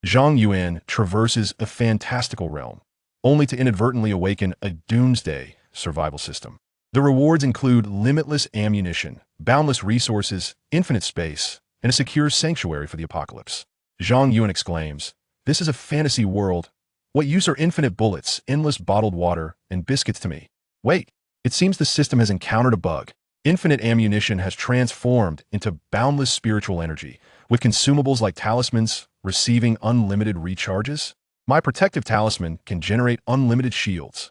Zhang Yuan traverses a fantastical realm, only to inadvertently awaken a doomsday survival system. The rewards include limitless ammunition, boundless resources, infinite space, and a secure sanctuary for the apocalypse. Zhang Yuan exclaims, "This is a fantasy world. What use are infinite bullets, endless bottled water, and biscuits to me?" Wait, it seems the system has encountered a bug. Infinite ammunition has transformed into boundless spiritual energy, with consumables like talismans receiving unlimited recharges. My protective talisman can generate unlimited shields.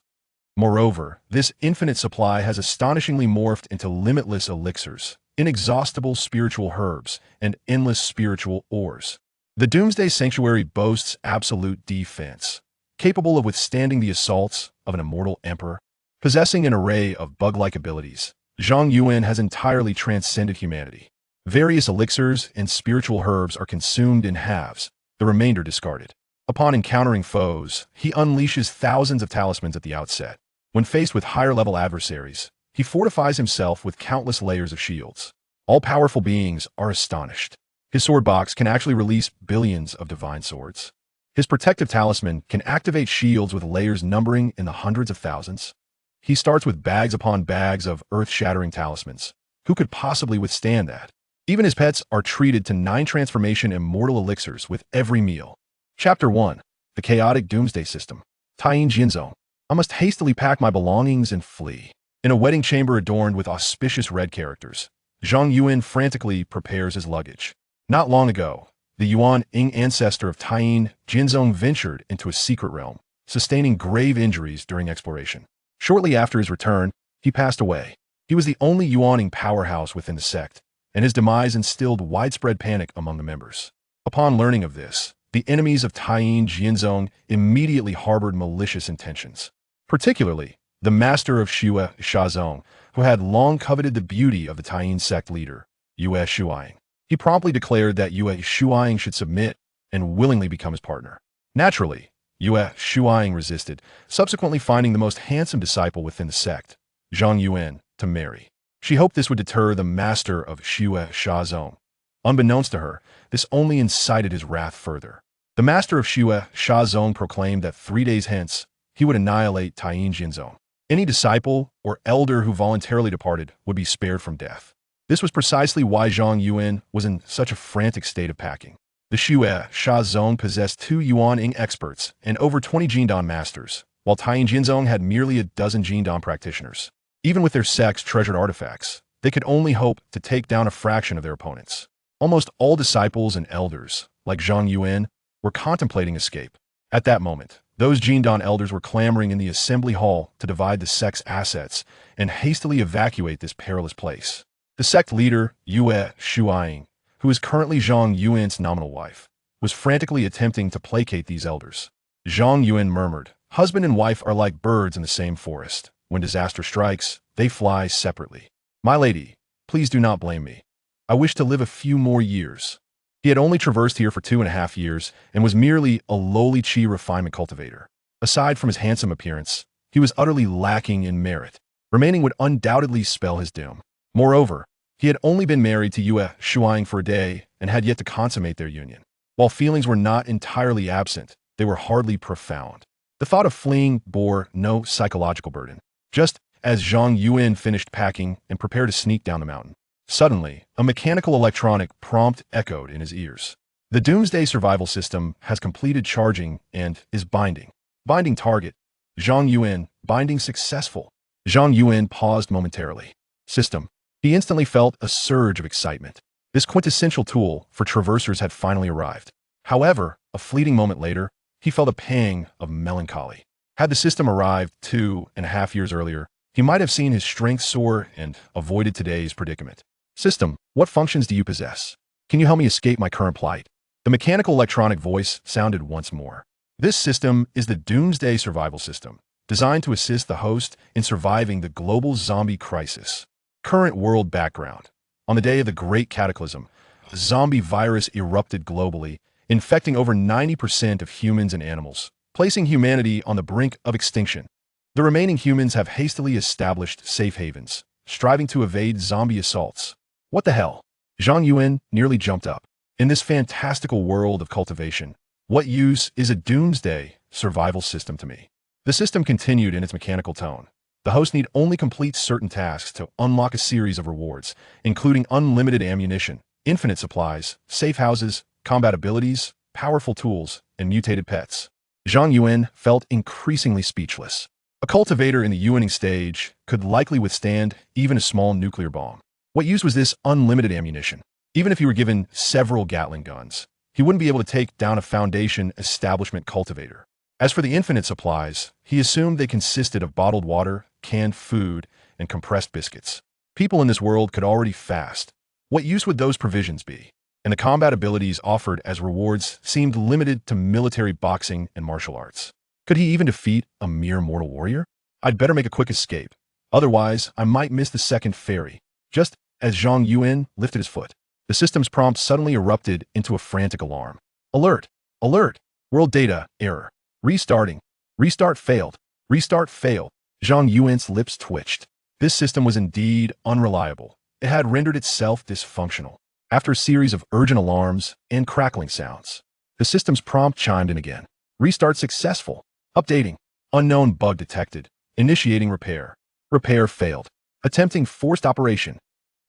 Moreover, this infinite supply has astonishingly morphed into limitless elixirs, inexhaustible spiritual herbs, and endless spiritual ores. The Doomsday Sanctuary boasts absolute defense, capable of withstanding the assaults of an Immortal Emperor. Possessing an array of bug-like abilities, Zhang Yuan has entirely transcended humanity. Various elixirs and spiritual herbs are consumed in halves, the remainder discarded. Upon encountering foes, he unleashes thousands of talismans at the outset. When faced with higher-level adversaries, he fortifies himself with countless layers of shields. All-powerful beings are astonished. His sword box can actually release billions of divine swords. His protective talisman can activate shields with layers numbering in the hundreds of thousands. He starts with bags upon bags of earth-shattering talismans. Who could possibly withstand that? Even his pets are treated to 9 transformation immortal elixirs with every meal. Chapter 1. The Chaotic Doomsday System. Taiyin Jinzong. I must hastily pack my belongings and flee. In a wedding chamber adorned with auspicious red characters, Zhang Yuan frantically prepares his luggage. Not long ago, the Yuan Ing ancestor of Taiyin Jinzong ventured into a secret realm, sustaining grave injuries during exploration. Shortly after his return, he passed away. He was the only Yuaning powerhouse within the sect, and his demise instilled widespread panic among the members. Upon learning of this, the enemies of Taiyin Jinzong immediately harbored malicious intentions. Particularly, the master of Yue Shazong, who had long coveted the beauty of the Taiyin sect leader, Yue Shuang. He promptly declared that Yue Shuang should submit and willingly become his partner. Naturally, Yue Shuang resisted, subsequently finding the most handsome disciple within the sect, Zhang Yuan, to marry. She hoped this would deter the master of Yue Shazong. Unbeknownst to her, this only incited his wrath further. The master of Yue Shazong proclaimed that 3 days hence, he would annihilate Taiyin Jinzong. Any disciple or elder who voluntarily departed would be spared from death. This was precisely why Zhang Yuan was in such a frantic state of packing. The Yue Shazong possessed 2 Yuan-ing experts and over 20 Jindan masters, while Taiyin Jinzong had merely a dozen Jindan practitioners. Even with their sect's treasured artifacts, they could only hope to take down a fraction of their opponents. Almost all disciples and elders, like Zhang Yuan, were contemplating escape. At that moment, those Jindan elders were clamoring in the assembly hall to divide the sect's assets and hastily evacuate this perilous place. The sect leader, Yue Shuang, who is currently Zhang Yuan's nominal wife, was frantically attempting to placate these elders. Zhang Yuan murmured, "Husband and wife are like birds in the same forest. When disaster strikes, they fly separately. My lady, please do not blame me. I wish to live a few more years." He had only traversed here for 2.5 years and was merely a lowly chi refinement cultivator. Aside from his handsome appearance, he was utterly lacking in merit. Remaining would undoubtedly spell his doom. Moreover, he had only been married to Yue Shuang for a day and had yet to consummate their union. While feelings were not entirely absent, they were hardly profound. The thought of fleeing bore no psychological burden. Just as Zhang Yuan finished packing and prepared to sneak down the mountain, suddenly, a mechanical electronic prompt echoed in his ears. The Doomsday survival system has completed charging and is binding. Binding target. Zhang Yuan, binding successful. Zhang Yuan paused momentarily. System. He instantly felt a surge of excitement. This quintessential tool for traversers had finally arrived. However, a fleeting moment later, he felt a pang of melancholy. Had the system arrived 2.5 years earlier, he might have seen his strength soar and avoided today's predicament. System, what functions do you possess? Can you help me escape my current plight? The mechanical electronic voice sounded once more. This system is the Doomsday Survival System, designed to assist the host in surviving the global zombie crisis. Current world background. On the day of the Great Cataclysm, a zombie virus erupted globally, infecting over 90% of humans and animals, placing humanity on the brink of extinction. The remaining humans have hastily established safe havens, striving to evade zombie assaults. What the hell? Zhang Yuan nearly jumped up. In this fantastical world of cultivation, What use is a doomsday survival system to me? The system continued in its mechanical tone. The host need only complete certain tasks to unlock a series of rewards, including unlimited ammunition, infinite supplies, safe houses, combat abilities, powerful tools, and mutated pets. Zhang Yuan felt increasingly speechless. A cultivator in the Yuaning stage could likely withstand even a small nuclear bomb. What use was this unlimited ammunition? Even if he were given several Gatling guns, he wouldn't be able to take down a Foundation establishment cultivator. As for the infinite supplies, he assumed they consisted of bottled water, canned food, and compressed biscuits. People in this world could already fast. What use would those provisions be? And the combat abilities offered as rewards seemed limited to military boxing and martial arts. Could he even defeat a mere mortal warrior? I'd better make a quick escape. Otherwise, I might miss the second ferry. Just as Zhang Yuan lifted his foot, the system's prompt suddenly erupted into a frantic alarm. Alert! Alert! World data error. Restarting. Restart failed. Restart failed. Zhang Yuan's lips twitched. This system was indeed unreliable. It had rendered itself dysfunctional. After a series of urgent alarms and crackling sounds, the system's prompt chimed in again. Restart successful. Updating. Unknown bug detected. Initiating repair. Repair failed. Attempting forced operation.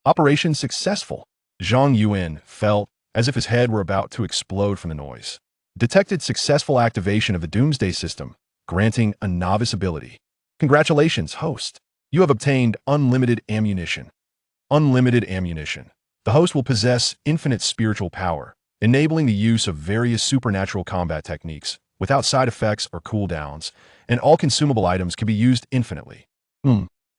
Operation successful. Zhang Yuan felt as if his head were about to explode from the noise. Detected successful activation of the doomsday system, granting a novice ability. Congratulations, host. You have obtained unlimited ammunition. Unlimited ammunition. The host will possess infinite spiritual power, enabling the use of various supernatural combat techniques without side effects or cooldowns, and all consumable items can be used infinitely.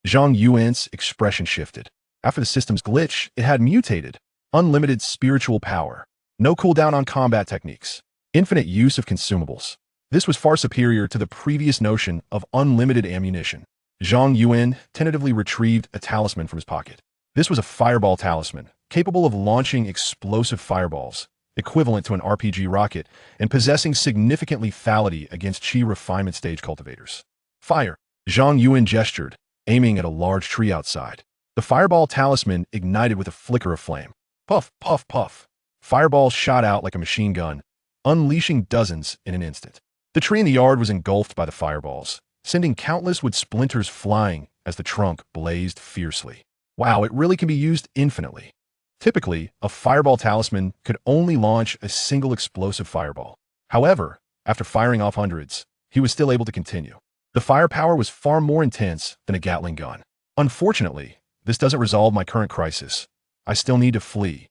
Zhang Yuan's expression shifted. After the system's glitch, it had mutated. Unlimited spiritual power. No cooldown on combat techniques. Infinite use of consumables. This was far superior to the previous notion of unlimited ammunition. Zhang Yuan tentatively retrieved a talisman from his pocket. This was a fireball talisman, capable of launching explosive fireballs, equivalent to an RPG rocket, and possessing significant lethality against Qi refinement stage cultivators. Fire! Zhang Yuan gestured, aiming at a large tree outside. The fireball talisman ignited with a flicker of flame. Puff, puff, puff. Fireballs shot out like a machine gun, unleashing dozens in an instant. The tree in the yard was engulfed by the fireballs, sending countless wood splinters flying as the trunk blazed fiercely. Wow, it really can be used infinitely. Typically, a fireball talisman could only launch a single explosive fireball. However, after firing off hundreds, he was still able to continue. The firepower was far more intense than a Gatling gun. Unfortunately, this doesn't resolve my current crisis. I still need to flee.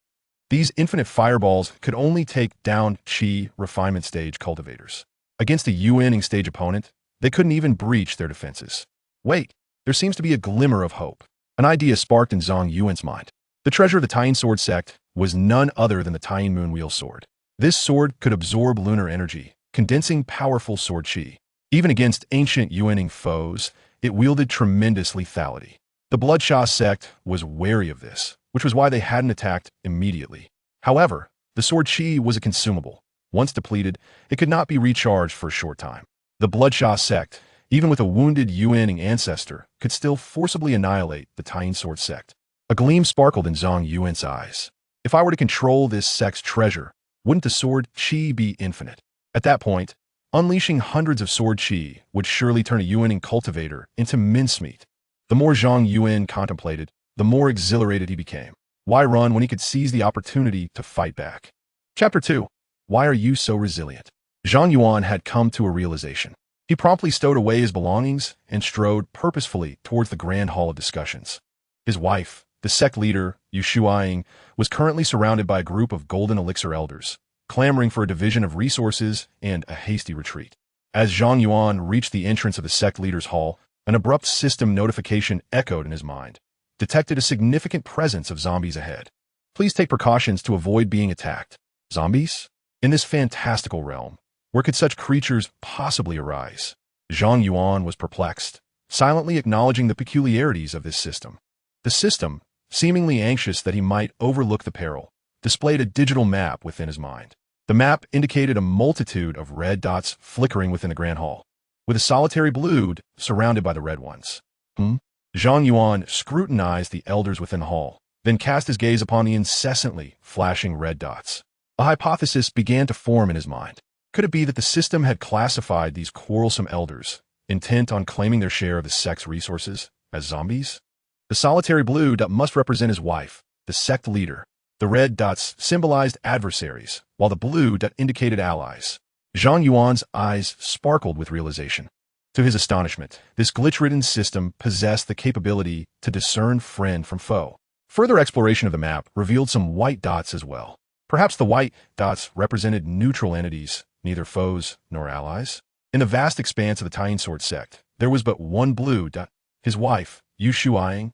These infinite fireballs could only take down Qi refinement stage cultivators. Against a Yuaning stage opponent, they couldn't even breach their defenses. Wait, there seems to be a glimmer of hope. An idea sparked in Zhang Yuan's mind. The treasure of the Tying Sword sect was none other than the Tying Moonwheel Sword. This sword could absorb lunar energy, condensing powerful sword Qi. Even against ancient Yuaning foes, it wielded tremendous lethality. The Bloodshot sect was wary of this, which was why they hadn't attacked immediately. However, the sword Qi was a consumable. Once depleted, it could not be recharged for a short time. The Bloodshot sect, even with a wounded Yuaning ancestor, could still forcibly annihilate the Tying Sword sect. A gleam sparkled in Zhang Yuan's eyes. If I were to control this sect's treasure, wouldn't the sword Qi be infinite? At that point, unleashing hundreds of sword Qi would surely turn a Yuaning cultivator into mincemeat. The more Zhang Yuan contemplated, the more exhilarated he became. Why run when he could seize the opportunity to fight back? Chapter 2. Why are you so resilient? Zhang Yuan had come to a realization. He promptly stowed away his belongings and strode purposefully towards the grand hall of discussions. His wife, the sect leader, Yu Shuaing, was currently surrounded by a group of golden elixir elders, clamoring for a division of resources and a hasty retreat. As Zhang Yuan reached the entrance of the sect leader's hall, an abrupt system notification echoed in his mind. Detected a significant presence of zombies ahead. Please take precautions to avoid being attacked. Zombies? In this fantastical realm, where could such creatures possibly arise? Zhang Yuan was perplexed, silently acknowledging the peculiarities of this system. The system, seemingly anxious that he might overlook the peril, displayed a digital map within his mind. The map indicated a multitude of red dots flickering within the grand hall, with a solitary blue surrounded by the red ones. Zhang Yuan scrutinized the elders within the hall, then cast his gaze upon the incessantly flashing red dots. A hypothesis began to form in his mind. Could it be that the system had classified these quarrelsome elders, intent on claiming their share of the sect's resources, as zombies? The solitary blue dot must represent his wife, the sect leader. The red dots symbolized adversaries, while the blue dot indicated allies. Zhang Yuan's eyes sparkled with realization. To his astonishment, this glitch-ridden system possessed the capability to discern friend from foe. Further exploration of the map revealed some white dots as well. Perhaps the white dots represented neutral entities, neither foes nor allies. In the vast expanse of the talisman sect, there was but one blue dot, his wife, Yu Shuang.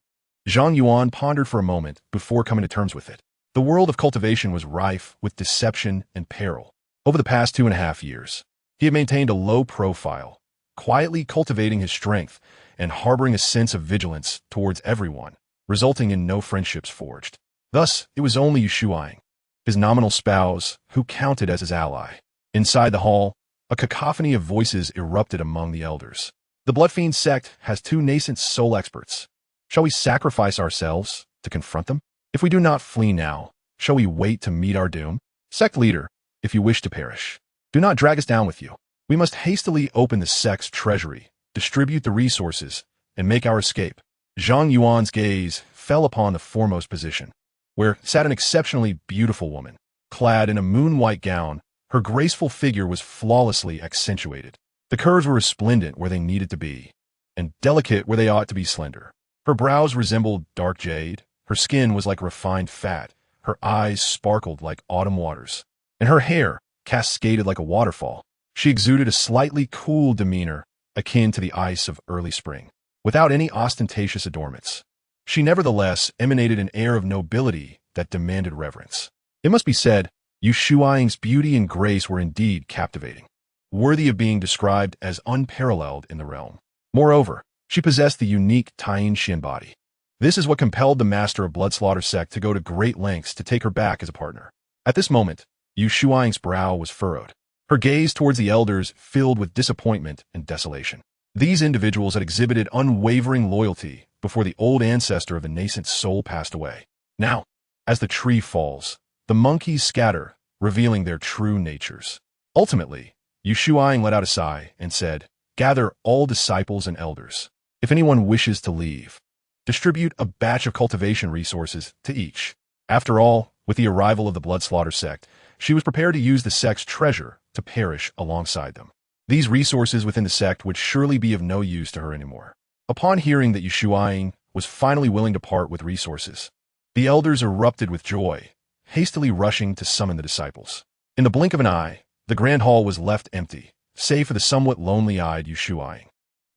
Zhang Yuan pondered for a moment before coming to terms with it. The world of cultivation was rife with deception and peril. Over the past 2.5 years, he had maintained a low profile, quietly cultivating his strength and harboring a sense of vigilance towards everyone, resulting in no friendships forged. Thus, it was only Yu Shuang, his nominal spouse, who counted as his ally. Inside the hall, a cacophony of voices erupted among the elders. The Bloodfiend sect has 2 nascent soul experts. Shall we sacrifice ourselves to confront them? If we do not flee now, shall we wait to meet our doom? Sect leader, if you wish to perish, do not drag us down with you. We must hastily open the sect's treasury, distribute the resources, and make our escape. Zhang Yuan's gaze fell upon the foremost position, where sat an exceptionally beautiful woman. Clad in a moon-white gown, her graceful figure was flawlessly accentuated. The curves were resplendent where they needed to be, and delicate where they ought to be slender. Her brows resembled dark jade, her skin was like refined fat, her eyes sparkled like autumn waters, and her hair cascaded like a waterfall. She exuded a slightly cool demeanor, akin to the ice of early spring. Without any ostentatious adornments, she nevertheless emanated an air of nobility that demanded reverence. It must be said, Yu Shuang's beauty and grace were indeed captivating, worthy of being described as unparalleled in the realm. Moreover, she possessed the unique Taiyin Xin body. This is what compelled the master of Bloodslaughter sect to go to great lengths to take her back as a partner. At this moment, Yu Shuang's brow was furrowed, her gaze towards the elders filled with disappointment and desolation. These individuals had exhibited unwavering loyalty before the old ancestor of the nascent soul passed away. Now, as the tree falls, the monkeys scatter, revealing their true natures. Ultimately, Yu Shuang let out a sigh and said, "Gather all disciples and elders. If anyone wishes to leave, distribute a batch of cultivation resources to each." After all, with the arrival of the Bloodslaughter sect, she was prepared to use the sect's treasure to perish alongside them. These resources within the sect would surely be of no use to her anymore. Upon hearing that Yu Shuang was finally willing to part with resources, the elders erupted with joy, hastily rushing to summon the disciples. In the blink of an eye, the grand hall was left empty, save for the somewhat lonely-eyed Yu Shuang.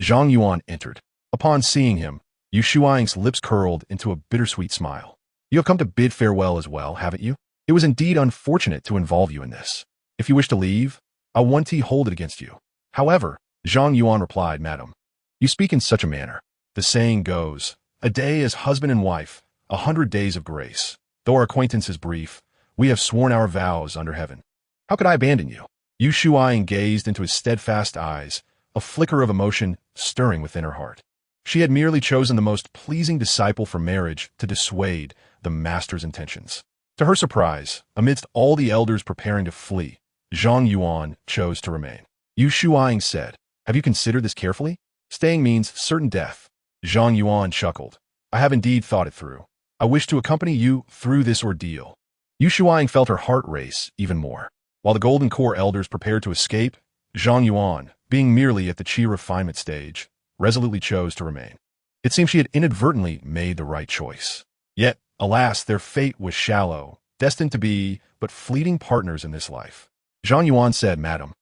Zhang Yuan entered. Upon seeing him, Yu Shuang's lips curled into a bittersweet smile. "You have come to bid farewell as well, haven't you? It was indeed unfortunate to involve you in this. If you wish to leave, I'll hold it against you." However, Zhang Yuan replied, "Madam, you speak in such a manner. The saying goes, a day as husband and wife, 100 days of grace. Though our acquaintance is brief, we have sworn our vows under heaven. How could I abandon you?" Yu Shuang gazed into his steadfast eyes, a flicker of emotion stirring within her heart. She had merely chosen the most pleasing disciple for marriage to dissuade the master's intentions. To her surprise, amidst all the elders preparing to flee, Zhang Yuan chose to remain. Yu Shuang said, "Have you considered this carefully? Staying means certain death." Zhang Yuan chuckled. "I have indeed thought it through. I wish to accompany you through this ordeal." Yu Shuang felt her heart race even more. While the Golden Core elders prepared to escape, Zhang Yuan, being merely at the Qi refinement stage, resolutely chose to remain. It seemed she had inadvertently made the right choice. Yet, alas, their fate was shallow, destined to be but fleeting partners in this life. Zhang Yuan said, "Madam,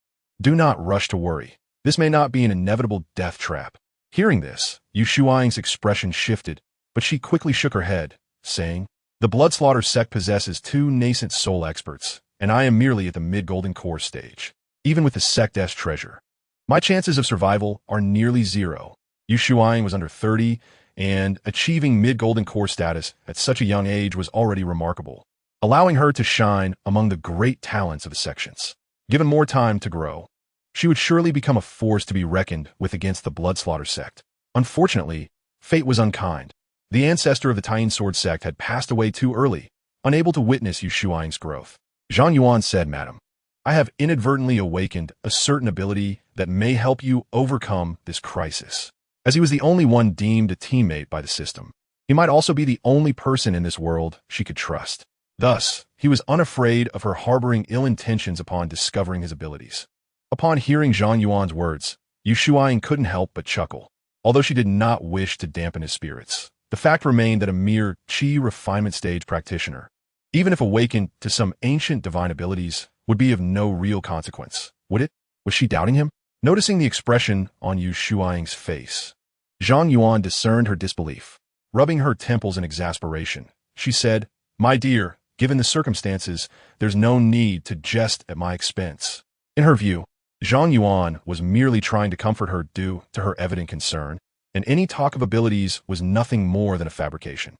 do not rush to worry. This may not be an inevitable death trap." Hearing this, Yu Shuang's expression shifted, but she quickly shook her head, saying, "The Bloodslaughter sect possesses 2 nascent soul experts, and I am merely at the mid-Golden Core stage. Even with the sect's treasure, my chances of survival are nearly zero." Yu Shuang was under 30, and achieving mid-Golden Core status at such a young age was already remarkable, allowing her to shine among the great talents of the sections. Given more time to grow, she would surely become a force to be reckoned with against the Bloodslaughter sect. Unfortunately, fate was unkind. The ancestor of the Taiyin Sword sect had passed away too early, unable to witness Yu Shuang's growth. Zhang Yuan said, "Madam, I have inadvertently awakened a certain ability that may help you overcome this crisis. As he was the only one deemed a teammate by the system, he might also be the only person in this world she could trust. Thus, he was unafraid of her harboring ill intentions upon discovering his abilities. Upon hearing Zhang Yuan's words, Yu Shuaing couldn't help but chuckle. Although she did not wish to dampen his spirits, the fact remained that a mere qi refinement stage practitioner, even if awakened to some ancient divine abilities, would be of no real consequence, would it? Was she doubting him? Noticing the expression on Yu Shuaing's face, Zhang Yuan discerned her disbelief. Rubbing her temples in exasperation, she said, "My dear, given the circumstances, there's no need to jest at my expense." In her view, Zhang Yuan was merely trying to comfort her due to her evident concern, and any talk of abilities was nothing more than a fabrication.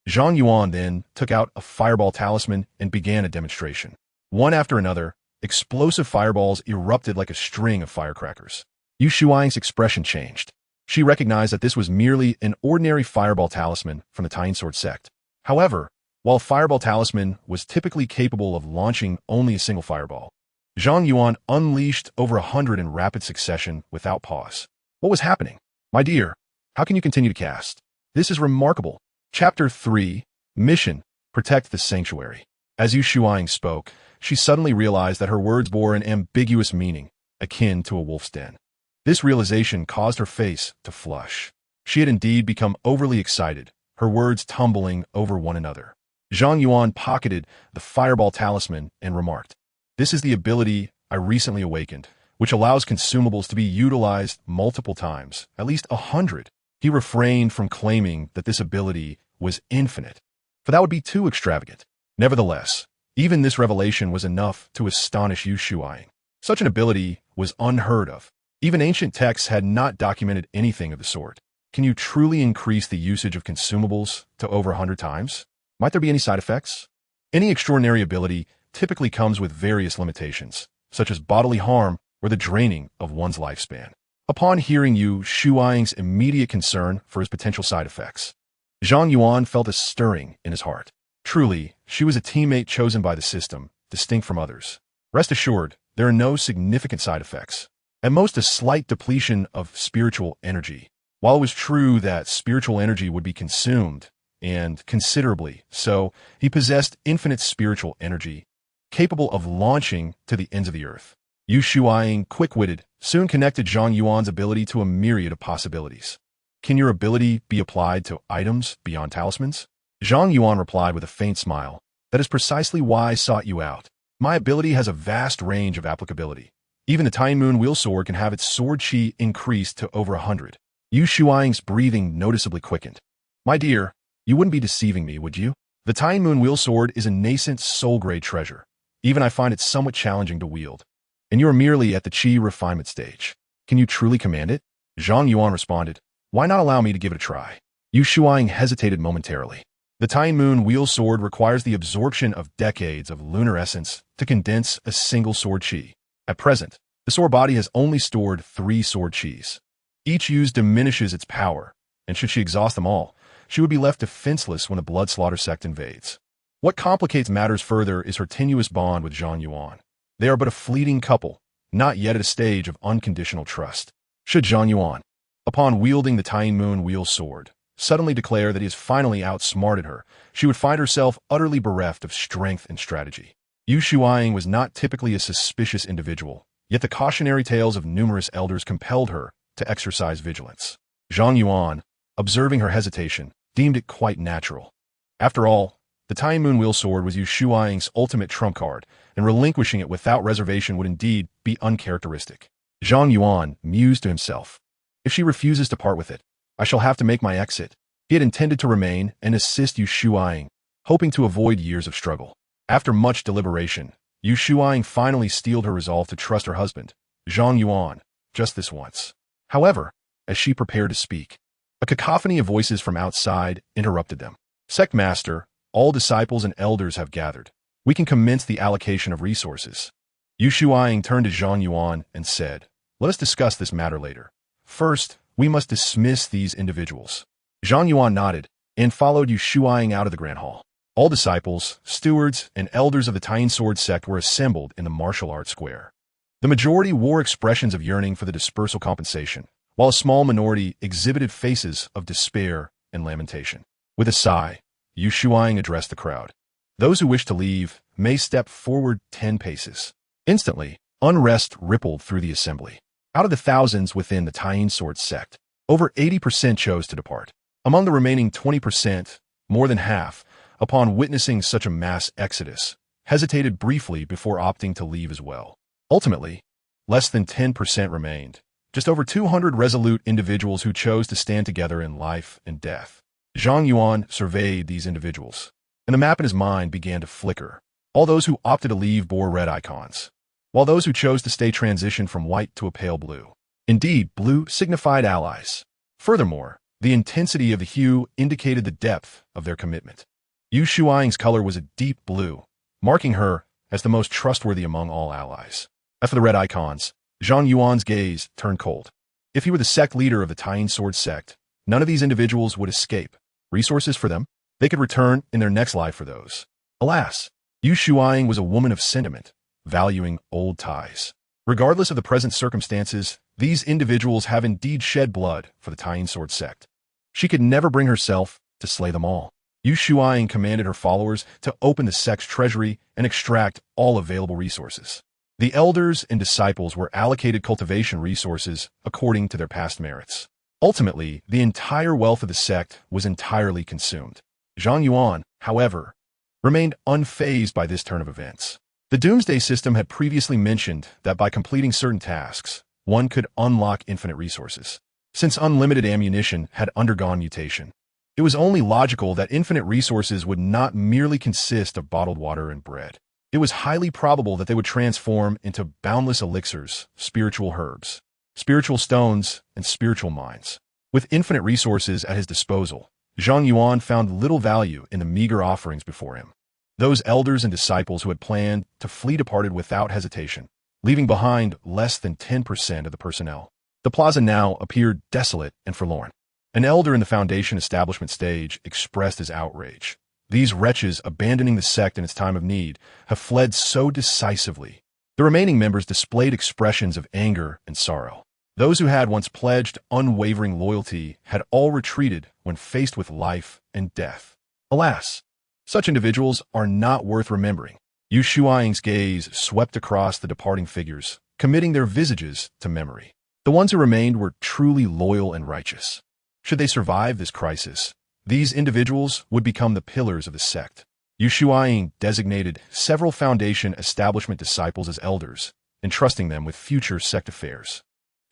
Zhang Yuan then took out a fireball talisman and began a demonstration. One after another, explosive fireballs erupted like a string of firecrackers. Yu Shuaing's expression changed. She recognized that this was merely an ordinary fireball talisman from the Tying Sword sect. However, while fireball talisman was typically capable of launching only a single fireball, Zhang Yuan unleashed over 100 in rapid succession without pause. What was happening? My dear, how can you continue to cast? This is remarkable. Chapter 3, Mission, Protect the Sanctuary. As Yu Shuaing spoke, she suddenly realized that her words bore an ambiguous meaning, akin to a wolf's den. This realization caused her face to flush. She had indeed become overly excited, her words tumbling over one another. Zhang Yuan pocketed the fireball talisman and remarked, "This is the ability I recently awakened, which allows consumables to be utilized multiple times, at least 100. He refrained from claiming that this ability was infinite, for that would be too extravagant. Nevertheless, even this revelation was enough to astonish Yu Shuaing. Such an ability was unheard of. Even ancient texts had not documented anything of the sort. Can you truly increase the usage of consumables to over 100 times? Might there be any side effects? Any extraordinary ability typically comes with various limitations, such as bodily harm or the draining of one's lifespan. Upon hearing Yu Shuaing's immediate concern for his potential side effects, Zhang Yuan felt a stirring in his heart. Truly, she was a teammate chosen by the system, distinct from others. Rest assured, there are no significant side effects. At most, a slight depletion of spiritual energy. While it was true that spiritual energy would be consumed, and considerably so, he possessed infinite spiritual energy, capable of launching to the ends of the earth. Yu Shuaing, quick-witted, soon connected Zhang Yuan's ability to a myriad of possibilities. Can your ability be applied to items beyond talismans? Zhang Yuan replied with a faint smile. That is precisely why I sought you out. My ability has a vast range of applicability. Even the Tying Moon Wheel Sword can have its sword chi increased to over 100. Yu Shuaing's breathing noticeably quickened. My dear, you wouldn't be deceiving me, would you? The Tying Moon Wheel Sword is a nascent soul-grade treasure. Even I find it somewhat challenging to wield. And you are merely at the chi refinement stage. Can you truly command it? Zhang Yuan responded, "Why not allow me to give it a try?" Yu Shuaing hesitated momentarily. The Tying Moon Wheel Sword requires the absorption of decades of lunar essence to condense a single sword chi. At present, the sword body has only stored 3 sword chis. Each use diminishes its power, and should she exhaust them all, she would be left defenseless when the blood slaughter sect invades. What complicates matters further is her tenuous bond with Zhang Yuan. They are but a fleeting couple, not yet at a stage of unconditional trust. Should Zhang Yuan, upon wielding the Tying Moon Wheel Sword, suddenly declare that he has finally outsmarted her, she would find herself utterly bereft of strength and strategy. Yu Shuaing was not typically a suspicious individual, yet the cautionary tales of numerous elders compelled her to exercise vigilance. Zhang Yuan, observing her hesitation, deemed it quite natural. After all, the Tying Moon Wheel Sword was Yu Shuaing's ultimate trump card, and relinquishing it without reservation would indeed be uncharacteristic. Zhang Yuan mused to himself. If she refuses to part with it, I shall have to make my exit. He had intended to remain and assist Yu Shuaing, hoping to avoid years of struggle. After much deliberation, Yu Shuaing finally steeled her resolve to trust her husband, Zhang Yuan, just this once. However, as she prepared to speak, a cacophony of voices from outside interrupted them. Sect Master, all disciples and elders have gathered. We can commence the allocation of resources. Yu Shuaing turned to Zhang Yuan and said, "Let us discuss this matter later. First, we must dismiss these individuals." Zhang Yuan nodded and followed Yu Shuaing out of the Grand Hall. All disciples, stewards, and elders of the Tying Sword sect were assembled in the martial arts square. The majority wore expressions of yearning for the dispersal compensation, while a small minority exhibited faces of despair and lamentation. With a sigh, Yu Shuang addressed the crowd. Those who wish to leave may step forward 10 paces. Instantly, unrest rippled through the assembly. Out of the thousands within the Tying Sword sect, over 80% chose to depart. Among the remaining 20%, more than half, upon witnessing such a mass exodus, hesitated briefly before opting to leave as well. Ultimately, less than 10% remained, just over 200 resolute individuals who chose to stand together in life and death. Zhang Yuan surveyed these individuals, and the map in his mind began to flicker. All those who opted to leave bore red icons, while those who chose to stay transitioned from white to a pale blue. Indeed, blue signified allies. Furthermore, the intensity of the hue indicated the depth of their commitment. Yu Shuang's color was a deep blue, marking her as the most trustworthy among all allies. As for the red icons, Zhang Yuan's gaze turned cold. If he were the sect leader of the Tying Sword sect, none of these individuals would escape. Resources for them? They could return in their next life for those. Alas, Yu Shuang was a woman of sentiment, valuing old ties. Regardless of the present circumstances, these individuals have indeed shed blood for the Tying Sword sect. She could never bring herself to slay them all. Yu Shuang commanded her followers to open the sect's treasury and extract all available resources. The elders and disciples were allocated cultivation resources according to their past merits. Ultimately, the entire wealth of the sect was entirely consumed. Zhang Yuan, however, remained unfazed by this turn of events. The doomsday system had previously mentioned that by completing certain tasks, one could unlock infinite resources. Since unlimited ammunition had undergone mutation, it was only logical that infinite resources would not merely consist of bottled water and bread. It was highly probable that they would transform into boundless elixirs, spiritual herbs, spiritual stones, and spiritual mines. With infinite resources at his disposal, Zhang Yuan found little value in the meager offerings before him. Those elders and disciples who had planned to flee departed without hesitation, leaving behind less than 10% of the personnel. The plaza now appeared desolate and forlorn. An elder in the Foundation establishment stage expressed his outrage. These wretches, abandoning the sect in its time of need, have fled so decisively. The remaining members displayed expressions of anger and sorrow. Those who had once pledged unwavering loyalty had all retreated when faced with life and death. Alas, such individuals are not worth remembering. Yu Shuang's gaze swept across the departing figures, committing their visages to memory. The ones who remained were truly loyal and righteous. Should they survive this crisis, these individuals would become the pillars of the sect. Yu Shuang designated several Foundation establishment disciples as elders, entrusting them with future sect affairs.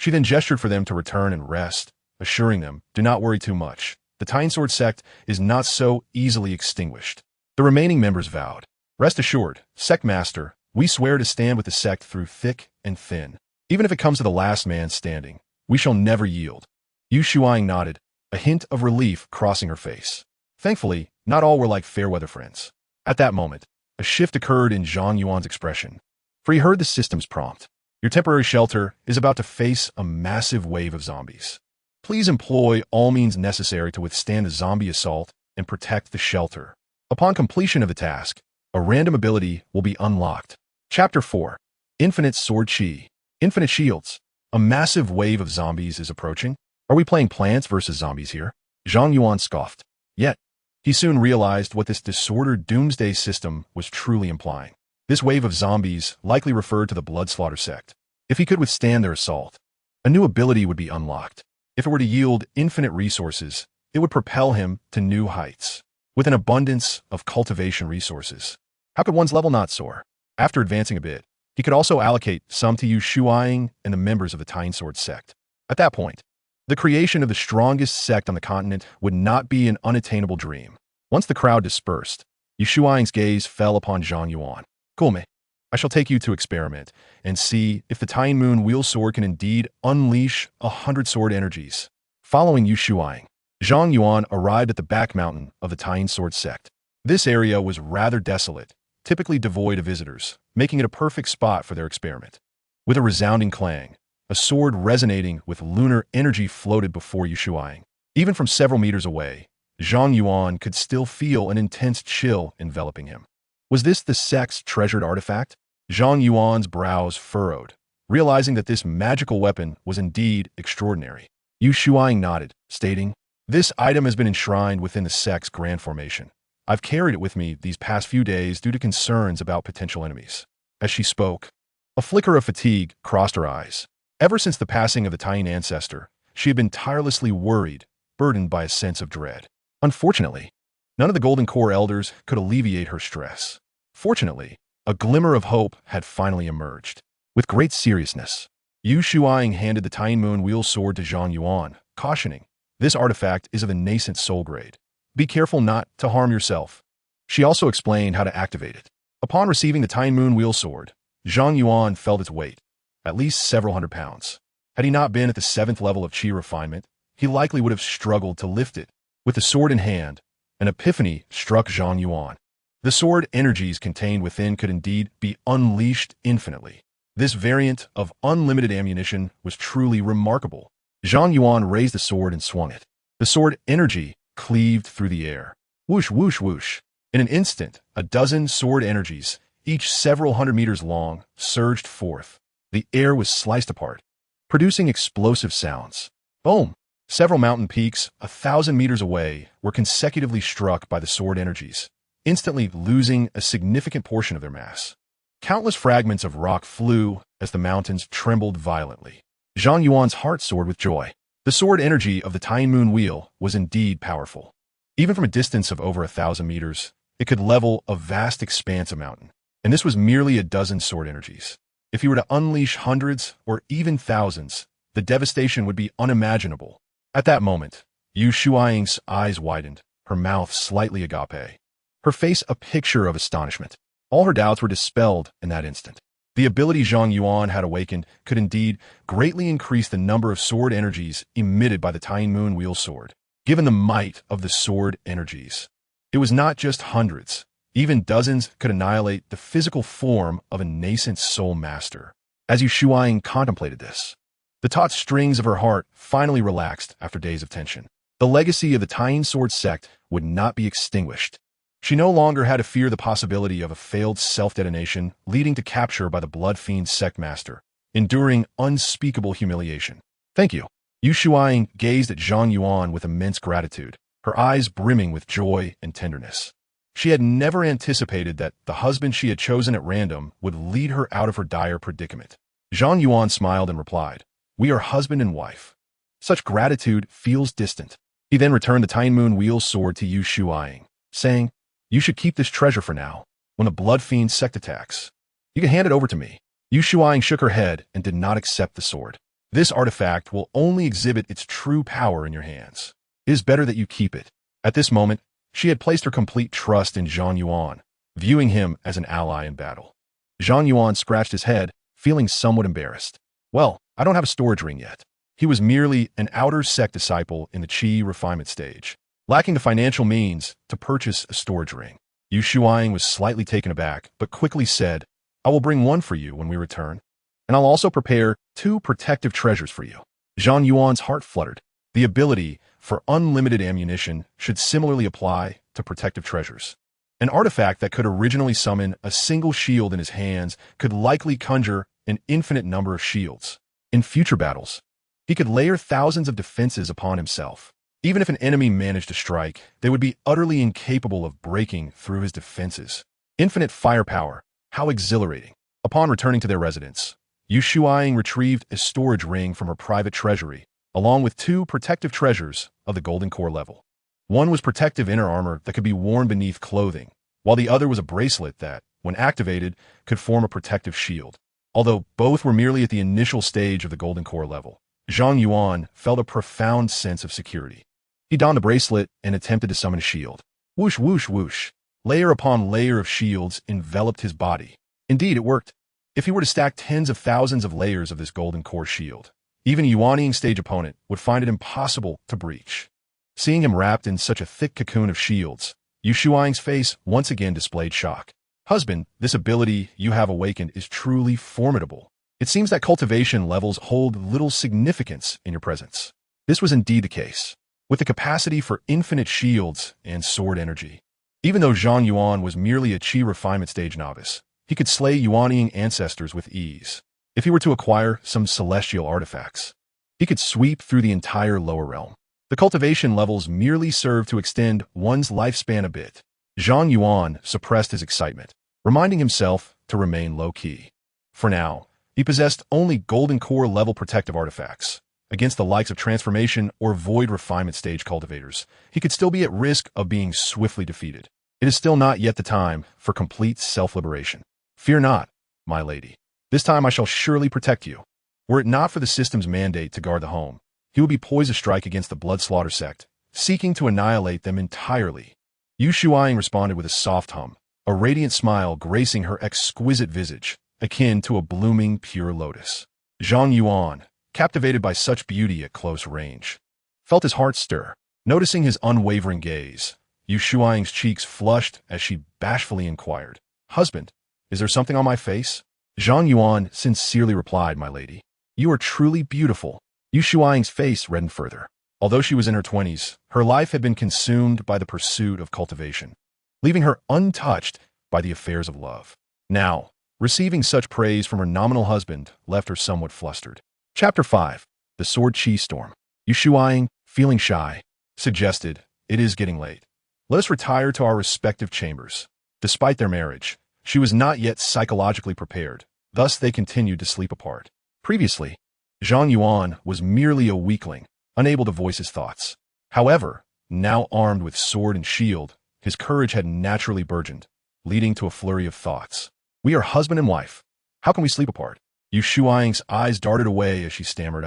She then gestured for them to return and rest, assuring them, "Do not worry too much. The Tying Sword sect is not so easily extinguished." The remaining members vowed, "Rest assured, Sect Master, we swear to stand with the sect through thick and thin. Even if it comes to the last man standing, we shall never yield." Yu Shuang nodded, a hint of relief crossing her face. Thankfully, not all were like fair-weather friends. At that moment, a shift occurred in Zhang Yuan's expression, for he heard the system's prompt. "Your temporary shelter is about to face a massive wave of zombies. Please employ all means necessary to withstand the zombie assault and protect the shelter. Upon completion of the task, a random ability will be unlocked." Chapter 4. Infinite Sword Chi. Infinite Shields. A massive wave of zombies is approaching. Are we playing Plants vs. Zombies here? Zhang Yuan scoffed. Yet, he soon realized what this disordered doomsday system was truly implying. This wave of zombies likely referred to the Bloodslaughter sect. If he could withstand their assault, a new ability would be unlocked. If it were to yield infinite resources, it would propel him to new heights. With an abundance of cultivation resources, how could one's level not soar? After advancing a bit, he could also allocate some to Yu Shuang and the members of the Tying Sword sect. At that point, the creation of the strongest sect on the continent would not be an unattainable dream. Once the crowd dispersed, Yu Shuang's gaze fell upon Zhang Yuan. "Kulme, I shall take you to experiment and see if the Tying Moon Wheel Sword can indeed unleash 100 sword energies." Following Yu Shuang, Zhang Yuan arrived at the back mountain of the Tying Sword sect. This area was rather desolate, typically devoid of visitors, making it a perfect spot for their experiment. With a resounding clang, a sword resonating with lunar energy floated before Yu Shuang. Even from several meters away, Zhang Yuan could still feel an intense chill enveloping him. Was this the sect's treasured artifact? Zhang Yuan's brows furrowed, realizing that this magical weapon was indeed extraordinary. Yu Shuang nodded, stating, "This item has been enshrined within the sect's grand formation. I've carried it with me these past few days due to concerns about potential enemies." As she spoke, a flicker of fatigue crossed her eyes. Ever since the passing of the Taiyin ancestor, she had been tirelessly worried, burdened by a sense of dread. Unfortunately, none of the Golden Core elders could alleviate her stress. Fortunately, a glimmer of hope had finally emerged. With great seriousness, Yu Shuang handed the Taiyin Moon Wheel Sword to Zhang Yuan, cautioning, "This artifact is of a nascent soul grade. Be careful not to harm yourself." She also explained how to activate it. Upon receiving the Taiyin Moon Wheel Sword, Zhang Yuan felt its weight, at least several hundred pounds. Had he not been at the 7th level of Qi refinement, he likely would have struggled to lift it. With the sword in hand, an epiphany struck Zhang Yuan. The sword energies contained within could indeed be unleashed infinitely. This variant of unlimited ammunition was truly remarkable. Zhang Yuan raised the sword and swung it. The sword energy cleaved through the air. Whoosh, whoosh, whoosh. In an instant, a dozen sword energies, each several hundred meters long, surged forth. The air was sliced apart, producing explosive sounds. Boom! Several mountain peaks, 1,000 meters away, were consecutively struck by the sword energies, instantly losing a significant portion of their mass. Countless fragments of rock flew as the mountains trembled violently. Zhang Yuan's heart soared with joy. The sword energy of the Taiyin Moon Wheel was indeed powerful. Even from a distance of over 1,000 meters, it could level a vast expanse of mountain. And this was merely a dozen sword energies. If he were to unleash hundreds or even thousands, the devastation would be unimaginable. At that moment, Yu Shuang's eyes widened, her mouth slightly agape, her face a picture of astonishment. All her doubts were dispelled in that instant. The ability Zhang Yuan had awakened could indeed greatly increase the number of sword energies emitted by the Taiyin Moon Wheel Sword. Given the might of the sword energies, it was not just hundreds, even dozens could annihilate the physical form of a nascent soul master. As Yu Shuang contemplated this, the taut strings of her heart finally relaxed after days of tension. The legacy of the Taiyin Sword sect would not be extinguished. She no longer had to fear the possibility of a failed self-detonation leading to capture by the Blood Fiend sect master, enduring unspeakable humiliation. "Thank you." Yu Shuang gazed at Zhang Yuan with immense gratitude, her eyes brimming with joy and tenderness. She had never anticipated that the husband she had chosen at random would lead her out of her dire predicament. Zhang Yuan smiled and replied, "We are husband and wife. Such gratitude feels distant." He then returned the Taiyin Moon Wheel Sword to Yu Shuang, saying, "You should keep this treasure for now. When the Blood Fiend sect attacks, you can hand it over to me." Yu Shuang shook her head and did not accept the sword. "This artifact will only exhibit its true power in your hands. It is better that you keep it." At this moment, she had placed her complete trust in Zhang Yuan, viewing him as an ally in battle. Zhang Yuan scratched his head, feeling somewhat embarrassed. "Well, I don't have a storage ring yet." He was merely an outer sect disciple in the Qi refinement stage, lacking the financial means to purchase a storage ring. Yu Shuang was slightly taken aback, but quickly said, "I will bring one for you when we return, and I'll also prepare 2 protective treasures for you." Zhang Yuan's heart fluttered. The ability for unlimited ammunition should similarly apply to protective treasures. An artifact that could originally summon a single shield in his hands could likely conjure an infinite number of shields. In future battles, he could layer thousands of defenses upon himself. Even if an enemy managed to strike, they would be utterly incapable of breaking through his defenses. Infinite firepower, how exhilarating. Upon returning to their residence, Yu Shuang retrieved a storage ring from her private treasury, along with 2 protective treasures of the Golden Core level. One was protective inner armor that could be worn beneath clothing, while the other was a bracelet that, when activated, could form a protective shield. Although both were merely at the initial stage of the Golden Core level, Zhang Yuan felt a profound sense of security. He donned the bracelet and attempted to summon a shield. Whoosh, whoosh, whoosh. Layer upon layer of shields enveloped his body. Indeed, it worked. If he were to stack tens of thousands of layers of this Golden Core shield, even a Yuaniing stage opponent would find it impossible to breach. Seeing him wrapped in such a thick cocoon of shields, Yu Shuang's face once again displayed shock. "Husband, this ability you have awakened is truly formidable. It seems that cultivation levels hold little significance in your presence." This was indeed the case. with the capacity for infinite shields and sword energy. Even though Zhang Yuan was merely a Qi refinement stage novice, he could slay Yuaniing ancestors with ease. If he were to acquire some celestial artifacts, he could sweep through the entire lower realm. The cultivation levels merely served to extend one's lifespan a bit. Zhang Yuan suppressed his excitement, reminding himself to remain low-key. For now, he possessed only golden core level protective artifacts. Against the likes of transformation or void refinement stage cultivators, he could still be at risk of being swiftly defeated. It is still not yet the time for complete self-liberation. Fear not, my lady. This time I shall surely protect you. Were it not for the system's mandate to guard the home, he would be poised to strike against the blood slaughter sect, seeking to annihilate them entirely. Yu Shuaing responded with a soft hum, a radiant smile gracing her exquisite visage, akin to a blooming pure lotus. Zhang Yuan, captivated by such beauty at close range, felt his heart stir. Noticing his unwavering gaze, Yu Shuaing's cheeks flushed as she bashfully inquired, "Husband, is there something on my face?" Zhang Yuan sincerely replied, "My lady, you are truly beautiful." Yu Shuaing's face reddened further. Although she was in her 20s, her life had been consumed by the pursuit of cultivation, leaving her untouched by the affairs of love. Now, receiving such praise from her nominal husband left her somewhat flustered. Chapter 5. The Sword Qi Storm. Yu Shuaing, feeling shy, suggested, "It is getting late. Let us retire to our respective chambers." Despite their marriage, she was not yet psychologically prepared, thus they continued to sleep apart. Previously, Zhang Yuan was merely a weakling, unable to voice his thoughts. However, now armed with sword and shield, his courage had naturally burgeoned, leading to a flurry of thoughts. "We are husband and wife. How can we sleep apart?" Yu Shuaing's eyes darted away as she stammered,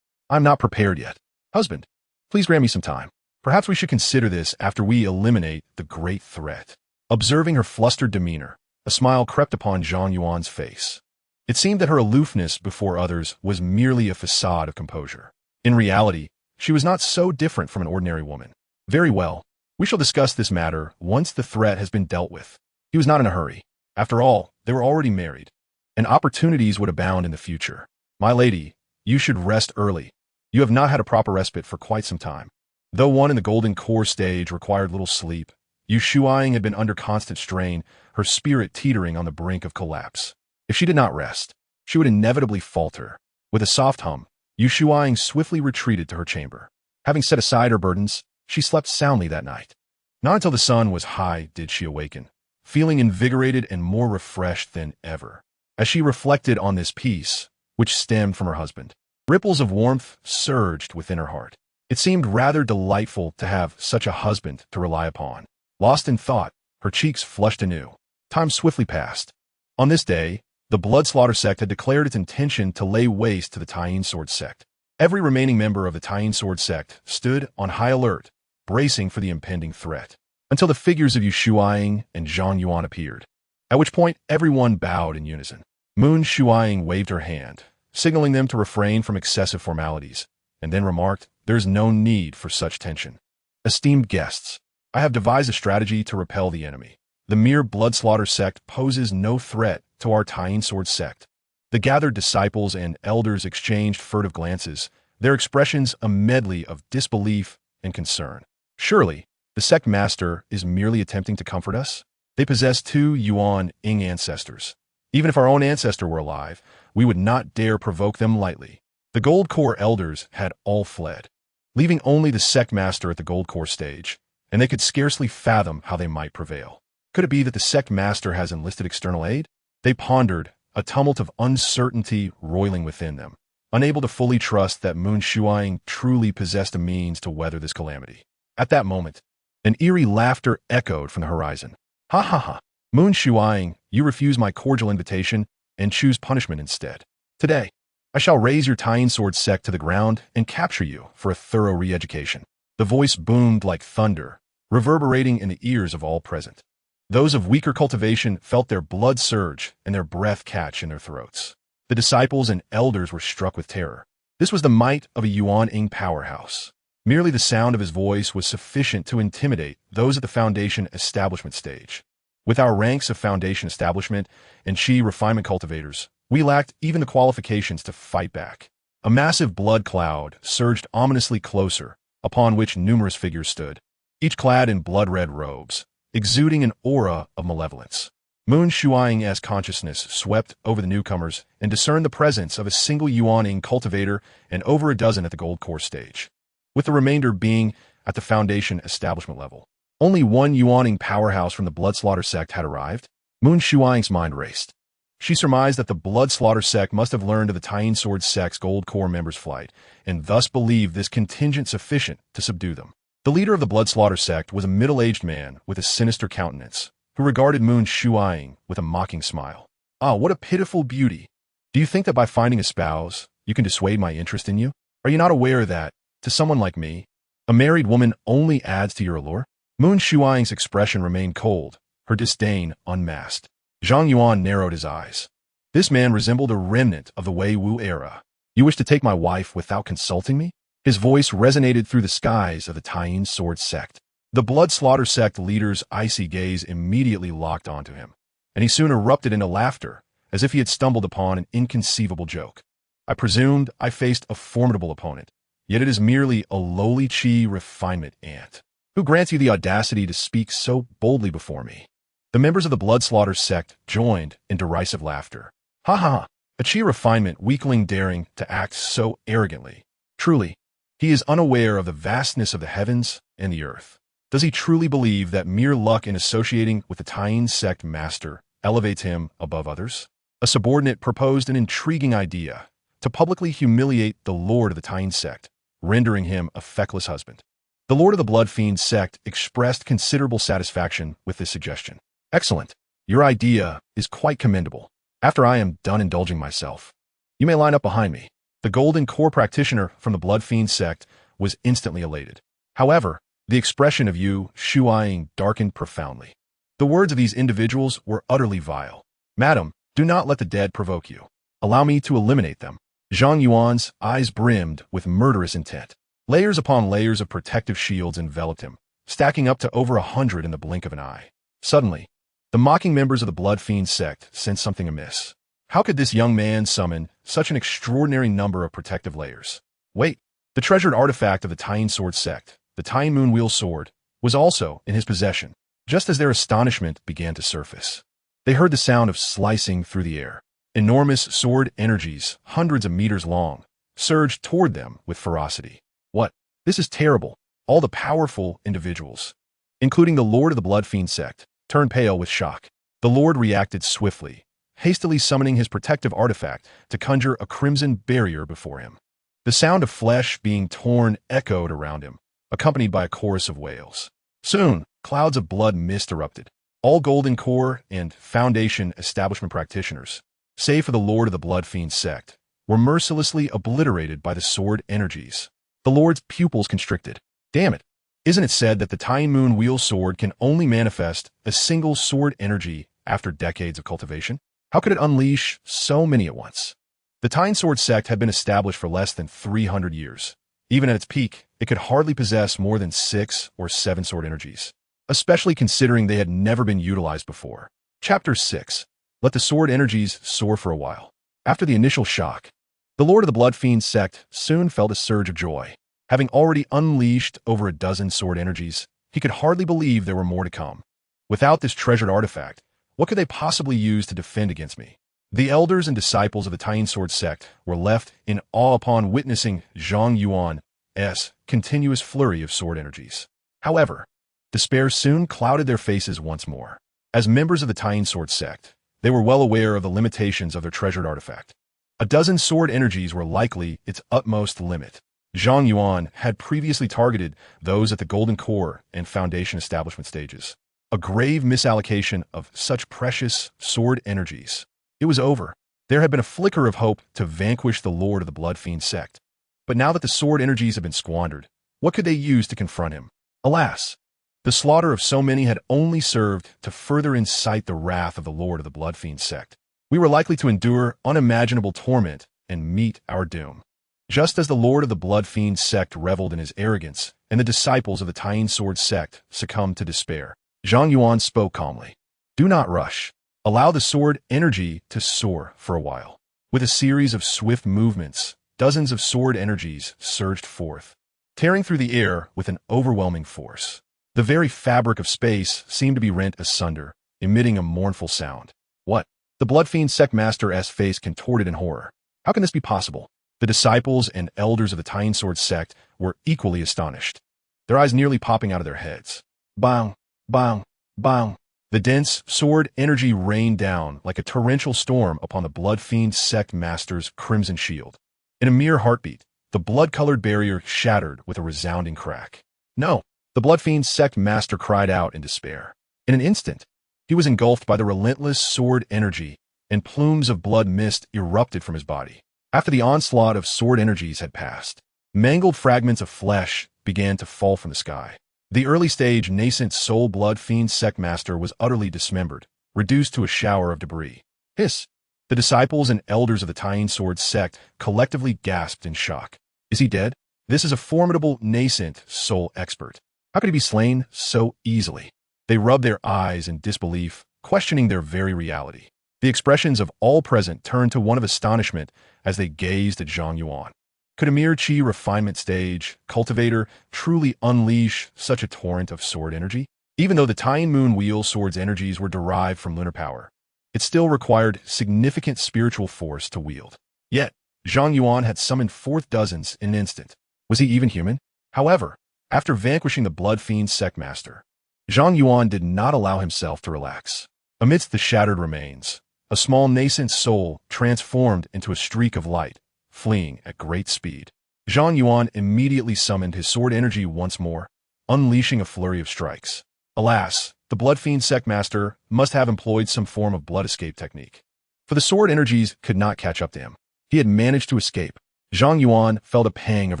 I'm not prepared yet. Husband, please grant me some time. Perhaps we should consider this after we eliminate the great threat." Observing her flustered demeanor, a smile crept upon Zhang Yuan's face. It seemed that her aloofness before others was merely a facade of composure. In reality, she was not so different from an ordinary woman. "Very well, we shall discuss this matter once the threat has been dealt with." He was not in a hurry. After all, they were already married, and opportunities would abound in the future. "My lady, you should rest early. You have not had a proper respite for quite some time." Though one in the golden core stage required little sleep, Yu Shuaing had been under constant strain, her spirit teetering on the brink of collapse. If she did not rest, she would inevitably falter. With a soft hum, Yu Shuaing swiftly retreated to her chamber. Having set aside her burdens, she slept soundly that night. Not until the sun was high did she awaken, feeling invigorated and more refreshed than ever. As she reflected on this peace, which stemmed from her husband, ripples of warmth surged within her heart. It seemed rather delightful to have such a husband to rely upon. Lost in thought, her cheeks flushed anew. Time swiftly passed. On this day, the Blood Slaughter sect had declared its intention to lay waste to the Taiyin Sword sect. Every remaining member of the Taiyin Sword sect stood on high alert, bracing for the impending threat, until the figures of Yu Shuaing and Zhang Yuan appeared, at which point everyone bowed in unison. Moon Shuaing waved her hand, signaling them to refrain from excessive formalities, and then remarked, "There is no need for such tension. Esteemed guests, I have devised a strategy to repel the enemy. The mere Blood Slaughter sect poses no threat to our Taiyin Sword sect." The gathered disciples and elders exchanged furtive glances, their expressions a medley of disbelief and concern. Surely, the sect master is merely attempting to comfort us? They possess 2 Yuan-ing ancestors. Even if our own ancestor were alive, we would not dare provoke them lightly. The Gold Core elders had all fled, leaving only the sect master at the Gold Core stage, and they could scarcely fathom how they might prevail. Could it be that the sect master has enlisted external aid? They pondered, a tumult of uncertainty roiling within them, unable to fully trust that Moon Shuaing truly possessed a means to weather this calamity. At that moment, an eerie laughter echoed from the horizon. "Ha ha ha! Moon Shuaing, you refuse my cordial invitation and choose punishment instead. Today, I shall raise your Taiyin Sword sect to the ground and capture you for a thorough re-education." The voice boomed like thunder, reverberating in the ears of all present. Those of weaker cultivation felt their blood surge and their breath catch in their throats. The disciples and elders were struck with terror. This was the might of a Yuan-ing powerhouse. Merely the sound of his voice was sufficient to intimidate those at the Foundation establishment stage. With our ranks of Foundation establishment and Qi refinement cultivators, we lacked even the qualifications to fight back. A massive blood cloud surged ominously closer, upon which numerous figures stood, each clad in blood-red robes, exuding an aura of malevolence. Moon Shuang's consciousness swept over the newcomers and discerned the presence of a single Yuaning cultivator and over a dozen at the gold core stage, with the remainder being at the foundation establishment level. Only one Yuaning powerhouse from the Bloodslaughter sect had arrived. Moon Shuang's mind raced. She surmised that the Bloodslaughter sect must have learned of the Tying Sword sect's gold core members' flight, and thus believed this contingent sufficient to subdue them. The leader of the Bloodslaughter sect was a middle-aged man with a sinister countenance, who regarded Moon Shuang with a mocking smile. "Ah, what a pitiful beauty. Do you think that by finding a spouse, you can dissuade my interest in you? Are you not aware that, to someone like me, a married woman only adds to your allure?" Moon Shuang's expression remained cold, her disdain unmasked. Zhang Yuan narrowed his eyes. This man resembled a remnant of the Wei Wu era. "You wish to take my wife without consulting me?" His voice resonated through the skies of the Tying Sword sect. The Bloodslaughter sect leader's icy gaze immediately locked onto him, and he soon erupted into laughter, as if he had stumbled upon an inconceivable joke. "I presumed I faced a formidable opponent, yet it is merely a lowly chi refinement ant. Who grants you the audacity to speak so boldly before me?" The members of the Bloodslaughter sect joined in derisive laughter. "Ha ha! A chi refinement weakling daring to act so arrogantly. Truly, he is unaware of the vastness of the heavens and the earth. Does he truly believe that mere luck in associating with the Tying sect master elevates him above others?" A subordinate proposed an intriguing idea to publicly humiliate the lord of the Tying sect, rendering him a feckless husband. The lord of the Blood Fiend sect expressed considerable satisfaction with this suggestion. "Excellent. Your idea is quite commendable. After I am done indulging myself, you may line up behind me." The golden core practitioner from the Blood Fiend sect was instantly elated. However, the expression of Yu Shuang darkened profoundly. The words of these individuals were utterly vile. "Madam, do not let the dead provoke you. Allow me to eliminate them." Zhang Yuan's eyes brimmed with murderous intent. Layers upon layers of protective shields enveloped him, stacking up to over 100 in the blink of an eye. Suddenly, the mocking members of the Blood Fiend sect sensed something amiss. How could this young man summon such an extraordinary number of protective layers? Wait, the treasured artifact of the Tying Sword sect, the Tying Moon Wheel Sword, was also in his possession. Just as their astonishment began to surface, they heard the sound of slicing through the air. Enormous sword energies, hundreds of meters long, surged toward them with ferocity. "What? This is terrible." All the powerful individuals, including the Lord of the Blood Fiend sect, turned pale with shock. The Lord reacted swiftly, hastily summoning his protective artifact to conjure a crimson barrier before him. The sound of flesh being torn echoed around him, accompanied by a chorus of wails. Soon, clouds of blood mist erupted. All golden core and foundation establishment practitioners, save for the Lord of the Blood Fiend sect, were mercilessly obliterated by the sword energies. The Lord's pupils constricted. "Damn it! Isn't it said that the Tying Moon Wheel Sword can only manifest a single sword energy after decades of cultivation? How could it unleash so many at once?" The Tying Sword sect had been established for less than 300 years. Even at its peak, it could hardly possess more than 6 or 7 sword energies, especially considering they had never been utilized before. Chapter 6. Let the sword energies soar for a while. After the initial shock, the Lord of the Blood Fiend sect soon felt a surge of joy. Having already unleashed over a dozen sword energies, he could hardly believe there were more to come. Without this treasured artifact, what could they possibly use to defend against me? The elders and disciples of the Tying Sword sect were left in awe upon witnessing Zhang Yuan's continuous flurry of sword energies. However, despair soon clouded their faces once more. As members of the Tying Sword sect, they were well aware of the limitations of their treasured artifact. A dozen sword energies were likely its utmost limit. Zhang Yuan had previously targeted those at the Golden Core and Foundation establishment stages. A grave misallocation of such precious sword energies. It was over. There had been a flicker of hope to vanquish the Lord of the Blood Fiend sect. But now that the sword energies had been squandered, what could they use to confront him? Alas, the slaughter of so many had only served to further incite the wrath of the Lord of the Blood Fiend sect. We were likely to endure unimaginable torment and meet our doom. Just as the Lord of the Blood Fiend sect reveled in his arrogance, and the disciples of the Tying Sword sect succumbed to despair, Zhang Yuan spoke calmly. "Do not rush. Allow the sword energy to soar for a while." With a series of swift movements, dozens of sword energies surged forth. tearing through the air with an overwhelming force. The very fabric of space seemed to be rent asunder, emitting a mournful sound. What? The Blood Fiend Sect Master's face contorted in horror. How can this be possible? The disciples and elders of the Sword sect were equally astonished, their eyes nearly popping out of their heads. Bang, bang, bang. The dense sword energy rained down like a torrential storm upon the Blood Fiend Sect Master's crimson shield. In a mere heartbeat, the blood-colored barrier shattered with a resounding crack. No! The Blood Fiend Sect Master cried out in despair. In an instant, he was engulfed by the relentless sword energy, and plumes of blood mist erupted from his body. After the onslaught of sword energies had passed, mangled fragments of flesh began to fall from the sky. The early-stage nascent soul Blood Fiend Sect Master was utterly dismembered, reduced to a shower of debris. Hiss! The disciples and elders of the Sword sect collectively gasped in shock. Is he dead? This is a formidable nascent soul expert. How could he be slain so easily? They rubbed their eyes in disbelief, questioning their very reality. The expressions of all present turned to one of astonishment as they gazed at Zhang Yuan. Could a mere chi refinement stage cultivator truly unleash such a torrent of sword energy? Even though the Tying Moon Wheel sword's energies were derived from lunar power, it still required significant spiritual force to wield. Yet, Zhang Yuan had summoned forth dozens in an instant. Was he even human? However, after vanquishing the Blood Fiend Sect Master, Zhang Yuan did not allow himself to relax. Amidst the shattered remains, a small nascent soul transformed into a streak of light, fleeing at great speed. Zhang Yuan immediately summoned his sword energy once more, unleashing a flurry of strikes. Alas, the Blood Fiend Sect Master must have employed some form of blood escape technique, for the sword energies could not catch up to him. He had managed to escape. Zhang Yuan felt a pang of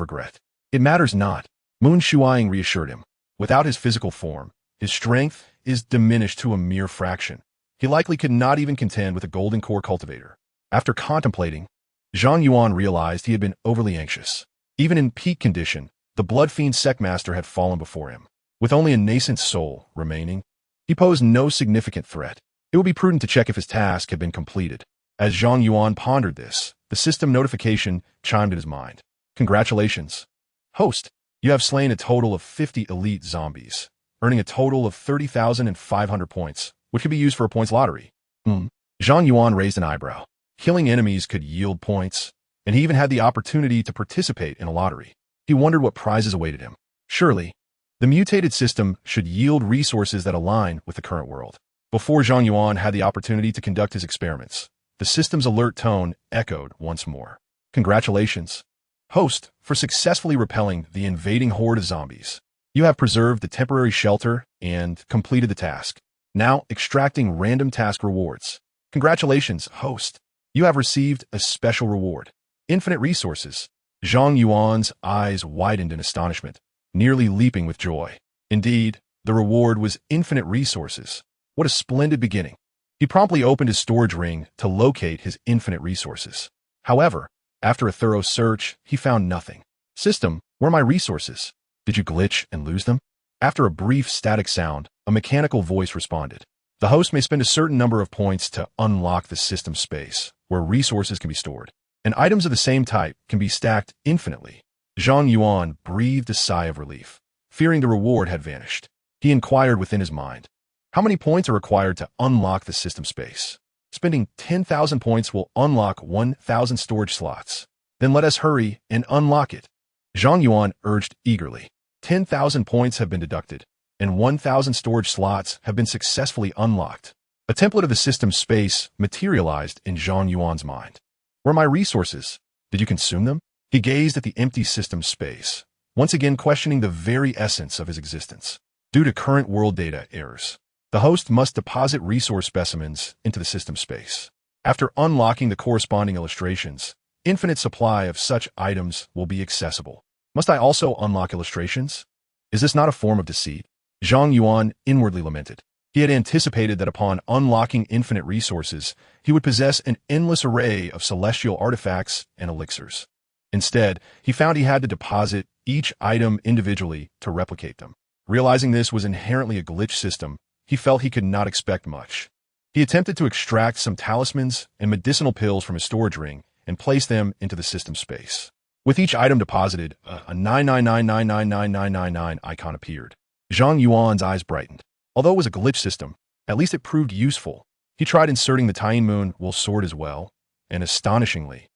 regret. It matters not, Moon Shuang reassured him. Without his physical form, his strength is diminished to a mere fraction. He likely could not even contend with a golden core cultivator. After contemplating, Zhang Yuan realized he had been overly anxious. Even in peak condition, the Blood Fiend Sect Master had fallen before him. With only a nascent soul remaining, he posed no significant threat. It would be prudent to check if his task had been completed. As Zhang Yuan pondered this, the system notification chimed in his mind. Congratulations, host. You have slain a total of 50 elite zombies, earning a total of 30,500 points, which could be used for a points lottery. Zhang Yuan raised an eyebrow. Killing enemies could yield points, and he even had the opportunity to participate in a lottery. He wondered what prizes awaited him. Surely, the mutated system should yield resources that align with the current world. Before Zhang Yuan had the opportunity to conduct his experiments, the system's alert tone echoed once more. Congratulations, host, for successfully repelling the invading horde of zombies. You have preserved the temporary shelter and completed the task. Now extracting random task rewards. Congratulations, host. You have received a special reward. Infinite resources. Zhang Yuan's eyes widened in astonishment, nearly leaping with joy. Indeed, the reward was infinite resources. What a splendid beginning. He promptly opened his storage ring to locate his infinite resources. However, after a thorough search, he found nothing. System, where are my resources? Did you glitch and lose them? After a brief static sound, a mechanical voice responded. The host may spend a certain number of points to unlock the system space, where resources can be stored, and items of the same type can be stacked infinitely. Zhang Yuan breathed a sigh of relief, fearing the reward had vanished. He inquired within his mind, how many points are required to unlock the system space? Spending 10,000 points will unlock 1,000 storage slots. Then let us hurry and unlock it. Zhang Yuan urged eagerly. 10,000 points have been deducted, and 1,000 storage slots have been successfully unlocked. A template of the system space materialized in Zhang Yuan's mind. Where are my resources? Did you consume them? He gazed at the empty system space, once again questioning the very essence of his existence. Due to current world data errors, the host must deposit resource specimens into the system space. After unlocking the corresponding illustrations, infinite supply of such items will be accessible. Must I also unlock illustrations? Is this not a form of deceit? Zhang Yuan inwardly lamented. He had anticipated that upon unlocking infinite resources, he would possess an endless array of celestial artifacts and elixirs. Instead, he found he had to deposit each item individually to replicate them. Realizing this was inherently a glitch system, he felt he could not expect much. He attempted to extract some talismans and medicinal pills from his storage ring and place them into the system space. With each item deposited, a 999999999 icon appeared. Zhang Yuan's eyes brightened. Although it was a glitch system, at least it proved useful. He tried inserting the Talisman sword as well, and astonishingly,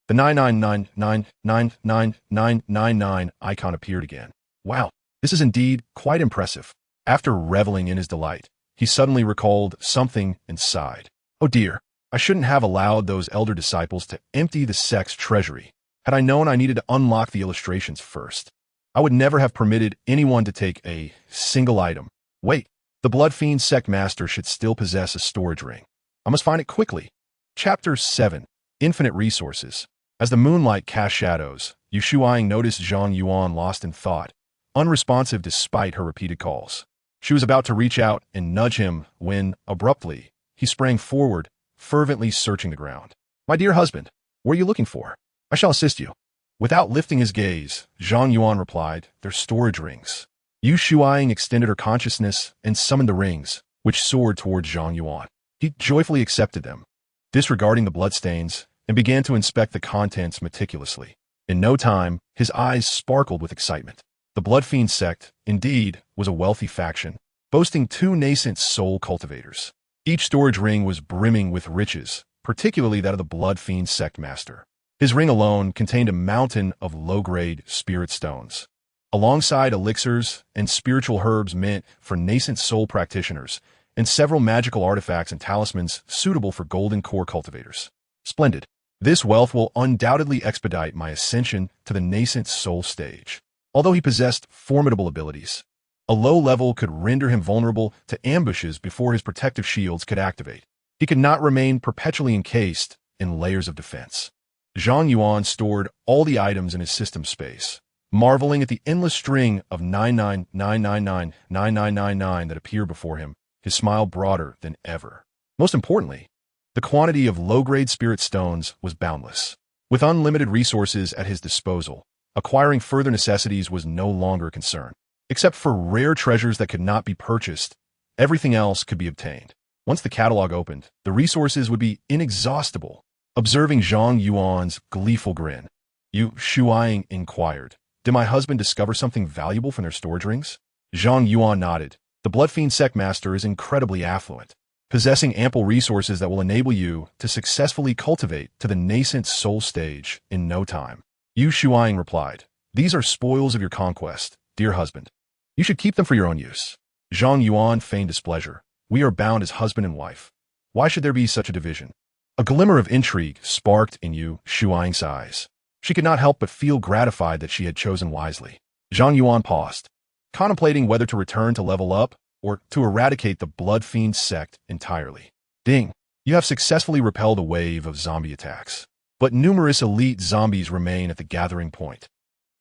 the 999999999 icon appeared again. Wow, this is indeed quite impressive. After reveling in his delight, he suddenly recalled something and sighed. Oh dear, I shouldn't have allowed those elder disciples to empty the sect's treasury. Had I known I needed to unlock the illustrations first, I would never have permitted anyone to take a single item. Wait, the Blood Fiend sect master should still possess a storage ring. I must find it quickly. Chapter 7. Infinite Resources. As the moonlight cast shadows, Yu Shuang noticed Zhang Yuan lost in thought, unresponsive despite her repeated calls. She was about to reach out and nudge him when, abruptly, he sprang forward, fervently searching the ground. My dear husband, what are you looking for? I shall assist you. Without lifting his gaze, Zhang Yuan replied, They're storage rings. Yu Shuang extended her consciousness and summoned the rings, which soared towards Zhang Yuan. He joyfully accepted them, disregarding the bloodstains, and began to inspect the contents meticulously. In no time, his eyes sparkled with excitement. The Blood Fiend sect, indeed, was a wealthy faction, boasting 2 nascent soul cultivators. Each storage ring was brimming with riches, particularly that of the Blood Fiend sect master. His ring alone contained a mountain of low-grade spirit stones, alongside elixirs and spiritual herbs meant for nascent soul practitioners, and several magical artifacts and talismans suitable for golden core cultivators. Splendid. This wealth will undoubtedly expedite my ascension to the nascent soul stage. Although he possessed formidable abilities, a low level could render him vulnerable to ambushes before his protective shields could activate. He could not remain perpetually encased in layers of defense. Zhang Yuan stored all the items in his system space, marveling at the endless string of 999999999 that appeared before him, his smile broader than ever. Most importantly, the quantity of low-grade spirit stones was boundless. With unlimited resources at his disposal, acquiring further necessities was no longer a concern. Except for rare treasures that could not be purchased, everything else could be obtained. Once the catalog opened, the resources would be inexhaustible. Observing Zhang Yuan's gleeful grin, Yu Shuang inquired, Did my husband discover something valuable from their storage rings? Zhang Yuan nodded. The Blood Fiend sect master is incredibly affluent, possessing ample resources that will enable you to successfully cultivate to the nascent soul stage in no time. Yu Shuang replied, These are spoils of your conquest, dear husband. You should keep them for your own use. Zhang Yuan feigned displeasure. We are bound as husband and wife. Why should there be such a division? A glimmer of intrigue sparked in Yu Shuang's eyes. She could not help but feel gratified that she had chosen wisely. Zhang Yuan paused, contemplating whether to return to level up or to eradicate the Blood Fiend sect entirely. Ding! You have successfully repelled a wave of zombie attacks, but numerous elite zombies remain at the gathering point.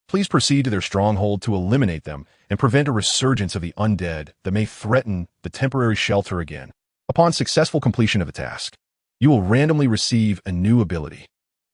Please proceed to their stronghold to eliminate them and prevent a resurgence of the undead that may threaten the temporary shelter again. Upon successful completion of the task, you will randomly receive a new ability.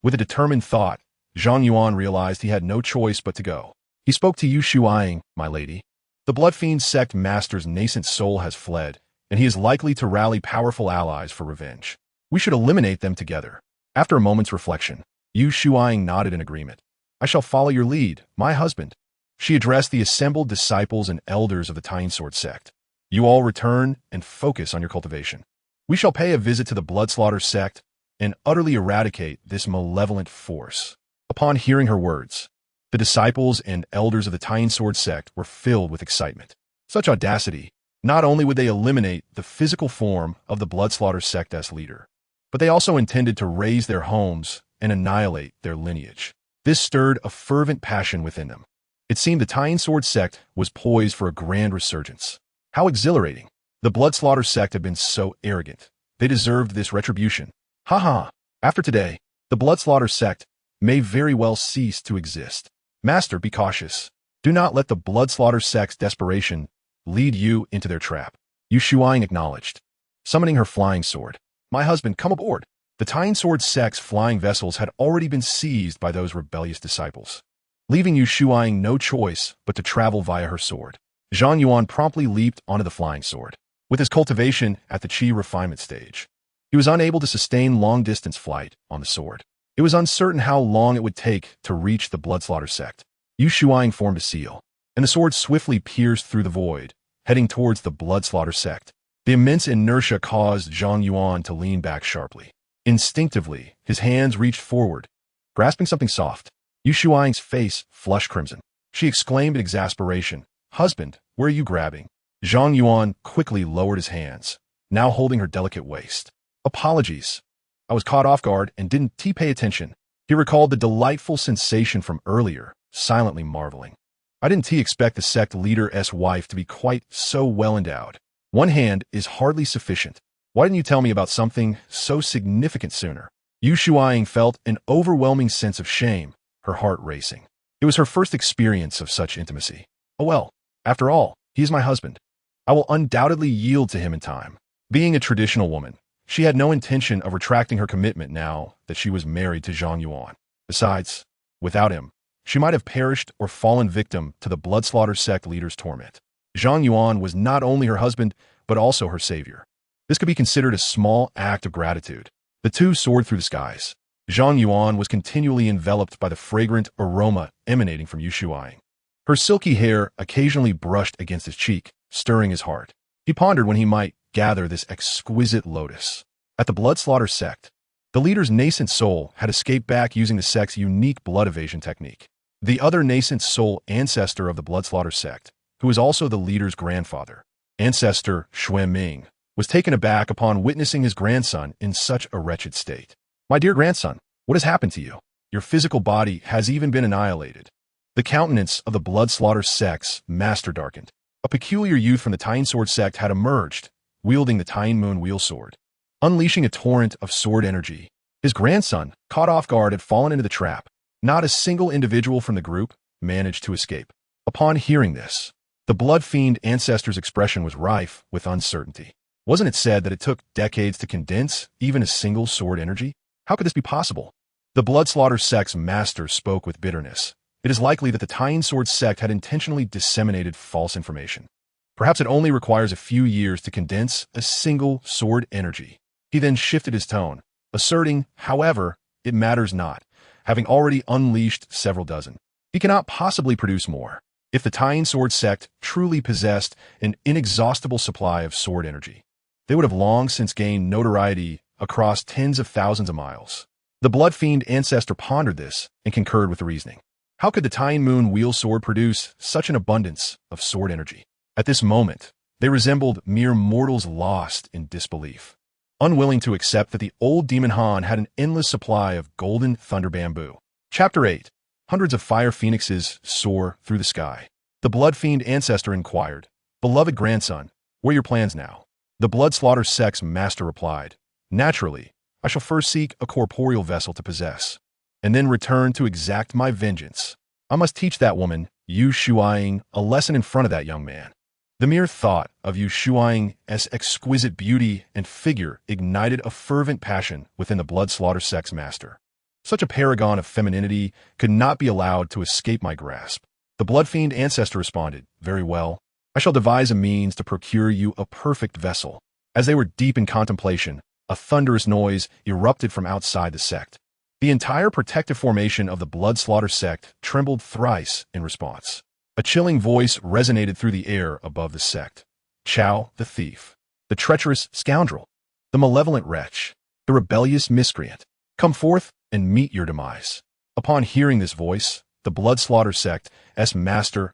With a determined thought, Zhang Yuan realized he had no choice but to go. He spoke to Yu Shuang, my lady. The Blood Fiend sect master's nascent soul has fled, and he is likely to rally powerful allies for revenge. We should eliminate them together. After a moment's reflection, Yu Shuang nodded in agreement. I shall follow your lead, my husband. She addressed the assembled disciples and elders of the Talisman sect. You all return and focus on your cultivation. We shall pay a visit to the Bloodslaughter sect and utterly eradicate this malevolent force. Upon hearing her words, the disciples and elders of the Talisman sect were filled with excitement. Such audacity! Not only would they eliminate the physical form of the Bloodslaughter sect as leader, but they also intended to raise their homes and annihilate their lineage. This stirred a fervent passion within them. It seemed the Talisman sect was poised for a grand resurgence. How exhilarating! The Bloodslaughter sect had been so arrogant. They deserved this retribution. Ha ha! After today, the Bloodslaughter sect may very well cease to exist. Master, be cautious. Do not let the Bloodslaughter sect's desperation lead you into their trap. Yu Shuang acknowledged, summoning her flying sword. My husband, come aboard. The Talisman sect's flying vessels had already been seized by those rebellious disciples, leaving Yu Shuang no choice but to travel via her sword. Zhang Yuan promptly leaped onto the flying sword. With his cultivation at the Qi refinement stage, he was unable to sustain long-distance flight on the sword. It was uncertain how long it would take to reach the Bloodslaughter sect. Yu Shuang formed a seal, and the sword swiftly pierced through the void, heading towards the Bloodslaughter sect. The immense inertia caused Zhang Yuan to lean back sharply. Instinctively, his hands reached forward, grasping something soft. Yu Shuang's face flushed crimson. She exclaimed in exasperation, "Husband, where are you grabbing?" Zhang Yuan quickly lowered his hands, now holding her delicate waist. "Apologies. I was caught off guard and didn't pay attention." He recalled the delightful sensation from earlier, silently marveling. "I didn't expect the sect leader's wife to be quite so well endowed. One hand is hardly sufficient. Why didn't you tell me about something so significant sooner?" Yu Shuang felt an overwhelming sense of shame, her heart racing. It was her first experience of such intimacy. "Oh well, after all, he is my husband. I will undoubtedly yield to him in time." Being a traditional woman, she had no intention of retracting her commitment now that she was married to Zhang Yuan. Besides, without him, she might have perished or fallen victim to the Bloodslaughter sect leader's torment. Zhang Yuan was not only her husband, but also her savior. This could be considered a small act of gratitude. The two soared through the skies. Zhang Yuan was continually enveloped by the fragrant aroma emanating from Yu Shuang. Her silky hair occasionally brushed against his cheek, stirring his heart. He pondered when he might gather this exquisite lotus. At the Bloodslaughter sect, the leader's nascent soul had escaped back using the sect's unique blood evasion technique. The other nascent soul ancestor of the Bloodslaughter sect, who was also the leader's grandfather, Ancestor Xue Ming, was taken aback upon witnessing his grandson in such a wretched state. "My dear grandson, what has happened to you? Your physical body has even been annihilated." The countenance of the Bloodslaughter sect's master darkened. A peculiar youth from the Tyne Sword sect had emerged, wielding the Tyne Moon Wheel Sword. Unleashing a torrent of sword energy, his grandson, caught off guard, had fallen into the trap. Not a single individual from the group managed to escape. Upon hearing this, the Blood Fiend ancestor's expression was rife with uncertainty. Wasn't it said that it took decades to condense even a single sword energy? How could this be possible? The Bloodslaughter sect's master spoke with bitterness. It is likely that the Tyne Sword sect had intentionally disseminated false information. Perhaps it only requires a few years to condense a single sword energy. He then shifted his tone, asserting, however, it matters not, having already unleashed several dozen. He cannot possibly produce more. If the Tyne Sword sect truly possessed an inexhaustible supply of sword energy, they would have long since gained notoriety across tens of thousands of miles. The Blood Fiend ancestor pondered this and concurred with the reasoning. How could the Tyne Moon Wheel Sword produce such an abundance of sword energy? At this moment, they resembled mere mortals lost in disbelief, unwilling to accept that the old Demon Han had an endless supply of golden thunder bamboo. Chapter 8. Hundreds of fire phoenixes soar through the sky. The Blood Fiend ancestor inquired, "Beloved grandson, what are your plans now?" The Bloodslaughter sect's master replied, "Naturally, I shall first seek a corporeal vessel to possess, and then return to exact my vengeance. I must teach that woman, Yu Shuang, a lesson in front of that young man." The mere thought of Yu Shuang's exquisite beauty and figure ignited a fervent passion within the Bloodslaughter sect's master. Such a paragon of femininity could not be allowed to escape my grasp. The Blood Fiend ancestor responded, "Very well. I shall devise a means to procure you a perfect vessel." As they were deep in contemplation, a thunderous noise erupted from outside the sect. The entire protective formation of the Bloodslaughter sect trembled thrice in response. A chilling voice resonated through the air above the sect. "Chao, the thief, the treacherous scoundrel, the malevolent wretch, the rebellious miscreant, come forth and meet your demise." Upon hearing this voice, the Bloodslaughter sect's master's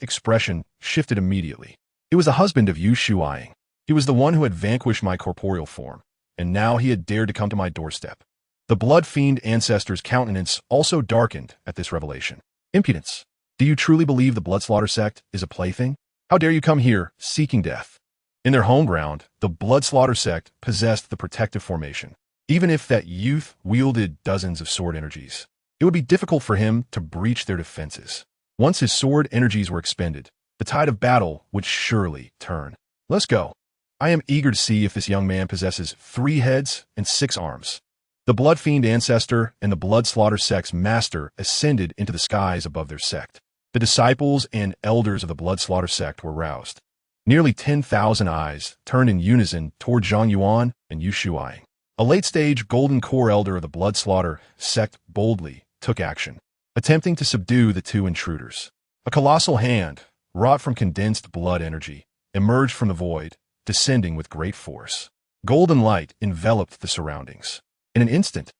expression shifted immediately. It was the husband of Yu Shuang. He was the one who had vanquished my corporeal form, and now he had dared to come to my doorstep. The Blood Fiend ancestor's countenance also darkened at this revelation. "Impudence! Do you truly believe the Bloodslaughter sect is a plaything? How dare you come here seeking death?" In their home ground, the Bloodslaughter sect possessed the protective formation. Even if that youth wielded dozens of sword energies, it would be difficult for him to breach their defenses. Once his sword energies were expended, the tide of battle would surely turn. "Let's go. I am eager to see if this young man possesses 3 heads and 6 arms." The Blood Fiend ancestor and the Bloodslaughter sect's master ascended into the skies above their sect. The disciples and elders of the Bloodslaughter sect were roused. Nearly 10,000 eyes turned in unison toward Zhang Yuan and Yu Shuang. A late-stage Golden Core elder of the Blood Slaughter sect boldly took action, attempting to subdue the two intruders. A colossal hand, wrought from condensed blood energy, emerged from the void, descending with great force. Golden light enveloped the surroundings. In an instant,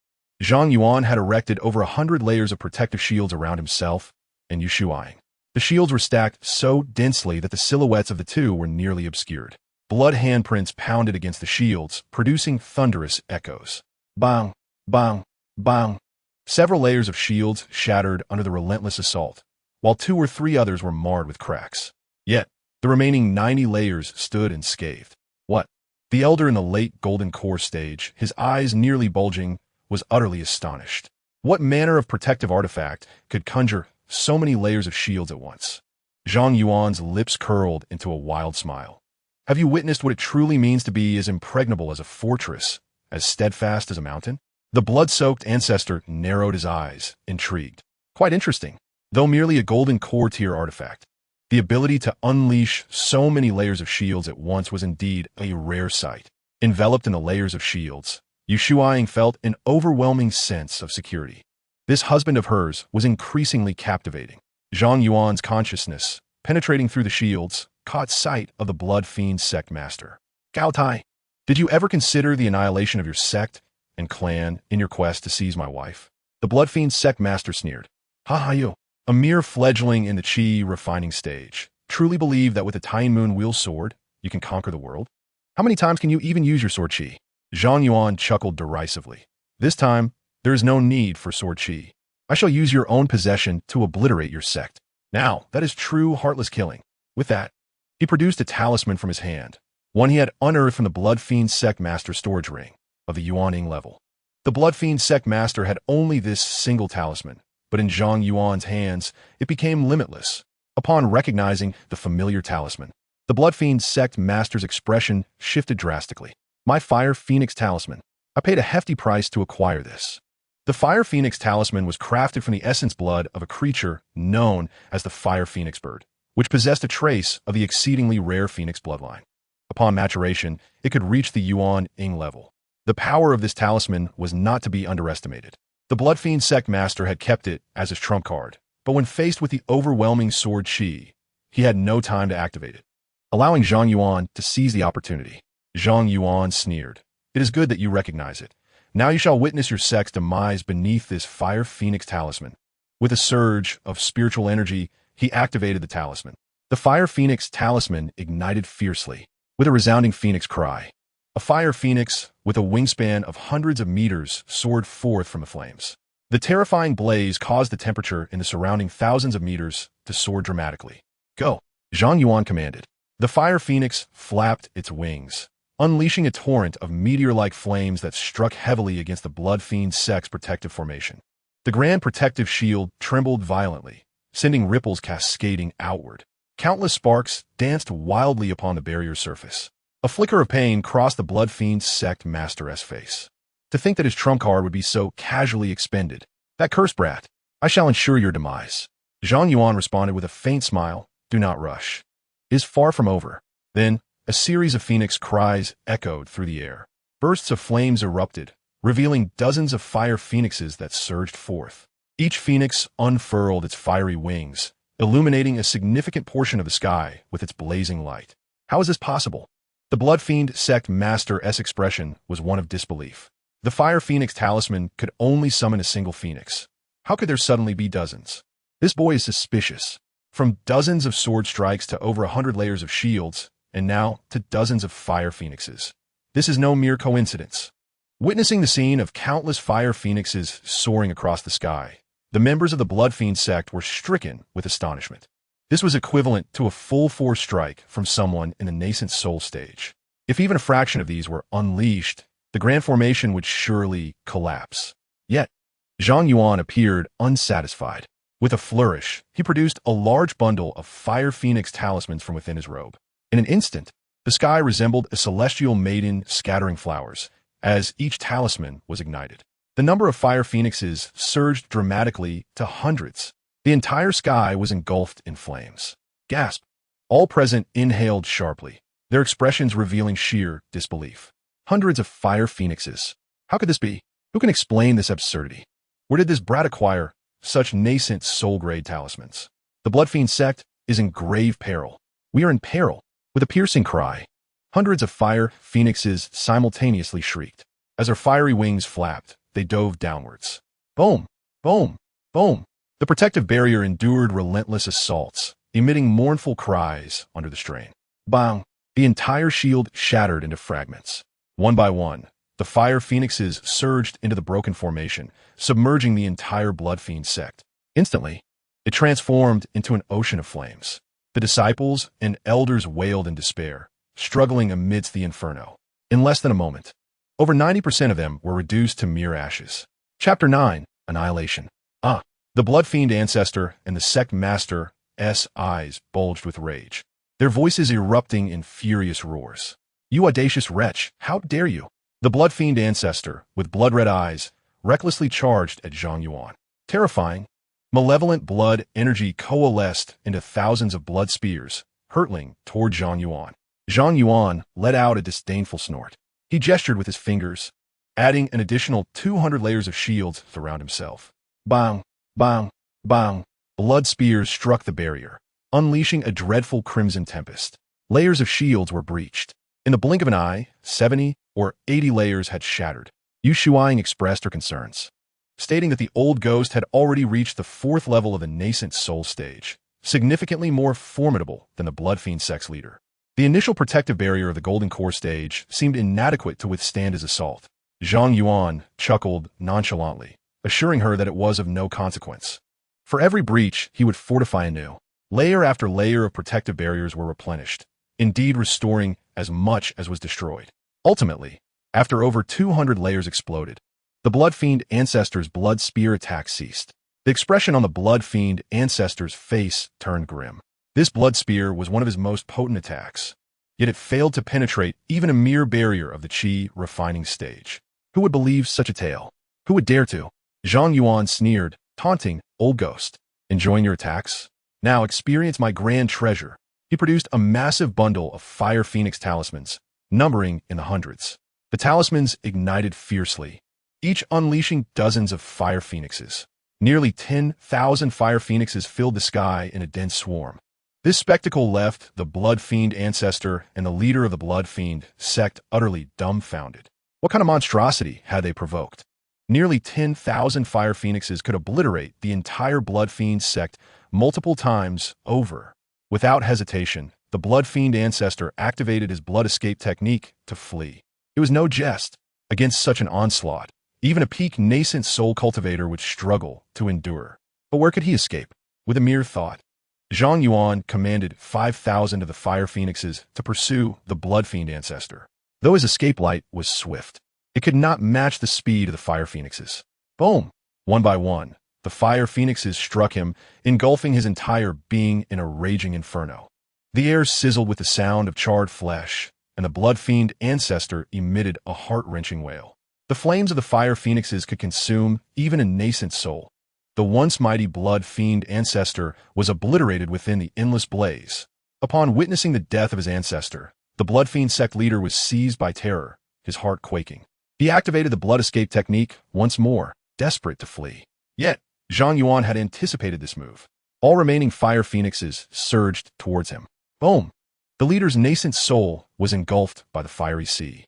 Zhang Yuan had erected over 100 layers of protective shields around himself and Yu Shuai. The shields were stacked so densely that the silhouettes of the two were nearly obscured. Blood handprints pounded against the shields, producing thunderous echoes. Bang! Bang! Bang! Several layers of shields shattered under the relentless assault, while 2 or 3 others were marred with cracks. Yet, the remaining 90 layers stood unscathed. What? The elder in the late Golden Core stage, his eyes nearly bulging, was utterly astonished. What manner of protective artifact could conjure so many layers of shields at once? Zhang Yuan's lips curled into a wild smile. Have you witnessed what it truly means to be as impregnable as a fortress, as steadfast as a mountain? The blood-soaked ancestor narrowed his eyes, intrigued. Quite interesting. Though merely a Golden Core tier artifact, the ability to unleash so many layers of shields at once was indeed a rare sight. Enveloped in the layers of shields, Yu Shuai felt an overwhelming sense of security. This husband of hers was increasingly captivating. Zhang Yuan's consciousness, penetrating through the shields, caught sight of the Blood Fiend sect master. Gao Tai, did you ever consider the annihilation of your sect and clan in your quest to seize my wife? The Blood Fiend sect master sneered. You, a mere fledgling in the Qi refining stage, truly believe that with a Tine Moon wheel sword, you can conquer the world? How many times can you even use your sword Qi? Zhang Yuan chuckled derisively. This time, there is no need for sword Qi. I shall use your own possession to obliterate your sect. Now, that is true heartless killing. With that, he produced a talisman from his hand, one he had unearthed from the Blood Fiend sect master storage ring of the Yuaning level. The Blood Fiend sect master had only this single talisman, but in Zhang Yuan's hands, it became limitless. Upon recognizing the familiar talisman, the Blood Fiend sect master's expression shifted drastically. My Fire Phoenix talisman. I paid a hefty price to acquire this. The Fire Phoenix talisman was crafted from the essence blood of a creature known as the Fire Phoenix bird, which possessed a trace of the exceedingly rare Phoenix bloodline. Upon maturation, it could reach the Yuan-Ing level. The power of this talisman was not to be underestimated. The Blood Fiend sect master had kept it as his trump card, but when faced with the overwhelming sword Qi, he had no time to activate it, allowing Zhang Yuan to seize the opportunity. Zhang Yuan sneered. It is good that you recognize it. Now you shall witness your sect's demise beneath this Fire Phoenix talisman. With a surge of spiritual energy, he activated the talisman. The Fire Phoenix talisman ignited fiercely, with a resounding phoenix cry. A fire phoenix, with a wingspan of hundreds of meters, soared forth from the flames. The terrifying blaze caused the temperature in the surrounding thousands of meters to soar dramatically. Go, Zhang Yuan commanded. The fire phoenix flapped its wings, unleashing a torrent of meteor-like flames that struck heavily against the Blood Fiend sect's protective formation. The grand protective shield trembled violently, sending ripples cascading outward. Countless sparks danced wildly upon the barrier's surface. A flicker of pain crossed the Blood Fiend sect master's face. To think that his trump card would be so casually expended. That cursed brat. I shall ensure your demise. Zhang Yuan responded with a faint smile. Do not rush. It is far from over. Then, a series of phoenix cries echoed through the air. Bursts of flames erupted, revealing dozens of fire phoenixes that surged forth. Each phoenix unfurled its fiery wings, illuminating a significant portion of the sky with its blazing light. How is this possible? The Blood Fiend sect master's expression was one of disbelief. The Fire Phoenix talisman could only summon a single phoenix. How could there suddenly be dozens? This boy is suspicious. From dozens of sword strikes to over 100 layers of shields, and now to dozens of fire phoenixes. This is no mere coincidence. Witnessing the scene of countless fire phoenixes soaring across the sky, the members of the Blood Fiend sect were stricken with astonishment. This was equivalent to a full-force strike from someone in the nascent soul stage. If even a fraction of these were unleashed, the grand formation would surely collapse. Yet, Zhang Yuan appeared unsatisfied. With a flourish, he produced a large bundle of Fire Phoenix talismans from within his robe. In an instant, the sky resembled a celestial maiden scattering flowers, as each talisman was ignited. The number of fire phoenixes surged dramatically to hundreds. The entire sky was engulfed in flames. Gasp! All present inhaled sharply, their expressions revealing sheer disbelief. Hundreds of fire phoenixes. How could this be? Who can explain this absurdity? Where did this brat acquire such nascent soul-grade talismans? The Bloodfiend sect is in grave peril. We are in peril. With a piercing cry, hundreds of fire phoenixes simultaneously shrieked. As their fiery wings flapped, they dove downwards. Boom! Boom! Boom! The protective barrier endured relentless assaults, emitting mournful cries under the strain. Bang! The entire shield shattered into fragments. One by one, the fire phoenixes surged into the broken formation, submerging the entire Bloodfiend sect. Instantly, it transformed into an ocean of flames. The disciples and elders wailed in despair, struggling amidst the inferno. In less than a moment, over 90% of them were reduced to mere ashes. Chapter 9, Annihilation. The Bloodfiend ancestor and the sect master's eyes bulged with rage, their voices erupting in furious roars. You audacious wretch, how dare you? The Bloodfiend ancestor, with blood-red eyes, recklessly charged at Zhang Yuan. Terrifying, malevolent blood energy coalesced into thousands of blood spears, hurtling toward Zhang Yuan. Zhang Yuan let out a disdainful snort. He gestured with his fingers, adding an additional 200 layers of shields around himself. Bang! Bang! Bang! Blood spears struck the barrier, unleashing a dreadful crimson tempest. Layers of shields were breached. In the blink of an eye, 70 or 80 layers had shattered. Yu Shuaing expressed her concerns, stating that the old ghost had already reached the 4th level of the nascent soul stage, significantly more formidable than the Bloodfiend sect's leader. The initial protective barrier of the Golden Core stage seemed inadequate to withstand his assault. Zhang Yuan chuckled nonchalantly, assuring her that it was of no consequence. For every breach, he would fortify anew. Layer after layer of protective barriers were replenished, indeed restoring as much as was destroyed. Ultimately, after over 200 layers exploded, the Bloodfiend ancestor's blood spear attack ceased. The expression on the Bloodfiend ancestor's face turned grim. This blood spear was one of his most potent attacks, yet it failed to penetrate even a mere barrier of the Qi refining stage. Who would believe such a tale? Who would dare to? Zhang Yuan sneered, taunting, old ghost. Enjoying your attacks? Now experience my grand treasure. He produced a massive bundle of fire phoenix talismans, numbering in the hundreds. The talismans ignited fiercely, each unleashing dozens of fire phoenixes. Nearly 10,000 fire phoenixes filled the sky in a dense swarm. This spectacle left the Bloodfiend ancestor and the leader of the Bloodfiend sect utterly dumbfounded. What kind of monstrosity had they provoked? Nearly 10,000 fire phoenixes could obliterate the entire Bloodfiend sect multiple times over. Without hesitation, the Bloodfiend ancestor activated his blood escape technique to flee. It was no jest. Against such an onslaught, even a peak nascent soul cultivator would struggle to endure. But where could he escape? With a mere thought, Zhang Yuan commanded 5,000 of the fire phoenixes to pursue the Bloodfiend ancestor. Though his escape light was swift, it could not match the speed of the fire phoenixes. Boom! One by one, the fire phoenixes struck him, engulfing his entire being in a raging inferno. The air sizzled with the sound of charred flesh, and the Bloodfiend ancestor emitted a heart-wrenching wail. The flames of the fire phoenixes could consume even a nascent soul. The once mighty Bloodfiend ancestor was obliterated within the endless blaze. Upon witnessing the death of his ancestor, the Bloodfiend sect leader was seized by terror, his heart quaking. He activated the blood escape technique once more, desperate to flee. Yet, Zhang Yuan had anticipated this move. All remaining fire phoenixes surged towards him. Boom! The leader's nascent soul was engulfed by the fiery sea.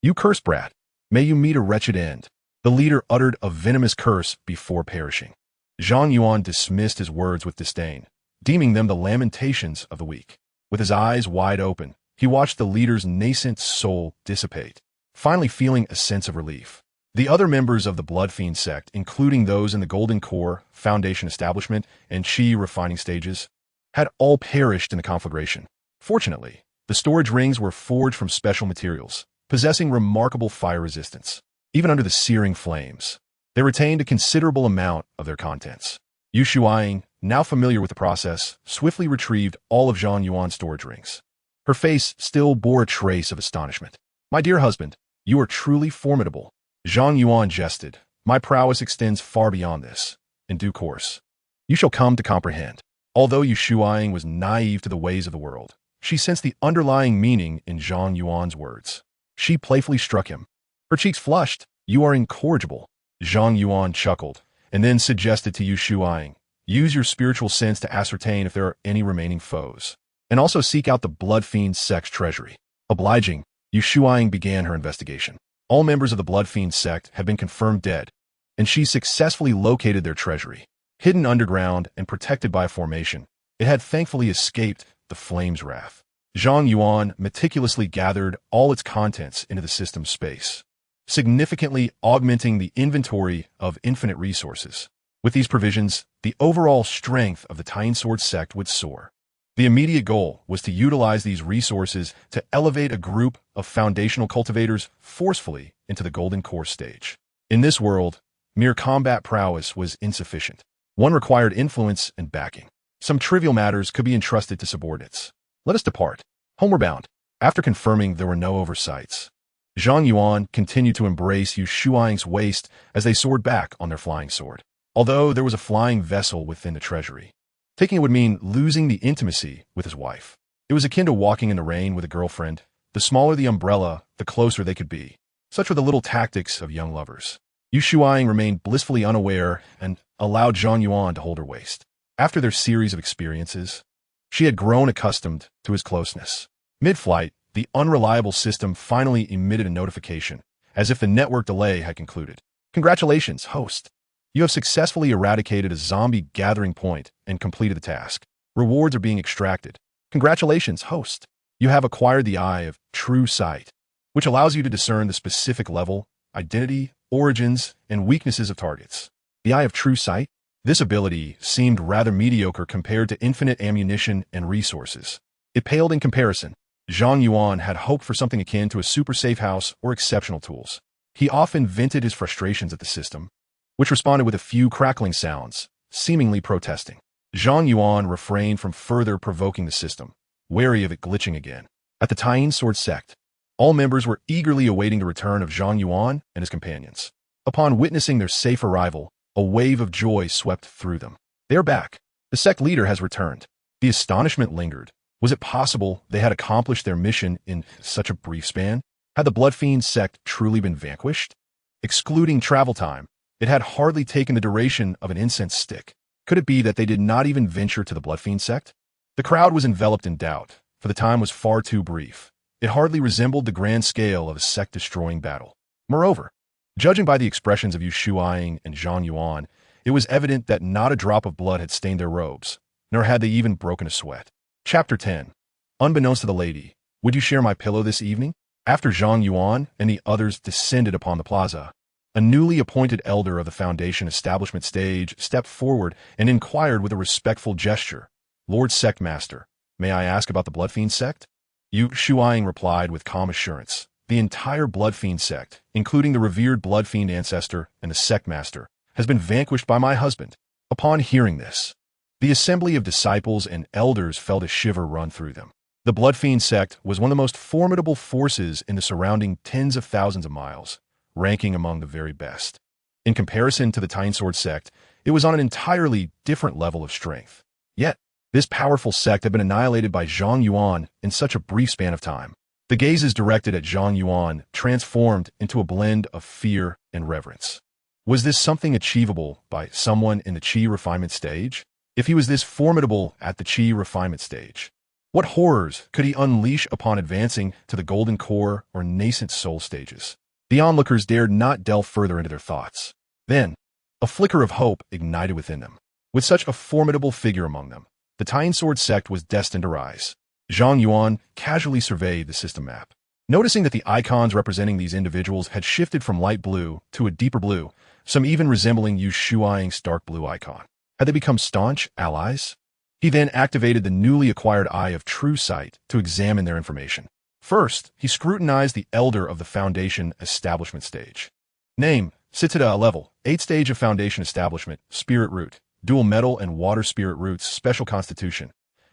You cursed brat! May you meet a wretched end. The leader uttered a venomous curse before perishing. Zhang Yuan dismissed his words with disdain, deeming them the lamentations of the weak. With his eyes wide open, he watched the leader's nascent soul dissipate, finally feeling a sense of relief. The other members of the Bloodfiend sect, including those in the Golden Core, Foundation Establishment, and Qi refining stages, had all perished in the conflagration. Fortunately, the storage rings were forged from special materials, possessing remarkable fire resistance. Even under the searing flames, they retained a considerable amount of their contents. Yu Shuaing, now familiar with the process, swiftly retrieved all of Zhang Yuan's storage rings. Her face still bore a trace of astonishment. My dear husband, you are truly formidable. Zhang Yuan jested. My prowess extends far beyond this. In due course, you shall come to comprehend. Although Yu Shuaing was naive to the ways of the world, she sensed the underlying meaning in Zhang Yuan's words. She playfully struck him. Her cheeks flushed, You are incorrigible. Zhang Yuan chuckled, and then suggested to Yu Shuang, use your spiritual sense to ascertain if there are any remaining foes, and also seek out the Blood Fiend sect's treasury. Obliging, Yu Shuang began her investigation. All members of the Blood Fiend sect had been confirmed dead, and she successfully located their treasury. Hidden underground and protected by a formation, it had thankfully escaped the flame's wrath. Zhang Yuan meticulously gathered all its contents into the system space, significantly augmenting the inventory of infinite resources. With these provisions, the overall strength of the talisman sect would soar. The immediate goal was to utilize these resources to elevate a group of foundational cultivators forcefully into the golden core stage. In this world, mere combat prowess was insufficient. One required influence and backing. Some trivial matters could be entrusted to subordinates. Let us depart. Homeward bound. After confirming there were no oversights, Zhang Yuan continued to embrace Yu Shuang's waist as they soared back on their flying sword. Although there was a flying vessel within the treasury, taking it would mean losing the intimacy with his wife. It was akin to walking in the rain with a girlfriend. The smaller the umbrella, the closer they could be. Such were the little tactics of young lovers. Yu Shuang remained blissfully unaware and allowed Zhang Yuan to hold her waist. After their series of experiences, she had grown accustomed to his closeness. Mid-flight, the unreliable system finally emitted a notification, as if the network delay had concluded. Congratulations, host. You have successfully eradicated a zombie gathering point and completed the task. Rewards are being extracted. Congratulations, host. You have acquired the Eye of True Sight, which allows you to discern the specific level, identity, origins, and weaknesses of targets. The Eye of True Sight? This ability seemed rather mediocre compared to infinite ammunition and resources. It paled in comparison. Zhang Yuan had hoped for something akin to a super safe house or exceptional tools. He often vented his frustrations at the system, which responded with a few crackling sounds, seemingly protesting. Zhang Yuan refrained from further provoking the system, wary of it glitching again. At the talisman sect, all members were eagerly awaiting the return of Zhang Yuan and his companions. Upon witnessing their safe arrival, a wave of joy swept through them. They are back. The sect leader has returned. The astonishment lingered. Was it possible they had accomplished their mission in such a brief span? Had the Blood Fiend sect truly been vanquished? Excluding travel time, it had hardly taken the duration of an incense stick. Could it be that they did not even venture to the Blood Fiend sect? The crowd was enveloped in doubt, for the time was far too brief. It hardly resembled the grand scale of a sect-destroying battle. Moreover, judging by the expressions of Yu Shuang and Zhang Yuan, it was evident that not a drop of blood had stained their robes, nor had they even broken a sweat. Chapter 10. Unbeknownst to the lady, would you share my pillow this evening? After Zhang Yuan and the others descended upon the plaza, a newly appointed elder of the Foundation establishment stage stepped forward and inquired with a respectful gesture, Lord Sectmaster, may I ask about the Blood Fiend sect? Yu Shuang replied with calm assurance. The entire Blood Fiend sect, including the revered Blood Fiend ancestor and the Sectmaster, has been vanquished by my husband. Upon hearing this, the assembly of disciples and elders felt a shiver run through them. The Blood Fiend sect was one of the most formidable forces in the surrounding tens of thousands of miles, ranking among the very best. In comparison to the talisman sect, it was on an entirely different level of strength. Yet, this powerful sect had been annihilated by Zhang Yuan in such a brief span of time. The gazes directed at Zhang Yuan transformed into a blend of fear and reverence. Was this something achievable by someone in the Qi refinement stage? If he was this formidable at the Qi refinement stage, what horrors could he unleash upon advancing to the golden core or nascent soul stages? The onlookers dared not delve further into their thoughts. Then, a flicker of hope ignited within them. With such a formidable figure among them, the talisman sect was destined to rise. Zhang Yuan casually surveyed the system map. Noticing that the icons representing these individuals had shifted from light blue to a deeper blue, some even resembling Yu Shuang's dark blue icon. Had they become staunch allies? He then activated the newly acquired Eye of True Sight to examine their information. First, he scrutinized the elder of the Foundation establishment stage. Name, Citadel level, 8 stage of Foundation establishment, spirit root, dual metal and water spirit roots, special constitution.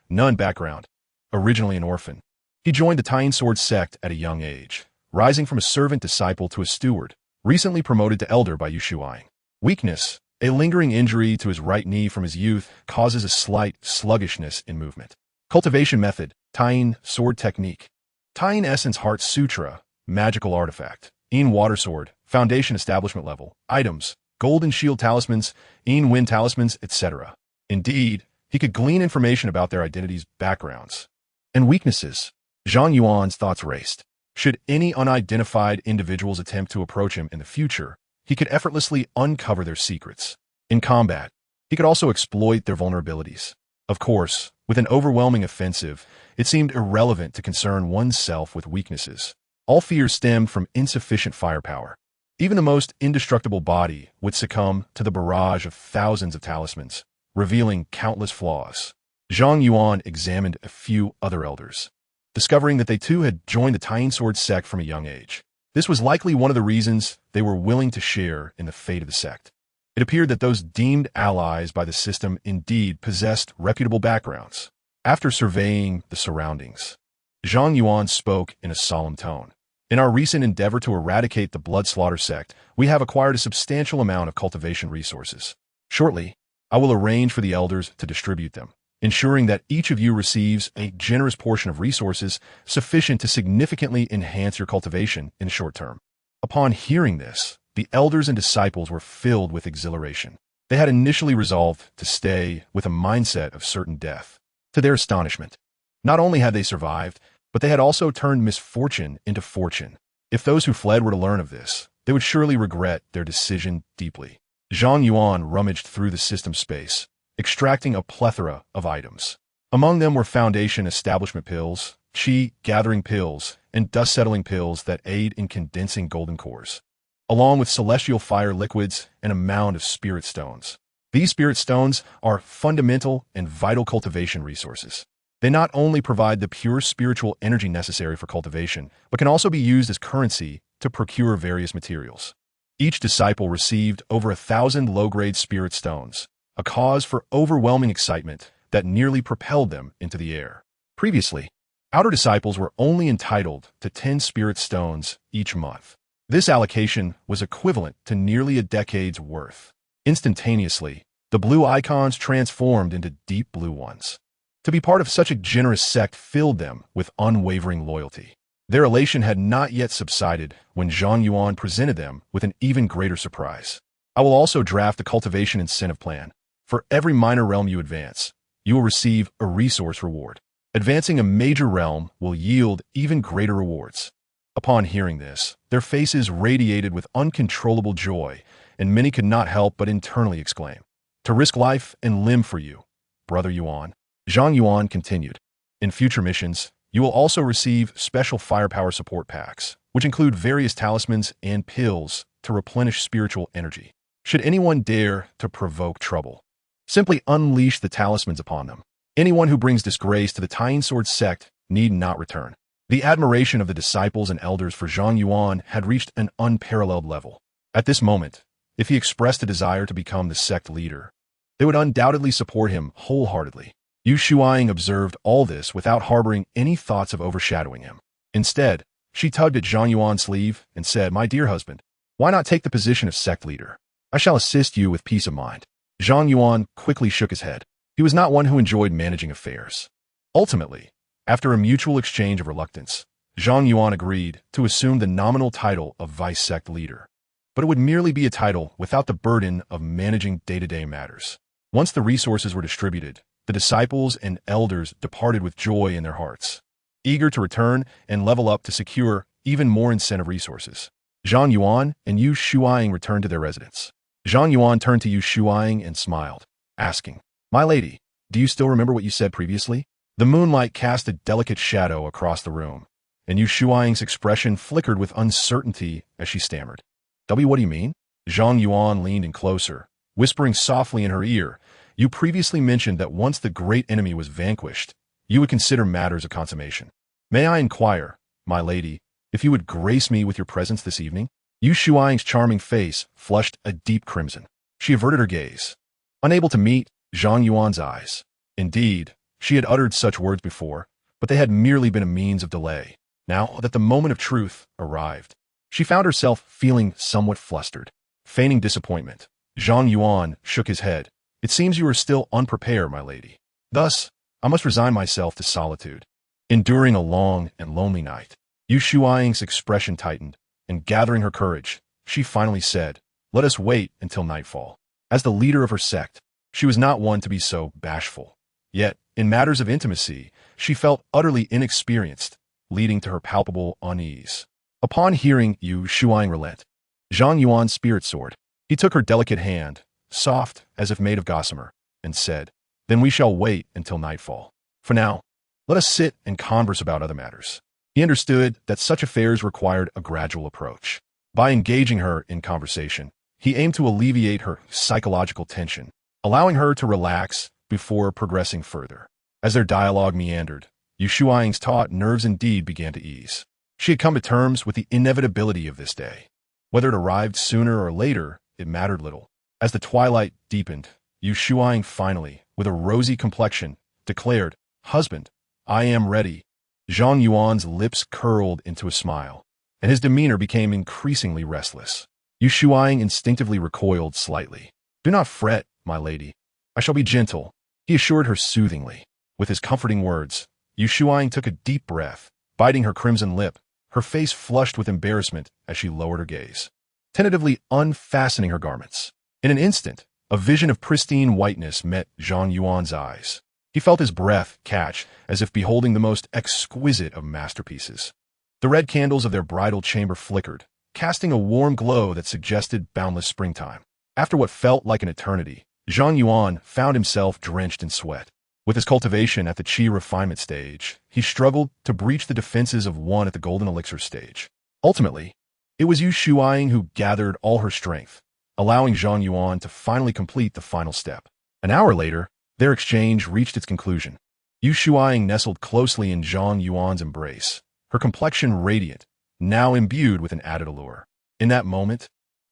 None background. Originally an orphan. He joined the talisman sect at a young age, rising from a servant disciple to a steward, recently promoted to elder by Yu Shuang. Weakness. A lingering injury to his right knee from his youth causes a slight sluggishness in movement. Cultivation method, Talisman sword technique. Talisman essence heart sutra, magical artifact. Water Sword, Foundation Establishment Level, Items, Golden Shield Talismans, Wind Talismans, etc. Indeed, he could glean information about their identities, backgrounds, and weaknesses. Zhang Yuan's thoughts raced. Should any unidentified individuals attempt to approach him in the future, he could effortlessly uncover their secrets. In combat, he could also exploit their vulnerabilities. Of course, with an overwhelming offensive, it seemed irrelevant to concern oneself with weaknesses. All fears stemmed from insufficient firepower. Even the most indestructible body would succumb to the barrage of thousands of talismans, revealing countless flaws. Zhang Yuan examined a few other elders, discovering that they too had joined the talisman sect from a young age. This was likely one of the reasons they were willing to share in the fate of the sect. It appeared that those deemed allies by the system indeed possessed reputable backgrounds. After surveying the surroundings, Zhang Yuan spoke in a solemn tone. In our recent endeavor to eradicate the blood slaughter sect, we have acquired a substantial amount of cultivation resources. Shortly, I will arrange for the elders to distribute them, ensuring that each of you receives a generous portion of resources sufficient to significantly enhance your cultivation in the short term. Upon hearing this, the elders and disciples were filled with exhilaration. They had initially resolved to stay with a mindset of certain death. To their astonishment, not only had they survived, but they had also turned misfortune into fortune. If those who fled were to learn of this, they would surely regret their decision deeply. Zhang Yuan rummaged through the system space, extracting a plethora of items. Among them were foundation establishment pills, chi gathering pills, and dust settling pills that aid in condensing golden cores, along with celestial fire liquids and a mound of spirit stones. These spirit stones are fundamental and vital cultivation resources. They not only provide the pure spiritual energy necessary for cultivation, but can also be used as currency to procure various materials. Each disciple received over 1,000 low-grade spirit stones, a cause for overwhelming excitement that nearly propelled them into the air. Previously, outer disciples were only entitled to 10 spirit stones each month. This allocation was equivalent to nearly a decade's worth. Instantaneously, the blue icons transformed into deep blue ones. To be part of such a generous sect filled them with unwavering loyalty. Their elation had not yet subsided when Zhang Yuan presented them with an even greater surprise. I will also draft a cultivation incentive plan. For every minor realm you advance, you will receive a resource reward. Advancing a major realm will yield even greater rewards. Upon hearing this, their faces radiated with uncontrollable joy, and many could not help but internally exclaim, "To risk life and limb for you, Brother Yuan." Zhang Yuan continued, "In future missions, you will also receive special firepower support packs, which include various talismans and pills to replenish spiritual energy. Should anyone dare to provoke trouble, simply unleash the talismans upon them. Anyone who brings disgrace to the Tying Sword sect need not return." The admiration of the disciples and elders for Zhang Yuan had reached an unparalleled level. At this moment, if he expressed a desire to become the sect leader, they would undoubtedly support him wholeheartedly. Yu Shuaing observed all this without harboring any thoughts of overshadowing him. Instead, she tugged at Zhang Yuan's sleeve and said, "My dear husband, why not take the position of sect leader? I shall assist you with peace of mind." Zhang Yuan quickly shook his head. He was not one who enjoyed managing affairs. Ultimately, after a mutual exchange of reluctance, Zhang Yuan agreed to assume the nominal title of vice sect leader. But it would merely be a title without the burden of managing day-to-day matters. Once the resources were distributed, the disciples and elders departed with joy in their hearts, eager to return and level up to secure even more incentive resources. Zhang Yuan and Yu Shuaing returned to their residence. Zhang Yuan turned to Yu Shuaing and smiled, asking, "My lady, do you still remember what you said previously?" The moonlight cast a delicate shadow across the room, and Yu Shuaing's expression flickered with uncertainty as she stammered. What do you mean?" Zhang Yuan leaned in closer, whispering softly in her ear, "You previously mentioned that once the great enemy was vanquished, you would consider matters of consummation. May I inquire, my lady, if you would grace me with your presence this evening?" Yu Shuaing's charming face flushed a deep crimson. She averted her gaze, unable to meet Zhang Yuan's eyes. Indeed, she had uttered such words before, but they had merely been a means of delay. Now that the moment of truth arrived, she found herself feeling somewhat flustered. Feigning disappointment, Zhang Yuan shook his head. "It seems you are still unprepared, my lady. Thus, I must resign myself to solitude." Enduring a long and lonely night, Yu Shuaing's expression tightened, and gathering her courage, she finally said, "Let us wait until nightfall." As the leader of her sect, she was not one to be so bashful. Yet, in matters of intimacy, she felt utterly inexperienced, leading to her palpable unease. Upon hearing Yu Shuang relent, Zhang Yuan's spirit soared. He took her delicate hand, soft as if made of gossamer, and said, "Then we shall wait until nightfall. For now, let us sit and converse about other matters." He understood that such affairs required a gradual approach. By engaging her in conversation, he aimed to alleviate her psychological tension, allowing her to relax before progressing further. As their dialogue meandered, Yu Shuang's taut nerves indeed began to ease. She had come to terms with the inevitability of this day. Whether it arrived sooner or later, it mattered little. As the twilight deepened, Yu Shuang finally, with a rosy complexion, declared, "Husband, I am ready." Zhang Yuan's lips curled into a smile, and his demeanor became increasingly restless. Yu Shuang instinctively recoiled slightly. "Do not fret, my lady. I shall be gentle," he assured her soothingly. With his comforting words, Yu Shuang took a deep breath, biting her crimson lip, her face flushed with embarrassment as she lowered her gaze, tentatively unfastening her garments. In an instant, a vision of pristine whiteness met Zhang Yuan's eyes. He felt his breath catch as if beholding the most exquisite of masterpieces. The red candles of their bridal chamber flickered, casting a warm glow that suggested boundless springtime. After what felt like an eternity, Zhang Yuan found himself drenched in sweat. With his cultivation at the qi refinement stage, he struggled to breach the defenses of one at the golden elixir stage. Ultimately, it was Yu Shuang who gathered all her strength, allowing Zhang Yuan to finally complete the final step. An hour later, their exchange reached its conclusion. Yu Shuang nestled closely in Zhang Yuan's embrace, her complexion radiant, now imbued with an added allure. In that moment,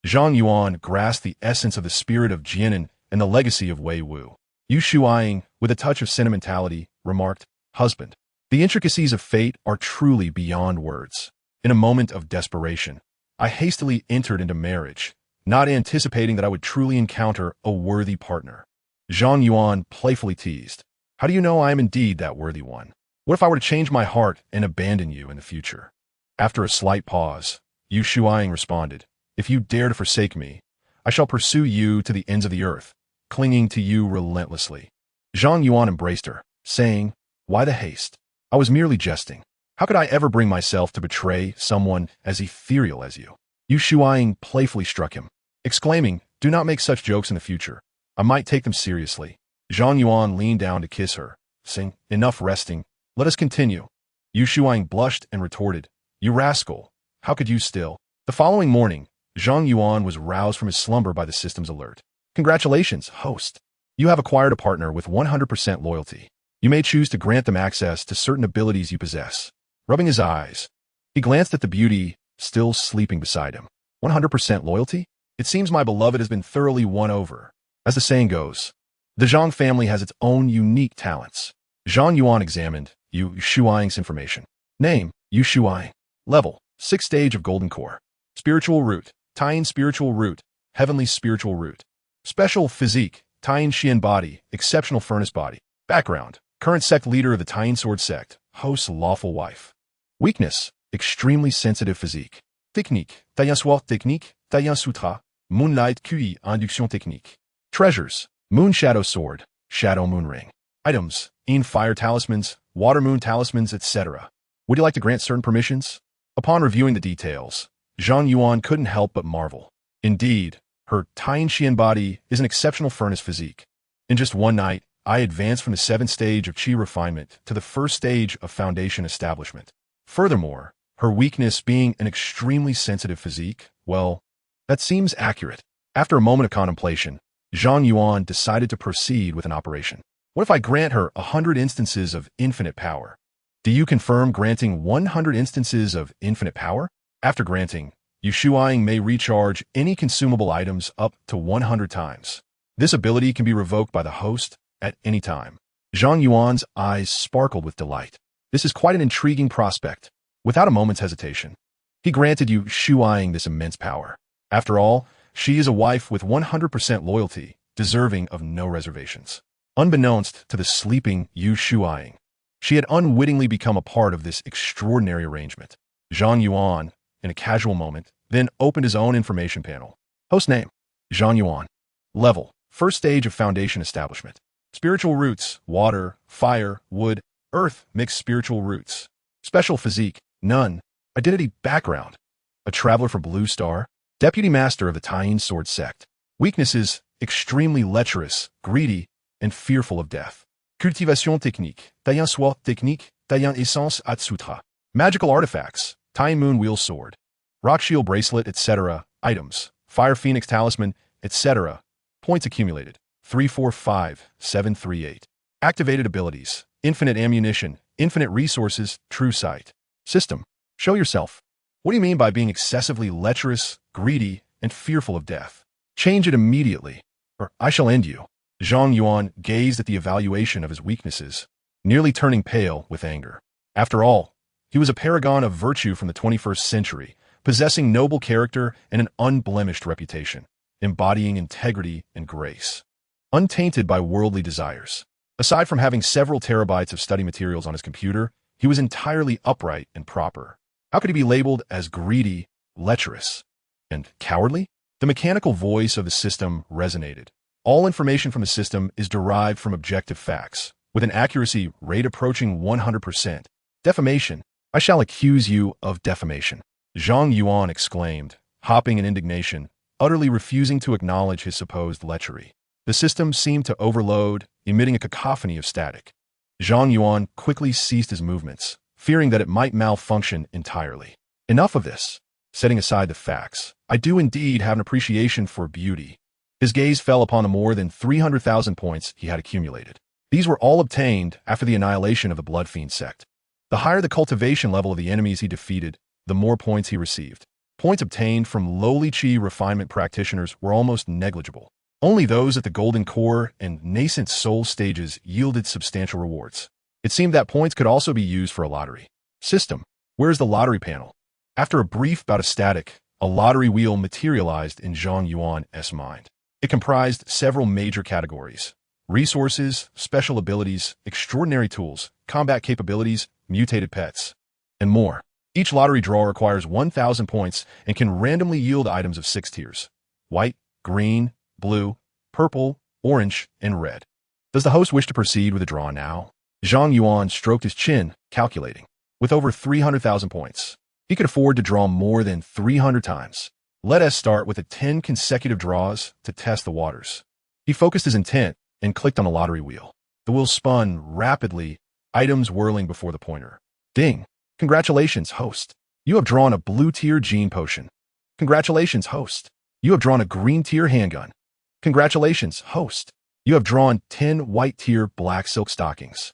Zhang Yuan grasped the essence of the spirit of Jianan and the legacy of Wei Wu. Yu Shuang, with a touch of sentimentality, remarked, "Husband, the intricacies of fate are truly beyond words. In a moment of desperation, I hastily entered into marriage, not anticipating that I would truly encounter a worthy partner." Zhang Yuan playfully teased, "How do you know I am indeed that worthy one? What if I were to change my heart and abandon you in the future?" After a slight pause, Yu Shuang responded, "If you dare to forsake me, I shall pursue you to the ends of the earth, clinging to you relentlessly." Zhang Yuan embraced her, saying, "Why the haste? I was merely jesting. How could I ever bring myself to betray someone as ethereal as you?" Yu Shuang playfully struck him, exclaiming, "Do not make such jokes in the future. I might take them seriously." Zhang Yuan leaned down to kiss her, saying, "Enough resting. Let us continue." Yu Shuang blushed and retorted, "You rascal, how could you still?" The following morning, Zhang Yuan was roused from his slumber by the system's alert. "Congratulations, host. You have acquired a partner with 100% loyalty. You may choose to grant them access to certain abilities you possess." Rubbing his eyes, he glanced at the beauty still sleeping beside him. 100% loyalty? It seems my beloved has been thoroughly won over. As the saying goes, the Zhang family has its own unique talents. Zhang Yuan examined Yu Shuang's information. Name, Yu Shuang. Level, 6th stage of Golden Core. Spiritual root, Taiyin spiritual root, heavenly spiritual root. Special physique, Taiyin Xian body, exceptional furnace body. Background, current sect leader of the Taiyin sword sect, host's lawful wife. Weakness, extremely sensitive physique. Technique, Taiyin sword technique, Taiyin sutra, moonlight QI induction technique. Treasures, moon shadow sword, shadow moon ring. Items, Yin fire talismans, water moon talismans, etc. Would you like to grant certain permissions? Upon reviewing the details, Zhang Yuan couldn't help but marvel. Indeed, her Taiyin Xian body is an exceptional furnace physique. In just one night, I advanced from the 7th stage of qi refinement to the 1st stage of foundation establishment. Furthermore, her weakness being an extremely sensitive physique, well, that seems accurate. After a moment of contemplation, Zhang Yuan decided to proceed with an operation. What if I grant her 100 instances of infinite power? Do you confirm granting 100 instances of infinite power? After granting, Yu Shuang may recharge any consumable items up to 100 times. This ability can be revoked by the host at any time. Zhang Yuan's eyes sparkled with delight. This is quite an intriguing prospect. Without a moment's hesitation, he granted Yu Shuang this immense power. After all, she is a wife with 100% loyalty, deserving of no reservations. Unbeknownst to the sleeping Yu Shuang, she had unwittingly become a part of this extraordinary arrangement. Zhang Yuan, in a casual moment, then opened his own information panel. Host name, Zhang Yuan. Level, first stage of foundation establishment. Spiritual roots, water, fire, wood, earth, mixed spiritual roots. Special physique, none. Identity, background. A traveler for Blue Star, deputy master of the Taiyin sword sect. Weaknesses, extremely lecherous, greedy, and fearful of death. Cultivation technique, Taiyin sword technique, Taiyin essence at sutra. Magical artifacts, Taiyin moon wheel sword. Rock shield bracelet, etc. Items, fire phoenix talisman, etc. Points accumulated, 345,738. Activated abilities, infinite ammunition, infinite resources, true sight. System, show yourself. What do you mean by being excessively lecherous, greedy, and fearful of death? Change it immediately, or I shall end you. Zhang Yuan gazed at the evaluation of his weaknesses, nearly turning pale with anger. After all, he was a paragon of virtue from the 21st century, possessing noble character and an unblemished reputation, embodying integrity and grace, untainted by worldly desires. Aside from having several terabytes of study materials on his computer, he was entirely upright and proper. How could he be labeled as greedy, lecherous, and cowardly? The mechanical voice of the system resonated. All information from the system is derived from objective facts, with an accuracy rate approaching 100%. Defamation. I shall accuse you of defamation. Zhang Yuan exclaimed, hopping in indignation, utterly refusing to acknowledge his supposed lechery. The system seemed to overload, emitting a cacophony of static. Zhang Yuan quickly ceased his movements, fearing that it might malfunction entirely. Enough of this. Setting aside the facts, I do indeed have an appreciation for beauty. His gaze fell upon the more than 300,000 points he had accumulated. These were all obtained after the annihilation of the Blood Fiend sect. The higher the cultivation level of the enemies he defeated, the more points he received. Points obtained from lowly Qi refinement practitioners were almost negligible. Only those at the Golden Core and nascent soul stages yielded substantial rewards. It seemed that points could also be used for a lottery. System. Where is the lottery panel? After a brief bout of static, a lottery wheel materialized in Zhang Yuan's mind. It comprised several major categories: resources, special abilities, extraordinary tools, combat capabilities, mutated pets, and more. Each lottery draw requires 1,000 points and can randomly yield items of 6 tiers: white, green, blue, purple, orange, and red. Does the host wish to proceed with the draw now? Zhang Yuan stroked his chin, calculating. With over 300,000 points, he could afford to draw more than 300 times. Let us start with 10 consecutive draws to test the waters. He focused his intent and clicked on the lottery wheel. The wheel spun rapidly, items whirling before the pointer. Ding! Congratulations, host. You have drawn a blue-tier gene potion. Congratulations, host. You have drawn a green-tier handgun. Congratulations, host. You have drawn 10 white-tier black silk stockings.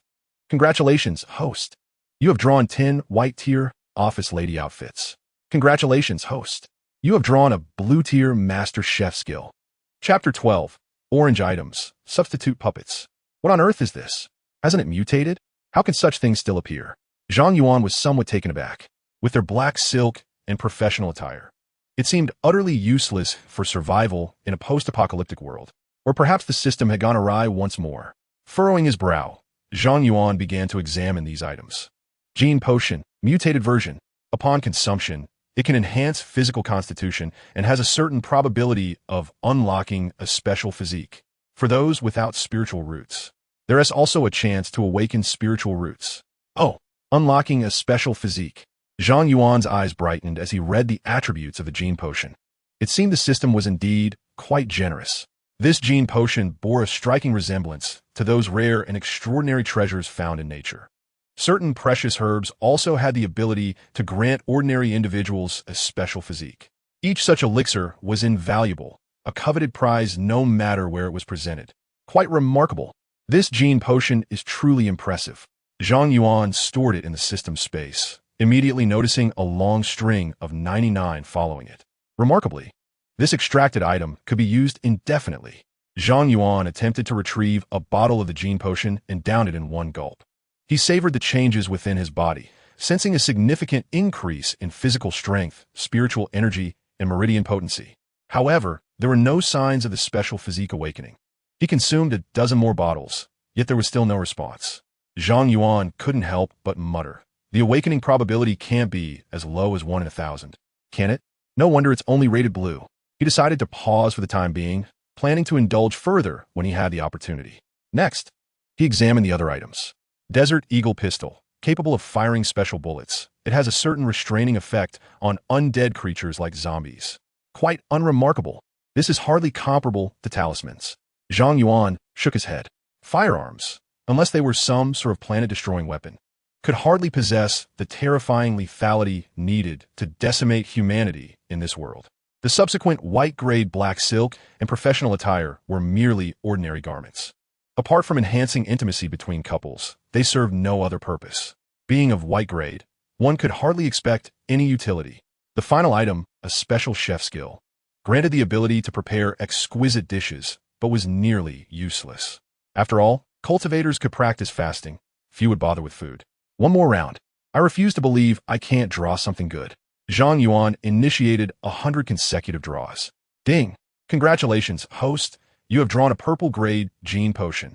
Congratulations, host. You have drawn 10 white-tier office lady outfits. Congratulations, host. You have drawn a blue-tier master chef skill. Chapter 12. Orange items. Substitute puppets. What on earth is this? Hasn't it mutated? How can such things still appear? Zhang Yuan was somewhat taken aback. With their black silk and professional attire, it seemed utterly useless for survival in a post-apocalyptic world. Or perhaps the system had gone awry once more. Furrowing his brow, Zhang Yuan began to examine these items. Gene potion, mutated version. Upon consumption, it can enhance physical constitution and has a certain probability of unlocking a special physique. For those without spiritual roots, there is also a chance to awaken spiritual roots. Oh, unlocking a special physique. Zhang Yuan's eyes brightened as he read the attributes of the gene potion. It seemed the system was indeed quite generous. This gene potion bore a striking resemblance to those rare and extraordinary treasures found in nature. Certain precious herbs also had the ability to grant ordinary individuals a special physique. Each such elixir was invaluable, a coveted prize no matter where it was presented. Quite remarkable. This gene potion is truly impressive. Zhang Yuan stored it in the system space, immediately noticing a long string of 99 following it. Remarkably, this extracted item could be used indefinitely. Zhang Yuan attempted to retrieve a bottle of the gene potion and downed it in one gulp. He savored the changes within his body, sensing a significant increase in physical strength, spiritual energy, and meridian potency. However, there were no signs of the special physique awakening. He consumed a dozen more bottles, yet there was still no response. Zhang Yuan couldn't help but mutter, the awakening probability can't be as low as 1 in 1,000. Can it? No wonder it's only rated blue. He decided to pause for the time being, planning to indulge further when he had the opportunity. Next, he examined the other items. Desert Eagle Pistol, capable of firing special bullets. It has a certain restraining effect on undead creatures like zombies. Quite unremarkable. This is hardly comparable to talismans. Zhang Yuan shook his head. Firearms, unless they were some sort of planet-destroying weapon, could hardly possess the terrifying lethality needed to decimate humanity in this world. The subsequent white-grade black silk and professional attire were merely ordinary garments. Apart from enhancing intimacy between couples, they served no other purpose. Being of white grade, one could hardly expect any utility. The final item, a special chef skill, granted the ability to prepare exquisite dishes, but was nearly useless. After all, cultivators could practice fasting. Few would bother with food. One more round. I refuse to believe I can't draw something good. Zhang Yuan initiated 100 consecutive draws. Ding! Congratulations, host. You have drawn a purple-grade gene potion.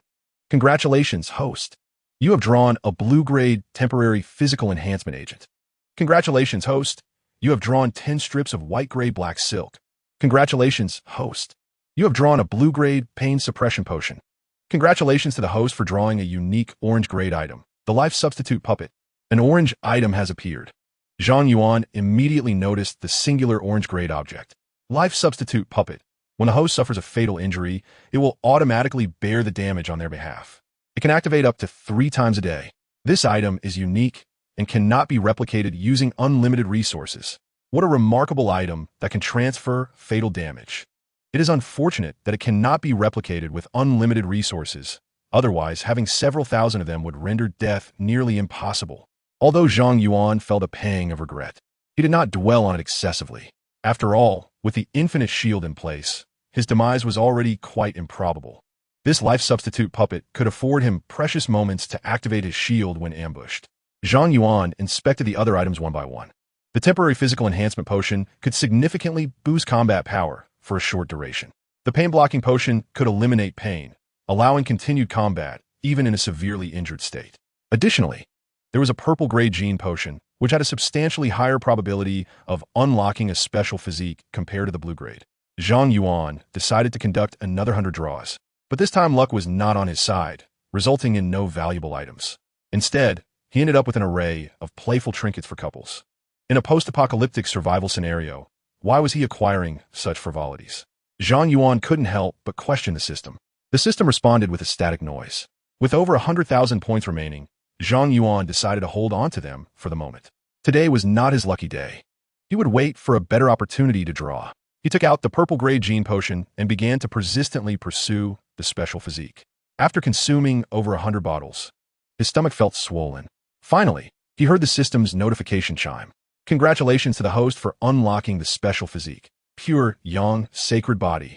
Congratulations, host. You have drawn a blue-grade temporary physical enhancement agent. Congratulations, host. You have drawn 10 strips of white-grade black silk. Congratulations, host. You have drawn a blue-grade pain suppression potion. Congratulations to the host for drawing a unique orange-grade item, the life substitute puppet. An orange item has appeared. Zhang Yuan immediately noticed the singular orange-grade object. Life substitute puppet. When the host suffers a fatal injury, it will automatically bear the damage on their behalf. It can activate up to 3 times a day. This item is unique and cannot be replicated using unlimited resources. What a remarkable item that can transfer fatal damage. It is unfortunate that it cannot be replicated with unlimited resources. Otherwise, having several thousand of them would render death nearly impossible. Although Zhang Yuan felt a pang of regret, he did not dwell on it excessively. After all, with the infinite shield in place, his demise was already quite improbable. This life substitute puppet could afford him precious moments to activate his shield when ambushed. Zhang Yuan inspected the other items one by one. The temporary physical enhancement potion could significantly boost combat power for a short duration. The pain-blocking potion could eliminate pain, allowing continued combat even in a severely injured state. Additionally, there was a purple-grade gene potion, which had a substantially higher probability of unlocking a special physique compared to the blue-grade. Zhang Yuan decided to conduct another 100 draws, but this time luck was not on his side, resulting in no valuable items. Instead, he ended up with an array of playful trinkets for couples. In a post-apocalyptic survival scenario, why was he acquiring such frivolities? Zhang Yuan couldn't help but question the system. The system responded with a static noise. With over 100,000 points remaining, Zhang Yuan decided to hold on to them for the moment. Today was not his lucky day. He would wait for a better opportunity to draw. He took out the purple-grade gene potion and began to persistently pursue the special physique. After consuming over 100 bottles, his stomach felt swollen. Finally, he heard the system's notification chime. Congratulations to the host for unlocking the special physique. Pure Yang Sacred Body.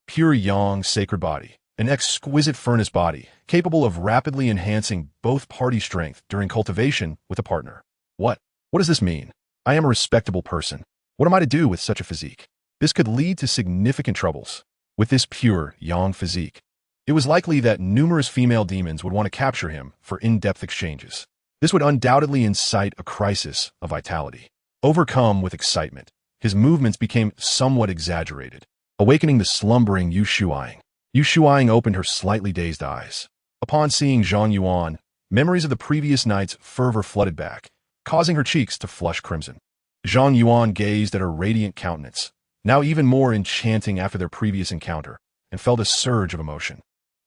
Pure Yang Sacred Body. An exquisite furnace body, capable of rapidly enhancing both party strength during cultivation with a partner. What does this mean? I am a respectable person. What am I to do with such a physique? This could lead to significant troubles. With this pure Yang physique, it was likely that numerous female demons would want to capture him for in-depth exchanges. This would undoubtedly incite a crisis of vitality. Overcome with excitement, his movements became somewhat exaggerated, awakening the slumbering Yu Shuang. Yu Shuang opened her slightly dazed eyes. Upon seeing Zhang Yuan, memories of the previous night's fervor flooded back, causing her cheeks to flush crimson. Zhang Yuan gazed at her radiant countenance, now even more enchanting after their previous encounter, and felt a surge of emotion.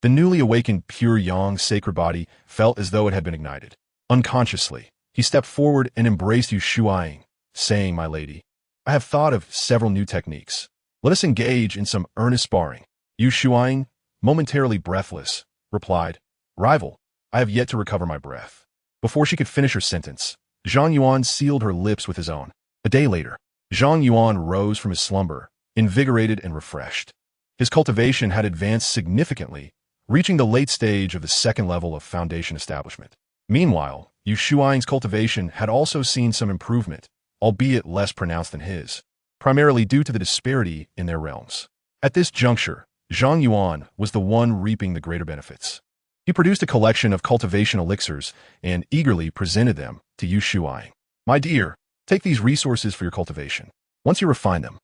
The newly awakened pure Yang sacred body felt as though it had been ignited. Unconsciously, he stepped forward and embraced Yu Shuang, saying, "My lady, I have thought of several new techniques. Let us engage in some earnest sparring." Yu Shuang, momentarily breathless, replied, "Rival, I have yet to recover my breath." Before she could finish her sentence, Zhang Yuan sealed her lips with his own. A day later, Zhang Yuan rose from his slumber, invigorated and refreshed. His cultivation had advanced significantly, reaching the late stage of the second level of foundation establishment. Meanwhile, Yu Shuang's cultivation had also seen some improvement, albeit less pronounced than his, primarily due to the disparity in their realms. At this juncture, Zhang Yuan was the one reaping the greater benefits. He produced a collection of cultivation elixirs and eagerly presented them to Yu Shuang. "My dear, take these resources for your cultivation. Once you refine them,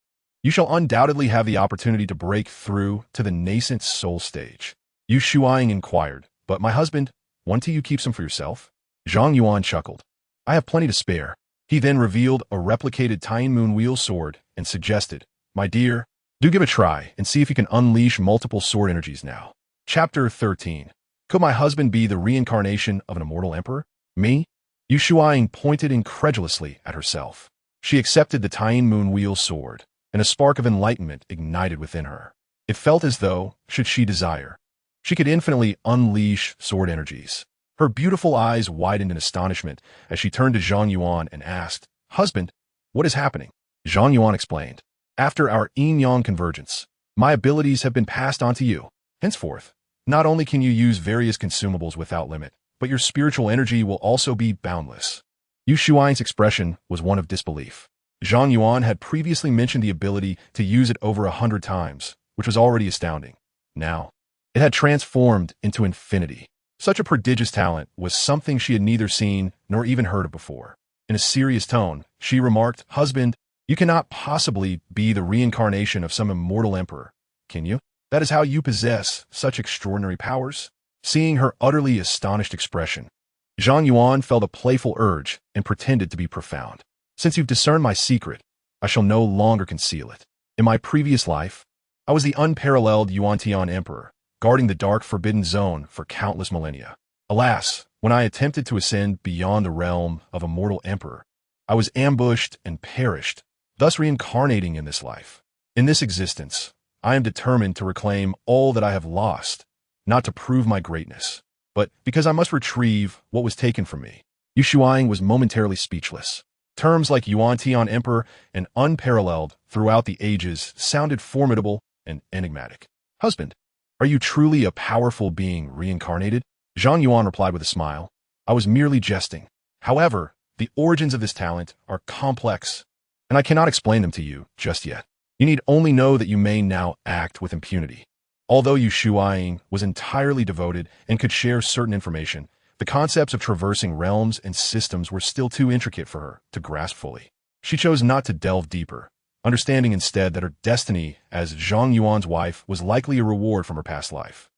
you shall undoubtedly have the opportunity to break through to the nascent soul stage. Yu Shuai inquired, but my husband, won't you keep some for yourself? Zhang Yuan chuckled. I have plenty to spare. He then revealed a replicated Tying Moon Wheel sword and suggested, my dear, do give it a try and see if you can unleash multiple sword energies now. Chapter 13. Could my husband be the reincarnation of an immortal emperor? Me? Yu Shuai pointed incredulously at herself. She accepted the Tying Moon Wheel sword, and a spark of enlightenment ignited within her. It felt as though, should she desire, she could infinitely unleash sword energies. Her beautiful eyes widened in astonishment as she turned to Zhang Yuan and asked, Husband, what is happening? Zhang Yuan explained, after our yin-yang convergence, my abilities have been passed on to you. Henceforth, not only can you use various consumables without limit, but your spiritual energy will also be boundless. Yu Shuai's expression was one of disbelief. Zhang Yuan had previously mentioned the ability to use it over 100 times, which was already astounding. Now, it had transformed into infinity. Such a prodigious talent was something she had neither seen nor even heard of before. In a serious tone, she remarked, Husband, you cannot possibly be the reincarnation of some immortal emperor, can you? That is how you possess such extraordinary powers? Seeing her utterly astonished expression, Zhang Yuan felt a playful urge and pretended to be profound. Since you've discerned my secret, I shall no longer conceal it. In my previous life, I was the unparalleled Yuan Emperor, guarding the dark forbidden zone for countless millennia. Alas, when I attempted to ascend beyond the realm of a mortal emperor, I was ambushed and perished, thus reincarnating in this life. In this existence, I am determined to reclaim all that I have lost, not to prove my greatness, but because I must retrieve what was taken from me. Yu Shuai was momentarily speechless. Terms like Yuan Emperor and unparalleled throughout the ages sounded formidable and enigmatic. Husband, are you truly a powerful being reincarnated? Zhang Yuan replied with a smile. I was merely jesting. However, the origins of this talent are complex, and I cannot explain them to you just yet. You need only know that you may now act with impunity. Although Yu Shuai was entirely devoted and could share certain information, the concepts of traversing realms and systems were still too intricate for her to grasp fully. She chose not to delve deeper, understanding instead that her destiny as Zhang Yuan's wife was likely a reward from her past life.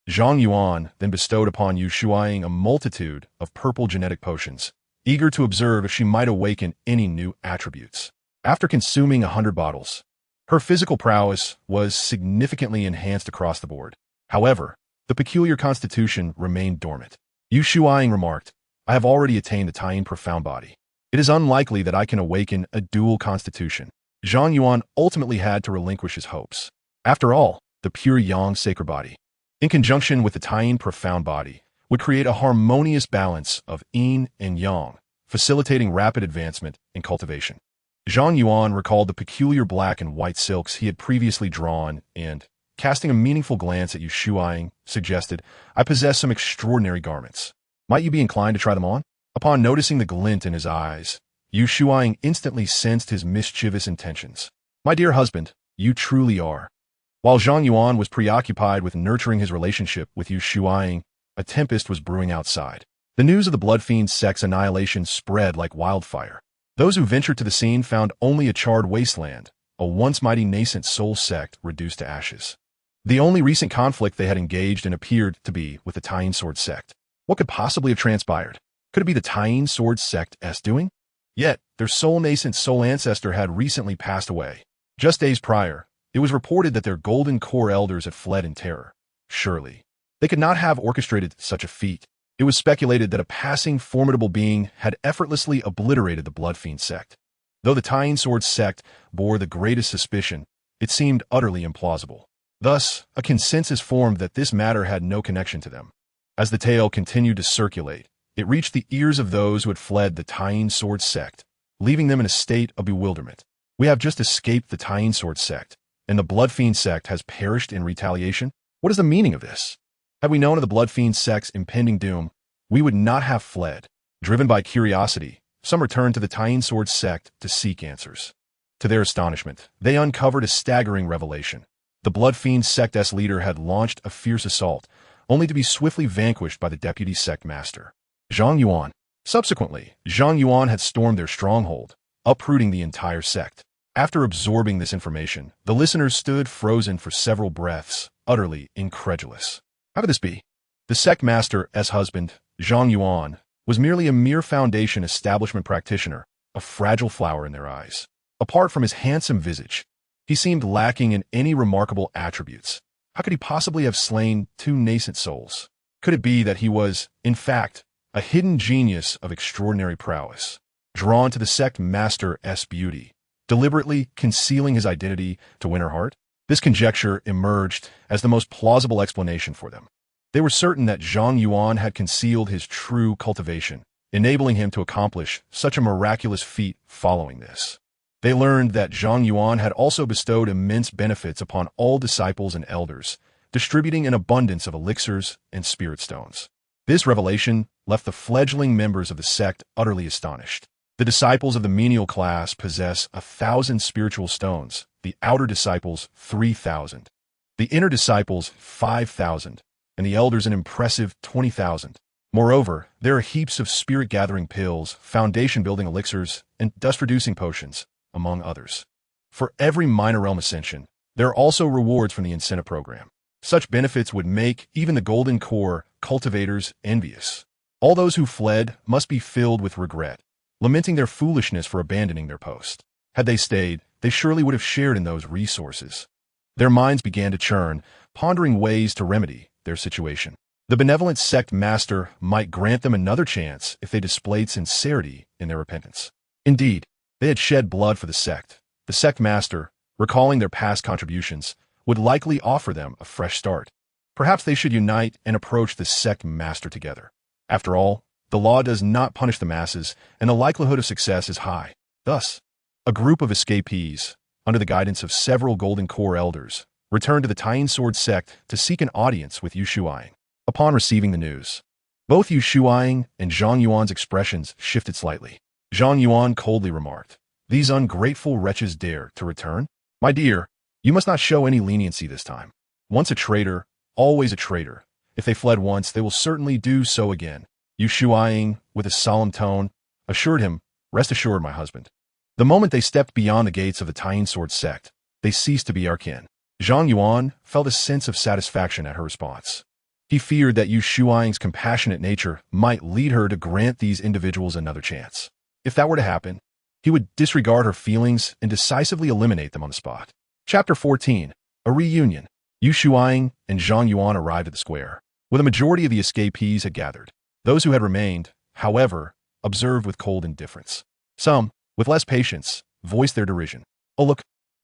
Zhang Yuan then bestowed upon Yu Shuai a multitude of purple genetic potions, eager to observe if she might awaken any new attributes. After consuming 100 bottles, her physical prowess was significantly enhanced across the board. However, the peculiar constitution remained dormant. Yu Shuai remarked, I have already attained the Tying Profound Body. It is unlikely that I can awaken a dual constitution. Zhang Yuan ultimately had to relinquish his hopes. After all, the pure Yang Sacred Body, in conjunction with the Tying Profound Body, would create a harmonious balance of yin and yang, facilitating rapid advancement in cultivation. Zhang Yuan recalled the peculiar black and white silks he had previously drawn and, casting a meaningful glance at Yu Shuai, suggested, I possess some extraordinary garments. Might you be inclined to try them on? Upon noticing the glint in his eyes, Yu Shuai instantly sensed his mischievous intentions. My dear husband, you truly are. While Zhang Yuan was preoccupied with nurturing his relationship with Yu Shuai, a tempest was brewing outside. The news of the Blood Fiend sect's annihilation spread like wildfire. Those who ventured to the scene found only a charred wasteland, a once mighty nascent soul sect reduced to ashes. The only recent conflict they had engaged in appeared to be with the Tying Sword sect. What could possibly have transpired? Could it be the Tying Sword sect's doing? Yet, their nascent soul ancestor had recently passed away. Just days prior, it was reported that their golden core elders had fled in terror. Surely, they could not have orchestrated such a feat. It was speculated that a passing formidable being had effortlessly obliterated the Blood Fiend sect. Though the Tying Sword sect bore the greatest suspicion, it seemed utterly implausible. Thus, a consensus formed that this matter had no connection to them. As the tale continued to circulate, it reached the ears of those who had fled the Tying Sword sect, leaving them in a state of bewilderment. We have just escaped the Tying Sword sect, and the Blood Fiend sect has perished in retaliation? What is the meaning of this? Had we known of the Blood Fiend sect's impending doom, we would not have fled. Driven by curiosity, some returned to the Tying Sword sect to seek answers. To their astonishment, they uncovered a staggering revelation. The Blood Fiend sect's leader had launched a fierce assault, only to be swiftly vanquished by the deputy sect master, Zhang Yuan. Subsequently, Zhang Yuan had stormed their stronghold, uprooting the entire sect. After absorbing this information, the listeners stood frozen for several breaths, utterly incredulous. How could this be? The sect master's husband, Zhang Yuan, was merely a mere foundation establishment practitioner, a fragile flower in their eyes. Apart from his handsome visage, he seemed lacking in any remarkable attributes. How could he possibly have slain two nascent souls? Could it be that he was, in fact, a hidden genius of extraordinary prowess, drawn to the sect master's beauty, deliberately concealing his identity to win her heart? This conjecture emerged as the most plausible explanation for them. They were certain that Zhang Yuan had concealed his true cultivation, enabling him to accomplish such a miraculous feat following this. They learned that Zhang Yuan had also bestowed immense benefits upon all disciples and elders, distributing an abundance of elixirs and spirit stones. This revelation left the fledgling members of the sect utterly astonished. The disciples of the menial class possess 1,000 spiritual stones, the outer disciples 3,000, the inner disciples 5,000, and the elders an impressive 20,000. Moreover, there are heaps of spirit-gathering pills, foundation-building elixirs, and dust-reducing potions, among others. For every minor realm ascension, there are also rewards from the incentive program. Such benefits would make even the golden core cultivators envious. All those who fled must be filled with regret, lamenting their foolishness for abandoning their post. Had they stayed, they surely would have shared in those resources. Their minds began to churn, pondering ways to remedy their situation. The benevolent sect master might grant them another chance if they displayed sincerity in their repentance. Indeed, they had shed blood for the sect. The sect master, recalling their past contributions, would likely offer them a fresh start. Perhaps they should unite and approach the sect master together. After all, the law does not punish the masses, and the likelihood of success is high. Thus, a group of escapees, under the guidance of several Golden Core elders, returned to the Tying Sword sect to seek an audience with Yu Shuang. Upon receiving the news, both Yu Shuang and Zhang Yuan's expressions shifted slightly. Zhang Yuan coldly remarked, "These ungrateful wretches dare to return? My dear, you must not show any leniency this time. Once a traitor, always a traitor. If they fled once, they will certainly do so again." Yu Shuang, with a solemn tone, assured him, "Rest assured, my husband." The moment they stepped beyond the gates of the Tying Sword sect, they ceased to be our kin. Zhang Yuan felt a sense of satisfaction at her response. He feared that Yu Shuang's compassionate nature might lead her to grant these individuals another chance. If that were to happen, he would disregard her feelings and decisively eliminate them on the spot. Chapter 14. A Reunion. Yu Shuang and Zhang Yuan arrived at the square, where the majority of the escapees had gathered. Those who had remained, however, observed with cold indifference. Some, with less patience, voiced their derision. "Oh look,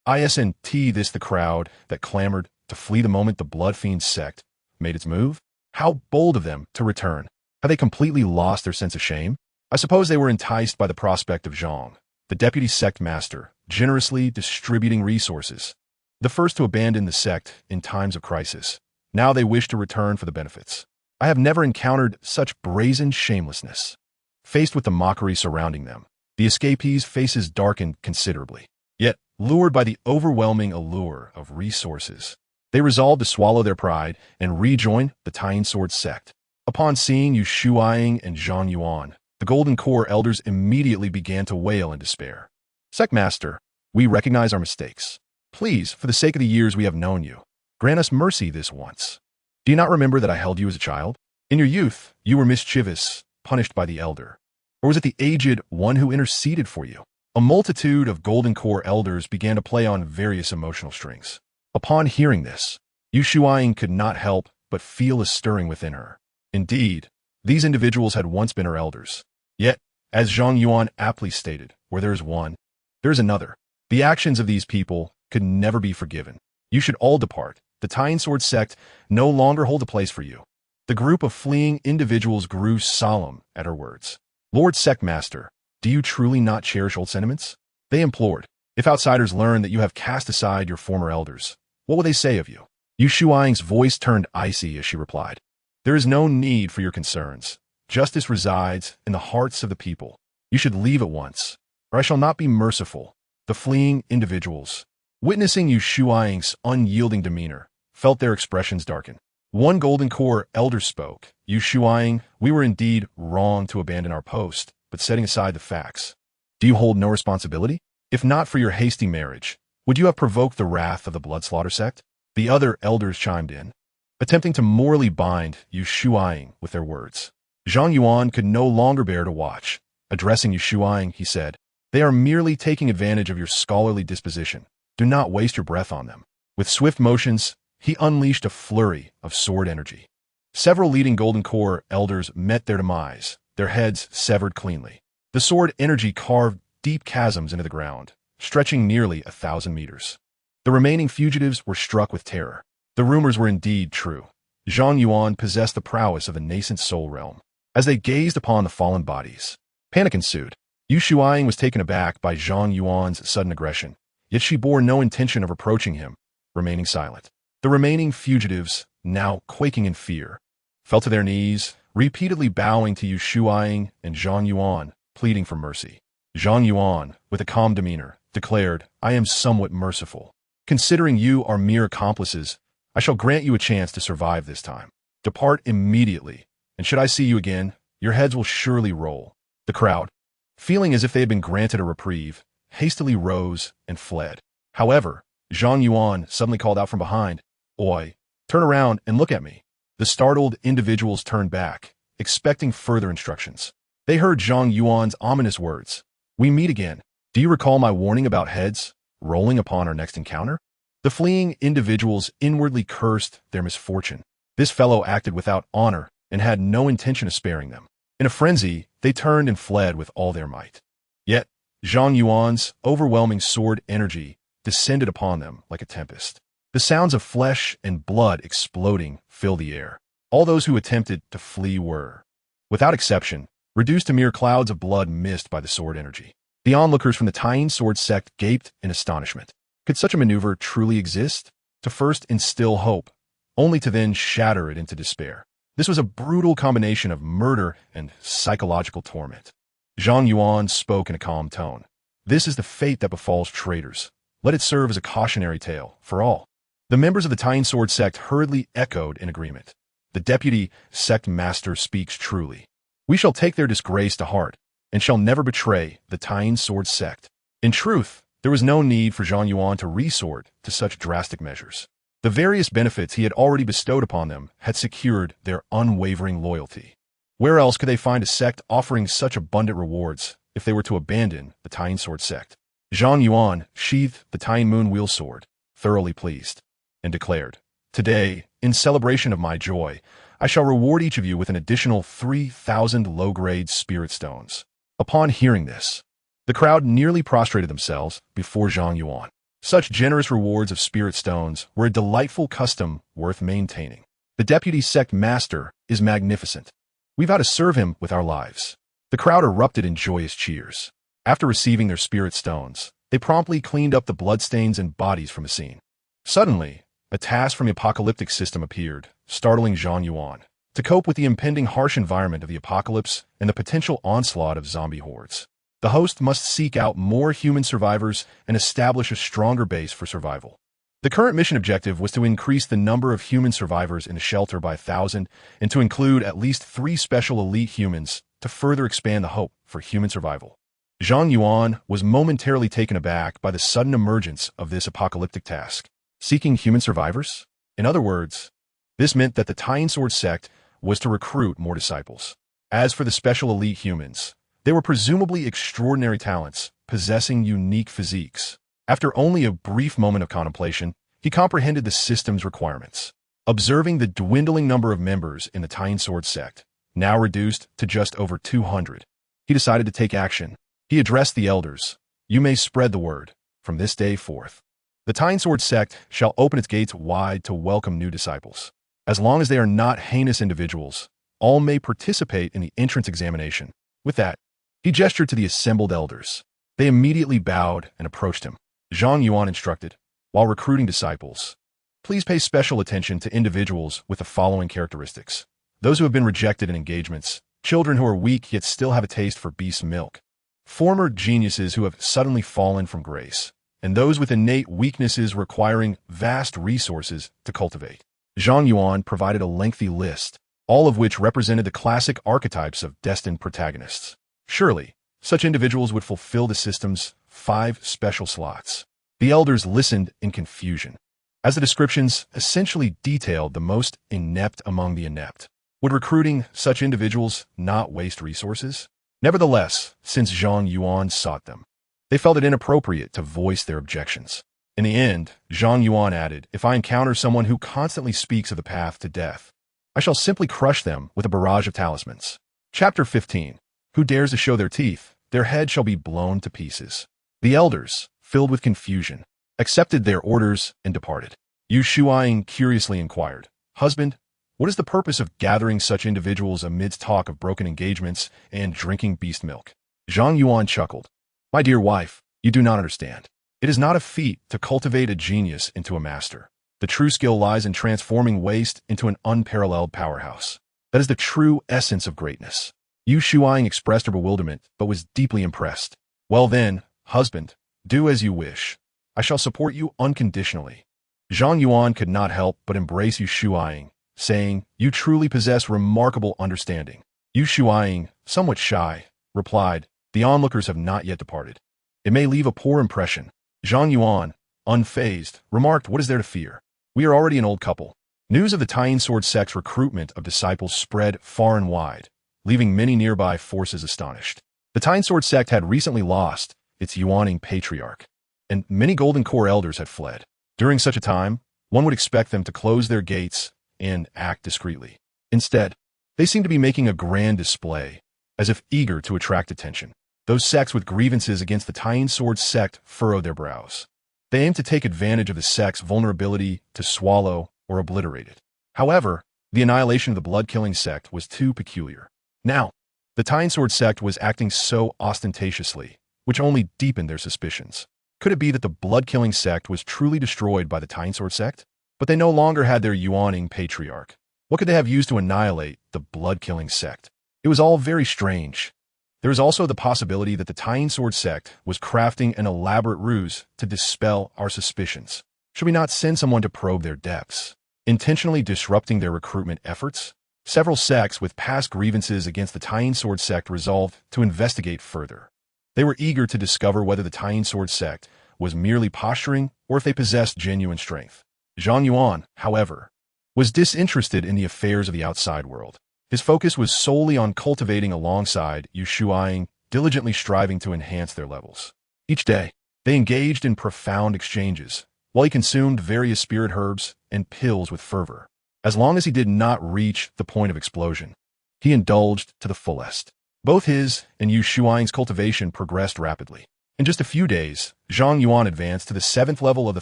isn't this the crowd that clamored to flee the moment the Blood Fiend sect made its move? How bold of them to return. Have they completely lost their sense of shame?" I suppose they were enticed by the prospect of Zhang, the deputy sect master, generously distributing resources. The first to abandon the sect in times of crisis. Now they wish to return for the benefits. I have never encountered such brazen shamelessness. Faced with the mockery surrounding them, the escapees' faces darkened considerably. Yet, lured by the overwhelming allure of resources, they resolved to swallow their pride and rejoin the Tying Sword sect. Upon seeing Yu Shuang and Zhang Yuan, the Golden Core elders immediately began to wail in despair. "Sect Master, we recognize our mistakes. Please, for the sake of the years we have known you, grant us mercy this once. Do you not remember that I held you as a child? In your youth, you were mischievous, punished by the elder. Or was it the aged one who interceded for you?" A multitude of Golden Core elders began to play on various emotional strings. Upon hearing this, Yu Shuang could not help but feel a stirring within her. Indeed, these individuals had once been her elders. Yet, as Zhang Yuan aptly stated, where there is one, there is another. The actions of these people could never be forgiven. You should all depart. The Tying Sword sect no longer hold a place for you. The group of fleeing individuals grew solemn at her words. "Lord Sect Master, do you truly not cherish old sentiments?" they implored. "If outsiders learn that you have cast aside your former elders, what will they say of you?" Yu Shuang's voice turned icy as she replied, "There is no need for your concerns. Justice resides in the hearts of the people. You should leave at once, or I shall not be merciful." The fleeing individuals, witnessing Yu Shuang's unyielding demeanor, felt their expressions darken. One Golden Core elder spoke. "Yu Shuang, we were indeed wrong to abandon our post, but setting aside the facts, do you hold no responsibility? If not for your hasty marriage, would you have provoked the wrath of the Bloodslaughter sect? The other elders chimed in, attempting to morally bind Yu Shuaing with their words. Zhang Yuan could no longer bear to watch. Addressing Yu Shuaing, he said, "They are merely taking advantage of your scholarly disposition. Do not waste your breath on them." With swift motions, he unleashed a flurry of sword energy. Several leading Golden Core elders met their demise, their heads severed cleanly. The sword energy carved deep chasms into the ground, stretching nearly 1,000 meters. The remaining fugitives were struck with terror. The rumors were indeed true. Zhang Yuan possessed the prowess of a nascent soul realm. As they gazed upon the fallen bodies, panic ensued. Yu Shuaing was taken aback by Zhang Yuan's sudden aggression, yet she bore no intention of approaching him, remaining silent. The remaining fugitives, now quaking in fear, fell to their knees, repeatedly bowing to Yu Shuaing and Zhang Yuan, pleading for mercy. Zhang Yuan, with a calm demeanor, declared, "I am somewhat merciful. Considering you are mere accomplices, I shall grant you a chance to survive this time. Depart immediately, and should I see you again, your heads will surely roll." The crowd, feeling as if they had been granted a reprieve, hastily rose and fled. However, Zhang Yuan suddenly called out from behind, "Oi, turn around and look at me." The startled individuals turned back, expecting further instructions. They heard Zhang Yuan's ominous words, "We meet again. Do you recall my warning about heads rolling upon our next encounter?" The fleeing individuals inwardly cursed their misfortune. This fellow acted without honor and had no intention of sparing them. In a frenzy, they turned and fled with all their might. Yet, Zhang Yuan's overwhelming sword energy descended upon them like a tempest. The sounds of flesh and blood exploding filled the air. All those who attempted to flee were, without exception, reduced to mere clouds of blood missed by the sword energy. The onlookers from the Tying Sword sect gaped in astonishment. Could such a maneuver truly exist? To first instill hope, only to then shatter it into despair. This was a brutal combination of murder and psychological torment. Zhang Yuan spoke in a calm tone. "This is the fate that befalls traitors. Let it serve as a cautionary tale for all." The members of the Tying Sword sect hurriedly echoed in agreement. "The deputy sect master speaks truly. We shall take their disgrace to heart, and shall never betray the Tying Sword sect." In truth, there was no need for Zhang Yuan to resort to such drastic measures. The various benefits he had already bestowed upon them had secured their unwavering loyalty. Where else could they find a sect offering such abundant rewards if they were to abandon the Tying Sword sect? Zhang Yuan sheathed the Tying Moon Wheel Sword, thoroughly pleased, and declared, "Today, in celebration of my joy, I shall reward each of you with an additional 3,000 low-grade spirit stones." Upon hearing this, the crowd nearly prostrated themselves before Zhang Yuan. Such generous rewards of spirit stones were a delightful custom worth maintaining. The deputy sect master is magnificent. We vow to serve him with our lives. The crowd erupted in joyous cheers. After receiving their spirit stones, they promptly cleaned up the bloodstains and bodies from the scene. Suddenly, a task from the apocalyptic system appeared, startling Zhang Yuan. To cope with the impending harsh environment of the apocalypse and the potential onslaught of zombie hordes, the host must seek out more human survivors and establish a stronger base for survival. The current mission objective was to increase the number of human survivors in the shelter by 1,000 and to include at least 3 special elite humans to further expand the hope for human survival. Zhang Yuan was momentarily taken aback by the sudden emergence of this apocalyptic task. Seeking human survivors? In other words, this meant that the Tying Sword sect was to recruit more disciples. As for the special elite humans, they were presumably extraordinary talents, possessing unique physiques. After only a brief moment of contemplation, he comprehended the system's requirements. Observing the dwindling number of members in the Tying Sword sect, now reduced to just over 200, he decided to take action. He addressed the elders. "You may spread the word. From this day forth, the Tying Sword sect shall open its gates wide to welcome new disciples. As long as they are not heinous individuals, all may participate in the entrance examination." With that, he gestured to the assembled elders. They immediately bowed and approached him. Zhang Yuan instructed, "While recruiting disciples, please pay special attention to individuals with the following characteristics: those who have been rejected in engagements, children who are weak yet still have a taste for beast milk, former geniuses who have suddenly fallen from grace, and those with innate weaknesses requiring vast resources to cultivate." Zhang Yuan provided a lengthy list, all of which represented the classic archetypes of destined protagonists. Surely, such individuals would fulfill the system's 5 special slots. The elders listened in confusion, as the descriptions essentially detailed the most inept among the inept. Would recruiting such individuals not waste resources? Nevertheless, since Zhang Yuan sought them, they felt it inappropriate to voice their objections. In the end, Zhang Yuan added, "If I encounter someone who constantly speaks of the path to death, I shall simply crush them with a barrage of talismans." Chapter 15. Who dares to show their teeth, their head shall be blown to pieces. The elders, filled with confusion, accepted their orders and departed. Yu Shuaing curiously inquired, "Husband, what is the purpose of gathering such individuals amidst talk of broken engagements and drinking beast milk?" Zhang Yuan chuckled. "My dear wife, you do not understand. It is not a feat to cultivate a genius into a master. The true skill lies in transforming waste into an unparalleled powerhouse. That is the true essence of greatness." Yu Shuaing expressed her bewilderment, but was deeply impressed. "Well then, husband, do as you wish. I shall support you unconditionally." Zhang Yuan could not help but embrace Yu Shuaing, saying, "You truly possess remarkable understanding." Yu Shuaing, somewhat shy, replied, "The onlookers have not yet departed. It may leave a poor impression." Zhang Yuan, unfazed, remarked, "What is there to fear? We are already an old couple." News of the Tying Sword sect's recruitment of disciples spread far and wide, leaving many nearby forces astonished. The Tying Sword sect had recently lost its Yuaning patriarch, and many Golden Core elders had fled. During such a time, one would expect them to close their gates and act discreetly. Instead, they seemed to be making a grand display, as if eager to attract attention. Those sects with grievances against the Tying Sword sect furrowed their brows. They aimed to take advantage of the sect's vulnerability to swallow or obliterate it. However, the annihilation of the blood-killing sect was too peculiar. Now, the Tying Sword sect was acting so ostentatiously, which only deepened their suspicions. Could it be that the blood-killing sect was truly destroyed by the Tying Sword sect? But they no longer had their Yuaning patriarch. What could they have used to annihilate the blood-killing sect? It was all very strange. There is also the possibility that the Tying Sword sect was crafting an elaborate ruse to dispel our suspicions. Should we not send someone to probe their depths, intentionally disrupting their recruitment efforts? Several sects with past grievances against the Tying Sword sect resolved to investigate further. They were eager to discover whether the Tying Sword sect was merely posturing or if they possessed genuine strength. Zhang Yuan, however, was disinterested in the affairs of the outside world. His focus was solely on cultivating alongside Yu Shuaing, diligently striving to enhance their levels. Each day, they engaged in profound exchanges, while he consumed various spirit herbs and pills with fervor. As long as he did not reach the point of explosion, he indulged to the fullest. Both his and Yu Shuaing's cultivation progressed rapidly. In just a few days, Zhang Yuan advanced to the 7th level of the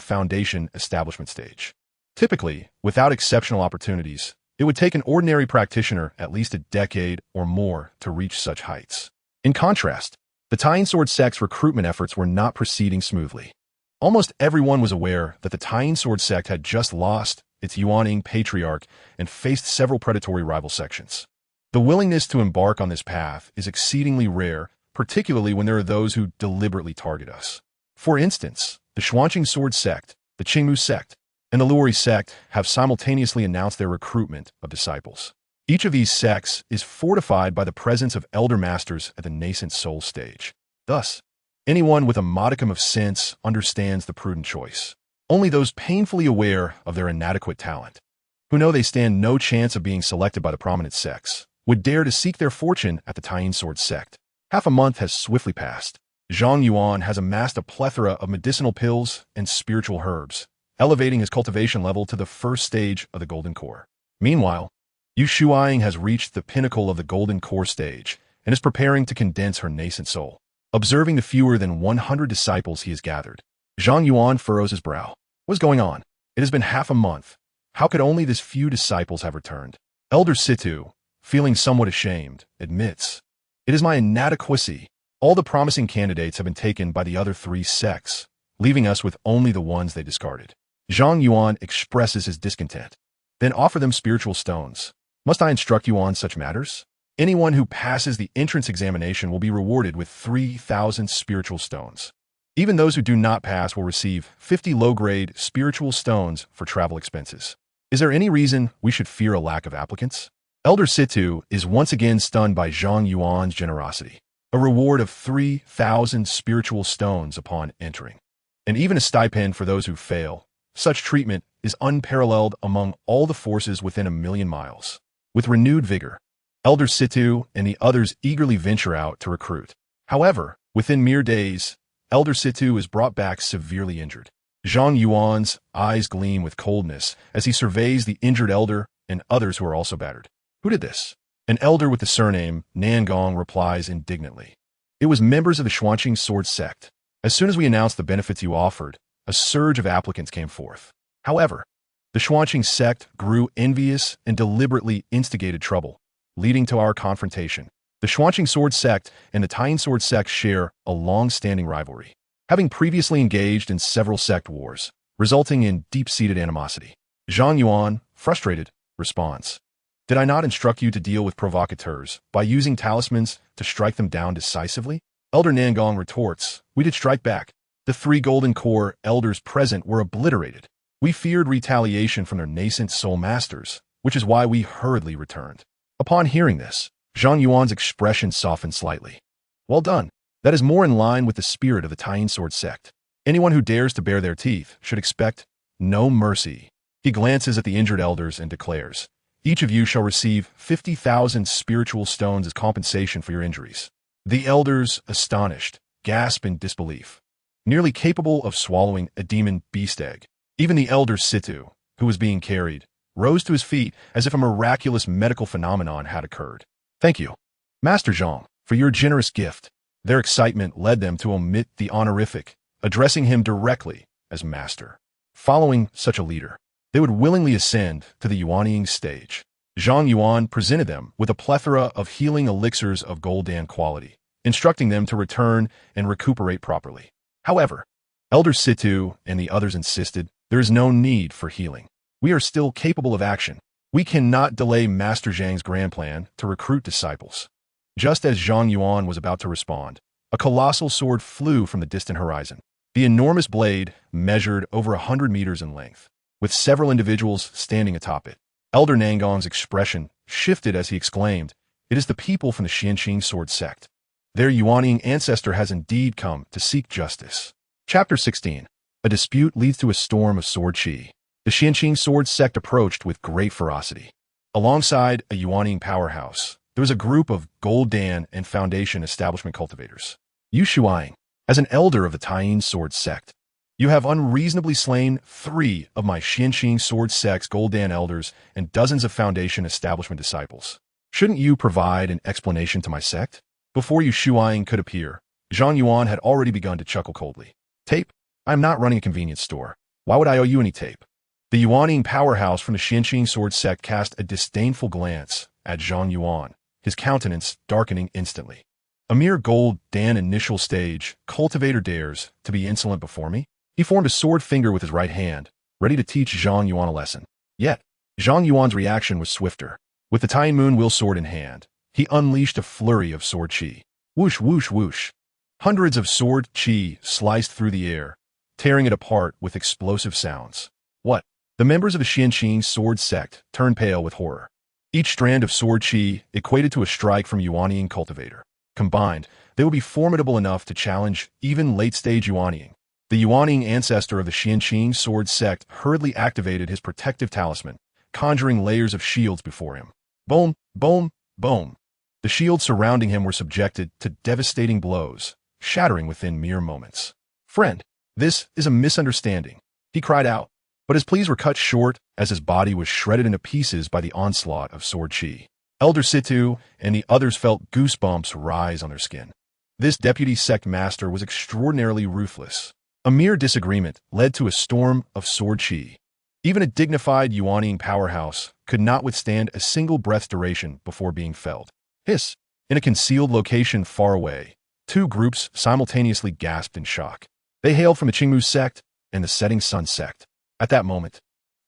Foundation establishment stage. Typically, without exceptional opportunities, it would take an ordinary practitioner at least a decade or more to reach such heights. In contrast, the Tying Sword sect's recruitment efforts were not proceeding smoothly. Almost everyone was aware that the Tying Sword sect had just lost its Yuaning patriarch and faced several predatory rival sections. The willingness to embark on this path is exceedingly rare, particularly when there are those who deliberately target us. For instance, the Xuanqing Sword sect, the Qingmu sect, and the Luori sect have simultaneously announced their recruitment of disciples. Each of these sects is fortified by the presence of elder masters at the nascent soul stage. Thus, anyone with a modicum of sense understands the prudent choice. Only those painfully aware of their inadequate talent, who know they stand no chance of being selected by the prominent sects, would dare to seek their fortune at the Tying Sword sect. Half a month has swiftly passed. Zhang Yuan has amassed a plethora of medicinal pills and spiritual herbs, elevating his cultivation level to the first stage of the Golden Core. Meanwhile, Yu Shuaing has reached the pinnacle of the Golden Core stage and is preparing to condense her nascent soul. Observing the fewer than 100 disciples he has gathered, Zhang Yuan furrows his brow. What is going on? It has been half a month. How could only this few disciples have returned? Elder Situ, feeling somewhat ashamed, admits, "It is my inadequacy. All the promising candidates have been taken by the other 3 sects, leaving us with only the ones they discarded." Zhang Yuan expresses his discontent. "Then offer them spiritual stones. Must I instruct you on such matters? Anyone who passes the entrance examination will be rewarded with 3,000 spiritual stones. Even those who do not pass will receive 50 low-grade spiritual stones for travel expenses. Is there any reason we should fear a lack of applicants?" Elder Situ is once again stunned by Zhang Yuan's generosity. a reward of 3,000 spiritual stones upon entering, and even a stipend for those who fail. Such treatment is unparalleled among all the forces within 1,000,000 miles. With renewed vigor, Elder Situ and the others eagerly venture out to recruit. However, within mere days, Elder Situ is brought back severely injured. Zhang Yuan's eyes gleam with coldness as he surveys the injured elder and others who are also battered. Who did this? An elder with the surname Nangong replies indignantly. It was members of the Xuanqing sword sect. As soon as we announced the benefits you offered, a surge of applicants came forth. However, the Xuanqing sect grew envious and deliberately instigated trouble, leading to our confrontation. The Xuanqing sword sect and the Taiyin sword sect share a long-standing rivalry, having previously engaged in several sect wars, resulting in deep-seated animosity. Zhang Yuan, frustrated, responds, "Did I not instruct you to deal with provocateurs by using talismans to strike them down decisively?" Elder Nangong retorts, "We did strike back. The 3 golden core elders present were obliterated. We feared retaliation from their nascent soul masters, which is why we hurriedly returned." Upon hearing this, Zhang Yuan's expression softened slightly. "Well done. That is more in line with the spirit of the Taiyin sword sect. Anyone who dares to bare their teeth should expect no mercy." He glances at the injured elders and declares, "Each of you shall receive 50,000 spiritual stones as compensation for your injuries." The elders, astonished, gasp in disbelief, nearly capable of swallowing a demon beast egg. Even the elder Situ, who was being carried, rose to his feet as if a miraculous medical phenomenon had occurred. "Thank you, Master Zhang, for your generous gift." Their excitement led them to omit the honorific, addressing him directly as master. Following such a leader, they would willingly ascend to the Yuanying stage. Zhang Yuan presented them with a plethora of healing elixirs of golden quality, instructing them to return and recuperate properly. However, Elder Situ and the others insisted, "There is no need for healing. We are still capable of action. We cannot delay Master Zhang's grand plan to recruit disciples." Just as Zhang Yuan was about to respond, a colossal sword flew from the distant horizon. The enormous blade measured over 100 meters in length, with several individuals standing atop it. Elder Nangong's expression shifted as he exclaimed, "It is the people from the Xuanqing sword sect. Their Yuanying ancestor has indeed come to seek justice." Chapter 16. A dispute leads to a storm of sword qi. The Xuanqing sword sect approached with great ferocity. Alongside a Yuanying powerhouse, there was a group of Goldan and Foundation establishment cultivators. "You Shuang, as an elder of the Taiyin sword sect, you have unreasonably slain 3 of my Xuanqing sword sect's Goldan elders and dozens of Foundation establishment disciples. Shouldn't you provide an explanation to my sect?" Before Yu Shuang could appear, Zhang Yuan had already begun to chuckle coldly. "Tape? I am not running a convenience store. Why would I owe you any tape?" The Yuanying powerhouse from the Xuanqing sword sect cast a disdainful glance at Zhang Yuan, his countenance darkening instantly. "A mere gold Dan initial stage cultivator dares to be insolent before me?" He formed a sword finger with his right hand, ready to teach Zhang Yuan a lesson. Yet, Zhang Yuan's reaction was swifter. With the Taiyin Moon Will sword in hand, he unleashed a flurry of sword qi. Whoosh, whoosh, whoosh. Hundreds of sword qi sliced through the air, tearing it apart with explosive sounds. What? The members of the Xuanqing sword sect turned pale with horror. Each strand of sword qi equated to a strike from Yuanying cultivator. Combined, they would be formidable enough to challenge even late-stage Yuanying. The Yuanying ancestor of the Xuanqing sword sect hurriedly activated his protective talisman, conjuring layers of shields before him. Boom, boom, boom. The shields surrounding him were subjected to devastating blows, shattering within mere moments. "Friend, this is a misunderstanding," he cried out, but his pleas were cut short as his body was shredded into pieces by the onslaught of sword qi. Elder Situ and the others felt goosebumps rise on their skin. This deputy sect master was extraordinarily ruthless. A mere disagreement led to a storm of sword qi. Even a dignified Yuanying powerhouse could not withstand a single breath's duration before being felled. Hiss! In a concealed location far away, 2 groups simultaneously gasped in shock. They hailed from the Qingmu sect and the Setting Sun sect. At that moment,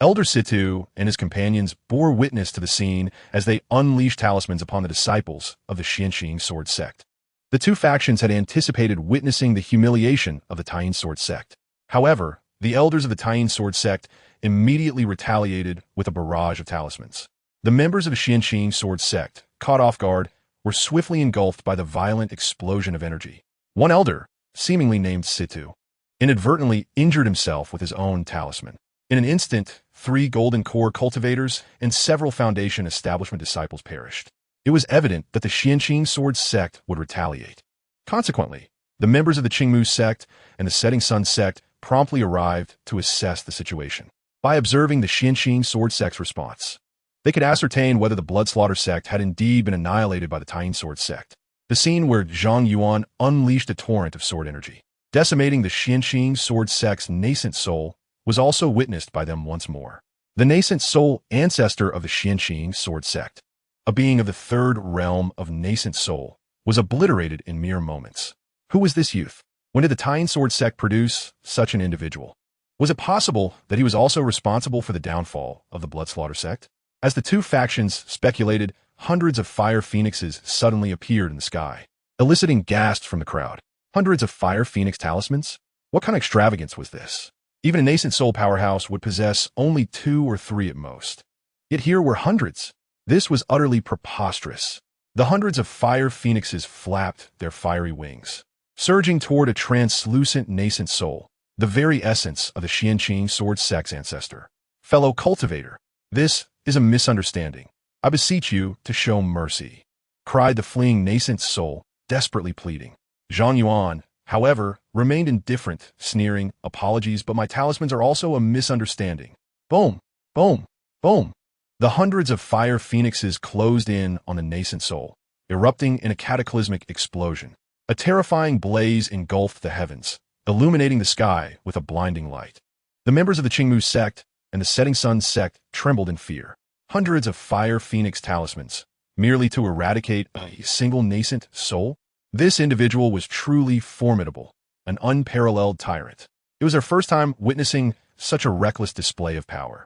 Elder Situ and his companions bore witness to the scene as they unleashed talismans upon the disciples of the Xuanqing sword sect. The 2 factions had anticipated witnessing the humiliation of the Taiyin sword sect. However, the elders of the Taiyin sword sect immediately retaliated with a barrage of talismans. The members of the Xuanqing sword sect, caught off guard, were swiftly engulfed by the violent explosion of energy. One elder, seemingly named Situ, inadvertently injured himself with his own talisman. In an instant, 3 golden core cultivators and several Foundation establishment disciples perished. It was evident that the Xianqing sword sect would retaliate. Consequently, the members of the Qingmu sect and the Setting Sun sect promptly arrived to assess the situation. By observing the Xianqing sword sect's response, they could ascertain whether the Bloodslaughter sect had indeed been annihilated by the Taiyin sword sect. The scene where Zhang Yuan unleashed a torrent of sword energy, decimating the Xianqing sword sect's nascent soul, was also witnessed by them once more. The nascent soul ancestor of the Xianqing sword sect, a being of the 3rd realm of nascent soul, was obliterated in mere moments. Who was this youth? When did the Taiyin sword sect produce such an individual? Was it possible that he was also responsible for the downfall of the Bloodslaughter sect? As the 2 factions speculated, hundreds of fire phoenixes suddenly appeared in the sky, eliciting gasps from the crowd. Hundreds of fire phoenix talismans? What kind of extravagance was this? Even a nascent soul powerhouse would possess only 2 or 3 at most. Yet here were hundreds. This was utterly preposterous. The hundreds of fire phoenixes flapped their fiery wings, surging toward a translucent nascent soul, the very essence of the Xianqing sword sect's ancestor. Fellow cultivator, this is a misunderstanding. I beseech you to show mercy, cried the fleeing nascent soul, desperately pleading. Zhang Yuan, however, remained indifferent, sneering, apologies, but my talismans are also a misunderstanding. Boom, boom, boom. The hundreds of fire phoenixes closed in on the nascent soul, erupting in a cataclysmic explosion. A terrifying blaze engulfed the heavens, illuminating the sky with a blinding light. The members of the Qingmu sect and the Setting Sun sect trembled in fear. Hundreds of fire phoenix talismans, merely to eradicate a single nascent soul? This individual was truly formidable, an unparalleled tyrant. It was their first time witnessing such a reckless display of power.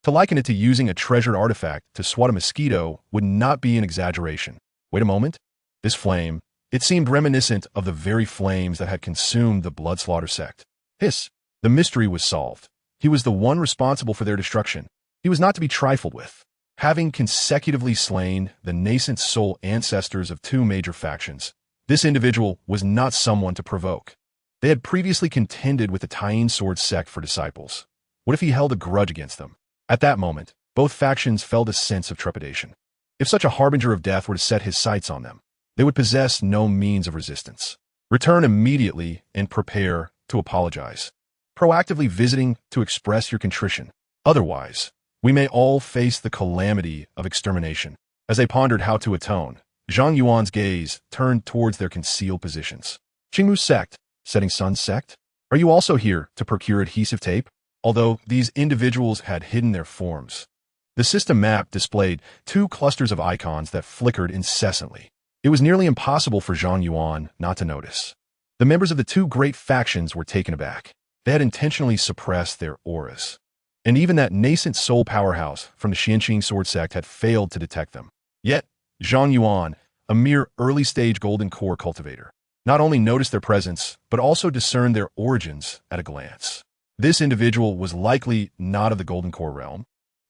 To liken it to using a treasured artifact to swat a mosquito would not be an exaggeration. Wait a moment. This flame, it seemed reminiscent of the very flames that had consumed the Bloodslaughter sect. Hiss! The mystery was solved. He was the one responsible for their destruction. He was not to be trifled with. Having consecutively slain the nascent soul ancestors of 2 major factions, this individual was not someone to provoke. They had previously contended with the Taiyin sword sect for disciples. What if he held a grudge against them? At that moment, both factions felt a sense of trepidation. If such a harbinger of death were to set his sights on them, they would possess no means of resistance. Return immediately and prepare to apologize, proactively visiting to express your contrition. Otherwise, we may all face the calamity of extermination. As they pondered how to atone, Zhang Yuan's gaze turned towards their concealed positions. Qingmu sect, Setting Sun sect? Are you also here to procure adhesive tape? Although these individuals had hidden their forms, the system map displayed 2 clusters of icons that flickered incessantly. It was nearly impossible for Zhang Yuan not to notice. The members of the 2 great factions were taken aback. They had intentionally suppressed their auras. And even that nascent soul powerhouse from the Xianqing sword sect had failed to detect them. Yet, Zhang Yuan, a mere early-stage golden core cultivator, not only noticed their presence, but also discerned their origins at a glance. This individual was likely not of the golden core realm,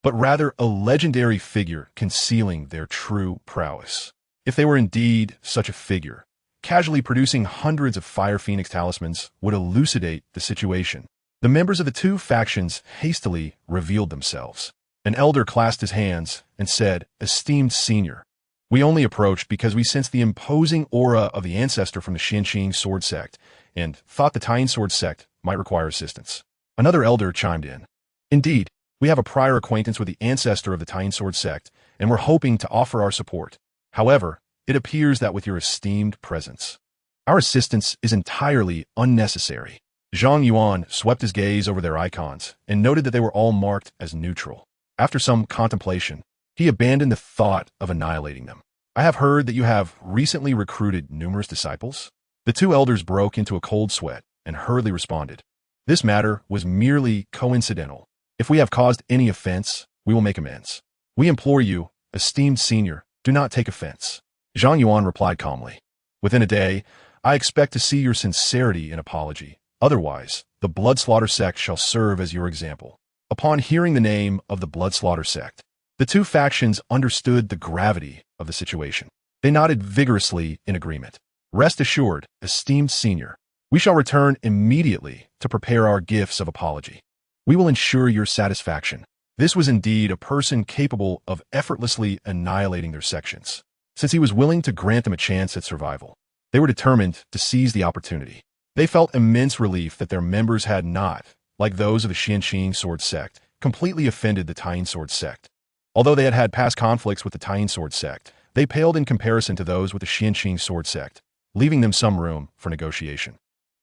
but rather a legendary figure concealing their true prowess. If they were indeed such a figure, casually producing hundreds of fire phoenix talismans would elucidate the situation. The members of the 2 factions hastily revealed themselves. An elder clasped his hands and said, "Esteemed senior, we only approached because we sensed the imposing aura of the ancestor from the Xianqing sword sect and thought the Taiyin sword sect might require assistance." Another elder chimed in. "Indeed, we have a prior acquaintance with the ancestor of the Taiyin sword sect, and we're hoping to offer our support. However, it appears that with your esteemed presence, our assistance is entirely unnecessary." Zhang Yuan swept his gaze over their icons and noted that they were all marked as neutral. After some contemplation, he abandoned the thought of annihilating them. "I have heard that you have recently recruited numerous disciples." The 2 elders broke into a cold sweat and hurriedly responded, "This matter was merely coincidental. If we have caused any offense, we will make amends. We implore you, esteemed senior, do not take offense." Zhang Yuan replied calmly, "Within a day, I expect to see your sincerity in apology. Otherwise, the Bloodslaughter sect shall serve as your example." Upon hearing the name of the Bloodslaughter sect, the 2 factions understood the gravity of the situation. They nodded vigorously in agreement. Rest assured, esteemed senior, we shall return immediately to prepare our gifts of apology. We will ensure your satisfaction. This was indeed a person capable of effortlessly annihilating their sections. Since he was willing to grant them a chance at survival, they were determined to seize the opportunity. They felt immense relief that their members had not, like those of the Xianqing Sword Sect, completely offended the Taiyin Sword Sect. Although they had had past conflicts with the Taiyin Sword Sect, they paled in comparison to those with the Xianqing Sword Sect, leaving them some room for negotiation.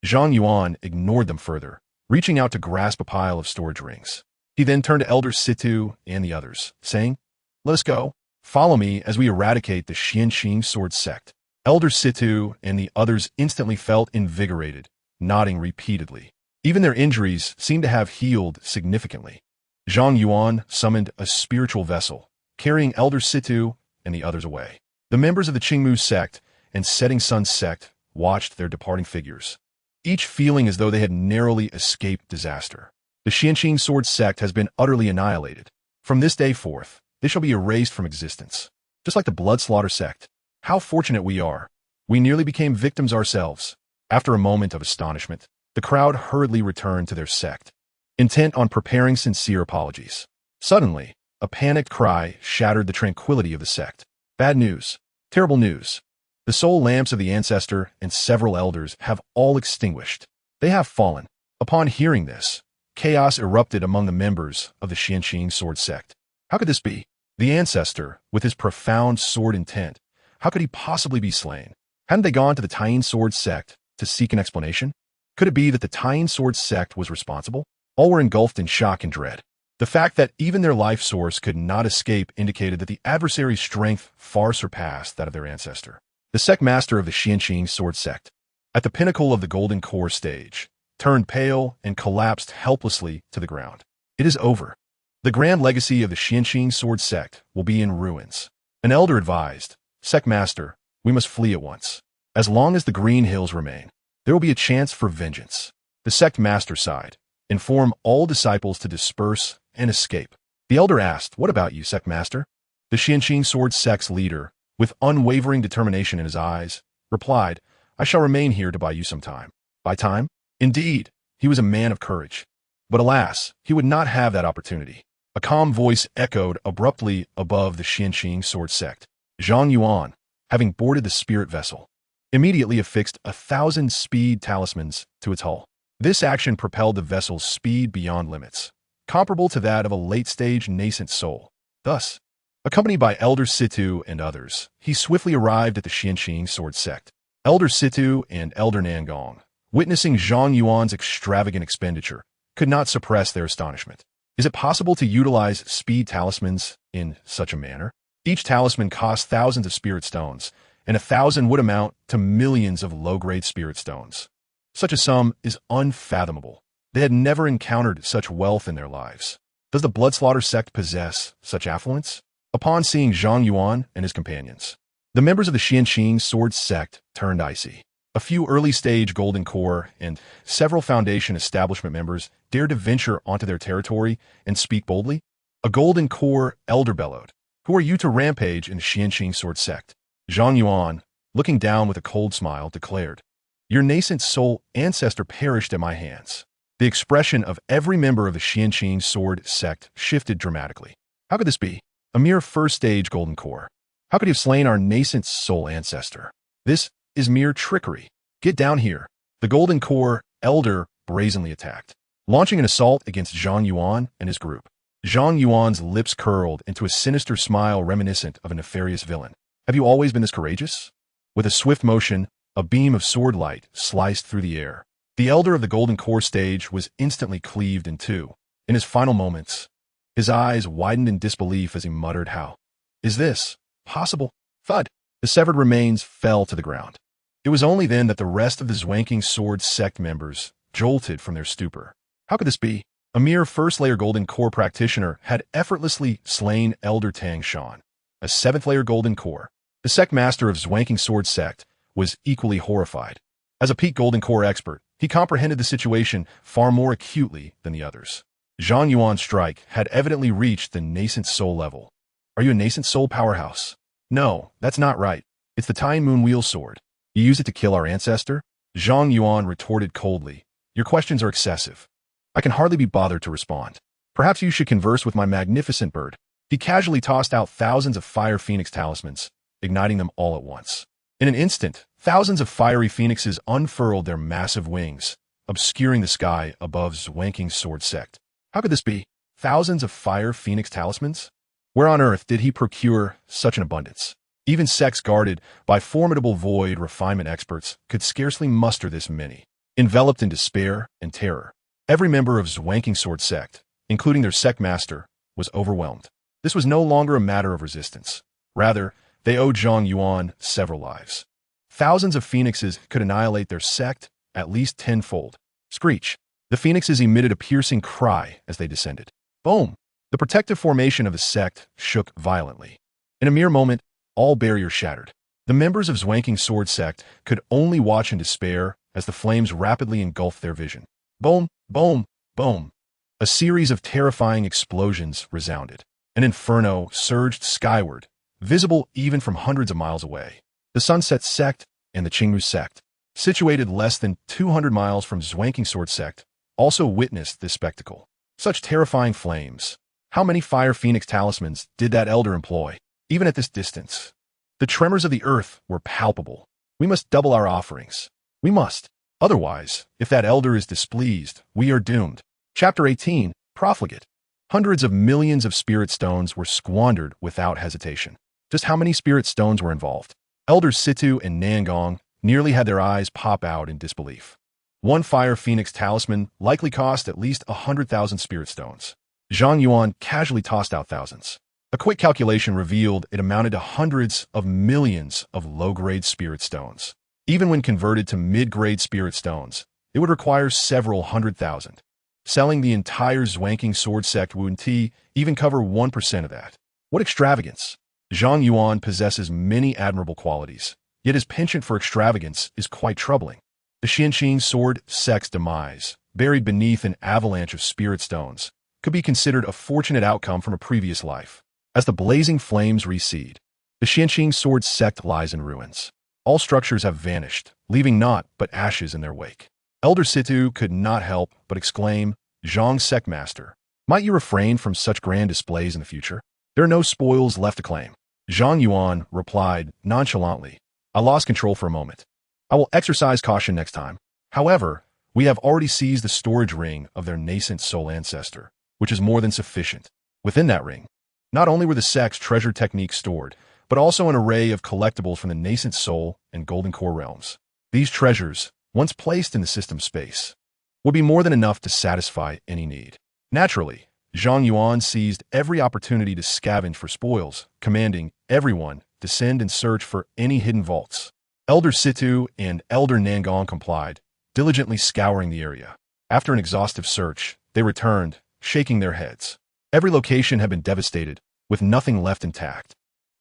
Zhang Yuan ignored them further, reaching out to grasp a pile of storage rings. He then turned to Elder Situ and the others, saying, "Let us go. Follow me as we eradicate the Xianqing Sword Sect." Elder Situ and the others instantly felt invigorated, nodding repeatedly. Even their injuries seemed to have healed significantly. Zhang Yuan summoned a spiritual vessel, carrying Elder Situ and the others away. The members of the Qingmu sect and Setting Sun sect watched their departing figures, each feeling as though they had narrowly escaped disaster. The Xianqing Sword Sect has been utterly annihilated. From this day forth, they shall be erased from existence. Just like the Blood Slaughter sect. How fortunate we are. We nearly became victims ourselves. After a moment of astonishment, the crowd hurriedly returned to their sect, intent on preparing sincere apologies. Suddenly, a panicked cry shattered the tranquility of the sect. Bad news. Terrible news. The soul lamps of the ancestor and several elders have all extinguished. They have fallen. Upon hearing this, chaos erupted among the members of the Xianqing Sword Sect. How could this be? The ancestor, with his profound sword intent, how could he possibly be slain? Hadn't they gone to the Taiyin Sword Sect to seek an explanation? Could it be that the Taiyin Sword Sect was responsible? All were engulfed in shock and dread. The fact that even their life source could not escape indicated that the adversary's strength far surpassed that of their ancestor. The sect master of the Xianqing Sword Sect, at the pinnacle of the Golden Core stage, turned pale and collapsed helplessly to the ground. It is over. The grand legacy of the Xianqing Sword Sect will be in ruins. An elder advised, "Sect master, we must flee at once. As long as the Green Hills remain, there will be a chance for vengeance." The sect master sighed. "Inform all disciples to disperse and escape." The elder asked, "What about you, sect master?" The Xianqing Sword Sect's leader, with unwavering determination in his eyes, replied, "I shall remain here to buy you some time." Buy time? Indeed, he was a man of courage. But alas, he would not have that opportunity. A calm voice echoed abruptly above the Xianqing Sword Sect. Zhang Yuan, having boarded the spirit vessel, immediately affixed 1,000 speed talismans to its hull. This action propelled the vessel's speed beyond limits, comparable to that of a late-stage nascent soul. Thus, accompanied by Elder Situ and others, he swiftly arrived at the Xianqing Sword Sect. Elder Situ and Elder Nangong, witnessing Zhang Yuan's extravagant expenditure, could not suppress their astonishment. Is it possible to utilize speed talismans in such a manner? Each talisman cost thousands of spirit stones, and 1,000 would amount to millions of low-grade spirit stones. Such a sum is unfathomable. They had never encountered such wealth in their lives. Does the Blood Slaughter sect possess such affluence? Upon seeing Zhang Yuan and his companions, the members of the Xianqing Sword Sect turned icy. A few early-stage Golden Core and several Foundation establishment members dared to venture onto their territory and speak boldly. A Golden Core elder bellowed, "Who are you to rampage in the Xianqing Sword Sect?" Zhang Yuan, looking down with a cold smile, declared, "Your nascent soul ancestor perished at my hands." The expression of every member of the Xianqing Sword Sect shifted dramatically. How could this be? A mere first-stage Golden Core. How could he have slain our nascent soul ancestor? This is mere trickery. Get down here. The Golden Core elder brazenly attacked, launching an assault against Zhang Yuan and his group. Zhang Yuan's lips curled into a sinister smile reminiscent of a nefarious villain. "Have you always been this courageous?" With a swift motion, a beam of sword light sliced through the air. The elder of the Golden Core stage was instantly cleaved in two. In his final moments, his eyes widened in disbelief as he muttered, "How is this possible?" Thud! The severed remains fell to the ground. It was only then that the rest of the Zwanking Sword Sect members jolted from their stupor. How could this be? A mere first-layer Golden Core practitioner had effortlessly slain Elder Tang Shan, a seventh-layer Golden Core. The sect master of Zwanking Sword Sect was equally horrified. As a peak Golden Core expert, he comprehended the situation far more acutely than the others. Zhang Yuan's strike had evidently reached the nascent soul level. "Are you a nascent soul powerhouse?" "No, that's not right. It's the Tying Moon Wheel Sword. You use it to kill our ancestor? Zhang Yuan retorted coldly. Your questions are excessive. I can hardly be bothered to respond. Perhaps you should converse with my magnificent bird. He casually tossed out thousands of fire phoenix talismans, igniting them all at once. In an instant, thousands of fiery phoenixes unfurled their massive wings, obscuring the sky above Zwanking's sword sect. How could this be? Thousands of fire phoenix talismans? Where on earth did he procure such an abundance? Even sects guarded by formidable void refinement experts could scarcely muster this many. Enveloped in despair and terror, every member of Zwanking's sword sect, including their sect master, was overwhelmed. This was no longer a matter of resistance. Rather, they owed Zhang Yuan several lives. Thousands of phoenixes could annihilate their sect at least tenfold. Screech. The phoenixes emitted a piercing cry as they descended. Boom! The protective formation of the sect shook violently. In a mere moment, all barriers shattered. The members of Zwanking's sword sect could only watch in despair as the flames rapidly engulfed their vision. Boom! Boom! Boom! A series of terrifying explosions resounded. An inferno surged skyward, visible even from hundreds of miles away. The Sunset Sect and the Qingmu Sect, situated less than 200 miles from Zwanking's sword sect, also witnessed this spectacle. Such terrifying flames. How many fire phoenix talismans did that elder employ, even at this distance? The tremors of the earth were palpable. We must double our offerings. We must. Otherwise, if that elder is displeased, we are doomed. Chapter 18, Profligate. Hundreds of millions of spirit stones were squandered without hesitation. Just how many spirit stones were involved? Elders Situ and Nangong nearly had their eyes pop out in disbelief. One fire phoenix talisman likely cost at least 100,000 spirit stones. Zhang Yuan casually tossed out thousands. A quick calculation revealed it amounted to hundreds of millions of low-grade spirit stones. Even when converted to mid-grade spirit stones, it would require several 100,000. Selling the entire Zwanking sword sect wouldn't even cover 1% of that. What extravagance! Zhang Yuan possesses many admirable qualities, yet his penchant for extravagance is quite troubling. The Xianqing sword sect's demise, buried beneath an avalanche of spirit stones, could be considered a fortunate outcome from a previous life. As the blazing flames recede, the Xianqing sword sect lies in ruins. All structures have vanished, leaving naught but ashes in their wake. Elder Situ could not help but exclaim, Zhang sect master, might you refrain from such grand displays in the future? There are no spoils left to claim. Zhang Yuan replied nonchalantly, I lost control for a moment. I will exercise caution next time. However, we have already seized the storage ring of their nascent soul ancestor, which is more than sufficient. Within that ring, not only were the sect's treasure techniques stored, but also an array of collectibles from the nascent soul and golden core realms. These treasures, once placed in the system space, would be more than enough to satisfy any need. Naturally, Zhang Yuan seized every opportunity to scavenge for spoils, commanding everyone to send and search for any hidden vaults. Elder Situ and Elder Nangong complied, diligently scouring the area. After an exhaustive search, they returned, shaking their heads. Every location had been devastated, with nothing left intact.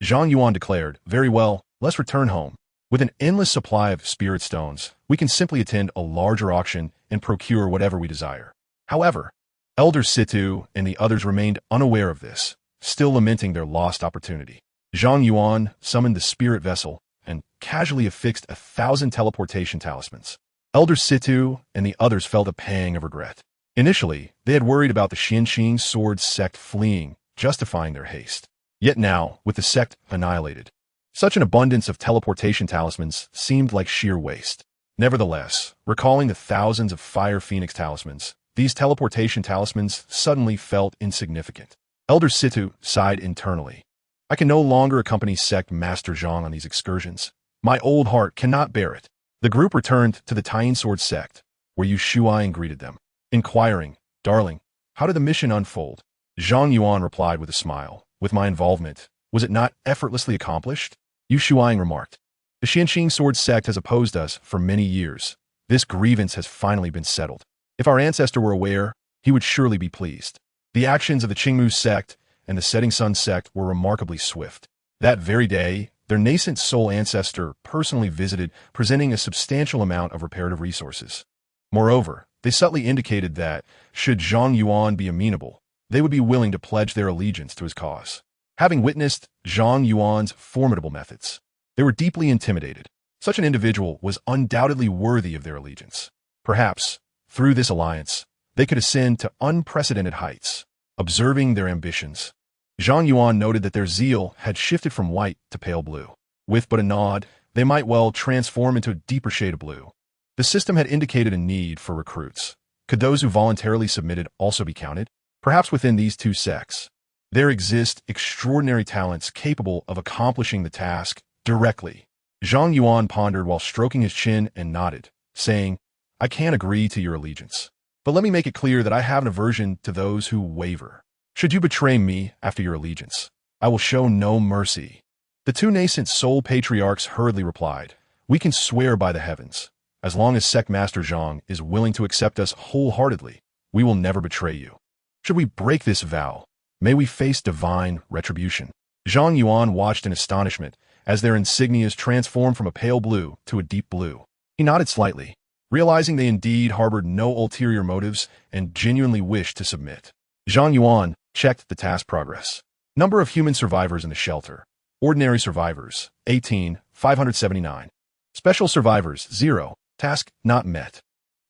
Zhang Yuan declared, very well, let's return home. With an endless supply of spirit stones, we can simply attend a larger auction and procure whatever we desire. However, Elder Situ and the others remained unaware of this, still lamenting their lost opportunity. Zhang Yuan summoned the spirit vessel and casually affixed 1,000 teleportation talismans. Elder Situ and the others felt a pang of regret. Initially, they had worried about the Xianqing sword sect fleeing, justifying their haste. Yet now, with the sect annihilated, such an abundance of teleportation talismans seemed like sheer waste. Nevertheless, recalling the thousands of fire phoenix talismans, these teleportation talismans suddenly felt insignificant. Elder Situ sighed internally. I can no longer accompany sect Master Zhang on these excursions. My old heart cannot bear it. The group returned to the Tying sword sect, where Yu Shuai greeted them, inquiring, Darling, how did the mission unfold? Zhang Yuan replied with a smile, With my involvement, was it not effortlessly accomplished? Yu Shuai remarked, The Xianqing sword sect has opposed us for many years. This grievance has finally been settled. If our ancestor were aware, he would surely be pleased. The actions of the Qingmu sect and the Setting Sun sect were remarkably swift. That very day, their nascent soul ancestor personally visited, presenting a substantial amount of reparative resources. Moreover, they subtly indicated that, should Zhang Yuan be amenable, they would be willing to pledge their allegiance to his cause. Having witnessed Zhang Yuan's formidable methods, They were deeply intimidated. Such an individual was undoubtedly worthy of their allegiance. Perhaps, through this alliance, they could ascend to unprecedented heights. Observing their ambitions, Zhang Yuan noted that their zeal had shifted from white to pale blue. With but a nod, they might well transform into a deeper shade of blue. The system had indicated a need for recruits. Could those who voluntarily submitted also be counted? Perhaps within these two sects, there exist extraordinary talents capable of accomplishing the task directly. Zhang Yuan pondered while stroking his chin and nodded, saying, I can't agree to your allegiance. But let me make it clear that I have an aversion to those who waver. Should you betray me after your allegiance, I will show no mercy. The two nascent soul patriarchs hurriedly replied, We can swear by the heavens. As long as Sect Master Zhang is willing to accept us wholeheartedly, we will never betray you. Should we break this vow, may we face divine retribution. Zhang Yuan watched in astonishment as their insignias transformed from a pale blue to a deep blue. He nodded slightly, realizing they indeed harbored no ulterior motives and genuinely wished to submit. Zhang Yuan checked the task progress. Number of human survivors in the shelter. Ordinary survivors, 18, 579. Special survivors, 0. Task not met.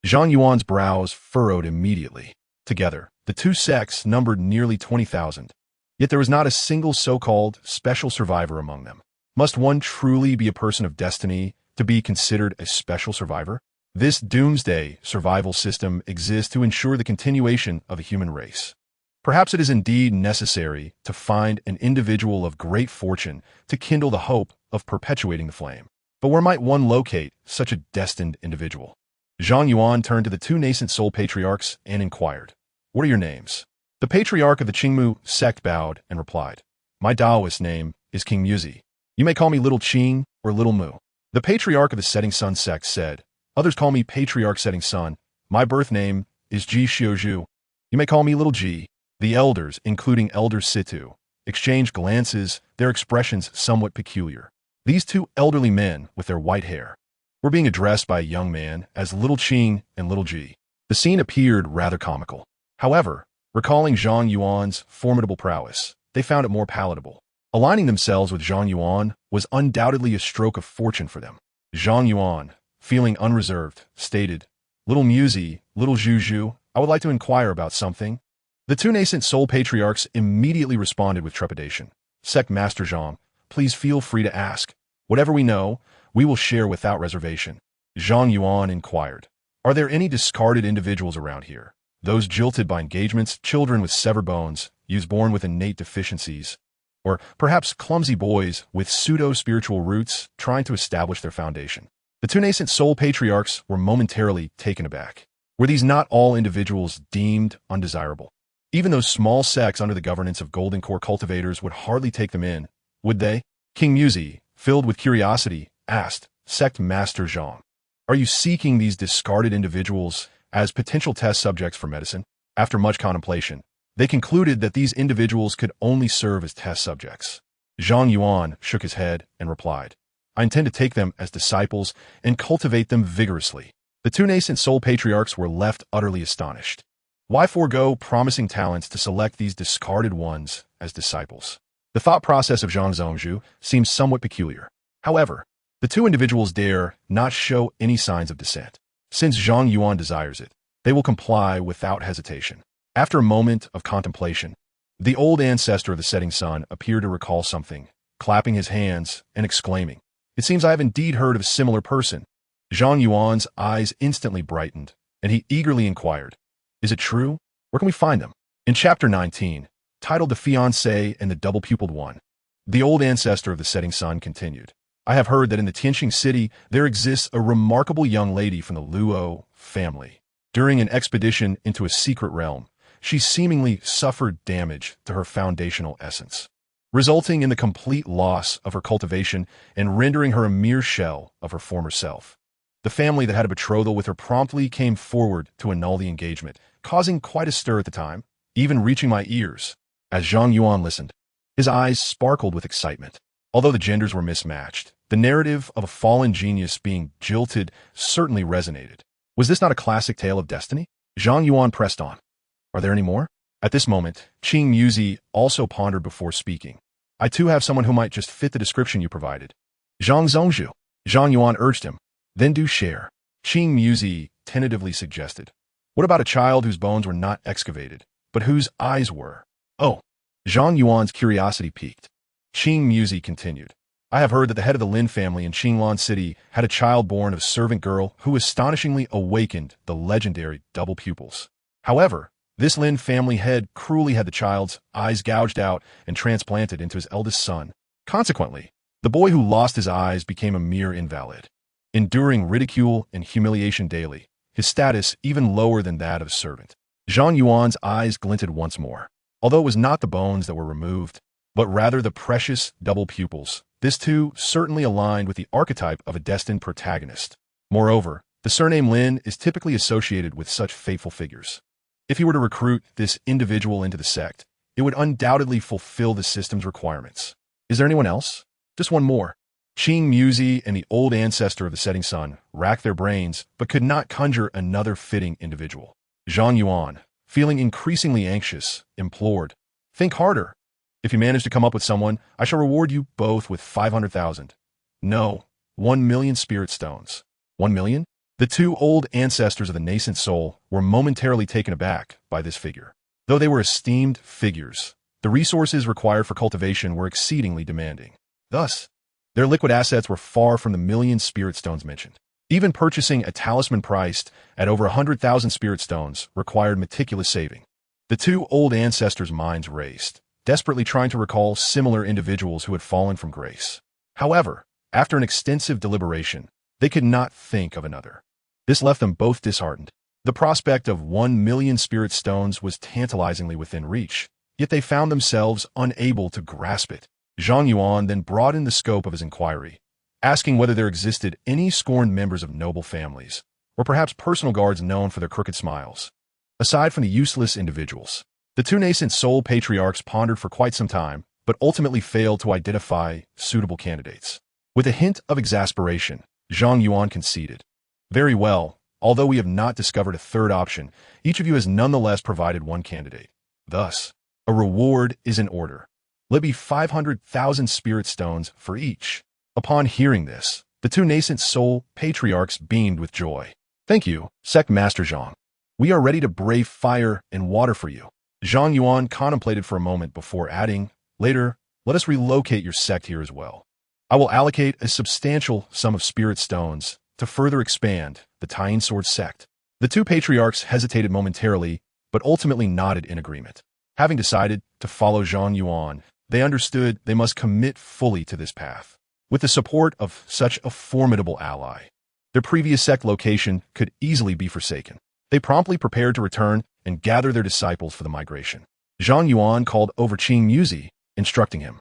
Zhang Yuan's brows furrowed immediately. Together, the two sects numbered nearly 20,000. Yet there was not a single so-called special survivor among them. Must one truly be a person of destiny to be considered a special survivor? This doomsday survival system exists to ensure the continuation of a human race. Perhaps it is indeed necessary to find an individual of great fortune to kindle the hope of perpetuating the flame. But where might one locate such a destined individual? Zhang Yuan turned to the two nascent soul patriarchs and inquired, What are your names? The patriarch of the Qingmu sect bowed and replied, My Taoist name is King Muzi. You may call me Little Qing or Little Mu. The patriarch of the Setting Sun sect said, Others call me Patriarch Setting Sun. My birth name is Ji Xiuzhu. You may call me Little Ji. The elders, including Elder Situ, exchanged glances, their expressions somewhat peculiar. These two elderly men, with their white hair, were being addressed by a young man as Little Qing and Little Ji. The scene appeared rather comical. However, recalling Zhang Yuan's formidable prowess, they found it more palatable. Aligning themselves with Zhang Yuan was undoubtedly a stroke of fortune for them. Zhang Yuan, feeling unreserved, stated, Little Muzi, Little Zhuzhu, I would like to inquire about something. The two nascent soul patriarchs immediately responded with trepidation. Sect Master Zhang, please feel free to ask. Whatever we know, we will share without reservation. Zhang Yuan inquired, Are there any discarded individuals around here? Those jilted by engagements, children with severed bones, youths born with innate deficiencies, or perhaps clumsy boys with pseudo-spiritual roots trying to establish their foundation. The two nascent soul patriarchs were momentarily taken aback. Were these not all individuals deemed undesirable? Even those small sects under the governance of Golden Core cultivators would hardly take them in, would they? King Muzi, filled with curiosity, asked, Sect Master Zhang, are you seeking these discarded individuals as potential test subjects for medicine? After much contemplation, they concluded that these individuals could only serve as test subjects. Zhang Yuan shook his head and replied, I intend to take them as disciples and cultivate them vigorously. The two nascent soul patriarchs were left utterly astonished. Why forego promising talents to select these discarded ones as disciples? The thought process of Zhang Zhongzhu seems somewhat peculiar. However, the two individuals dare not show any signs of dissent. Since Zhang Yuan desires it, they will comply without hesitation. After a moment of contemplation, the old ancestor of the setting sun appeared to recall something, clapping his hands and exclaiming, It seems I have indeed heard of a similar person. Zhang Yuan's eyes instantly brightened, and he eagerly inquired, Is it true? Where can we find them? In Chapter 19, titled The Fiancé and the Double-Pupiled One, the old ancestor of the setting sun continued, I have heard that in the Tianqing city there exists a remarkable young lady from the Luo family. During an expedition into a secret realm, she seemingly suffered damage to her foundational essence, resulting in the complete loss of her cultivation and rendering her a mere shell of her former self. The family that had a betrothal with her promptly came forward to annul the engagement, causing quite a stir at the time, even reaching my ears. As Zhang Yuan listened, his eyes sparkled with excitement. Although the genders were mismatched, the narrative of a fallen genius being jilted certainly resonated. Was this not a classic tale of destiny? Zhang Yuan pressed on. Are there any more? At this moment, Qing Muzi also pondered before speaking. I too have someone who might just fit the description you provided. Zhang Zhongzhu. Zhang Yuan urged him. Then do share. Qing Muzi tentatively suggested. What about a child whose bones were not excavated, but whose eyes were? Oh. Zhang Yuan's curiosity piqued. Qing Muzi continued. I have heard that the head of the Lin family in Qinglan City had a child born of servant girl who astonishingly awakened the legendary double pupils. However, this Lin family head cruelly had the child's eyes gouged out and transplanted into his eldest son. Consequently, the boy who lost his eyes became a mere invalid, enduring ridicule and humiliation daily, his status even lower than that of a servant. Zhang Yuan's eyes glinted once more. Although it was not the bones that were removed, but rather the precious double pupils, this too certainly aligned with the archetype of a destined protagonist. Moreover, the surname Lin is typically associated with such fateful figures. If he were to recruit this individual into the sect, it would undoubtedly fulfill the system's requirements. Is there anyone else? Just one more. Qing Muzi and the old ancestor of the setting sun racked their brains, but could not conjure another fitting individual. Zhang Yuan, feeling increasingly anxious, implored, think harder. If you manage to come up with someone, I shall reward you both with 500,000. No, 1,000,000 spirit stones. 1,000,000? The two old ancestors of the nascent soul were momentarily taken aback by this figure. Though they were esteemed figures, the resources required for cultivation were exceedingly demanding. Thus, their liquid assets were far from the 1,000,000 spirit stones mentioned. Even purchasing a talisman priced at over 100,000 spirit stones required meticulous saving. The two old ancestors' minds raced, desperately trying to recall similar individuals who had fallen from grace. However, after an extensive deliberation, they could not think of another. This left them both disheartened. The prospect of 1,000,000 spirit stones was tantalizingly within reach, yet they found themselves unable to grasp it. Zhang Yuan then broadened the scope of his inquiry, asking whether there existed any scorned members of noble families, or perhaps personal guards known for their crooked smiles. Aside from the useless individuals, the two nascent soul patriarchs pondered for quite some time, but ultimately failed to identify suitable candidates. With a hint of exasperation, Zhang Yuan conceded. Very well, although we have not discovered a third option, each of you has nonetheless provided one candidate. Thus, a reward is in order. Let be 500,000 spirit stones for each. Upon hearing this, the two nascent soul patriarchs beamed with joy. Thank you, Sect Master Zhang. We are ready to brave fire and water for you. Zhang Yuan contemplated for a moment before adding, later, let us relocate your sect here as well. I will allocate a substantial sum of spirit stones to further expand the Tying Sword sect. The two patriarchs hesitated momentarily, but ultimately nodded in agreement. Having decided to follow Zhang Yuan, they understood they must commit fully to this path. With the support of such a formidable ally, their previous sect location could easily be forsaken. They promptly prepared to return and gather their disciples for the migration. Zhang Yuan called over Qing Muzi, instructing him,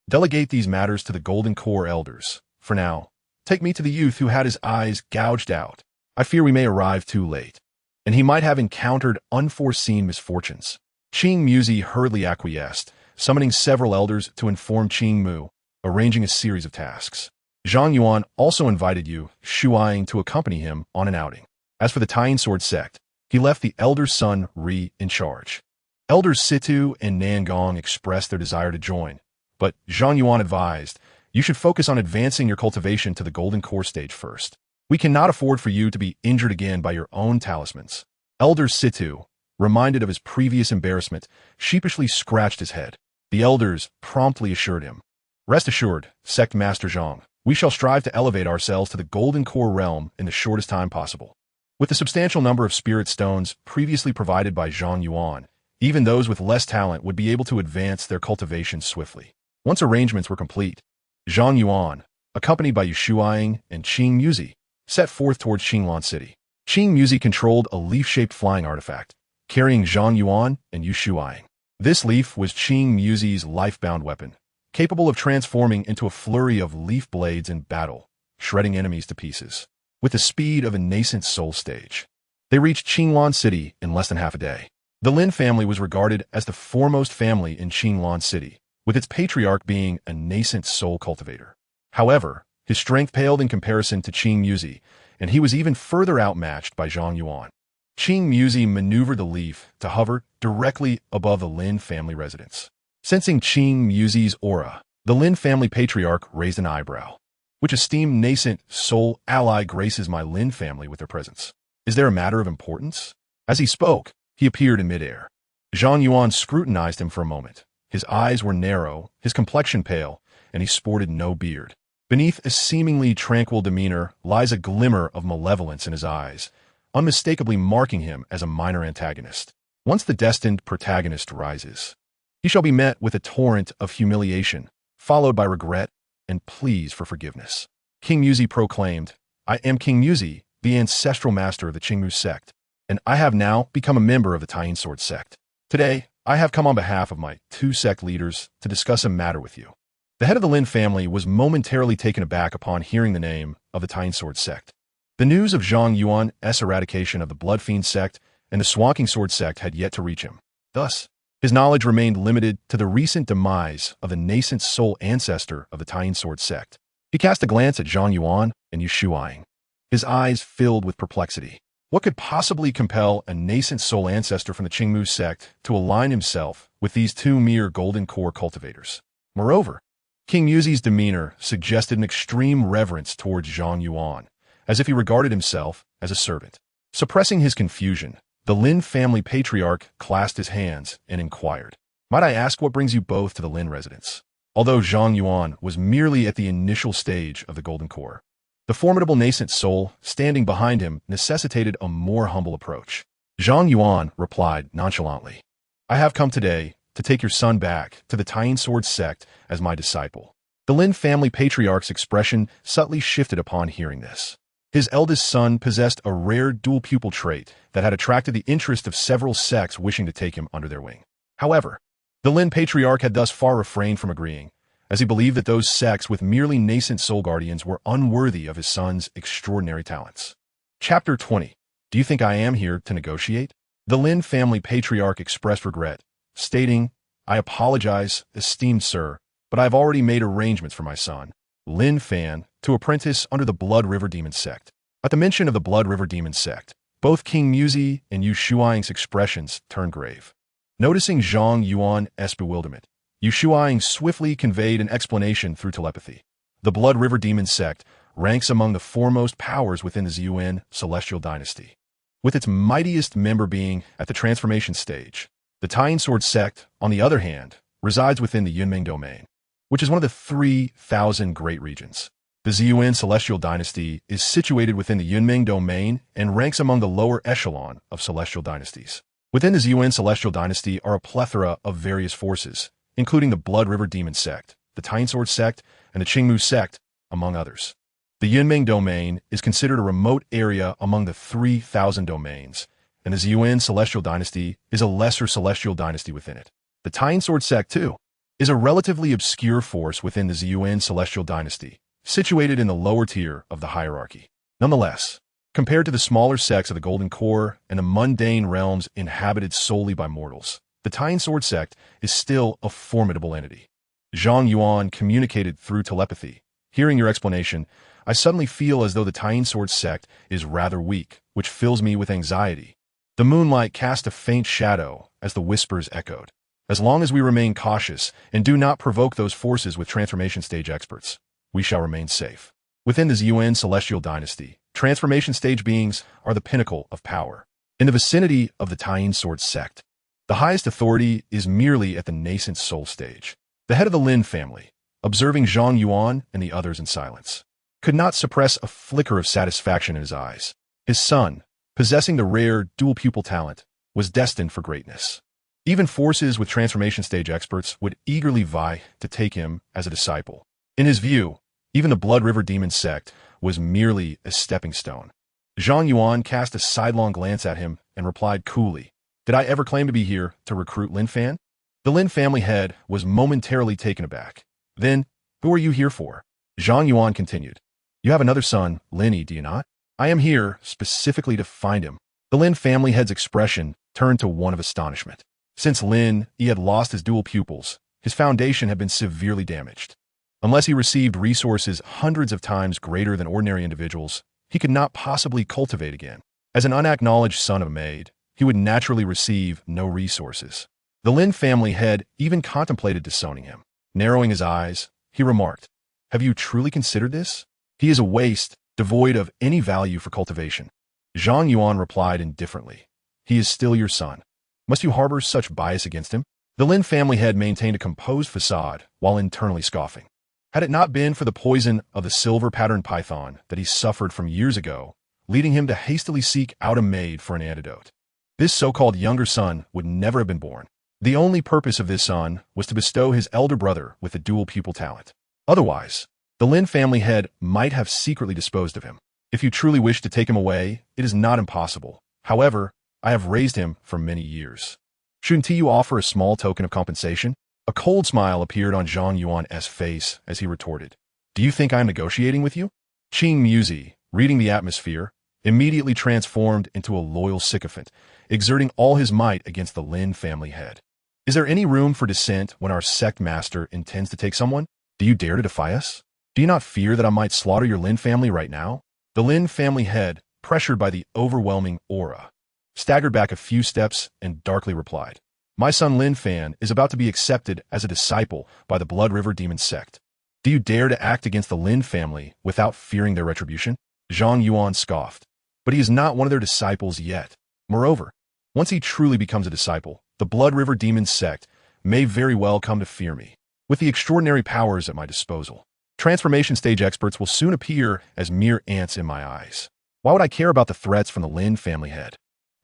delegate these matters to the Golden Core elders. For now, take me to the youth who had his eyes gouged out. I fear we may arrive too late, and he might have encountered unforeseen misfortunes. Qing Muzi hurriedly acquiesced, summoning several elders to inform Qing Mu, arranging a series of tasks. Zhang Yuan also invited Yu Shuaing to accompany him on an outing. As for the Tying Sword sect, he left the elder son Ri in charge. Elders Situ and Nangong expressed their desire to join, but Zhang Yuan advised, you should focus on advancing your cultivation to the Golden Core stage first. We cannot afford for you to be injured again by your own talismans. Elder Situ, reminded of his previous embarrassment, sheepishly scratched his head. The elders promptly assured him, rest assured, Sect Master Zhang, we shall strive to elevate ourselves to the Golden Core realm in the shortest time possible. With the substantial number of spirit stones previously provided by Zhang Yuan, even those with less talent would be able to advance their cultivation swiftly. Once arrangements were complete, Zhang Yuan, accompanied by Yu Shuaing and Qing Muzi, set forth towards Qinglan City. Qing Muzi controlled a leaf-shaped flying artifact, carrying Zhang Yuan and Yu Shuaing. This leaf was Qing Muzi's life-bound weapon, capable of transforming into a flurry of leaf blades in battle, shredding enemies to pieces. With the speed of a nascent soul stage, they reached Qinglan City in less than half a day. The Lin family was regarded as the foremost family in Qinglan City, with its patriarch being a nascent soul cultivator. However, his strength paled in comparison to Qing Muzi, and he was even further outmatched by Zhang Yuan. Qing Muzi maneuvered the leaf to hover directly above the Lin family residence. Sensing Qing Muzi's aura, the Lin family patriarch raised an eyebrow. Which esteemed nascent soul ally graces my Lin family with their presence? Is there a matter of importance? As he spoke, he appeared in midair. Zhang Yuan scrutinized him for a moment. His eyes were narrow, his complexion pale, and he sported no beard. Beneath a seemingly tranquil demeanor lies a glimmer of malevolence in his eyes, unmistakably marking him as a minor antagonist. Once the destined protagonist rises, he shall be met with a torrent of humiliation, followed by regret and pleas for forgiveness. King Muzi proclaimed, "I am King Muzi, the ancestral master of the Qingmu sect, and I have now become a member of the Tying Sword sect. Today, I have come on behalf of my two sect leaders to discuss a matter with you." The head of the Lin family was momentarily taken aback upon hearing the name of the Tying Sword sect. The news of Zhang Yuan's eradication of the Blood Fiend sect and the Swanking Sword sect had yet to reach him. Thus, his knowledge remained limited to the recent demise of the nascent soul ancestor of the Tying Sword sect. He cast a glance at Zhang Yuan and Yu Shuang. His eyes filled with perplexity. What could possibly compel a nascent soul ancestor from the Qingmu sect to align himself with these two mere golden core cultivators? Moreover, King Muzi's demeanor suggested an extreme reverence towards Zhang Yuan, as if he regarded himself as a servant. Suppressing his confusion, the Lin family patriarch clasped his hands and inquired, "Might I ask what brings you both to the Lin residence?" Although Zhang Yuan was merely at the initial stage of the golden core, the formidable nascent soul standing behind him necessitated a more humble approach. Zhang Yuan replied nonchalantly, "I have come today to take your son back to the Tying Sword sect as my disciple." The Lin family patriarch's expression subtly shifted upon hearing this. His eldest son possessed a rare dual pupil trait that had attracted the interest of several sects wishing to take him under their wing. However, the Lin patriarch had thus far refrained from agreeing, as he believed that those sects with merely nascent soul guardians were unworthy of his son's extraordinary talents. Chapter 20. Do you think I am here to negotiate? The Lin family patriarch expressed regret, stating, "I apologize, esteemed sir, but I have already made arrangements for my son, Lin Fan, to apprentice under the Blood River Demon sect." At the mention of the Blood River Demon sect, both King Muzi and Yu Shuang's expressions turned grave. Noticing Zhang Yuan's bewilderment, Yu Shuang swiftly conveyed an explanation through telepathy. The Blood River Demon sect ranks among the foremost powers within the Zhiyuan celestial dynasty, with its mightiest member being at the transformation stage. The Tying Sword sect, on the other hand, resides within the Yunming domain, which is one of the 3,000 great regions. The Zhiyuan celestial dynasty is situated within the Yunming domain and ranks among the lower echelon of celestial dynasties. Within the Zhiyuan celestial dynasty are a plethora of various forces, including the Blood River Demon sect, the Tying Sword sect, and the Qingmu sect, among others. The Yunming domain is considered a remote area among the 3,000 domains, and the Zhiyuan celestial dynasty is a lesser celestial dynasty within it. The Tying Sword sect, too, is a relatively obscure force within the Zhiyuan celestial dynasty, situated in the lower tier of the hierarchy. Nonetheless, compared to the smaller sects of the Golden Core and the mundane realms inhabited solely by mortals, the Tying Sword sect is still a formidable entity. Zhang Yuan communicated through telepathy. "Hearing your explanation, I suddenly feel as though the Tying Sword sect is rather weak, which fills me with anxiety." The moonlight cast a faint shadow as the whispers echoed. "As long as we remain cautious and do not provoke those forces with transformation stage experts, we shall remain safe." Within the Zhiyuan celestial dynasty, transformation stage beings are the pinnacle of power. In the vicinity of the Tying Sword sect, the highest authority is merely at the nascent soul stage. The head of the Lin family, observing Zhang Yuan and the others in silence, could not suppress a flicker of satisfaction in his eyes. His son, possessing the rare dual pupil talent, was destined for greatness. Even forces with transformation stage experts would eagerly vie to take him as a disciple. In his view, even the Blood River Demon sect was merely a stepping stone. Zhang Yuan cast a sidelong glance at him and replied coolly, "Did I ever claim to be here to recruit Lin Fan?" The Lin family head was momentarily taken aback. "Then, who are you here for?" Zhang Yuan continued, "You have another son, Linny, do you not? I am here specifically to find him." The Lin family head's expression turned to one of astonishment. Since he had lost his dual pupils, his foundation had been severely damaged. Unless he received resources hundreds of times greater than ordinary individuals, he could not possibly cultivate again. As an unacknowledged son of a maid, he would naturally receive no resources. The Lin family head even contemplated disowning him. Narrowing his eyes, he remarked, "Have you truly considered this?" He is a waste, devoid of any value for cultivation. Zhang Yuan replied indifferently. He is still your son. Must you harbor such bias against him? The Lin family head maintained a composed facade while internally scoffing. Had it not been for the poison of the silver-patterned python that he suffered from years ago, leading him to hastily seek out a maid for an antidote, this so-called younger son would never have been born. The only purpose of this son was to bestow his elder brother with a dual pupil talent. Otherwise, the Lin family head might have secretly disposed of him. If you truly wish to take him away, it is not impossible. However, I have raised him for many years. Shouldn't you offer a small token of compensation? A cold smile appeared on Zhang Yuan's face as he retorted. Do you think I am negotiating with you? Qing Muzi, reading the atmosphere, immediately transformed into a loyal sycophant, exerting all his might against the Lin family head. Is there any room for dissent when our sect master intends to take someone? Do you dare to defy us? Do you not fear that I might slaughter your Lin family right now? The Lin family head, pressured by the overwhelming aura, staggered back a few steps and darkly replied. My son Lin Fan is about to be accepted as a disciple by the Blood River Demon sect. Do you dare to act against the Lin family without fearing their retribution? Zhang Yuan scoffed. But he is not one of their disciples yet. Moreover, once he truly becomes a disciple, the Blood River Demon sect may very well come to fear me. With the extraordinary powers at my disposal, transformation stage experts will soon appear as mere ants in my eyes. Why would I care about the threats from the Lin family head?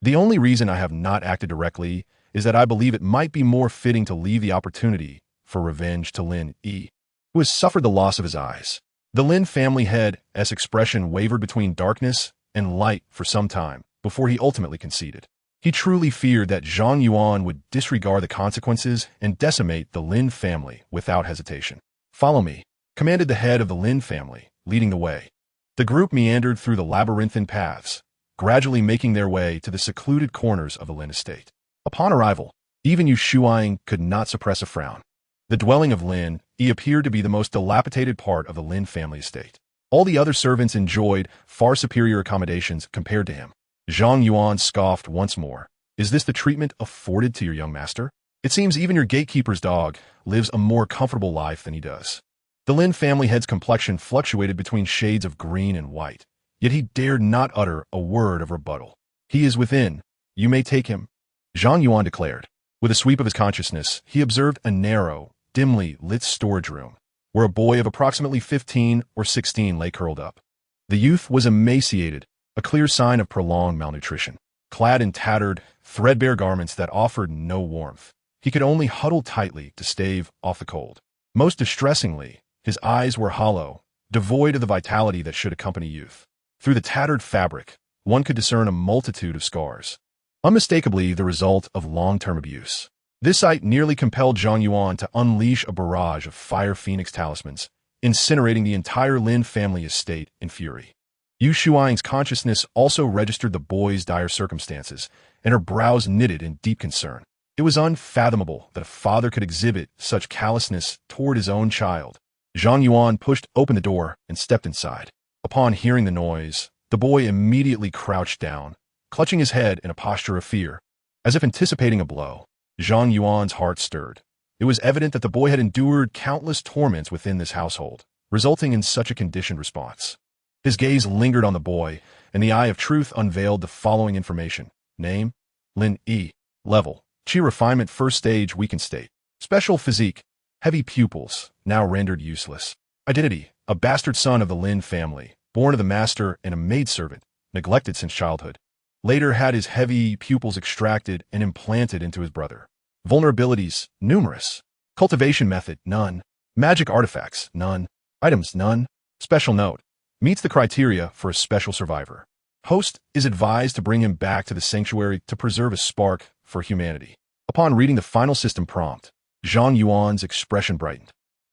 The only reason I have not acted directly is that I believe it might be more fitting to leave the opportunity for revenge to Lin Yi, who has suffered the loss of his eyes. The Lin family head's expression wavered between darkness and light for some time before he ultimately conceded. He truly feared that Zhang Yuan would disregard the consequences and decimate the Lin family without hesitation. Follow me, commanded the head of the Lin family, leading the way. The group meandered through the labyrinthine paths, gradually making their way to the secluded corners of the Lin estate. Upon arrival, even Yu Shuang could not suppress a frown. The dwelling of Lin Yi appeared to be the most dilapidated part of the Lin family estate. All the other servants enjoyed far superior accommodations compared to him. Zhang Yuan scoffed once more. Is this the treatment afforded to your young master? It seems even your gatekeeper's dog lives a more comfortable life than he does. The Lin family head's complexion fluctuated between shades of green and white, yet he dared not utter a word of rebuttal. He is within. You may take him, Zhang Yuan declared. With a sweep of his consciousness, he observed a narrow, dimly lit storage room, where a boy of approximately 15 or 16 lay curled up. The youth was emaciated, a clear sign of prolonged malnutrition. Clad in tattered, threadbare garments that offered no warmth, he could only huddle tightly to stave off the cold. Most distressingly, his eyes were hollow, devoid of the vitality that should accompany youth. Through the tattered fabric, one could discern a multitude of scars, unmistakably the result of long-term abuse. This sight nearly compelled Zhang Yuan to unleash a barrage of Fire Phoenix talismans, incinerating the entire Lin family estate in fury. Yu Shuang's consciousness also registered the boy's dire circumstances, and her brows knitted in deep concern. It was unfathomable that a father could exhibit such callousness toward his own child. Zhang Yuan pushed open the door and stepped inside. Upon hearing the noise, the boy immediately crouched down, clutching his head in a posture of fear. As if anticipating a blow, Zhang Yuan's heart stirred. It was evident that the boy had endured countless torments within this household, resulting in such a conditioned response. His gaze lingered on the boy, and the eye of truth unveiled the following information. Name: Lin Yi. Level: Qi refinement first stage weakened state. Special physique: heavy pupils, now rendered useless. Identity: a bastard son of the Lin family, born of the master and a maidservant, neglected since childhood. Later had his heavy pupils extracted and implanted into his brother. Vulnerabilities: numerous. Cultivation method: none. Magic artifacts: none. Items: none. Special note: meets the criteria for a special survivor. Host is advised to bring him back to the sanctuary to preserve a spark for humanity. Upon reading the final system prompt, Zhang Yuan's expression brightened.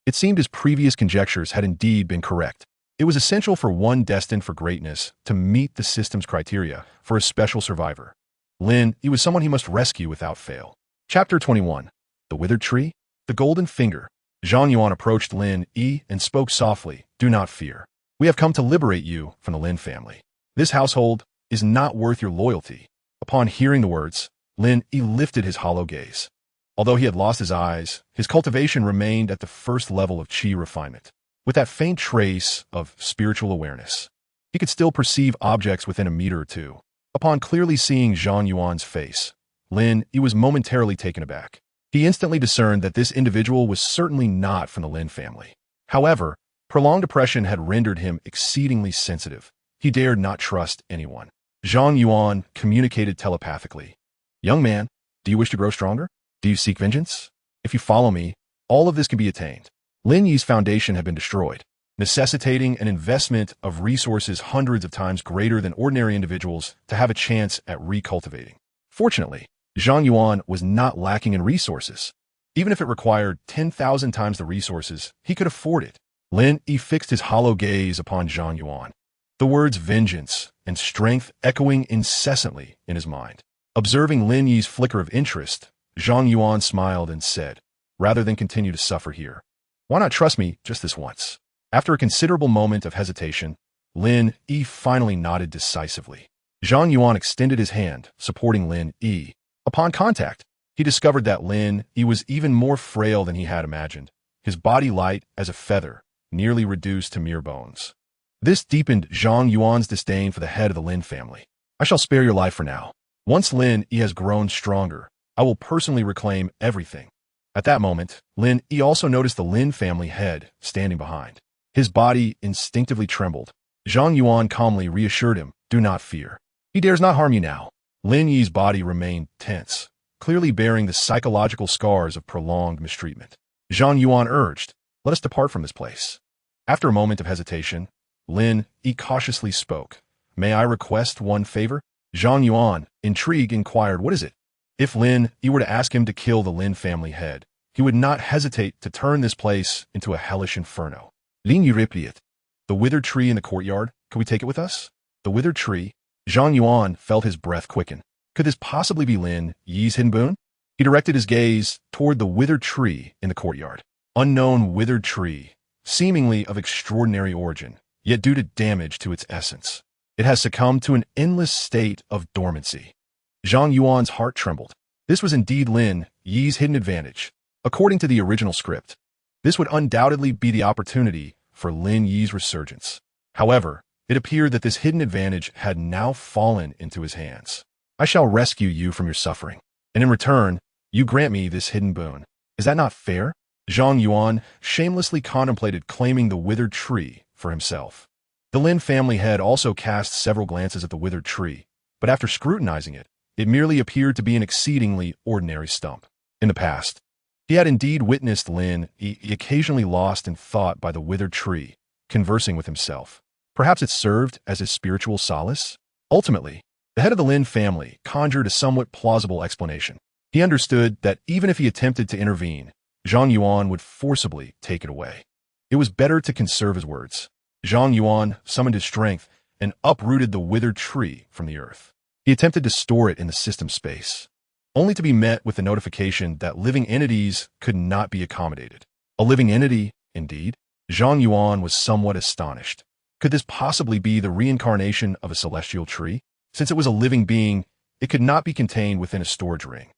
It seemed his previous conjectures had indeed been correct. It was essential for one destined for greatness to meet the system's criteria for a special survivor. Lin Yi was someone he must rescue without fail. Chapter 21. The Withered Tree? The Golden Finger. Zhang Yuan approached Lin Yi and spoke softly. Do not fear. We have come to liberate you from the Lin family. This household is not worth your loyalty. Upon hearing the words, Lin Yi lifted his hollow gaze. Although he had lost his eyes, his cultivation remained at the first level of qi refinement. with that faint trace of spiritual awareness. He could still perceive objects within a meter or two. Upon clearly seeing Zhang Yuan's face, Lin Yi was momentarily taken aback. He instantly discerned that this individual was certainly not from the Lin family. However, prolonged depression had rendered him exceedingly sensitive. He dared not trust anyone. Zhang Yuan communicated telepathically. "Young man, do you wish to grow stronger? Do you seek vengeance? If you follow me, all of this can be attained." Lin Yi's foundation had been destroyed, necessitating an investment of resources hundreds of times greater than ordinary individuals to have a chance at recultivating. Fortunately, Zhang Yuan was not lacking in resources. Even if it required 10,000 times the resources, he could afford it. Lin Yi fixed his hollow gaze upon Zhang Yuan, the words vengeance and strength echoing incessantly in his mind. Observing Lin Yi's flicker of interest, Zhang Yuan smiled and said, "Rather than continue to suffer here, why not trust me just this once?" After a considerable moment of hesitation, Lin Yi finally nodded decisively. Zhang Yuan extended his hand, supporting Lin Yi. Upon contact, he discovered that Lin Yi was even more frail than he had imagined, his body light as a feather, nearly reduced to mere bones. This deepened Zhang Yuan's disdain for the head of the Lin family. "I shall spare your life for now. Once Lin Yi has grown stronger, I will personally reclaim everything." At that moment, Lin Yi also noticed the Lin family head standing behind. His body instinctively trembled. Zhang Yuan calmly reassured him, "Do not fear. He dares not harm you now." Lin Yi's body remained tense, clearly bearing the psychological scars of prolonged mistreatment. Zhang Yuan urged, "Let us depart from this place." After a moment of hesitation, Lin Yi cautiously spoke. "May I request one favor?" Zhang Yuan, intrigued, inquired, "What is it?" If Lin Yi were to ask him to kill the Lin family head, he would not hesitate to turn this place into a hellish inferno. Lin Yi repeated, "The withered tree in the courtyard, can we take it with us?" The withered tree? Zhang Yuan felt his breath quicken. Could this possibly be Lin Yi's hidden boon? He directed his gaze toward the withered tree in the courtyard. Unknown withered tree, seemingly of extraordinary origin, yet due to damage to its essence. It has succumbed to an endless state of dormancy. Zhang Yuan's heart trembled. This was indeed Lin Yi's hidden advantage. According to the original script, this would undoubtedly be the opportunity for Lin Yi's resurgence. However, it appeared that this hidden advantage had now fallen into his hands. "I shall rescue you from your suffering, and in return, you grant me this hidden boon. Is that not fair?" Zhang Yuan shamelessly contemplated claiming the withered tree for himself. The Lin family head also cast several glances at the withered tree, but after scrutinizing it, it merely appeared to be an exceedingly ordinary stump. In the past, he had indeed witnessed Lin Yi occasionally lost in thought by the withered tree, conversing with himself. Perhaps it served as his spiritual solace? Ultimately, the head of the Lin family conjured a somewhat plausible explanation. He understood that even if he attempted to intervene, Zhang Yuan would forcibly take it away. It was better to conserve his words. Zhang Yuan summoned his strength and uprooted the withered tree from the earth. He attempted to store it in the system space, only to be met with the notification that living entities could not be accommodated. A living entity, indeed? Zhang Yuan was somewhat astonished. Could this possibly be the reincarnation of a celestial tree? Since it was a living being, it could not be contained within a storage ring.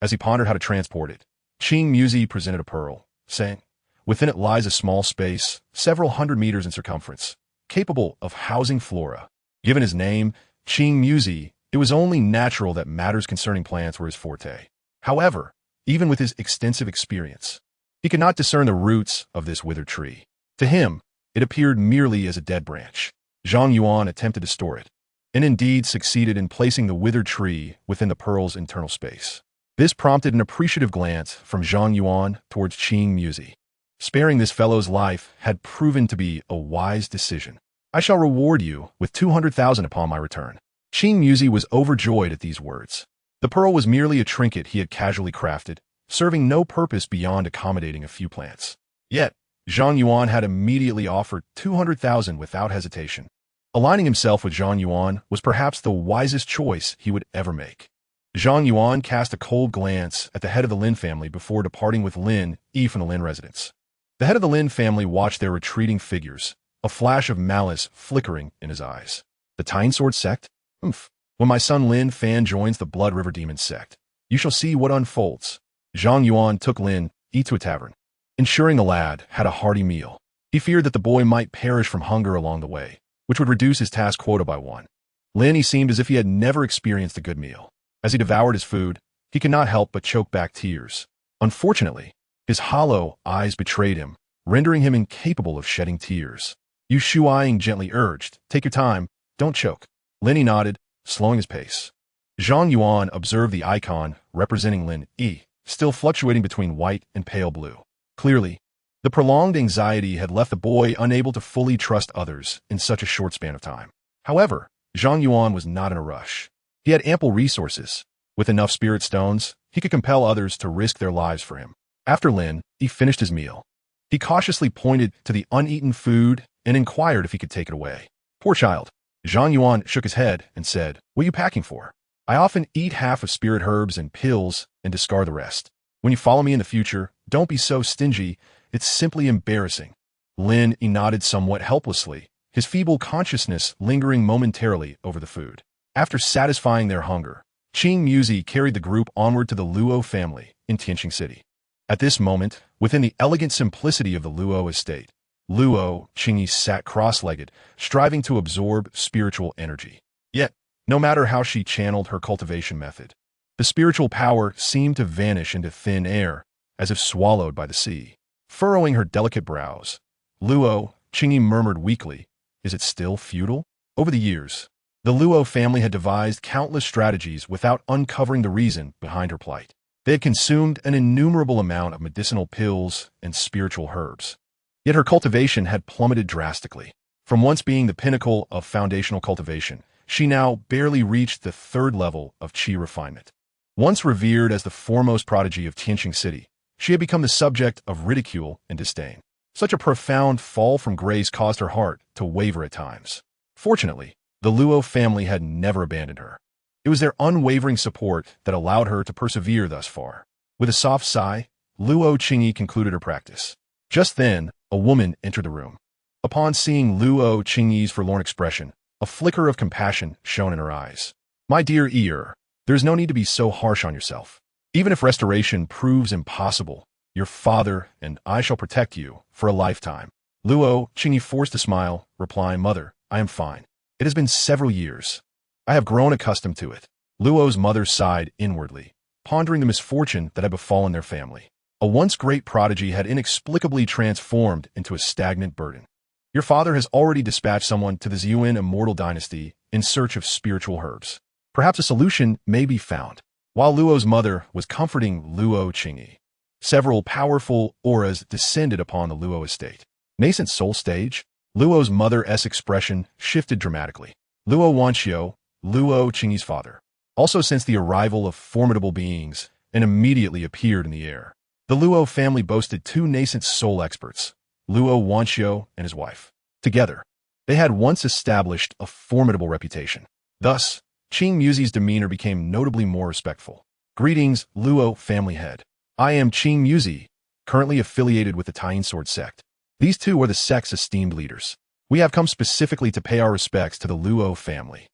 As he pondered how to transport it, Qing Muzi presented a pearl, saying, "Within it lies a small space, several hundred meters in circumference, capable of housing flora." Given his name, Qing Muzi, it was only natural that matters concerning plants were his forte. However, even with his extensive experience, he could not discern the roots of this withered tree. To him, it appeared merely as a dead branch. Zhang Yuan attempted to store it, and indeed succeeded in placing the withered tree within the pearl's internal space. This prompted an appreciative glance from Zhang Yuan towards Qing Muzi. Sparing this fellow's life had proven to be a wise decision. "I shall reward you with 200,000 upon my return." Qing Muzi was overjoyed at these words. The pearl was merely a trinket he had casually crafted, serving no purpose beyond accommodating a few plants. Yet, Zhang Yuan had immediately offered 200,000 without hesitation. Aligning himself with Zhang Yuan was perhaps the wisest choice he would ever make. Zhang Yuan cast a cold glance at the head of the Lin family before departing with Lin Yi from the Lin residence. The head of the Lin family watched their retreating figures, a flash of malice flickering in his eyes. "The Sword sect? Humph. When my son Lin Fan joins the Blood River Demon sect, you shall see what unfolds." Zhang Yuan took Lin Yi to a tavern, ensuring the lad had a hearty meal. He feared that the boy might perish from hunger along the way, which would reduce his task quota by 1. He seemed as if he had never experienced a good meal. As he devoured his food, he could not help but choke back tears. Unfortunately, his hollow eyes betrayed him, rendering him incapable of shedding tears. Yu Shuaiying gently urged, "Take your time, don't choke." Lin nodded, slowing his pace. Zhang Yuan observed the icon representing Lin Yi, still fluctuating between white and pale blue. Clearly, the prolonged anxiety had left the boy unable to fully trust others in such a short span of time. However, Zhang Yuan was not in a rush. He had ample resources. With enough spirit stones, he could compel others to risk their lives for him. After Lin, he finished his meal. He cautiously pointed to the uneaten food and inquired if he could take it away. "Poor child." Zhang Yuan shook his head and said, "What are you packing for? I often eat half of spirit herbs and pills and discard the rest. When you follow me in the future, don't be so stingy. It's simply embarrassing." Lin nodded somewhat helplessly, his feeble consciousness lingering momentarily over the food. After satisfying their hunger, Qing Muzi carried the group onward to the Luo family in Tianqing City. At this moment, within the elegant simplicity of the Luo estate, Luo Qingyi sat cross-legged, striving to absorb spiritual energy. Yet, no matter how she channeled her cultivation method, the spiritual power seemed to vanish into thin air, as if swallowed by the sea. Furrowing her delicate brows, Luo Qingyi murmured weakly, "Is it still futile?" Over the years, the Luo family had devised countless strategies without uncovering the reason behind her plight. They had consumed an innumerable amount of medicinal pills and spiritual herbs. Yet her cultivation had plummeted drastically. From once being the pinnacle of foundational cultivation, she now barely reached the 3rd level of qi refinement. Once revered as the foremost prodigy of Tianqing City, she had become the subject of ridicule and disdain. Such a profound fall from grace caused her heart to waver at times. Fortunately, the Luo family had never abandoned her. It was their unwavering support that allowed her to persevere thus far. With a soft sigh, Luo Qingyi concluded her practice. Just then, a woman entered the room. Upon seeing Luo Qingyi's forlorn expression, a flicker of compassion shone in her eyes. "My dear Ear, there is no need to be so harsh on yourself. Even if restoration proves impossible, your father and I shall protect you for a lifetime." Luo Qingyi forced a smile, replying, "Mother, I am fine. It has been several years. I have grown accustomed to it." Luo's mother sighed inwardly, pondering the misfortune that had befallen their family. A once great prodigy had inexplicably transformed into a stagnant burden. "Your father has already dispatched someone to the Zhang Immortal Dynasty in search of spiritual herbs. Perhaps a solution may be found." While Luo's mother was comforting Luo Qingyi, several powerful auras descended upon the Luo estate. Nascent soul stage? Luo's mother's expression shifted dramatically. Luo Wanxiu, Luo Qingyi's father, also sensed the arrival of formidable beings and immediately appeared in the air. The Luo family boasted 2 nascent soul experts, Luo Wanxiu and his wife. Together, they had once established a formidable reputation. Thus, Qing Muzi's demeanor became notably more respectful. "Greetings, Luo family head. I am Qing Muzi, currently affiliated with the Sword sect. These two are the sect's esteemed leaders. We have come specifically to pay our respects to the Luo family."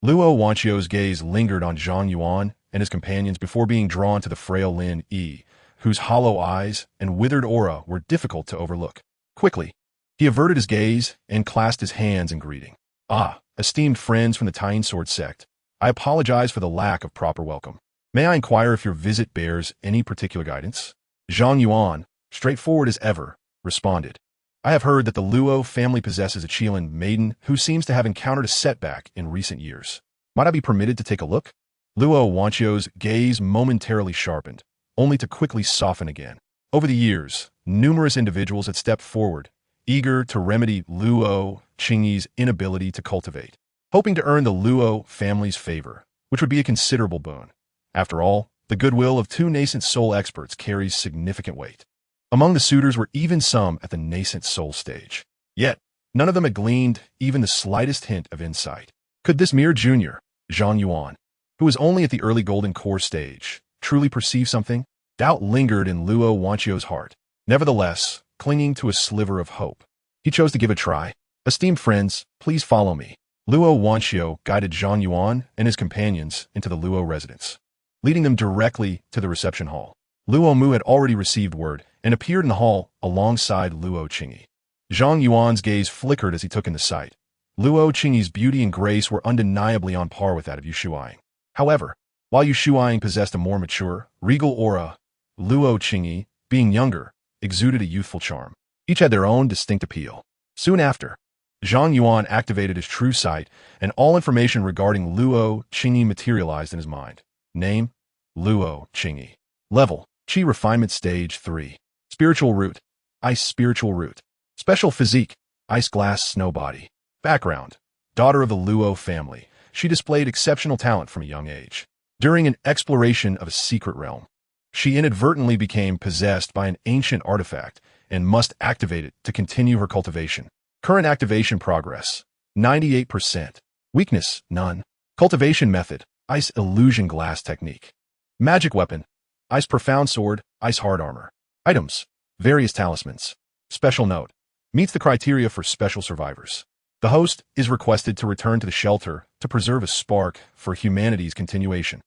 Luo Wanxiu's gaze lingered on Zhang Yuan and his companions before being drawn to the frail Lin Yi, whose hollow eyes and withered aura were difficult to overlook. Quickly, he averted his gaze and clasped his hands in greeting. "Ah, esteemed friends from the Sword sect, I apologize for the lack of proper welcome. May I inquire if your visit bears any particular guidance?" Zhang Yuan, straightforward as ever, responded. "I have heard that the Luo family possesses a Qilin maiden who seems to have encountered a setback in recent years. Might I be permitted to take a look?" Luo Wanxiu's gaze momentarily sharpened, only to quickly soften again. Over the years, numerous individuals had stepped forward, eager to remedy Luo Qingyi's inability to cultivate, hoping to earn the Luo family's favor, which would be a considerable boon. After all, the goodwill of 2 nascent soul experts carries significant weight. Among the suitors were even some at the nascent soul stage. Yet, none of them had gleaned even the slightest hint of insight. Could this mere junior, Zhang Yuan, who was only at the early golden core stage, truly perceive something? Doubt lingered in Luo Wanxiu's heart. Nevertheless, clinging to a sliver of hope, he chose to give a try. "Esteemed friends, please follow me." Luo Wanxiu guided Zhang Yuan and his companions into the Luo residence, leading them directly to the reception hall. Luo Mu had already received word and appeared in the hall alongside Luo Qingyi. Zhang Yuan's gaze flickered as he took in the sight. Luo Qingyi's beauty and grace were undeniably on par with that of Yu Shuai. However, while Yu Shuai possessed a more mature, regal aura, Luo Qingyi, being younger, exuded a youthful charm. Each had their own distinct appeal. Soon after, Zhang Yuan activated his true sight, and all information regarding Luo Qingyi materialized in his mind. Name: Luo Qingyi. Level: Qi Refinement Stage 3. Spiritual Root: Ice Spiritual Root. Special Physique: Ice Glass Snow Body. Background: daughter of the Luo family. She displayed exceptional talent from a young age. During an exploration of a secret realm, she inadvertently became possessed by an ancient artifact and must activate it to continue her cultivation. Current activation progress: 98%. Weakness: none. Cultivation method: Ice Illusion Glass Technique. Magic weapon: Ice Profound Sword, Ice Hard Armor. Items: various talismans. Special note: meets the criteria for special survivors. The host is requested to return to the shelter to preserve a spark for humanity's continuation.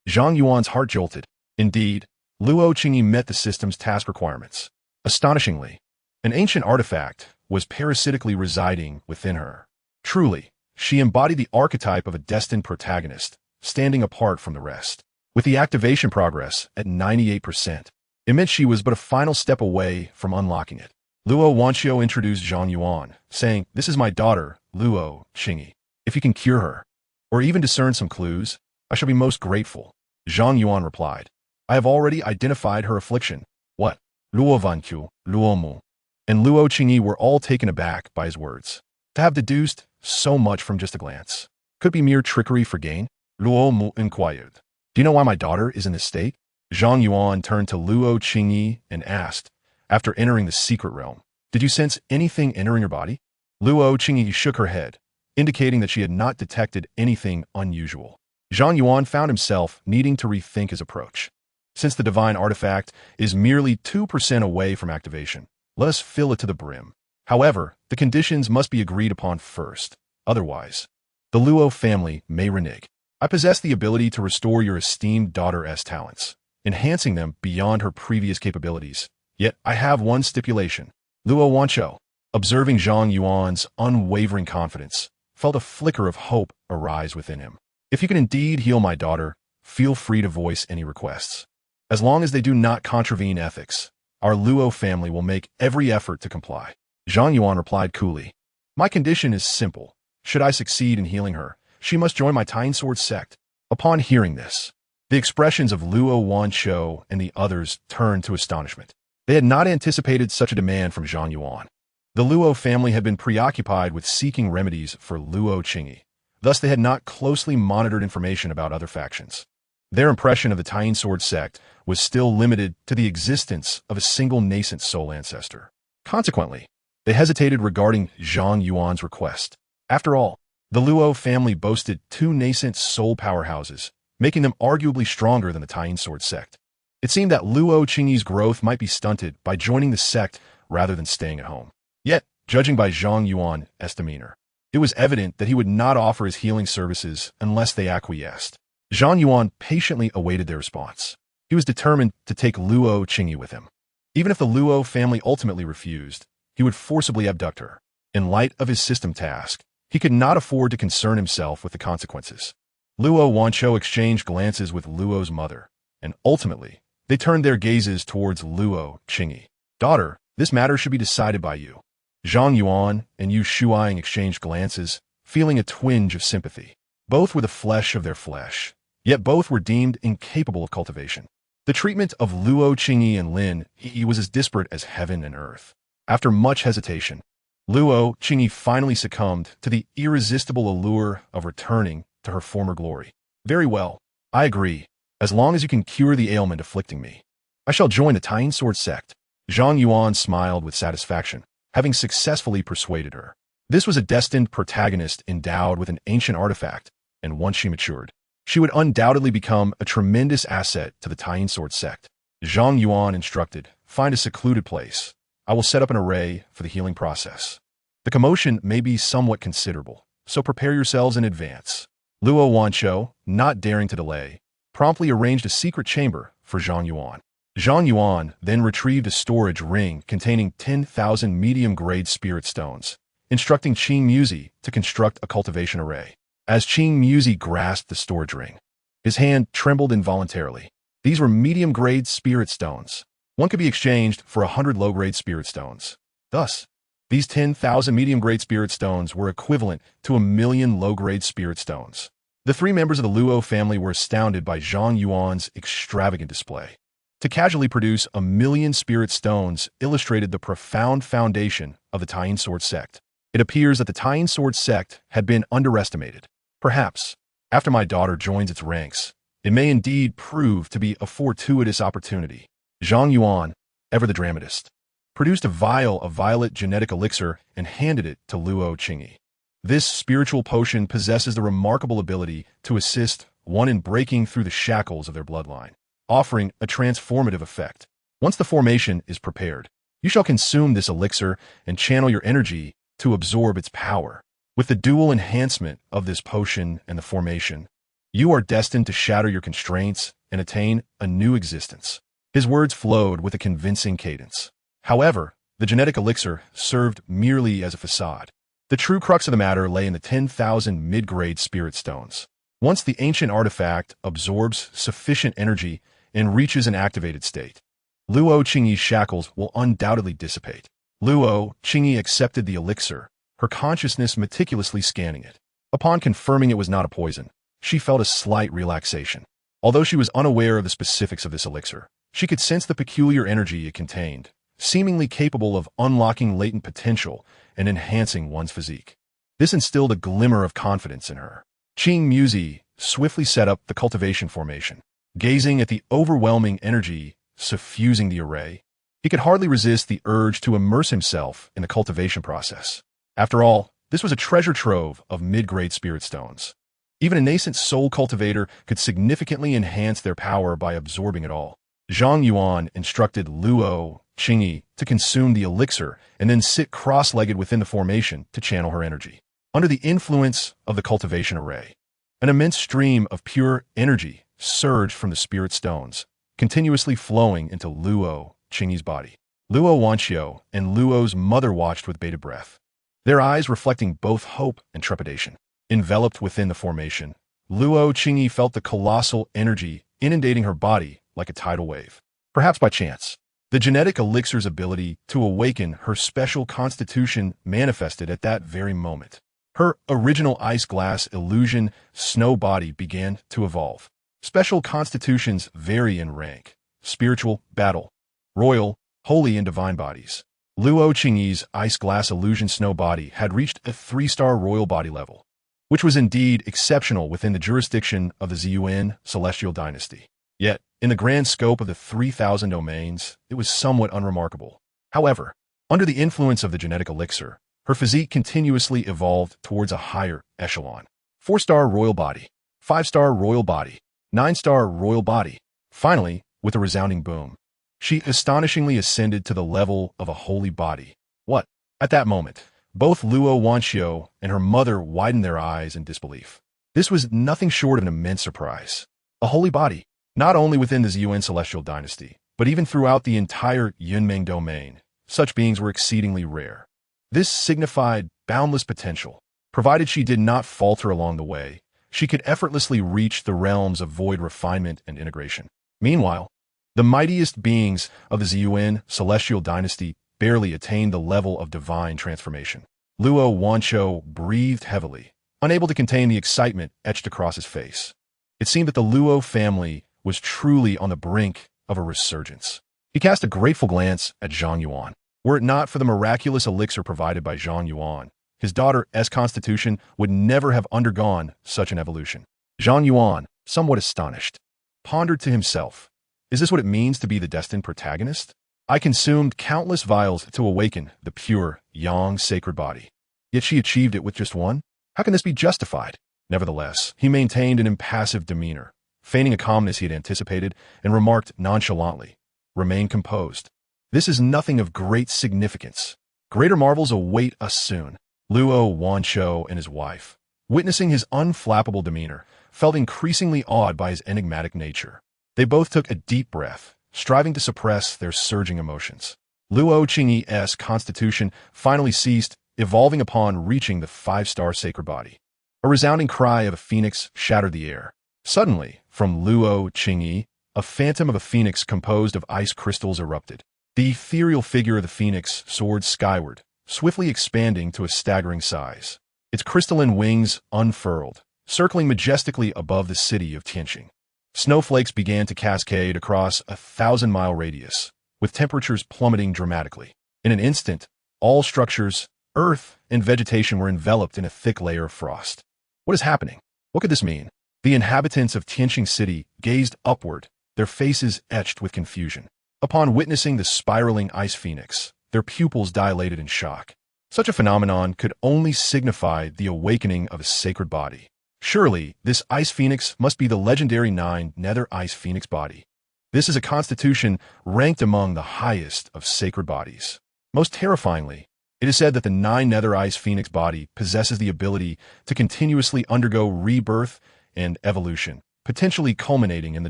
Zhang Yuan's heart jolted. Indeed, Luo Qingyi met the system's task requirements. Astonishingly, an ancient artifact was parasitically residing within her. Truly, she embodied the archetype of a destined protagonist, standing apart from the rest. With the activation progress at 98%, it meant she was but a final step away from unlocking it. Luo Wanqiu introduced Zhang Yuan, saying, "This is my daughter, Luo Qingyi. If you can cure her, or even discern some clues, I shall be most grateful." Zhang Yuan replied, "I have already identified her affliction." What? Luo Wanqiu, Luo Mu, and Luo Qingyi were all taken aback by his words. To have deduced so much from just a glance could be mere trickery for gain? Luo Mu inquired, "Do you know why my daughter is in this state?" Zhang Yuan turned to Luo Qingyi and asked, after entering the secret realm, "Did you sense anything entering your body?" Luo Qingyi shook her head, indicating that she had not detected anything unusual. Zhang Yuan found himself needing to rethink his approach. Since the divine artifact is merely 2% away from activation, let us fill it to the brim. However, the conditions must be agreed upon first. Otherwise, the Luo family may renege. I possess the ability to restore your esteemed daughter's talents, enhancing them beyond her previous capabilities. Yet I have one stipulation. Luo Wanqiu, observing Zhang Yuan's unwavering confidence, felt a flicker of hope arise within him. If you can indeed heal my daughter, feel free to voice any requests. As long as they do not contravene ethics, our Luo family will make every effort to comply. Zhang Yuan replied coolly, "My condition is simple. Should I succeed in healing her, she must join my talisman sect." Upon hearing this, the expressions of Luo Wanqiu and the others turned to astonishment. They had not anticipated such a demand from Zhang Yuan. The Luo family had been preoccupied with seeking remedies for Luo Qingyi. Thus, they had not closely monitored information about other factions. Their impression of the talisman sect was still limited to the existence of a single nascent soul ancestor. Consequently, they hesitated regarding Zhang Yuan's request. After all, the Luo family boasted 2 nascent soul powerhouses, making them arguably stronger than the talisman sect. It seemed that Luo Qingyi's growth might be stunted by joining the sect rather than staying at home. Yet, judging by Zhang Yuan's demeanor, it was evident that he would not offer his healing services unless they acquiesced. Zhang Yuan patiently awaited their response. He was determined to take Luo Qingyi with him. Even if the Luo family ultimately refused, he would forcibly abduct her. In light of his system task, he could not afford to concern himself with the consequences. Luo Wanqiu exchanged glances with Luo's mother, and ultimately, they turned their gazes towards Luo Qingyi. "Daughter, this matter should be decided by you." Zhang Yuan and Yu Shuai exchanged glances, feeling a twinge of sympathy. Both were the flesh of their flesh, yet both were deemed incapable of cultivation. The treatment of Luo Qingyi and Lin Yi was as disparate as heaven and earth. After much hesitation, Luo Qingyi finally succumbed to the irresistible allure of returning to her former glory. "Very well, I agree. As long as you can cure the ailment afflicting me, I shall join the talisman sect." Zhang Yuan smiled with satisfaction, having successfully persuaded her. This was a destined protagonist endowed with an ancient artifact, and once she matured, she would undoubtedly become a tremendous asset to the talisman sect. Zhang Yuan instructed, "Find a secluded place. I will set up an array for the healing process. The commotion may be somewhat considerable, so prepare yourselves in advance." Luo Wanqiu, not daring to delay, promptly arranged a secret chamber for Zhang Yuan. Zhang Yuan then retrieved a storage ring containing 10,000 medium-grade spirit stones, instructing Qing Muzi to construct a cultivation array. As Qing Muzi grasped the storage ring, his hand trembled involuntarily. These were medium-grade spirit stones. One could be exchanged for 100 low-grade spirit stones. Thus, these 10,000 medium-grade spirit stones were equivalent to 1,000,000 low-grade spirit stones. The three members of the Luo family were astounded by Zhang Yuan's extravagant display. To casually produce 1,000,000 spirit stones illustrated the profound foundation of the Taiyin sword sect. It appears that the Taiyin sword sect had been underestimated. Perhaps, after my daughter joins its ranks, it may indeed prove to be a fortuitous opportunity. Zhang Yuan, ever the dramatist, produced a vial of violet genetic elixir and handed it to Luo Qingyi. This spiritual potion possesses the remarkable ability to assist one in breaking through the shackles of their bloodline, offering a transformative effect. Once the formation is prepared, you shall consume this elixir and channel your energy to absorb its power. With the dual enhancement of this potion and the formation, you are destined to shatter your constraints and attain a new existence. His words flowed with a convincing cadence. However, the genetic elixir served merely as a facade. The true crux of the matter lay in the 10,000 mid-grade spirit stones. Once the ancient artifact absorbs sufficient energy and reaches an activated state, Luo Qingyi's shackles will undoubtedly dissipate. Luo Qingyi accepted the elixir, her consciousness meticulously scanning it. Upon confirming it was not a poison, she felt a slight relaxation. Although she was unaware of the specifics of this elixir, she could sense the peculiar energy it contained, seemingly capable of unlocking latent potential and enhancing one's physique. This instilled a glimmer of confidence in her. Qing Muzi swiftly set up the cultivation formation. Gazing at the overwhelming energy suffusing the array, he could hardly resist the urge to immerse himself in the cultivation process. After all, this was a treasure trove of mid-grade spirit stones. Even a nascent soul cultivator could significantly enhance their power by absorbing it all. Zhang Yuan instructed Luo Qingyi to consume the elixir and then sit cross-legged within the formation to channel her energy. Under the influence of the cultivation array, an immense stream of pure energy surged from the spirit stones, continuously flowing into Luo Qingyi's body. Luo Wanxiu and Luo's mother watched with bated breath, their eyes reflecting both hope and trepidation. Enveloped within the formation, Luo Qingyi felt the colossal energy inundating her body like a tidal wave. Perhaps by chance, the genetic elixir's ability to awaken her special constitution manifested at that very moment. Her original ice glass illusion snow body began to evolve. Special constitutions vary in rank: spiritual, battle, royal, holy, and divine bodies. Luo Qingyi's ice glass illusion snow body had reached a 3-star royal body level, which was indeed exceptional within the jurisdiction of the Zhang celestial dynasty. Yet, in the grand scope of the 3,000 domains, it was somewhat unremarkable. However, under the influence of the genetic elixir, her physique continuously evolved towards a higher echelon. 4-star royal body, 5-star royal body, 9-star royal body. Finally, with a resounding boom, she astonishingly ascended to the level of a holy body. What? At that moment, both Luo Wanxiu and her mother widened their eyes in disbelief. This was nothing short of an immense surprise. A holy body, not only within the Zhang celestial dynasty, but even throughout the entire Yunmeng domain. Such beings were exceedingly rare. This signified boundless potential. Provided she did not falter along the way, she could effortlessly reach the realms of void refinement and integration. Meanwhile, the mightiest beings of the Zhang celestial dynasty barely attained the level of divine transformation. Luo Wanxiu breathed heavily, unable to contain the excitement etched across his face. It seemed that the Luo family was truly on the brink of a resurgence. He cast a grateful glance at Zhang Yuan. Were it not for the miraculous elixir provided by Zhang Yuan, his daughter's constitution would never have undergone such an evolution. Zhang Yuan, somewhat astonished, pondered to himself, is this what it means to be the destined protagonist? I consumed countless vials to awaken the pure, yang sacred body. Yet she achieved it with just one? How can this be justified? Nevertheless, he maintained an impassive demeanor, feigning a calmness he had anticipated, and remarked nonchalantly, "Remain composed. This is nothing of great significance. Greater marvels await us soon." Luo Wanxiu and his wife, witnessing his unflappable demeanor, felt increasingly awed by his enigmatic nature. They both took a deep breath, striving to suppress their surging emotions. Luo Qingyi's constitution finally ceased, evolving upon reaching the 5-star sacred body. A resounding cry of a phoenix shattered the air. Suddenly, from Luo Qingyi, a phantom of a phoenix composed of ice crystals erupted. The ethereal figure of the phoenix soared skyward, swiftly expanding to a staggering size. Its crystalline wings unfurled, circling majestically above the city of Tianqing. Snowflakes began to cascade across a 1,000-mile radius, with temperatures plummeting dramatically. In an instant, all structures, earth, and vegetation were enveloped in a thick layer of frost. What is happening? What could this mean? The inhabitants of Tianqing City gazed upward, their faces etched with confusion. Upon witnessing the spiraling ice phoenix, their pupils dilated in shock. Such a phenomenon could only signify the awakening of a sacred body. Surely, this ice phoenix must be the legendary 9 Nether Ice Phoenix body. This is a constitution ranked among the highest of sacred bodies. Most terrifyingly, it is said that the 9 Nether Ice Phoenix body possesses the ability to continuously undergo rebirth and evolution, potentially culminating in the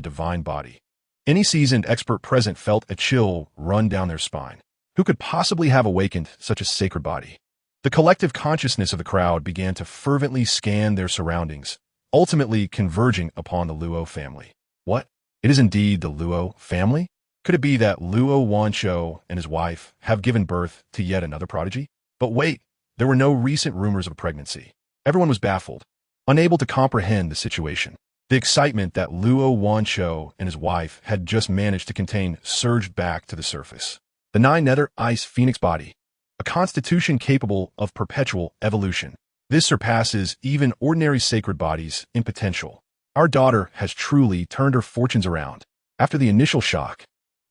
divine body. Any seasoned expert present felt a chill run down their spine. Who could possibly have awakened such a sacred body? The collective consciousness of the crowd began to fervently scan their surroundings, ultimately converging upon the Luo family. What? It is indeed the Luo family? Could it be that Luo Wanshou and his wife have given birth to yet another prodigy? But wait, there were no recent rumors of pregnancy. Everyone was baffled, unable to comprehend the situation. The excitement that Luo Wanshou and his wife had just managed to contain surged back to the surface. The 9 Nether Ice Phoenix body, a constitution capable of perpetual evolution. This surpasses even ordinary sacred bodies in potential. Our daughter has truly turned her fortunes around. After the initial shock,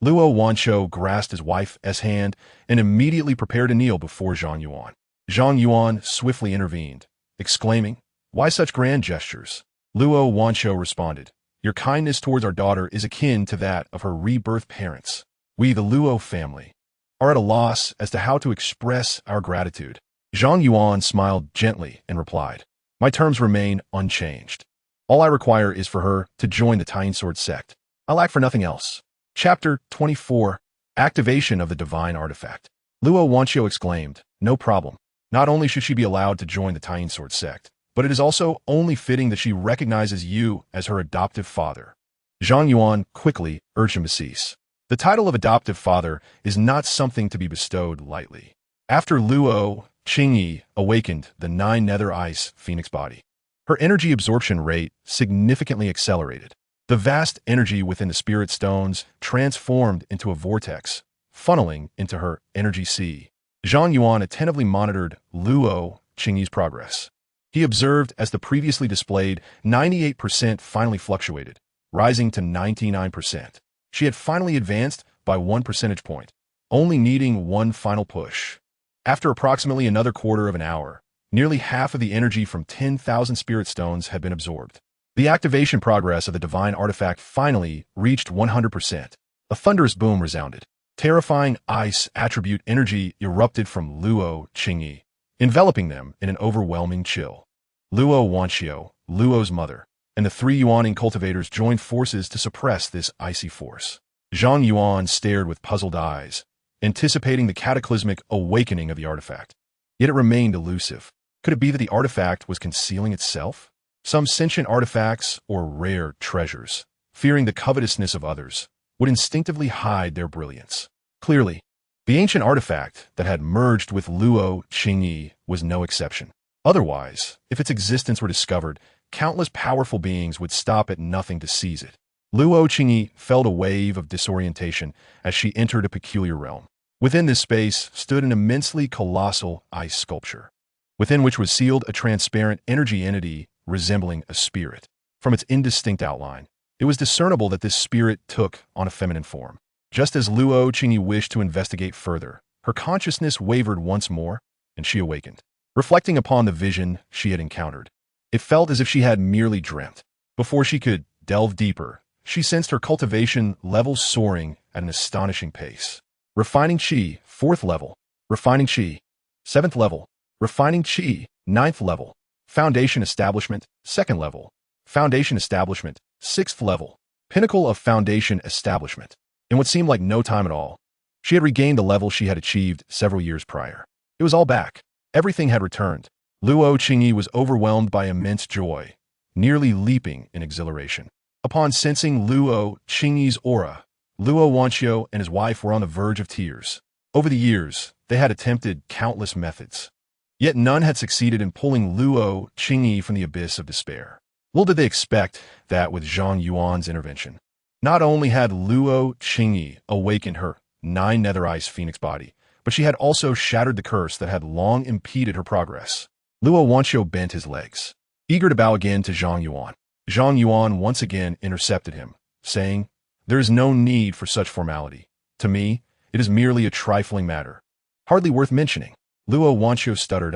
Luo Wanshou grasped his wife's hand and immediately prepared to kneel before Zhang Yuan. Zhang Yuan swiftly intervened, exclaiming, "Why such grand gestures?" Luo Wanshou responded, "Your kindness towards our daughter is akin to that of her rebirth parents. We, the Luo family, are at a loss as to how to express our gratitude." Zhang Yuan smiled gently and replied, "My terms remain unchanged. All I require is for her to join the Talisman sect. I lack for nothing else." Chapter 24. Activation of the Divine Artifact. Luo Wanshou exclaimed, "No problem. Not only should she be allowed to join the Talisman sect, but it is also only fitting that she recognizes you as her adoptive father." Zhang Yuan quickly urged him to cease. The title of adoptive father is not something to be bestowed lightly. After Luo Qingyi awakened the 9 Nether Ice Phoenix body, her energy absorption rate significantly accelerated. The vast energy within the spirit stones transformed into a vortex, funneling into her energy sea. Zhang Yuan attentively monitored Luo Qingyi's progress. He observed as the previously displayed 98% finally fluctuated, rising to 99%. She had finally advanced by 1 percentage point, only needing one final push. After approximately another quarter of an hour, nearly half of the energy from 10,000 spirit stones had been absorbed. The activation progress of the divine artifact finally reached 100%. A thunderous boom resounded. Terrifying ice attribute energy erupted from Luo Qingyi, enveloping them in an overwhelming chill. Luo Wanshou, Luo's mother, and the 3 Yuaning cultivators joined forces to suppress this icy force. Zhang Yuan stared with puzzled eyes, anticipating the cataclysmic awakening of the artifact. Yet it remained elusive. Could it be that the artifact was concealing itself? Some sentient artifacts or rare treasures, fearing the covetousness of others, would instinctively hide their brilliance. Clearly, the ancient artifact that had merged with Luo Qingyi was no exception. Otherwise, if its existence were discovered, countless powerful beings would stop at nothing to seize it. Luo Qingyi felt a wave of disorientation as she entered a peculiar realm. Within this space stood an immensely colossal ice sculpture, within which was sealed a transparent energy entity resembling a spirit. From its indistinct outline, it was discernible that this spirit took on a feminine form. Just as Luo Qingyi wished to investigate further, her consciousness wavered once more, and she awakened. Reflecting upon the vision she had encountered, it felt as if she had merely dreamt. Before she could delve deeper, she sensed her cultivation levels soaring at an astonishing pace. Refining Qi, 4th level. Refining Qi, 7th level. Refining Qi, 9th level. Foundation Establishment, 2nd level. Foundation Establishment, 6th level. Pinnacle of Foundation Establishment. In what seemed like no time at all, she had regained the level she had achieved several years prior. It was all back. Everything had returned. Luo Qingyi was overwhelmed by immense joy, nearly leaping in exhilaration. Upon sensing Luo Qingyi's aura, Luo Wanqiu and his wife were on the verge of tears. Over the years, they had attempted countless methods, yet none had succeeded in pulling Luo Qingyi from the abyss of despair. Little did they expect that with Zhang Yuan's intervention, not only had Luo Qingyi awakened her 9 nether-ice phoenix body, but she had also shattered the curse that had long impeded her progress. Luo Wanqiu bent his legs, eager to bow again to Zhang Yuan. Zhang Yuan once again intercepted him, saying, "There is no need for such formality. To me, it is merely a trifling matter. Hardly worth mentioning." Luo Wanqiu stuttered,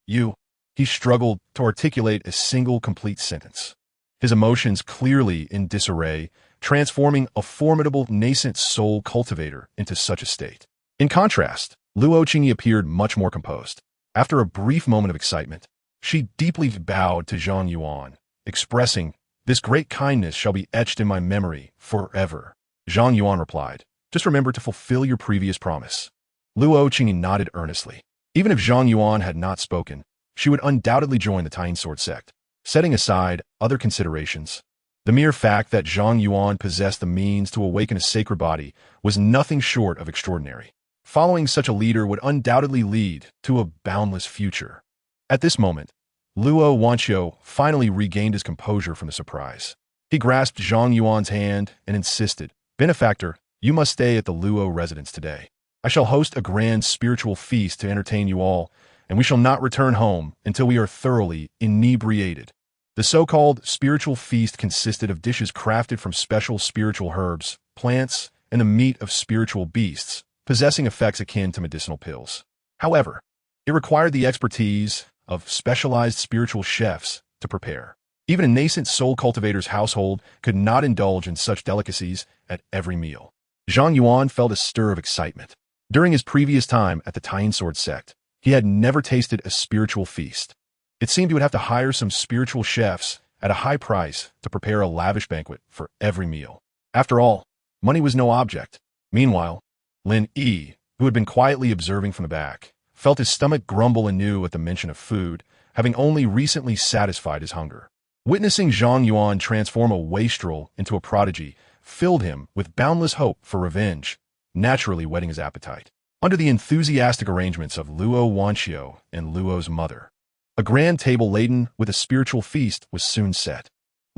you. He struggled to articulate a single complete sentence, his emotions clearly in disarray, transforming a formidable nascent soul cultivator into such a state. In contrast, Luo Qingyi appeared much more composed. After a brief moment of excitement, she deeply bowed to Zhang Yuan, expressing, "This great kindness shall be etched in my memory forever." Zhang Yuan replied, "Just remember to fulfill your previous promise." Luo Qingyi nodded earnestly. Even if Zhang Yuan had not spoken, she would undoubtedly join the Tying Sword sect. Setting aside other considerations, the mere fact that Zhang Yuan possessed the means to awaken a sacred body was nothing short of extraordinary. Following such a leader would undoubtedly lead to a boundless future. At this moment, Luo Wanqiu finally regained his composure from the surprise. He grasped Zhang Yuan's hand and insisted, "Benefactor, you must stay at the Luo residence today. I shall host a grand spiritual feast to entertain you all, and we shall not return home until we are thoroughly inebriated." The so-called spiritual feast consisted of dishes crafted from special spiritual herbs, plants, and the meat of spiritual beasts, possessing effects akin to medicinal pills. However, it required the expertise of specialized spiritual chefs to prepare. Even a nascent soul cultivator's household could not indulge in such delicacies at every meal. Zhang Yuan felt a stir of excitement. During his previous time at the Tying Sword sect, he had never tasted a spiritual feast. It seemed he would have to hire some spiritual chefs at a high price to prepare a lavish banquet for every meal. After all, money was no object. Meanwhile, Lin Yi, who had been quietly observing from the back, felt his stomach grumble anew at the mention of food, having only recently satisfied his hunger. Witnessing Zhang Yuan transform a wastrel into a prodigy filled him with boundless hope for revenge, naturally whetting his appetite. Under the enthusiastic arrangements of Luo Wanqiu and Luo's mother, a grand table laden with a spiritual feast was soon set.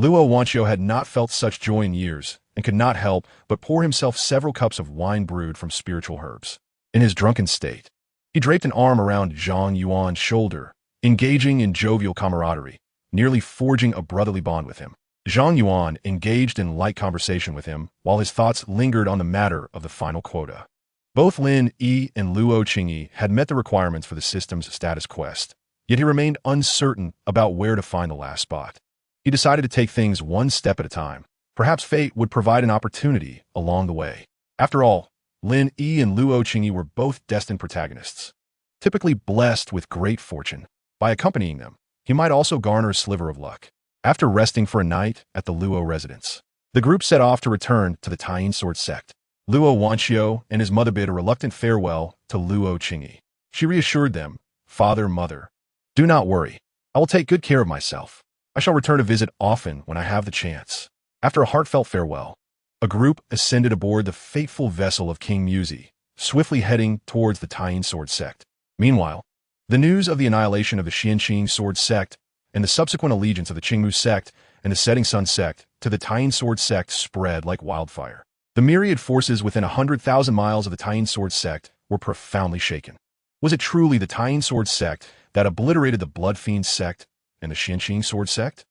Luo Wanqiu had not felt such joy in years and could not help but pour himself several cups of wine brewed from spiritual herbs. In his drunken state, he draped an arm around Zhang Yuan's shoulder, engaging in jovial camaraderie, nearly forging a brotherly bond with him. Zhang Yuan engaged in light conversation with him while his thoughts lingered on the matter of the final quota. Both Lin Yi and Luo Qingyi had met the requirements for the system's status quest, yet he remained uncertain about where to find the last spot. He decided to take things one step at a time. Perhaps fate would provide an opportunity along the way. After all, Lin Yi and Luo Qingyi were both destined protagonists, typically blessed with great fortune. By accompanying them, he might also garner a sliver of luck. After resting for a night at the Luo residence, the group set off to return to the Tying Sword sect. Luo Wanqiu and his mother bid a reluctant farewell to Luo Qingyi. She reassured them, "Father, mother, do not worry. I will take good care of myself. I shall return to visit often when I have the chance." After a heartfelt farewell, a group ascended aboard the fateful vessel of King Muzi, swiftly heading towards the Tying Sword sect. Meanwhile, the news of the annihilation of the Xianqing Sword sect and the subsequent allegiance of the Qingmu sect and the Setting Sun sect to the Tying Sword sect spread like wildfire. The myriad forces within 100,000 miles of the Tying Sword sect were profoundly shaken. Was it truly the Tying Sword sect that obliterated the Blood Fiend sect and the Xianqing Sword sect?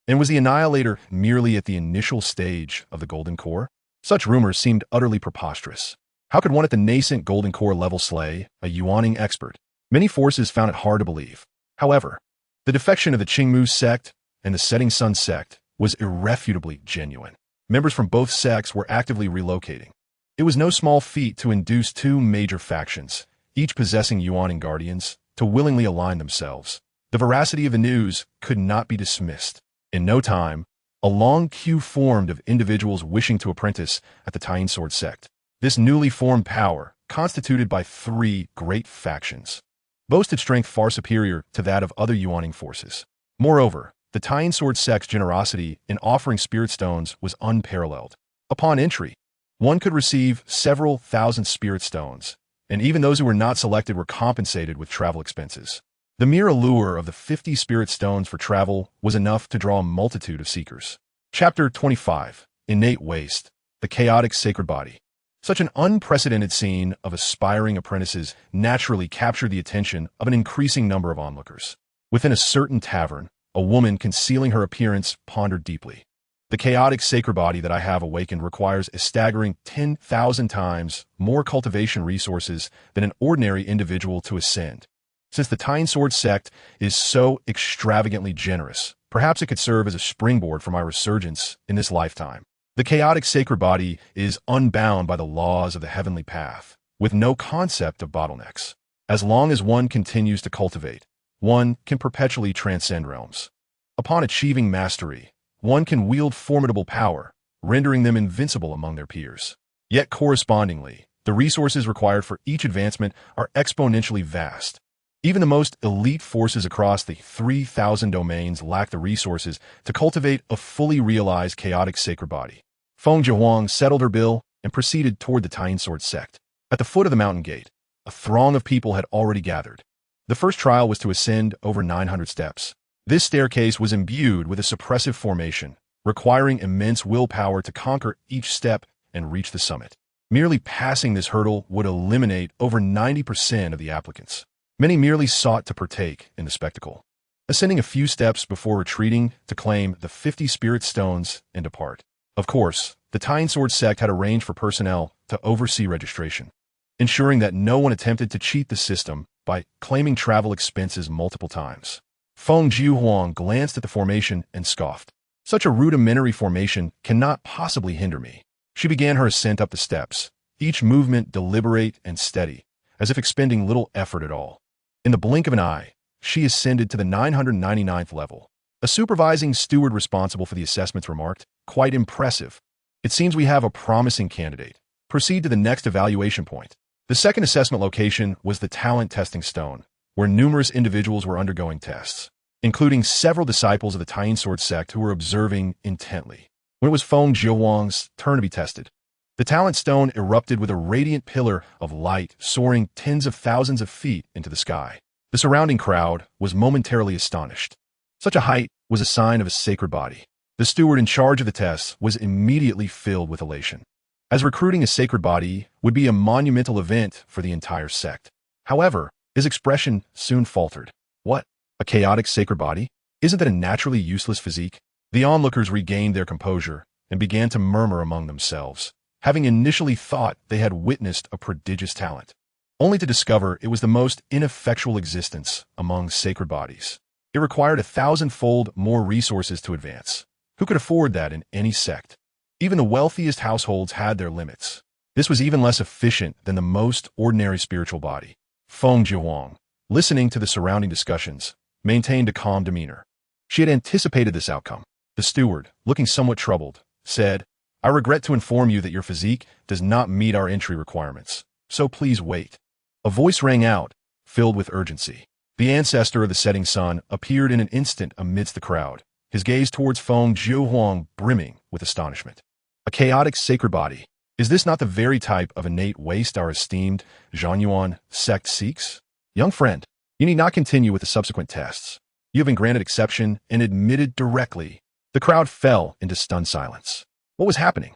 And was the Annihilator merely at the initial stage of the Golden Core? Such rumors seemed utterly preposterous. How could one at the nascent Golden Core level slay a Yuaning expert? Many forces found it hard to believe. However, the defection of the Qingmu sect and the Setting Sun sect was irrefutably genuine. Members from both sects were actively relocating. It was no small feat to induce two major factions, each possessing Yuaning guardians, to willingly align themselves. The veracity of the news could not be dismissed. In no time, A long queue formed of individuals wishing to apprentice at the talisman sect. This newly formed power, constituted by three great factions, boasted strength far superior to that of other Yuaning forces. Moreover, the talisman sect's generosity in offering spirit stones was unparalleled. Upon entry, one could receive several thousand spirit stones, and even those who were not selected were compensated with travel expenses. The mere allure of the 50 spirit stones for travel was enough to draw a multitude of seekers. Chapter 25. Innate Waste. The Chaotic Sacred Body. Such an unprecedented scene of aspiring apprentices naturally captured the attention of an increasing number of onlookers. Within a certain tavern, a woman concealing her appearance pondered deeply. The chaotic sacred body that I have awakened requires a staggering 10,000 times more cultivation resources than an ordinary individual to ascend. Since the talisman sect is so extravagantly generous, perhaps it could serve as a springboard for my resurgence in this lifetime. The chaotic sacred body is unbound by the laws of the heavenly path, with no concept of bottlenecks. As long as one continues to cultivate, one can perpetually transcend realms. Upon achieving mastery, one can wield formidable power, rendering them invincible among their peers. Yet correspondingly, the resources required for each advancement are exponentially vast. Even the most elite forces across the 3,000 domains lack the resources to cultivate a fully realized chaotic sacred body. Feng Jihuang settled her bill and proceeded toward the talisman sect. At the foot of the mountain gate, a throng of people had already gathered. The first trial was to ascend over 900 steps. This staircase was imbued with a suppressive formation, requiring immense willpower to conquer each step and reach the summit. Merely passing this hurdle would eliminate over 90% of the applicants. Many merely sought to partake in the spectacle, ascending a few steps before retreating to claim the 50 spirit stones and depart. Of course, the talisman sect had arranged for personnel to oversee registration, ensuring that no one attempted to cheat the system by claiming travel expenses multiple times. Feng Jihuang glanced at the formation and scoffed. Such a rudimentary formation cannot possibly hinder me. She began her ascent up the steps, each movement deliberate and steady, as if expending little effort at all. In the blink of an eye, she ascended to the 999th level. A supervising steward responsible for the assessments remarked, "Quite impressive. It seems we have a promising candidate. Proceed to the next evaluation point." The second assessment location was the talent testing stone, where numerous individuals were undergoing tests, including several disciples of the talisman sect who were observing intently. When it was Feng Jihuang's turn to be tested, the talent stone erupted with a radiant pillar of light soaring tens of thousands of feet into the sky. The surrounding crowd was momentarily astonished. Such a height was a sign of a sacred body. The steward in charge of the tests was immediately filled with elation, as recruiting a sacred body would be a monumental event for the entire sect. However, his expression soon faltered. What? A chaotic sacred body? Isn't that a naturally useless physique? The onlookers regained their composure and began to murmur among themselves, having initially thought they had witnessed a prodigious talent, only to discover it was the most ineffectual existence among sacred bodies. It required 1,000-fold more resources to advance. Who could afford that in any sect? Even the wealthiest households had their limits. This was even less efficient than the most ordinary spiritual body. Feng Jihuang, listening to the surrounding discussions, maintained a calm demeanor. She had anticipated this outcome. The steward, looking somewhat troubled, said, "I regret to inform you that your physique does not meet our entry requirements, so please wait." A voice rang out, filled with urgency. The ancestor of the setting sun appeared in an instant amidst the crowd, his gaze towards Feng Jihuang brimming with astonishment. A chaotic sacred body. Is this not the very type of innate waste our esteemed Zhang Yuan sect seeks? Young friend, you need not continue with the subsequent tests. You have been granted exception and admitted directly. The crowd fell into stunned silence. What was happening?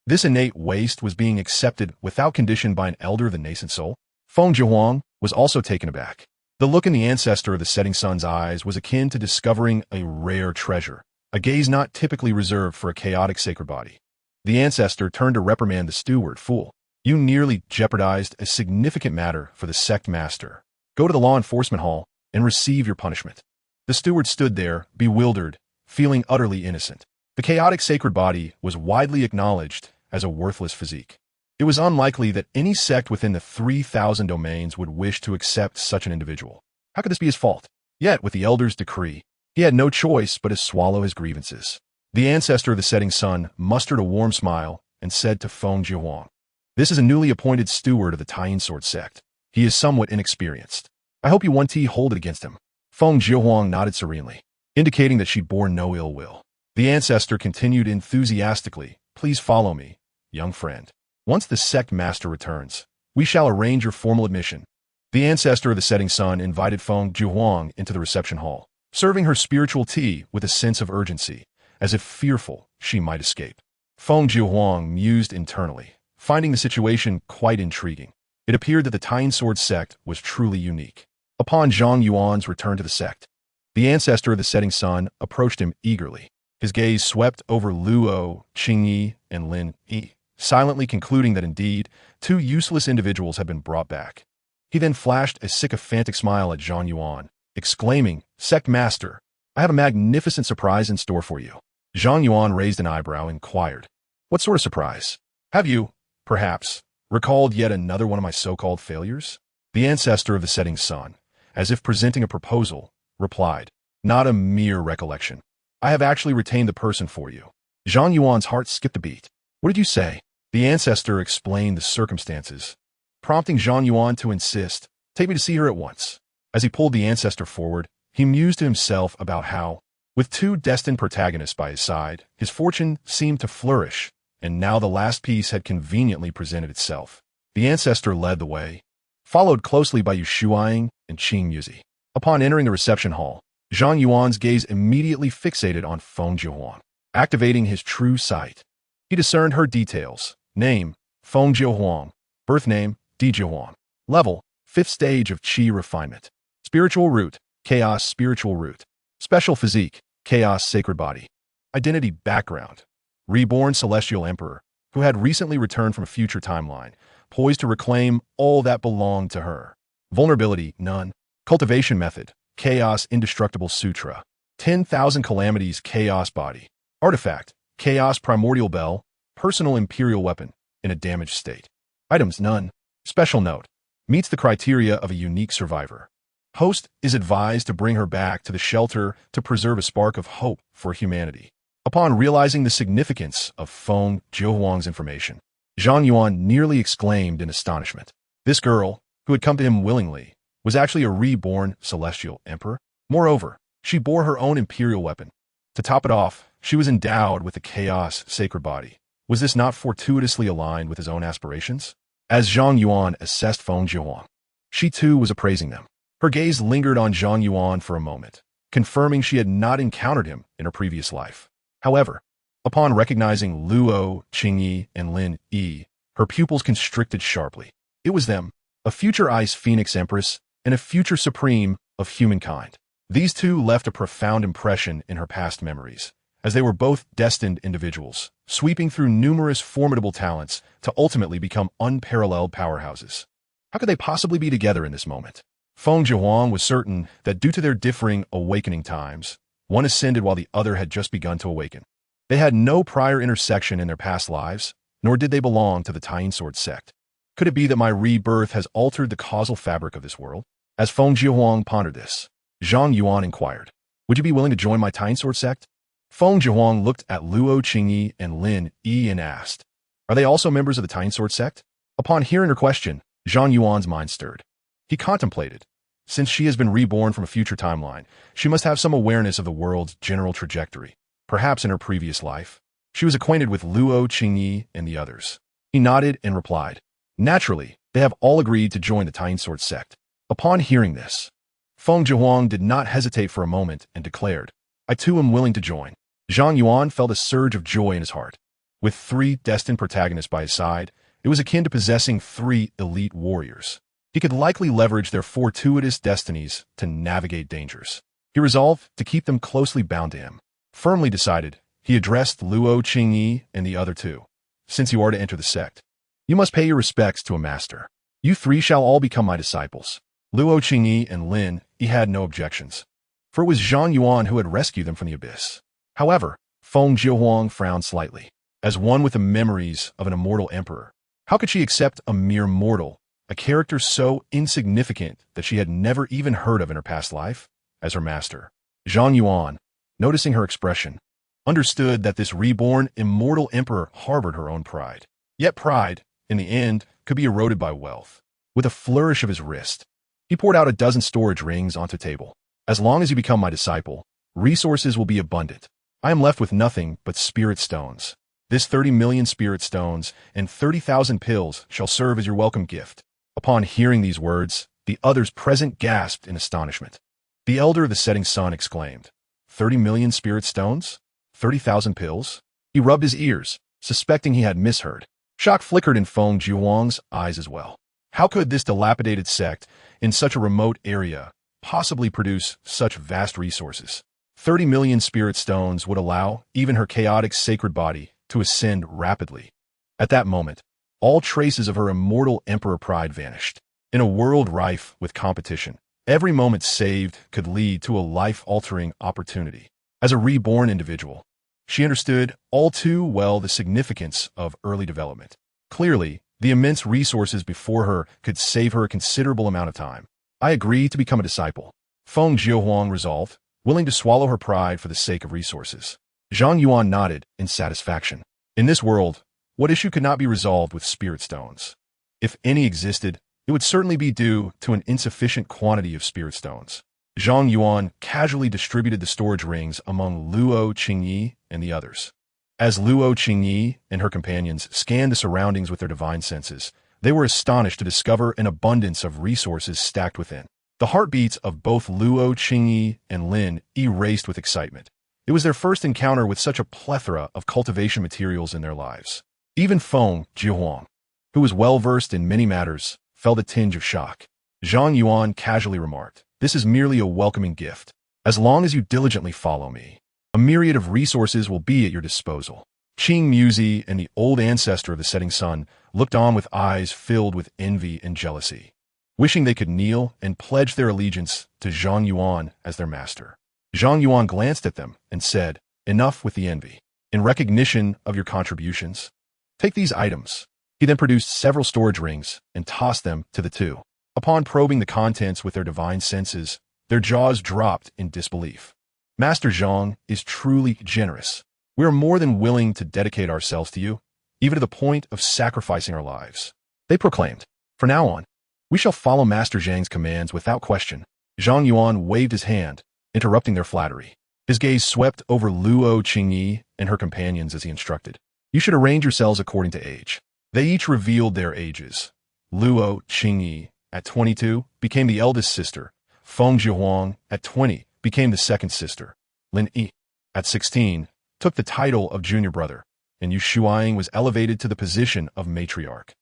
This innate waste was being accepted without condition by an elder of the nascent soul? Feng Jihuang was also taken aback. The look in the ancestor of the setting sun's eyes was akin to discovering a rare treasure, a gaze not typically reserved for a chaotic sacred body. The ancestor turned to reprimand the steward. "Fool, you nearly jeopardized a significant matter for the sect master. Go to the law enforcement hall and receive your punishment." The steward stood there, bewildered, feeling utterly innocent. The chaotic sacred body was widely acknowledged as a worthless physique. It was unlikely that any sect within the 3,000 domains would wish to accept such an individual. How could this be his fault? Yet, with the elder's decree, he had no choice but to swallow his grievances. The ancestor of the setting sun mustered a warm smile and said to Feng Jiahuang, "This is a newly appointed steward of the Tying Sword sect. He is somewhat inexperienced. I hope you won't hold it against him." Feng Jiahuang nodded serenely, indicating that she bore no ill will. The ancestor continued enthusiastically, "Please follow me, young friend. Once the sect master returns, we shall arrange your formal admission." The ancestor of the setting sun invited Feng Jiahuang into the reception hall, serving her spiritual tea with a sense of urgency, as if fearful she might escape. Feng Jiahuang mused internally, finding the situation quite intriguing. It appeared that the Tying Sword sect was truly unique. Upon Zhang Yuan's return to the sect, the ancestor of the setting sun approached him eagerly. His gaze swept over Luo, Qingyi, and Lin Yi, silently concluding that indeed, two useless individuals had been brought back. He then flashed a sycophantic smile at Zhang Yuan, exclaiming, "Sect Master, I have a magnificent surprise in store for you." Zhang Yuan raised an eyebrow and inquired, "What sort of surprise? Have you, perhaps, recalled yet another one of my so-called failures?" The ancestor of the setting sun, as if presenting a proposal, replied, "Not a mere recollection. I have actually retained the person for you." Zhang Yuan's heart skipped a beat. "What did you say?" The ancestor explained the circumstances, prompting Zhang Yuan to insist, "Take me to see her at once." As he pulled the ancestor forward, he mused to himself about how, with two destined protagonists by his side, his fortune seemed to flourish, and now the last piece had conveniently presented itself. The ancestor led the way, followed closely by Yu Shuang and Qing Yuzi. Upon entering the reception hall, Zhang Yuan's gaze immediately fixated on Feng Jiahuang, activating his true sight. He discerned her details: name, Feng Jiahuang; birth name, Di Jiahuang; level, 5th stage of Qi refinement; spiritual root, Chaos spiritual root; special physique, Chaos sacred body; identity background, reborn celestial emperor, who had recently returned from a future timeline, poised to reclaim all that belonged to her. Vulnerability, none. Cultivation method, Chaos indestructible sutra; 10,000 calamities, Chaos body; artifact, Chaos primordial bell, personal imperial weapon, in a damaged state. Items, none. Special note, meets the criteria of a unique survivor. Host is advised to bring her back to the shelter to preserve a spark of hope for humanity. Upon realizing the significance of Feng Jiahuang's information, Zhang Yuan nearly exclaimed in astonishment. This girl, who had come to him willingly, was actually a reborn celestial emperor. Moreover, she bore her own imperial weapon. To top it off, she was endowed with the Chaos sacred body. Was this not fortuitously aligned with his own aspirations? As Zhang Yuan assessed Feng Jiahuang, she too was appraising them. Her gaze lingered on Zhang Yuan for a moment, confirming she had not encountered him in her previous life. However, upon recognizing Luo, Qingyi, and Lin Yi, her pupils constricted sharply. It was them, a future Ice Phoenix Empress and a future Supreme of humankind. These two left a profound impression in her past memories, as they were both destined individuals, sweeping through numerous formidable talents to ultimately become unparalleled powerhouses. How could they possibly be together in this moment? Feng Jiahuang was certain that due to their differing awakening times, one ascended while the other had just begun to awaken. They had no prior intersection in their past lives, nor did they belong to the Tying Sword sect. Could it be that my rebirth has altered the causal fabric of this world? As Feng Jiahuang pondered this, Zhang Yuan inquired, "Would you be willing to join my Tying Sword sect?" Feng Jiahuang looked at Luo Qingyi and Lin Yi and asked, "Are they also members of the Tying Sword sect?" Upon hearing her question, Zhang Yuan's mind stirred. He contemplated. Since she has been reborn from a future timeline, she must have some awareness of the world's general trajectory. Perhaps in her previous life, she was acquainted with Luo, Qingyi, and the others. He nodded and replied, "Naturally, they have all agreed to join the Tying Sword sect." Upon hearing this, Feng Jiahuang did not hesitate for a moment and declared, "I too am willing to join." Zhang Yuan felt a surge of joy in his heart. With three destined protagonists by his side, it was akin to possessing three elite warriors. He could likely leverage their fortuitous destinies to navigate dangers. He resolved to keep them closely bound to him. Firmly decided, he addressed Luo Qingyi and the other two. "Since you are to enter the sect, you must pay your respects to a master. You three shall all become my disciples." Luo Qingyi and Lin Yi had no objections, for it was Zhang Yuan who had rescued them from the abyss. However, Feng Jiahuang frowned slightly. As one with the memories of an immortal emperor, how could she accept a mere mortal, a character so insignificant that she had never even heard of in her past life, as her master? Zhang Yuan, noticing her expression, understood that this reborn Immortal Emperor harbored her own pride. Yet pride, in the end, could be eroded by wealth. With a flourish of his wrist, he poured out a dozen storage rings onto the table. As long as you become my disciple, resources will be abundant. I am left with nothing but spirit stones. This 30 million spirit stones and 30,000 pills shall serve as your welcome gift. Upon hearing these words, the others present gasped in astonishment. The elder of the setting sun exclaimed, 30 million spirit stones? 30,000 pills? He rubbed his ears, suspecting he had misheard. Shock flickered in Feng Jiuhuang's eyes as well. How could this dilapidated sect, in such a remote area, possibly produce such vast resources? 30 million spirit stones would allow even her chaotic sacred body to ascend rapidly. At that moment, all traces of her immortal emperor pride vanished. In a world rife with competition, every moment saved could lead to a life-altering opportunity. As a reborn individual, she understood all too well the significance of early development. Clearly, the immense resources before her could save her a considerable amount of time. I agree to become a disciple. Feng Jiuhuang resolved, willing to swallow her pride for the sake of resources. Zhang Yuan nodded in satisfaction. In this world, what issue could not be resolved with spirit stones? If any existed, it would certainly be due to an insufficient quantity of spirit stones. Zhang Yuan casually distributed the storage rings among Luo Qingyi and the others. As Luo Qingyi and her companions scanned the surroundings with their divine senses, they were astonished to discover an abundance of resources stacked within. The heartbeats of both Luo Qingyi and Lin erased with excitement. It was their first encounter with such a plethora of cultivation materials in their lives. Even Feng Jiuhuang, who was well-versed in many matters, felt a tinge of shock. Zhang Yuan casually remarked, "This is merely a welcoming gift. As long as you diligently follow me, a myriad of resources will be at your disposal." Qing Muzi and the old ancestor of the setting sun looked on with eyes filled with envy and jealousy, wishing they could kneel and pledge their allegiance to Zhang Yuan as their master. Zhang Yuan glanced at them and said, "Enough with the envy. In recognition of your contributions, take these items." He then produced several storage rings and tossed them to the two. Upon probing the contents with their divine senses, their jaws dropped in disbelief. "Master Zhang is truly generous. We are more than willing to dedicate ourselves to you, even to the point of sacrificing our lives," they proclaimed. "From now on, we shall follow Master Zhang's commands without question." Zhang Yuan waved his hand, interrupting their flattery. His gaze swept over Luo Qingyi and her companions as he instructed. "You should arrange yourselves according to age." They each revealed their ages. Luo Qingyi, at 22, became the eldest sister. Feng Jiuhuang, at 20, became the second sister. Lin Yi, at 16, took the title of junior brother, and Yu Shuang was elevated to the position of matriarch.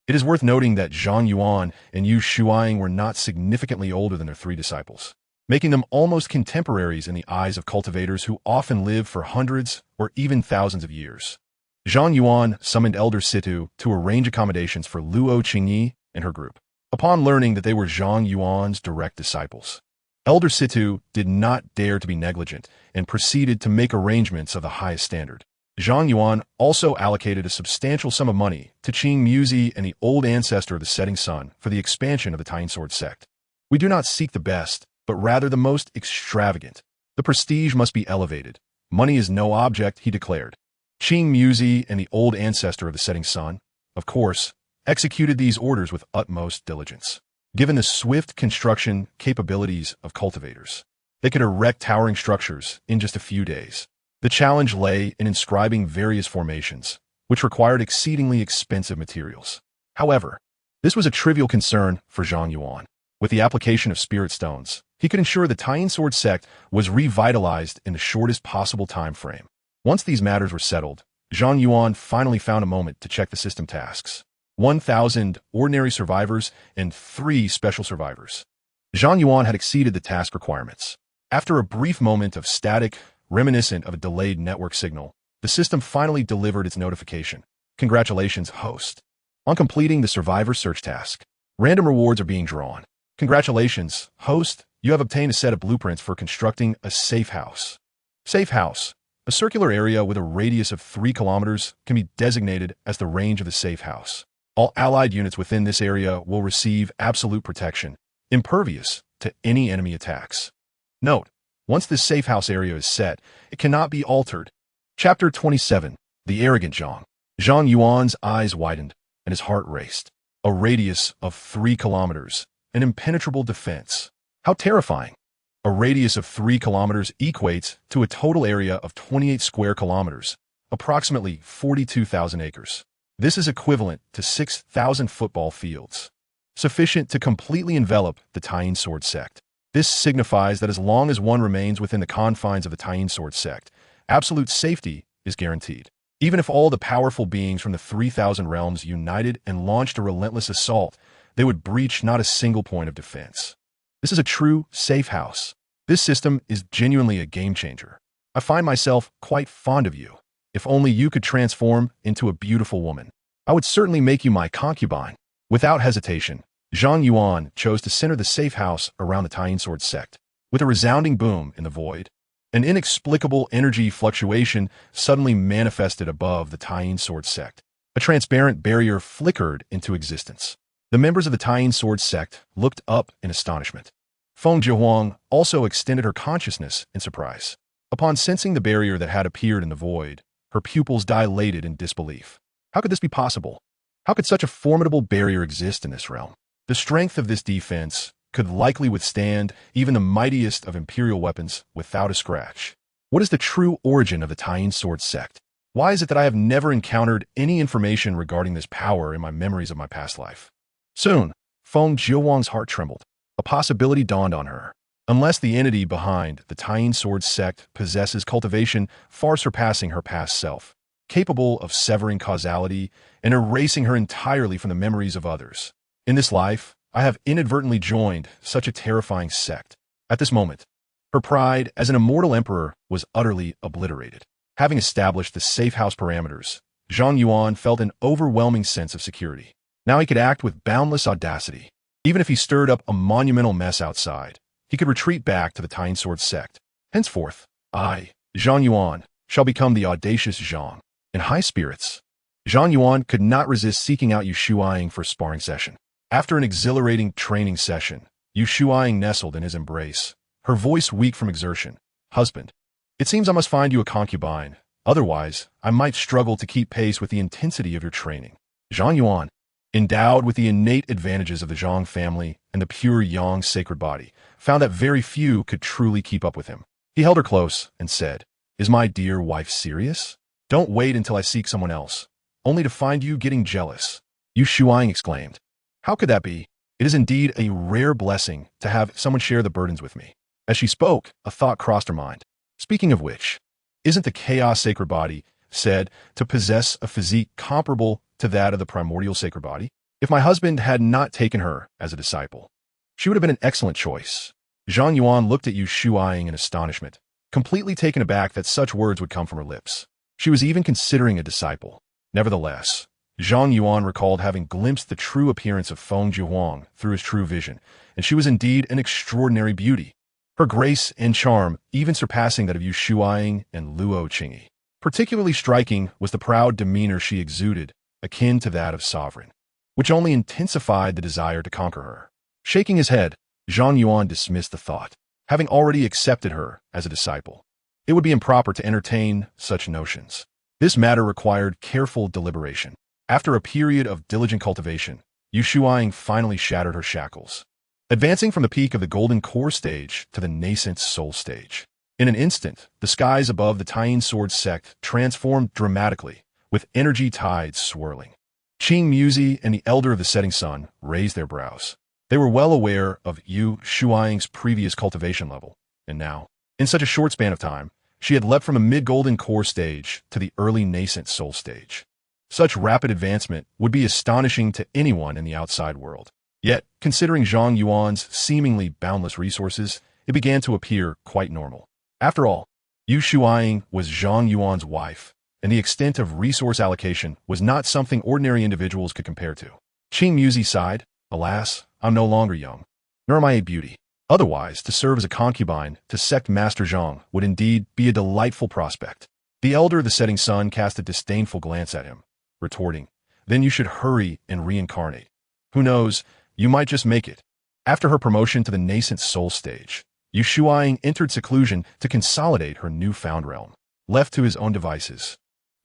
It is worth noting that Zhang Yuan and Yu Shuang were not significantly older than their three disciples, making them almost contemporaries in the eyes of cultivators who often live for hundreds or even thousands of years. Zhang Yuan summoned Elder Situ to arrange accommodations for Luo Qingyi and her group. Upon learning that they were Zhang Yuan's direct disciples, Elder Situ did not dare to be negligent and proceeded to make arrangements of the highest standard. Zhang Yuan also allocated a substantial sum of money to Qing Muzi and the old ancestor of the setting sun for the expansion of the talisman sect. "We do not seek the best, but rather the most extravagant. The prestige must be elevated. Money is no object," he declared. Qing Muzi and the old ancestor of the setting sun, of course, executed these orders with utmost diligence. Given the swift construction capabilities of cultivators, they could erect towering structures in just a few days. The challenge lay in inscribing various formations, which required exceedingly expensive materials. However, this was a trivial concern for Zhang Yuan. With the application of spirit stones, he could ensure the talisman sect was revitalized in the shortest possible time frame. Once these matters were settled, Zhang Yuan finally found a moment to check the system tasks. 1,000 ordinary survivors and 3 special survivors. Zhang Yuan had exceeded the task requirements. After a brief moment of static, reminiscent of a delayed network signal, the system finally delivered its notification. "Congratulations, host. On completing the survivor search task, random rewards are being drawn. Congratulations, host. You have obtained a set of blueprints for constructing a safe house." Safe house. A circular area with a radius of 3 kilometers can be designated as the range of the safe house. All allied units within this area will receive absolute protection, impervious to any enemy attacks. Note: once this safe house area is set, it cannot be altered. Chapter 27. The Arrogant Zhang. Zhang Yuan's eyes widened, and his heart raced. A radius of 3 kilometers. An impenetrable defense. How terrifying. A radius of 3 kilometers equates to a total area of 28 square kilometers, approximately 42,000 acres. This is equivalent to 6,000 football fields, sufficient to completely envelop the Taiyin sword sect. This signifies that as long as one remains within the confines of the Taiyin sword sect, absolute safety is guaranteed. Even if all the powerful beings from the 3,000 realms united and launched a relentless assault, they would breach not a single point of defense. This is a true safe house. This system is genuinely a game changer. I find myself quite fond of you. If only you could transform into a beautiful woman, I would certainly make you my concubine. Without hesitation, Zhang Yuan chose to center the safe house around the Taiyin sword sect. With a resounding boom in the void, an inexplicable energy fluctuation suddenly manifested above the Taiyin sword sect. A transparent barrier flickered into existence. The members of the Taiyin sword sect looked up in astonishment. Feng Jihuang also extended her consciousness in surprise. Upon sensing the barrier that had appeared in the void, her pupils dilated in disbelief. How could this be possible? How could such a formidable barrier exist in this realm? The strength of this defense could likely withstand even the mightiest of imperial weapons without a scratch. What is the true origin of the Taiyin sword sect? Why is it that I have never encountered any information regarding this power in my memories of my past life? Soon, Feng Jihuang's heart trembled. A possibility dawned on her. Unless the entity behind the Taiyin sword sect possesses cultivation far surpassing her past self, capable of severing causality and erasing her entirely from the memories of others. In this life, I have inadvertently joined such a terrifying sect. At this moment, her pride as an immortal emperor was utterly obliterated. Having established the safe house parameters, Zhang Yuan felt an overwhelming sense of security. Now he could act with boundless audacity. Even if he stirred up a monumental mess outside, he could retreat back to the Taiyin sword sect. Henceforth, I, Zhang Yuan, shall become the audacious Zhang. In high spirits, Zhang Yuan could not resist seeking out Yu Shuaiying for a sparring session. After an exhilarating training session, Yu Shuaiying nestled in his embrace, her voice weak from exertion. Husband, it seems I must find you a concubine. Otherwise, I might struggle to keep pace with the intensity of your training. Zhang Yuan, endowed with the innate advantages of the Zhang family and the pure Yang sacred body, found that very few could truly keep up with him. He held her close and said, "Is my dear wife serious? Don't wait until I seek someone else, only to find you getting jealous." Yu Shuaiying exclaimed, "How could that be? It is indeed a rare blessing to have someone share the burdens with me." As she spoke, a thought crossed her mind. Speaking of which, isn't the chaos sacred body said to possess a physique comparable to that of the primordial sacred body? If my husband had not taken her as a disciple, she would have been an excellent choice. Zhang Yuan looked at Yu Shuaiying in astonishment, completely taken aback that such words would come from her lips. She was even considering a disciple. Nevertheless, Zhang Yuan recalled having glimpsed the true appearance of Feng Jihuang through his true vision, and she was indeed an extraordinary beauty. Her grace and charm even surpassing that of Yu Shuaiying and Luo Qingyi. Particularly striking was the proud demeanor she exuded, akin to that of sovereign, which only intensified the desire to conquer her. Shaking his head, Zhang Yuan dismissed the thought. Having already accepted her as a disciple, it would be improper to entertain such notions. This matter required careful deliberation. After a period of diligent cultivation, Yu Shuaiying finally shattered her shackles, advancing from the peak of the golden core stage to the nascent soul stage. In an instant, the skies above the Taiyin sword sect transformed dramatically, with energy tides swirling. Qing Muzi and the Elder of the Setting Sun raised their brows. They were well aware of Yu Shuaiying's previous cultivation level, and now, in such a short span of time, she had leapt from a mid-golden core stage to the early nascent soul stage. Such rapid advancement would be astonishing to anyone in the outside world. Yet, considering Zhang Yuan's seemingly boundless resources, it began to appear quite normal. After all, Yu Shuaiying was Zhang Yuan's wife, and the extent of resource allocation was not something ordinary individuals could compare to. Qing Muzi sighed, "Alas, I'm no longer young, nor am I a beauty. Otherwise, to serve as a concubine to sect Master Zhang would indeed be a delightful prospect." The Elder of the Setting Sun cast a disdainful glance at him, retorting, "Then you should hurry and reincarnate. Who knows, you might just make it." After her promotion to the nascent soul stage, Yu Shuaiying entered seclusion to consolidate her newfound realm. left to his own devices.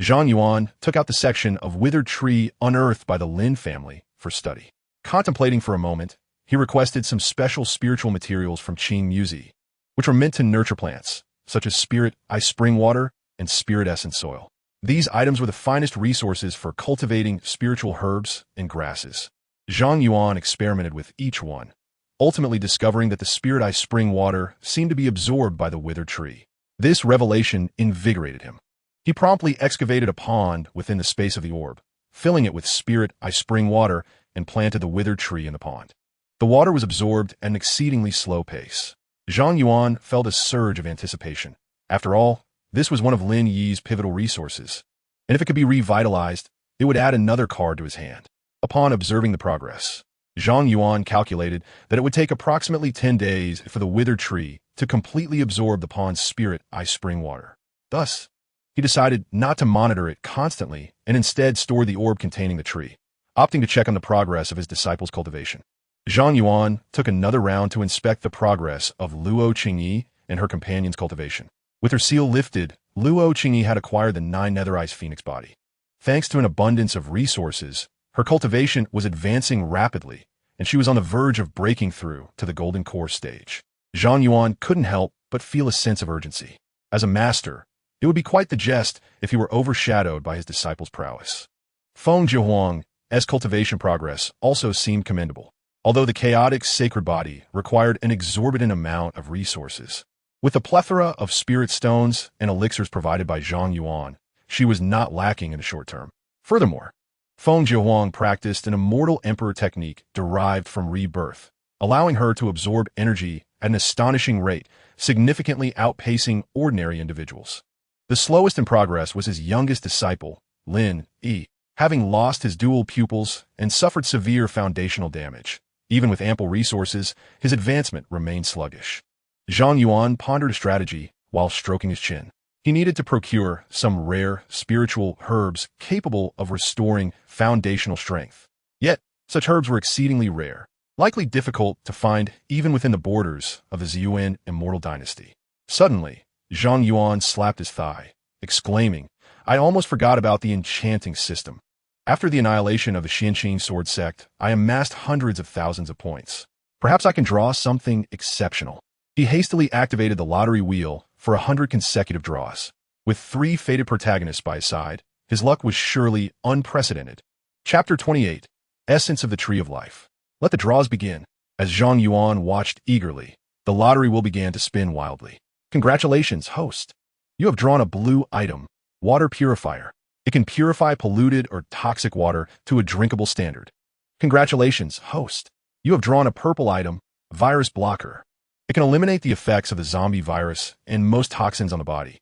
Zhang Yuan took out the section of withered tree unearthed by the Lin family for study. Contemplating for a moment, he requested some special spiritual materials from Qing Muzi, which were meant to nurture plants, such as spirit ice spring water and spirit essence soil. These items were the finest resources for cultivating spiritual herbs and grasses. Zhang Yuan experimented with each one, ultimately discovering that the spirit ice spring water seemed to be absorbed by the withered tree. This revelation invigorated him. He promptly excavated a pond within the space of the orb, filling it with spirit ice spring water, and planted the withered tree in the pond. The water was absorbed at an exceedingly slow pace. Zhang Yuan felt a surge of anticipation. After all, this was one of Lin Yi's pivotal resources, and if it could be revitalized, it would add another card to his hand. Upon observing the progress, Zhang Yuan calculated that it would take approximately 10 days for the withered tree to completely absorb the pond's spirit ice spring water. Thus, he decided not to monitor it constantly and instead store the orb containing the tree, opting to check on the progress of his disciples' cultivation. Zhang Yuan took another round to inspect the progress of Luo Qingyi and her companion's cultivation. With her seal lifted, Luo Qingyi had acquired the 9 netherized phoenix body. Thanks to an abundance of resources, her cultivation was advancing rapidly, and she was on the verge of breaking through to the golden core stage. Zhang Yuan couldn't help but feel a sense of urgency. As a master, it would be quite the jest if he were overshadowed by his disciples' prowess. Feng Jiahuang's cultivation progress also seemed commendable, although the chaotic sacred body required an exorbitant amount of resources. With a plethora of spirit stones and elixirs provided by Zhang Yuan, she was not lacking in the short term. Furthermore, Feng Jiahuang practiced an Immortal Emperor technique derived from rebirth, allowing her to absorb energy at an astonishing rate, significantly outpacing ordinary individuals. The slowest in progress was his youngest disciple, Lin Yi, having lost his dual pupils and suffered severe foundational damage. Even with ample resources, his advancement remained sluggish. Zhang Yuan pondered a strategy while stroking his chin. He needed to procure some rare, spiritual herbs capable of restoring foundational strength. Yet, such herbs were exceedingly rare, likely difficult to find even within the borders of the Ziyuan immortal dynasty. Suddenly, Zhang Yuan slapped his thigh, exclaiming, "I almost forgot about the enchanting system. After the annihilation of the Xianqing sword sect, I amassed hundreds of thousands of points. Perhaps I can draw something exceptional." He hastily activated the lottery wheel for 100 consecutive draws. With 3 fated protagonists by his side, his luck was surely unprecedented. Chapter 28, Essence of the Tree of Life. Let the draws begin. As Zhang Yuan watched eagerly, the lottery wheel began to spin wildly. Congratulations, host. You have drawn a blue item, Water Purifier. It can purify polluted or toxic water to a drinkable standard. Congratulations, host. You have drawn a purple item, Virus Blocker. It can eliminate the effects of the zombie virus and most toxins on the body.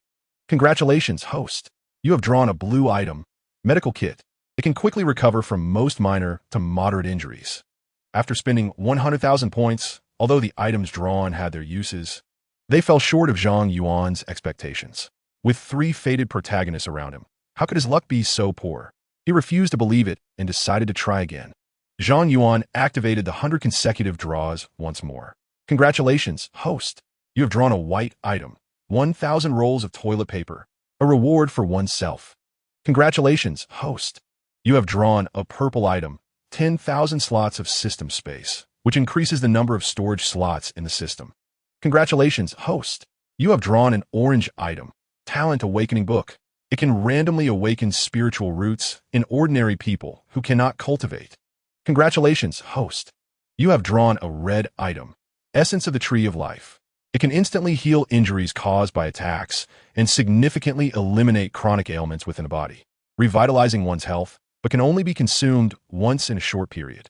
Congratulations, host. You have drawn a blue item, Medical Kit. It can quickly recover from most minor to moderate injuries. After spending 100,000 points, although the items drawn had their uses, they fell short of Zhang Yuan's expectations. With 3 fated protagonists around him, how could his luck be so poor? He refused to believe it and decided to try again. Zhang Yuan activated the 100 consecutive draws once more. Congratulations, host. You have drawn a white item, 1,000 rolls of toilet paper, a reward for oneself. Congratulations, host. You have drawn a purple item, 10,000 slots of system space, which increases the number of storage slots in the system. Congratulations, host. You have drawn an orange item, Talent Awakening Book. It can randomly awaken spiritual roots in ordinary people who cannot cultivate. Congratulations, host. You have drawn a red item, Essence of the Tree of Life. It can instantly heal injuries caused by attacks and significantly eliminate chronic ailments within the body, revitalizing one's health, but can only be consumed once in a short period.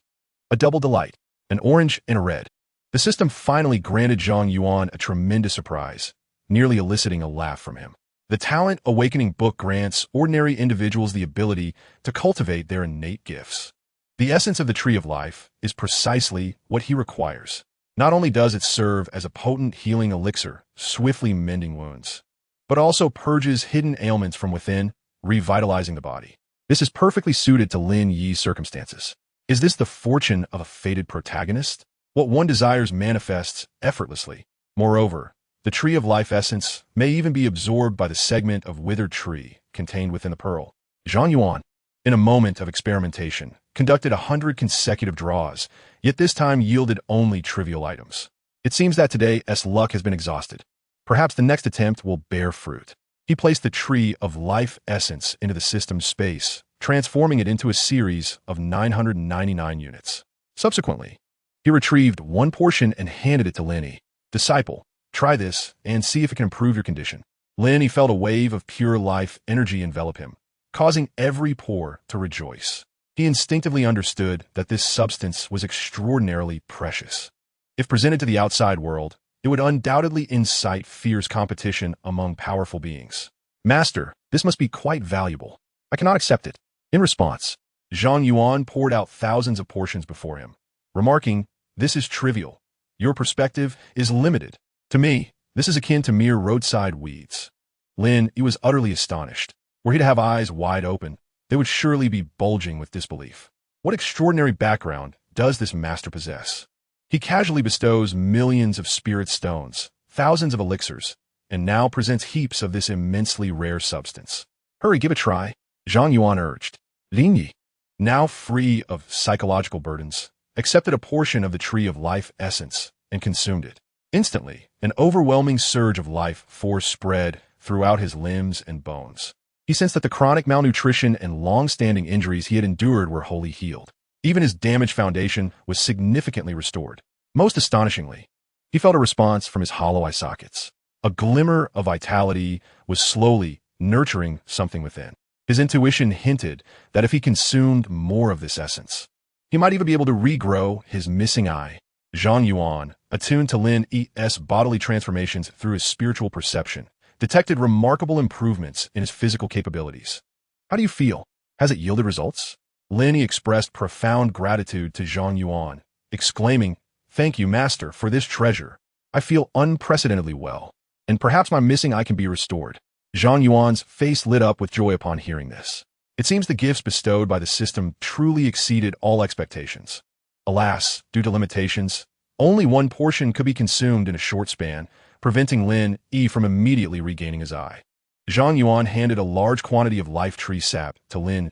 A double delight, an orange and a red. The system finally granted Zhang Yuan a tremendous surprise, nearly eliciting a laugh from him. The Talent Awakening Book grants ordinary individuals the ability to cultivate their innate gifts. The essence of the Tree of Life is precisely what he requires. Not only does it serve as a potent healing elixir, swiftly mending wounds, but also purges hidden ailments from within, revitalizing the body. This is perfectly suited to Lin Yi's circumstances. Is this the fortune of a fated protagonist? What one desires manifests effortlessly. Moreover, The tree of life essence may even be absorbed by the segment of withered tree contained within the pearl. Zhang Yuan, in a moment of experimentation, conducted 100 consecutive draws, yet this time yielded only trivial items. It seems that today's luck has been exhausted. Perhaps the next attempt will bear fruit. He placed the tree of life essence into the system's space, transforming it into a series of 999 units. Subsequently, he retrieved one portion and handed it to Lin. Disciple, try this and see if it can improve your condition. Lin felt a wave of pure life energy envelop him, causing every pore to rejoice. He instinctively understood that this substance was extraordinarily precious. If presented to the outside world, it would undoubtedly incite fierce competition among powerful beings. Master, this must be quite valuable. I cannot accept it. In response, Zhang Yuan poured out thousands of portions before him, remarking, "This is trivial. Your perspective is limited. To me, this is akin to mere roadside weeds." Lin, he was utterly astonished. Were he to have eyes wide open, they would surely be bulging with disbelief. What extraordinary background does this master possess? He casually bestows millions of spirit stones, thousands of elixirs, and now presents heaps of this immensely rare substance. Hurry, give it a try, Zhang Yuan urged. Lin Yi, now free of psychological burdens, accepted a portion of the tree of life essence and consumed it. Instantly, an overwhelming surge of life force spread throughout his limbs and bones. He sensed that the chronic malnutrition and long-standing injuries he had endured were wholly healed. Even his damaged foundation was significantly restored. Most astonishingly, he felt a response from his hollow eye sockets. A glimmer of vitality was slowly nurturing something within. His intuition hinted that if he consumed more of this essence, he might even be able to regrow his missing eye. Zhang Yuan, attuned to Lin's bodily transformations through his spiritual perception, detected remarkable improvements in his physical capabilities. How do you feel? Has it yielded results? Lin expressed profound gratitude to Zhang Yuan, exclaiming, "Thank you, Master, for this treasure. I feel unprecedentedly well, and perhaps my missing eye can be restored." Zhang Yuan's face lit up with joy upon hearing this. It seems the gifts bestowed by the system truly exceeded all expectations. Alas, due to limitations, only one portion could be consumed in a short span, preventing Lin from immediately regaining his eye. Zhang Yuan handed a large quantity of life tree sap to Lin,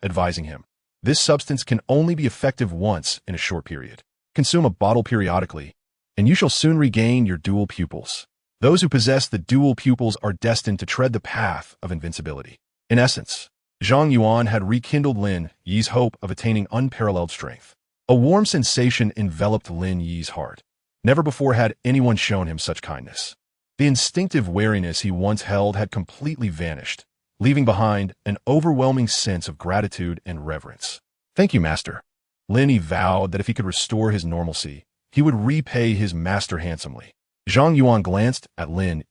advising him, "This substance can only be effective once in a short period. Consume a bottle periodically, and you shall soon regain your dual pupils." Those who possess the dual pupils are destined to tread the path of invincibility. In essence, Zhang Yuan had rekindled Lin Yi's hope of attaining unparalleled strength. A warm sensation enveloped Lin Yi's heart. Never before had anyone shown him such kindness. The instinctive wariness he once held had completely vanished, leaving behind an overwhelming sense of gratitude and reverence. "Thank you, Master." Lin Yi vowed that if he could restore his normalcy, he would repay his master handsomely. Zhang Yuan glanced at Lin's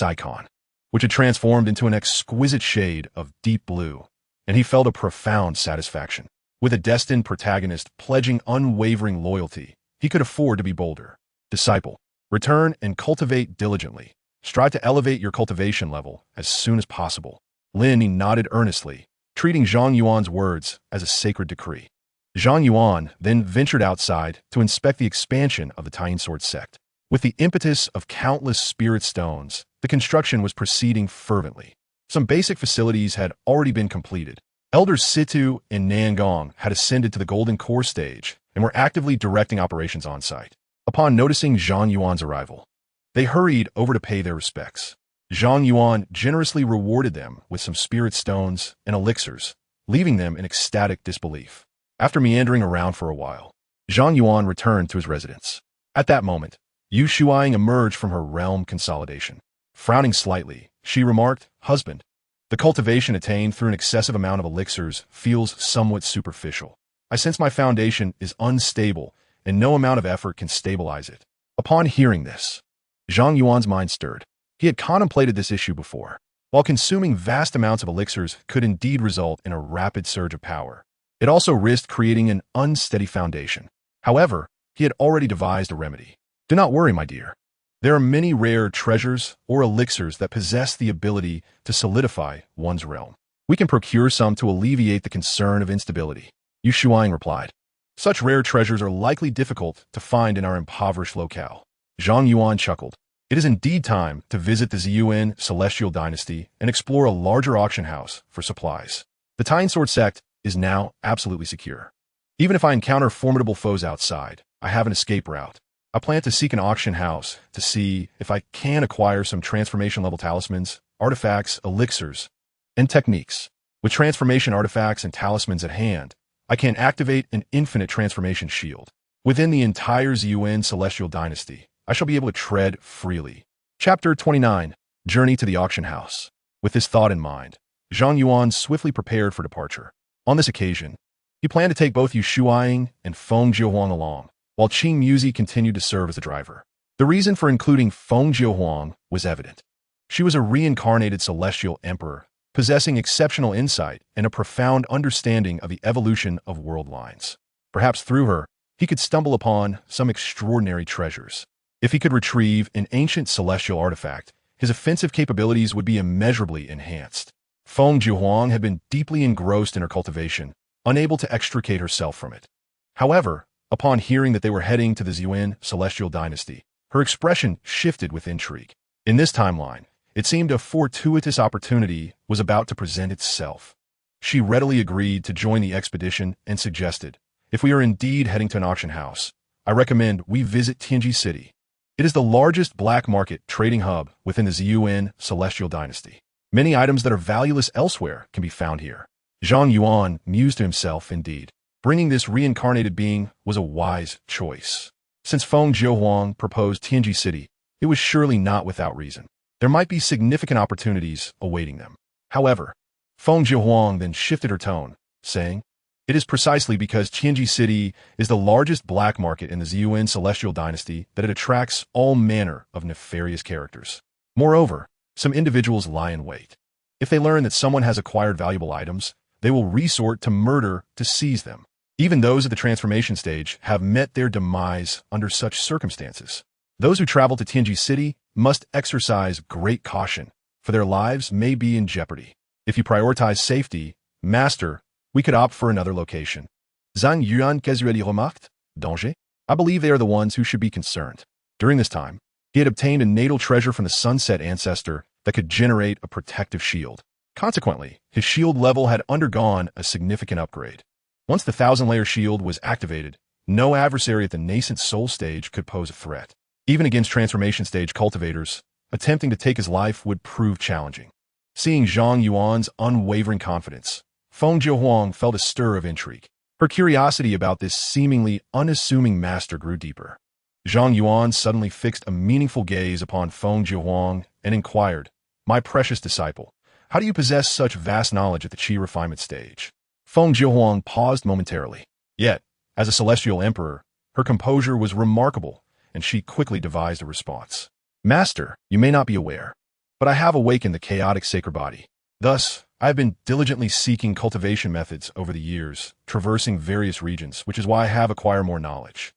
icon, which had transformed into an exquisite shade of deep blue, and he felt a profound satisfaction. With a destined protagonist pledging unwavering loyalty, he could afford to be bolder. "Disciple, return and cultivate diligently. Strive to elevate your cultivation level as soon as possible." Lin nodded earnestly, treating Zhang Yuan's words as a sacred decree. Zhang Yuan then ventured outside to inspect the expansion of the Tying Sword sect. With the impetus of countless spirit stones, the construction was proceeding fervently. Some basic facilities had already been completed. Elders Situ and Nangong had ascended to the Golden Core stage and were actively directing operations on site. Upon noticing Zhang Yuan's arrival, they hurried over to pay their respects. Zhang Yuan generously rewarded them with some spirit stones and elixirs, leaving them in ecstatic disbelief. After meandering around for a while, Zhang Yuan returned to his residence. At that moment, Yu Shuang emerged from her realm consolidation. Frowning slightly, she remarked, "Husband, the cultivation attained through an excessive amount of elixirs feels somewhat superficial. I sense my foundation is unstable, and no amount of effort can stabilize it." Upon hearing this, Zhang Yuan's mind stirred. He had contemplated this issue before. While consuming vast amounts of elixirs could indeed result in a rapid surge of power, it also risked creating an unsteady foundation. However, he had already devised a remedy. "Do not worry, my dear. There are many rare treasures or elixirs that possess the ability to solidify one's realm. We can procure some to alleviate the concern of instability," Yu Shuang replied. "Such rare treasures are likely difficult to find in our impoverished locale." Zhang Yuan chuckled. It is indeed time to visit the Yuan celestial dynasty and explore a larger auction house for supplies. The Tying Sword sect is now absolutely secure. Even if I encounter formidable foes outside, I have an escape route. I plan to seek an auction house to see if I can acquire some transformation-level talismans, artifacts, elixirs, and techniques. With transformation artifacts and talismans at hand, I can activate an infinite transformation shield. Within the entire Yuan celestial dynasty, I shall be able to tread freely. Chapter 29. Journey to the Auction House. With this thought in mind, Zhang Yuan swiftly prepared for departure. On this occasion, he planned to take both Yu Shuaying and Feng Jiuhuang along, while Qing Muzi continued to serve as the driver. The reason for including Feng Jiuhuang was evident. She was a reincarnated celestial emperor, possessing exceptional insight and a profound understanding of the evolution of world lines. Perhaps through her, he could stumble upon some extraordinary treasures. If he could retrieve an ancient celestial artifact, his offensive capabilities would be immeasurably enhanced. Feng Jiuhuang had been deeply engrossed in her cultivation, unable to extricate herself from it. However, upon hearing that they were heading to the Yuan celestial dynasty, her expression shifted with intrigue. In this timeline, it seemed a fortuitous opportunity was about to present itself. She readily agreed to join the expedition and suggested, if we are indeed heading to an auction house, I recommend we visit Tianji City. It is the largest black market trading hub within the Yuan celestial dynasty. Many items that are valueless elsewhere can be found here. Zhang Yuan mused to himself, indeed. Bringing this reincarnated being was a wise choice. Since Feng Jiuhuang proposed Tianji City, it was surely not without reason. There might be significant opportunities awaiting them. However, Feng Jiuhuang then shifted her tone, saying, it is precisely because Tianji City is the largest black market in the Yuan celestial dynasty that it attracts all manner of nefarious characters. Moreover, some individuals lie in wait. If they learn that someone has acquired valuable items, they will resort to murder to seize them. Even those at the transformation stage have met their demise under such circumstances. Those who travel to Tianji City must exercise great caution, for their lives may be in jeopardy. If you prioritize safety, Master, we could opt for another location. Zhang Yuan casually remarked, Danger? I believe they are the ones who should be concerned. During this time, he had obtained a natal treasure from the Sunset Ancestor that could generate a protective shield. Consequently, his shield level had undergone a significant upgrade. Once the 1,000-layer shield was activated, no adversary at the nascent soul stage could pose a threat. Even against transformation stage cultivators, attempting to take his life would prove challenging. Seeing Zhang Yuan's unwavering confidence, Feng Jiuhuang felt a stir of intrigue. Her curiosity about this seemingly unassuming master grew deeper. Zhang Yuan suddenly fixed a meaningful gaze upon Feng Jiuhuang and inquired, My precious disciple, how do you possess such vast knowledge at the Qi refinement stage? Feng Jiuhuang paused momentarily. Yet, as a celestial emperor, her composure was remarkable, and she quickly devised a response. Master, you may not be aware, but I have awakened the chaotic sacred body. Thus, I have been diligently seeking cultivation methods over the years, traversing various regions, which is why I have acquired more knowledge.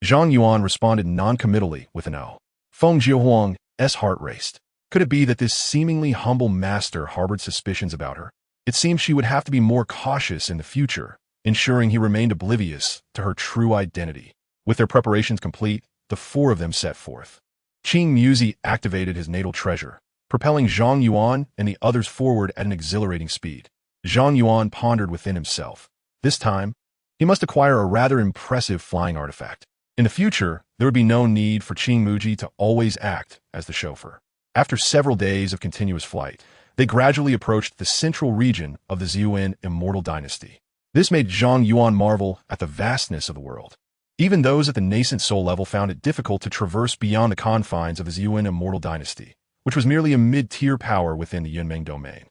Zhang Yuan responded non-committally with an O. Feng Jiuhuang's heart raced. Could it be that this seemingly humble master harbored suspicions about her? It seemed she would have to be more cautious in the future, ensuring he remained oblivious to her true identity. With their preparations complete, the four of them set forth. Qing Muzi activated his natal treasure, propelling Zhang Yuan and the others forward at an exhilarating speed. Zhang Yuan pondered within himself. This time, he must acquire a rather impressive flying artifact. In the future, there would be no need for Qing Muzi to always act as the chauffeur. After several days of continuous flight, they gradually approached the central region of the Yuan Immortal Dynasty. This made Zhang Yuan marvel at the vastness of the world. Even those at the nascent soul level found it difficult to traverse beyond the confines of the Yuan Immortal Dynasty, which was merely a mid-tier power within the Yunmeng domain.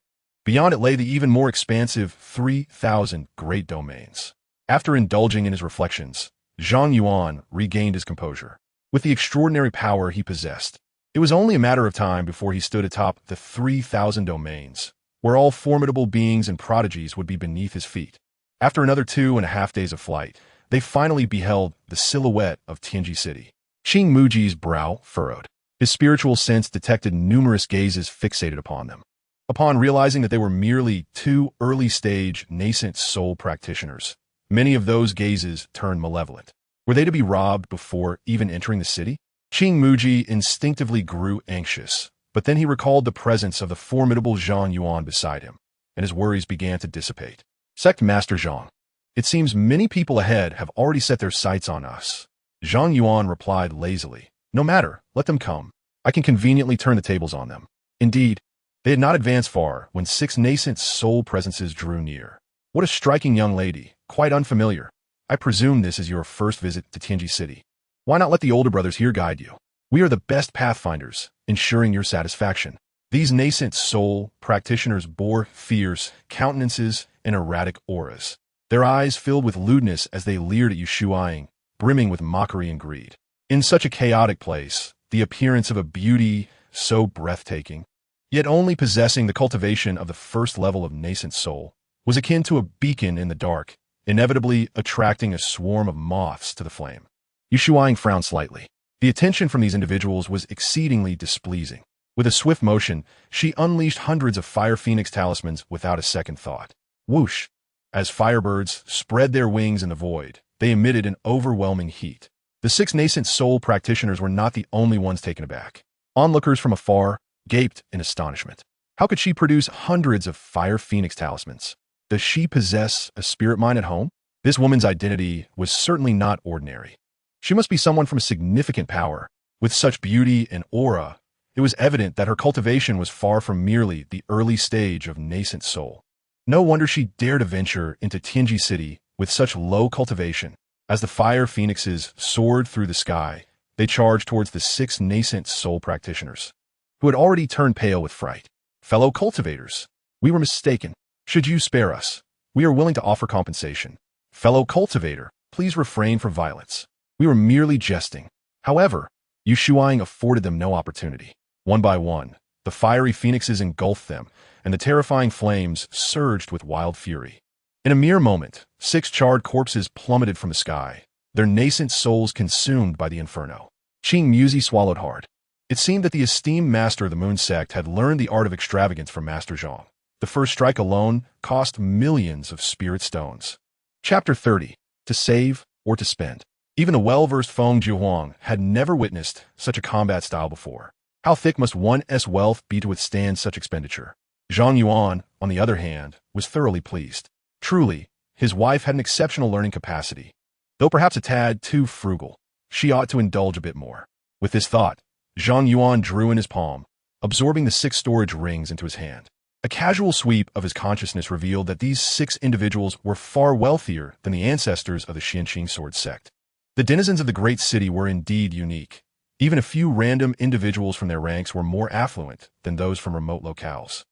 Beyond it lay the even more expansive 3,000 Great Domains. After indulging in his reflections, Zhang Yuan regained his composure. With the extraordinary power he possessed, it was only a matter of time before he stood atop the 3,000 domains, where all formidable beings and prodigies would be beneath his feet. After another 2.5 days of flight, they finally beheld the silhouette of Tianji City. Qing Muji's brow furrowed. His spiritual sense detected numerous gazes fixated upon them. Upon realizing that they were merely two early-stage nascent soul practitioners, many of those gazes turned malevolent. Were they to be robbed before even entering the city? Qing Muji instinctively grew anxious, but then he recalled the presence of the formidable Zhang Yuan beside him, and his worries began to dissipate. Sect Master Zhang, it seems many people ahead have already set their sights on us. Zhang Yuan replied lazily. No matter, let them come. I can conveniently turn the tables on them. Indeed, they had not advanced far when 6 nascent soul presences drew near. What a striking young lady, quite unfamiliar. I presume this is your first visit to Tianji City. Why not let the older brothers here guide you? We are the best pathfinders, ensuring your satisfaction. These nascent soul practitioners bore fierce countenances and erratic auras. Their eyes filled with lewdness as they leered at you shuaing, brimming with mockery and greed. In such a chaotic place, the appearance of a beauty so breathtaking, yet only possessing the cultivation of the first level of nascent soul, was akin to a beacon in the dark, inevitably attracting a swarm of moths to the flame. Yu Shuang frowned slightly. The attention from these individuals was exceedingly displeasing. With a swift motion, she unleashed hundreds of fire phoenix talismans without a second thought. Whoosh! As firebirds spread their wings in the void, they emitted an overwhelming heat. The 6 nascent soul practitioners were not the only ones taken aback. Onlookers from afar gaped in astonishment. How could she produce hundreds of fire phoenix talismans? Does she possess a spirit mine at home? This woman's identity was certainly not ordinary. She must be someone from significant power. With such beauty and aura, it was evident that her cultivation was far from merely the early stage of nascent soul. No wonder she dared to venture into Tianji City with such low cultivation. As the fire phoenixes soared through the sky, they charged towards the 6 nascent soul practitioners, who had already turned pale with fright. Fellow cultivators, we were mistaken. Should you spare us, we are willing to offer compensation. Fellow cultivator, please refrain from violence. We were merely jesting. However, Yu Shuang afforded them no opportunity. One by one, the fiery phoenixes engulfed them, and the terrifying flames surged with wild fury. In a mere moment, 6 charred corpses plummeted from the sky, their nascent souls consumed by the inferno. Qing Muzi swallowed hard. It seemed that the esteemed master of the Moon Sect had learned the art of extravagance from Master Zhang. The first strike alone cost millions of spirit stones. Chapter 30. To save or to spend. Even the well-versed Feng Jiuhuang had never witnessed such a combat style before. How thick must one's wealth be to withstand such expenditure? Zhang Yuan, on the other hand, was thoroughly pleased. Truly, his wife had an exceptional learning capacity. Though perhaps a tad too frugal, she ought to indulge a bit more. With this thought, Zhang Yuan drew in his palm, absorbing the 6 storage rings into his hand. A casual sweep of his consciousness revealed that these 6 individuals were far wealthier than the ancestors of the Xianqing sword sect. The denizens of the great city were indeed unique. Even a few random individuals from their ranks were more affluent than those from remote locales.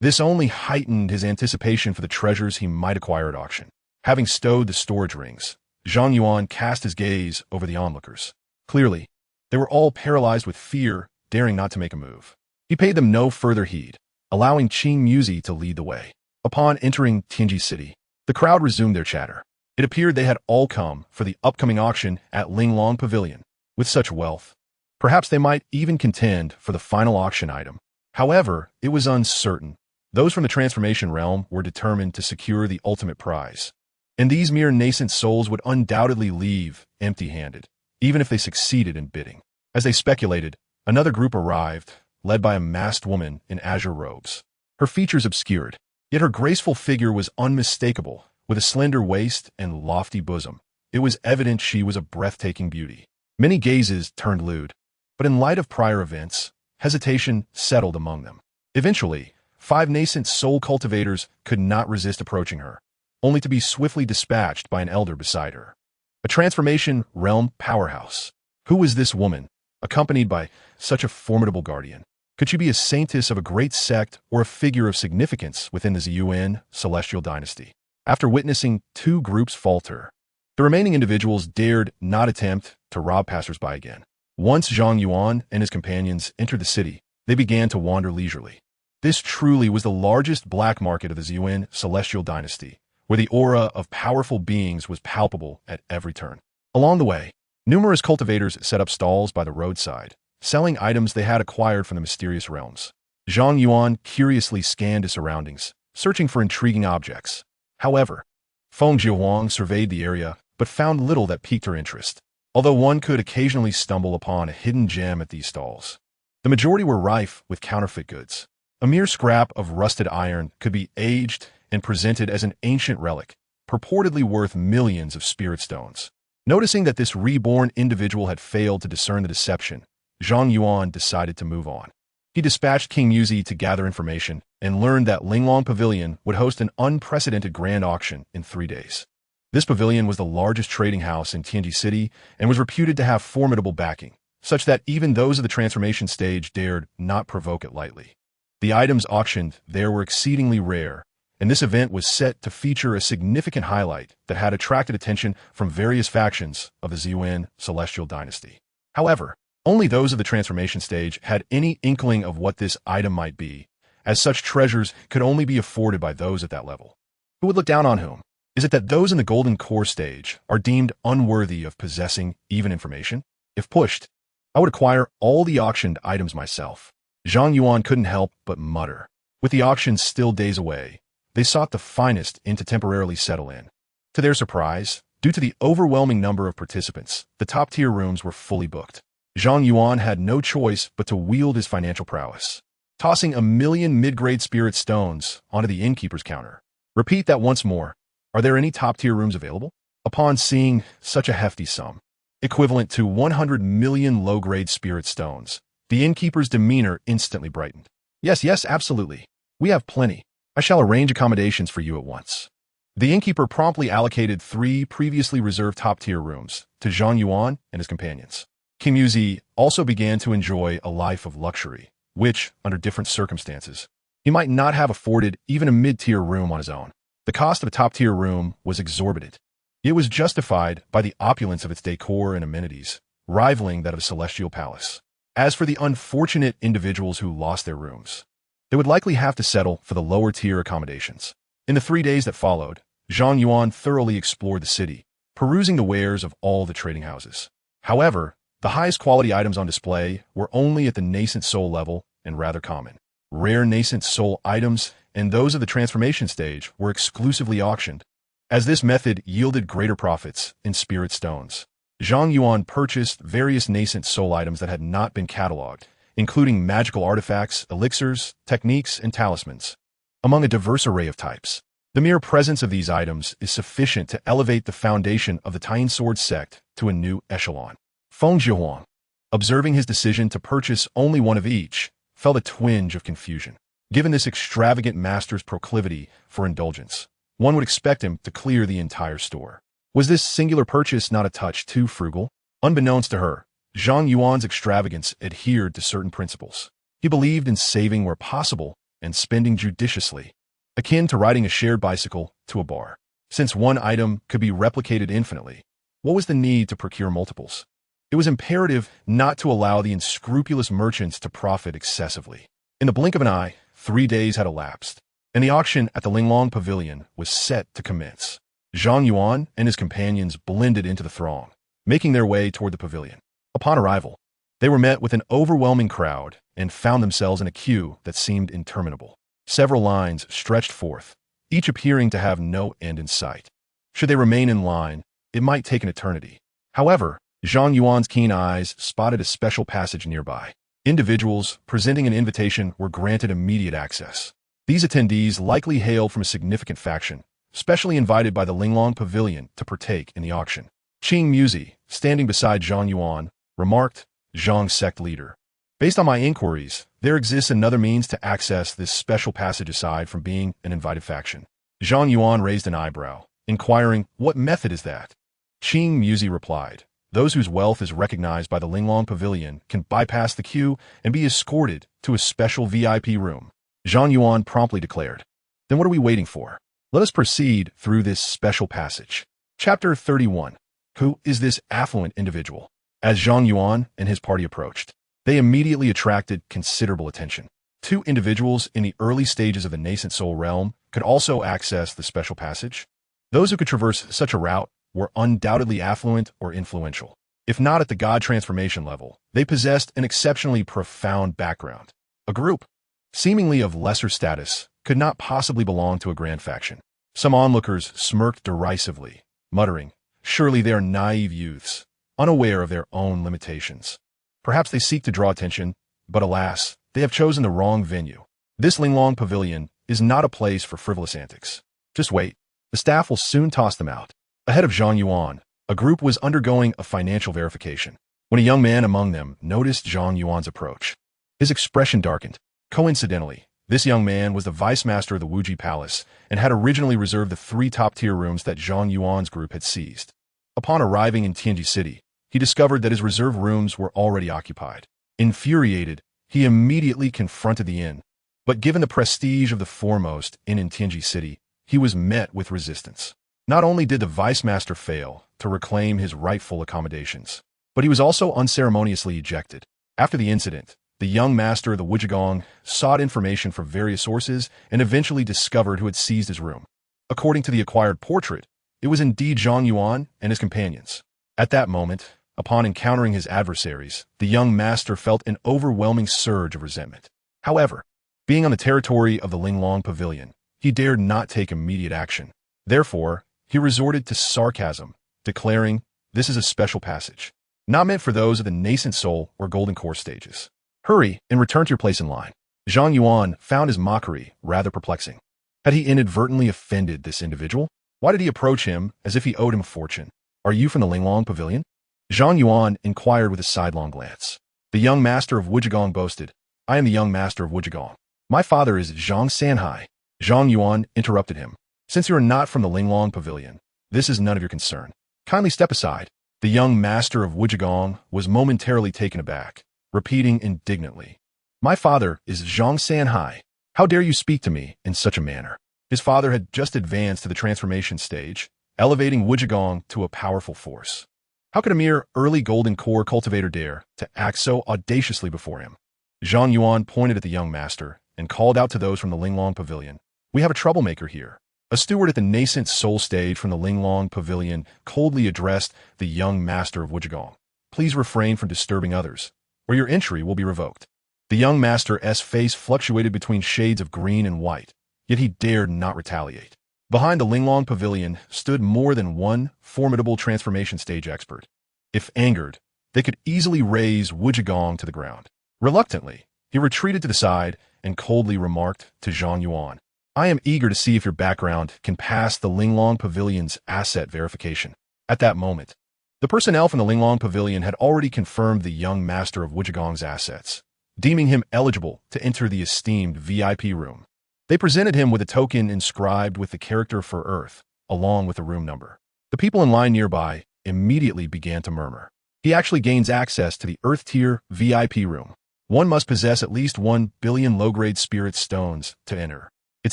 This only heightened his anticipation for the treasures he might acquire at auction. Having stowed the storage rings, Zhang Yuan cast his gaze over the onlookers. Clearly, they were all paralyzed with fear, daring not to make a move. He paid them no further heed, allowing Qing Muzi to lead the way. Upon entering Tianji City, the crowd resumed their chatter. It appeared they had all come for the upcoming auction at Linglong Pavilion. With such wealth, perhaps they might even contend for the final auction item. However, it was uncertain. Those from the transformation realm were determined to secure the ultimate prize. And these mere nascent souls would undoubtedly leave empty-handed, even if they succeeded in bidding. As they speculated, another group arrived, led by a masked woman in azure robes. Her features obscured, yet her graceful figure was unmistakable. With a slender waist and lofty bosom, it was evident she was a breathtaking beauty. Many gazes turned lewd, but in light of prior events, hesitation settled among them. Eventually, 5 nascent soul cultivators could not resist approaching her, only to be swiftly dispatched by an elder beside her. A transformation realm powerhouse. Who was this woman, accompanied by such a formidable guardian? Could she be a saintess of a great sect or a figure of significance within the Yuan celestial dynasty? After witnessing 2 groups falter, the remaining individuals dared not attempt to rob passersby again. Once Zhang Yuan and his companions entered the city, they began to wander leisurely. This truly was the largest black market of the Yuan celestial dynasty, where the aura of powerful beings was palpable at every turn. Along the way, numerous cultivators set up stalls by the roadside, selling items they had acquired from the mysterious realms. Zhang Yuan curiously scanned his surroundings, searching for intriguing objects. However, Feng Jiuhuang surveyed the area, but found little that piqued her interest. although one could occasionally stumble upon a hidden gem at these stalls. The majority were rife with counterfeit goods. A mere scrap of rusted iron could be aged and presented as an ancient relic, purportedly worth millions of spirit stones. Noticing that this reborn individual had failed to discern the deception, Zhang Yuan decided to move on. He dispatched King Muzi to gather information and learned that Linglong Pavilion would host an unprecedented grand auction in 3 days. This pavilion was the largest trading house in Tianji City and was reputed to have formidable backing, such that even those of the transformation stage dared not provoke it lightly. The items auctioned there were exceedingly rare, and this event was set to feature a significant highlight that had attracted attention from various factions of the Zhang Yuan celestial dynasty. However, only those of the transformation stage had any inkling of what this item might be, as such treasures could only be afforded by those at that level. Who would look down on whom? Is it that those in the golden core stage are deemed unworthy of possessing even information? If pushed, I would acquire all the auctioned items myself. Zhang Yuan couldn't help but mutter. With the auctions still days away, they sought the finest in to temporarily settle in. To their surprise, due to the overwhelming number of participants, the top-tier rooms were fully booked. Zhang Yuan had no choice but to wield his financial prowess, tossing 1,000,000 mid-grade spirit stones onto the innkeeper's counter. Repeat that once more. Are there any top-tier rooms available? Upon seeing such a hefty sum, equivalent to 100 million low-grade spirit stones, the innkeeper's demeanor instantly brightened. Yes, absolutely. We have plenty. I shall arrange accommodations for you at once. The innkeeper promptly allocated 3 previously reserved top-tier rooms to Zhang Yuan and his companions. King Muzi also began to enjoy a life of luxury, which, under different circumstances, he might not have afforded even a mid-tier room on his own. The cost of a top-tier room was exorbitant. It was justified by the opulence of its decor and amenities, rivaling that of a celestial palace. As for the unfortunate individuals who lost their rooms, they would likely have to settle for the lower-tier accommodations. In the 3 days that followed, Zhang Yuan thoroughly explored the city, perusing the wares of all the trading houses. However, the highest quality items on display were only at the nascent soul level and rather common. Rare nascent soul items and those of the transformation stage were exclusively auctioned, as this method yielded greater profits in spirit stones. Zhang Yuan purchased various nascent soul items that had not been cataloged, including magical artifacts, elixirs, techniques, and talismans, among a diverse array of types. The mere presence of these items is sufficient to elevate the foundation of the Talisman sword sect to a new echelon. Feng Zhihuang, observing his decision to purchase only one of each, felt a twinge of confusion. Given this extravagant master's proclivity for indulgence, one would expect him to clear the entire store. Was this singular purchase not a touch too frugal? Unbeknownst to her, Zhang Yuan's extravagance adhered to certain principles. He believed in saving where possible and spending judiciously, akin to riding a shared bicycle to a bar. Since one item could be replicated infinitely, what was the need to procure multiples? It was imperative not to allow the unscrupulous merchants to profit excessively. In the blink of an eye, 3 days had elapsed, and the auction at the Linglong Pavilion was set to commence. Zhang Yuan and his companions blended into the throng, making their way toward the pavilion. Upon arrival, they were met with an overwhelming crowd and found themselves in a queue that seemed interminable. Several lines stretched forth, each appearing to have no end in sight. Should they remain in line, it might take an eternity. However, Zhang Yuan's keen eyes spotted a special passage nearby. Individuals presenting an invitation were granted immediate access. These attendees likely hailed from a significant faction, specially invited by the Linglong Pavilion to partake in the auction. King Muzi, standing beside Zhang Yuan, remarked, "Zhang's sect leader. Based on my inquiries, there exists another means to access this special passage aside from being an invited faction." Zhang Yuan raised an eyebrow, inquiring, "What method is that?" King Muzi replied, "Those whose wealth is recognized by the Linglong Pavilion can bypass the queue and be escorted to a special VIP room." Zhang Yuan promptly declared, "Then what are we waiting for? Let us proceed through this special passage." Chapter 31. Who is this affluent individual? As Zhang Yuan and his party approached, they immediately attracted considerable attention. 2 individuals in the early stages of the nascent soul realm could also access the special passage. Those who could traverse such a route were undoubtedly affluent or influential. If not at the god transformation level, they possessed an exceptionally profound background. A group, seemingly of lesser status, could not possibly belong to a grand faction. Some onlookers smirked derisively, muttering, "Surely they are naive youths, unaware of their own limitations. Perhaps they seek to draw attention, but alas, they have chosen the wrong venue. This Linglong Pavilion is not a place for frivolous antics. Just wait. The staff will soon toss them out. Ahead of Zhang Yuan, a group was undergoing a financial verification, when a young man among them noticed Zhang Yuan's approach. His expression darkened. Coincidentally, this young man was the vice master of the Wuji Palace and had originally reserved the 3 top-tier rooms that Zhang Yuan's group had seized. Upon arriving in Tianji City, he discovered that his reserved rooms were already occupied. Infuriated, he immediately confronted the inn. But given the prestige of the foremost inn in Tianji City, he was met with resistance. Not only did the vice master fail to reclaim his rightful accommodations, but he was also unceremoniously ejected. After the incident, the young master of the Wujigong sought information from various sources and eventually discovered who had seized his room. According to the acquired portrait, it was indeed Zhang Yuan and his companions. At that moment, upon encountering his adversaries, the young master felt an overwhelming surge of resentment. However, being on the territory of the Linglong Pavilion, he dared not take immediate action. Therefore, he resorted to sarcasm, declaring, "This is a special passage, not meant for those of the nascent soul or golden core stages. Hurry and return to your place in line." Zhang Yuan found his mockery rather perplexing. Had he inadvertently offended this individual? Why did he approach him as if he owed him a fortune? "Are you from the Linglong Pavilion?" Zhang Yuan inquired with a sidelong glance. The young master of Wujigong boasted, "I am the young master of Wujigong. My father is Zhang Sanhai." Zhang Yuan interrupted him. "Since you are not from the Linglong Pavilion, this is none of your concern. Kindly step aside." The young master of Wujigong was momentarily taken aback, repeating indignantly, "My father is Zhang Sanhai. How dare you speak to me in such a manner?" His father had just advanced to the transformation stage, elevating Wujigong to a powerful force. How could a mere early golden core cultivator dare to act so audaciously before him? Zhang Yuan pointed at the young master and called out to those from the Linglong Pavilion, "We have a troublemaker here." A steward at the nascent soul stage from the Linglong Pavilion coldly addressed the young master of Wujigong, "Please refrain from disturbing others, or your entry will be revoked." The young master's face fluctuated between shades of green and white, yet he dared not retaliate. Behind the Linglong Pavilion stood more than one formidable transformation stage expert. If angered, they could easily raze Wujigong to the ground. Reluctantly, he retreated to the side and coldly remarked to Zhang Yuan, "I am eager to see if your background can pass the Linglong Pavilion's asset verification." At that moment, the personnel from the Linglong Pavilion had already confirmed the young master of Wujigong's assets, deeming him eligible to enter the esteemed VIP room. They presented him with a token inscribed with the character for Earth, along with the room number. The people in line nearby immediately began to murmur. "He actually gains access to the Earth-tier VIP room. One must possess at least 1 billion low-grade spirit stones to enter." It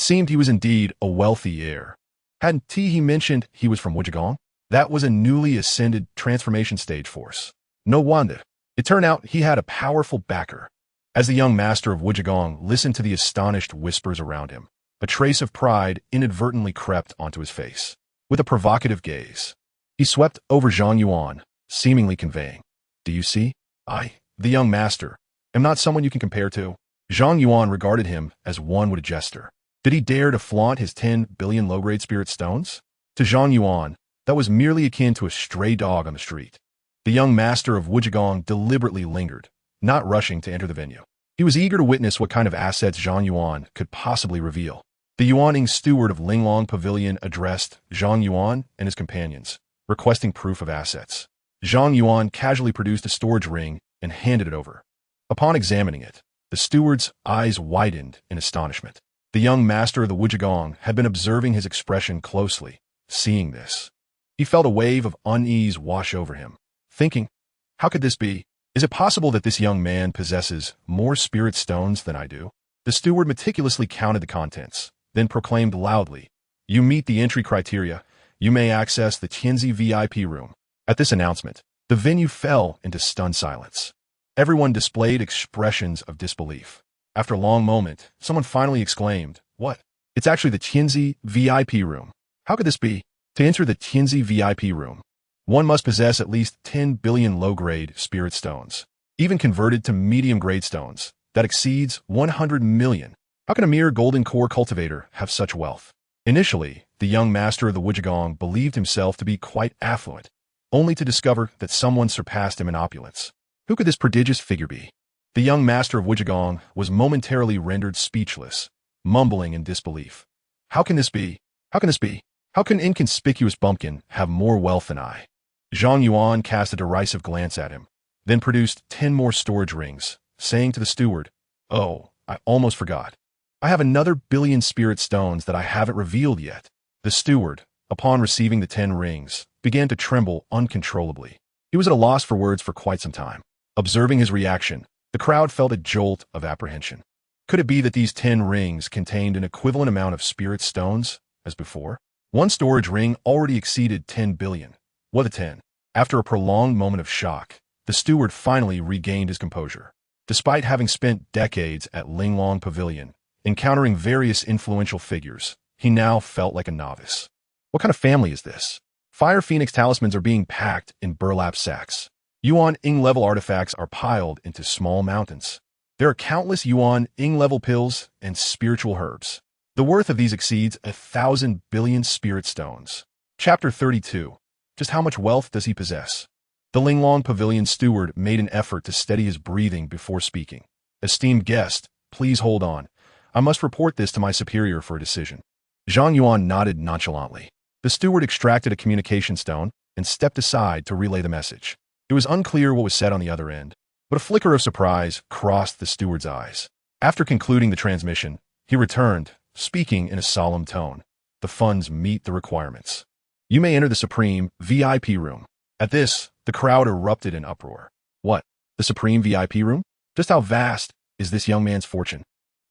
seemed he was indeed a wealthy heir. Hadn't he mentioned he was from Wujigong? That was a newly ascended transformation stage force. No wonder. It turned out he had a powerful backer. As the young master of Wujigong listened to the astonished whispers around him, a trace of pride inadvertently crept onto his face. With a provocative gaze, he swept over Zhang Yuan, seemingly conveying, "Do you see? I, the young master, am not someone you can compare to." Zhang Yuan regarded him as one would a jester. Did he dare to flaunt his 10 billion low-grade spirit stones? To Zhang Yuan, that was merely akin to a stray dog on the street. The young master of Wujigong deliberately lingered, not rushing to enter the venue. He was eager to witness what kind of assets Zhang Yuan could possibly reveal. The Yuaning steward of Linglong Pavilion addressed Zhang Yuan and his companions, requesting proof of assets. Zhang Yuan casually produced a storage ring and handed it over. Upon examining it, the steward's eyes widened in astonishment. The young master of the Wujigong had been observing his expression closely. Seeing this, he felt a wave of unease wash over him, thinking, "How could this be? Is it possible that this young man possesses more spirit stones than I do?" The steward meticulously counted the contents, then proclaimed loudly, "You meet the entry criteria. You may access the Tianzi VIP room." At this announcement, the venue fell into stunned silence. Everyone displayed expressions of disbelief. After a long moment, someone finally exclaimed, "What? It's actually the Tianzi VIP room. How could this be?" To enter the Tianzi VIP room, one must possess at least 10 billion low-grade spirit stones, even converted to medium-grade stones. That exceeds 100 million. How can a mere golden core cultivator have such wealth? Initially, the young master of the Wujigong believed himself to be quite affluent. only to discover that someone surpassed him in opulence. Who could this prodigious figure be? The young master of Wujigong was momentarily rendered speechless, mumbling in disbelief. How can this be? How can this be? How can inconspicuous bumpkin have more wealth than I? Zhang Yuan cast a derisive glance at him, then produced 10 more storage rings, saying to the steward, "Oh, I almost forgot. I have another billion spirit stones that I haven't revealed yet." The steward, upon receiving the 10 rings, began to tremble uncontrollably. He was at a loss for words for quite some time. Observing his reaction, the crowd felt a jolt of apprehension. Could it be that these 10 rings contained an equivalent amount of spirit stones as before? One storage ring already exceeded 10 billion. What a 10? After a prolonged moment of shock, the steward finally regained his composure. Despite having spent decades at Linglong Pavilion, encountering various influential figures, he now felt like a novice. What kind of family is this? Fire Phoenix talismans are being packed in burlap sacks. Yuan Ing level artifacts are piled into small mountains. There are countless Yuan Ing level pills and spiritual herbs. The worth of these exceeds 1,000 billion spirit stones. Chapter 32. Just how much wealth does he possess? The Linglong Pavilion steward made an effort to steady his breathing before speaking. Esteemed guest, please hold on. I must report this to my superior for a decision. Zhang Yuan nodded nonchalantly. The steward extracted a communication stone and stepped aside to relay the message. It was unclear what was said on the other end, but a flicker of surprise crossed the steward's eyes. After concluding the transmission, he returned, speaking in a solemn tone. The funds meet the requirements. You may enter the Supreme VIP room. At this, the crowd erupted in uproar. What? The Supreme VIP room? Just how vast is this young man's fortune?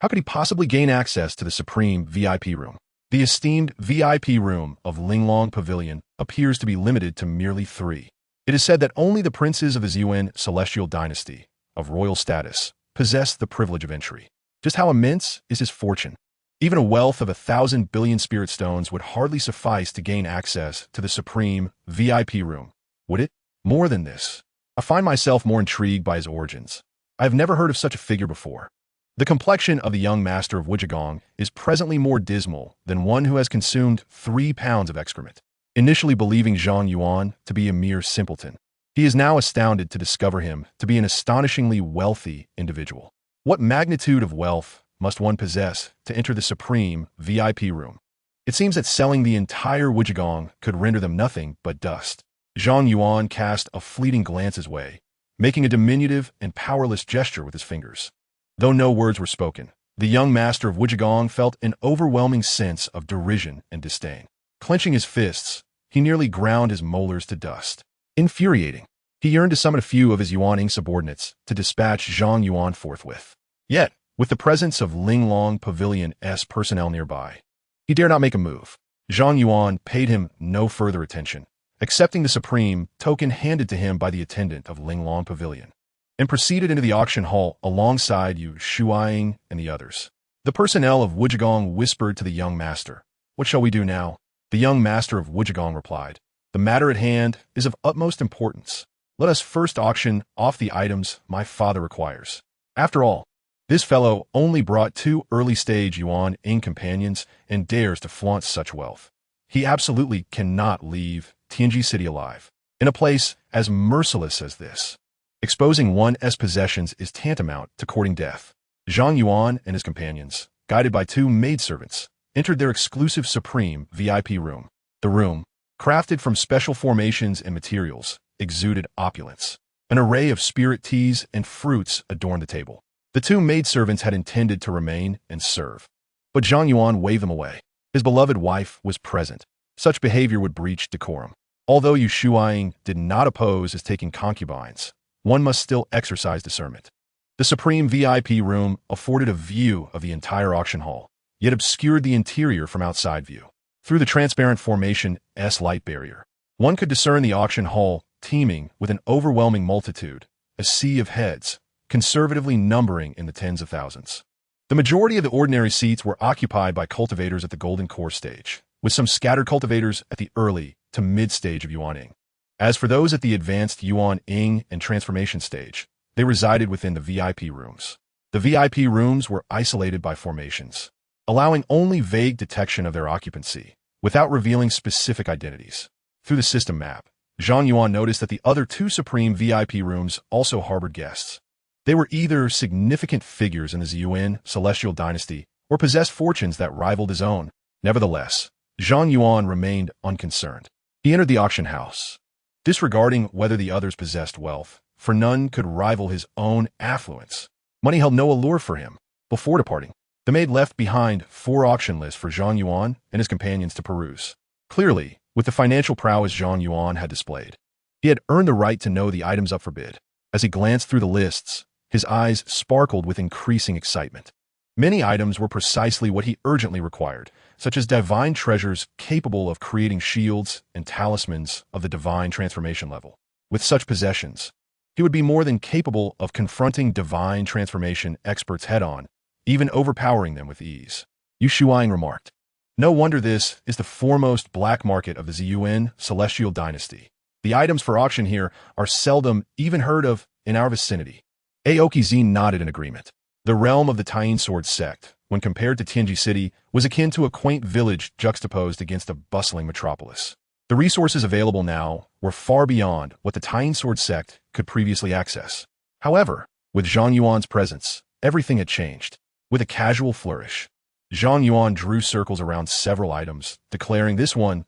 How could he possibly gain access to the Supreme VIP room? The esteemed VIP room of Linglong Pavilion appears to be limited to merely 3. It is said that only the princes of the Zhuan celestial dynasty, of royal status, possess the privilege of entry. Just how immense is his fortune? Even a wealth of 1,000 billion spirit stones would hardly suffice to gain access to the Supreme VIP room, would it? More than this, I find myself more intrigued by his origins. I have never heard of such a figure before. The complexion of the young master of Wujigong is presently more dismal than one who has consumed 3 pounds of excrement. Initially believing Zhang Yuan to be a mere simpleton, he is now astounded to discover him to be an astonishingly wealthy individual. What magnitude of wealth must one possess to enter the Supreme VIP room? It seems that selling the entire Wujigong could render them nothing but dust. Zhang Yuan cast a fleeting glance his way, making a diminutive and powerless gesture with his fingers. Though no words were spoken, the young master of Wujigong felt an overwhelming sense of derision and disdain. Clenching his fists, he nearly ground his molars to dust. Infuriating, he yearned to summon a few of his Yuan-ing subordinates to dispatch Zhang Yuan forthwith. Yet, with the presence of Linglong Pavilion's personnel nearby, he dare not make a move. Zhang Yuan paid him no further attention, accepting the supreme token handed to him by the attendant of Linglong Pavilion, and proceeded into the auction hall alongside Yu Shuaiying and the others. The personnel of Wujigong whispered to the young master, "What shall we do now?" The young master of Wujigong replied, "The matter at hand is of utmost importance. Let us first auction off the items my father requires. After all, this fellow only brought 2 early-stage Yuan-ing companions and dares to flaunt such wealth. He absolutely cannot leave Tianji City alive, in a place as merciless as this. Exposing one's possessions is tantamount to courting death." Zhang Yuan and his companions, guided by 2 maidservants, entered their exclusive Supreme VIP room. The room, crafted from special formations and materials, exuded opulence. An array of spirit teas and fruits adorned the table. The 2 maidservants had intended to remain and serve, but Zhang Yuan waved them away. His beloved wife was present. Such behavior would breach decorum. Although Yu Shuaiying did not oppose his taking concubines, one must still exercise discernment. The Supreme VIP room afforded a view of the entire auction hall, yet obscured the interior from outside view. Through the transparent formation's light barrier, one could discern the auction hall teeming with an overwhelming multitude, a sea of heads, conservatively numbering in the tens of thousands. The majority of the ordinary seats were occupied by cultivators at the Golden Core stage, with some scattered cultivators at the early to mid-stage of Yuan-ing. As for those at the advanced Yuan-ing and transformation stage, they resided within the VIP rooms. The VIP rooms were isolated by formations, allowing only vague detection of their occupancy, without revealing specific identities. Through the system map, Zhang Yuan noticed that the other two supreme VIP rooms also harbored guests. They were either significant figures in the Yuan celestial dynasty or possessed fortunes that rivaled his own. Nevertheless, Zhang Yuan remained unconcerned. He entered the auction house, disregarding whether the others possessed wealth, for none could rival his own affluence. Money held no allure for him. Before departing, the maid left behind 4 auction lists for Zhang Yuan and his companions to peruse. Clearly, with the financial prowess Zhang Yuan had displayed, he had earned the right to know the items up for bid. As he glanced through the lists, his eyes sparkled with increasing excitement. Many items were precisely what he urgently required, such as divine treasures capable of creating shields and talismans of the divine transformation level. With such possessions, he would be more than capable of confronting divine transformation experts head-on, even overpowering them with ease. Yu Shuang remarked, "No wonder this is the foremost black market of the Ziyuan celestial dynasty. The items for auction here are seldom even heard of in our vicinity." Aoki Zine nodded in agreement. The realm of the Sword sect, when compared to Tianji City, was akin to a quaint village juxtaposed against a bustling metropolis. The resources available now were far beyond what the Sword sect could previously access. However, with Zhang Yuan's presence, everything had changed. With a casual flourish, Zhang Yuan drew circles around several items, declaring this one,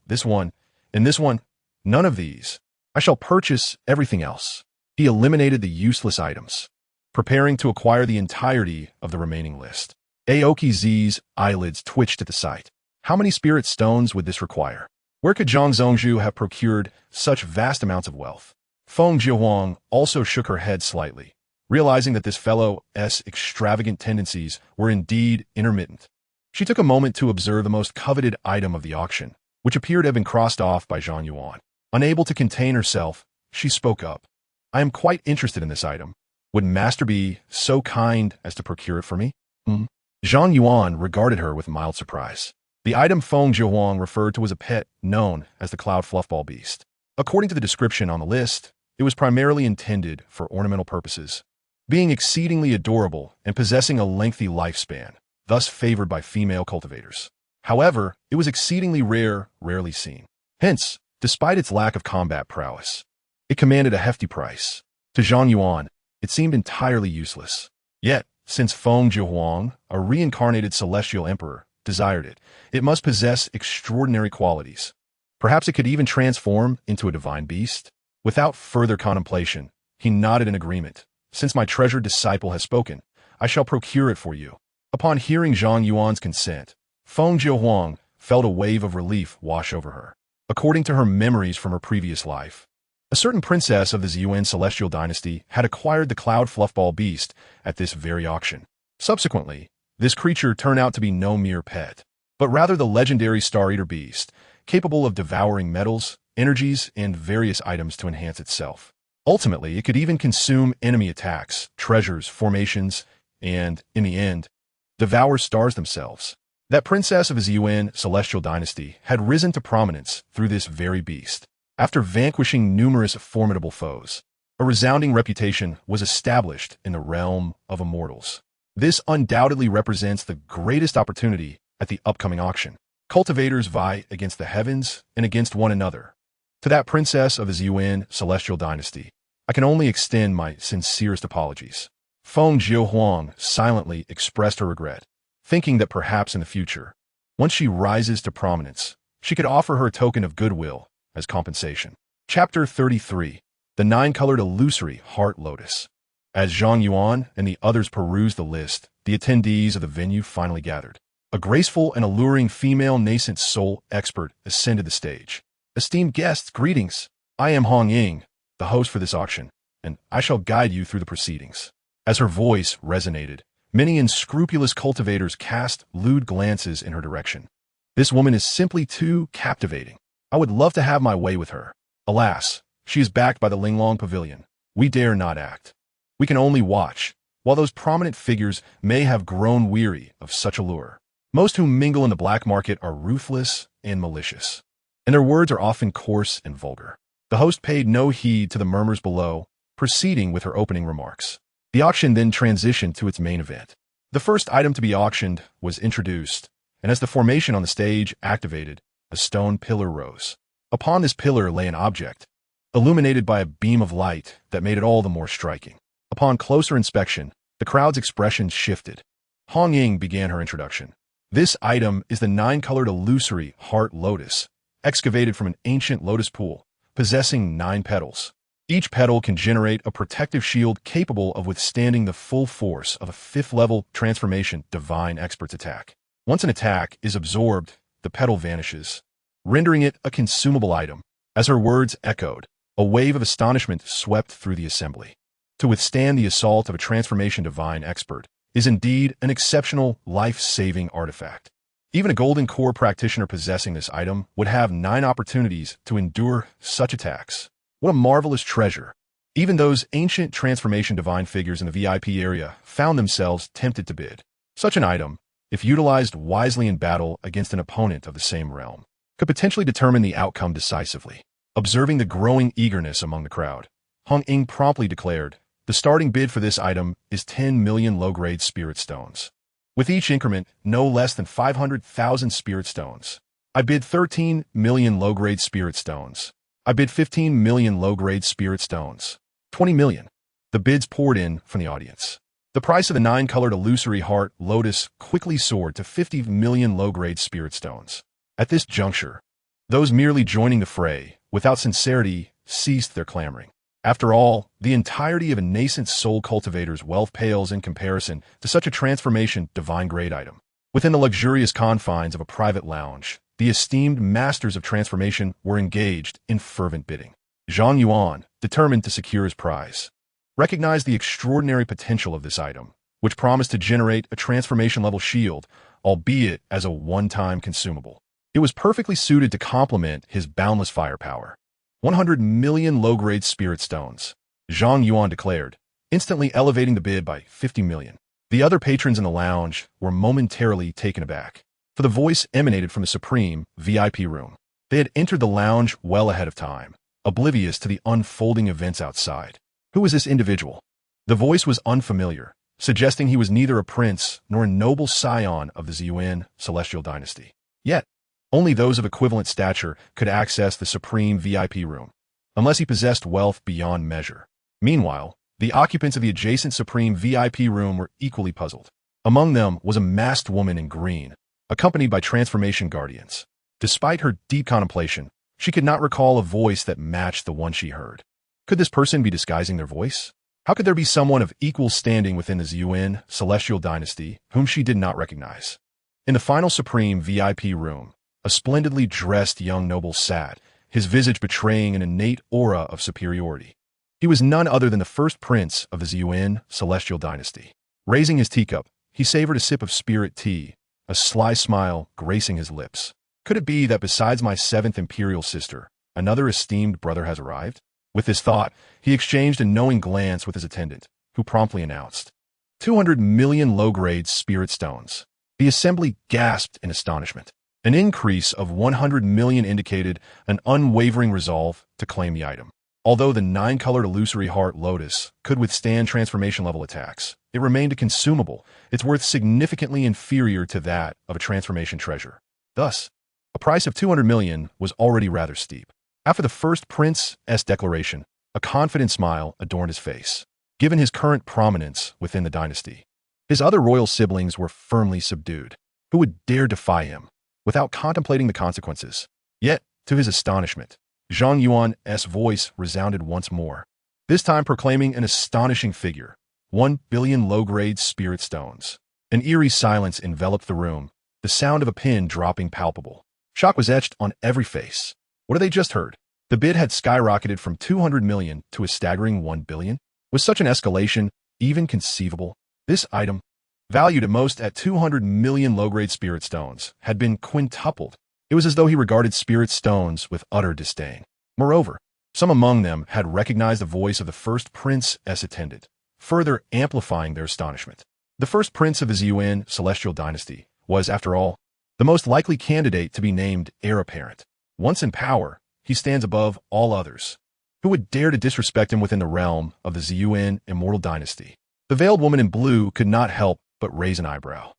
and this one, none of these. I shall purchase everything else. He eliminated the useless items, preparing to acquire the entirety of the remaining list. Aoki Z's eyelids twitched at the sight. How many spirit stones would this require? Where could Zhang Zongzhu have procured such vast amounts of wealth? Feng Jiahuang also shook her head slightly, realizing that this fellow's extravagant tendencies were indeed intermittent. She took a moment to observe the most coveted item of the auction, which appeared to have been crossed off by Zhang Yuan. Unable to contain herself, she spoke up. I am quite interested in this item. Would Master be so kind as to procure it for me? Zhang Yuan regarded her with mild surprise. The item Feng Jiahuang referred to was a pet known as the Cloud Fluffball Beast. According to the description on the list, it was primarily intended for ornamental purposes, being exceedingly adorable and possessing a lengthy lifespan, thus favored by female cultivators. However, it was exceedingly rare, rarely seen. Hence, despite its lack of combat prowess, it commanded a hefty price. To Zhang Yuan, it seemed entirely useless. Yet, since Feng Jiahuang, a reincarnated celestial emperor, desired it, it must possess extraordinary qualities. Perhaps it could even transform into a divine beast. Without further contemplation, he nodded in agreement. Since my treasured disciple has spoken, I shall procure it for you. Upon hearing Zhang Yuan's consent, Feng Jiahuang felt a wave of relief wash over her. According to her memories from her previous life, a certain princess of the Ziyuan celestial dynasty had acquired the Cloud Fluffball Beast at this very auction. Subsequently, this creature turned out to be no mere pet, but rather the legendary Star Eater beast, capable of devouring metals, energies, and various items to enhance itself. Ultimately, it could even consume enemy attacks, treasures, formations, and, in the end, devour stars themselves. That princess of the Ziyuan celestial dynasty had risen to prominence through this very beast. After vanquishing numerous formidable foes, a resounding reputation was established in the realm of immortals. This undoubtedly represents the greatest opportunity at the upcoming auction. Cultivators vie against the heavens and against one another. To that princess of the Ziyuan celestial dynasty, I can only extend my sincerest apologies. Feng Jiahuang silently expressed her regret, thinking that perhaps in the future, once she rises to prominence, she could offer her a token of goodwill as compensation. Chapter 33. The 9-colored illusory heart lotus. As Zhang Yuan and the others perused the list, the attendees of the venue finally gathered. A graceful and alluring female nascent soul expert ascended the stage. Esteemed guests, greetings. I am Hong Ying, the host for this auction, and I shall guide you through the proceedings. As her voice resonated, many unscrupulous cultivators cast lewd glances in her direction. This woman is simply too captivating. I would love to have my way with her. Alas, she is backed by the Linglong Pavilion. We dare not act. We can only watch, while those prominent figures may have grown weary of such allure. Most who mingle in the black market are ruthless and malicious, and their words are often coarse and vulgar. The host paid no heed to the murmurs below, proceeding with her opening remarks. The auction then transitioned to its main event. The first item to be auctioned was introduced, and as the formation on the stage activated, a stone pillar rose. Upon this pillar lay an object, illuminated by a beam of light that made it all the more striking. Upon closer inspection, the crowd's expressions shifted. Hong Ying began her introduction. This item is the 9-colored illusory heart lotus, excavated from an ancient lotus pool, possessing 9 petals. Each petal can generate a protective shield capable of withstanding the full force of a 5th-level transformation divine expert's attack. Once an attack is absorbed, the petal vanishes, rendering it a consumable item. As her words echoed, a wave of astonishment swept through the assembly. To withstand the assault of a transformation divine expert is indeed an exceptional, life-saving artifact. Even a golden core practitioner possessing this item would have 9 opportunities to endure such attacks. What a marvelous treasure! Even those ancient transformation divine figures in the VIP area found themselves tempted to bid. Such an item, if utilized wisely in battle against an opponent of the same realm, could potentially determine the outcome decisively. Observing the growing eagerness among the crowd, Hong Ying promptly declared, "The starting bid for this item is 10 million low-grade spirit stones. With each increment, no less than 500,000 spirit stones. I bid 13 million low-grade spirit stones. I bid 15 million low-grade spirit stones. 20 million. The bids poured in from the audience. The price of the 9-colored illusory heart lotus quickly soared to 50 million low-grade spirit stones. At this juncture, those merely joining the fray, without sincerity, ceased their clamoring. After all, the entirety of a nascent soul cultivator's wealth pales in comparison to such a transformation divine-grade item. Within the luxurious confines of a private lounge, the esteemed masters of transformation were engaged in fervent bidding. Zhang Yuan, determined to secure his prize, recognized the extraordinary potential of this item, which promised to generate a transformation-level shield, albeit as a one-time consumable. It was perfectly suited to complement his boundless firepower. 100 million low-grade spirit stones, Zhang Yuan declared, instantly elevating the bid by 50 million. The other patrons in the lounge were momentarily taken aback, for the voice emanated from the supreme VIP room. They had entered the lounge well ahead of time, oblivious to the unfolding events outside. Who was this individual? The voice was unfamiliar, suggesting he was neither a prince nor a noble scion of the Zhang Yuan celestial dynasty. Yet, only those of equivalent stature could access the supreme VIP room, unless he possessed wealth beyond measure. Meanwhile, the occupants of the adjacent supreme VIP room were equally puzzled. Among them was a masked woman in green, accompanied by transformation guardians. Despite her deep contemplation, she could not recall a voice that matched the one she heard. Could this person be disguising their voice? How could there be someone of equal standing within the Zhang Yuan celestial dynasty whom she did not recognize? In the final supreme VIP room, a splendidly dressed young noble sat, his visage betraying an innate aura of superiority. He was none other than the first prince of the Zhang Yuan celestial dynasty. Raising his teacup, he savored a sip of spirit tea, a sly smile gracing his lips. Could it be that besides my 7th imperial sister, another esteemed brother has arrived? With this thought, he exchanged a knowing glance with his attendant, who promptly announced, 200 million low-grade spirit stones. The assembly gasped in astonishment. An increase of 100 million indicated an unwavering resolve to claim the item. Although the 9-colored illusory heart lotus could withstand transformation-level attacks, it remained a consumable, its worth significantly inferior to that of a transformation treasure. Thus, a price of 200 million was already rather steep. After the first prince's declaration, a confident smile adorned his face. Given his current prominence within the dynasty, his other royal siblings were firmly subdued. Who would dare defy him without contemplating the consequences? Yet, to his astonishment, Zhang Yuan's voice resounded once more, this time proclaiming an astonishing figure, 1 billion low-grade spirit stones. An eerie silence enveloped the room, the sound of a pin dropping palpable. Shock was etched on every face. What had they just heard? The bid had skyrocketed from 200 million to a staggering 1 billion? Was such an escalation even conceivable? This item, valued at most at 200 million low-grade spirit stones, had been quintupled. It was as though he regarded spirit stones with utter disdain. Moreover, some among them had recognized the voice of the first prince's attendant, further amplifying their astonishment. The first prince of the Zhang Yuan celestial dynasty was, after all, the most likely candidate to be named heir apparent. Once in power, he stands above all others. Who would dare to disrespect him within the realm of the Zhang Yuan Immortal Dynasty? The veiled woman in blue could not help but raise an eyebrow.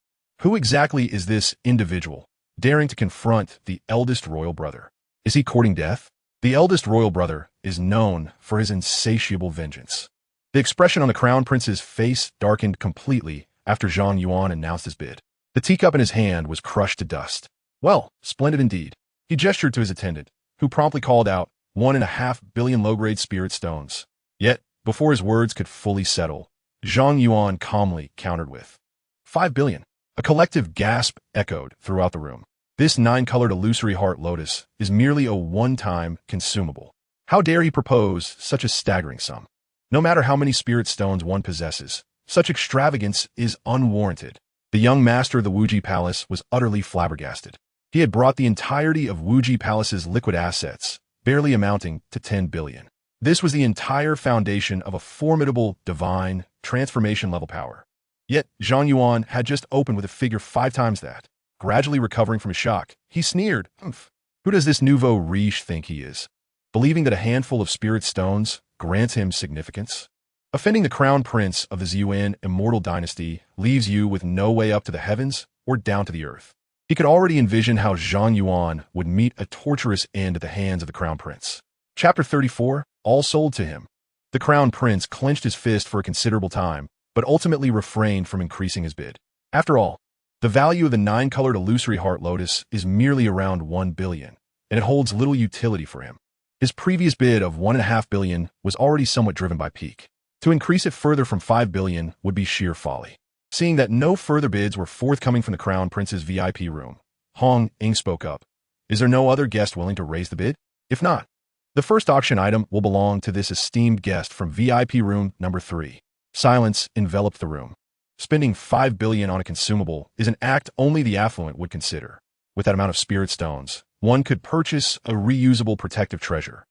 Who exactly is this individual, daring to confront the eldest royal brother? Is he courting death? The eldest royal brother is known for his insatiable vengeance. The expression on the crown prince's face darkened completely after Zhang Yuan announced his bid. The teacup in his hand was crushed to dust. Well, splendid indeed. He gestured to his attendant, who promptly called out 1.5 billion low-grade spirit stones. Yet, before his words could fully settle, Zhang Yuan calmly countered with 5 billion. A collective gasp echoed throughout the room. This 9-colored illusory heart lotus is merely a one-time consumable. How dare he propose such a staggering sum? No matter how many spirit stones one possesses, such extravagance is unwarranted. The young master of the Wuji Palace was utterly flabbergasted. He had brought the entirety of Wuji Palace's liquid assets, barely amounting to 10 billion. This was the entire foundation of a formidable, divine, transformation-level power. Yet, Zhang Yuan had just opened with a figure 5 times that. Gradually recovering from his shock, he sneered, Who does this nouveau riche think he is? Believing that a handful of spirit stones grants him significance? Offending the crown prince of the Zhang Yuan Immortal Dynasty leaves you with no way up to the heavens or down to the earth. He could already envision how Zhang Yuan would meet a torturous end at the hands of the crown prince. Chapter 34, All sold to him. The crown prince clenched his fist for a considerable time, but ultimately refrained from increasing his bid. After all, the value of the 9-colored illusory heart lotus is merely around 1 billion, and it holds little utility for him. His previous bid of 1.5 billion was already somewhat driven by pique. To increase it further from 5 billion would be sheer folly. Seeing that no further bids were forthcoming from the crown prince's VIP room, Hong Ying spoke up. Is there no other guest willing to raise the bid? If not, the first auction item will belong to this esteemed guest from VIP room number 3. Silence enveloped the room. Spending 5 billion on a consumable is an act only the affluent would consider. With that amount of spirit stones, one could purchase a reusable protective treasure.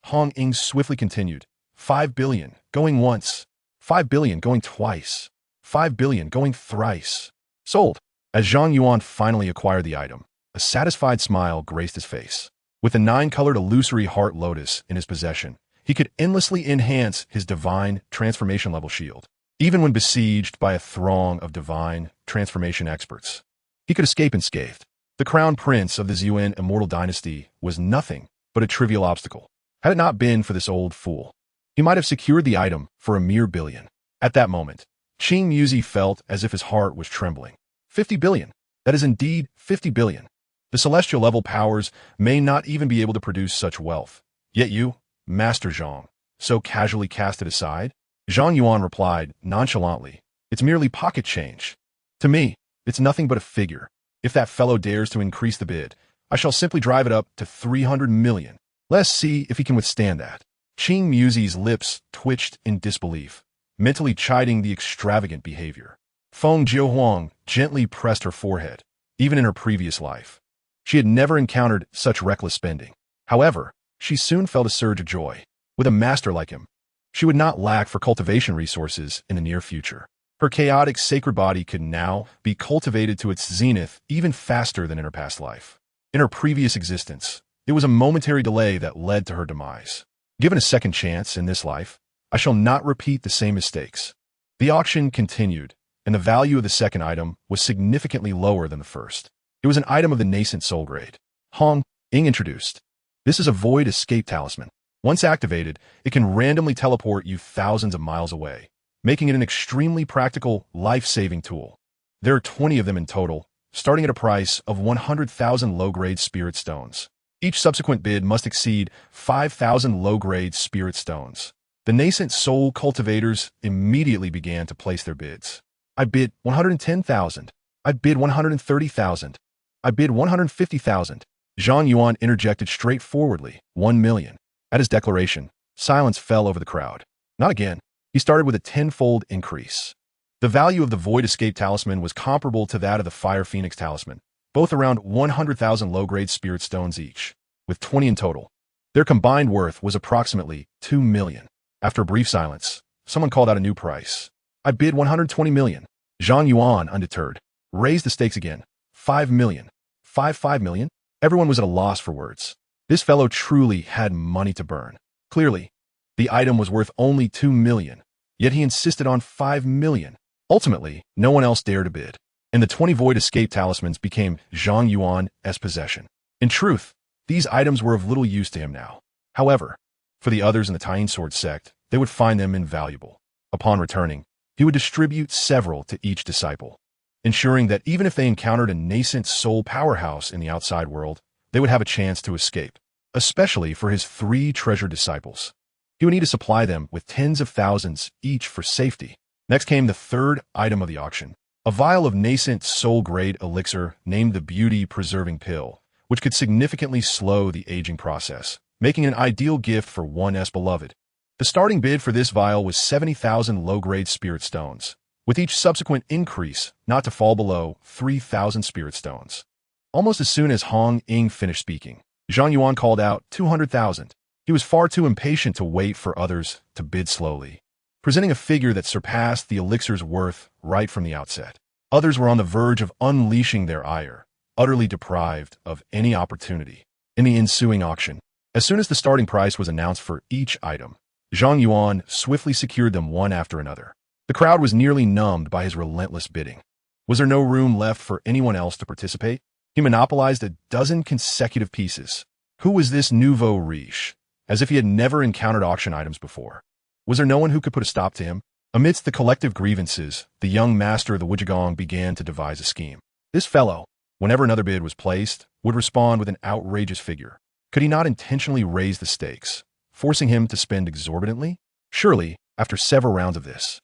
Hong Ying swiftly continued. 5 billion, going once. 5 billion, going twice. 5 billion, going thrice. Sold. As Zhang Yuan finally acquired the item, a satisfied smile graced his face. With the 9-colored illusory heart lotus in his possession, he could endlessly enhance his divine transformation-level shield. Even when besieged by a throng of divine transformation experts, he could escape unscathed. The crown prince of the Zhang Yuan Immortal Dynasty was nothing but a trivial obstacle. Had it not been for this old fool, he might have secured the item for a mere billion. At that moment, Qing Muzi felt as if his heart was trembling. 50 billion. That is indeed 50 billion. The celestial level powers may not even be able to produce such wealth. Yet you, Master Zhang, so casually cast it aside? Zhang Yuan replied nonchalantly, It's merely pocket change. To me, it's nothing but a figure. If that fellow dares to increase the bid, I shall simply drive it up to 300 million. Let's see if he can withstand that. Qing Muzi's lips twitched in disbelief, mentally chiding the extravagant behavior. Feng Jiuhuang gently pressed her forehead. Even in her previous life, she had never encountered such reckless spending. However, she soon felt a surge of joy. With a master like him, she would not lack for cultivation resources in the near future. Her chaotic sacred body could now be cultivated to its zenith even faster than in her past life. In her previous existence, it was a momentary delay that led to her demise. Given a second chance in this life, I shall not repeat the same mistakes. The auction continued, and the value of the second item was significantly lower than the first. It was an item of the nascent soul grade. Hong Ying introduced. This is a void escape talisman. Once activated, it can randomly teleport you thousands of miles away, making it an extremely practical, life-saving tool. There are 20 of them in total, starting at a price of 100,000 low-grade spirit stones. Each subsequent bid must exceed 5,000 low-grade spirit stones. The nascent soul cultivators immediately began to place their bids. I bid 110,000. I bid 130,000. I bid 150,000. Zhang Yuan interjected straightforwardly, 1 million. At his declaration, silence fell over the crowd. Not again. He started with a 10-fold increase. The value of the Void Escape Talisman was comparable to that of the Fire Phoenix Talisman, both around 100,000 low-grade spirit stones each, with 20 in total. Their combined worth was approximately 2 million. After a brief silence, someone called out a new price. I bid 120 million. Zhang Yuan, undeterred, raised the stakes again. 5 million. 5 million? Everyone was at a loss for words. This fellow truly had money to burn. Clearly, the item was worth only 2 million, yet he insisted on 5 million. Ultimately, no one else dared to bid, and the 20 Void Escape Talismans became Zhang Yuan's possession. In truth, these items were of little use to him now. However, for the others in the talisman sect, they would find them invaluable. Upon returning, he would distribute several to each disciple, ensuring that even if they encountered a nascent soul powerhouse in the outside world, they would have a chance to escape, especially for his 3 treasured disciples. He would need to supply them with tens of thousands each for safety. Next came the 3rd item of the auction, a vial of nascent soul-grade elixir named the Beauty-Preserving Pill, which could significantly slow the aging process, making it an ideal gift for one's beloved. The starting bid for this vial was 70,000 low-grade spirit stones, with each subsequent increase not to fall below 3,000 spirit stones. Almost as soon as Hong Ying finished speaking, Zhang Yuan called out 200,000. He was far too impatient to wait for others to bid slowly, presenting a figure that surpassed the elixir's worth right from the outset. Others were on the verge of unleashing their ire, utterly deprived of any opportunity. In the ensuing auction, as soon as the starting price was announced for each item, Zhang Yuan swiftly secured them one after another. The crowd was nearly numbed by his relentless bidding. Was there no room left for anyone else to participate? He monopolized a dozen consecutive pieces. Who was this nouveau riche? As if he had never encountered auction items before. Was there no one who could put a stop to him? Amidst the collective grievances, the young master of the Wujigong began to devise a scheme. This fellow, whenever another bid was placed, would respond with an outrageous figure. Could he not intentionally raise the stakes, forcing him to spend exorbitantly? Surely, after several rounds of this,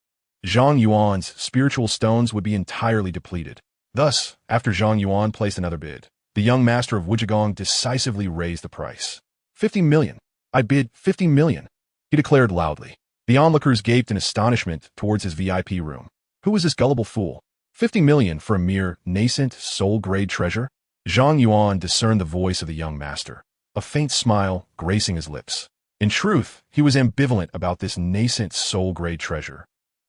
Zhang Yuan's spiritual stones would be entirely depleted. Thus, after Zhang Yuan placed another bid, the young master of Wujigong decisively raised the price. 50 million. I bid 50 million, he declared loudly. The onlookers gaped in astonishment towards his VIP room. Who was this gullible fool? 50 million for a mere nascent soul-grade treasure? Zhang Yuan discerned the voice of the young master, a faint smile gracing his lips. In truth, he was ambivalent about this nascent soul-grade treasure,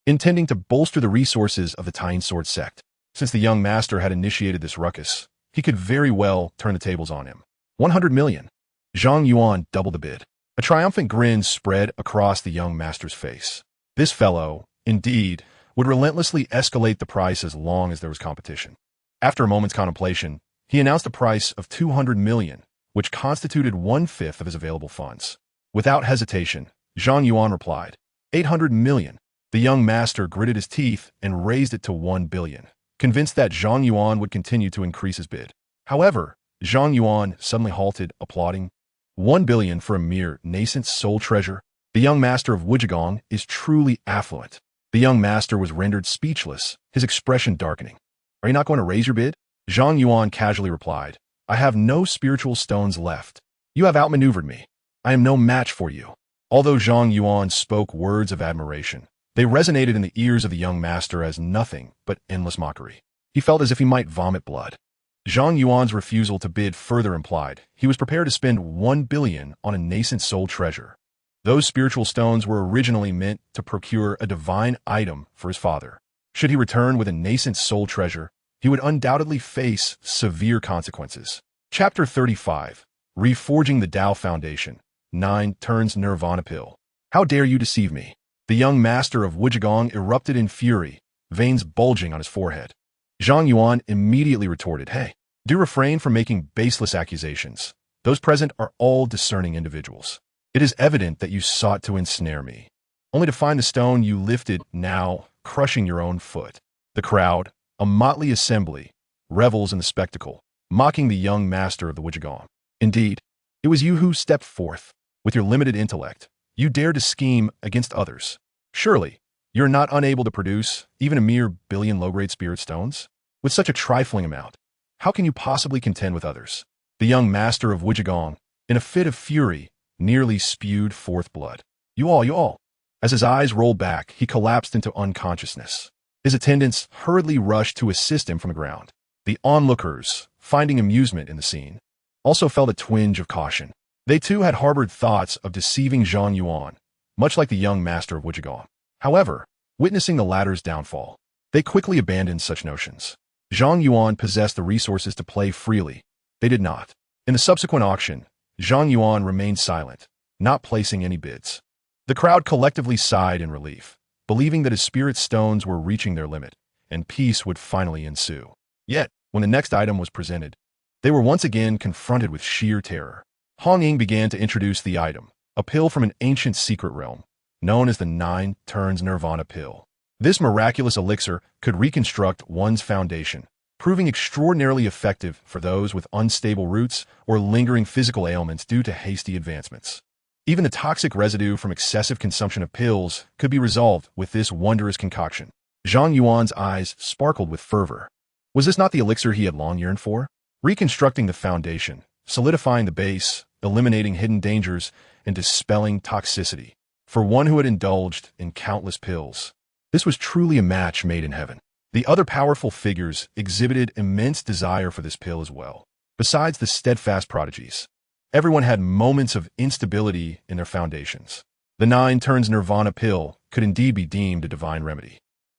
intending to bolster the resources of the talisman sect. Since the young master had initiated this ruckus, he could very well turn the tables on him. 100 million. Zhang Yuan doubled the bid. A triumphant grin spread across the young master's face. This fellow, indeed, would relentlessly escalate the price as long as there was competition. After a moment's contemplation, he announced a price of 200 million, which constituted 1/5 of his available funds. Without hesitation, Zhang Yuan replied, 800 million. The young master gritted his teeth and raised it to 1 billion, convinced that Zhang Yuan would continue to increase his bid. However, Zhang Yuan suddenly halted, applauding. 1 billion for a mere nascent soul treasure? The young master of Wujigong is truly affluent. The young master was rendered speechless, his expression darkening. Are you not going to raise your bid? Zhang Yuan casually replied, I have no spiritual stones left. You have outmaneuvered me. I am no match for you. Although Zhang Yuan spoke words of admiration, they resonated in the ears of the young master as nothing but endless mockery. He felt as if he might vomit blood. Zhang Yuan's refusal to bid further implied he was prepared to spend 1 billion on a nascent soul treasure. Those spiritual stones were originally meant to procure a divine item for his father. Should he return with a nascent soul treasure, he would undoubtedly face severe consequences. Chapter 35. Reforging the Tao Foundation. 9 turns Nirvana Pill. How dare you deceive me? The young master of Wujigong erupted in fury, veins bulging on his forehead. Zhang Yuan immediately retorted, Hey, do refrain from making baseless accusations. Those present are all discerning individuals. It is evident that you sought to ensnare me, only to find the stone you lifted now crushing your own foot. The crowd, a motley assembly, revels in the spectacle, mocking the young master of the Wujigong. Indeed, it was you who stepped forth. With your limited intellect, you dared to scheme against others. Surely, you're not unable to produce even a mere billion low-grade spirit stones? With such a trifling amount, how can you possibly contend with others? The young master of Wujigong, in a fit of fury, nearly spewed forth blood. You all. As his eyes rolled back, he collapsed into unconsciousness. His attendants hurriedly rushed to assist him from the ground. The onlookers, finding amusement in the scene, also felt a twinge of caution. They too had harbored thoughts of deceiving Zhang Yuan, much like the young master of Wujigong. However, witnessing the latter's downfall, they quickly abandoned such notions. Zhang Yuan possessed the resources to play freely. They did not. In the subsequent auction, Zhang Yuan remained silent, not placing any bids. The crowd collectively sighed in relief, believing that his spirit stones were reaching their limit, and peace would finally ensue. Yet, when the next item was presented, they were once again confronted with sheer terror. Hong Ying began to introduce the item, a pill from an ancient secret realm, known as the 9 Turns Nirvana Pill. This miraculous elixir could reconstruct one's foundation, proving extraordinarily effective for those with unstable roots or lingering physical ailments due to hasty advancements. Even the toxic residue from excessive consumption of pills could be resolved with this wondrous concoction. Zhang Yuan's eyes sparkled with fervor. Was this not the elixir he had long yearned for? Reconstructing the foundation, solidifying the base, eliminating hidden dangers, and dispelling toxicity. For one who had indulged in countless pills, this was truly a match made in heaven. The other powerful figures exhibited immense desire for this pill as well. Besides the steadfast prodigies, everyone had moments of instability in their foundations. The 9 Turns Nirvana Pill could indeed be deemed a divine remedy.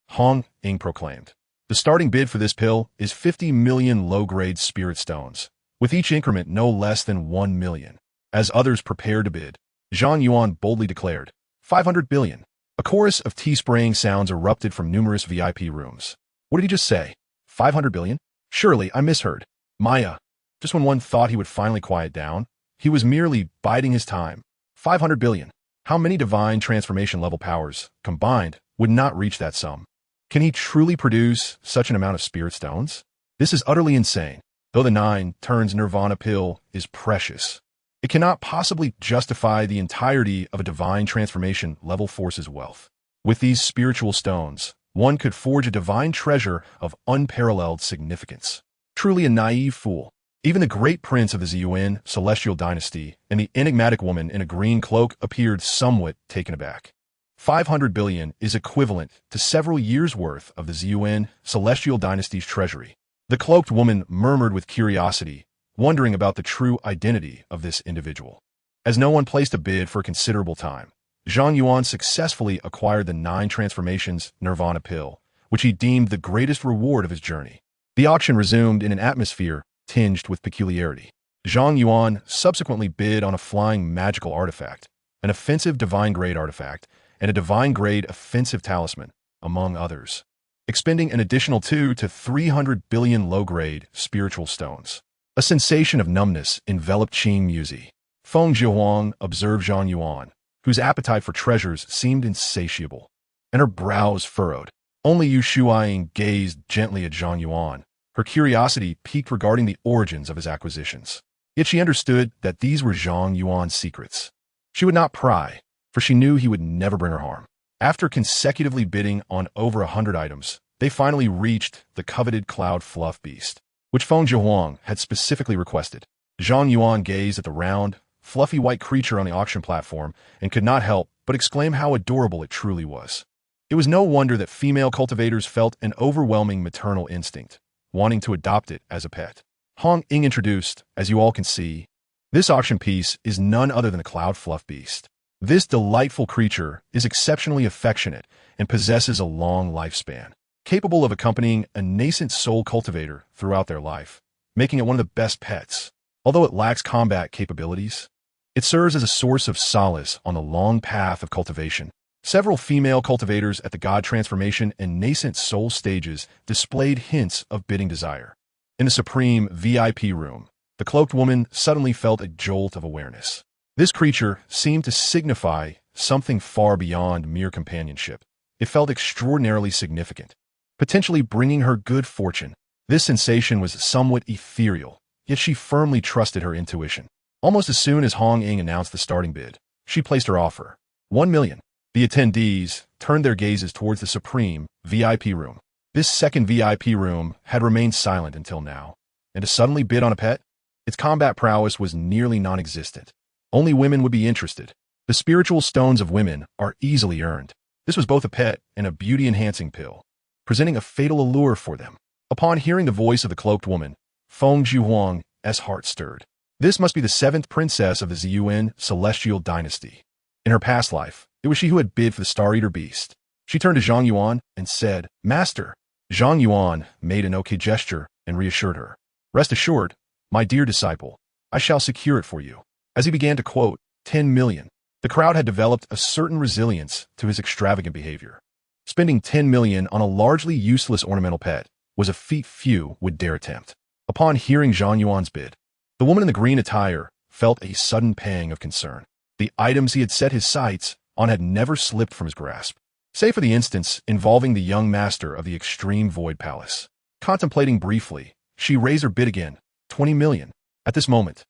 Hong Ying proclaimed. The starting bid for this pill is 50 million low-grade spirit stones, with each increment no less than 1 million. As others prepared to bid, Zhang Yuan boldly declared, 500 billion. A chorus of tea-spraying sounds erupted from numerous VIP rooms. What did he just say? 500 billion? Surely I misheard. Maya. Just when one thought he would finally quiet down, he was merely biding his time. 500 billion. How many divine transformation level powers, combined, would not reach that sum? Can he truly produce such an amount of spirit stones? This is utterly insane. Though the 9 Turns Nirvana Pill is precious, it cannot possibly justify the entirety of a divine transformation level force's wealth. With these spiritual stones, one could forge a divine treasure of unparalleled significance. Truly a naive fool. Even the great prince of the Zhang Yuan celestial dynasty and the enigmatic woman in a green cloak appeared somewhat taken aback. 500 billion is equivalent to several years' worth of the Zhang Yuan celestial dynasty's treasury. The cloaked woman murmured with curiosity, wondering about the true identity of this individual. As no one placed a bid for a considerable time, Zhang Yuan successfully acquired the 9 Transformations Nirvana Pill, which he deemed the greatest reward of his journey. The auction resumed in an atmosphere tinged with peculiarity. Zhang Yuan subsequently bid on a flying magical artifact, an offensive divine-grade artifact, and a divine-grade offensive talisman, among others, expending an additional 2 to 300 billion low-grade spiritual stones. A sensation of numbness enveloped Qing Muzi. Feng Zhihuang observed Zhang Yuan, whose appetite for treasures seemed insatiable, and her brows furrowed. Only Yu Shuaiying gazed gently at Zhang Yuan. Her curiosity piqued regarding the origins of his acquisitions. Yet she understood that these were Zhang Yuan's secrets. She would not pry, for she knew he would never bring her harm. After consecutively bidding on over 100 items, they finally reached the coveted cloud fluff beast, which Feng Zhihuang had specifically requested. Zhang Yuan gazed at the round, fluffy white creature on the auction platform and could not help but exclaim how adorable it truly was. It was no wonder that female cultivators felt an overwhelming maternal instinct, wanting to adopt it as a pet. Hong Ying introduced, as you all can see, this auction piece is none other than a cloud fluff beast. This delightful creature is exceptionally affectionate and possesses a long lifespan, capable of accompanying a nascent soul cultivator throughout their life, making it one of the best pets. Although it lacks combat capabilities, it serves as a source of solace on the long path of cultivation. Several female cultivators at the God Transformation and nascent soul stages displayed hints of bidding desire. In the supreme VIP room, the cloaked woman suddenly felt a jolt of awareness. This creature seemed to signify something far beyond mere companionship. It felt extraordinarily significant, potentially bringing her good fortune. This sensation was somewhat ethereal, yet she firmly trusted her intuition. Almost as soon as Hong Ying announced the starting bid, she placed her offer. 1 million. The attendees turned their gazes towards the supreme VIP room. This second VIP room had remained silent until now, and to suddenly bid on a pet? Its combat prowess was nearly non-existent. Only women would be interested. The spiritual stones of women are easily earned. This was both a pet and a beauty-enhancing pill, presenting a fatal allure for them. Upon hearing the voice of the cloaked woman, Feng Zhihuang's heart stirred. This must be the 7th princess of the Zhang Yuan celestial dynasty. In her past life, it was she who had bid for the Star Eater beast. She turned to Zhang Yuan and said, "Master." Zhang Yuan made an okay gesture and reassured her. "Rest assured, my dear disciple, I shall secure it for you." As he began to quote 10 million, the crowd had developed a certain resilience to his extravagant behavior. Spending 10 million on a largely useless ornamental pet was a feat few would dare attempt. Upon hearing Zhang Yuan's bid, the woman in the green attire felt a sudden pang of concern. The items he had set his sights on had never slipped from his grasp, save for the instance involving the young master of the extreme Void Palace. Contemplating briefly, she raised her bid again, 20 million. At this moment,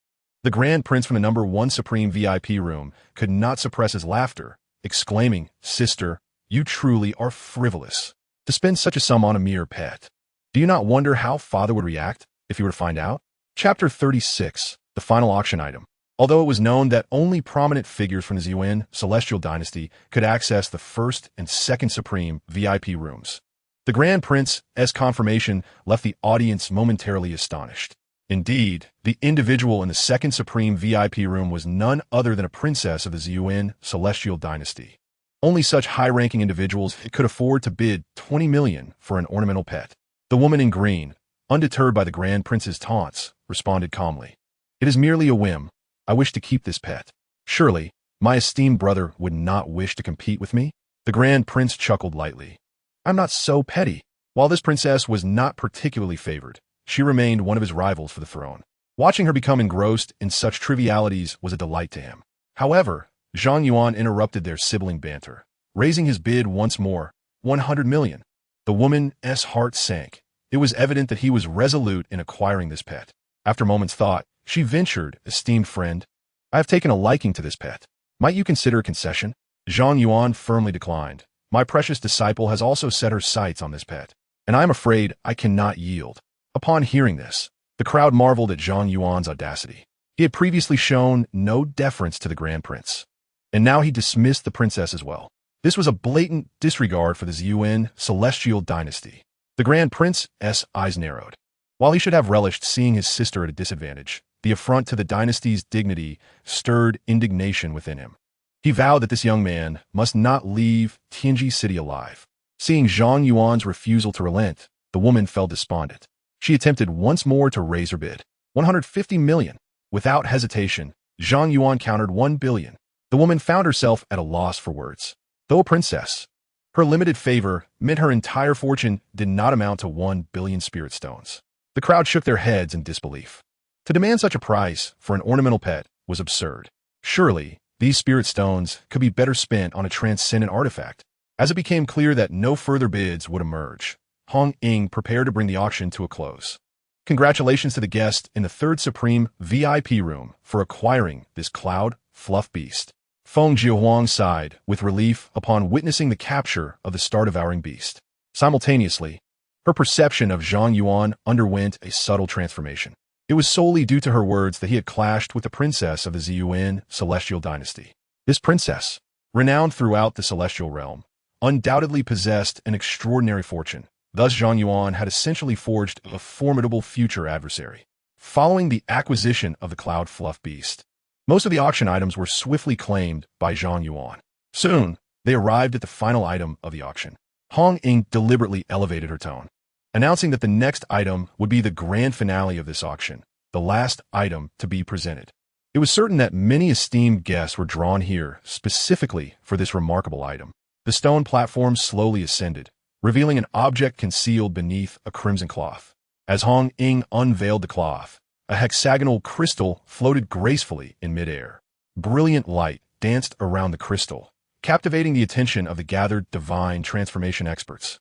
the Grand Prince from the #1 Supreme VIP room could not suppress his laughter, exclaiming, "Sister, you truly are frivolous. To spend such a sum on a mere pet. Do you not wonder how father would react if he were to find out?" Chapter 36, the final auction item. Although it was known that only prominent figures from the Zhang Yuan Celestial Dynasty could access the 1st and 2nd Supreme VIP rooms, the Grand Prince's confirmation left the audience momentarily astonished. Indeed, the individual in the 2nd Supreme VIP room was none other than a princess of the Zhang Yuan Celestial Dynasty. Only such high-ranking individuals could afford to bid 20 million for an ornamental pet. The woman in green, undeterred by the Grand Prince's taunts, responded calmly, "It is merely a whim. I wish to keep this pet. Surely, my esteemed brother would not wish to compete with me?" The Grand Prince chuckled lightly. "I'm not so petty." While this princess was not particularly favored, she remained one of his rivals for the throne. Watching her become engrossed in such trivialities was a delight to him. However, Zhang Yuan interrupted their sibling banter, raising his bid once more, 100 million. The woman's heart sank. It was evident that he was resolute in acquiring this pet. After a moment's thought, she ventured, "Esteemed friend, I have taken a liking to this pet. Might you consider a concession?" Zhang Yuan firmly declined. "My precious disciple has also set her sights on this pet, and I am afraid I cannot yield." Upon hearing this, the crowd marveled at Zhang Yuan's audacity. He had previously shown no deference to the Grand Prince, and now he dismissed the princess as well. This was a blatant disregard for the Zhang Yuan Celestial Dynasty. The Grand Prince's eyes narrowed. While he should have relished seeing his sister at a disadvantage, the affront to the dynasty's dignity stirred indignation within him. He vowed that this young man must not leave Tianji City alive. Seeing Zhang Yuan's refusal to relent, the woman felt despondent. She attempted once more to raise her bid, 150 million. Without hesitation, Zhang Yuan countered 1 billion. The woman found herself at a loss for words. Though a princess, her limited favor meant her entire fortune did not amount to 1 billion spirit stones. The crowd shook their heads in disbelief. To demand such a price for an ornamental pet was absurd. Surely, these spirit stones could be better spent on a transcendent artifact. As it became clear that no further bids would emerge, Hong Ying prepared to bring the auction to a close. Congratulations to the guest in the 3rd Supreme VIP room for acquiring this cloud fluff beast. Feng Jiahuang sighed with relief upon witnessing the capture of the star-devouring beast. Simultaneously, her perception of Zhang Yuan underwent a subtle transformation. It was solely due to her words that he had clashed with the princess of the Zhang Yuan Celestial Dynasty. This princess, renowned throughout the celestial realm, undoubtedly possessed an extraordinary fortune. Thus Zhang Yuan had essentially forged a formidable future adversary. Following the acquisition of the cloud fluff beast, most of the auction items were swiftly claimed by Zhang Yuan. Soon, they arrived at the final item of the auction. Hong Ying deliberately elevated her tone, announcing that the next item would be the grand finale of this auction, the last item to be presented. It was certain that many esteemed guests were drawn here specifically for this remarkable item. The stone platform slowly ascended, revealing an object concealed beneath a crimson cloth. As Hong Ying unveiled the cloth, a hexagonal crystal floated gracefully in midair. Brilliant light danced around the crystal, captivating the attention of the gathered divine transformation experts,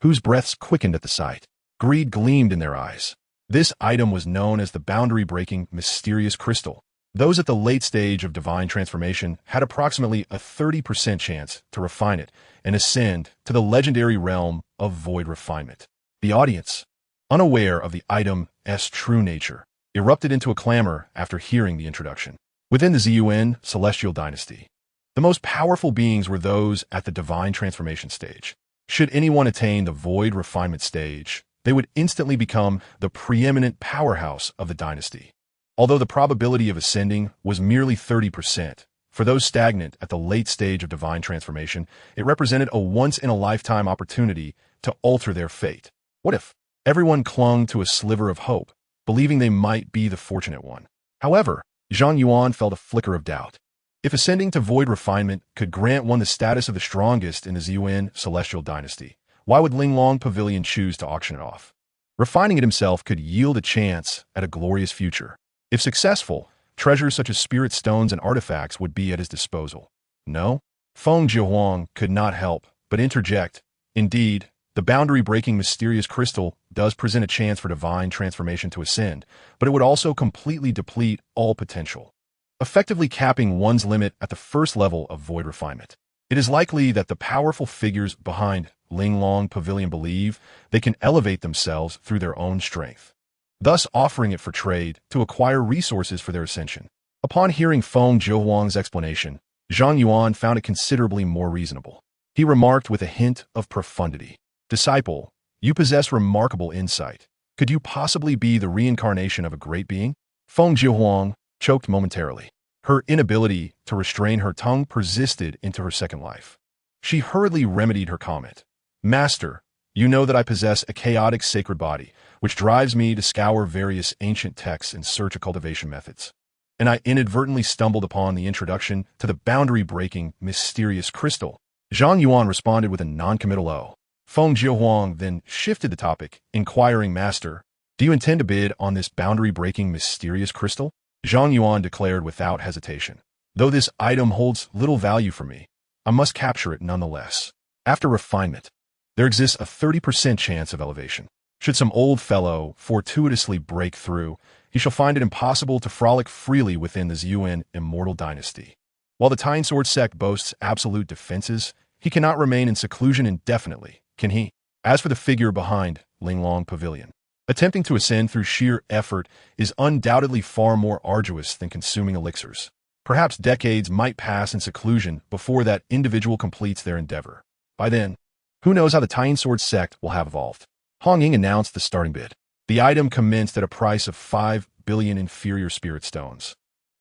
whose breaths quickened at the sight. Greed gleamed in their eyes. This item was known as the boundary-breaking mysterious crystal. Those at the late stage of divine transformation had approximately a 30% chance to refine it and ascend to the legendary realm of void refinement. The audience, unaware of the item's true nature, erupted into a clamor after hearing the introduction. Within the Zhang Yuan Celestial Dynasty, the most powerful beings were those at the divine transformation stage. Should anyone attain the void refinement stage, they would instantly become the preeminent powerhouse of the dynasty. Although the probability of ascending was merely 30%, for those stagnant at the late stage of divine transformation, it represented a once-in-a-lifetime opportunity to alter their fate. What if everyone clung to a sliver of hope, believing they might be the fortunate one? However, Zhang Yuan felt a flicker of doubt. If ascending to void refinement could grant one the status of the strongest in the Zhang Yuan Celestial Dynasty, why would Linglong Pavilion choose to auction it off? Refining it himself could yield a chance at a glorious future. If successful, treasures such as spirit stones and artifacts would be at his disposal. No? Feng Jiahuang could not help but interject. Indeed, the boundary-breaking mysterious crystal does present a chance for divine transformation to ascend, but it would also completely deplete all potential, effectively capping one's limit at the first level of void refinement. It is likely that the powerful figures behind Linglong Pavilion believe they can elevate themselves through their own strength, thus offering it for trade to acquire resources for their ascension. Upon hearing Feng Jiahuang's explanation, Zhang Yuan found it considerably more reasonable. He remarked with a hint of profundity, "Disciple, you possess remarkable insight. Could you possibly be the reincarnation of a great being?" Feng Jiahuang choked momentarily. Her inability to restrain her tongue persisted into her second life. She hurriedly remedied her comment. "Master, you know that I possess a chaotic sacred body, which drives me to scour various ancient texts in search of cultivation methods. And I inadvertently stumbled upon the introduction to the boundary-breaking, mysterious crystal." Zhang Yuan responded with a non-committal "Oh." Feng Jiahuang then shifted the topic, inquiring, "Master, do you intend to bid on this boundary-breaking, mysterious crystal?" Zhang Yuan declared without hesitation, "Though this item holds little value for me, I must capture it nonetheless. After refinement, there exists a 30% chance of elevation. Should some old fellow fortuitously break through, he shall find it impossible to frolic freely within the Zhang Immortal Dynasty. While the talisman sect boasts absolute defenses, he cannot remain in seclusion indefinitely, can he? As for the figure behind Linglong Pavilion, attempting to ascend through sheer effort is undoubtedly far more arduous than consuming elixirs. Perhaps decades might pass in seclusion before that individual completes their endeavor. By then, who knows how the talisman sect will have evolved." Hong Ying announced the starting bid. The item commenced at a price of 5 billion inferior spirit stones,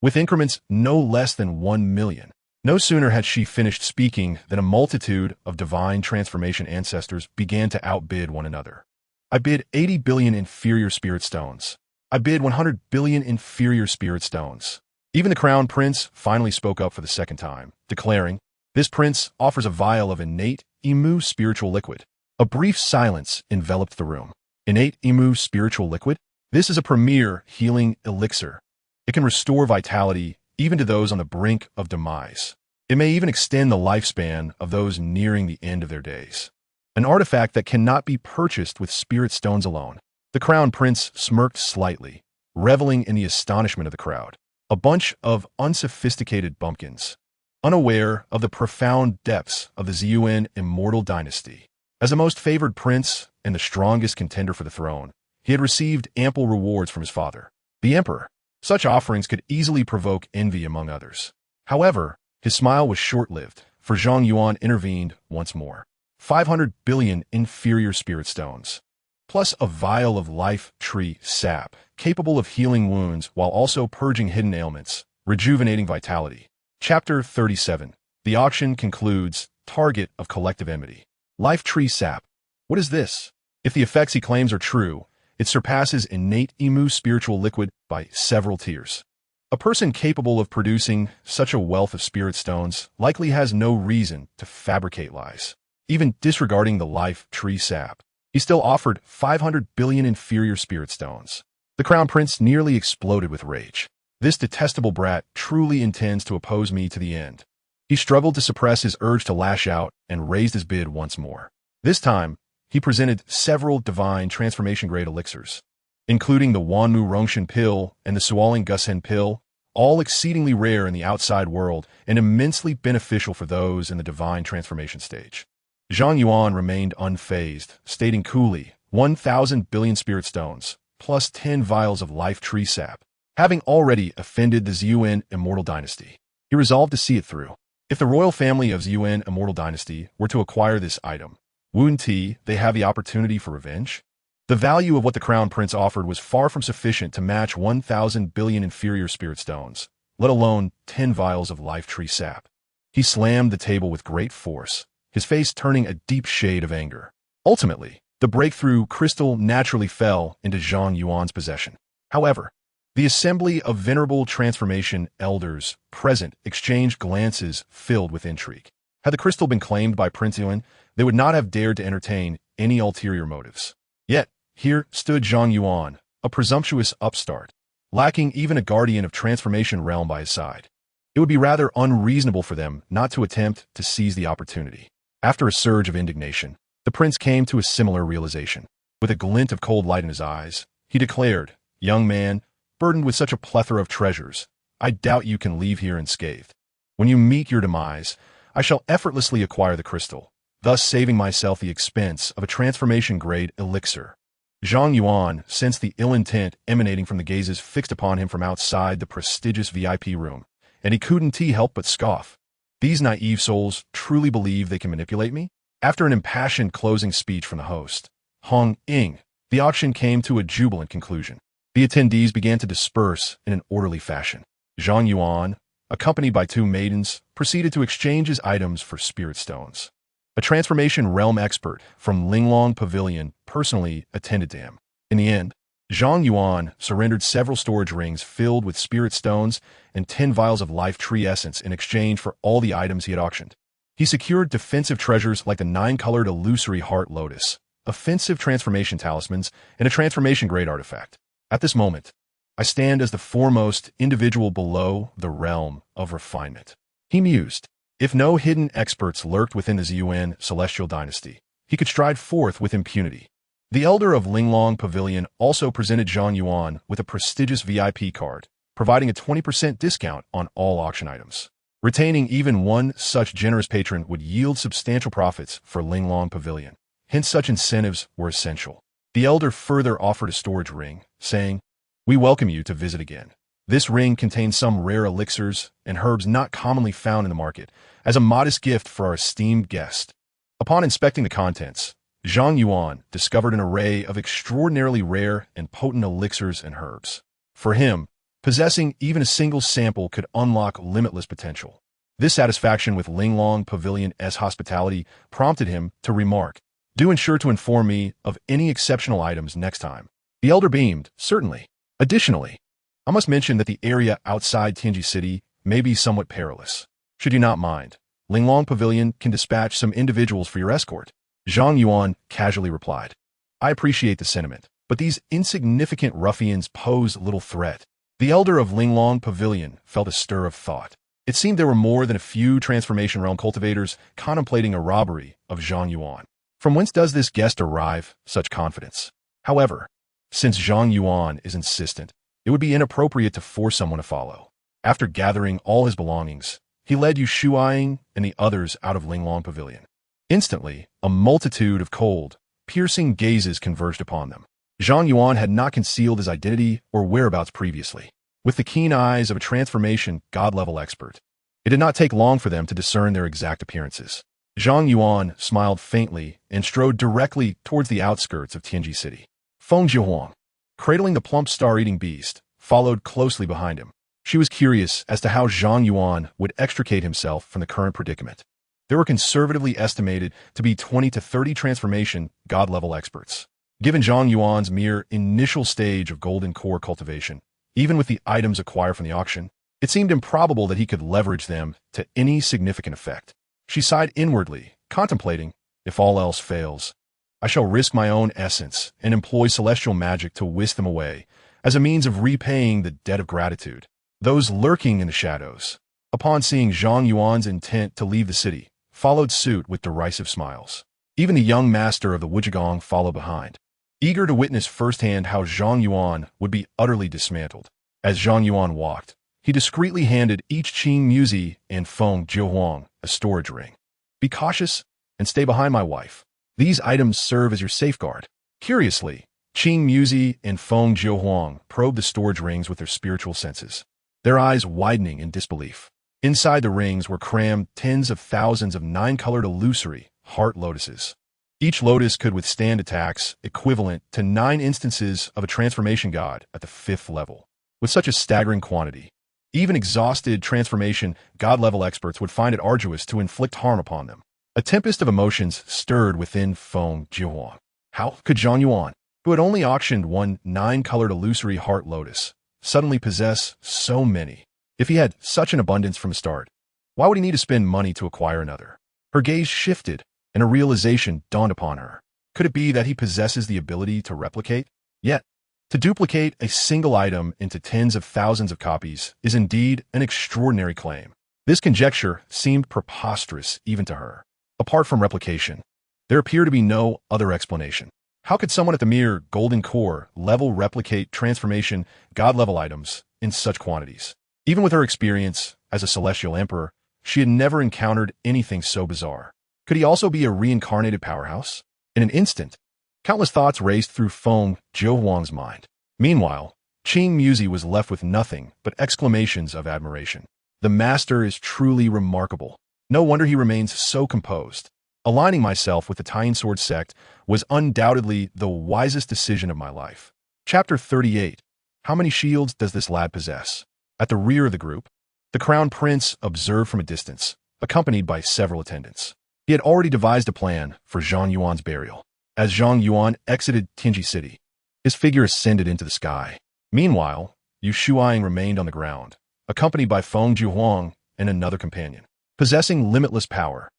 with increments no less than 1 million. No sooner had she finished speaking than a multitude of divine transformation ancestors began to outbid one another. "I bid 80 billion inferior spirit stones. I bid 100 billion inferior spirit stones." Even the crown prince finally spoke up for the second time, declaring, "This prince offers a vial of innate Imu spiritual liquid." A brief silence enveloped the room. Innate Imu spiritual liquid? This is a premier healing elixir. It can restore vitality even to those on the brink of demise. It may even extend the lifespan of those nearing the end of their days. An artifact that cannot be purchased with spirit stones alone. The crown prince smirked slightly, reveling in the astonishment of the crowd. A bunch of unsophisticated bumpkins, unaware of the profound depths of the Zhang Immortal Dynasty. As the most favored prince and the strongest contender for the throne, he had received ample rewards from his father, the emperor. Such offerings could easily provoke envy among others. However, his smile was short-lived, for Zhang Yuan intervened once more. 500 billion inferior spirit stones, plus a vial of life tree sap, capable of healing wounds while also purging hidden ailments, rejuvenating vitality. Chapter 37. The auction concludes. Target of collective enmity. Life tree sap. What is this? If the effects he claims are true, it surpasses innate Imu spiritual liquid by several tiers. A person capable of producing such a wealth of spirit stones likely has no reason to fabricate lies. Even disregarding the life tree sap, he still offered 500 billion inferior spirit stones. The crown prince nearly exploded with rage. This detestable brat truly intends to oppose me to the end. He struggled to suppress his urge to lash out and raised his bid once more. This time, he presented several divine transformation-grade elixirs, including the Wanmu Rongshan pill and the Sualing Gusen pill, all exceedingly rare in the outside world and immensely beneficial for those in the divine transformation stage. Zhang Yuan remained unfazed, stating coolly, 1,000 billion spirit stones, plus 10 vials of life tree sap. Having already offended the Zhang Immortal Dynasty, he resolved to see it through. If the royal family of Zhang Immortal Dynasty were to acquire this item, wouldn't they have the opportunity for revenge? The value of what the crown prince offered was far from sufficient to match 1,000 billion inferior spirit stones, let alone 10 vials of life tree sap. He slammed the table with great force, his face turning a deep shade of anger. Ultimately, the breakthrough crystal naturally fell into Zhang Yuan's possession. However, the assembly of venerable transformation elders present exchanged glances filled with intrigue. Had the crystal been claimed by Prince Yuan, they would not have dared to entertain any ulterior motives. Yet, here stood Zhang Yuan, a presumptuous upstart, lacking even a guardian of transformation realm by his side. It would be rather unreasonable for them not to attempt to seize the opportunity. After a surge of indignation, the prince came to a similar realization. With a glint of cold light in his eyes, he declared, "Young man, burdened with such a plethora of treasures, I doubt you can leave here unscathed. When you meet your demise, I shall effortlessly acquire the crystal, thus saving myself the expense of a transformation-grade elixir." Zhang Yuan sensed the ill intent emanating from the gazes fixed upon him from outside the prestigious VIP room, and he couldn't help but scoff. These naive souls truly believe they can manipulate me? After an impassioned closing speech from the host, Hong Ying, the auction came to a jubilant conclusion. The attendees began to disperse in an orderly fashion. Zhang Yuan, accompanied by two maidens, proceeded to exchange his items for spirit stones. A transformation realm expert from Linglong Pavilion personally attended to him. In the end, Zhang Yuan surrendered several storage rings filled with spirit stones and 10 vials of life tree essence in exchange for all the items he had auctioned. He secured defensive treasures like the 9-colored illusory heart lotus, offensive transformation talismans, and a transformation-grade artifact. At this moment, I stand as the foremost individual below the realm of refinement. He mused. If no hidden experts lurked within the Zhang celestial dynasty, he could stride forth with impunity. The elder of Linglong Pavilion also presented Zhang Yuan with a prestigious VIP card, providing a 20% discount on all auction items. Retaining even one such generous patron would yield substantial profits for Linglong Pavilion. Hence, such incentives were essential. The elder further offered a storage ring, saying, "We welcome you to visit again. This ring contains some rare elixirs and herbs not commonly found in the market, as a modest gift for our esteemed guest." Upon inspecting the contents, Zhang Yuan discovered an array of extraordinarily rare and potent elixirs and herbs. For him, possessing even a single sample could unlock limitless potential. This satisfaction with Linglong Pavilion's hospitality prompted him to remark, "Do ensure to inform me of any exceptional items next time." The elder beamed, "Certainly. Additionally, I must mention that the area outside Tianji City may be somewhat perilous. Should you not mind, Linglong Pavilion can dispatch some individuals for your escort." Zhang Yuan casually replied, "I appreciate the sentiment, but these insignificant ruffians pose little threat." The elder of Linglong Pavilion felt a stir of thought. It seemed there were more than a few transformation realm cultivators contemplating a robbery of Zhang Yuan. From whence does this guest derive such confidence? However, since Zhang Yuan is insistent, it would be inappropriate to force someone to follow. After gathering all his belongings, he led Yu Shuaying and the others out of Linglong Pavilion. Instantly, a multitude of cold, piercing gazes converged upon them. Zhang Yuan had not concealed his identity or whereabouts previously. With the keen eyes of a transformation god-level expert, it did not take long for them to discern their exact appearances. Zhang Yuan smiled faintly and strode directly towards the outskirts of Tianji City. Feng Jiahuang, cradling the plump star-eating beast, followed closely behind him. She was curious as to how Zhang Yuan would extricate himself from the current predicament. There were conservatively estimated to be 20 to 30 transformation god-level experts. Given Zhang Yuan's mere initial stage of golden core cultivation, even with the items acquired from the auction, it seemed improbable that he could leverage them to any significant effect. She sighed inwardly, contemplating, "If all else fails, I shall risk my own essence and employ celestial magic to whisk them away as a means of repaying the debt of gratitude." Those lurking in the shadows, upon seeing Zhang Yuan's intent to leave the city, followed suit with derisive smiles. Even the young master of the Wujigong followed behind, eager to witness firsthand how Zhang Yuan would be utterly dismantled. As Zhang Yuan walked, he discreetly handed each Qing Muzi and Feng Jiahuang a storage ring. "Be cautious and stay behind my wife. These items serve as your safeguard." Curiously, Qing Muzi and Feng Jiahuang probed the storage rings with their spiritual senses, their eyes widening in disbelief. Inside the rings were crammed tens of thousands of 9-colored illusory heart lotuses. Each lotus could withstand attacks equivalent to 9 instances of a transformation god at the 5th level. With such a staggering quantity, even exhausted transformation god-level experts would find it arduous to inflict harm upon them. A tempest of emotions stirred within Feng Jiahuang. How could Zhang Yuan, who had only auctioned one 9-colored illusory heart lotus, suddenly possess so many? If he had such an abundance from the start, why would he need to spend money to acquire another? Her gaze shifted, and a realization dawned upon her. Could it be that he possesses the ability to replicate? Yet, To duplicate a single item into tens of thousands of copies is indeed an extraordinary claim. This conjecture seemed preposterous even to her. Apart from replication, there appeared to be no other explanation. How could someone at the mere golden core level replicate transformation god-level items in such quantities? Even with her experience as a celestial emperor, she had never encountered anything so bizarre. Could he also be a reincarnated powerhouse? In an instant, countless thoughts raced through Feng Zhouhuang's mind. Meanwhile, Qing Muzi was left with nothing but exclamations of admiration. The master is truly remarkable. No wonder he remains so composed. Aligning myself with the Taiyin Sword sect was undoubtedly the wisest decision of my life. Chapter 38. How many shields does this lad possess? At the rear of the group, the crown prince observed from a distance, accompanied by several attendants. He had already devised a plan for Zhang Yuan's burial. As Zhang Yuan exited Tianji City, his figure ascended into the sky. Meanwhile, Yu Shuiying remained on the ground, accompanied by Feng Zhuhuang and another companion. Possessing limitless power,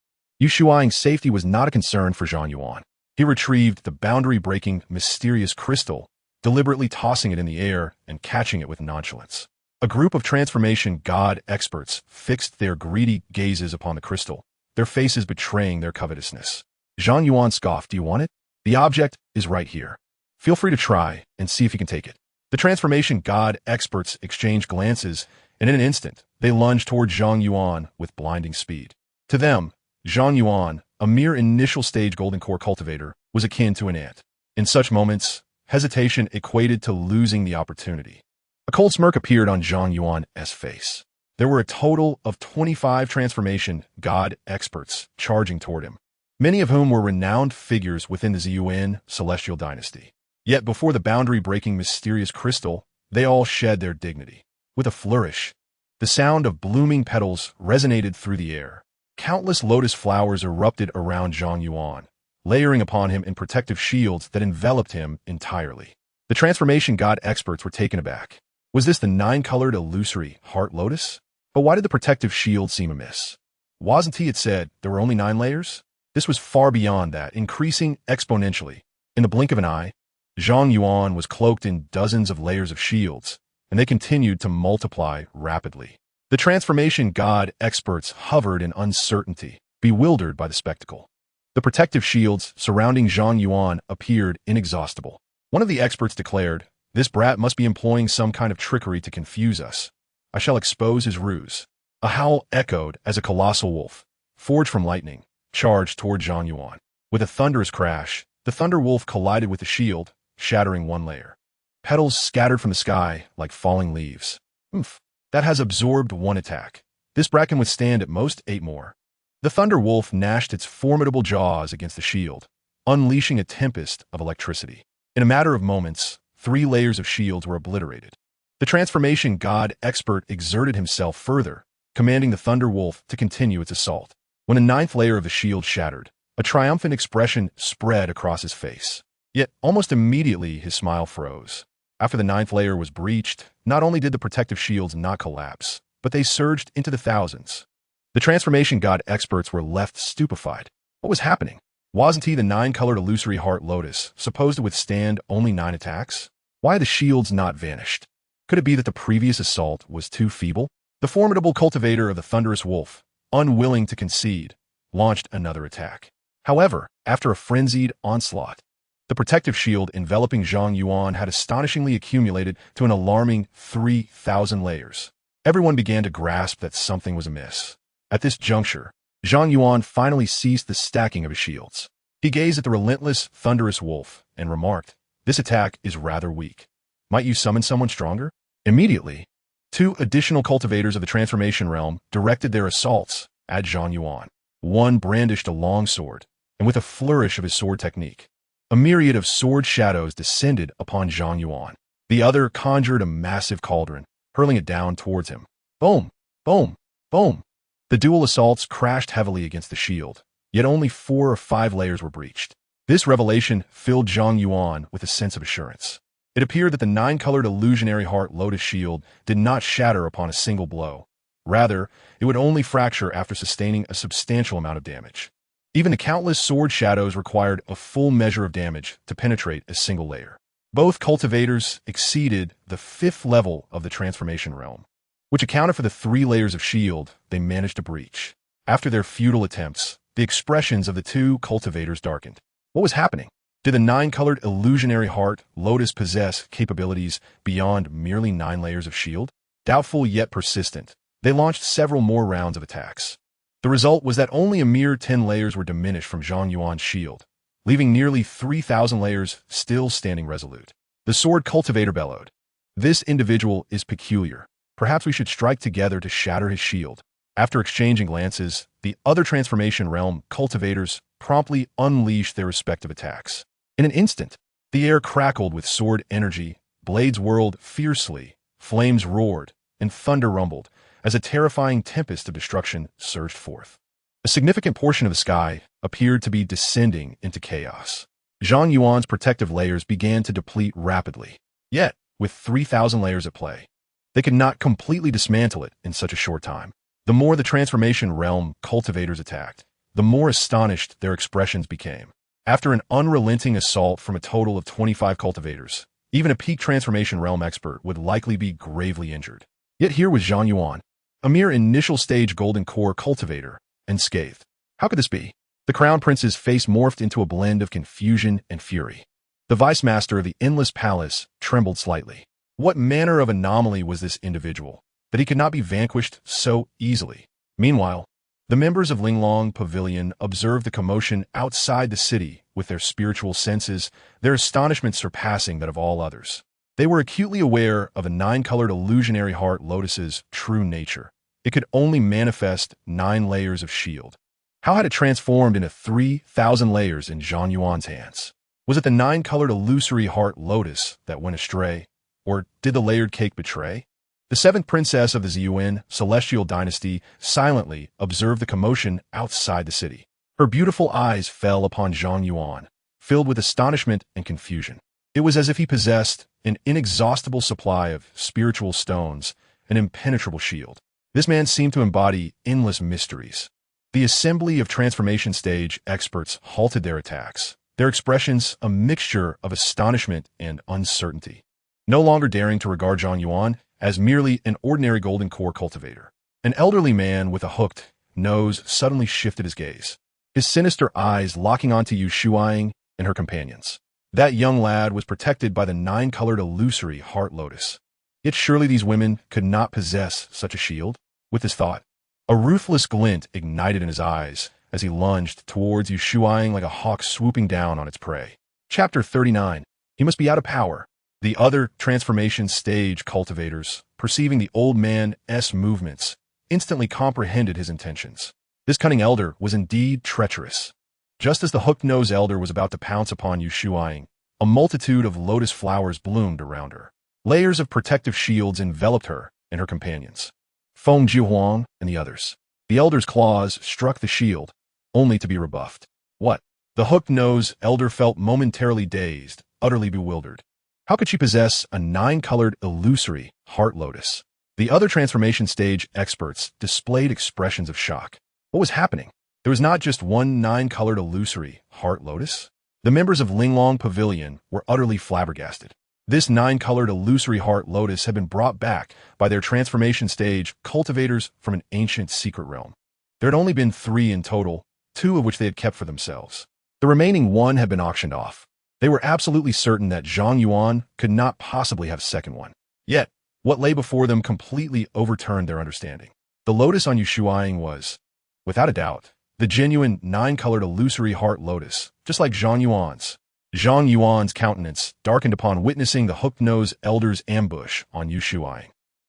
Yu Shuiying's safety was not a concern for Zhang Yuan. He retrieved the boundary-breaking mysterious crystal, deliberately tossing it in the air and catching it with nonchalance. A group of transformation god experts fixed their greedy gazes upon the crystal, their faces betraying their covetousness. Zhang Yuan scoffed, "Do you want it? The object is right here. Feel free to try and see if you can take it." The transformation god experts exchanged glances, and in an instant, they lunged toward Zhang Yuan with blinding speed. To them, Zhang Yuan, a mere initial stage golden core cultivator, was akin to an ant. In such moments, hesitation equated to losing the opportunity. A cold smirk appeared on Zhang Yuan's face. There were a total of 25 transformation god experts charging toward him, many of whom were renowned figures within the Ziyuan celestial dynasty. Yet before the boundary-breaking mysterious crystal, they all shed their dignity. With a flourish, the sound of blooming petals resonated through the air. Countless lotus flowers erupted around Zhang Yuan, layering upon him in protective shields that enveloped him entirely. The transformation god experts were taken aback. Was this the nine-colored illusory heart lotus? But why did the protective shield seem amiss? Wasn't he, it said, there were only 9 layers? This was far beyond that, increasing exponentially. In the blink of an eye, Zhang Yuan was cloaked in dozens of layers of shields, and they continued to multiply rapidly. The transformation god experts hovered in uncertainty, bewildered by the spectacle. The protective shields surrounding Zhang Yuan appeared inexhaustible. One of the experts declared, "This brat must be employing some kind of trickery to confuse us. I shall expose his ruse." A howl echoed as a colossal wolf, forged from lightning, charged toward Zhang Yuan. With a thunderous crash, the thunder wolf collided with the shield, shattering one layer. Petals scattered from the sky like falling leaves. Oomph. That has absorbed one attack. This brat can withstand at most 8 more. The thunder wolf gnashed its formidable jaws against the shield, unleashing a tempest of electricity. In a matter of moments, 3 layers of shields were obliterated. The transformation god expert exerted himself further, commanding the thunder wolf to continue its assault. When the 9th layer of the shield shattered, a triumphant expression spread across his face. Yet, almost immediately, his smile froze. After the 9th layer was breached, not only did the protective shields not collapse, but they surged into the thousands. The transformation god experts were left stupefied. What was happening? Wasn't he the 9-colored illusory heart lotus, supposed to withstand only 9 attacks? Why had the shields not vanished? Could it be that the previous assault was too feeble? The formidable cultivator of the thunderous wolf, unwilling to concede, launched another attack. However, after a frenzied onslaught, the protective shield enveloping Zhang Yuan had astonishingly accumulated to an alarming 3,000 layers. Everyone began to grasp that something was amiss. At this juncture, Zhang Yuan finally ceased the stacking of his shields. He gazed at the relentless, thunderous wolf and remarked, "This attack is rather weak. Might you summon someone stronger?" Immediately, 2 additional cultivators of the transformation realm directed their assaults at Zhang Yuan. One brandished a long sword, and with a flourish of his sword technique, a myriad of sword shadows descended upon Zhang Yuan. The other conjured a massive cauldron, hurling it down towards him. Boom! Boom! Boom! The dual assaults crashed heavily against the shield, yet only 4 or 5 layers were breached. This revelation filled Zhang Yuan with a sense of assurance. It appeared that the 9-colored illusionary heart lotus shield did not shatter upon a single blow. Rather, it would only fracture after sustaining a substantial amount of damage. Even the countless sword shadows required a full measure of damage to penetrate a single layer. Both cultivators exceeded the 5th level of the transformation realm, which accounted for the 3 layers of shield they managed to breach. After their futile attempts, the expressions of the 2 cultivators darkened. What was happening? Did the 9-colored illusionary heart Lotus possess capabilities beyond merely 9 layers of shield? Doubtful yet persistent, they launched several more rounds of attacks. The result was that only a mere 10 layers were diminished from Zhang Yuan's shield, leaving nearly 3,000 layers still standing resolute. The sword cultivator bellowed. This individual is peculiar. Perhaps we should strike together to shatter his shield. After exchanging glances, the other transformation realm cultivators promptly unleashed their respective attacks. In an instant, the air crackled with sword energy, blades whirled fiercely, flames roared, and thunder rumbled as a terrifying tempest of destruction surged forth. A significant portion of the sky appeared to be descending into chaos. Zhang Yuan's protective layers began to deplete rapidly. Yet, with 3,000 layers at play, they could not completely dismantle it in such a short time. The more the transformation realm cultivators attacked, the more astonished their expressions became. After an unrelenting assault from a total of 25 cultivators, even a peak transformation realm expert would likely be gravely injured. Yet here was Zhang Yuan, a mere initial stage golden core cultivator, unscathed. How could this be? The crown prince's face morphed into a blend of confusion and fury. The vice master of the endless palace trembled slightly. What manner of anomaly was this individual, that he could not be vanquished so easily? Meanwhile, the members of Linglong Pavilion observed the commotion outside the city with their spiritual senses, their astonishment surpassing that of all others. They were acutely aware of a 9-colored illusionary heart Lotus's true nature. It could only manifest 9 layers of shield. How had it transformed into 3,000 layers in Zhang Yuan's hands? Was it the 9-colored illusory heart Lotus that went astray? Or did the layered cake betray? The 7th princess of the Zhang Yuan celestial dynasty silently observed the commotion outside the city. Her beautiful eyes fell upon Zhang Yuan, filled with astonishment and confusion. It was as if he possessed an inexhaustible supply of spiritual stones, an impenetrable shield. This man seemed to embody endless mysteries. The assembly of transformation stage experts halted their attacks, their expressions a mixture of astonishment and uncertainty. No longer daring to regard Zhang Yuan as merely an ordinary golden core cultivator, an elderly man with a hooked nose suddenly shifted his gaze, his sinister eyes locking onto Yu Shuang and her companions. That young lad was protected by the 9-colored illusory heart Lotus. Yet surely these women could not possess such a shield. With this thought, a ruthless glint ignited in his eyes as he lunged towards Yu Shuang like a hawk swooping down on its prey. Chapter 39. He must be out of power. The other transformation stage cultivators, perceiving the old man's movements, instantly comprehended his intentions. This cunning elder was indeed treacherous. Just as the hooked-nosed elder was about to pounce upon Yu Shuang, a multitude of lotus flowers bloomed around her. Layers of protective shields enveloped her and her companions, Feng Jihuang and the others. The elder's claws struck the shield, only to be rebuffed. What? The hooked-nosed elder felt momentarily dazed, utterly bewildered. How could she possess a 9-colored illusory heart Lotus? The other transformation stage experts displayed expressions of shock. What was happening? There was not just one 9-colored illusory heart Lotus. The members of Linglong Pavilion were utterly flabbergasted. This 9-colored illusory heart Lotus had been brought back by their transformation stage cultivators from an ancient secret realm. There had only been 3 in total, 2 of which they had kept for themselves. The remaining 1 had been auctioned off. They were absolutely certain that Zhang Yuan could not possibly have a second one. Yet, what lay before them completely overturned their understanding. The Lotus on Yu Shuang was, without a doubt, the genuine 9-colored illusory heart Lotus, just like Zhang Yuan's. Zhang Yuan's countenance darkened upon witnessing the hooked-nosed elder's ambush on Yu Shuang.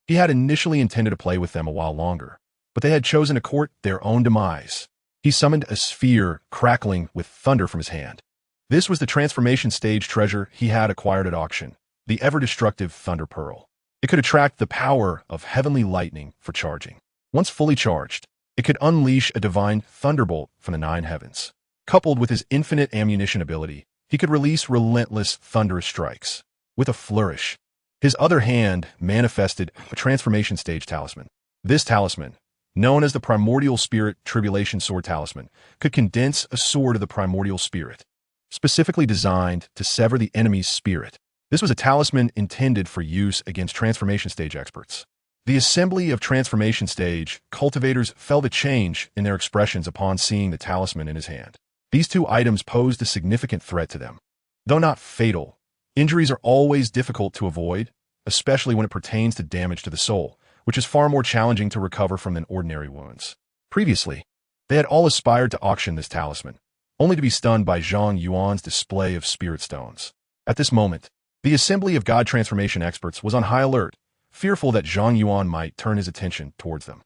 He had initially intended to play with them a while longer, but they had chosen to court their own demise. He summoned a sphere crackling with thunder from his hand. This was the transformation stage treasure he had acquired at auction, the ever-destructive Thunder Pearl. It could attract the power of heavenly lightning for charging. Once fully charged, it could unleash a divine thunderbolt from the 9 heavens. Coupled with his infinite ammunition ability, he could release relentless thunderous strikes. With a flourish, his other hand manifested a transformation stage talisman. This talisman, known as the Primordial Spirit Tribulation Sword Talisman, could condense a sword of the primordial spirit, specifically designed to sever the enemy's spirit. This was a talisman intended for use against transformation stage experts. The assembly of transformation stage cultivators felt a change in their expressions upon seeing the talisman in his hand. These two items posed a significant threat to them. Though not fatal, injuries are always difficult to avoid, especially when it pertains to damage to the soul, which is far more challenging to recover from than ordinary wounds. Previously, they had all aspired to auction this talisman, only to be stunned by Zhang Yuan's display of spirit stones. At this moment, the assembly of god transformation experts was on high alert, fearful that Zhang Yuan might turn his attention towards them.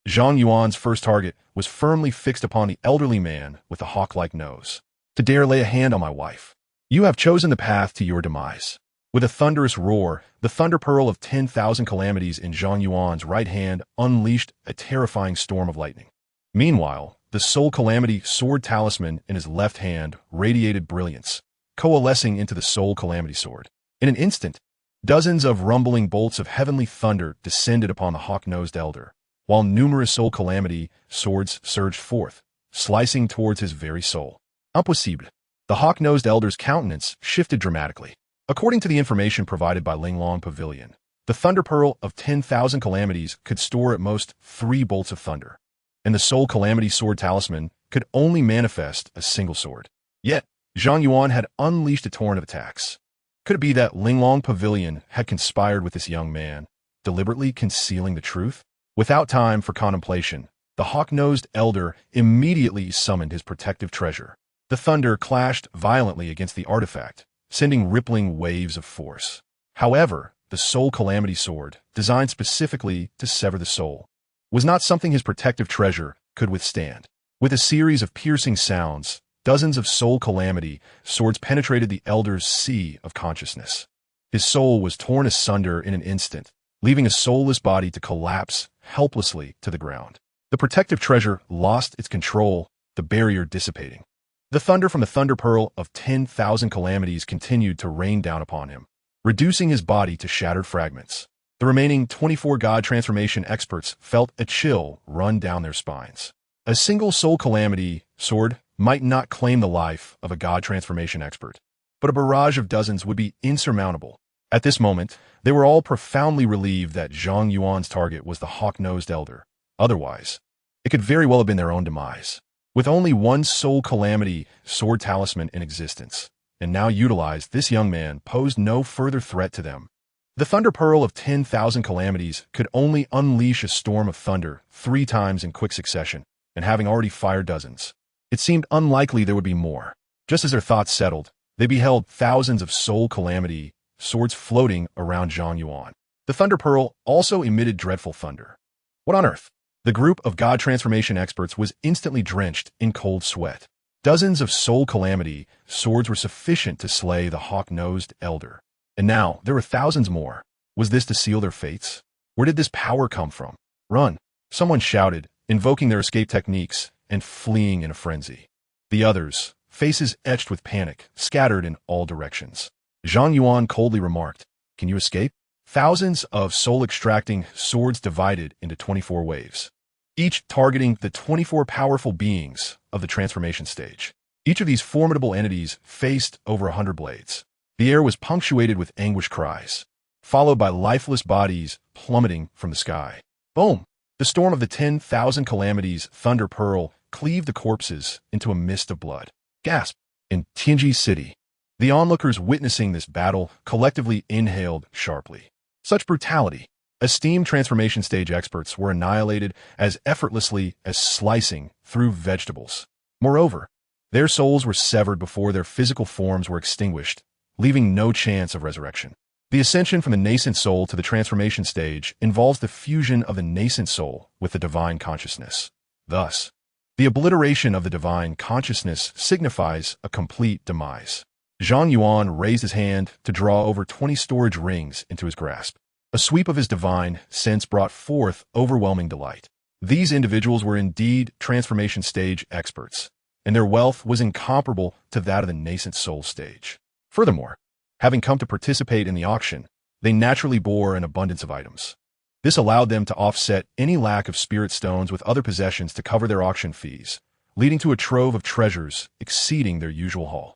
Zhang Yuan's first target was firmly fixed upon the elderly man with the hawk-like nose. To dare lay a hand on my wife. You have chosen the path to your demise. With a thunderous roar, the thunder pearl of 10,000 calamities in Zhang Yuan's right hand unleashed a terrifying storm of lightning. Meanwhile, the soul calamity sword talisman in his left hand radiated brilliance, coalescing into the soul calamity sword. In an instant, dozens of rumbling bolts of heavenly thunder descended upon the hawk-nosed elder, while numerous soul calamity swords surged forth, slicing towards his very soul. Impossible. The hawk-nosed elder's countenance shifted dramatically. According to the information provided by Linglong Pavilion, the thunder pearl of 10,000 calamities could store at most 3 bolts of thunder, and the soul calamity sword talisman could only manifest a single sword. Yet, Zhang Yuan had unleashed a torrent of attacks. Could it be that Linglong Pavilion had conspired with this young man, deliberately concealing the truth? Without time for contemplation, the hawk-nosed elder immediately summoned his protective treasure. The thunder clashed violently against the artifact, sending rippling waves of force. However, the soul calamity sword, designed specifically to sever the soul, was not something his protective treasure could withstand. With a series of piercing sounds, dozens of soul calamity swords penetrated the elder's sea of consciousness. His soul was torn asunder in an instant, leaving a soulless body to collapse helplessly to the ground. The protective treasure lost its control, the barrier dissipating. The thunder from the thunder pearl of 10,000 calamities continued to rain down upon him, reducing his body to shattered fragments. The remaining 24 god transformation experts felt a chill run down their spines. A single soul calamity sword might not claim the life of a god transformation expert, but a barrage of dozens would be insurmountable. At this moment, they were all profoundly relieved that Zhang Yuan's target was the hawk-nosed elder. Otherwise, it could very well have been their own demise. With only one soul calamity sword talisman in existence, and now utilized, this young man posed no further threat to them. The thunder pearl of 10,000 calamities could only unleash a storm of thunder 3 times in quick succession, and having already fired dozens, it seemed unlikely there would be more. Just as their thoughts settled, they beheld thousands of soul calamity swords floating around Zhang Yuan. The thunder pearl also emitted dreadful thunder. What on earth? The group of god transformation experts was instantly drenched in cold sweat. Dozens of soul calamity swords were sufficient to slay the hawk-nosed elder. And now there were thousands more. Was this to seal their fates? Where did this power come from? Run! Someone shouted, invoking their escape techniques and fleeing in a frenzy. The others, faces etched with panic, scattered in all directions. Zhang Yuan coldly remarked, "Can you escape?" Thousands of soul-extracting swords divided into 24 waves, each targeting the 24 powerful beings of the transformation stage. Each of these formidable entities faced over 100 blades. The air was punctuated with anguished cries, followed by lifeless bodies plummeting from the sky. Boom! The storm of the 10,000 calamities thunder pearl cleaved the corpses into a mist of blood. Gasp! In Tianji City, the onlookers witnessing this battle collectively inhaled sharply. Such brutality! Esteemed transformation stage experts were annihilated as effortlessly as slicing through vegetables. Moreover, their souls were severed before their physical forms were extinguished, leaving no chance of resurrection. The ascension from the nascent soul to the transformation stage involves the fusion of the nascent soul with the divine consciousness. Thus, the obliteration of the divine consciousness signifies a complete demise. Zhang Yuan raised his hand to draw over 20 storage rings into his grasp. A sweep of his divine sense brought forth overwhelming delight. These individuals were indeed transformation stage experts, and their wealth was incomparable to that of the nascent soul stage. Furthermore, having come to participate in the auction, they naturally bore an abundance of items. This allowed them to offset any lack of spirit stones with other possessions to cover their auction fees, leading to a trove of treasures exceeding their usual haul.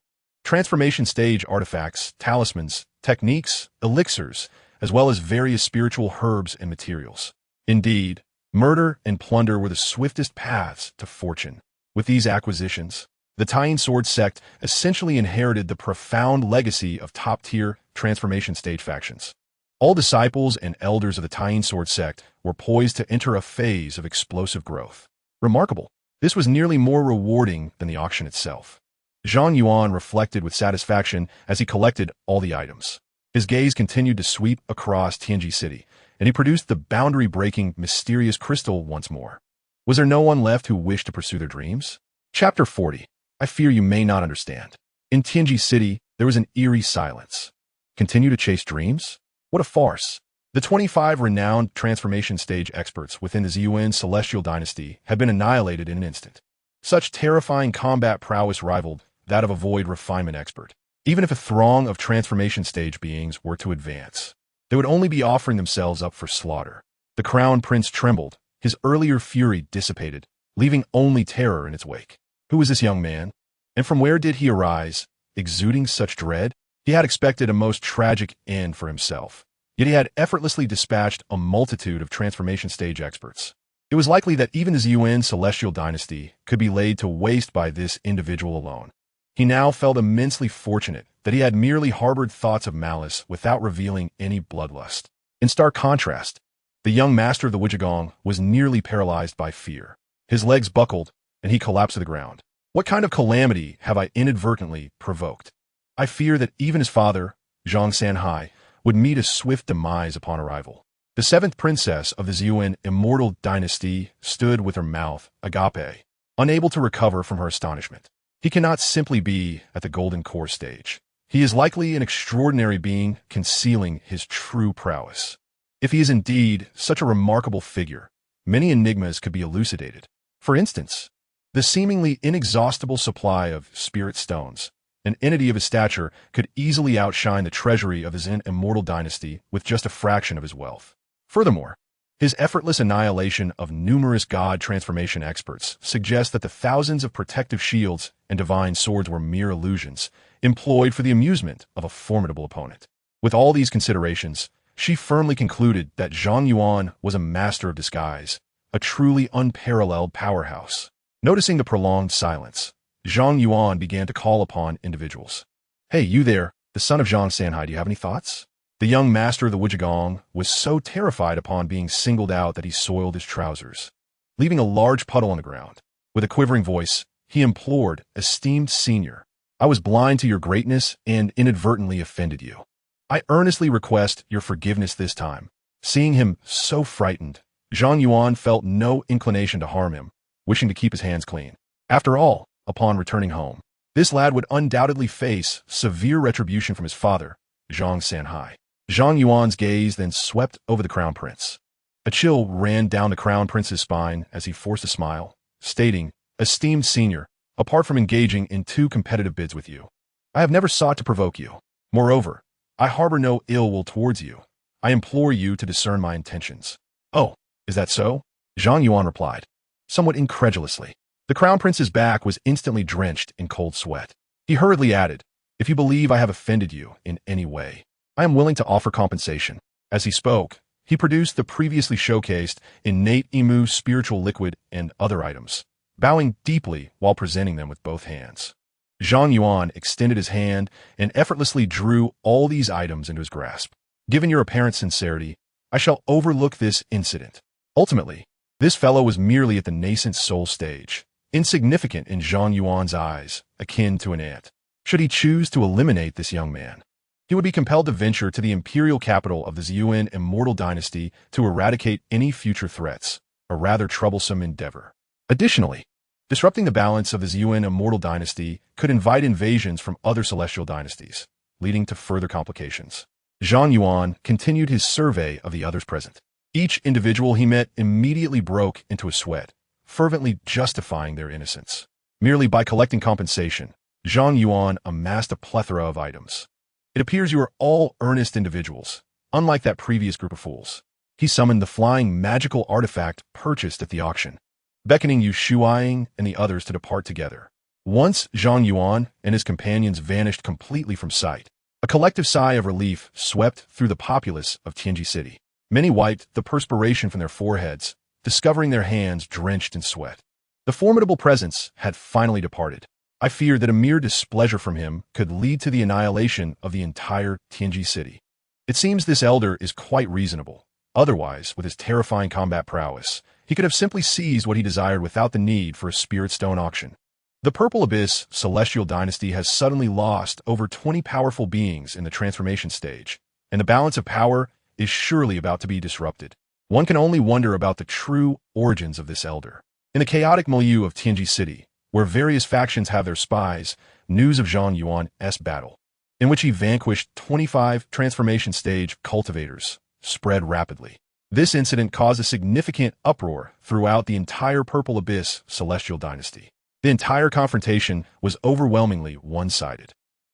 transformation stage artifacts, talismans, techniques, elixirs, as well as various spiritual herbs and materials. Indeed, murder and plunder were the swiftest paths to fortune. With these acquisitions, the Tying Sword sect essentially inherited the profound legacy of top-tier transformation stage factions. All disciples and elders of the Tying Sword sect were poised to enter a phase of explosive growth. Remarkable. This was nearly more rewarding than the auction itself. Zhang Yuan reflected with satisfaction as he collected all the items. His gaze continued to sweep across Tianji City, and he produced the boundary-breaking, mysterious crystal once more. Was there no one left who wished to pursue their dreams? Chapter 40. I fear you may not understand. In Tianji City, there was an eerie silence. Continue to chase dreams? What a farce. The 25 renowned transformation stage experts within the Zhang Yuan celestial dynasty had been annihilated in an instant. Such terrifying combat prowess rivaled that of a void refinement expert. Even if a throng of transformation stage beings were to advance, they would only be offering themselves up for slaughter. The crown prince trembled, his earlier fury dissipated, leaving only terror in its wake. Who was this young man? And from where did he arise, exuding such dread? He had expected a most tragic end for himself, yet he had effortlessly dispatched a multitude of transformation stage experts. It was likely that even the Zhang Yuan celestial dynasty could be laid to waste by this individual alone. He now felt immensely fortunate that he had merely harbored thoughts of malice without revealing any bloodlust. In stark contrast, the young master of the Wujigong was nearly paralyzed by fear. His legs buckled, and he collapsed to the ground. What kind of calamity have I inadvertently provoked? I fear that even his father, Zhang Sanhai, would meet a swift demise upon arrival. The seventh princess of the Zhang Yuan Immortal Dynasty stood with her mouth agape, unable to recover from her astonishment. He cannot simply be at the Golden Core stage. He is likely an extraordinary being concealing his true prowess. If he is indeed such a remarkable figure, many enigmas could be elucidated. For instance, the seemingly inexhaustible supply of spirit stones. An entity of his stature could easily outshine the treasury of his immortal dynasty with just a fraction of his wealth. Furthermore, his effortless annihilation of numerous god transformation experts suggests that the thousands of protective shields and divine swords were mere illusions, employed for the amusement of a formidable opponent. With all these considerations, she firmly concluded that Zhang Yuan was a master of disguise, a truly unparalleled powerhouse. Noticing the prolonged silence, Zhang Yuan began to call upon individuals. Hey, you there, the son of Zhang Sanhai, do you have any thoughts? The young master of the Wujigong was so terrified upon being singled out that he soiled his trousers, leaving a large puddle on the ground. With a quivering voice, he implored, esteemed senior, I was blind to your greatness and inadvertently offended you. I earnestly request your forgiveness this time. Seeing him so frightened, Zhang Yuan felt no inclination to harm him, wishing to keep his hands clean. After all, upon returning home, this lad would undoubtedly face severe retribution from his father, Zhang Sanhai. Zhang Yuan's gaze then swept over the crown prince. A chill ran down the crown prince's spine as he forced a smile, stating, Esteemed senior, apart from engaging in 2 competitive bids with you, I have never sought to provoke you. Moreover, I harbor no ill will towards you. I implore you to discern my intentions. Oh, is that so? Zhang Yuan replied, somewhat incredulously. The crown prince's back was instantly drenched in cold sweat. He hurriedly added, If you believe I have offended you in any way, I am willing to offer compensation. As he spoke, he produced the previously showcased innate Emu spiritual liquid and other items, bowing deeply while presenting them with both hands. Zhang Yuan extended his hand and effortlessly drew all these items into his grasp. Given your apparent sincerity, I shall overlook this incident. Ultimately, this fellow was merely at the nascent soul stage, insignificant in Zhang Yuan's eyes, akin to an ant. Should he choose to eliminate this young man, he would be compelled to venture to the imperial capital of the Zhang Yuan Immortal Dynasty to eradicate any future threats, a rather troublesome endeavor. Additionally, disrupting the balance of the Zhang Yuan Immortal Dynasty could invite invasions from other celestial dynasties, leading to further complications. Zhang Yuan continued his survey of the others present. Each individual he met immediately broke into a sweat, fervently justifying their innocence. Merely by collecting compensation, Zhang Yuan amassed a plethora of items. It appears you are all earnest individuals, unlike that previous group of fools. He summoned the flying magical artifact purchased at the auction, beckoning Yu Shuaiying and the others to depart together. Once Zhang Yuan and his companions vanished completely from sight, a collective sigh of relief swept through the populace of Tianji City. Many wiped the perspiration from their foreheads, discovering their hands drenched in sweat. The formidable presence had finally departed. I feared that a mere displeasure from him could lead to the annihilation of the entire Tianji City. It seems this elder is quite reasonable. Otherwise, with his terrifying combat prowess, he could have simply seized what he desired without the need for a spirit stone auction. The Purple Abyss Celestial Dynasty has suddenly lost over 20 powerful beings in the transformation stage, and the balance of power is surely about to be disrupted. One can only wonder about the true origins of this elder. In the chaotic milieu of Tianji City, where various factions have their spies, news of Zhang Yuan's battle, in which he vanquished 25 transformation stage cultivators, spread rapidly. This incident caused a significant uproar throughout the entire Purple Abyss Celestial Dynasty. The entire confrontation was overwhelmingly one-sided.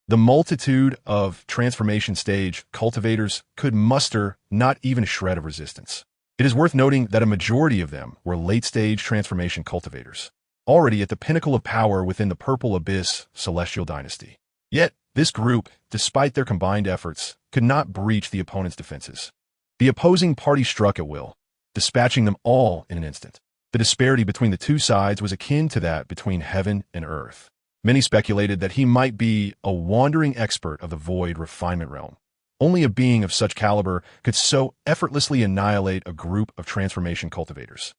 The multitude of transformation stage cultivators could muster not even a shred of resistance. It is worth noting that a majority of them were late-stage transformation cultivators, already at the pinnacle of power within the Purple Abyss Celestial Dynasty. Yet, this group, despite their combined efforts, could not breach the opponent's defenses. The opposing party struck at will, dispatching them all in an instant. The disparity between the two sides was akin to that between heaven and earth. Many speculated that he might be a wandering expert of the void refinement realm. Only a being of such caliber could so effortlessly annihilate a group of transformation cultivators.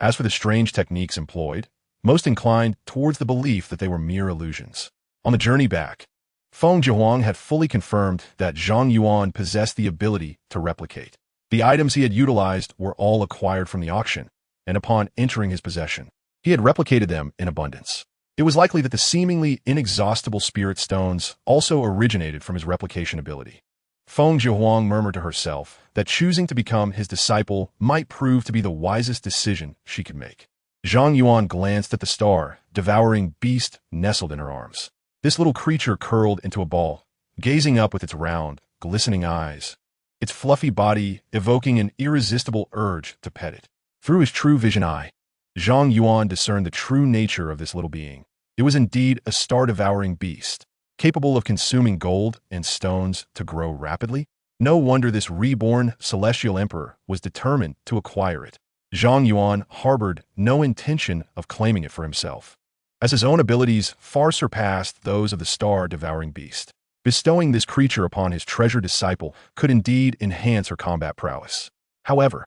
As for the strange techniques employed, most inclined towards the belief that they were mere illusions. On the journey back, Feng Zhihuang had fully confirmed that Zhang Yuan possessed the ability to replicate. The items he had utilized were all acquired from the auction, and upon entering his possession, he had replicated them in abundance. It was likely that the seemingly inexhaustible spirit stones also originated from his replication ability. Feng Zhihuang murmured to herself that choosing to become his disciple might prove to be the wisest decision she could make. Zhang Yuan glanced at the star-devouring beast nestled in her arms. This little creature curled into a ball, gazing up with its round, glistening eyes, its fluffy body evoking an irresistible urge to pet it. Through his true vision eye, Zhang Yuan discerned the true nature of this little being. It was indeed a star-devouring beast, capable of consuming gold and stones to grow rapidly. No wonder this reborn celestial emperor was determined to acquire it. Zhang Yuan harbored no intention of claiming it for himself, as his own abilities far surpassed those of the star-devouring beast. Bestowing this creature upon his treasured disciple could indeed enhance her combat prowess. However,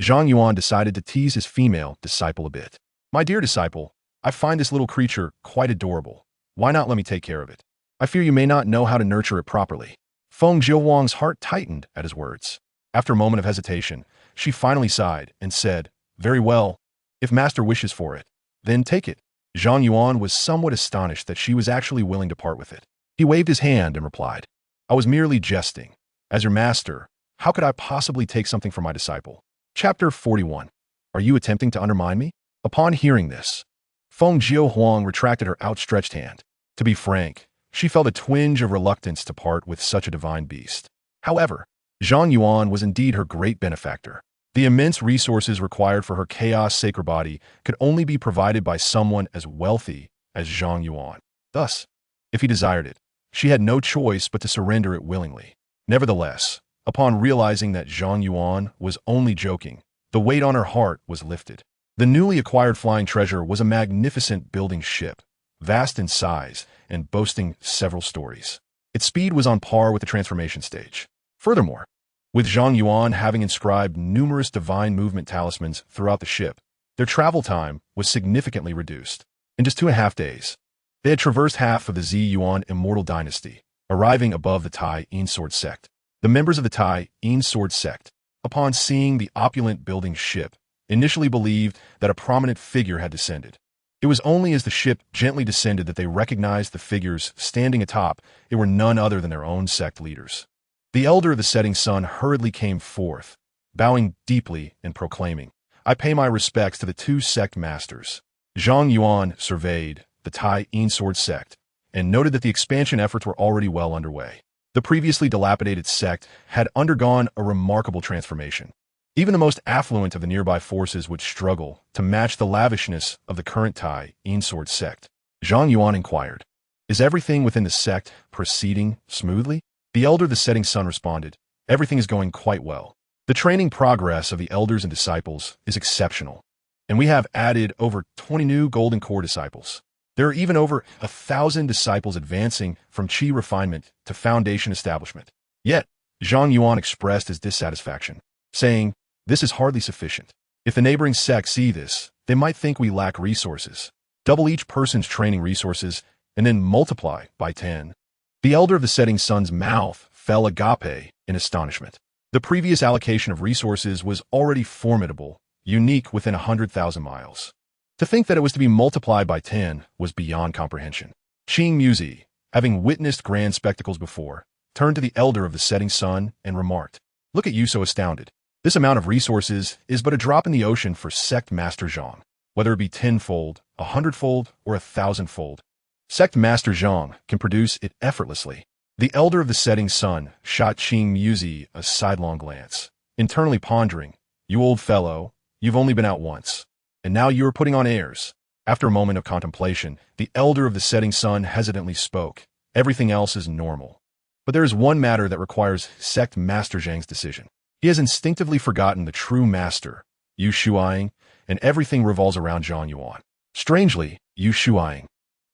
Zhang Yuan decided to tease his female disciple a bit. "My dear disciple, I find this little creature quite adorable. Why not let me take care of it? I fear you may not know how to nurture it properly." Feng Zhihuang's heart tightened at his words. After a moment of hesitation, she finally sighed and said, "Very well. If master wishes for it, then take it." Zhang Yuan was somewhat astonished that she was actually willing to part with it. He waved his hand and replied, "I was merely jesting. As your master, how could I possibly take something from my disciple?" Chapter 41. Are you attempting to undermine me? Upon hearing this, Feng Zhihuang retracted her outstretched hand. To be frank, she felt a twinge of reluctance to part with such a divine beast. However, Zhang Yuan was indeed her great benefactor. The immense resources required for her chaos sacred body could only be provided by someone as wealthy as Zhang Yuan. Thus, if he desired it, she had no choice but to surrender it willingly. Nevertheless, upon realizing that Zhang Yuan was only joking, the weight on her heart was lifted. The newly acquired flying treasure was a magnificent building ship, vast in size and boasting several stories. Its speed was on par with the transformation stage. Furthermore, with Zhang Yuan having inscribed numerous divine movement talismans throughout the ship, their travel time was significantly reduced. In just 2.5 days, they had traversed half of the Zhiyuan Immortal Dynasty, arriving above the Tai Yin Sword sect. The members of the Tai Yin Sword sect, upon seeing the opulent building ship, initially believed that a prominent figure had descended. It was only as the ship gently descended that they recognized the figures standing atop. It were none other than their own sect leaders. The elder of the setting sun hurriedly came forth, bowing deeply and proclaiming, "I pay my respects to the two sect masters." Zhang Yuan surveyed the Tai Yin Sword sect and noted that the expansion efforts were already well underway. The previously dilapidated sect had undergone a remarkable transformation. Even the most affluent of the nearby forces would struggle to match the lavishness of the current Tai Yin Sword sect. Zhang Yuan inquired. Is everything within the sect proceeding smoothly? The elder of the setting sun responded. Everything is going quite well. The training progress of the elders and disciples is exceptional, and we have added over 20 new golden core disciples. There are even over 1,000 disciples advancing from Qi refinement to foundation establishment. Yet, Zhang Yuan expressed his dissatisfaction, saying, this is hardly sufficient. If the neighboring sects see this, they might think we lack resources. Double each person's training resources and then multiply by 10. The elder of the setting sun's mouth fell agape in astonishment. The previous allocation of resources was already formidable, unique within 100,000 miles. To think that it was to be multiplied by 10 was beyond comprehension. Qing Muzi, having witnessed grand spectacles before, turned to the elder of the setting sun and remarked, look at you so astounded. This amount of resources is but a drop in the ocean for Sect Master Zhang, whether it be 10-fold, 100-fold, or 1,000-fold. Sect Master Zhang can produce it effortlessly. The elder of the setting sun shot Qing Muzi a sidelong glance, internally pondering, you old fellow, you've only been out once, and now you are putting on airs. After a moment of contemplation, the elder of the setting sun hesitantly spoke. Everything else is normal. But there is one matter that requires Sect Master Zhang's decision. He has instinctively forgotten the true master, Yu Shuaiying, and everything revolves around Zhang Yuan. Strangely, Yu Shuaiying,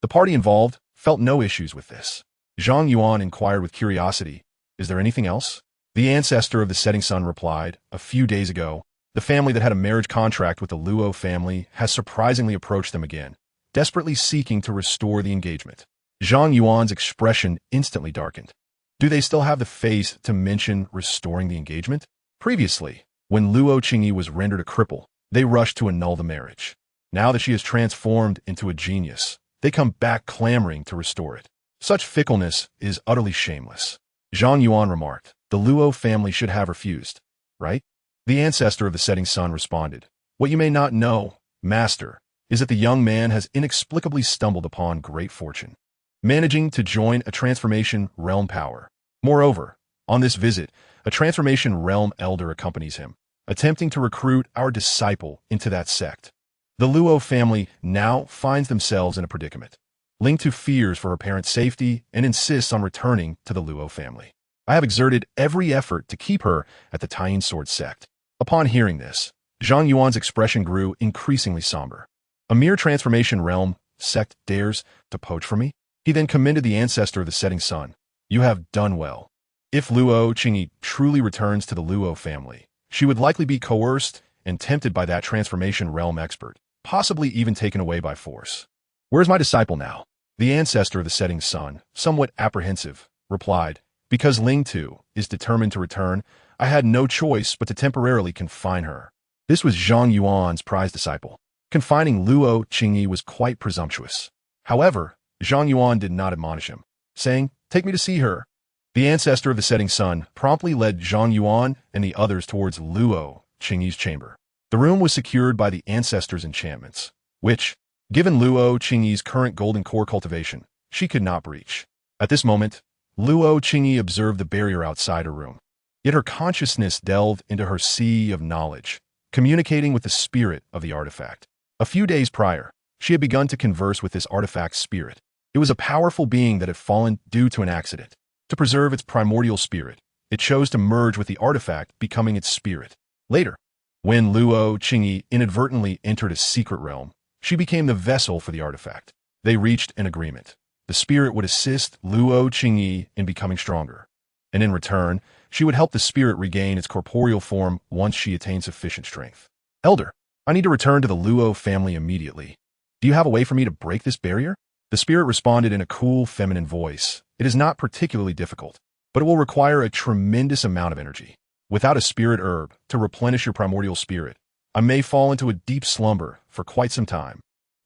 the party involved, felt no issues with this. Zhang Yuan inquired with curiosity, is there anything else? The ancestor of the setting sun replied, a few days ago, the family that had a marriage contract with the Luo family has surprisingly approached them again, desperately seeking to restore the engagement. Zhang Yuan's expression instantly darkened. Do they still have the face to mention restoring the engagement? Previously, when Luo Qingyi was rendered a cripple, they rushed to annul the marriage. Now that she is transformed into a genius, they come back clamoring to restore it. Such fickleness is utterly shameless. Zhang Yuan remarked, the Luo family should have refused, right? The ancestor of the setting sun responded, what you may not know, master, is that the young man has inexplicably stumbled upon great fortune, managing to join a transformation realm power. Moreover, on this visit, a transformation realm elder accompanies him, attempting to recruit our disciple into that sect. The Luo family now finds themselves in a predicament, linked to fears for her parents' safety and insists on returning to the Luo family. I have exerted every effort to keep her at the Tying Sword sect. Upon hearing this, Zhang Yuan's expression grew increasingly somber. A mere transformation realm sect dares to poach for me? He then commended the ancestor of the setting sun. You have done well. If Luo Qingyi truly returns to the Luo family, she would likely be coerced and tempted by that transformation realm expert, possibly even taken away by force. Where's my disciple now? The ancestor of the setting sun, somewhat apprehensive, replied, because Ling Tu is determined to return, I had no choice but to temporarily confine her. This was Zhang Yuan's prized disciple. Confining Luo Qingyi was quite presumptuous. However, Zhang Yuan did not admonish him, saying, take me to see her. The ancestor of the setting sun promptly led Zhang Yuan and the others towards Luo Qingyi's chamber. The room was secured by the ancestor's enchantments, which, given Luo Qingyi's current golden core cultivation, she could not breach. At this moment, Luo Qingyi observed the barrier outside her room. Yet her consciousness delved into her sea of knowledge, communicating with the spirit of the artifact. A few days prior, she had begun to converse with this artifact's spirit. It was a powerful being that had fallen due to an accident. To preserve its primordial spirit, it chose to merge with the artifact, becoming its spirit. Later, when Luo Qingyi inadvertently entered a secret realm, she became the vessel for the artifact. They reached an agreement. The spirit would assist Luo Qingyi in becoming stronger, and in return, she would help the spirit regain its corporeal form once she attained sufficient strength. Elder, I need to return to the Luo family immediately. Do you have a way for me to break this barrier? The spirit responded in a cool, feminine voice. It is not particularly difficult, but it will require a tremendous amount of energy. Without a spirit herb to replenish your primordial spirit, I may fall into a deep slumber for quite some time.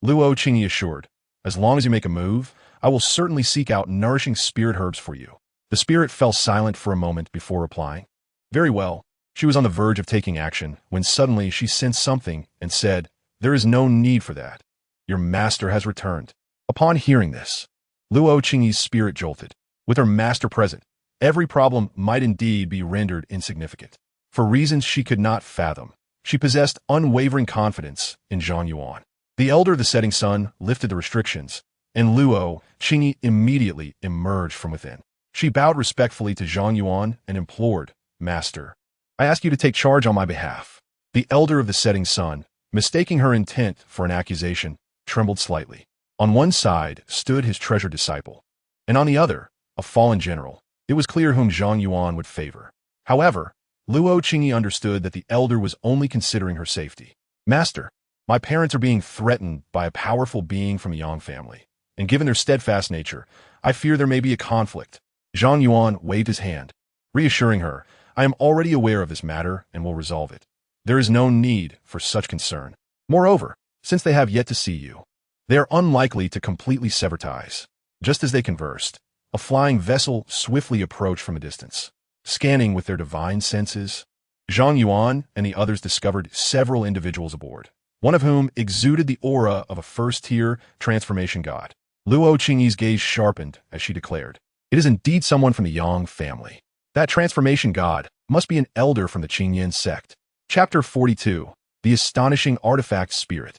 Luo Qingyi assured, as long as you make a move, I will certainly seek out nourishing spirit herbs for you. The spirit fell silent for a moment before replying. Very well. She was on the verge of taking action when suddenly she sensed something and said, there is no need for that. Your master has returned. Upon hearing this, Luo Qingyi's spirit jolted. With her master present, every problem might indeed be rendered insignificant. For reasons she could not fathom, she possessed unwavering confidence in Zhang Yuan. The elder of the setting sun lifted the restrictions, and Luo Qingyi immediately emerged from within. She bowed respectfully to Zhang Yuan and implored, "Master, I ask you to take charge on my behalf." The elder of the setting sun, mistaking her intent for an accusation, trembled slightly. On one side stood his treasured disciple, and on the other, a fallen general. It was clear whom Zhang Yuan would favor. However, Luo Qingyi understood that the elder was only considering her safety. "Master, my parents are being threatened by a powerful being from the Yang family, and given their steadfast nature, I fear there may be a conflict." Zhang Yuan waved his hand, reassuring her, "I am already aware of this matter and will resolve it. There is no need for such concern. Moreover, since they have yet to see you, they are unlikely to completely sever ties." Just as they conversed, a flying vessel swiftly approached from a distance. Scanning with their divine senses, Zhang Yuan and the others discovered several individuals aboard, one of whom exuded the aura of a first-tier transformation god. Luo Qingyi's gaze sharpened as she declared, "It is indeed someone from the Yang family. That transformation god must be an elder from the Qingyan sect." Chapter 42. The Astonishing Artifact Spirit.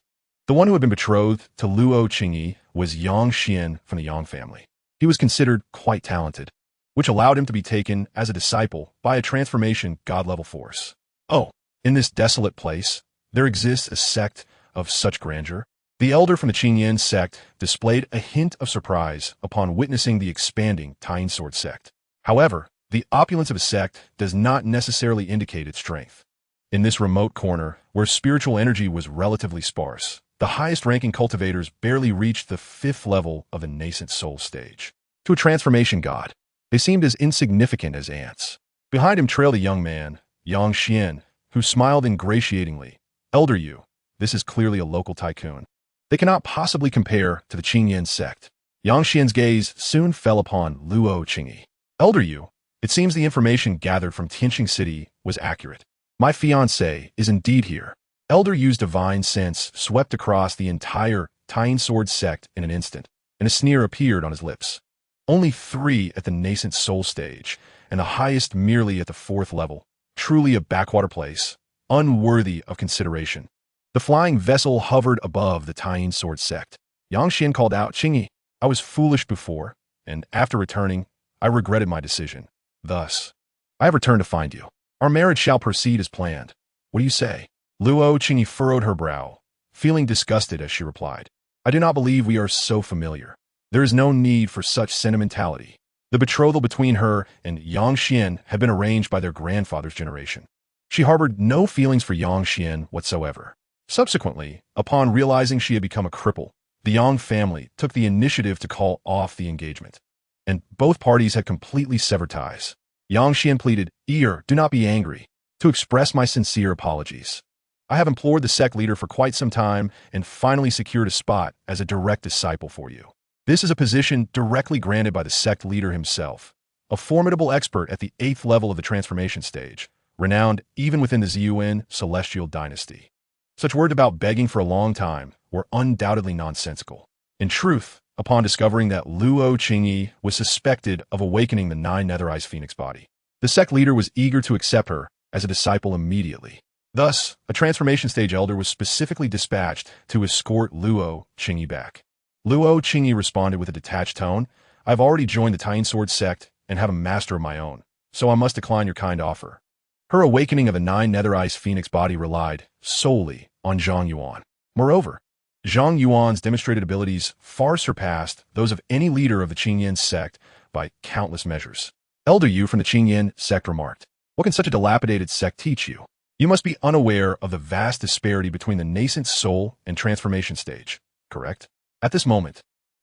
The one who had been betrothed to Luo Qingyi was Yang Xian from the Yang family. He was considered quite talented, which allowed him to be taken as a disciple by a transformation god-level force. Oh, in this desolate place, there exists a sect of such grandeur? The elder from the Qingyan sect displayed a hint of surprise upon witnessing the expanding talisman sect. However, the opulence of a sect does not necessarily indicate its strength. In this remote corner, where spiritual energy was relatively sparse, the highest-ranking cultivators barely reached the 5th level of the nascent soul stage. To a transformation god, they seemed as insignificant as ants. Behind him trailed a young man, Yang Xian, who smiled ingratiatingly. "Elder Yu, this is clearly a local tycoon. They cannot possibly compare to the Qingyan sect." Yang Xian's gaze soon fell upon Luo Qingyi. "Elder Yu, it seems the information gathered from Tianqing City was accurate. My fiancé is indeed here." Elder Yu's divine sense swept across the entire Tying Sword sect in an instant, and a sneer appeared on his lips. "Only 3 at the nascent soul stage, and the highest merely at the 4th level. Truly a backwater place, unworthy of consideration." The flying vessel hovered above the Tying Sword sect. Yang Xian called out, "Qingyi, I was foolish before, and after returning, I regretted my decision. Thus, I have returned to find you. Our marriage shall proceed as planned. What do you say?" Luo Qingyi furrowed her brow, feeling disgusted as she replied, "I do not believe we are so familiar. There is no need for such sentimentality." The betrothal between her and Yang Xian had been arranged by their grandfather's generation. She harbored no feelings for Yang Xian whatsoever. Subsequently, upon realizing she had become a cripple, the Yang family took the initiative to call off the engagement, and both parties had completely severed ties. Yang Xian pleaded, "Do not be angry, to express my sincere apologies. I have implored the sect leader for quite some time and finally secured a spot as a direct disciple for you. This is a position directly granted by the sect leader himself, a formidable expert at the 8th level of the transformation stage, renowned even within the Zhang celestial dynasty." Such words about begging for a long time were undoubtedly nonsensical. In truth, upon discovering that Luo Qingyi was suspected of awakening the 9 Nether-Eyes Phoenix body, the sect leader was eager to accept her as a disciple immediately. Thus, a transformation stage elder was specifically dispatched to escort Luo Qingyi back. Luo Qingyi responded with a detached tone, "I've already joined the Tying Sword sect and have a master of my own, so I must decline your kind offer." Her awakening of the 9 Nether-Eyes Phoenix body relied solely on Zhang Yuan. Moreover, Zhang Yuan's demonstrated abilities far surpassed those of any leader of the Qingyan sect by countless measures. Elder Yu from the Qingyan sect remarked, "What can such a dilapidated sect teach you? You must be unaware of the vast disparity between the nascent soul and transformation stage, correct?" At this moment,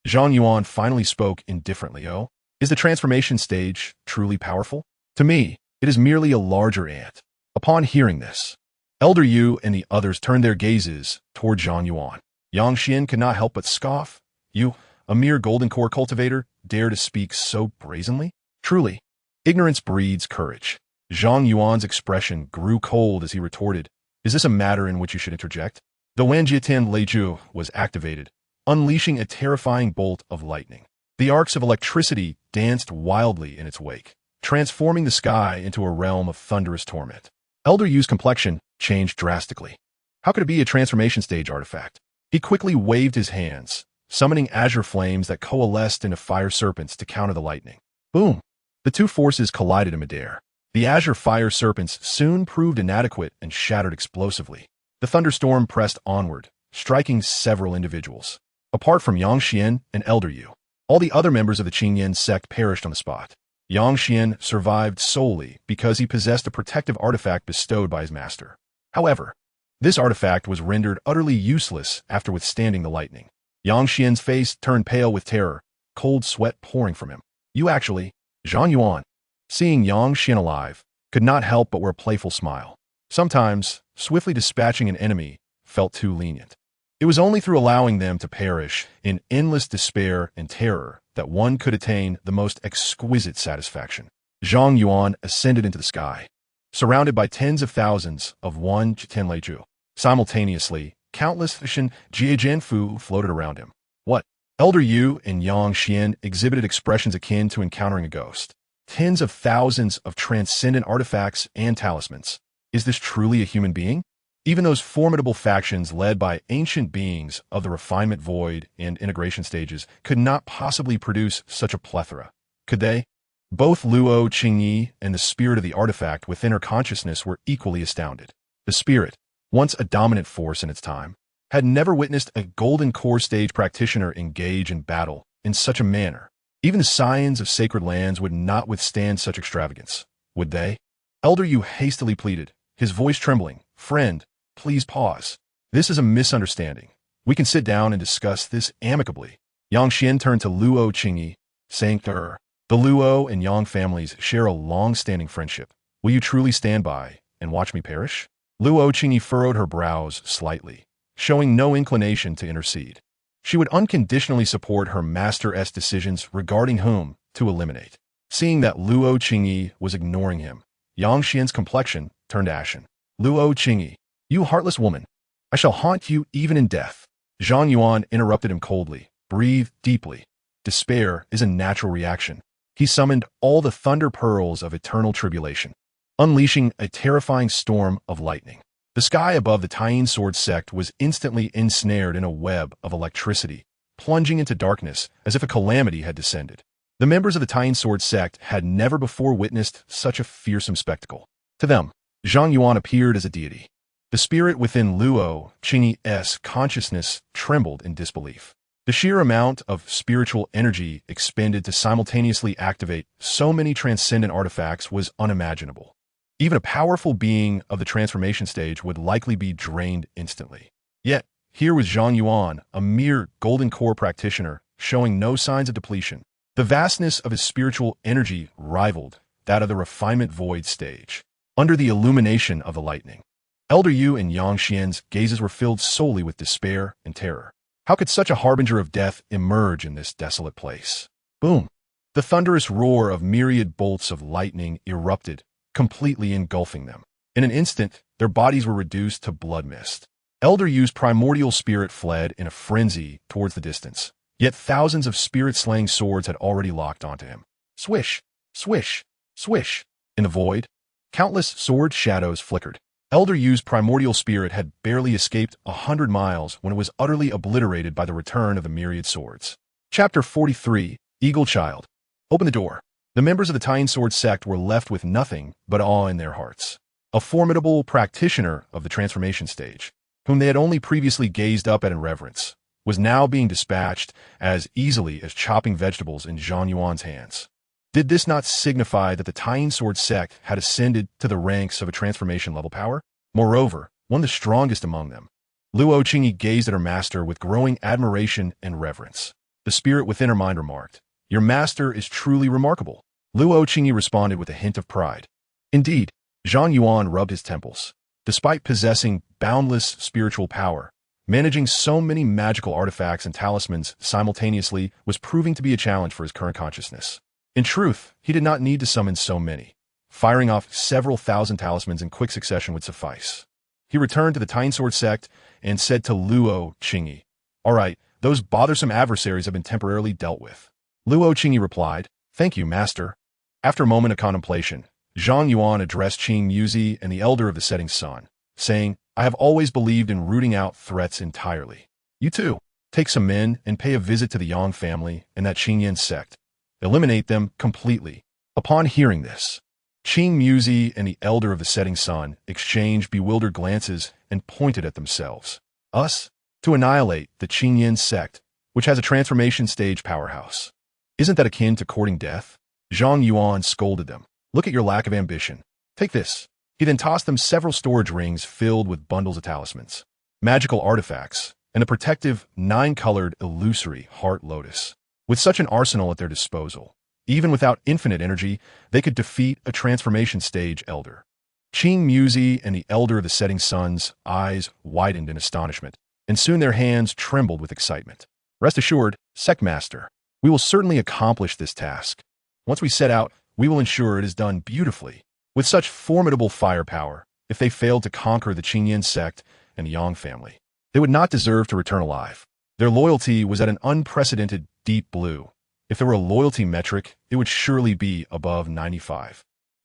Zhang Yuan finally spoke indifferently. "Oh, is the transformation stage truly powerful? To me, it is merely a larger ant." Upon hearing this, Elder Yu and the others turned their gazes toward Zhang Yuan. Yang Xian could not help but scoff. "You, a mere golden core cultivator, dare to speak so brazenly? Truly, ignorance breeds courage." Zhang Yuan's expression grew cold as he retorted, "Is this a matter in which you should interject?" The Wanjiatan Leiju was activated, unleashing a terrifying bolt of lightning. The arcs of electricity danced wildly in its wake, transforming the sky into a realm of thunderous torment. Elder Yu's complexion changed drastically. How could it be a transformation stage artifact? He quickly waved his hands, summoning azure flames that coalesced into fire serpents to counter the lightning. Boom! The two forces collided in midair. The azure fire serpents soon proved inadequate and shattered explosively. The thunderstorm pressed onward, striking several individuals. Apart from Yang Xian and Elder Yu, all the other members of the Qingyan sect perished on the spot. Yang Xian survived solely because he possessed a protective artifact bestowed by his master. However, this artifact was rendered utterly useless after withstanding the lightning. Yang Xian's face turned pale with terror, cold sweat pouring from him. You actually, Zhang Yuan, seeing Yang Xian alive, could not help but wear a playful smile. Sometimes, swiftly dispatching an enemy felt too lenient. It was only through allowing them to perish in endless despair and terror that one could attain the most exquisite satisfaction. Zhang Yuan ascended into the sky, surrounded by tens of thousands of Wan Tenleiju. Simultaneously, countless Shen Jianfu floated around him. What? Elder Yu and Yang Xian exhibited expressions akin to encountering a ghost. Tens of thousands of transcendent artifacts and talismans. Is this truly a human being? Even those formidable factions led by ancient beings of the refinement void and integration stages could not possibly produce such a plethora, could they? Both Luo Qingyi and the spirit of the artifact within her consciousness were equally astounded. The spirit, once a dominant force in its time, had never witnessed a golden core stage practitioner engage in battle in such a manner. Even the scions of sacred lands would not withstand such extravagance, would they? Elder Yu hastily pleaded, his voice trembling, "Friend, please pause. This is a misunderstanding. We can sit down and discuss this amicably." Yang Xian turned to Luo Qingyi, saying to her, "The Luo and Yang families share a long-standing friendship. Will you truly stand by and watch me perish?" Luo Qingyi furrowed her brows slightly, showing no inclination to intercede. She would unconditionally support her master's decisions regarding whom to eliminate. Seeing that Luo Qingyi was ignoring him, Yang Xian's complexion turned ashen. "Luo Qingyi, you heartless woman, I shall haunt you even in death." Zhang Yuan interrupted him coldly. "Breathe deeply. Despair is a natural reaction." He summoned all the thunder pearls of eternal tribulation, unleashing a terrifying storm of lightning. The sky above the Taiyin sword sect was instantly ensnared in a web of electricity, plunging into darkness as if a calamity had descended. The members of the Taiyin sword sect had never before witnessed such a fearsome spectacle. To them, Zhang Yuan appeared as a deity. The spirit within Luo Qingyi's consciousness trembled in disbelief. The sheer amount of spiritual energy expended to simultaneously activate so many transcendent artifacts was unimaginable. Even a powerful being of the transformation stage would likely be drained instantly. Yet, here was Zhang Yuan, a mere golden core practitioner, showing no signs of depletion. The vastness of his spiritual energy rivaled that of the refinement void stage. Under the illumination of the lightning, Elder Yu and Yang Xian's gazes were filled solely with despair and terror. How could such a harbinger of death emerge in this desolate place? Boom! The thunderous roar of myriad bolts of lightning erupted, completely engulfing them. In an instant, their bodies were reduced to blood mist. Elder Yu's primordial spirit fled in a frenzy towards the distance, yet thousands of spirit-slaying swords had already locked onto him. Swish, swish, swish. In the void, countless sword shadows flickered. Elder Yu's primordial spirit had barely escaped 100 miles when it was utterly obliterated by the return of the myriad swords. Chapter 43, Eagle Child. Open the door. The members of the Taiyin sword sect were left with nothing but awe in their hearts. A formidable practitioner of the transformation stage, whom they had only previously gazed up at in reverence, was now being dispatched as easily as chopping vegetables in Zhang Yuan's hands. Did this not signify that the Taiyin sword sect had ascended to the ranks of a transformation-level power? Moreover, one of the strongest among them. Luo Qingyi gazed at her master with growing admiration and reverence. The spirit within her mind remarked, "Your master is truly remarkable." Luo Qingyi responded with a hint of pride. Indeed, Zhang Yuan rubbed his temples. Despite possessing boundless spiritual power, managing so many magical artifacts and talismans simultaneously was proving to be a challenge for his current consciousness. In truth, he did not need to summon so many. Firing off several thousand talismans in quick succession would suffice. He returned to the Taiyin sword sect and said to Luo Qingyi, "All right, those bothersome adversaries have been temporarily dealt with." Luo Qingyi replied, "Thank you, master." After a moment of contemplation, Zhang Yuan addressed Qing Muzi and the elder of the setting sun, saying, "I have always believed in rooting out threats entirely. You too." Take some men and pay a visit to the Yang family and that Qingyan sect. Eliminate them completely. Upon hearing this, Qing Muzi and the elder of the setting sun exchanged bewildered glances and pointed at themselves. Us? To annihilate the Qingyan sect, which has a transformation stage powerhouse. Isn't that akin to courting death? Zhang Yuan scolded them. Look at your lack of ambition. Take this. He then tossed them several storage rings filled with bundles of talismans, magical artifacts, and a protective, 9-colored, illusory heart lotus. With such an arsenal at their disposal, even without infinite energy, they could defeat a transformation stage elder. Qing Muzi and the elder of the setting sun's eyes widened in astonishment, and soon their hands trembled with excitement. Rest assured, Sect Master, we will certainly accomplish this task. Once we set out, we will ensure it is done beautifully. With such formidable firepower, if they failed to conquer the Qingyan sect and the Yang family, they would not deserve to return alive. Their loyalty was at an unprecedented deep blue. If there were a loyalty metric, it would surely be above 95.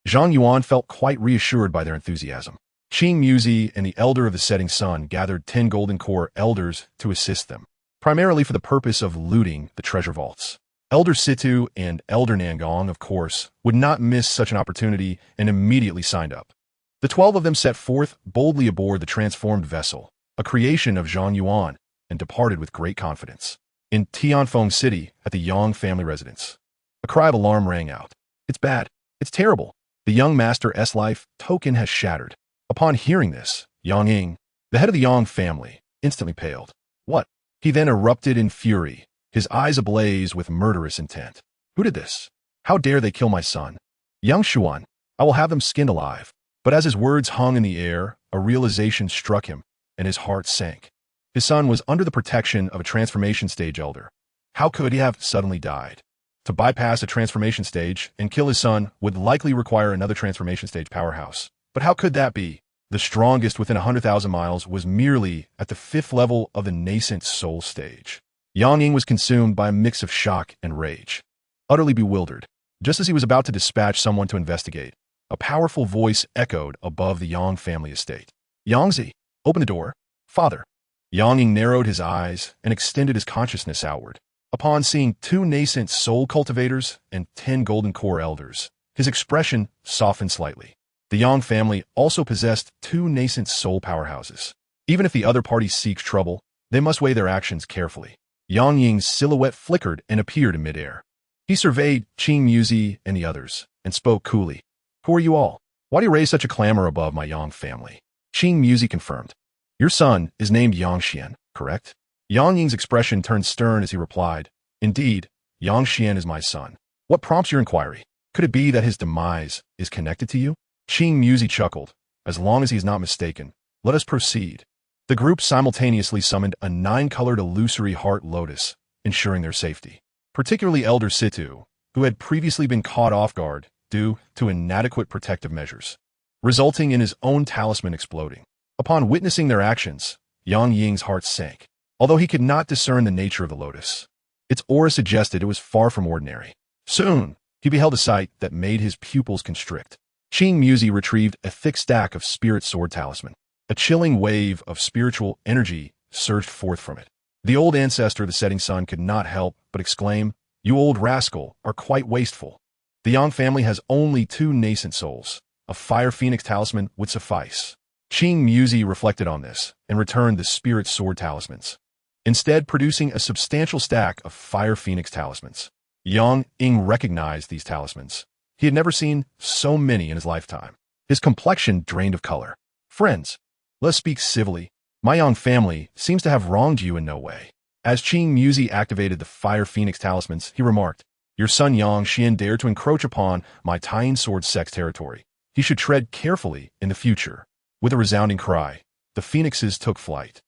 Zhang Yuan felt quite reassured by their enthusiasm. Qing Muzi and the elder of the setting sun gathered 10 golden core elders to assist them, primarily for the purpose of looting the treasure vaults. Elder Situ and Elder Nangong, of course, would not miss such an opportunity and immediately signed up. The 12 of them set forth boldly aboard the transformed vessel, a creation of Zhang Yuan, and departed with great confidence. In Tianfeng City, at the Yang family residence, a cry of alarm rang out. It's bad. It's terrible. The young master's life token has shattered. Upon hearing this, Yang Ying, the head of the Yang family, instantly paled. What? He then erupted in fury, his eyes ablaze with murderous intent. Who did this? How dare they kill my son? Yang Xuan, I will have them skinned alive. But as his words hung in the air, a realization struck him, and his heart sank. His son was under the protection of a transformation stage elder. How could he have suddenly died? To bypass a transformation stage and kill his son would likely require another transformation stage powerhouse. But how could that be? The strongest within 100,000 miles was merely at the 5th level of the nascent soul stage. Yang Ying was consumed by a mix of shock and rage. Utterly bewildered, just as he was about to dispatch someone to investigate, a powerful voice echoed above the Yang family estate. Yangzi, open the door. Father. Yang Ying narrowed his eyes and extended his consciousness outward. Upon seeing 2 nascent soul cultivators and 10 golden core elders, his expression softened slightly. The Yang family also possessed 2 nascent soul powerhouses. Even if the other party seeks trouble, they must weigh their actions carefully. Yang Ying's silhouette flickered and appeared in midair. He surveyed Qing Muzi and the others, and spoke coolly. Who are you all? Why do you raise such a clamor above my Yang family? Qing Muzi confirmed. Your son is named Yang Xian, correct? Yang Ying's expression turned stern as he replied. Indeed, Yang Xian is my son. What prompts your inquiry? Could it be that his demise is connected to you? Qing Muzi chuckled. As long as he is not mistaken, let us proceed. The group simultaneously summoned a 9-colored illusory heart lotus, ensuring their safety. Particularly Elder Situ, who had previously been caught off guard due to inadequate protective measures, resulting in his own talisman exploding. Upon witnessing their actions, Yang Ying's heart sank, although he could not discern the nature of the lotus. Its aura suggested it was far from ordinary. Soon, he beheld a sight that made his pupils constrict. Qing Muzi retrieved a thick stack of spirit sword talisman. A chilling wave of spiritual energy surged forth from it. The old ancestor of the setting sun could not help but exclaim, You old rascal are quite wasteful. The Yang family has only 2 nascent souls. A fire phoenix talisman would suffice. Qing Muzi reflected on this and returned the spirit sword talismans, instead producing a substantial stack of fire phoenix talismans. Yang Ying recognized these talismans. He had never seen so many in his lifetime. His complexion drained of color. Friends, let's speak civilly. My Yang family seems to have wronged you in no way. As Qing Muzi activated the fire phoenix talismans, he remarked, Your son Yang Xian dared to encroach upon my tying sword sex territory. He should tread carefully in the future. With a resounding cry, the phoenixes took flight.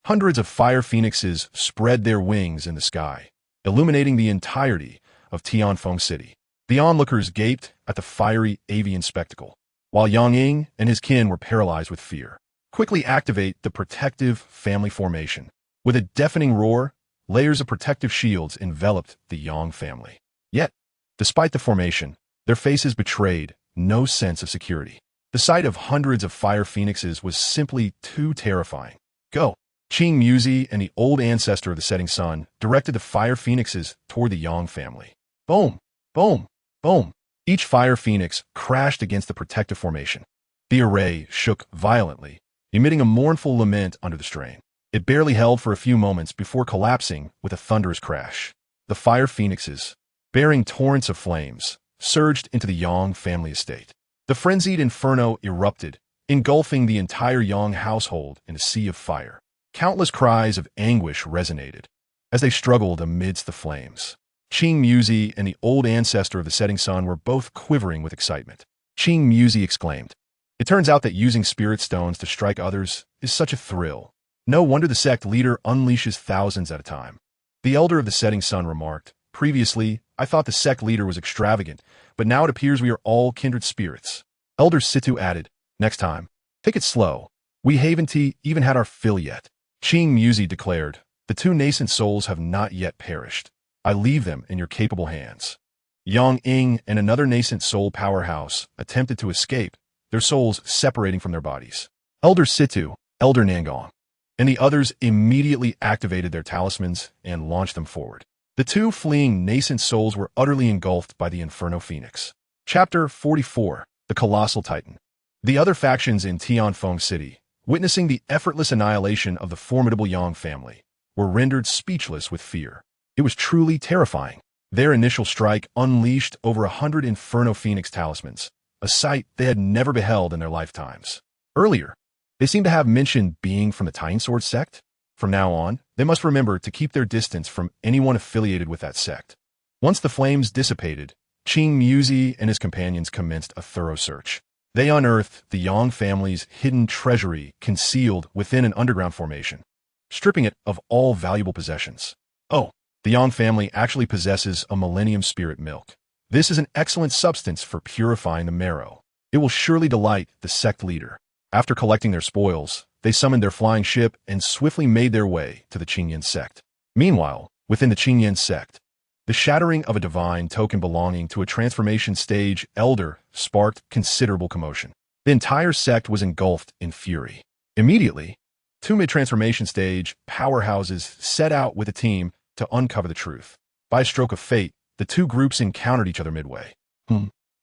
Hundreds of fire phoenixes spread their wings in the sky, illuminating the entirety of Tianfeng City. The onlookers gaped at the fiery avian spectacle, while Yang Ying and his kin were paralyzed with fear. Quickly activate the protective family formation. With a deafening roar, layers of protective shields enveloped the Yang family. Yet, despite the formation, their faces betrayed no sense of security. The sight of hundreds of fire phoenixes was simply too terrifying. Go. Qing Muzi and the old ancestor of the setting sun directed the fire phoenixes toward the Yang family. Boom! Boom! Boom! Each fire phoenix crashed against the protective formation. The array shook violently, emitting a mournful lament under the strain. It barely held for a few moments before collapsing with a thunderous crash. The fire phoenixes, bearing torrents of flames, surged into the Yang family estate. The frenzied inferno erupted, engulfing the entire Yang household in a sea of fire. Countless cries of anguish resonated as they struggled amidst the flames. Qing Muzi and the old ancestor of the setting sun were both quivering with excitement. Qing Muzi exclaimed, "It turns out that using spirit stones to strike others is such a thrill. No wonder the sect leader unleashes thousands at a time." The elder of the setting sun remarked, "Previously, I thought the sect leader was extravagant, but now it appears we are all kindred spirits." Elder Situ added, "Next time, take it slow. We haven't even had our fill yet." Qing Muzi declared, "The two nascent souls have not yet perished. I leave them in your capable hands." Yang Ing and another nascent soul powerhouse attempted to escape, their souls separating from their bodies. Elder Situ, Elder Nangong, and the others immediately activated their talismans and launched them forward. The two fleeing nascent souls were utterly engulfed by the Inferno Phoenix. Chapter 44, The Colossal Titan. The other factions in Tianfeng City, witnessing the effortless annihilation of the formidable Yang family, were rendered speechless with fear. It was truly terrifying. Their initial strike unleashed over 100 Inferno Phoenix talismans, a sight they had never beheld in their lifetimes. Earlier, they seemed to have mentioned being from the Tiny Sword sect. From now on, they must remember to keep their distance from anyone affiliated with that sect. Once the flames dissipated, Qing Muzi and his companions commenced a thorough search. They unearthed the Yang family's hidden treasury concealed within an underground formation, stripping it of all valuable possessions. Oh, the Yang family actually possesses a Millennium Spirit milk. This is an excellent substance for purifying the marrow. It will surely delight the sect leader. After collecting their spoils, they summoned their flying ship and swiftly made their way to the Qingyan sect. Meanwhile, within the Qingyan sect, the shattering of a divine token belonging to a transformation stage elder sparked considerable commotion. The entire sect was engulfed in fury. Immediately, two mid-transformation stage powerhouses set out with a team to uncover the truth. By a stroke of fate, the two groups encountered each other midway.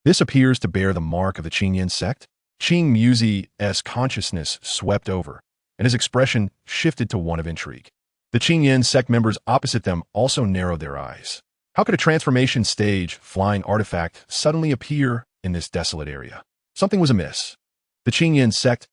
This appears to bear the mark of the Qingyan sect. Qing Muzi's consciousness swept over, and his expression shifted to one of intrigue. The Qingyan sect members opposite them also narrowed their eyes. How could a transformation stage flying artifact suddenly appear in this desolate area? Something was amiss. The Qingyan sect's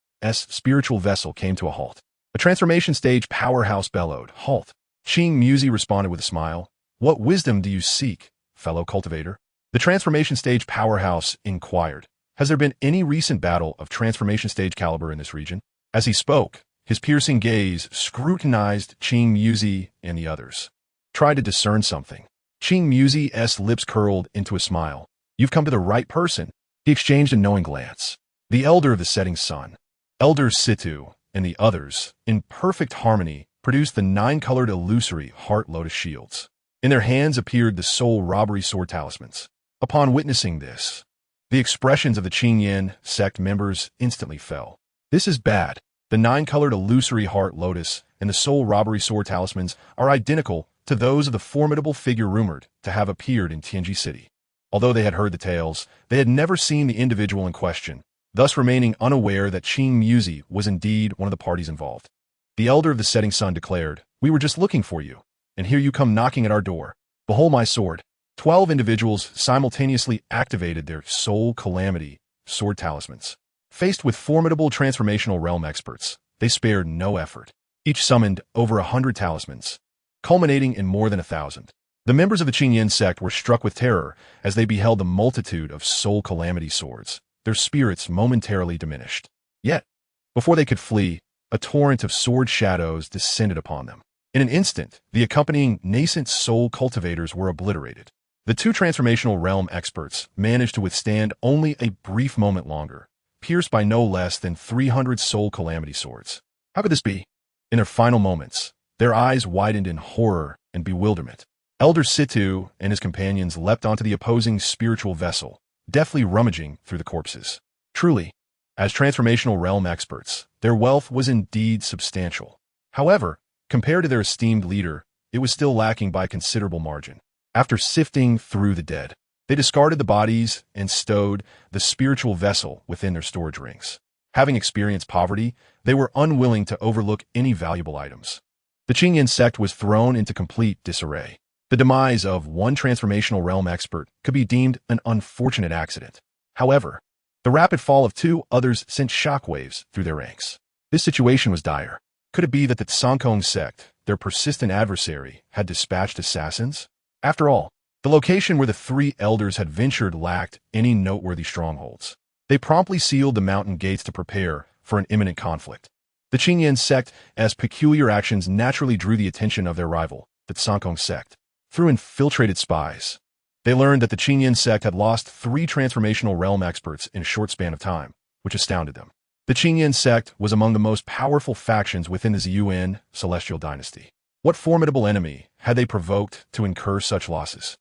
spiritual vessel came to a halt. A transformation stage powerhouse bellowed, "Halt!" Qing Muzi responded with a smile. "What wisdom do you seek, fellow cultivator?" The transformation stage powerhouse inquired, "Has there been any recent battle of transformation stage caliber in this region?" As he spoke, his piercing gaze scrutinized Qing Muzi and the others. Tried to discern something. Qing Muzi's lips curled into a smile. "You've come to the right person." He exchanged a knowing glance. The elder of the setting sun, Elder Situ, and the others, in perfect harmony, produced the 9-colored illusory heart lotus shields. In their hands appeared the soul robbery sword talismans. Upon witnessing this, the expressions of the Qingyan sect members instantly fell. This is bad. The 9-colored illusory heart lotus and the soul robbery sword talismans are identical to those of the formidable figure rumored to have appeared in Tianji City. Although they had heard the tales, they had never seen the individual in question, thus remaining unaware that Qing Muzi was indeed one of the parties involved. The elder of the setting sun declared, "We were just looking for you, and here you come knocking at our door. Behold my sword." 12 individuals simultaneously activated their soul calamity sword talismans. Faced with formidable transformational realm experts, they spared no effort. Each summoned over 100 talismans, culminating in more than 1,000. The members of the Qingyan sect were struck with terror as they beheld the multitude of soul calamity swords, their spirits momentarily diminished. Yet, before they could flee, a torrent of sword shadows descended upon them. In an instant, the accompanying nascent soul cultivators were obliterated. The two transformational realm experts managed to withstand only a brief moment longer, pierced by no less than 300 soul calamity swords. How could this be? In their final moments, their eyes widened in horror and bewilderment. Elder Situ and his companions leapt onto the opposing spiritual vessel, deftly rummaging through the corpses. Truly, as transformational realm experts, their wealth was indeed substantial. However, compared to their esteemed leader, it was still lacking by a considerable margin. After sifting through the dead, they discarded the bodies and stowed the spiritual vessel within their storage rings. Having experienced poverty, they were unwilling to overlook any valuable items. The Qingyan sect was thrown into complete disarray. The demise of one transformational realm expert could be deemed an unfortunate accident. However, the rapid fall of two others sent shockwaves through their ranks. This situation was dire. Could it be that the Tsangkong sect, their persistent adversary, had dispatched assassins? After all, the location where the three elders had ventured lacked any noteworthy strongholds. They promptly sealed the mountain gates to prepare for an imminent conflict. The Qingyan sect, as peculiar actions naturally drew the attention of their rival, the Tsangkong sect. Through infiltrated spies, they learned that the Qingyan sect had lost 3 transformational realm experts in a short span of time, which astounded them. The Qingyan sect was among the most powerful factions within the Zhang Yuan celestial dynasty. What formidable enemy had they provoked to incur such losses?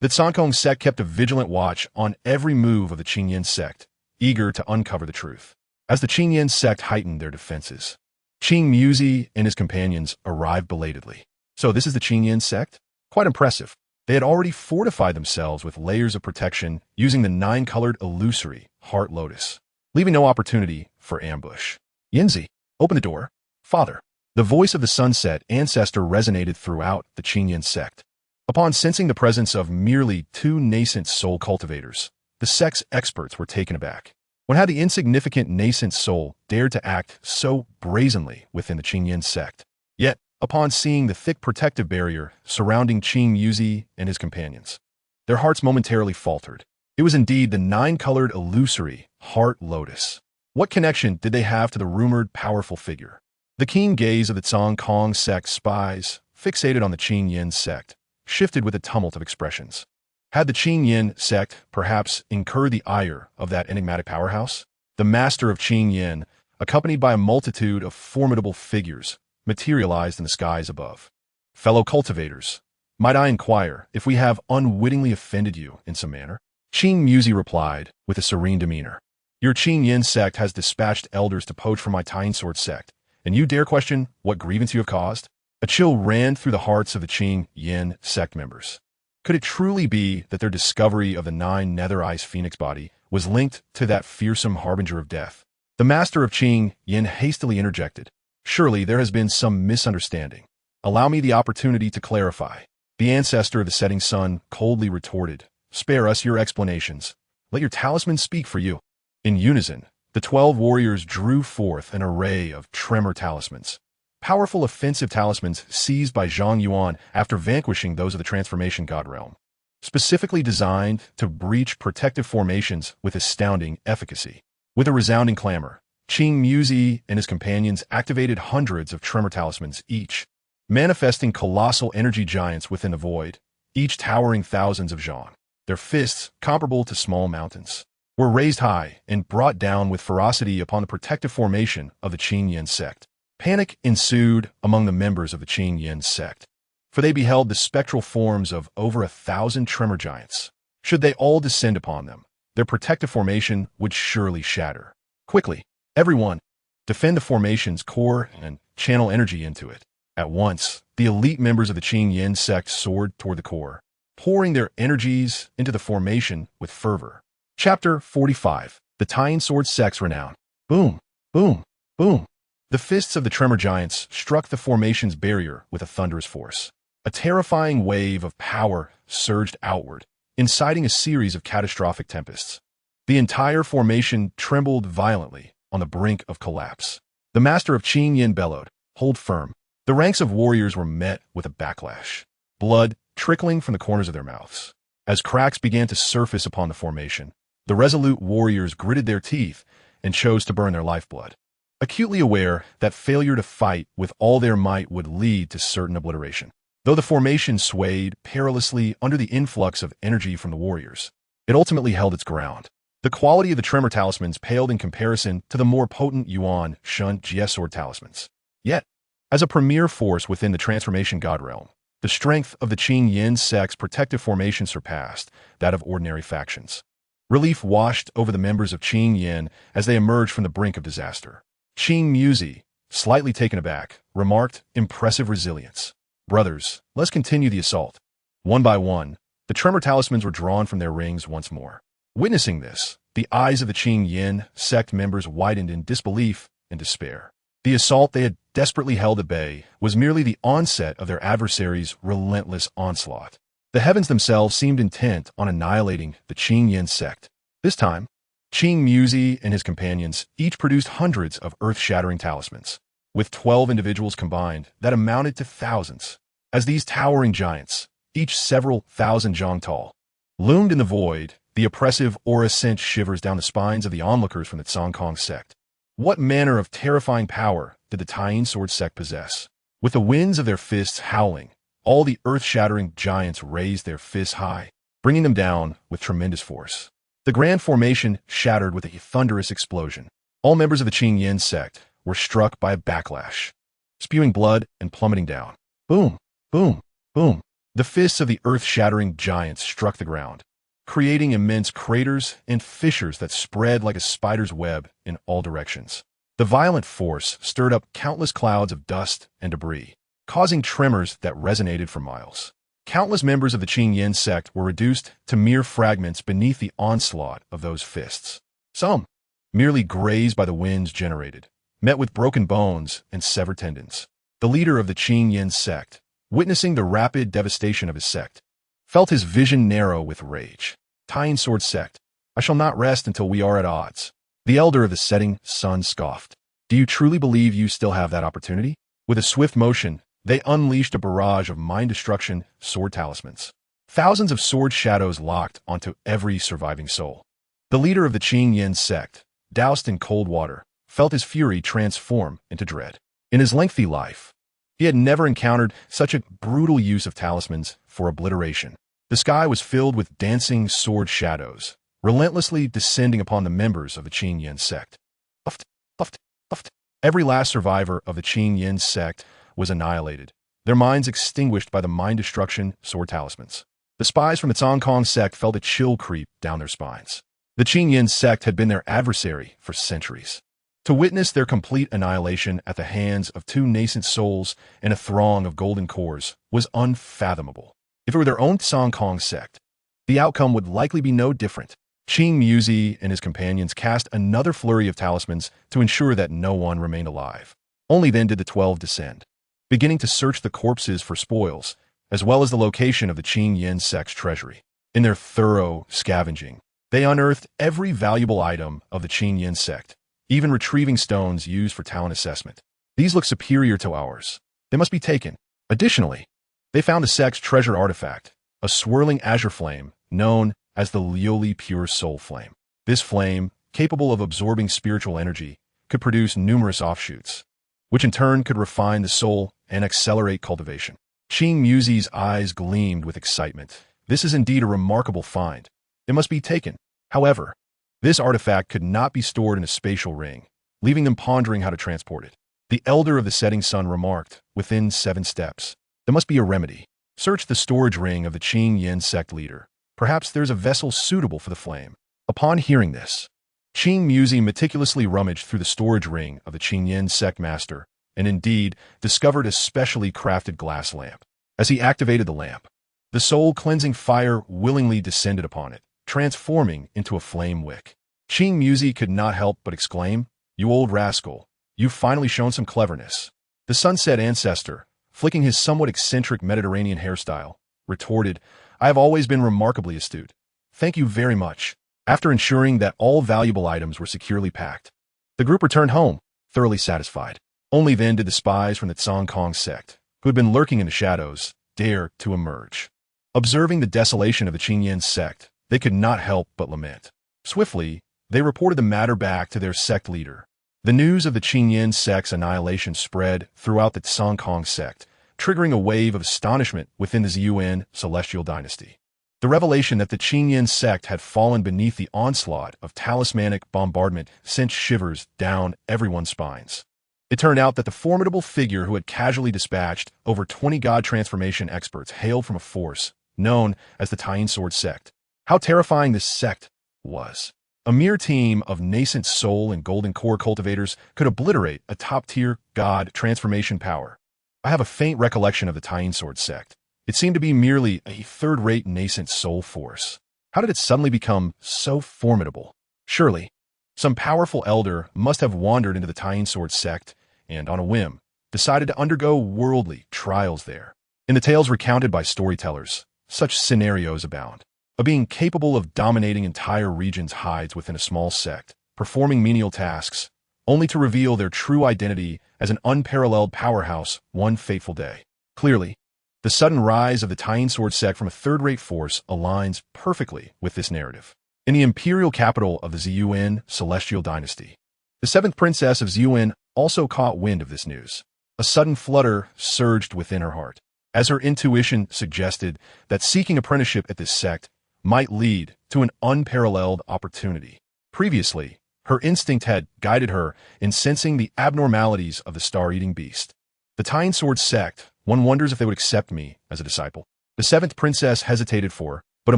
The Tsangkong sect kept a vigilant watch on every move of the Qingyan sect, eager to uncover the truth. As the Qingyan sect heightened their defenses, Qing Muzi and his companions arrived belatedly. So this is the Qingyan sect? Quite impressive. They had already fortified themselves with layers of protection using the 9-colored illusory heart lotus, leaving no opportunity for ambush. Yinzi, open the door. Father. The voice of the sunset ancestor resonated throughout the Qingyan sect. Upon sensing the presence of merely 2 nascent soul cultivators, the sect's experts were taken aback. When had the insignificant nascent soul dared to act so brazenly within the Qingyan sect? Yet, upon seeing the thick protective barrier surrounding Qing Muzi and his companions, their hearts momentarily faltered. It was indeed the 9-colored illusory heart lotus. What connection did they have to the rumored powerful figure? The keen gaze of the Tsangkong sect spies, fixated on the Qingyan sect, shifted with a tumult of expressions. Had the Qingyan sect perhaps incurred the ire of that enigmatic powerhouse? The master of Qingyan, accompanied by a multitude of formidable figures, materialized in the skies above. Fellow cultivators, might I inquire if we have unwittingly offended you in some manner? Qing Muzi replied with a serene demeanor. Your Qingyan sect has dispatched elders to poach from my Sword sect, and you dare question what grievance you have caused? A chill ran through the hearts of the Qingyan sect members. Could it truly be that their discovery of the 9 nether ice phoenix body was linked to that fearsome harbinger of death? The master of Qingyan hastily interjected. Surely there has been some misunderstanding. Allow me the opportunity to clarify. The ancestor of the setting sun coldly retorted. Spare us your explanations. Let your talisman speak for you. In unison, the 12 warriors drew forth an array of tremor talismans. Powerful offensive talismans seized by Zhang Yuan after vanquishing those of the transformation god realm. Specifically designed to breach protective formations with astounding efficacy. With a resounding clamor, Qing Muzi and his companions activated hundreds of tremor talismans each, manifesting colossal energy giants within the void, each towering thousands of zhang. Their fists, comparable to small mountains, were raised high and brought down with ferocity upon the protective formation of the Qingyan sect. Panic ensued among the members of the Qingyan sect, for they beheld the spectral forms of over 1,000 tremor giants. Should they all descend upon them, their protective formation would surely shatter. Quickly, everyone, defend the formation's core and channel energy into it. At once, the elite members of the Qingyan sect soared toward the core, pouring their energies into the formation with fervor. Chapter 45. The Sword sect's renown. Boom, boom, boom. The fists of the tremor giants struck the formation's barrier with a thunderous force. A terrifying wave of power surged outward, inciting a series of catastrophic tempests. The entire formation trembled violently on the brink of collapse. The master of Qingyan bellowed, "Hold firm." The ranks of warriors were met with a backlash, blood trickling from the corners of their mouths. As cracks began to surface upon the formation, the resolute warriors gritted their teeth and chose to burn their lifeblood, acutely aware that failure to fight with all their might would lead to certain obliteration. Though the formation swayed perilously under the influx of energy from the warriors, it ultimately held its ground. The quality of the tremor talismans paled in comparison to the more potent Yuan Shun Sword talismans. Yet, as a premier force within the transformation god realm, the strength of the Qingyan sect's protective formation surpassed that of ordinary factions. Relief washed over the members of Qingyan as they emerged from the brink of disaster. Qing Muzi, slightly taken aback, remarked, "Impressive resilience. Brothers, let's continue the assault." One by one, the tremor talismans were drawn from their rings once more. Witnessing this, the eyes of the Qing Yin sect members widened in disbelief and despair. The assault they had desperately held at bay was merely the onset of their adversaries' relentless onslaught. The heavens themselves seemed intent on annihilating the Qing Yin sect. This time, Qing Muzi and his companions each produced hundreds of earth-shattering talismans. With 12 individuals combined, that amounted to thousands. As these towering giants, each several thousand zhang tall, loomed in the void, the oppressive aura sent shivers down the spines of the onlookers from the Tsongkong sect. What manner of terrifying power did the Tying Sword sect possess? With the winds of their fists howling, all the earth-shattering giants raised their fists high, bringing them down with tremendous force. The grand formation shattered with a thunderous explosion. All members of the Qing Yin sect were struck by a backlash, spewing blood and plummeting down. Boom, boom, boom. The fists of the earth-shattering giants struck the ground, creating immense craters and fissures that spread like a spider's web in all directions. The violent force stirred up countless clouds of dust and debris, causing tremors that resonated for miles. Countless members of the Qing Yin sect were reduced to mere fragments beneath the onslaught of those fists. Some, merely grazed by the winds generated, met with broken bones and severed tendons. The leader of the Qing Yin sect, witnessing the rapid devastation of his sect, felt his vision narrow with rage. Tying Sword sect, I shall not rest until we are at odds. The elder of the setting sun scoffed. Do you truly believe you still have that opportunity? With a swift motion, they unleashed a barrage of mind-destruction sword talismans. Thousands of sword shadows locked onto every surviving soul. The leader of the Qing Yin sect, doused in cold water, felt his fury transform into dread. In his lengthy life, he had never encountered such a brutal use of talismans for obliteration. The sky was filled with dancing sword shadows, relentlessly descending upon the members of the Qing Yin sect. Puffed, puffed, puffed. Every last survivor of the Qing Yin sect was annihilated, their minds extinguished by the mind-destruction sword talismans. The spies from the Tsongkong sect felt a chill creep down their spines. The Qing Yin sect had been their adversary for centuries. To witness their complete annihilation at the hands of two nascent souls in a throng of golden cores was unfathomable. If it were their own Tsongkong sect, the outcome would likely be no different. Qing Muzi and his companions cast another flurry of talismans to ensure that no one remained alive. Only then did the 12 descend, beginning to search the corpses for spoils, as well as the location of the Qing Yin sect's treasury. In their thorough scavenging, they unearthed every valuable item of the Qing Yin sect, even retrieving stones used for talent assessment. These look superior to ours. They must be taken. Additionally, they found the sect's treasured artifact, a swirling azure flame known as the Liuli Pure Soul Flame. This flame, capable of absorbing spiritual energy, could produce numerous offshoots, which in turn could refine the soul and accelerate cultivation. Qing Muzi's eyes gleamed with excitement. This is indeed a remarkable find. It must be taken. However, this artifact could not be stored in a spatial ring, leaving them pondering how to transport it. The elder of the setting sun remarked, within 7 steps, there must be a remedy. Search the storage ring of the Qing Yin sect leader. Perhaps there's a vessel suitable for the flame. Upon hearing this, Qing Muzi meticulously rummaged through the storage ring of the Qing Yin sect master, and indeed discovered a specially crafted glass lamp. As he activated the lamp, the soul-cleansing fire willingly descended upon it, transforming into a flame wick. Qing Muzi could not help but exclaim, "You old rascal, you've finally shown some cleverness." The sunset ancestor, flicking his somewhat eccentric Mediterranean hairstyle, retorted, "I have always been remarkably astute. Thank you very much." After ensuring that all valuable items were securely packed, the group returned home, thoroughly satisfied. Only then did the spies from the Tsongkong sect, who had been lurking in the shadows, dare to emerge. Observing the desolation of the Qing Yin sect, they could not help but lament. Swiftly, they reported the matter back to their sect leader. The news of the Qing Yin sect's annihilation spread throughout the Tsongkong sect, triggering a wave of astonishment within the Yuan celestial dynasty. The revelation that the Qing Yin sect had fallen beneath the onslaught of talismanic bombardment sent shivers down everyone's spines. It turned out that the formidable figure who had casually dispatched over 20 god transformation experts hailed from a force known as the Tying Sword sect. How terrifying this sect was. A mere team of nascent soul and golden core cultivators could obliterate a top-tier god transformation power. I have a faint recollection of the Tying Sword sect. It seemed to be merely a third-rate nascent soul force. How did it suddenly become so formidable? Surely, some powerful elder must have wandered into the Tying Sword sect and, on a whim, decided to undergo worldly trials there. In the tales recounted by storytellers, such scenarios abound. A being capable of dominating entire regions hides within a small sect, performing menial tasks, only to reveal their true identity as an unparalleled powerhouse one fateful day. Clearly, the sudden rise of the Tying Sword sect from a third-rate force aligns perfectly with this narrative. In the imperial capital of the Zhang Yuan celestial dynasty, the seventh princess of Zhang Yuan also caught wind of this news. A sudden flutter surged within her heart, as her intuition suggested that seeking apprenticeship at this sect might lead to an unparalleled opportunity. Previously, her instinct had guided her in sensing the abnormalities of the star-eating beast. The Tying Sword sect, one wonders if they would accept me as a disciple. The seventh princess hesitated for but a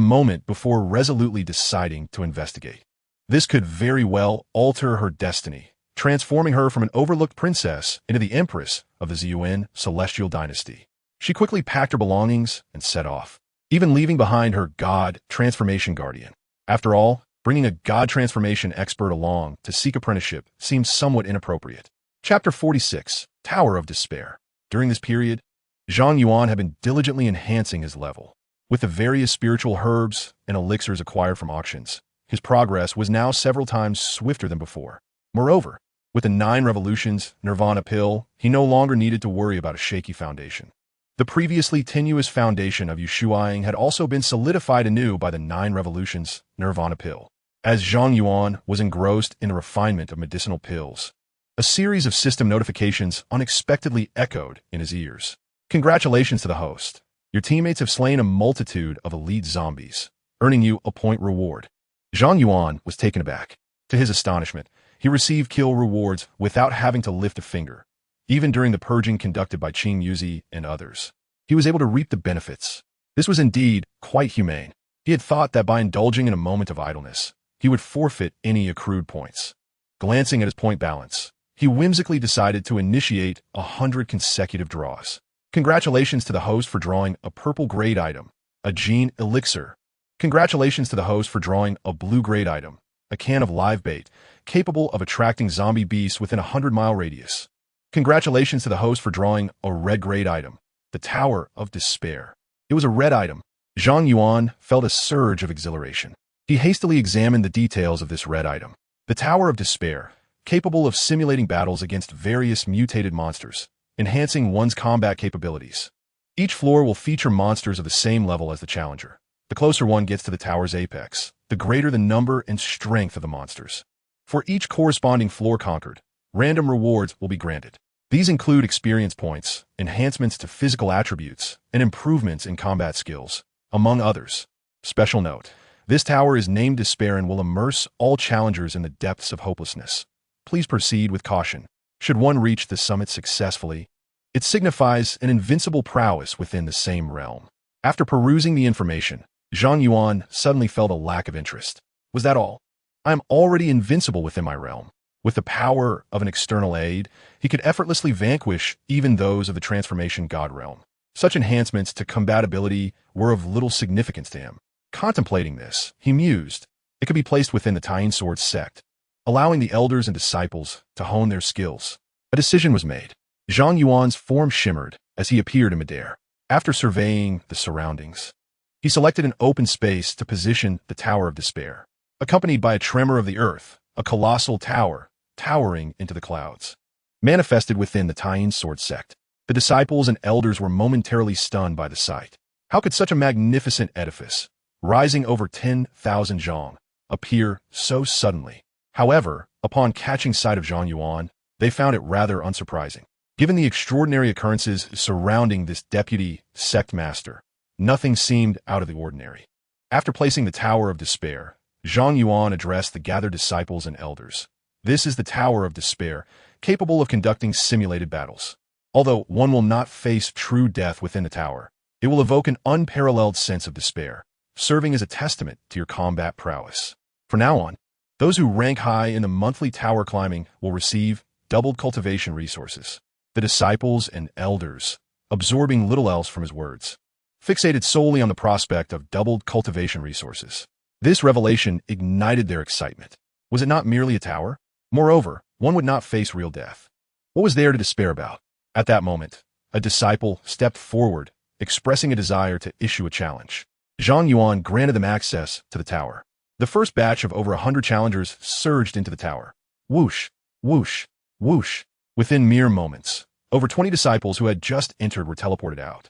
moment before resolutely deciding to investigate. This could very well alter her destiny, transforming her from an overlooked princess into the empress of the Zhang Yuan celestial dynasty. She quickly packed her belongings and set off, even leaving behind her god transformation guardian. After all, bringing a god transformation expert along to seek apprenticeship seems somewhat inappropriate. Chapter 46, Tower of Despair. During this period, Zhang Yuan had been diligently enhancing his level. With the various spiritual herbs and elixirs acquired from auctions, his progress was now several times swifter than before. Moreover, with the 9 revolutions Nirvana pill, he no longer needed to worry about a shaky foundation. The previously tenuous foundation of Yushuaing had also been solidified anew by the 9 revolutions Nirvana pill. As Zhang Yuan was engrossed in the refinement of medicinal pills, a series of system notifications unexpectedly echoed in his ears. Congratulations to the host. Your teammates have slain a multitude of elite zombies, earning you a point reward. Zhang Yuan was taken aback. To his astonishment, he received kill rewards without having to lift a finger. Even during the purging conducted by Qing Yuzi and others, he was able to reap the benefits. This was indeed quite humane. He had thought that by indulging in a moment of idleness, he would forfeit any accrued points. Glancing at his point balance, he whimsically decided to initiate 100 consecutive draws. Congratulations to the host for drawing a purple grade item, a gene elixir. Congratulations to the host for drawing a blue grade item, a can of live bait, capable of attracting zombie beasts within a 100-mile radius. Congratulations to the host for drawing a red grade item, the Tower of Despair. It was a red item. Zhang Yuan felt a surge of exhilaration. He hastily examined the details of this red item. The Tower of Despair, capable of simulating battles against various mutated monsters, enhancing one's combat capabilities. Each floor will feature monsters of the same level as the challenger. The closer one gets to the tower's apex, the greater the number and strength of the monsters. For each corresponding floor conquered, random rewards will be granted. These include experience points, enhancements to physical attributes, and improvements in combat skills, among others. Special note: this tower is named Despair and will immerse all challengers in the depths of hopelessness. Please proceed with caution. Should one reach the summit successfully, it signifies an invincible prowess within the same realm. After perusing the information, Zhang Yuan suddenly felt a lack of interest. Was that all? I am already invincible within my realm. With the power of an external aid, he could effortlessly vanquish even those of the transformation god realm. Such enhancements to combatability were of little significance to him. Contemplating this, he mused. It could be placed within the Tying Sword sect, allowing the elders and disciples to hone their skills. A decision was made. Zhang Yuan's form shimmered as he appeared in midair. After surveying the surroundings, he selected an open space to position the Tower of Despair. Accompanied by a tremor of the earth, a colossal tower, towering into the clouds, manifested within the Tying Sword sect. The disciples and elders were momentarily stunned by the sight. How could such a magnificent edifice, rising over 10,000 zhang, appear so suddenly? However, upon catching sight of Zhang Yuan, they found it rather unsurprising. Given the extraordinary occurrences surrounding this deputy sect master, nothing seemed out of the ordinary. After placing the Tower of Despair, Zhang Yuan addressed the gathered disciples and elders. This is the Tower of Despair, capable of conducting simulated battles. Although one will not face true death within the tower, it will evoke an unparalleled sense of despair, serving as a testament to your combat prowess. From now on, Those who rank high in the monthly tower climbing will receive doubled cultivation resources. The disciples and elders, absorbing little else from his words, fixated solely on the prospect of doubled cultivation resources. This revelation ignited their excitement. Was it not merely a tower? Moreover, one would not face real death. What was there to despair about? At that moment, a disciple stepped forward, expressing a desire to issue a challenge. Zhang Yuan granted them access to the tower. The first batch of over 100 challengers surged into the tower. Whoosh, whoosh, whoosh. Within mere moments, over 20 disciples who had just entered were teleported out.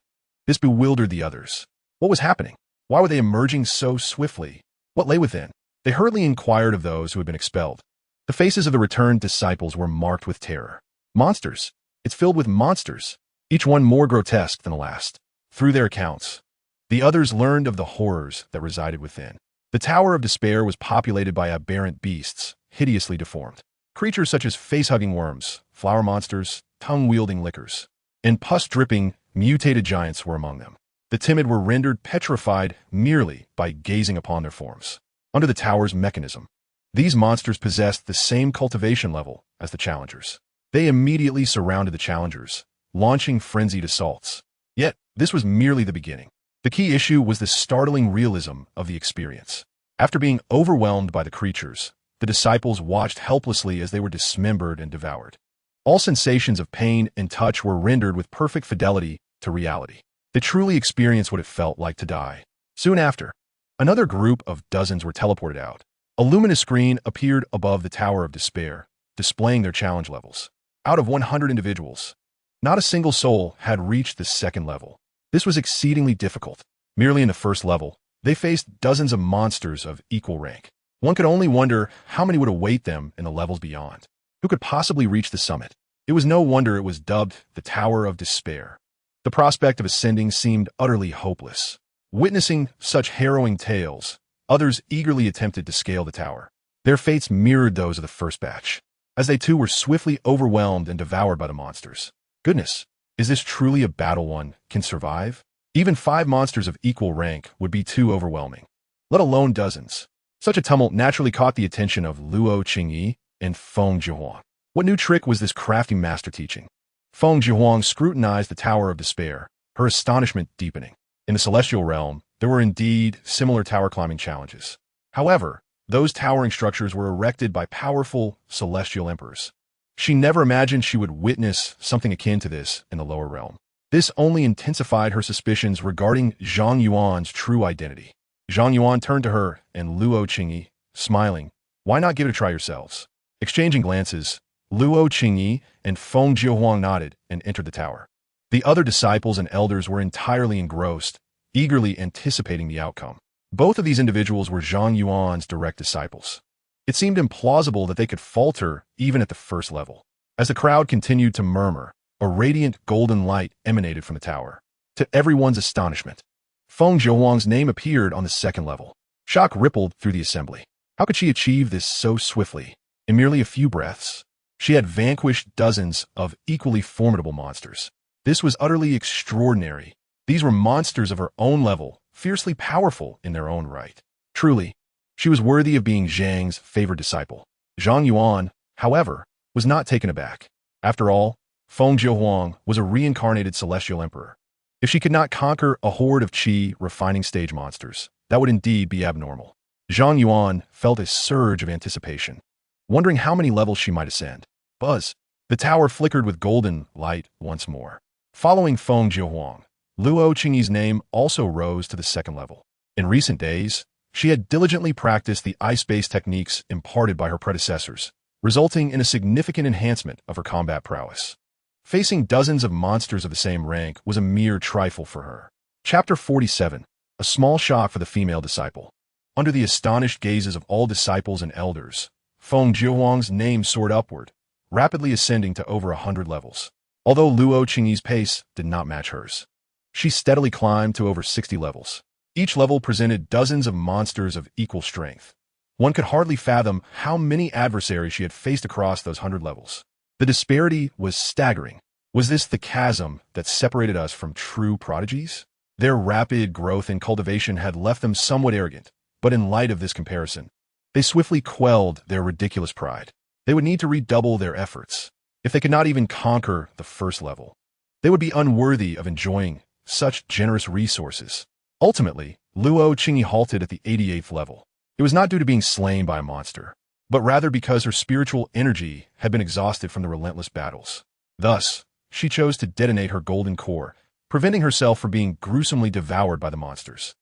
This bewildered the others. What was happening? Why were they emerging so swiftly? What lay within? They hurriedly inquired of those who had been expelled. The faces of the returned disciples were marked with terror. Monsters. It's filled with monsters, each one more grotesque than the last. Through their accounts, the others learned of the horrors that resided within. The Tower of Despair was populated by aberrant beasts, hideously deformed. Creatures such as face-hugging worms, flower monsters, tongue-wielding lickers, and pus-dripping, mutated giants were among them. The timid were rendered petrified merely by gazing upon their forms. Under the tower's mechanism, these monsters possessed the same cultivation level as the challengers. They immediately surrounded the challengers, launching frenzied assaults. Yet, this was merely the beginning. The key issue was the startling realism of the experience. After being overwhelmed by the creatures, the disciples watched helplessly as they were dismembered and devoured. All sensations of pain and touch were rendered with perfect fidelity to reality. They truly experienced what it felt like to die. Soon after, another group of dozens were teleported out. A luminous screen appeared above the Tower of Despair, displaying their challenge levels. Out of 100 individuals, not a single soul had reached the second level. This was exceedingly difficult. Merely in the first level, they faced dozens of monsters of equal rank. One could only wonder how many would await them in the levels beyond. Who could possibly reach the summit? It was no wonder it was dubbed the Tower of Despair. The prospect of ascending seemed utterly hopeless. Witnessing such harrowing tales, others eagerly attempted to scale the tower. Their fates mirrored those of the first batch, as they too were swiftly overwhelmed and devoured by the monsters. Goodness, is this truly a battle one can survive? Even 5 monsters of equal rank would be too overwhelming, let alone dozens. Such a tumult naturally caught the attention of Luo Qingyi and Feng Jihuang. What new trick was this crafty master teaching? Feng Jihuang scrutinized the Tower of Despair, her astonishment deepening. In the celestial realm, there were indeed similar tower climbing challenges. However, those towering structures were erected by powerful celestial emperors. She never imagined she would witness something akin to this in the lower realm. This only intensified her suspicions regarding Zhang Yuan's true identity. Zhang Yuan turned to her and Luo Qingyi, smiling. Why not give it a try yourselves? Exchanging glances, Luo Qingyi and Feng Jihuang nodded and entered the tower. The other disciples and elders were entirely engrossed, eagerly anticipating the outcome. Both of these individuals were Zhang Yuan's direct disciples. It seemed implausible that they could falter even at the first level. As the crowd continued to murmur, a radiant golden light emanated from the tower. To everyone's astonishment, Feng Jihuang's name appeared on the second level. Shock rippled through the assembly. How could she achieve this so swiftly? In merely a few breaths, she had vanquished dozens of equally formidable monsters. This was utterly extraordinary. These were monsters of her own level, fiercely powerful in their own right. Truly, she was worthy of being Zhang's favored disciple. Zhang Yuan, however, was not taken aback. After all, Feng Jihuang was a reincarnated celestial emperor. If she could not conquer a horde of qi refining stage monsters, that would indeed be abnormal. Zhang Yuan felt a surge of anticipation, wondering how many levels she might ascend. Buzz. The tower flickered with golden light once more. Following Feng Jihuang, Luo Qingyi's name also rose to the second level. In recent days, she had diligently practiced the ice-based techniques imparted by her predecessors, resulting in a significant enhancement of her combat prowess. Facing dozens of monsters of the same rank was a mere trifle for her. Chapter 47. A small shock for the female disciple. Under the astonished gazes of all disciples and elders, Feng Jihuang's name soared upward, rapidly ascending to over 100 levels. Although Luo Qingyi's pace did not match hers, she steadily climbed to over 60 levels. Each level presented dozens of monsters of equal strength. One could hardly fathom how many adversaries she had faced across those 100 levels. The disparity was staggering. Was this the chasm that separated us from true prodigies? Their rapid growth and cultivation had left them somewhat arrogant, but in light of this comparison, They swiftly quelled their ridiculous pride. They would need to redouble their efforts. If they could not even conquer the first level, they would be unworthy of enjoying such generous resources. Ultimately, Luo Qingyi halted at the 88th level. It was not due to being slain by a monster, but rather because her spiritual energy had been exhausted from the relentless battles. Thus, she chose to detonate her golden core, preventing herself from being gruesomely devoured by the monsters.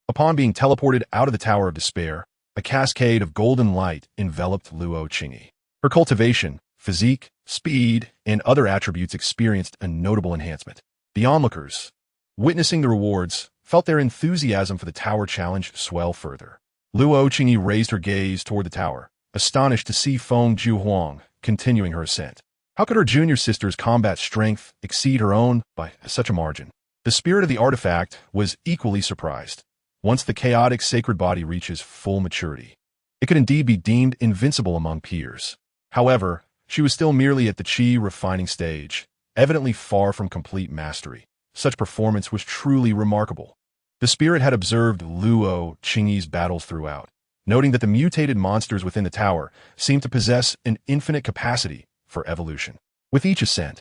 Upon being teleported out of the Tower of Despair, a cascade of golden light enveloped Luo Qingyi. Her cultivation, physique, speed, and other attributes experienced a notable enhancement. The onlookers, witnessing the rewards, felt their enthusiasm for the tower challenge swell further. Luo Qingyi raised her gaze toward the tower, astonished to see Feng Jiuhuang continuing her ascent. How could her junior sister's combat strength exceed her own by such a margin? The spirit of the artifact was equally surprised. Once the chaotic sacred body reaches full maturity, it could indeed be deemed invincible among peers. However, she was still merely at the chi refining stage, evidently far from complete mastery. Such performance was truly remarkable. The spirit had observed Luo Qingyi's battles throughout, noting that the mutated monsters within the tower seemed to possess an infinite capacity for evolution. With each ascent,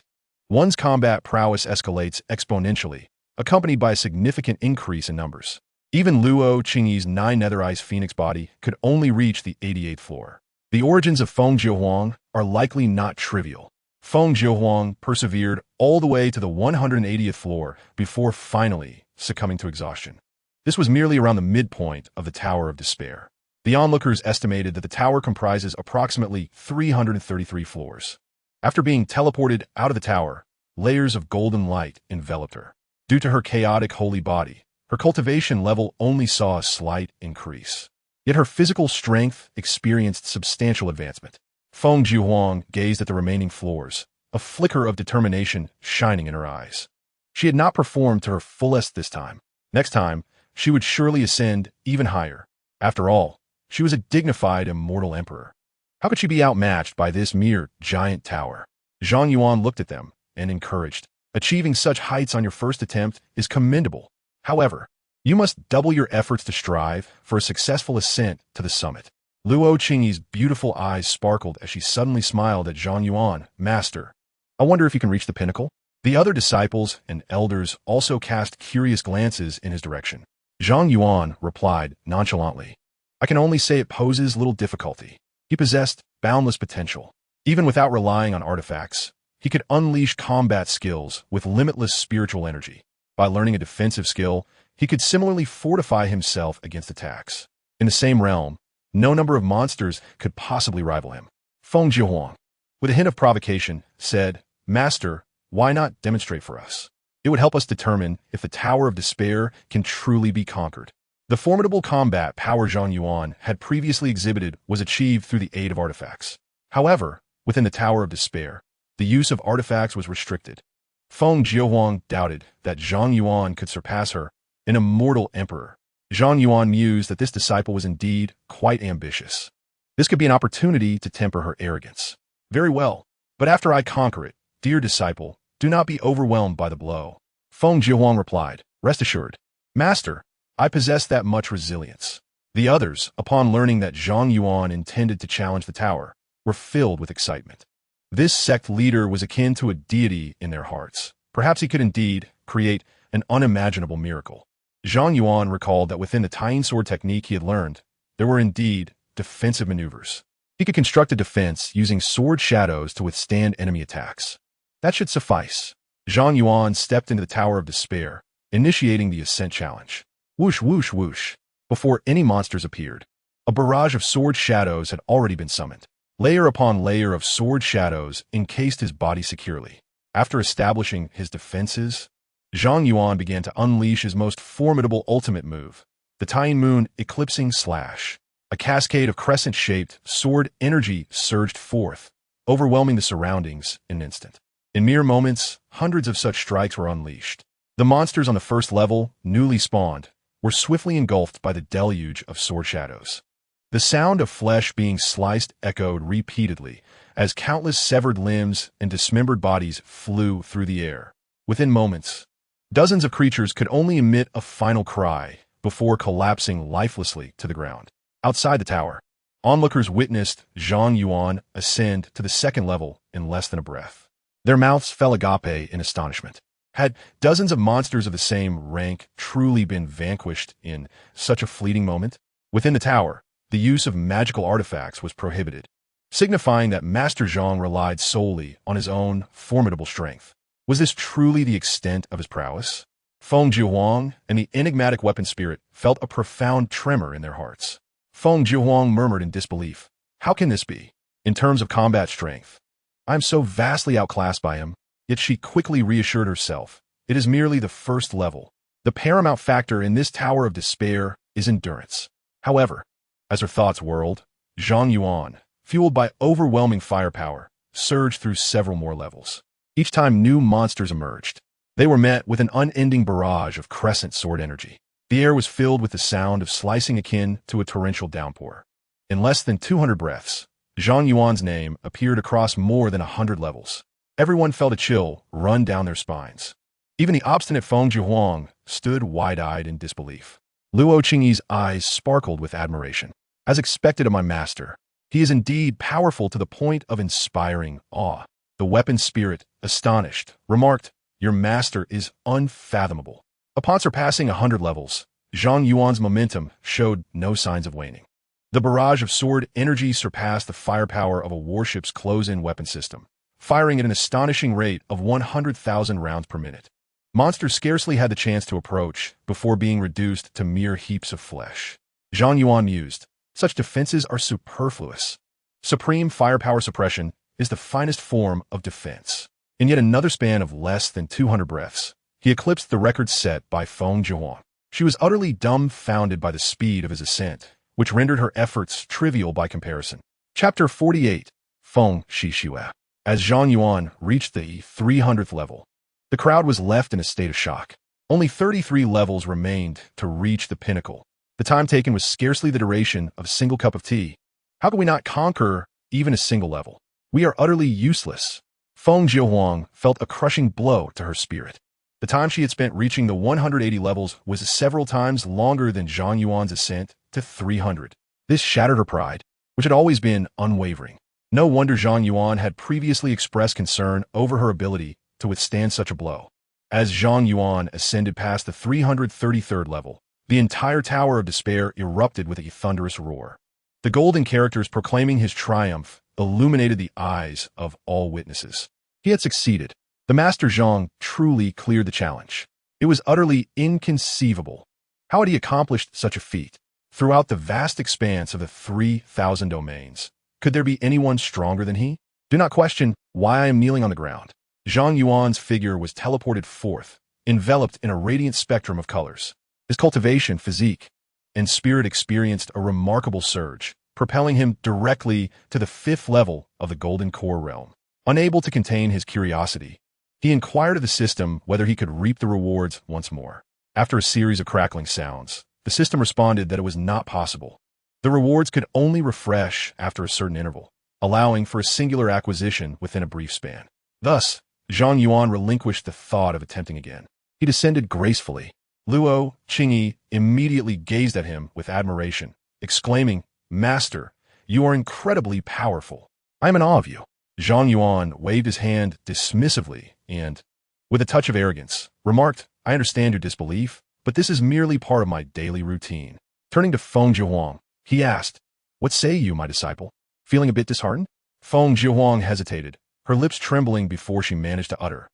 one's combat prowess escalates exponentially, accompanied by a significant increase in numbers. Even Luo Qingyi's 9 Nether-Eyes Phoenix body could only reach the 88th floor. The origins of Feng Jiuhuang are likely not trivial. Feng Jiuhuang persevered all the way to the 180th floor before finally succumbing to exhaustion. This was merely around the midpoint of the Tower of Despair. The onlookers estimated that the tower comprises approximately 333 floors. After being teleported out of the tower, layers of golden light enveloped her. Due to her chaotic holy body, her cultivation level only saw a slight increase. Yet her physical strength experienced substantial advancement. Feng Jiuhuang gazed at the remaining floors, a flicker of determination shining in her eyes. She had not performed to her fullest this time. Next time, she would surely ascend even higher. After all, she was a dignified Immortal Emperor. How could she be outmatched by this mere giant tower? Zhang Yuan looked at them and encouraged. Achieving such heights on your first attempt is commendable. However, you must double your efforts to strive for a successful ascent to the summit. Luo Qingyi's beautiful eyes sparkled as she suddenly smiled at Zhang Yuan. Master, I wonder if you can reach the pinnacle? The other disciples and elders also cast curious glances in his direction. Zhang Yuan replied nonchalantly, I can only say it poses little difficulty. He possessed boundless potential. Even without relying on artifacts, he could unleash combat skills with limitless spiritual energy. By learning a defensive skill, he could similarly fortify himself against attacks. In the same realm, no number of monsters could possibly rival him. Feng Jiuhuang, with a hint of provocation, said, Master, why not demonstrate for us? It would help us determine if the Tower of Despair can truly be conquered. The formidable combat power Zhang Yuan had previously exhibited was achieved through the aid of artifacts. However, within the Tower of Despair, the use of artifacts was restricted. Feng Jiuhuang doubted that Zhang Yuan could surpass her, an immortal emperor. Zhang Yuan mused that this disciple was indeed quite ambitious. This could be an opportunity to temper her arrogance. Very well, but after I conquer it, dear disciple, do not be overwhelmed by the blow. Feng Jiuhuang replied, Rest assured, Master, I possess that much resilience. The others, upon learning that Zhang Yuan intended to challenge the tower, were filled with excitement. This sect leader was akin to a deity in their hearts. Perhaps he could indeed create an unimaginable miracle. Zhang Yuan recalled that within the tying sword technique he had learned, there were indeed defensive maneuvers. He could construct a defense using sword shadows to withstand enemy attacks. That should suffice. Zhang Yuan stepped into the Tower of Despair, initiating the ascent challenge. Whoosh, whoosh, whoosh. Before any monsters appeared, a barrage of sword shadows had already been summoned. Layer upon layer of sword shadows encased his body securely. After establishing his defenses, Zhang Yuan began to unleash his most formidable ultimate move, the Tying Moon Eclipsing Slash. A cascade of crescent-shaped sword energy surged forth, overwhelming the surroundings in an instant. In mere moments, hundreds of such strikes were unleashed. The monsters on the first level, newly spawned, were swiftly engulfed by the deluge of sword shadows. The sound of flesh being sliced echoed repeatedly as countless severed limbs and dismembered bodies flew through the air. Within moments, dozens of creatures could only emit a final cry before collapsing lifelessly to the ground. Outside the tower, Onlookers witnessed Zhang Yuan ascend to the second level in less than a breath. Their mouths fell agape in astonishment. Had dozens of monsters of the same rank truly been vanquished in such a fleeting moment? Within the tower, the use of magical artifacts was prohibited, signifying that Master Zhang relied solely on his own formidable strength. Was this truly the extent of his prowess? Feng Jiuhuang and the enigmatic weapon spirit felt a profound tremor in their hearts. Feng Jiuhuang murmured in disbelief. How can this be? In terms of combat strength, I am so vastly outclassed by him. Yet she quickly reassured herself. It is merely the first level. The paramount factor in this tower of despair is endurance. However, as her thoughts whirled, Zhang Yuan, fueled by overwhelming firepower, surged through several more levels. Each time new monsters emerged, they were met with an unending barrage of crescent sword energy. The air was filled with the sound of slicing akin to a torrential downpour. In less than 200 breaths, Zhang Yuan's name appeared across more than 100 levels. Everyone felt a chill run down their spines. Even the obstinate Feng Jiuhuang stood wide-eyed in disbelief. Luo Qingyi's eyes sparkled with admiration. As expected of my master, he is indeed powerful to the point of inspiring awe. The weapon spirit, astonished, remarked, "Your master is unfathomable." Upon surpassing 100 levels, Zhang Yuan's momentum showed no signs of waning. The barrage of sword energy surpassed the firepower of a warship's close-in weapon system, firing at an astonishing rate of 100,000 rounds per minute. Monsters scarcely had the chance to approach before being reduced to mere heaps of flesh. Zhang Yuan mused, "Such defenses are superfluous. Supreme firepower suppression is the finest form of defense." In yet another span of less than 200 breaths, he eclipsed the record set by Feng Jiuhuang. She was utterly dumbfounded by the speed of his ascent, which rendered her efforts trivial by comparison. Chapter 48, Feng Shixue. As Zhang Yuan reached the 300th level, the crowd was left in a state of shock. Only 33 levels remained to reach the pinnacle. The time taken was scarcely the duration of a single cup of tea. How could we not conquer even a single level? We are utterly useless. Feng Jiuhuang felt a crushing blow to her spirit. The time she had spent reaching the 180 levels was several times longer than Zhang Yuan's ascent to 300. This shattered her pride, which had always been unwavering. No wonder Zhang Yuan had previously expressed concern over her ability to withstand such a blow. As Zhang Yuan ascended past the 333rd level, the entire Tower of Despair erupted with a thunderous roar. The golden characters proclaiming his triumph illuminated the eyes of all witnesses. He had succeeded. The Master Zhang truly cleared the challenge. It was utterly inconceivable. How had he accomplished such a feat? Throughout the vast expanse of the 3,000 domains, could there be anyone stronger than he? Do not question why I am kneeling on the ground. Zhang Yuan's figure was teleported forth, enveloped in a radiant spectrum of colors. His cultivation, physique, and spirit experienced a remarkable surge, propelling him directly to the 5th level of the Golden Core realm. Unable to contain his curiosity, he inquired of the system whether he could reap the rewards once more. After a series of crackling sounds, the system responded that it was not possible. The rewards could only refresh after a certain interval, allowing for a singular acquisition within a brief span. Thus, Zhang Yuan relinquished the thought of attempting again. He descended gracefully. Luo Qingyi immediately gazed at him with admiration, exclaiming, "Master, you are incredibly powerful. I am in awe of you." Zhang Yuan waved his hand dismissively and, with a touch of arrogance, remarked, "I understand your disbelief, but this is merely part of my daily routine." Turning to Feng Jiuhuang, he asked, "What say you, my disciple? Feeling a bit disheartened?" Feng Jiuhuang hesitated, her lips trembling before she managed to utter,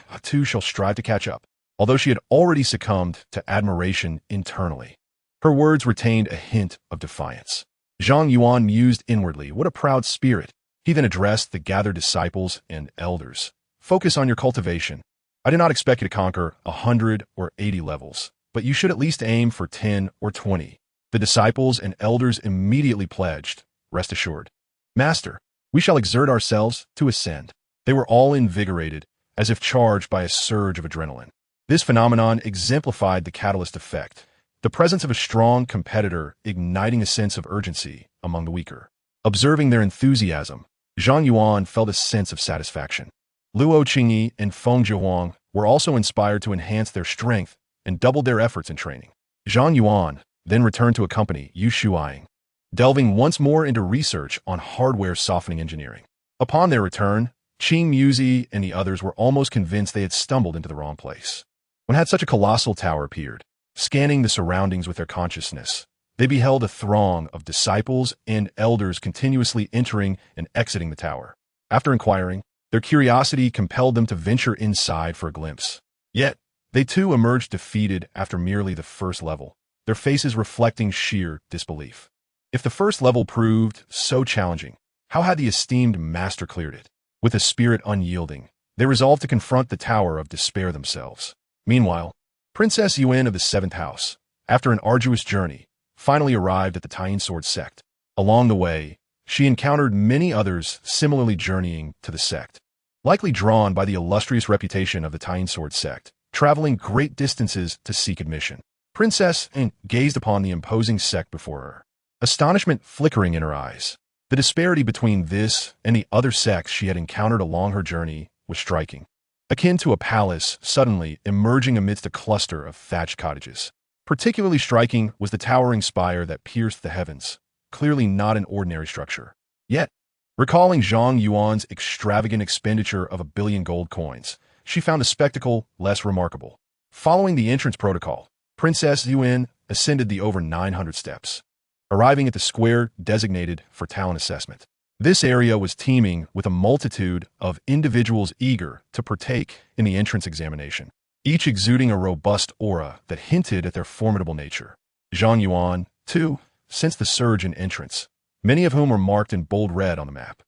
"I too shall strive to catch up," although she had already succumbed to admiration internally. Her words retained a hint of defiance. Zhang Yuan mused inwardly, "What a proud spirit." He then addressed the gathered disciples and elders. "Focus on your cultivation. I do not expect you to conquer 100 or 80 levels, but you should at least aim for 10 or 20. The disciples and elders immediately pledged, "Rest assured, Master, we shall exert ourselves to ascend." They were all invigorated, as if charged by a surge of adrenaline. This phenomenon exemplified the catalyst effect, the presence of a strong competitor igniting a sense of urgency among the weaker. Observing their enthusiasm, Zhang Yuan felt a sense of satisfaction. Luo Qingyi and Feng Jiuhuang were also inspired to enhance their strength and doubled their efforts in training. Zhang Yuan then returned to accompany Yu Shuiying. delving once more into research on hardware softening engineering. Upon their return, Qing Muzi and the others were almost convinced they had stumbled into the wrong place. When had such a colossal tower appeared, scanning the surroundings with their consciousness, they beheld a throng of disciples and elders continuously entering and exiting the tower. After inquiring, their curiosity compelled them to venture inside for a glimpse. Yet, they too emerged defeated after merely the first level, their faces reflecting sheer disbelief. If the first level proved so challenging, how had the esteemed master cleared it? With a spirit unyielding, they resolved to confront the Tower of Despair themselves. Meanwhile, Princess Yuan of the Seventh House, after an arduous journey, finally arrived at the Tying Sword sect. Along the way, she encountered many others similarly journeying to the sect, likely drawn by the illustrious reputation of the Tying Sword sect, traveling great distances to seek admission. Princess Yuan gazed upon the imposing sect before her, astonishment flickering in her eyes. The disparity between this and the other sects she had encountered along her journey was striking, akin to a palace suddenly emerging amidst a cluster of thatched cottages. Particularly striking was the towering spire that pierced the heavens, clearly not an ordinary structure. Yet, recalling Zhang Yuan's extravagant expenditure of 1 billion gold coins, she found the spectacle less remarkable. Following the entrance protocol, Princess Yuan ascended the over 900 steps, arriving at the square designated for talent assessment. This area was teeming with a multitude of individuals eager to partake in the entrance examination, each exuding a robust aura that hinted at their formidable nature. Zhang Yuan, too, sensed the surge in entrance, many of whom were marked in bold red on the map.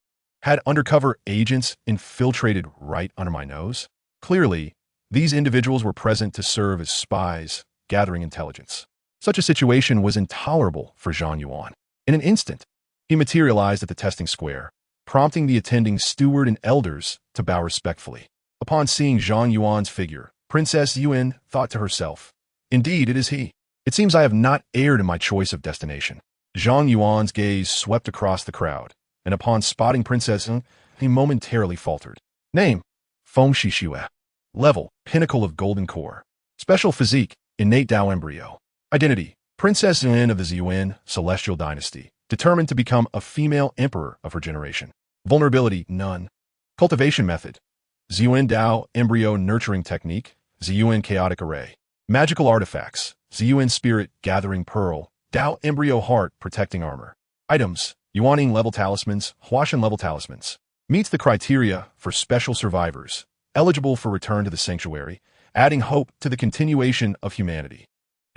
Had undercover agents infiltrated right under my nose? Clearly, these individuals were present to serve as spies, gathering intelligence. Such a situation was intolerable for Zhang Yuan. In an instant, he materialized at the testing square, prompting the attending steward and elders to bow respectfully. Upon seeing Zhang Yuan's figure, Princess Yuan thought to herself, "Indeed, it is he. It seems I have not erred in my choice of destination." Zhang Yuan's gaze swept across the crowd, and upon spotting Princess Yuan, he momentarily faltered. Name: Feng Shishue. Level: Pinnacle of Golden Core. Special physique: Innate Dao Embryo. Identity: Princess Yuan of the Ziyuan Celestial Dynasty, determined to become a female emperor of her generation. Vulnerability: None. Cultivation method: Ziyuan Dao Embryo Nurturing Technique, Ziyuan Chaotic Array. Magical artifacts: Ziyuan Spirit Gathering Pearl, Dao Embryo Heart Protecting Armor. Items: Yuaning level talismans, Huashan level talismans. Meets the criteria for special survivors, eligible for return to the sanctuary, adding hope to the continuation of humanity.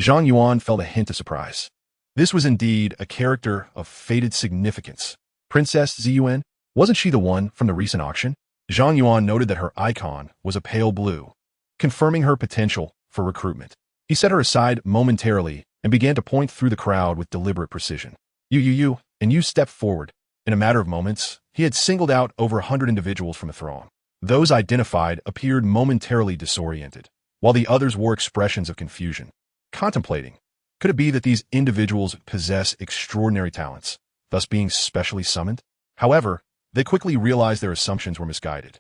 Zhang Yuan felt a hint of surprise. This was indeed a character of fated significance. Princess Ziyuan, wasn't she the one from the recent auction? Zhang Yuan noted that her icon was a pale blue, confirming her potential for recruitment. He set her aside momentarily and began to point through the crowd with deliberate precision. You stepped forward. In a matter of moments, he had singled out over 100 individuals from the throng. Those identified appeared momentarily disoriented, while the others wore expressions of confusion. Contemplating, could it be that these individuals possess extraordinary talents, thus being specially summoned? However, they quickly realized their assumptions were misguided.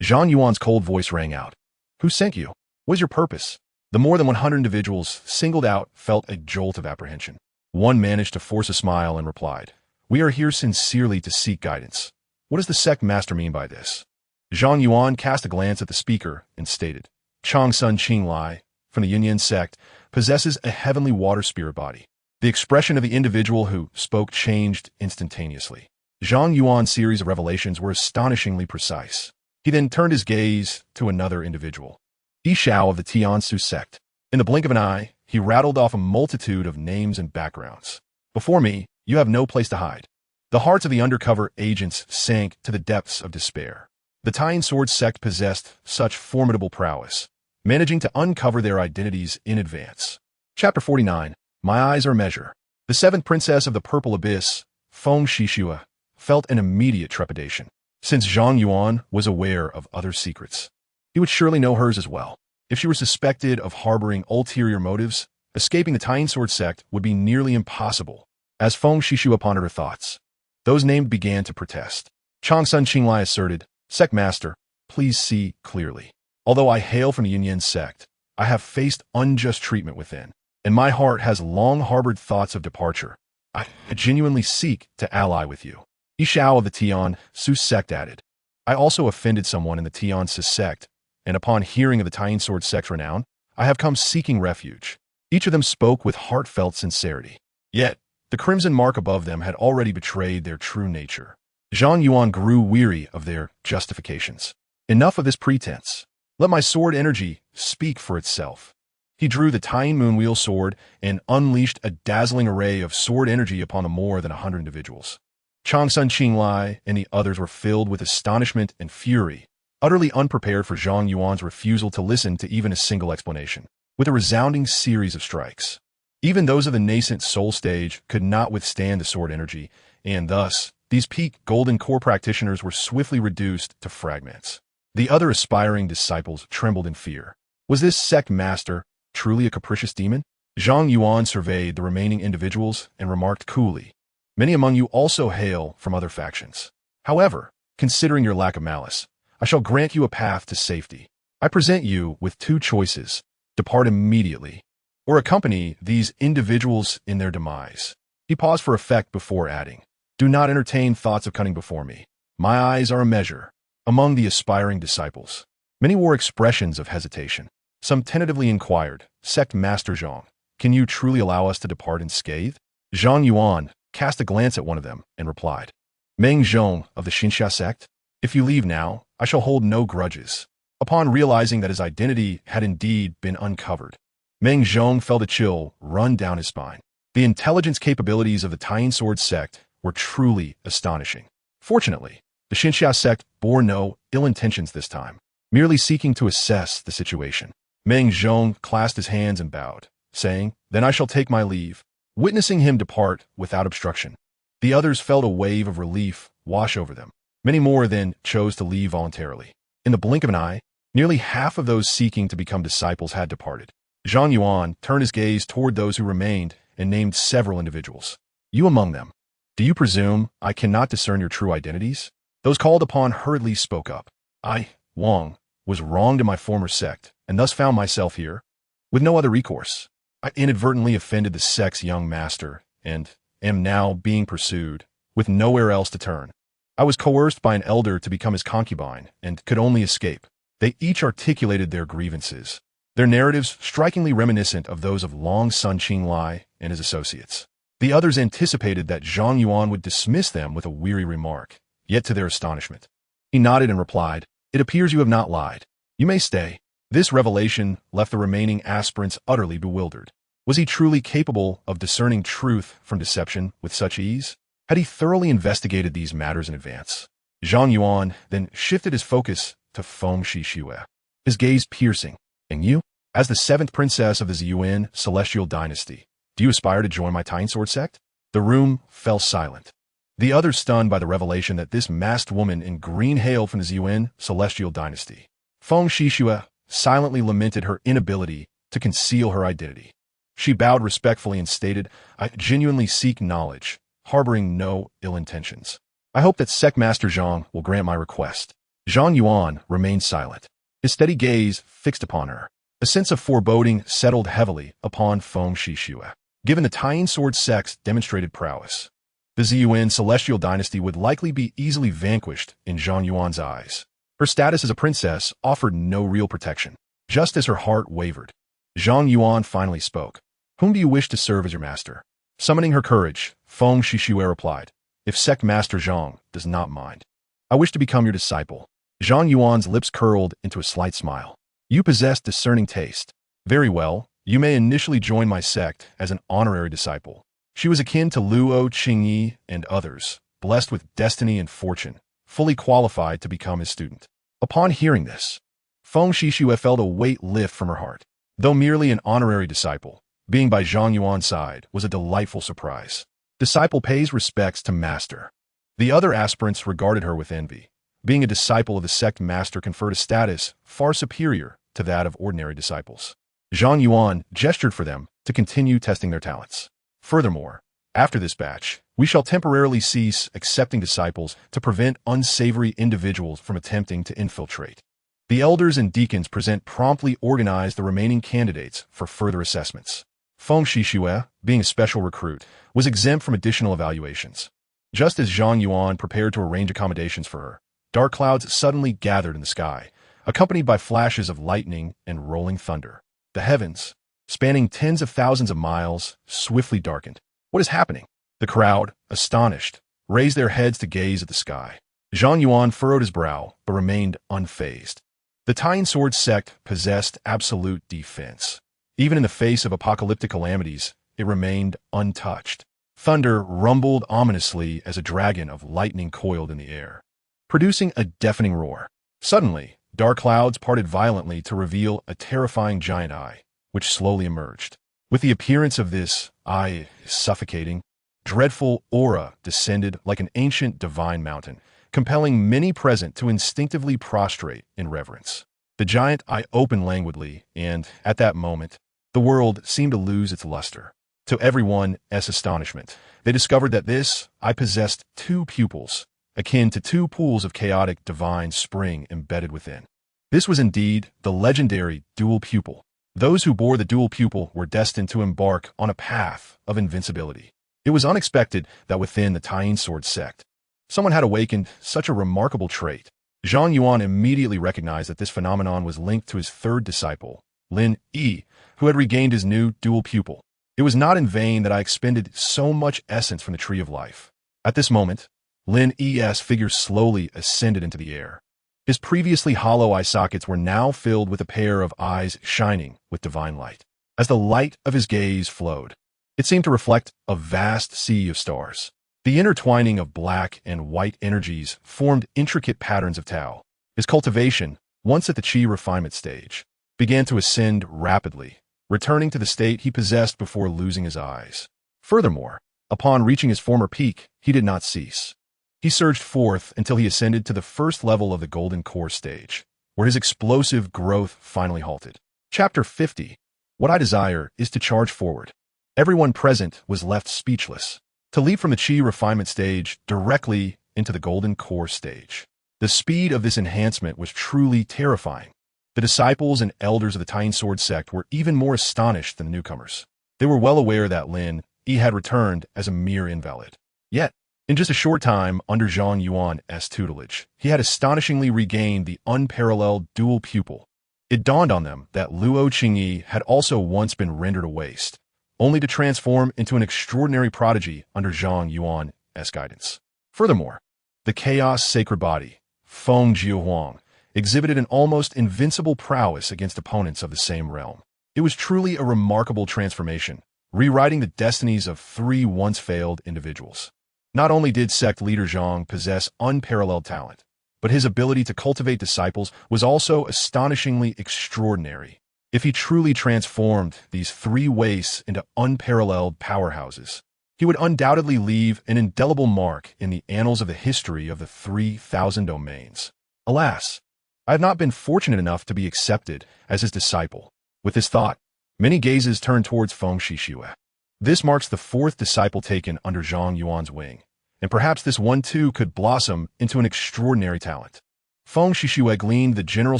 Zhang Yuan's cold voice rang out. Who sent you? What is your purpose? The more than 100 individuals singled out felt a jolt of apprehension. One managed to force a smile and replied, "We are here sincerely to seek guidance. What does the sect master mean by this?" Zhang Yuan cast a glance at the speaker and stated, "Changsun Qinglai, from the Yunyan sect, possesses a heavenly water spirit body." The expression of the individual who spoke changed instantaneously. Zhang Yuan's series of revelations were astonishingly precise. He then turned his gaze to another individual, Yi Shao of the Tiansu sect. In the blink of an eye, he rattled off a multitude of names and backgrounds. "Before me, you have no place to hide." The hearts of the undercover agents sank to the depths of despair. The Tying Sword sect possessed such formidable prowess, managing to uncover their identities in advance. Chapter 49. My Eyes Are Measure. The seventh princess of the Purple Abyss, Feng Shishue, felt an immediate trepidation. Since Zhang Yuan was aware of other secrets, he would surely know hers as well. If she were suspected of harboring ulterior motives, escaping the Tying Sword sect would be nearly impossible. As Feng Shishue pondered her thoughts, those named began to protest. Changsun Qinglai asserted, "Sect Master, please see clearly. Although I hail from the Yunyan sect, I have faced unjust treatment within, and my heart has long harbored thoughts of departure. I genuinely seek to ally with you. Yishao of the Tian Su sect added. I also offended someone in the Tian Su sect, and upon hearing of the Taiyin Sword sect's renown, I have come seeking refuge. Each of them spoke with heartfelt sincerity. Yet, the crimson mark above them had already betrayed their true nature. Zhang Yuan grew weary of their justifications. Enough of this pretense. Let my sword energy speak for itself. He drew the Taiyin Moonwheel sword and unleashed a dazzling array of sword energy upon the more than 100 individuals. Changsun Qinglai and the others were filled with astonishment and fury, utterly unprepared for Zhang Yuan's refusal to listen to even a single explanation. With a resounding series of strikes, even those of the nascent soul stage could not withstand the sword energy, and thus, these peak golden core practitioners were swiftly reduced to fragments. The other aspiring disciples trembled in fear. Was this sect master truly a capricious demon? Zhang Yuan surveyed the remaining individuals and remarked coolly, "Many among you also hail from other factions. However, considering your lack of malice, I shall grant you a path to safety. I present you with two choices: depart immediately, or accompany these individuals in their demise." He paused for effect before adding, "Do not entertain thoughts of cunning before me. My eyes are a measure." Among the aspiring disciples, many wore expressions of hesitation. Some tentatively inquired, "Sect Master Zhang, can you truly allow us to depart unscathed?" Zhang Yuan cast a glance at one of them and replied, "Meng Zhong of the Xinxia sect, if you leave now, I shall hold no grudges." Upon realizing that his identity had indeed been uncovered, Meng Zhong felt a chill run down his spine. The intelligence capabilities of the Taiyin Sword sect were truly astonishing. Fortunately, the Xinxia sect bore no ill intentions this time, merely seeking to assess the situation. Meng Zhong clasped his hands and bowed, saying, "Then I shall take my leave," witnessing him depart without obstruction. The others felt a wave of relief wash over them. Many more then chose to leave voluntarily. In the blink of an eye, nearly half of those seeking to become disciples had departed. Zhang Yuan turned his gaze toward those who remained and named several individuals. "You among them, do you presume I cannot discern your true identities?" Those called upon hurriedly spoke up. "I, Wang, was wronged in my former sect, and thus found myself here, with no other recourse. I inadvertently offended the sect's young master, and am now being pursued, with nowhere else to turn. I was coerced by an elder to become his concubine, and could only escape." They each articulated their grievances, their narratives strikingly reminiscent of those of Long Sun Qinglai and his associates. The others anticipated that Zhang Yuan would dismiss them with a weary remark, yet to their astonishment, he nodded and replied, "It appears you have not lied. You may stay." This revelation left the remaining aspirants utterly bewildered. Was he truly capable of discerning truth from deception with such ease? Had he thoroughly investigated these matters in advance? Zhang Yuan then shifted his focus to Feng Shixue, his gaze piercing. "And you, as the 7th princess of the Ziyuan celestial dynasty, do you aspire to join my Taiyin Sword sect?" The room fell silent. The others stunned by the revelation that this masked woman in green hailed from the Ziyuan celestial dynasty. Feng Shixue silently lamented her inability to conceal her identity. She bowed respectfully and stated, "I genuinely seek knowledge, harboring no ill intentions. I hope that Sect Master Zhang will grant my request." Zhang Yuan remained silent, his steady gaze fixed upon her. A sense of foreboding settled heavily upon Feng Shixue. Given the Taiyin Sword sect's demonstrated prowess, the Ziyuan celestial dynasty would likely be easily vanquished in Zhang Yuan's eyes. Her status as a princess offered no real protection. Just as her heart wavered, Zhang Yuan finally spoke. "Whom do you wish to serve as your master?" Summoning her courage, Feng Shixue replied, "If Sect Master Zhang does not mind, I wish to become your disciple." Zhang Yuan's lips curled into a slight smile. "You possess discerning taste. Very well, you may initially join my sect as an honorary disciple." She was akin to Luo Qingyi and others, blessed with destiny and fortune, fully qualified to become his student. Upon hearing this, Feng Shixue felt a weight lift from her heart. Though merely an honorary disciple, being by Zhang Yuan's side was a delightful surprise. Disciple pays respects to master. The other aspirants regarded her with envy. Being a disciple of the sect master conferred a status far superior to that of ordinary disciples. Zhang Yuan gestured for them to continue testing their talents. Furthermore, after this batch, we shall temporarily cease accepting disciples to prevent unsavory individuals from attempting to infiltrate. The elders and deacons present promptly organized the remaining candidates for further assessments. Feng Shishue, being a special recruit, was exempt from additional evaluations. Just as Zhang Yuan prepared to arrange accommodations for her, dark clouds suddenly gathered in the sky, accompanied by flashes of lightning and rolling thunder. The heavens, spanning tens of thousands of miles, swiftly darkened. What is happening? The crowd, astonished, raised their heads to gaze at the sky. Zhang Yuan furrowed his brow, but remained unfazed. The Tying Sword sect possessed absolute defense. Even in the face of apocalyptic calamities, it remained untouched. Thunder rumbled ominously as a dragon of lightning coiled in the air, producing a deafening roar. Suddenly, dark clouds parted violently to reveal a terrifying giant eye, which slowly emerged. With the appearance of this eye suffocating, dreadful aura descended like an ancient divine mountain, compelling many present to instinctively prostrate in reverence. The giant eye opened languidly, and, at that moment, the world seemed to lose its luster. To everyone's astonishment, they discovered that this eye possessed two pupils, akin to two pools of chaotic divine spring embedded within. This was indeed the legendary dual pupil. Those who bore the dual pupil were destined to embark on a path of invincibility. It was unexpected that within the Tying Sword sect, someone had awakened such a remarkable trait. Zhang Yuan immediately recognized that this phenomenon was linked to his third disciple, Lin Yi, who had regained his new dual pupil. It was not in vain that I expended so much essence from the Tree of Life. At this moment, Lin Yi's figure slowly ascended into the air. His previously hollow eye sockets were now filled with a pair of eyes shining with divine light. As the light of his gaze flowed, it seemed to reflect a vast sea of stars. The intertwining of black and white energies formed intricate patterns of Tao. His cultivation, once at the Qi refinement stage, began to ascend rapidly, returning to the state he possessed before losing his eyes. Furthermore, upon reaching his former peak, he did not cease. He surged forth until he ascended to the first level of the Golden Core stage, where his explosive growth finally halted. Chapter 50. What I desire is to charge forward. Everyone present was left speechless. To leap from the Qi refinement stage directly into the Golden Core stage. The speed of this enhancement was truly terrifying. The disciples and elders of the Tying Sword sect were even more astonished than the newcomers. They were well aware that Lin Yi had returned as a mere invalid. Yet, in just a short time under Zhang Yuan's tutelage, he had astonishingly regained the unparalleled dual pupil. It dawned on them that Luo Qingyi had also once been rendered a waste, only to transform into an extraordinary prodigy under Zhang Yuan's guidance. Furthermore, the chaos sacred body, Feng Jiuhuang, exhibited an almost invincible prowess against opponents of the same realm. It was truly a remarkable transformation, rewriting the destinies of three once failed individuals. Not only did sect leader Zhang possess unparalleled talent, but his ability to cultivate disciples was also astonishingly extraordinary. If he truly transformed these three wastes into unparalleled powerhouses, he would undoubtedly leave an indelible mark in the annals of the history of the 3,000 domains. Alas, I have not been fortunate enough to be accepted as his disciple. With this thought, many gazes turned towards Feng Shishue. This marks the fourth disciple taken under Zhang Yuan's wing, and perhaps this one too could blossom into an extraordinary talent. Feng Shishue gleaned the general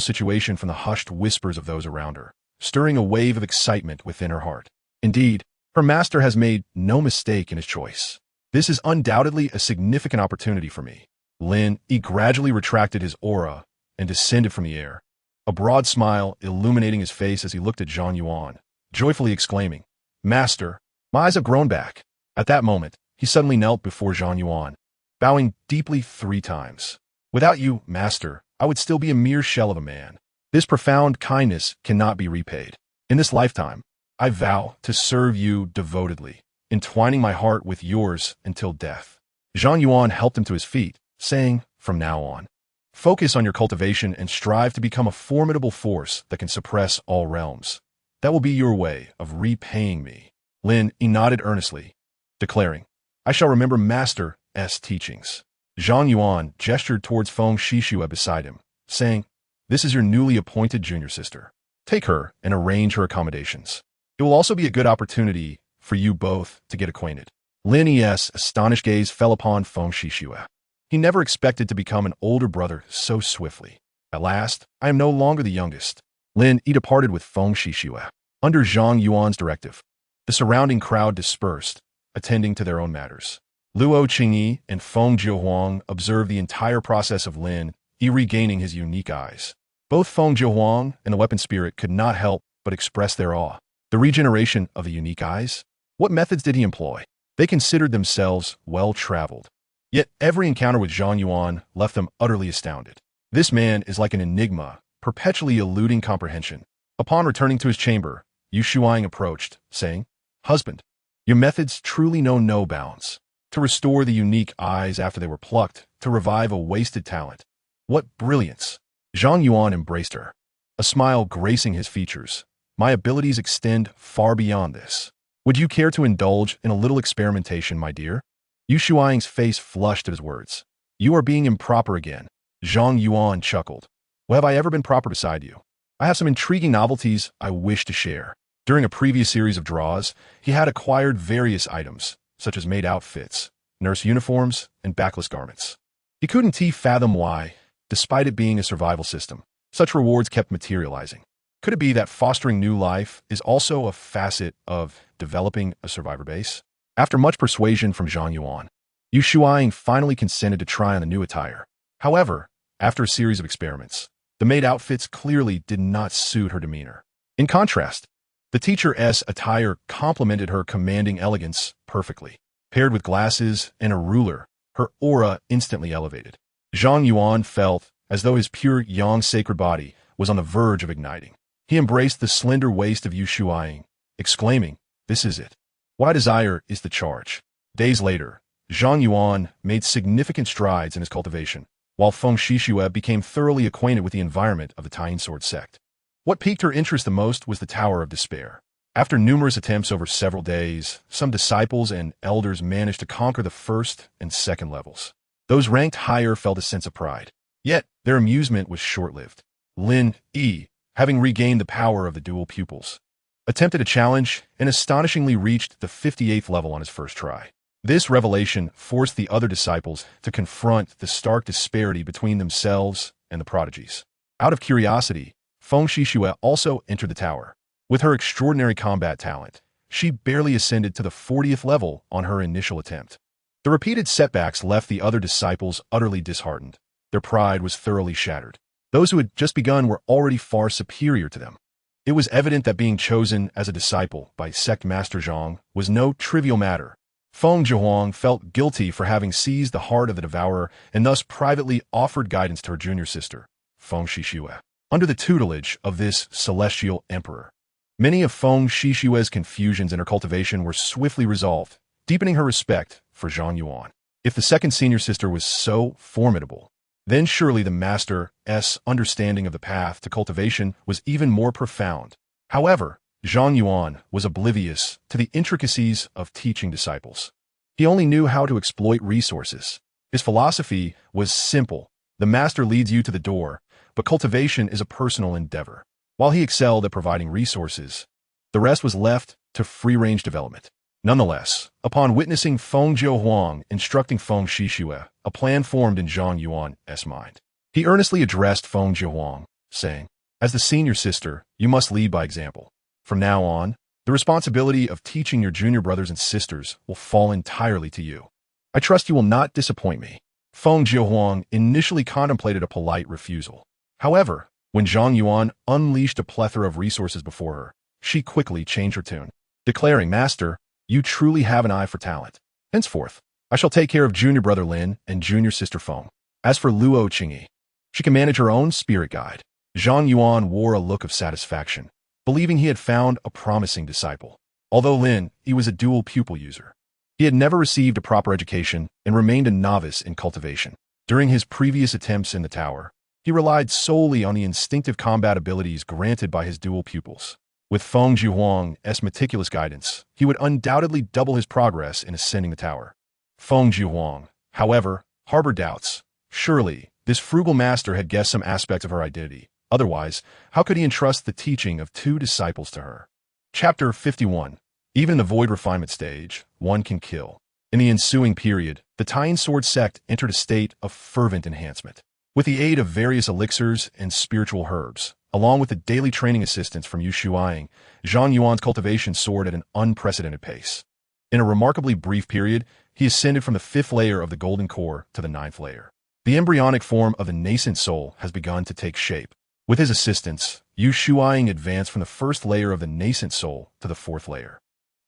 situation from the hushed whispers of those around her, stirring a wave of excitement within her heart. Indeed, her master has made no mistake in his choice. This is undoubtedly a significant opportunity for me. Lin Yi gradually retracted his aura and descended from the air, a broad smile illuminating his face as he looked at Zhang Yuan, joyfully exclaiming, "Master, my eyes have grown back." At that moment, he suddenly knelt before Zhang Yuan, bowing deeply 3 times. "Without you, Master, I would still be a mere shell of a man. This profound kindness cannot be repaid. In this lifetime, I vow to serve you devotedly, entwining my heart with yours until death." Zhang Yuan helped him to his feet, saying, "From now on, focus on your cultivation and strive to become a formidable force that can suppress all realms. That will be your way of repaying me." Lin Yi nodded earnestly, declaring, "I shall remember Master's teachings." Zhang Yuan gestured towards Feng Shishue beside him, saying, "This is your newly appointed junior sister. Take her and arrange her accommodations. It will also be a good opportunity for you both to get acquainted." Lin Yi's astonished gaze fell upon Feng Shishue. He never expected to become an older brother so swiftly. "At last, I am no longer the youngest." Lin Yi departed with Feng Shishue. Under Zhang Yuan's directive, The surrounding crowd dispersed, attending to their own matters. Luo Qingyi and Feng Jiuhuang observed the entire process of Lin Yi regaining his unique eyes. Both Feng Jiuhuang and the weapon spirit could not help but express their awe. The regeneration of the unique eyes? What methods did he employ? They considered themselves well-traveled. Yet every encounter with Zhang Yuan left them utterly astounded. This man is like an enigma, perpetually eluding comprehension. Upon returning to his chamber, Yu Shuang approached, saying, "Husband, your methods truly know no bounds. To restore the unique eyes after they were plucked, to revive a wasted talent. What brilliance!" Zhang Yuan embraced her, a smile gracing his features. "My abilities extend far beyond this. Would you care to indulge in a little experimentation, my dear?" Yu Shuang's face flushed at his words. "You are being improper again." Zhang Yuan chuckled. "Well, have I ever been proper beside you? I have some intriguing novelties I wish to share." During a previous series of draws, he had acquired various items, such as maid outfits, nurse uniforms, and backless garments. He couldn't fathom why, despite it being a survival system, such rewards kept materializing. Could it be that fostering new life is also a facet of developing a survivor base? After much persuasion from Zhang Yuan, Yu Shuang finally consented to try on the new attire. However, after a series of experiments, the maid outfits clearly did not suit her demeanor. In contrast, the teacher's attire complemented her commanding elegance perfectly. Paired with glasses and a ruler, her aura instantly elevated. Zhang Yuan felt as though his pure yang sacred body was on the verge of igniting. He embraced the slender waist of Yu Shuang, exclaiming, "This is it. What I desire is the charge." Days later, Zhang Yuan made significant strides in his cultivation, while Feng Shishue became thoroughly acquainted with the environment of the Tying Sword sect. What piqued her interest the most was the Tower of Despair. After numerous attempts over several days, some disciples and elders managed to conquer the first and second levels. Those ranked higher felt a sense of pride. Yet, their amusement was short-lived. Lin Yi, having regained the power of the dual pupils, attempted a challenge and astonishingly reached the 58th level on his first try. This revelation forced the other disciples to confront the stark disparity between themselves and the prodigies. Out of curiosity, Feng Shishue also entered the tower. With her extraordinary combat talent, she barely ascended to the 40th level on her initial attempt. The repeated setbacks left the other disciples utterly disheartened. Their pride was thoroughly shattered. Those who had just begun were already far superior to them. It was evident that being chosen as a disciple by Sect Master Zhang was no trivial matter. Feng Jiuhuang felt guilty for having seized the heart of the devourer and thus privately offered guidance to her junior sister, Feng Shishue, under the tutelage of this celestial emperor. Many of Feng Shishue's confusions in her cultivation were swiftly resolved, deepening her respect for Zhang Yuan. If the second senior sister was so formidable, then surely the master's understanding of the path to cultivation was even more profound. However, Zhang Yuan was oblivious to the intricacies of teaching disciples. He only knew how to exploit resources. His philosophy was simple. The master leads you to the door, but cultivation is a personal endeavor. While he excelled at providing resources, the rest was left to free-range development. Nonetheless, upon witnessing Feng Jiuhuang instructing Feng Shishue, a plan formed in Zhang Yuan's mind. He earnestly addressed Feng Jiuhuang, saying, "As the senior sister, you must lead by example. From now on, the responsibility of teaching your junior brothers and sisters will fall entirely to you. I trust you will not disappoint me." Feng Jiuhuang initially contemplated a polite refusal. However, when Zhang Yuan unleashed a plethora of resources before her, she quickly changed her tune, declaring, "Master, you truly have an eye for talent. Henceforth, I shall take care of junior brother Lin and junior sister Feng. As for Luo Qingyi, she can manage her own spirit guide." Zhang Yuan wore a look of satisfaction, believing he had found a promising disciple. Although Lin, he was a dual pupil user. He had never received a proper education and remained a novice in cultivation. During his previous attempts in the tower, he relied solely on the instinctive combat abilities granted by his dual pupils. With Feng Jiuhuang's meticulous guidance, he would undoubtedly double his progress in ascending the tower. Feng Jiuhuang, however, harbored doubts. Surely, this frugal master had guessed some aspects of her identity. Otherwise, how could he entrust the teaching of two disciples to her? Chapter 51. Even in the void refinement stage, one can kill. In the ensuing period, the Tying Sword sect entered a state of fervent enhancement. With the aid of various elixirs and spiritual herbs, Along with the daily training assistance from Yu Shuang, Zhang Yuan's cultivation soared at an unprecedented pace. In a remarkably brief period, he ascended from the 5th layer of the golden core to the 9th layer. The embryonic form of the nascent soul has begun to take shape. With his assistance, Yu Shuang advanced from the 1st layer of the nascent soul to the 4th layer.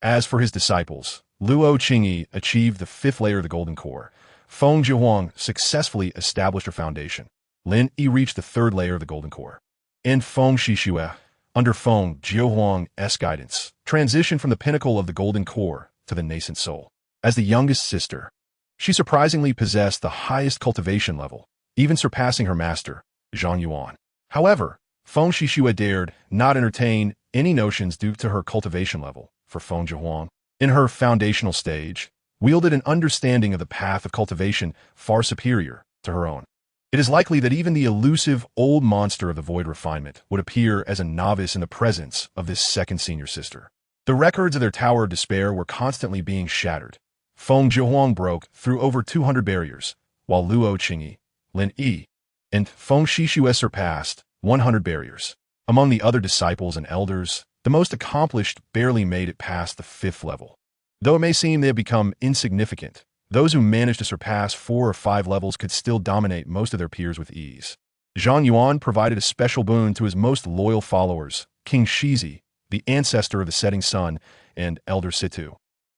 As for his disciples, Luo Qingyi achieved the 5th layer of the golden core. Feng Zhihuang successfully established her foundation. Lin Yi reached the 3rd layer of the golden core. And Feng Shixue, under Feng Zhihuang's guidance, transitioned from the pinnacle of the golden core to the nascent soul. As the youngest sister, she surprisingly possessed the highest cultivation level, even surpassing her master, Zhang Yuan. However, Feng Shixue dared not entertain any notions due to her cultivation level for Feng Zhihuang. In her foundational stage, wielded an understanding of the path of cultivation far superior to her own. It is likely that even the elusive old monster of the void refinement would appear as a novice in the presence of this second senior sister. The records of their Tower of Despair were constantly being shattered. Feng Zhihuang broke through over 200 barriers, while Luo Qingyi, Lin Yi, and Feng Shixue surpassed 100 barriers. Among the other disciples and elders, the most accomplished barely made it past the 5th level. Though it may seem they have become insignificant, those who managed to surpass 4 or 5 levels could still dominate most of their peers with ease. Zhang Yuan provided a special boon to his most loyal followers, King Shizi, the ancestor of the setting sun, and Elder Situ,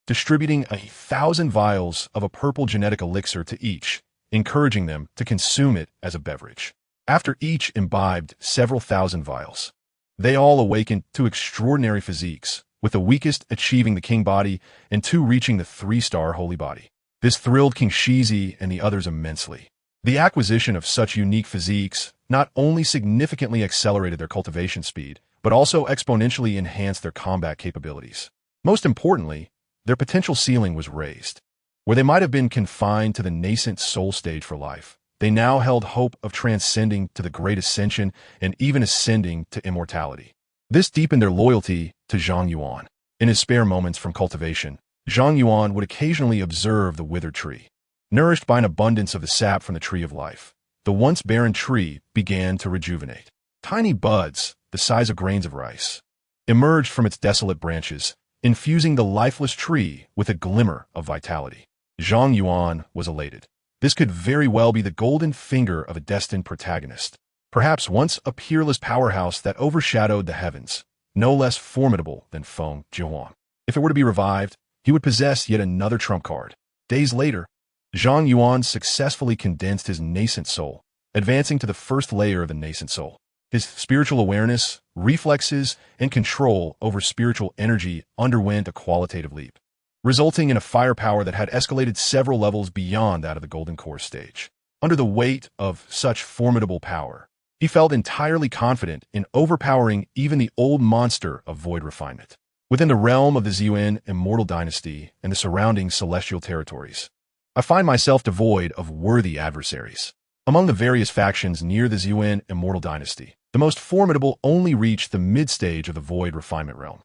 distributing 1,000 vials of a purple genetic elixir to each, encouraging them to consume it as a beverage. After each imbibed several thousand vials, they all awakened to extraordinary physiques, with the weakest achieving the king body and 2 reaching the 3-star holy body. This thrilled King Shizi and the others immensely. The acquisition of such unique physiques not only significantly accelerated their cultivation speed, but also exponentially enhanced their combat capabilities. Most importantly, their potential ceiling was raised. Where they might have been confined to the nascent soul stage for life, they now held hope of transcending to the great ascension and even ascending to immortality. This deepened their loyalty to Zhang Yuan. In his spare moments from cultivation, Zhang Yuan would occasionally observe the withered tree. Nourished by an abundance of the sap from the tree of life, the once barren tree began to rejuvenate. Tiny buds, the size of grains of rice, emerged from its desolate branches, infusing the lifeless tree with a glimmer of vitality. Zhang Yuan was elated. This could very well be the golden finger of a destined protagonist. Perhaps once a peerless powerhouse that overshadowed the heavens, no less formidable than Feng Zhihuang. If it were to be revived, he would possess yet another trump card. Days later, Zhang Yuan successfully condensed his nascent soul, advancing to the 1st layer of the nascent soul. His spiritual awareness, reflexes, and control over spiritual energy underwent a qualitative leap, resulting in a firepower that had escalated several levels beyond that of the golden core stage. Under the weight of such formidable power, he felt entirely confident in overpowering even the old monster of void refinement. Within the realm of the Yuan Immortal Dynasty and the surrounding celestial territories, I find myself devoid of worthy adversaries. Among the various factions near the Yuan Immortal Dynasty, the most formidable only reached the mid-stage of the void refinement realm.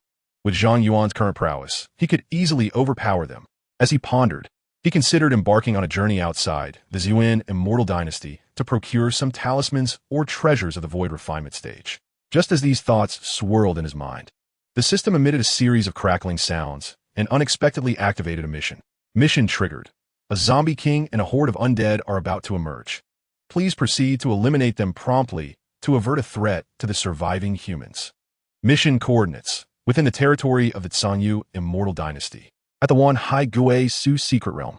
With Zhang Yuan's current prowess, he could easily overpower them. As he pondered, he considered embarking on a journey outside the Yuan Immortal Dynasty to procure some talismans or treasures of the void refinement stage. Just as these thoughts swirled in his mind, the system emitted a series of crackling sounds and unexpectedly activated a mission. Mission triggered. A zombie king and a horde of undead are about to emerge. Please proceed to eliminate them promptly to avert a threat to the surviving humans. Mission coordinates. Within the territory of the Zhang Immortal Dynasty, at the Wan Hai Gue Su secret realm.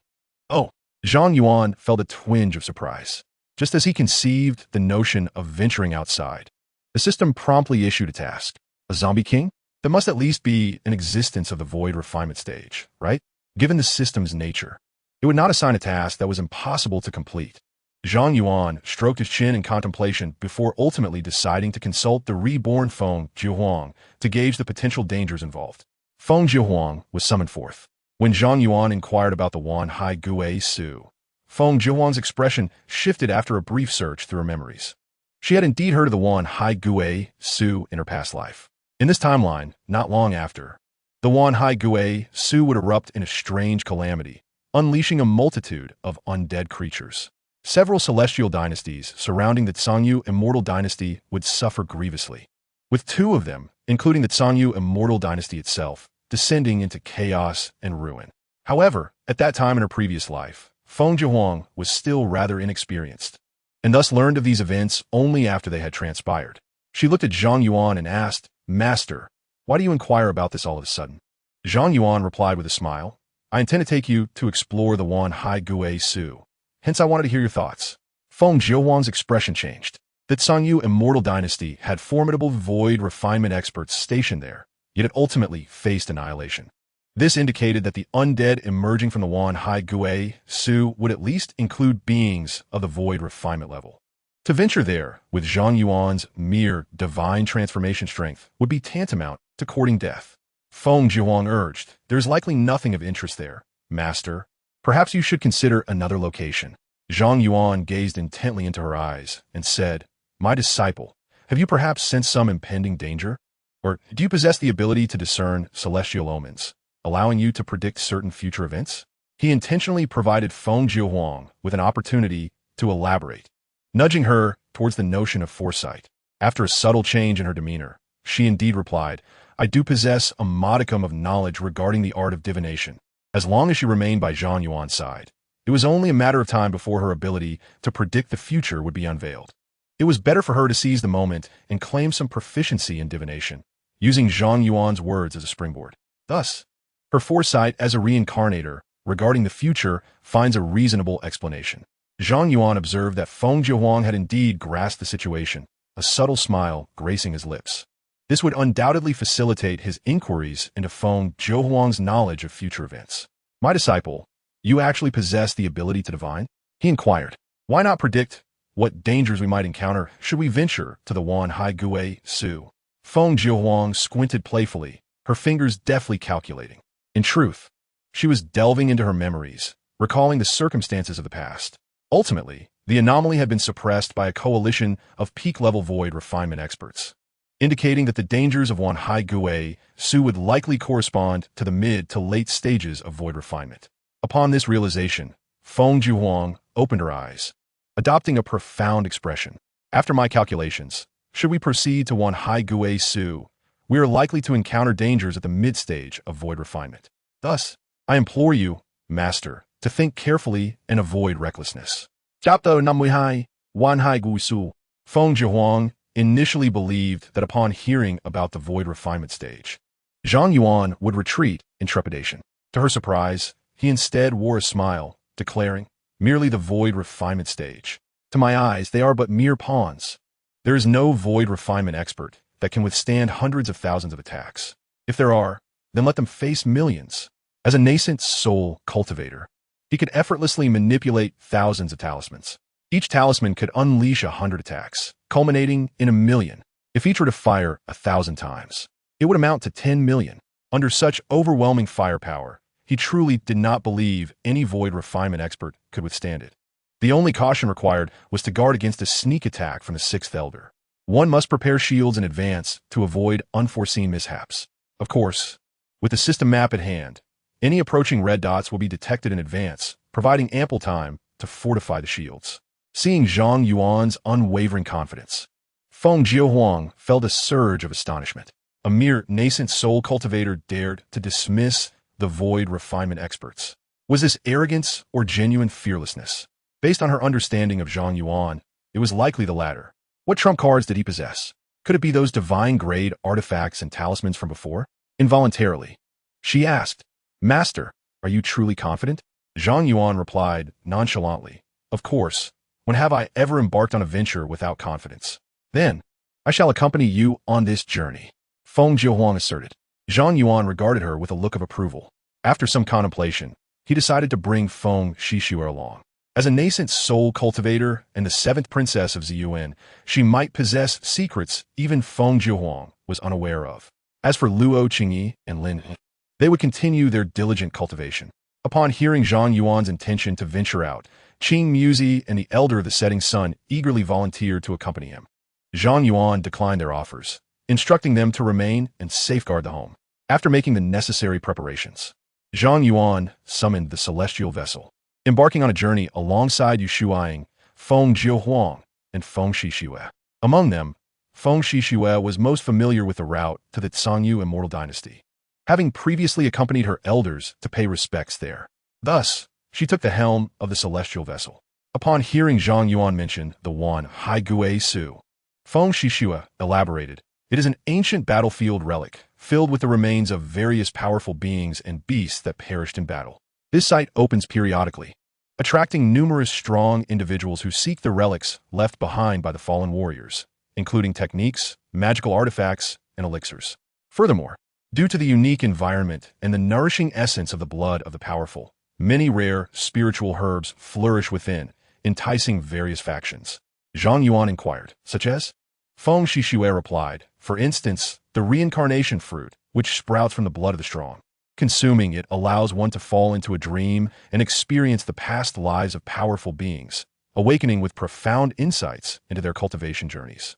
Oh, Zhang Yuan felt a twinge of surprise. Just as he conceived the notion of venturing outside, the system promptly issued a task. A zombie king? There must at least be an existence of the void refinement stage, right? Given the system's nature, it would not assign a task that was impossible to complete. Zhang Yuan stroked his chin in contemplation before ultimately deciding to consult the reborn Feng Zhihuang to gauge the potential dangers involved. Feng Zhihuang was summoned forth. When Zhang Yuan inquired about the Wan Hai Gue Su, Feng Zhihuang's expression shifted after a brief search through her memories. She had indeed heard of the Wan Hai Gue Su in her past life. In this timeline, not long after, the Wan Hai Gue Su would erupt in a strange calamity, unleashing a multitude of undead creatures. Several celestial dynasties surrounding the Zhang Immortal dynasty would suffer grievously, with two of them, including the Zhang Immortal dynasty itself, descending into chaos and ruin. However, at that time in her previous life, Feng Jiahuang was still rather inexperienced, and thus learned of these events only after they had transpired. She looked at Zhang Yuan and asked, "Master, why do you inquire about this all of a sudden?" Zhang Yuan replied with a smile, "I intend to take you to explore the Wan Hai Gui Su. Hence I wanted to hear your thoughts." Feng Jiahuang's expression changed. The Zhang Immortal dynasty had formidable void refinement experts stationed there, yet it ultimately faced annihilation. This indicated that the undead emerging from the Wan Hai Gui Su would at least include beings of the void refinement level. To venture there with Zhang Yuan's mere divine transformation strength would be tantamount to courting death. Feng Jiahuang urged, "There is likely nothing of interest there, Master. Perhaps you should consider another location." Zhang Yuan gazed intently into her eyes and said, "My disciple, have you perhaps sensed some impending danger? Or do you possess the ability to discern celestial omens, allowing you to predict certain future events?" He intentionally provided Feng Jiahuang with an opportunity to elaborate, nudging her towards the notion of foresight. After a subtle change in her demeanor, she indeed replied, "I do possess a modicum of knowledge regarding the art of divination." As long as she remained by Zhang Yuan's side, it was only a matter of time before her ability to predict the future would be unveiled. It was better for her to seize the moment and claim some proficiency in divination, using Zhang Yuan's words as a springboard. Thus, her foresight as a reincarnator regarding the future finds a reasonable explanation. Zhang Yuan observed that Feng Jiahuang had indeed grasped the situation, a subtle smile gracing his lips. This would undoubtedly facilitate his inquiries into Feng Jiahuang's knowledge of future events. "My disciple, you actually possess the ability to divine?" he inquired. "Why not predict what dangers we might encounter should we venture to the Wan Hai Gui Su?" Feng Jiahuang squinted playfully, her fingers deftly calculating. In truth, she was delving into her memories, recalling the circumstances of the past. Ultimately, the anomaly had been suppressed by a coalition of peak-level void refinement experts, indicating that the dangers of Wan Hai Gui Su would likely correspond to the mid to late stages of void refinement. Upon this realization, Feng Jiahuang opened her eyes, adopting a profound expression. "After my calculations, should we proceed to Wan Hai Gui Su, we are likely to encounter dangers at the mid-stage of void refinement. Thus, I implore you, Master, to think carefully and avoid recklessness." Chapter 92, Wan Hai Gui Su. Feng Jiahuang initially believed that upon hearing about the void refinement stage, Zhang Yuan would retreat in trepidation. To her surprise, he instead wore a smile, declaring, "Merely the void refinement stage. To my eyes, they are but mere pawns. There is no void refinement expert that can withstand hundreds of thousands of attacks. If there are, then let them face millions." As a nascent soul cultivator, he could effortlessly manipulate thousands of talismans. Each talisman could unleash 100 attacks, culminating in 1,000,000. If each were to fire 1,000 times, it would amount to 10 million. Under such overwhelming firepower, he truly did not believe any void refinement expert could withstand it. The only caution required was to guard against a sneak attack from the Sixth Elder. One must prepare shields in advance to avoid unforeseen mishaps. Of course, with the system map at hand, any approaching red dots will be detected in advance, providing ample time to fortify the shields. Seeing Zhang Yuan's unwavering confidence, Feng Jiahuang felt a surge of astonishment. A mere nascent soul cultivator dared to dismiss the void refinement experts. Was this arrogance or genuine fearlessness? Based on her understanding of Zhang Yuan, it was likely the latter. What trump cards did he possess? Could it be those divine-grade artifacts and talismans from before? Involuntarily, she asked, "Master, are you truly confident?" Zhang Yuan replied nonchalantly, "Of course. When have I ever embarked on a venture without confidence? Then, I shall accompany you on this journey," Feng Jiahuang asserted. Zhang Yuan regarded her with a look of approval. After some contemplation, he decided to bring Feng Shishuer along. As a nascent soul cultivator and the seventh princess of Ziyuan, she might possess secrets even Feng Jiahuang was unaware of. As for Luo Qingyi and Lin He, they would continue their diligent cultivation. Upon hearing Zhang Yuan's intention to venture out, Qing Muzi and the elder of the setting sun eagerly volunteered to accompany him. Zhang Yuan declined their offers, instructing them to remain and safeguard the home. After making the necessary preparations, Zhang Yuan summoned the celestial vessel. Embarking on a journey alongside Yu Shuiying, Feng Jiuhuang, and Feng Shixue. Among them, Feng Shixue was most familiar with the route to the Zhang Immortal Dynasty, having previously accompanied her elders to pay respects there. Thus, she took the helm of the celestial vessel. Upon hearing Zhang Yuan mention the Wan Hai Gui Su, Feng Shixue elaborated, "It is an ancient battlefield relic, filled with the remains of various powerful beings and beasts that perished in battle. This site opens periodically, attracting numerous strong individuals who seek the relics left behind by the fallen warriors, including techniques, magical artifacts, and elixirs. Furthermore, due to the unique environment and the nourishing essence of the blood of the powerful, many rare spiritual herbs flourish within, enticing various factions." Zhang Yuan inquired, "Such as?" Feng Shixue replied, "For instance, the reincarnation fruit, which sprouts from the blood of the strong. Consuming it allows one to fall into a dream and experience the past lives of powerful beings, awakening with profound insights into their cultivation journeys.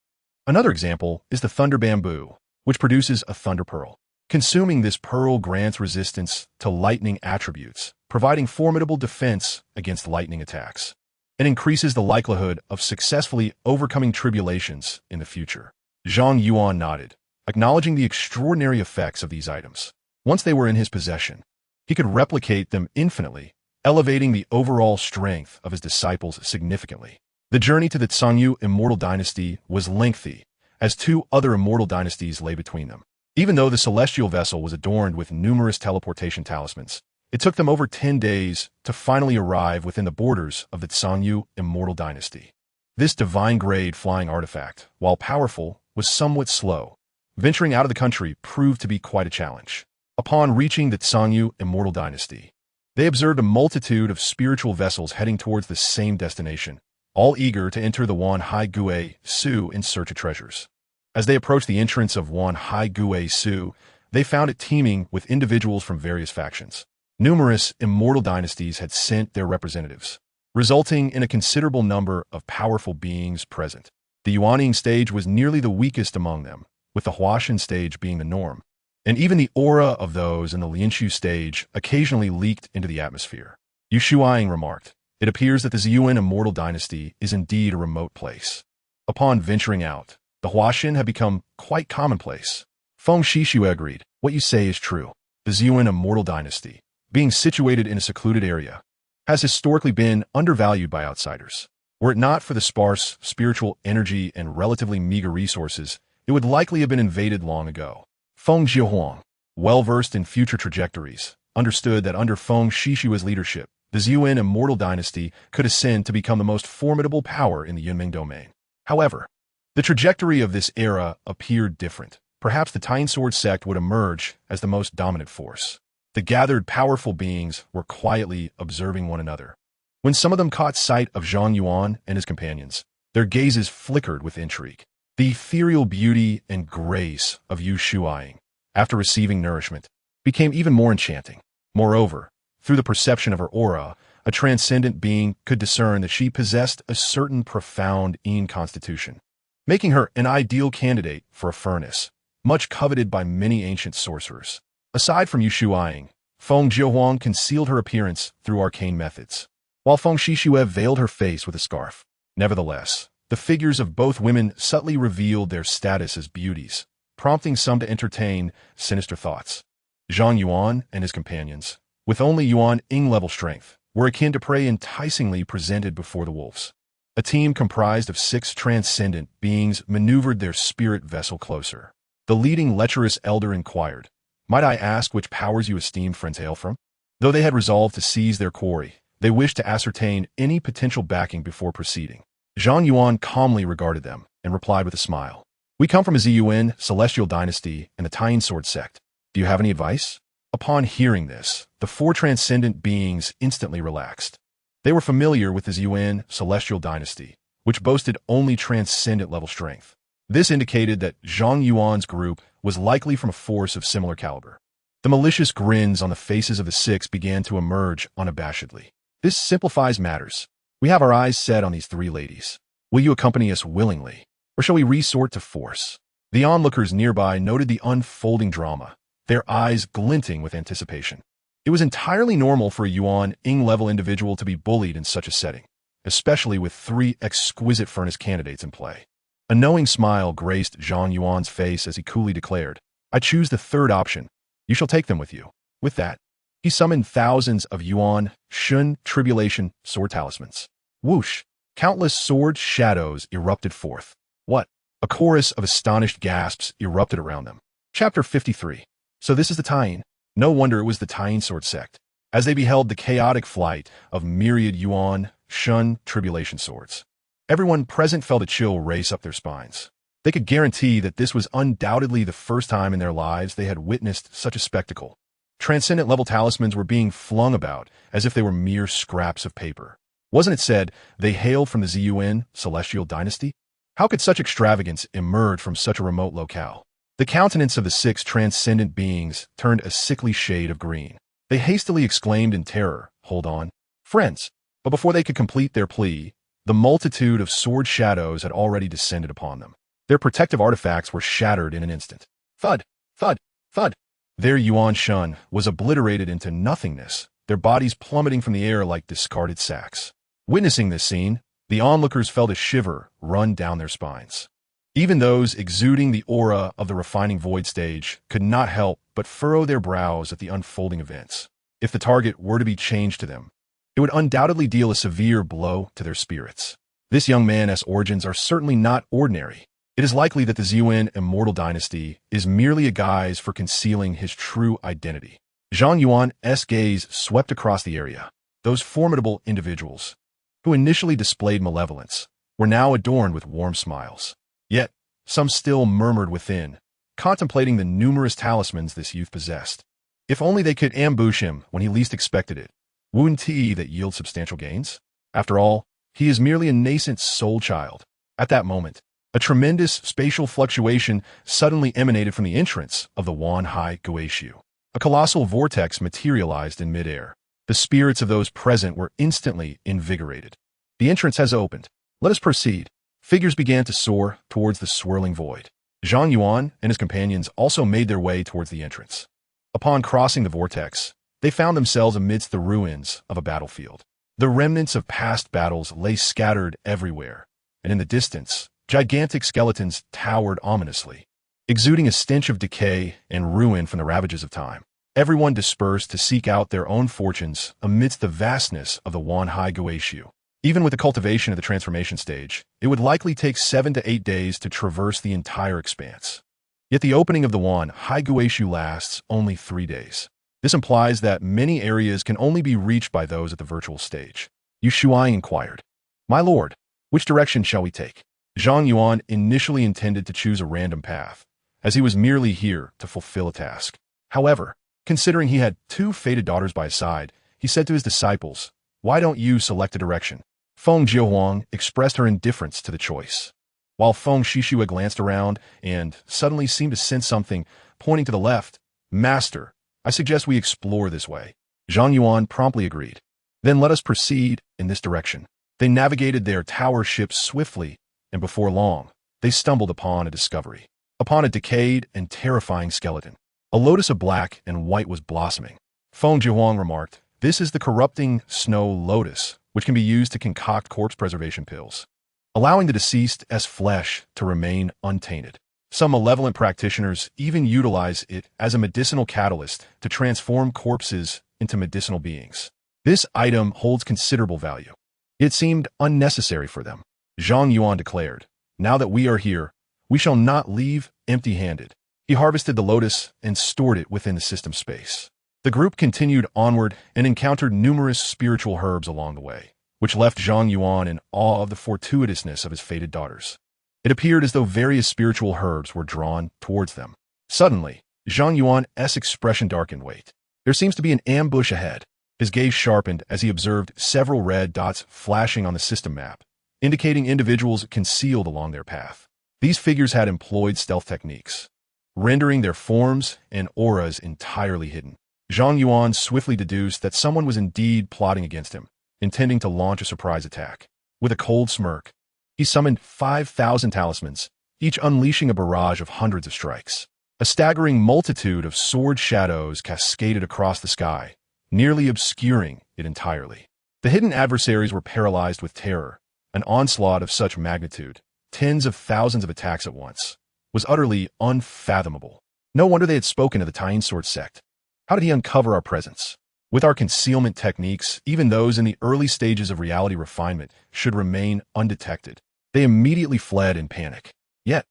Another example is the thunder bamboo, which produces a thunder pearl. Consuming this pearl grants resistance to lightning attributes, providing formidable defense against lightning attacks, and increases the likelihood of successfully overcoming tribulations in the future." Zhang Yuan nodded, acknowledging the extraordinary effects of these items. Once they were in his possession, he could replicate them infinitely, elevating the overall strength of his disciples significantly. The journey to the Zhang Immortal Dynasty was lengthy, as two other immortal dynasties lay between them. Even though the celestial vessel was adorned with numerous teleportation talismans, it took them over 10 days to finally arrive within the borders of the Zhang Immortal Dynasty. This divine-grade flying artifact, while powerful, was somewhat slow. Venturing out of the country proved to be quite a challenge. Upon reaching the Zhang Immortal Dynasty, they observed a multitude of spiritual vessels heading towards the same destination, all eager to enter the Wan Hai Gui Su in search of treasures. As they approached the entrance of Wan Hai Gui Su, they found it teeming with individuals from various factions. Numerous immortal dynasties had sent their representatives, resulting in a considerable number of powerful beings present. The Yuanying stage was nearly the weakest among them, with the Huashan stage being the norm, and even the aura of those in the Lianshu stage occasionally leaked into the atmosphere. Yu Shuaying remarked, "It appears that the Ziyuan Immortal Dynasty is indeed a remote place." Upon venturing out, the Huashan had become quite commonplace. Feng Shixue agreed, "What you say is true. The Ziyuan Immortal Dynasty, being situated in a secluded area, has historically been undervalued by outsiders. Were it not for the sparse spiritual energy and relatively meager resources, it would likely have been invaded long ago." Feng Jiuhuang, well-versed in future trajectories, understood that under Feng Shixue's leadership, the Ziyuan Immortal Dynasty could ascend to become the most formidable power in the Yunming domain. However, the trajectory of this era appeared different. Perhaps the talisman sect would emerge as the most dominant force. The gathered powerful beings were quietly observing one another. When some of them caught sight of Zhang Yuan and his companions, their gazes flickered with intrigue. The ethereal beauty and grace of Yu Shuaying, after receiving nourishment, became even more enchanting. Moreover, through the perception of her aura, a transcendent being could discern that she possessed a certain profound Yin constitution, making her an ideal candidate for a furnace, much coveted by many ancient sorcerers. Aside from Yu Shuaying, Feng Jiuhuang concealed her appearance through arcane methods, while Feng Shixue veiled her face with a scarf. Nevertheless, the figures of both women subtly revealed their status as beauties, prompting some to entertain sinister thoughts. Zhang Yuan and his companions, with only Yuan-ing level strength, were akin to prey enticingly presented before the wolves. A team comprised of 6 transcendent beings maneuvered their spirit vessel closer. The leading lecherous elder inquired, "Might I ask which powers you esteemed friends hail from?" Though they had resolved to seize their quarry, they wished to ascertain any potential backing before proceeding. Zhang Yuan calmly regarded them and replied with a smile, "We come from a Ziyuan Celestial Dynasty and the talisman sect. Do you have any advice?" Upon hearing this, the 4 transcendent beings instantly relaxed. They were familiar with the Ziyuan Celestial Dynasty, which boasted only transcendent level strength. This indicated that Zhang Yuan's group was likely from a force of similar caliber. The malicious grins on the faces of the 6 began to emerge unabashedly. "This simplifies matters. We have our eyes set on these 3 ladies. Will you accompany us willingly, or shall we resort to force?" The onlookers nearby noted the unfolding drama, their eyes glinting with anticipation. It was entirely normal for a Yuan-ing level individual to be bullied in such a setting, especially with 3 exquisite furnace candidates in play. A knowing smile graced Zhang Yuan's face as he coolly declared, "I choose the third option. You shall take them with you." With that, he summoned thousands of Yuan, Shun, Tribulation, sword talismans. Whoosh! Countless sword shadows erupted forth. What? A chorus of astonished gasps erupted around them. Chapter 53. So this is the Tying. No wonder it was the Tying sword sect, as they beheld the chaotic flight of myriad Yuan, Shun, Tribulation swords. Everyone present felt a chill race up their spines. They could guarantee that this was undoubtedly the first time in their lives they had witnessed such a spectacle. Transcendent-level talismans were being flung about as if they were mere scraps of paper. Wasn't it said they hailed from the Zhang Yuan celestial dynasty? How could such extravagance emerge from such a remote locale? The countenance of the 6 transcendent beings turned a sickly shade of green. They hastily exclaimed in terror, "Hold on, friends!" But before they could complete their plea, the multitude of sword shadows had already descended upon them. Their protective artifacts were shattered in an instant. Thud! Thud! Thud! Their Yuan Shun was obliterated into nothingness, their bodies plummeting from the air like discarded sacks. Witnessing this scene, the onlookers felt a shiver run down their spines. Even those exuding the aura of the refining void stage could not help but furrow their brows at the unfolding events. If the target were to be changed to them, it would undoubtedly deal a severe blow to their spirits. This young man's origins are certainly not ordinary. It is likely that the Zhang Yuan Immortal Dynasty is merely a guise for concealing his true identity. Zhang Yuan's gaze swept across the area. Those formidable individuals, who initially displayed malevolence, were now adorned with warm smiles. Yet, some still murmured within, contemplating the numerous talismans this youth possessed. If only they could ambush him when he least expected it. Wouldn't he that yield substantial gains? After all, he is merely a nascent soul child. At that moment, a tremendous spatial fluctuation suddenly emanated from the entrance of the Wanhai Guishu. A colossal vortex materialized in midair. The spirits of those present were instantly invigorated. The entrance has opened. Let us proceed. Figures began to soar towards the swirling void. Zhang Yuan and his companions also made their way towards the entrance. Upon crossing the vortex, they found themselves amidst the ruins of a battlefield. The remnants of past battles lay scattered everywhere, and in the distance, gigantic skeletons towered ominously, exuding a stench of decay and ruin from the ravages of time. Everyone dispersed to seek out their own fortunes amidst the vastness of the Wanhai Guishu. Even with the cultivation of the transformation stage, it would likely take 7 to 8 days to traverse the entire expanse. Yet the opening of the Wanhai Guishu lasts only 3 days. This implies that many areas can only be reached by those at the virtual stage. Yu Shuai inquired, "My lord, which direction shall we take?" Zhang Yuan initially intended to choose a random path, as he was merely here to fulfill a task. However, considering he had 2 fated daughters by his side, he said to his disciples, "Why don't you select a direction?" Feng Jiahuang expressed her indifference to the choice, while Feng Shishua glanced around and suddenly seemed to sense something, pointing to the left. "Master, I suggest we explore this way." Zhang Yuan promptly agreed. "Then let us proceed in this direction." They navigated their tower ships swiftly, and before long, they stumbled upon a discovery. Upon a decayed and terrifying skeleton, a lotus of black and white was blossoming. Feng Jiahuang remarked, "This is the corrupting snow lotus, which can be used to concoct corpse preservation pills, allowing the deceased's flesh to remain untainted. Some malevolent practitioners even utilize it as a medicinal catalyst to transform corpses into medicinal beings. This item holds considerable value. It seemed unnecessary for them." Zhang Yuan declared, "Now that we are here, we shall not leave empty-handed." He harvested the lotus and stored it within the system space. The group continued onward and encountered numerous spiritual herbs along the way, which left Zhang Yuan in awe of the fortuitousness of his fated daughters. It appeared as though various spiritual herbs were drawn towards them. Suddenly, Zhang Yuan's expression darkened. "Wait, there seems to be an ambush ahead." His gaze sharpened as he observed several red dots flashing on the system map, indicating individuals concealed along their path. These figures had employed stealth techniques, rendering their forms and auras entirely hidden. Zhang Yuan swiftly deduced that someone was indeed plotting against him, intending to launch a surprise attack. With a cold smirk, he summoned 5,000 talismans, each unleashing a barrage of hundreds of strikes. A staggering multitude of sword shadows cascaded across the sky, nearly obscuring it entirely. The hidden adversaries were paralyzed with terror. An onslaught of such magnitude, tens of thousands of attacks at once, was utterly unfathomable. No wonder they had spoken of the Sword sect. How did he uncover our presence? With our concealment techniques, even those in the early stages of reality refinement should remain undetected. They immediately fled in panic. Yet,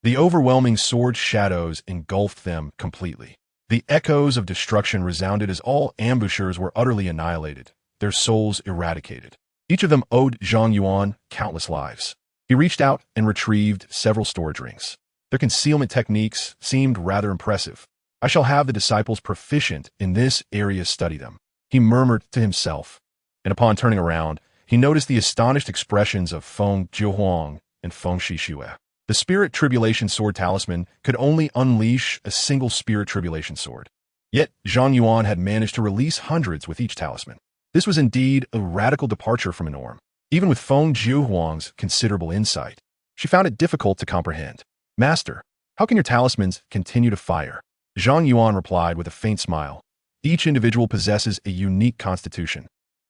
the overwhelming sword shadows engulfed them completely. The echoes of destruction resounded as all ambushers were utterly annihilated, their souls eradicated. Each of them owed Zhang Yuan countless lives. He reached out and retrieved several storage rings. Their concealment techniques seemed rather impressive. I shall have the disciples proficient in this area study them, he murmured to himself. And upon turning around, he noticed the astonished expressions of Feng Jiuhuang and Feng Shixue. The Spirit Tribulation Sword talisman could only unleash a single Spirit Tribulation Sword. Yet Zhang Yuan had managed to release hundreds with each talisman. This was indeed a radical departure from a norm. Even with Feng Jiuhuang's considerable insight, she found it difficult to comprehend. Master, how can your talismans continue to fire? Zhang Yuan replied with a faint smile. Each individual possesses a unique constitution.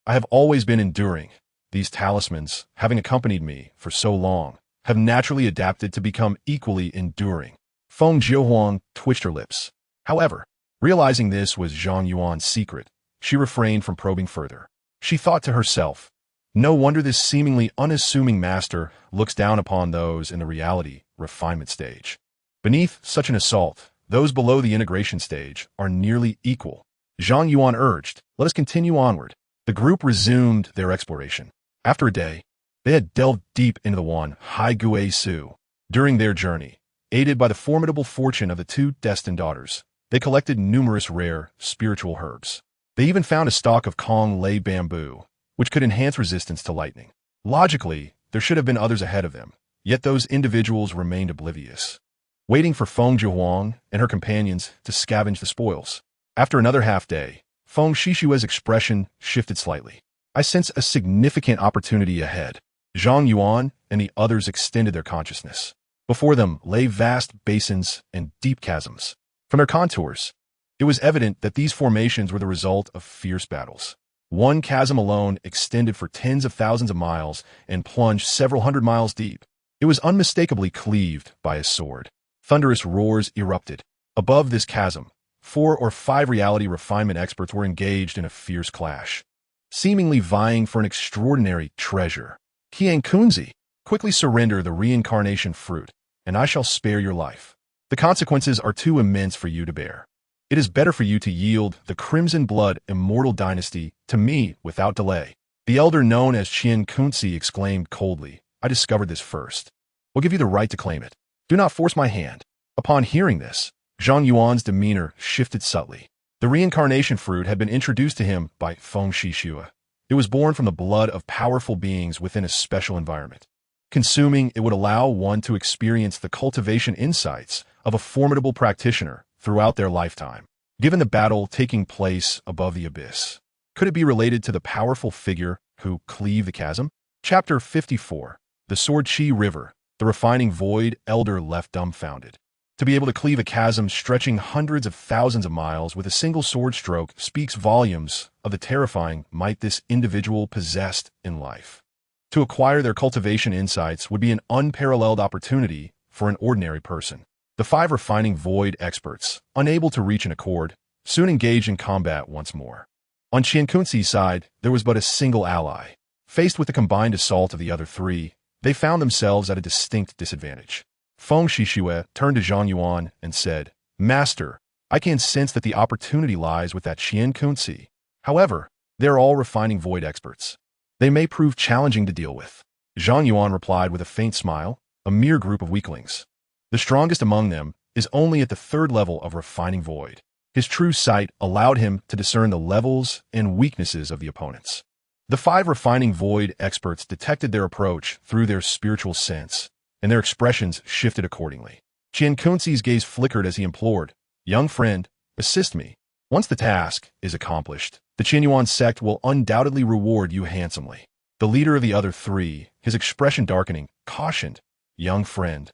I have always been enduring. These talismans, having accompanied me for so long, have naturally adapted to become equally enduring. Feng Jiuhuang twitched her lips. However, realizing this was Zhang Yuan's secret, she refrained from probing further. She thought to herself, no wonder this seemingly unassuming master looks down upon those in the reality refinement stage. Beneath such an assault, those below the integration stage are nearly equal. Zhang Yuan urged, let us continue onward. The group resumed their exploration. After a day, they had delved deep into the one Hai Gui Su. During their journey, aided by the formidable fortune of the two destined daughters, they collected numerous rare spiritual herbs. They even found a stalk of Kong Lei bamboo, which could enhance resistance to lightning. Logically, there should have been others ahead of them, yet those individuals remained oblivious, waiting for Feng Jiuhuang and her companions to scavenge the spoils. After another half-day, Feng Shishue's expression shifted slightly. I sense a significant opportunity ahead. Zhang Yuan and the others extended their consciousness. Before them lay vast basins and deep chasms. From their contours, it was evident that these formations were the result of fierce battles. One chasm alone extended for tens of thousands of miles and plunged several hundred miles deep. It was unmistakably cleaved by a sword. Thunderous roars erupted. Above this chasm, 4 or 5 reality refinement experts were engaged in a fierce clash, seemingly vying for an extraordinary treasure. Qian Kunzi, quickly surrender the reincarnation fruit, and I shall spare your life. The consequences are too immense for you to bear. It is better for you to yield the Crimson Blood Immortal Dynasty to me without delay. The elder known as Qian Kunzi exclaimed coldly, I discovered this first. We'll give you the right to claim it. Do not force my hand. Upon hearing this, Zhang Yuan's demeanor shifted subtly. The reincarnation fruit had been introduced to him by Feng Shixue. It was born from the blood of powerful beings within a special environment. Consuming it would allow one to experience the cultivation insights of a formidable practitioner throughout their lifetime. Given the battle taking place above the abyss, could it be related to the powerful figure who cleaved the chasm? Chapter 54. The Sword Chi River, the refining void elder left dumbfounded. To be able to cleave a chasm stretching hundreds of thousands of miles with a single sword stroke speaks volumes of the terrifying might this individual possessed in life. To acquire their cultivation insights would be an unparalleled opportunity for an ordinary person. The 5 refining void experts, unable to reach an accord, soon engaged in combat once more. On Qian Kunzi's side, there was but a single ally. Faced with the combined assault of the other 3, they found themselves at a distinct disadvantage. Feng Shixue turned to Zhang Yuan and said, Master, I can sense that the opportunity lies with that Qian Kunzi. However, they are all refining void experts. They may prove challenging to deal with. Zhang Yuan replied with a faint smile, a mere group of weaklings. The strongest among them is only at the 3rd level of refining void. His true sight allowed him to discern the levels and weaknesses of the opponents. The 5 refining void experts detected their approach through their spiritual sense, and their expressions shifted accordingly. Qian Kunzi's gaze flickered as he implored, Young friend, assist me. Once the task is accomplished, the Qian Yuan sect will undoubtedly reward you handsomely. The leader of the other 3, his expression darkening, cautioned, Young friend,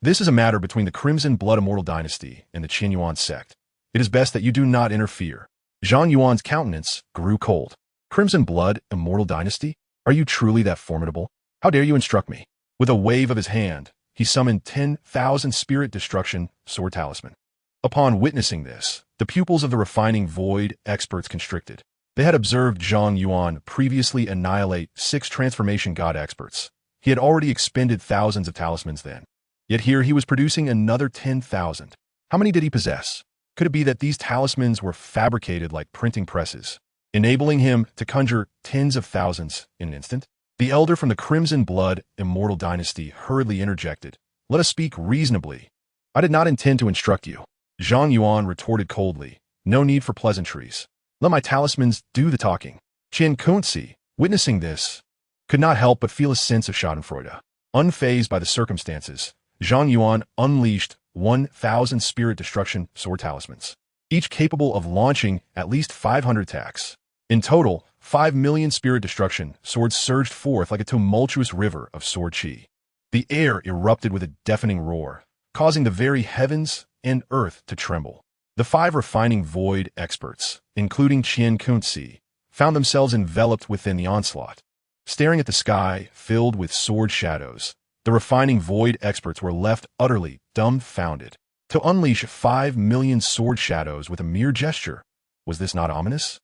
this is a matter between the Crimson Blood Immortal Dynasty and the Qian Yuan sect. It is best that you do not interfere. Zhang Yuan's countenance grew cold. Crimson Blood, Immortal Dynasty? Are you truly that formidable? How dare you instruct me? With a wave of his hand, he summoned 10,000 Spirit Destruction Sword Talisman. Upon witnessing this, the pupils of the refining void experts constricted. They had observed Zhang Yuan previously annihilate 6 transformation god experts. He had already expended thousands of talismans then. Yet here he was producing another 10,000. How many did he possess? Could it be that these talismans were fabricated like printing presses, enabling him to conjure tens of thousands in an instant? The elder from the Crimson Blood Immortal Dynasty hurriedly interjected. Let us speak reasonably. I did not intend to instruct you. Zhang Yuan retorted coldly. No need for pleasantries. Let my talismans do the talking. Qian Kunzi, witnessing this, could not help but feel a sense of schadenfreude. Unfazed by the circumstances, Zhang Yuan unleashed 1,000 Spirit Destruction Sword Talismans, each capable of launching at least 500 attacks. In total, 5 million Spirit Destruction swords surged forth like a tumultuous river of sword chi. The air erupted with a deafening roar, causing the very heavens and earth to tremble. The 5 refining void experts, including Qian Kunzi, found themselves enveloped within the onslaught. Staring at the sky filled with sword shadows, the refining void experts were left utterly dumbfounded. To unleash 5 million sword shadows with a mere gesture, was this not ominous?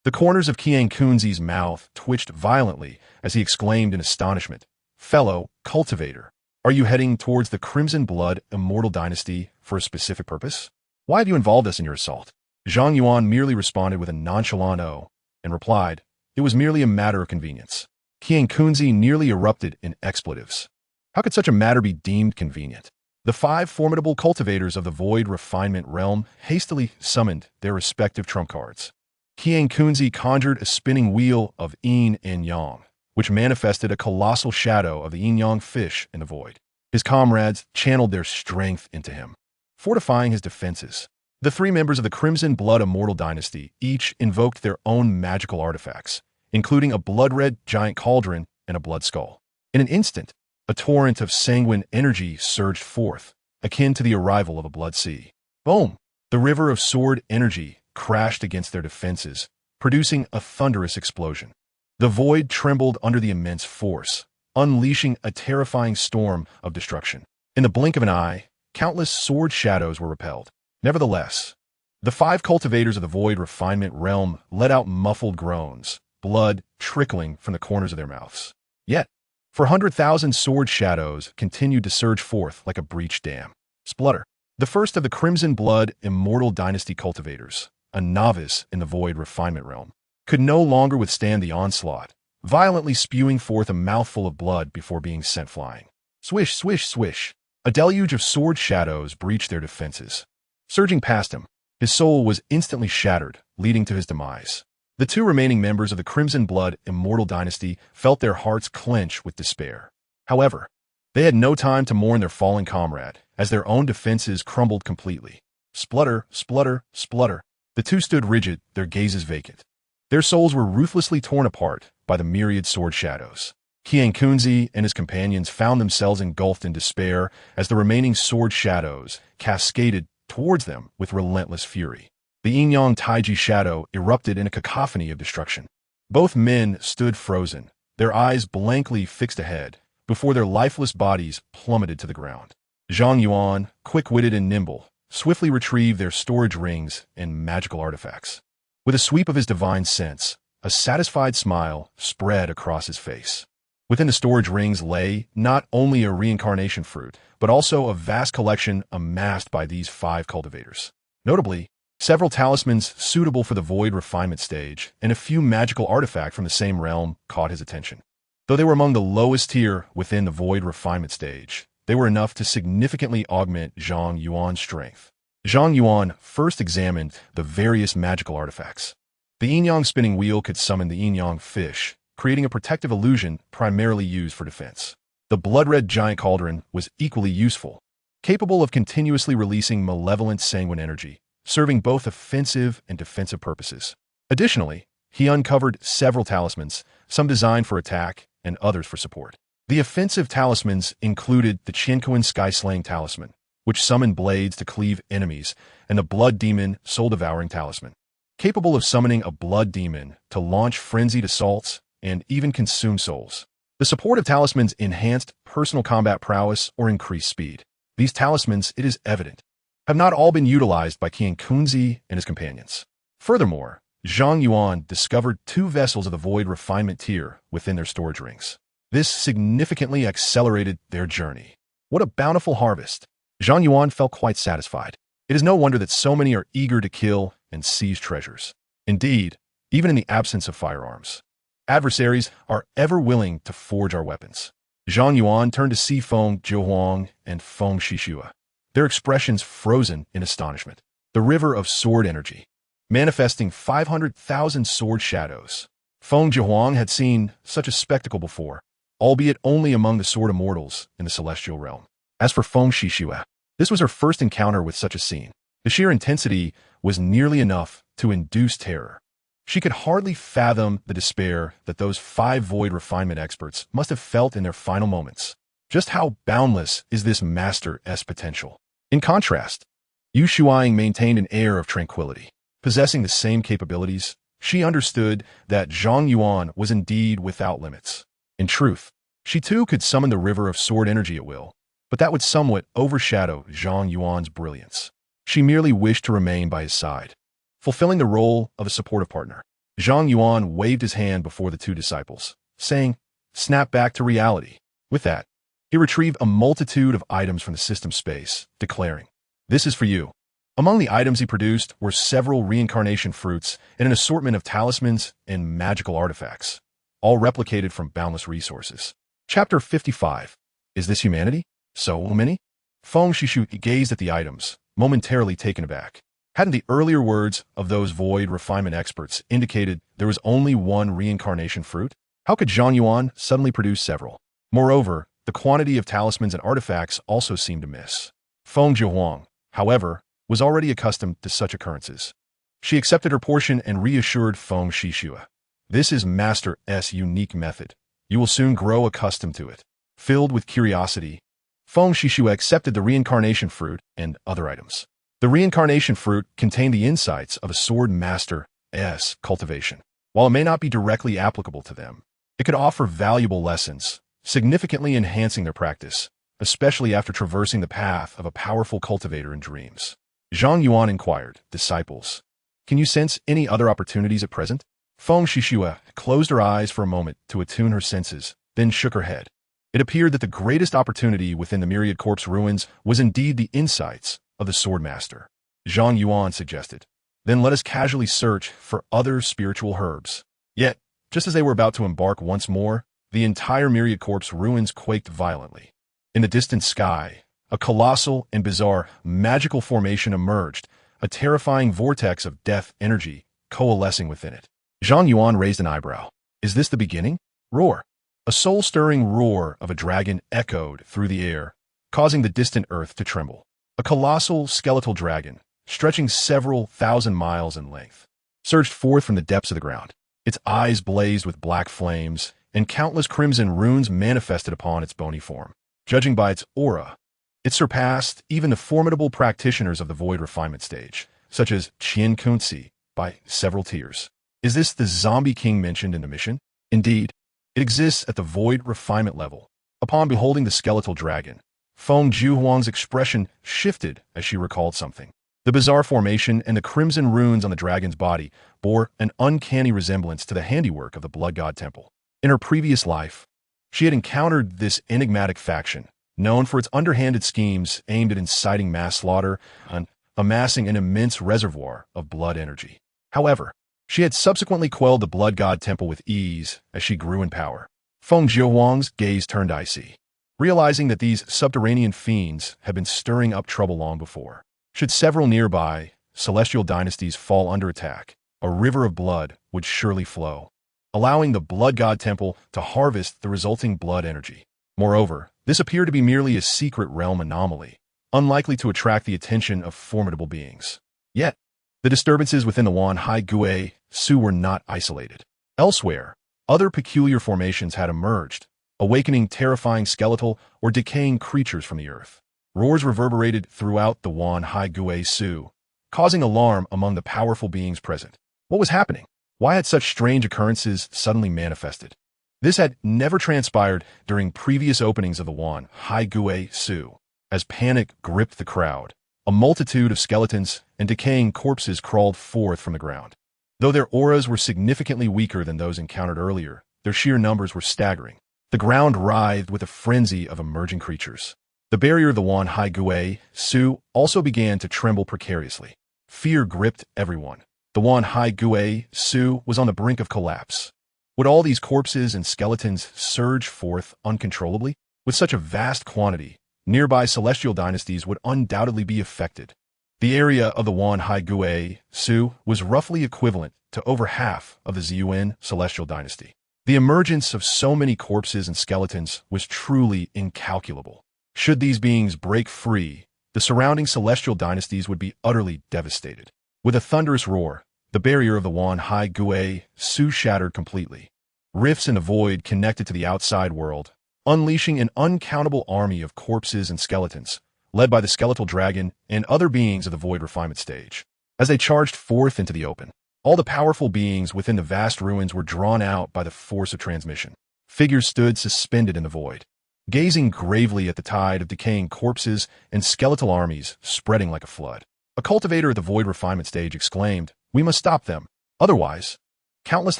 The corners of Qian Kunzi's mouth twitched violently as he exclaimed in astonishment, "Fellow cultivator, are you heading towards the Crimson Blood Immortal Dynasty for a specific purpose? Why have you involved us in your assault?" Zhang Yuan merely responded with a nonchalant "oh," and replied, "It was merely a matter of convenience." Qian Kunzi nearly erupted in expletives. How could such a matter be deemed convenient? The 5 formidable cultivators of the Void Refinement realm hastily summoned their respective trump cards. Qian Kunzi conjured a spinning wheel of yin and yang, which manifested a colossal shadow of the yin-yang fish in the void. His comrades channeled their strength into him, fortifying his defenses. The 3 members of the Crimson Blood Immortal Dynasty each invoked their own magical artifacts, including a blood-red giant cauldron and a blood skull. In an instant, a torrent of sanguine energy surged forth, akin to the arrival of a blood sea. Boom! The river of sword energy crashed against their defenses, producing a thunderous explosion. The void trembled under the immense force, unleashing a terrifying storm of destruction. In the blink of an eye, countless sword shadows were repelled. Nevertheless, the 5 cultivators of the Void Refinement realm let out muffled groans, blood trickling from the corners of their mouths. Yet, 400,000 sword shadows continued to surge forth like a breached dam. Splutter. The first of the Crimson Blood Immortal Dynasty cultivators, a novice in the Void Refinement realm, could no longer withstand the onslaught, violently spewing forth a mouthful of blood before being sent flying. Swish, swish, swish. A deluge of sword shadows breached their defenses. Surging past him, his soul was instantly shattered, leading to his demise. The 2 remaining members of the Crimson Blood Immortal Dynasty felt their hearts clench with despair. However, they had no time to mourn their fallen comrade, as their own defenses crumbled completely. Splutter, splutter, splutter. The 2 stood rigid, their gazes vacant. Their souls were ruthlessly torn apart by the myriad sword shadows. Qian Kunzi and his companions found themselves engulfed in despair as the remaining sword shadows cascaded towards them with relentless fury. The yin-yang taiji shadow erupted in a cacophony of destruction. Both men stood frozen, their eyes blankly fixed ahead, before their lifeless bodies plummeted to the ground. Zhang Yuan, quick-witted and nimble, swiftly retrieved their storage rings and magical artifacts. With a sweep of his divine sense, a satisfied smile spread across his face. Within the storage rings lay not only a reincarnation fruit, but also a vast collection amassed by these 5 cultivators. Notably, several talismans suitable for the Void Refinement stage and a few magical artifacts from the same realm caught his attention. Though they were among the lowest tier within the Void Refinement stage, they were enough to significantly augment Zhang Yuan's strength. Zhang Yuan first examined the various magical artifacts. The yin-yang spinning wheel could summon the yin-yang fish, creating a protective illusion primarily used for defense. The blood-red giant cauldron was equally useful, capable of continuously releasing malevolent sanguine energy, serving both offensive and defensive purposes. Additionally, he uncovered several talismans, some designed for attack and others for support. The offensive talismans included the Qiankuan Sky-Slaying Talisman, which summoned blades to cleave enemies, and the Blood Demon Soul-Devouring Talisman. capable of summoning a blood demon to launch frenzied assaults and even consume souls. The support of talismans enhanced personal combat prowess or increased speed. These talismans, it is evident, have not all been utilized by King Kunzi and his companions. Furthermore, Zhang Yuan discovered 2 vessels of the Void Refinement tier within their storage rings. This significantly accelerated their journey. What a bountiful harvest! Zhang Yuan felt quite satisfied. It is no wonder that so many are eager to kill and seize treasures. Indeed, even in the absence of firearms, adversaries are ever willing to forge our weapons. Zhang Yuan turned to see Feng Jiuhuang and Feng Shishua, their expressions frozen in astonishment. The river of sword energy, manifesting 500,000 sword shadows. Feng Jiuhuang had seen such a spectacle before, albeit only among the sword immortals in the celestial realm. As for Feng Shishua, this was her first encounter with such a scene. The sheer intensity was nearly enough to induce terror. She could hardly fathom the despair that those 5 void refinement experts must have felt in their final moments. Just how boundless is this master's potential? In contrast, Yu Shuang maintained an air of tranquility. Possessing the same capabilities, she understood that Zhang Yuan was indeed without limits. In truth, she too could summon the river of sword energy at will, but that would somewhat overshadow Zhang Yuan's brilliance. She merely wished to remain by his side, fulfilling the role of a supportive partner. Zhang Yuan waved his hand before the 2 disciples, saying, "Snap back to reality." With that, he retrieved a multitude of items from the system space, declaring, "This is for you." Among the items he produced were several reincarnation fruits and an assortment of talismans and magical artifacts, all replicated from boundless resources. Chapter 55. Is this humanity? So many? Feng Shishu gazed at the items, momentarily taken aback. Hadn't the earlier words of those void refinement experts indicated there was only one reincarnation fruit? How could Zhang Yuan suddenly produce several? Moreover, the quantity of talismans and artifacts also seemed amiss. Feng Jiuhuang, however, was already accustomed to such occurrences. She accepted her portion and reassured Feng Shishua. "This is Master's unique method. You will soon grow accustomed to it." Filled with curiosity, Feng Shishua accepted the reincarnation fruit and other items. The reincarnation fruit contained the insights of a sword master's cultivation. While it may not be directly applicable to them, it could offer valuable lessons, significantly enhancing their practice, especially after traversing the path of a powerful cultivator in dreams. Zhang Yuan inquired, "Disciples, can you sense any other opportunities at present?" Feng Shishua closed her eyes for a moment to attune her senses, then shook her head. It appeared that the greatest opportunity within the Myriad Corpse ruins was indeed the insights of the Swordmaster. Zhang Yuan suggested, "Then let us casually search for other spiritual herbs." Yet, just as they were about to embark once more, the entire Myriad Corpse ruins quaked violently. In the distant sky, a colossal and bizarre magical formation emerged, a terrifying vortex of death energy coalescing within it. Zhang Yuan raised an eyebrow. "Is this the beginning?" Roar. A soul-stirring roar of a dragon echoed through the air, causing the distant earth to tremble. A colossal skeletal dragon, stretching several thousand miles in length, surged forth from the depths of the ground. Its eyes blazed with black flames, and countless crimson runes manifested upon its bony form. Judging by its aura, it surpassed even the formidable practitioners of the Void Refinement stage, such as Qian Kunzi, by several tiers. Is this the zombie king mentioned in the mission? Indeed, it exists at the Void Refinement level. Upon beholding the skeletal dragon, Feng Jiuhuang's expression shifted as she recalled something. The bizarre formation and the crimson runes on the dragon's body bore an uncanny resemblance to the handiwork of the Blood God Temple. In her previous life, she had encountered this enigmatic faction, known for its underhanded schemes aimed at inciting mass slaughter and amassing an immense reservoir of blood energy. However, she had subsequently quelled the Blood God Temple with ease as she grew in power. Feng Jiuhuang's gaze turned icy, realizing that these subterranean fiends had been stirring up trouble long before. Should several nearby celestial dynasties fall under attack, a river of blood would surely flow, allowing the Blood God Temple to harvest the resulting blood energy. Moreover, this appeared to be merely a secret realm anomaly, unlikely to attract the attention of formidable beings. Yet, the disturbances within the Wan Hai Gui Su were not isolated. Elsewhere, other peculiar formations had emerged, awakening terrifying skeletal or decaying creatures from the earth. Roars reverberated throughout the Wan Hai Gui Su, causing alarm among the powerful beings present. What was happening? Why had such strange occurrences suddenly manifested? This had never transpired during previous openings of the Yuan Hai Gui Su. As panic gripped the crowd, a multitude of skeletons and decaying corpses crawled forth from the ground. Though their auras were significantly weaker than those encountered earlier, their sheer numbers were staggering. The ground writhed with a frenzy of emerging creatures. The barrier of the Yuan Hai Gui Su also began to tremble precariously. Fear gripped everyone. The Yuan Hai Gui Su was on the brink of collapse. Would all these corpses and skeletons surge forth uncontrollably? With such a vast quantity, nearby celestial dynasties would undoubtedly be affected. The area of the Yuan Hai Gui Su was roughly equivalent to over half of the Zhang Yuan celestial dynasty. The emergence of so many corpses and skeletons was truly incalculable. Should these beings break free, the surrounding celestial dynasties would be utterly devastated. With a thunderous roar, the barrier of the Yuan Hai Gui Su shattered completely. Rifts in the void connected to the outside world, unleashing an uncountable army of corpses and skeletons, led by the skeletal dragon and other beings of the void refinement stage. As they charged forth into the open, all the powerful beings within the vast ruins were drawn out by the force of transmission. Figures stood suspended in the void, gazing gravely at the tide of decaying corpses and skeletal armies spreading like a flood. A cultivator at the void refinement stage exclaimed, "We must stop them. Otherwise, countless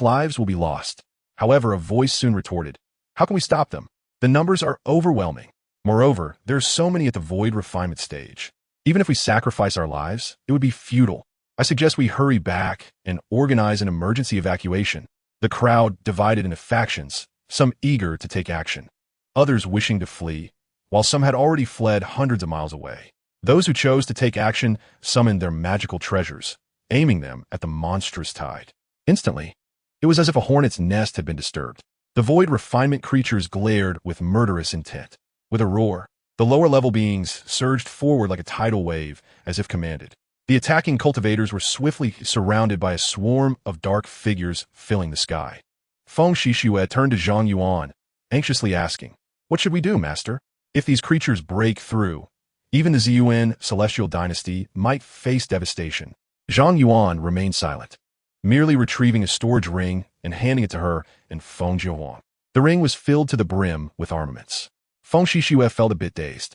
lives will be lost." However, a voice soon retorted, "How can we stop them? The numbers are overwhelming. Moreover, there are so many at the void refinement stage. Even if we sacrifice our lives, it would be futile. I suggest we hurry back and organize an emergency evacuation." The crowd divided into factions, some eager to take action, others wishing to flee, while some had already fled hundreds of miles away. Those who chose to take action summoned their magical treasures, aiming them at the monstrous tide. Instantly, it was as if a hornet's nest had been disturbed. The void refinement creatures glared with murderous intent. With a roar, the lower-level beings surged forward like a tidal wave, as if commanded. The attacking cultivators were swiftly surrounded by a swarm of dark figures filling the sky. Feng Shishue turned to Zhang Yuan, anxiously asking, "What should we do, master? If these creatures break through, even the Zhang Yuan celestial dynasty might face devastation." Zhang Yuan remained silent, merely retrieving a storage ring and handing it to her and Feng Jiahuang. The ring was filled to the brim with armaments. Feng Shishue felt a bit dazed.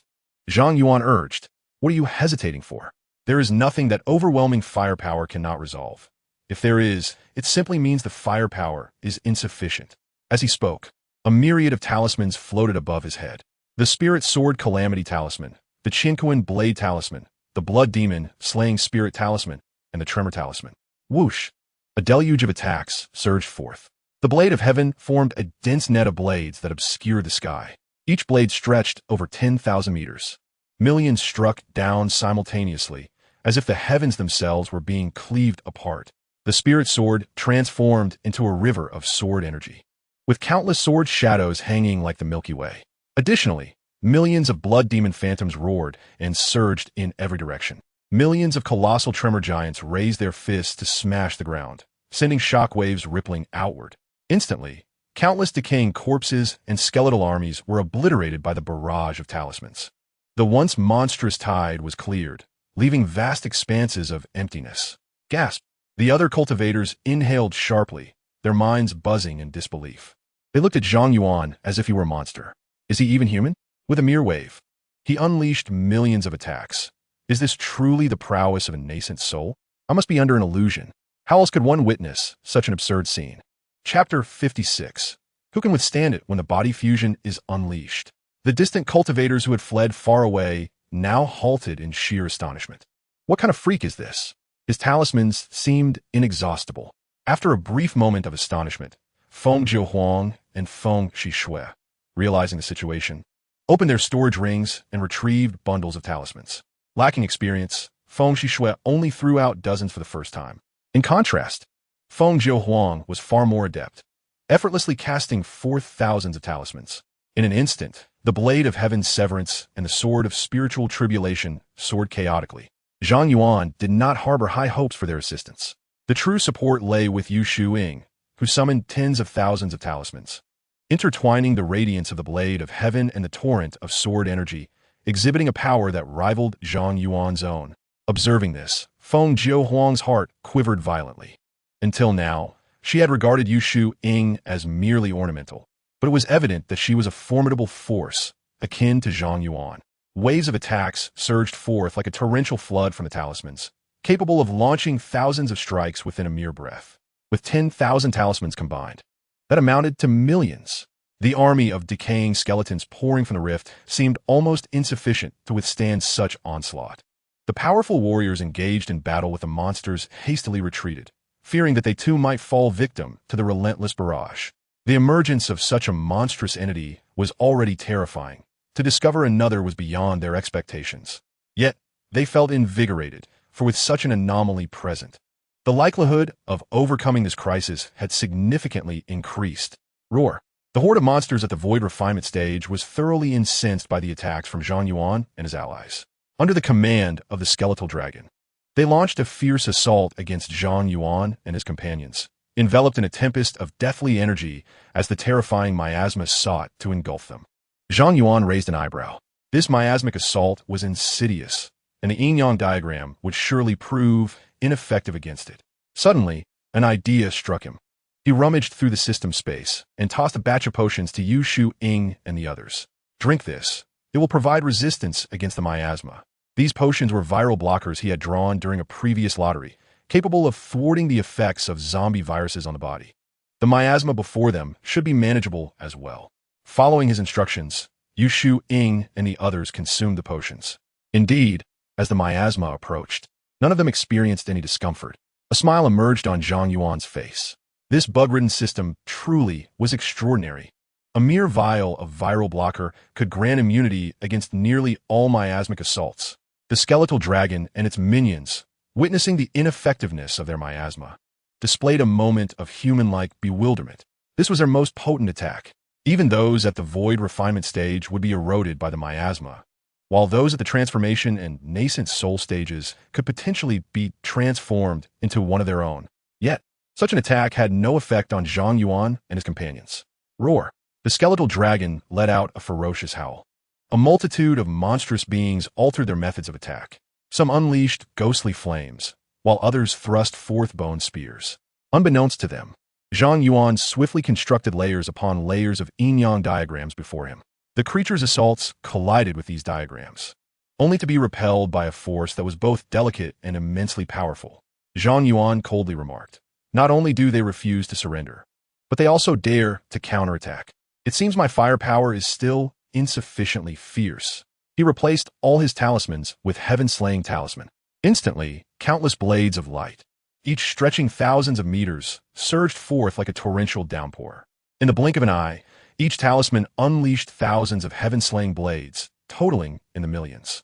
Zhang Yuan urged, "What are you hesitating for? There is nothing that overwhelming firepower cannot resolve. If there is, it simply means the firepower is insufficient." As he spoke, a myriad of talismans floated above his head. The Spirit Sword Calamity Talisman, the Qinquan Blade Talisman, the Blood Demon Slaying Spirit Talisman, and the Tremor Talisman. Whoosh! A deluge of attacks surged forth. The blade of heaven formed a dense net of blades that obscured the sky. Each blade stretched over 10,000 meters. Millions struck down simultaneously, as if the heavens themselves were being cleaved apart. The Spirit Sword transformed into a river of sword energy, with countless sword shadows hanging like the Milky Way. Additionally, millions of blood demon phantoms roared and surged in every direction. Millions of colossal tremor giants raised their fists to smash the ground, sending shockwaves rippling outward. Instantly, countless decaying corpses and skeletal armies were obliterated by the barrage of talismans. The once monstrous tide was cleared, leaving vast expanses of emptiness. Gasp! The other cultivators inhaled sharply, their minds buzzing in disbelief. They looked at Zhang Yuan as if he were a monster. Is he even human? With a mere wave, he unleashed millions of attacks. Is this truly the prowess of a nascent soul? I must be under an illusion. How else could one witness such an absurd scene? Chapter 56. Who can withstand it when the body fusion is unleashed? The distant cultivators who had fled far away now halted in sheer astonishment. What kind of freak is this? His talismans seemed inexhaustible. After a brief moment of astonishment, Feng Jiahuang and Feng Shishue, realizing the situation, opened their storage rings and retrieved bundles of talismans. Lacking experience, Feng Shishue only threw out dozens for the first time. In contrast, Feng Jiahuang was far more adept, effortlessly casting forth thousands of talismans. In an instant, the blade of heaven's severance and the sword of spiritual tribulation soared chaotically. Zhang Yuan did not harbor high hopes for their assistance. The true support lay with Yu Shuing, who summoned tens of thousands of talismans, intertwining the radiance of the blade of heaven and the torrent of sword energy, exhibiting a power that rivaled Zhang Yuan's own. Observing this, Feng Jiahuang's heart quivered violently. Until now, she had regarded Yushu Ying as merely ornamental, but it was evident that she was a formidable force, akin to Zhang Yuan. Waves of attacks surged forth like a torrential flood from the talismans, capable of launching thousands of strikes within a mere breath. With 10,000 talismans combined, that amounted to millions. The army of decaying skeletons pouring from the rift seemed almost insufficient to withstand such onslaught. The powerful warriors engaged in battle with the monsters hastily retreated, fearing that they too might fall victim to the relentless barrage. The emergence of such a monstrous entity was already terrifying. To discover another was beyond their expectations. Yet, they felt invigorated, for with such an anomaly present, the likelihood of overcoming this crisis had significantly increased. Roar. The horde of monsters at the void refinement stage was thoroughly incensed by the attacks from Zhang Yuan and his allies. Under the command of the skeletal dragon, they launched a fierce assault against Zhang Yuan and his companions, enveloped in a tempest of deathly energy as the terrifying miasma sought to engulf them. Zhang Yuan raised an eyebrow. This miasmic assault was insidious, and the yin-yang diagram would surely prove ineffective against it. Suddenly, an idea struck him. He rummaged through the system space and tossed a batch of potions to Yushu Ying and the others. Drink this. It will provide resistance against the miasma. These potions were viral blockers he had drawn during a previous lottery, capable of thwarting the effects of zombie viruses on the body. The miasma before them should be manageable as well. Following his instructions, Yushu Ying and the others consumed the potions. Indeed, as the miasma approached, none of them experienced any discomfort. A smile emerged on Zhang Yuan's face. This bug-ridden system truly was extraordinary. A mere vial of viral blocker could grant immunity against nearly all miasmic assaults. The skeletal dragon and its minions, witnessing the ineffectiveness of their miasma, displayed a moment of human-like bewilderment. This was their most potent attack. Even those at the void refinement stage would be eroded by the miasma, while those at the transformation and nascent soul stages could potentially be transformed into one of their own. Yet, such an attack had no effect on Zhang Yuan and his companions. Roar. The skeletal dragon let out a ferocious howl. A multitude of monstrous beings altered their methods of attack. Some unleashed ghostly flames, while others thrust forth bone spears. Unbeknownst to them, Zhang Yuan swiftly constructed layers upon layers of yin-yang diagrams before him. The creature's assaults collided with these diagrams, only to be repelled by a force that was both delicate and immensely powerful. Zhang Yuan coldly remarked, "Not only do they refuse to surrender, but they also dare to counterattack. It seems my firepower is still insufficiently fierce." He replaced all his talismans with heaven-slaying talisman. Instantly, countless blades of light, each stretching thousands of meters, surged forth like a torrential downpour. In the blink of an eye, each talisman unleashed thousands of heaven-slaying blades, totaling in the millions.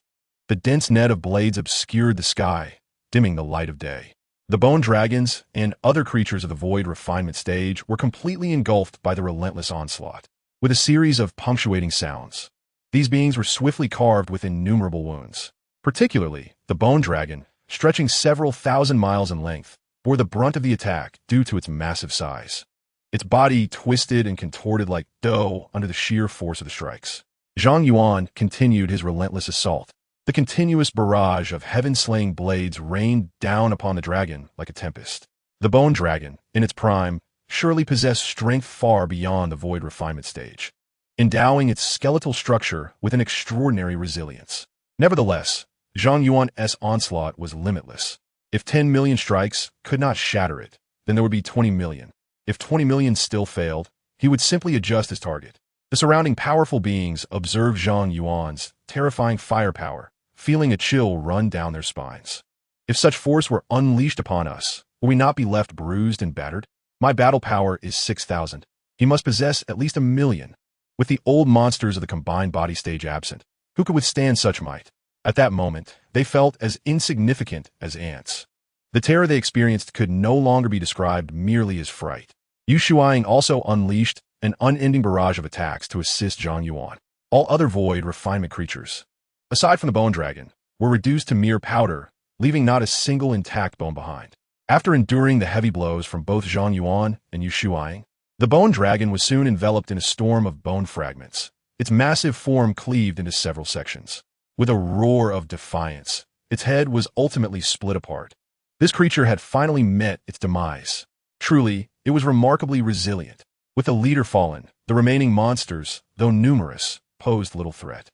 The dense net of blades obscured the sky, dimming the light of day. The bone dragons and other creatures of the void refinement stage were completely engulfed by the relentless onslaught. With a series of punctuating sounds, these beings were swiftly carved with innumerable wounds. Particularly, the bone dragon, stretching several thousand miles in length, bore the brunt of the attack due to its massive size. Its body twisted and contorted like dough under the sheer force of the strikes. Zhang Yuan continued his relentless assault. The continuous barrage of heaven-slaying blades rained down upon the dragon like a tempest. The bone dragon, in its prime, surely possessed strength far beyond the void refinement stage, endowing its skeletal structure with an extraordinary resilience. Nevertheless, Zhang Yuan's onslaught was limitless. If 10 million strikes could not shatter it, then there would be 20 million. If 20 million still failed, he would simply adjust his target. The surrounding powerful beings observed Zhang Yuan's terrifying firepower, feeling a chill run down their spines. If such force were unleashed upon us, will we not be left bruised and battered? My battle power is 6,000. He must possess at least 1 million. With the old monsters of the combined body stage absent, who could withstand such might? At that moment, they felt as insignificant as ants. The terror they experienced could no longer be described merely as fright. Yu Shuang also unleashed an unending barrage of attacks to assist Zhang Yuan. All other void refinement creatures, aside from the bone dragon, were reduced to mere powder, leaving not a single intact bone behind. After enduring the heavy blows from both Zhang Yuan and Yu Shuang, the bone dragon was soon enveloped in a storm of bone fragments, its massive form cleaved into several sections. With a roar of defiance, its head was ultimately split apart. This creature had finally met its demise. Truly, it was remarkably resilient. With the leader fallen, the remaining monsters, though numerous, posed little threat.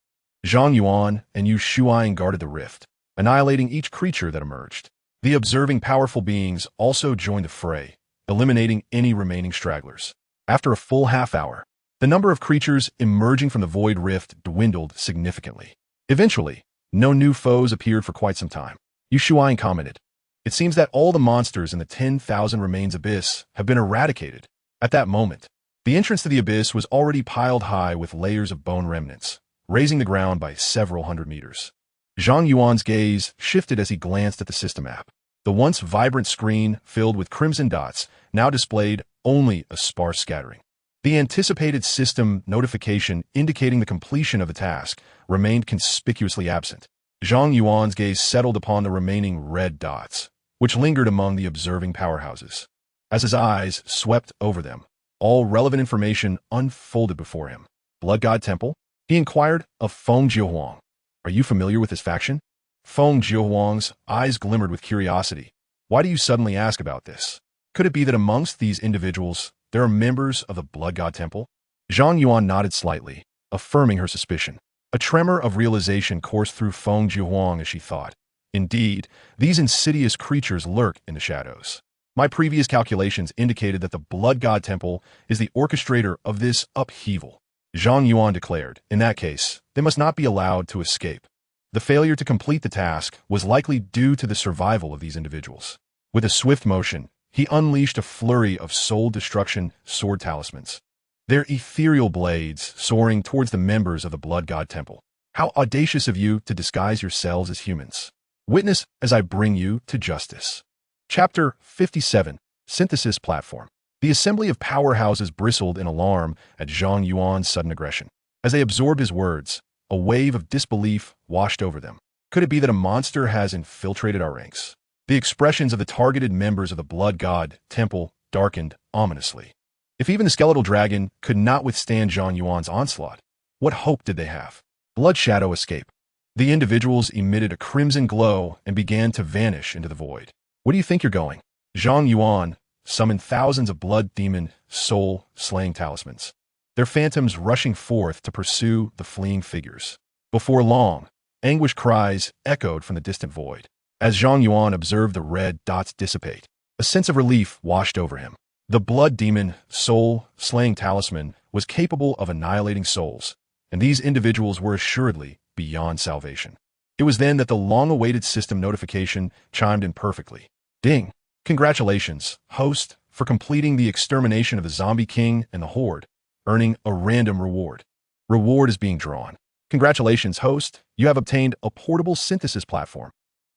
Zhang Yuan and Yu Shuai guarded the rift, annihilating each creature that emerged. The observing powerful beings also joined the fray, eliminating any remaining stragglers. After a full half-hour, the number of creatures emerging from the void rift dwindled significantly. Eventually, no new foes appeared for quite some time. Yu Shuai commented, "It seems that all the monsters in the 10,000 remains abyss have been eradicated." At that moment, the entrance to the abyss was already piled high with layers of bone remnants, raising the ground by several hundred meters. Zhang Yuan's gaze shifted as he glanced at the system app. The once vibrant screen, filled with crimson dots, now displayed only a sparse scattering. The anticipated system notification indicating the completion of the task remained conspicuously absent. Zhang Yuan's gaze settled upon the remaining red dots, which lingered among the observing powerhouses. As his eyes swept over them, all relevant information unfolded before him. Blood God Temple? He inquired of Feng Jiahuang. Are you familiar with this faction? Feng Jiahuang's eyes glimmered with curiosity. Why do you suddenly ask about this? Could it be that amongst these individuals, there are members of the Blood God Temple? Zhang Yuan nodded slightly, affirming her suspicion. A tremor of realization coursed through Feng Jiahuang as she thought. Indeed, these insidious creatures lurk in the shadows. My previous calculations indicated that the Blood God Temple is the orchestrator of this upheaval. Zhang Yuan declared, in that case, they must not be allowed to escape. The failure to complete the task was likely due to the survival of these individuals. With a swift motion, he unleashed a flurry of soul-destruction sword talismans, their ethereal blades soaring towards the members of the Blood God Temple. How audacious of you to disguise yourselves as humans. Witness as I bring you to justice. Chapter 57, Synthesis Platform. The assembly of powerhouses bristled in alarm at Zhang Yuan's sudden aggression. As they absorbed his words, a wave of disbelief washed over them. Could it be that a monster has infiltrated our ranks? The expressions of the targeted members of the Blood God Temple darkened ominously. If even the skeletal dragon could not withstand Zhang Yuan's onslaught, what hope did they have? Blood Shadow escape. The individuals emitted a crimson glow and began to vanish into the void. Where do you think you're going? Zhang Yuan summoned thousands of blood demon soul-slaying talismans, their phantoms rushing forth to pursue the fleeing figures. Before long, anguished cries echoed from the distant void. As Zhang Yuan observed the red dots dissipate, a sense of relief washed over him. The blood demon soul-slaying talisman was capable of annihilating souls, and these individuals were assuredly beyond salvation. It was then that the long-awaited system notification chimed in perfectly. Ding! Congratulations, host, for completing the extermination of the Zombie King and the Horde, earning a random reward. Reward is being drawn. Congratulations, host, you have obtained a portable synthesis platform.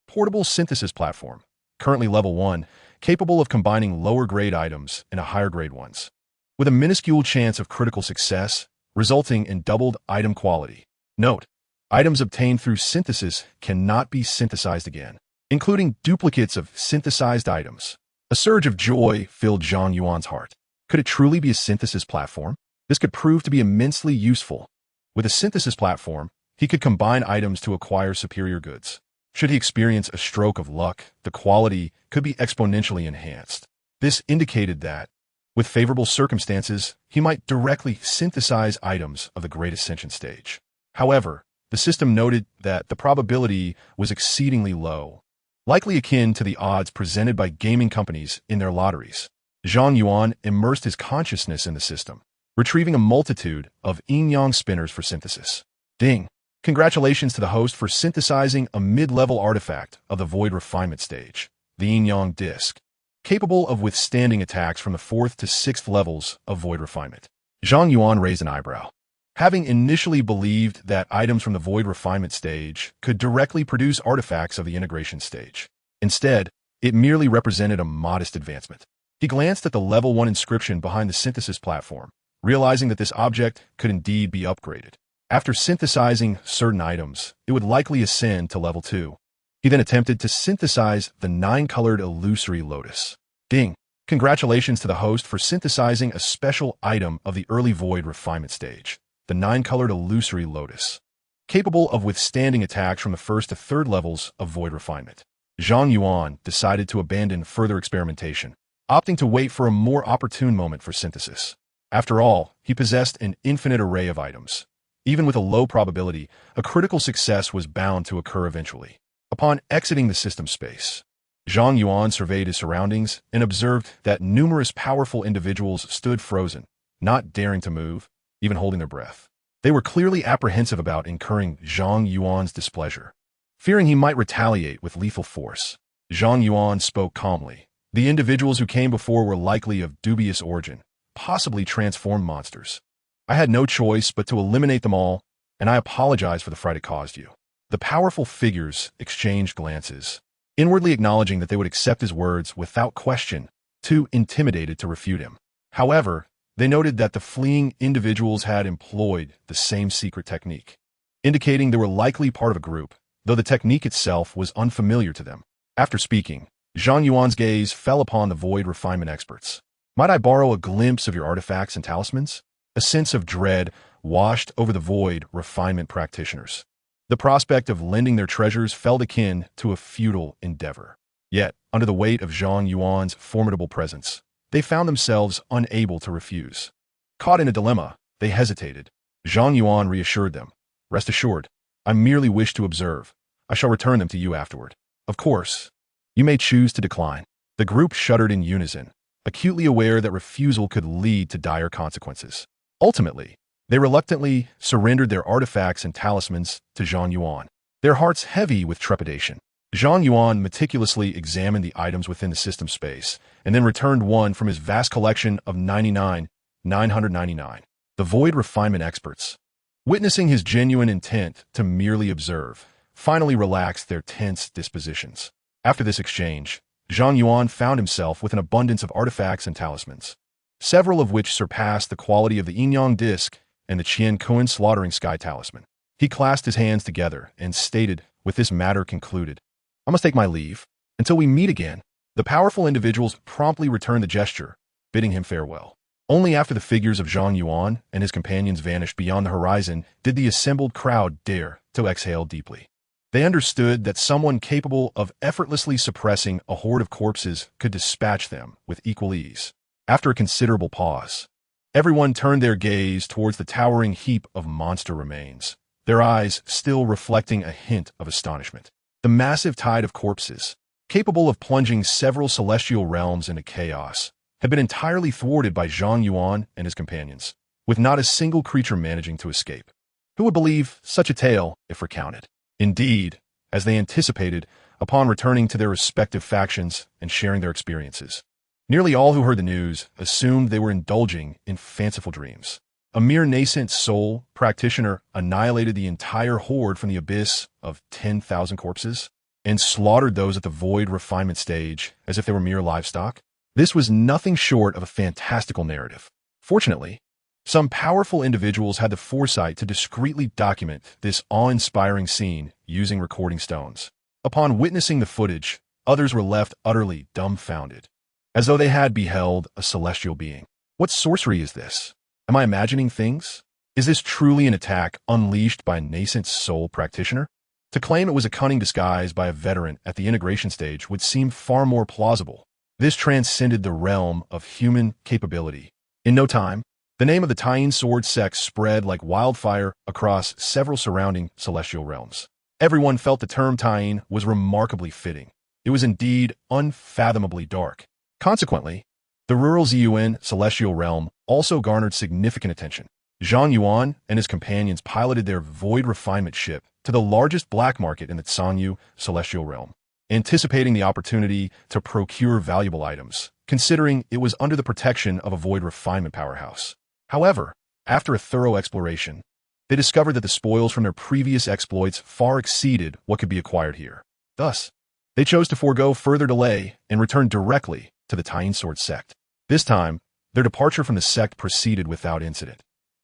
Portable synthesis platform, currently level 1, capable of combining lower-grade items into higher-grade ones, with a minuscule chance of critical success, resulting in doubled item quality. Note: items obtained through synthesis cannot be synthesized again, including duplicates of synthesized items. A surge of joy filled Zhang Yuan's heart. Could it truly be a synthesis platform? This could prove to be immensely useful. With a synthesis platform, he could combine items to acquire superior goods. Should he experience a stroke of luck, the quality could be exponentially enhanced. This indicated that, with favorable circumstances, he might directly synthesize items of the Great Ascension stage. However, the system noted that the probability was exceedingly low, likely akin to the odds presented by gaming companies in their lotteries. Zhang Yuan immersed his consciousness in the system, retrieving a multitude of yin-yang spinners for synthesis. Ding! Congratulations to the host for synthesizing a mid-level artifact of the Void Refinement stage, the yin-yang disc, capable of withstanding attacks from the 4th to 6th levels of Void Refinement. Zhang Yuan raised an eyebrow. Having initially believed that items from the Void Refinement stage could directly produce artifacts of the Integration stage. Instead, it merely represented a modest advancement. He glanced at the level 1 inscription behind the synthesis platform, realizing that this object could indeed be upgraded. After synthesizing certain items, it would likely ascend to level 2. He then attempted to synthesize the 9-colored illusory lotus. Ding! Congratulations to the host for synthesizing a special item of the early Void Refinement stage, the 9-colored illusory lotus, capable of withstanding attacks from the 1st to 3rd levels of Void Refinement. Zhang Yuan decided to abandon further experimentation, opting to wait for a more opportune moment for synthesis. After all, he possessed an infinite array of items. Even with a low probability, a critical success was bound to occur eventually. Upon exiting the system space, Zhang Yuan surveyed his surroundings and observed that numerous powerful individuals stood frozen, not daring to move, even holding their breath. They were clearly apprehensive about incurring Zhang Yuan's displeasure. Fearing he might retaliate with lethal force, Zhang Yuan spoke calmly. The individuals who came before were likely of dubious origin, possibly transformed monsters. I had no choice but to eliminate them all, and I apologize for the fright it caused you. The powerful figures exchanged glances, inwardly acknowledging that they would accept his words without question, too intimidated to refute him. However, they noted that the fleeing individuals had employed the same secret technique, indicating they were likely part of a group, though the technique itself was unfamiliar to them. After speaking, Zhang Yuan's gaze fell upon the void refinement experts. Might I borrow a glimpse of your artifacts and talismans? A sense of dread washed over the void refinement practitioners. The prospect of lending their treasures felt akin to a futile endeavor. Yet, under the weight of Zhang Yuan's formidable presence, they found themselves unable to refuse. Caught in a dilemma, they hesitated. Zhang Yuan reassured them. Rest assured, I merely wish to observe. I shall return them to you afterward. Of course, you may choose to decline. The group shuddered in unison, acutely aware that refusal could lead to dire consequences. Ultimately, they reluctantly surrendered their artifacts and talismans to Zhang Yuan, their hearts heavy with trepidation. Zhang Yuan meticulously examined the items within the system space, and then returned one from his vast collection of 999. The void refinement experts, witnessing his genuine intent to merely observe, finally relaxed their tense dispositions. After this exchange, Zhang Yuan found himself with an abundance of artifacts and talismans, several of which surpassed the quality of the Yin-Yang disc and the Qian Kuan slaughtering sky talisman. He clasped his hands together and stated, with this matter concluded, I must take my leave. Until we meet again. The powerful individuals promptly returned the gesture, bidding him farewell. Only after the figures of Zhang Yuan and his companions vanished beyond the horizon did the assembled crowd dare to exhale deeply. They understood that someone capable of effortlessly suppressing a horde of corpses could dispatch them with equal ease. After a considerable pause, everyone turned their gaze towards the towering heap of monster remains, their eyes still reflecting a hint of astonishment. The massive tide of corpses, capable of plunging several celestial realms into chaos, had been entirely thwarted by Zhang Yuan and his companions, with not a single creature managing to escape. Who would believe such a tale if recounted? Indeed, as they anticipated, upon returning to their respective factions and sharing their experiences, nearly all who heard the news assumed they were indulging in fanciful dreams. A mere nascent soul practitioner annihilated the entire horde from the abyss of 10,000 corpses and slaughtered those at the void refinement stage as if they were mere livestock. This was nothing short of a fantastical narrative. Fortunately, some powerful individuals had the foresight to discreetly document this awe-inspiring scene using recording stones. Upon witnessing the footage, others were left utterly dumbfounded, as though they had beheld a celestial being. What sorcery is this? Am I imagining things? Is this truly an attack unleashed by a nascent soul practitioner? To claim it was a cunning disguise by a veteran at the integration stage would seem far more plausible. This transcended the realm of human capability. In no time, the name of the Talisman sword sect spread like wildfire across several surrounding celestial realms. Everyone felt the term Talisman was remarkably fitting. It was indeed unfathomably dark. Consequently, the rural Ziyuan celestial realm also garnered significant attention. Zhang Yuan and his companions piloted their void refinement ship to the largest black market in the Zhangyu celestial realm, anticipating the opportunity to procure valuable items, considering it was under the protection of a void refinement powerhouse. However, after a thorough exploration, they discovered that the spoils from their previous exploits far exceeded what could be acquired here. Thus, they chose to forego further delay and return directly to the Talisman sword sect. This time, their departure from the sect proceeded without incident.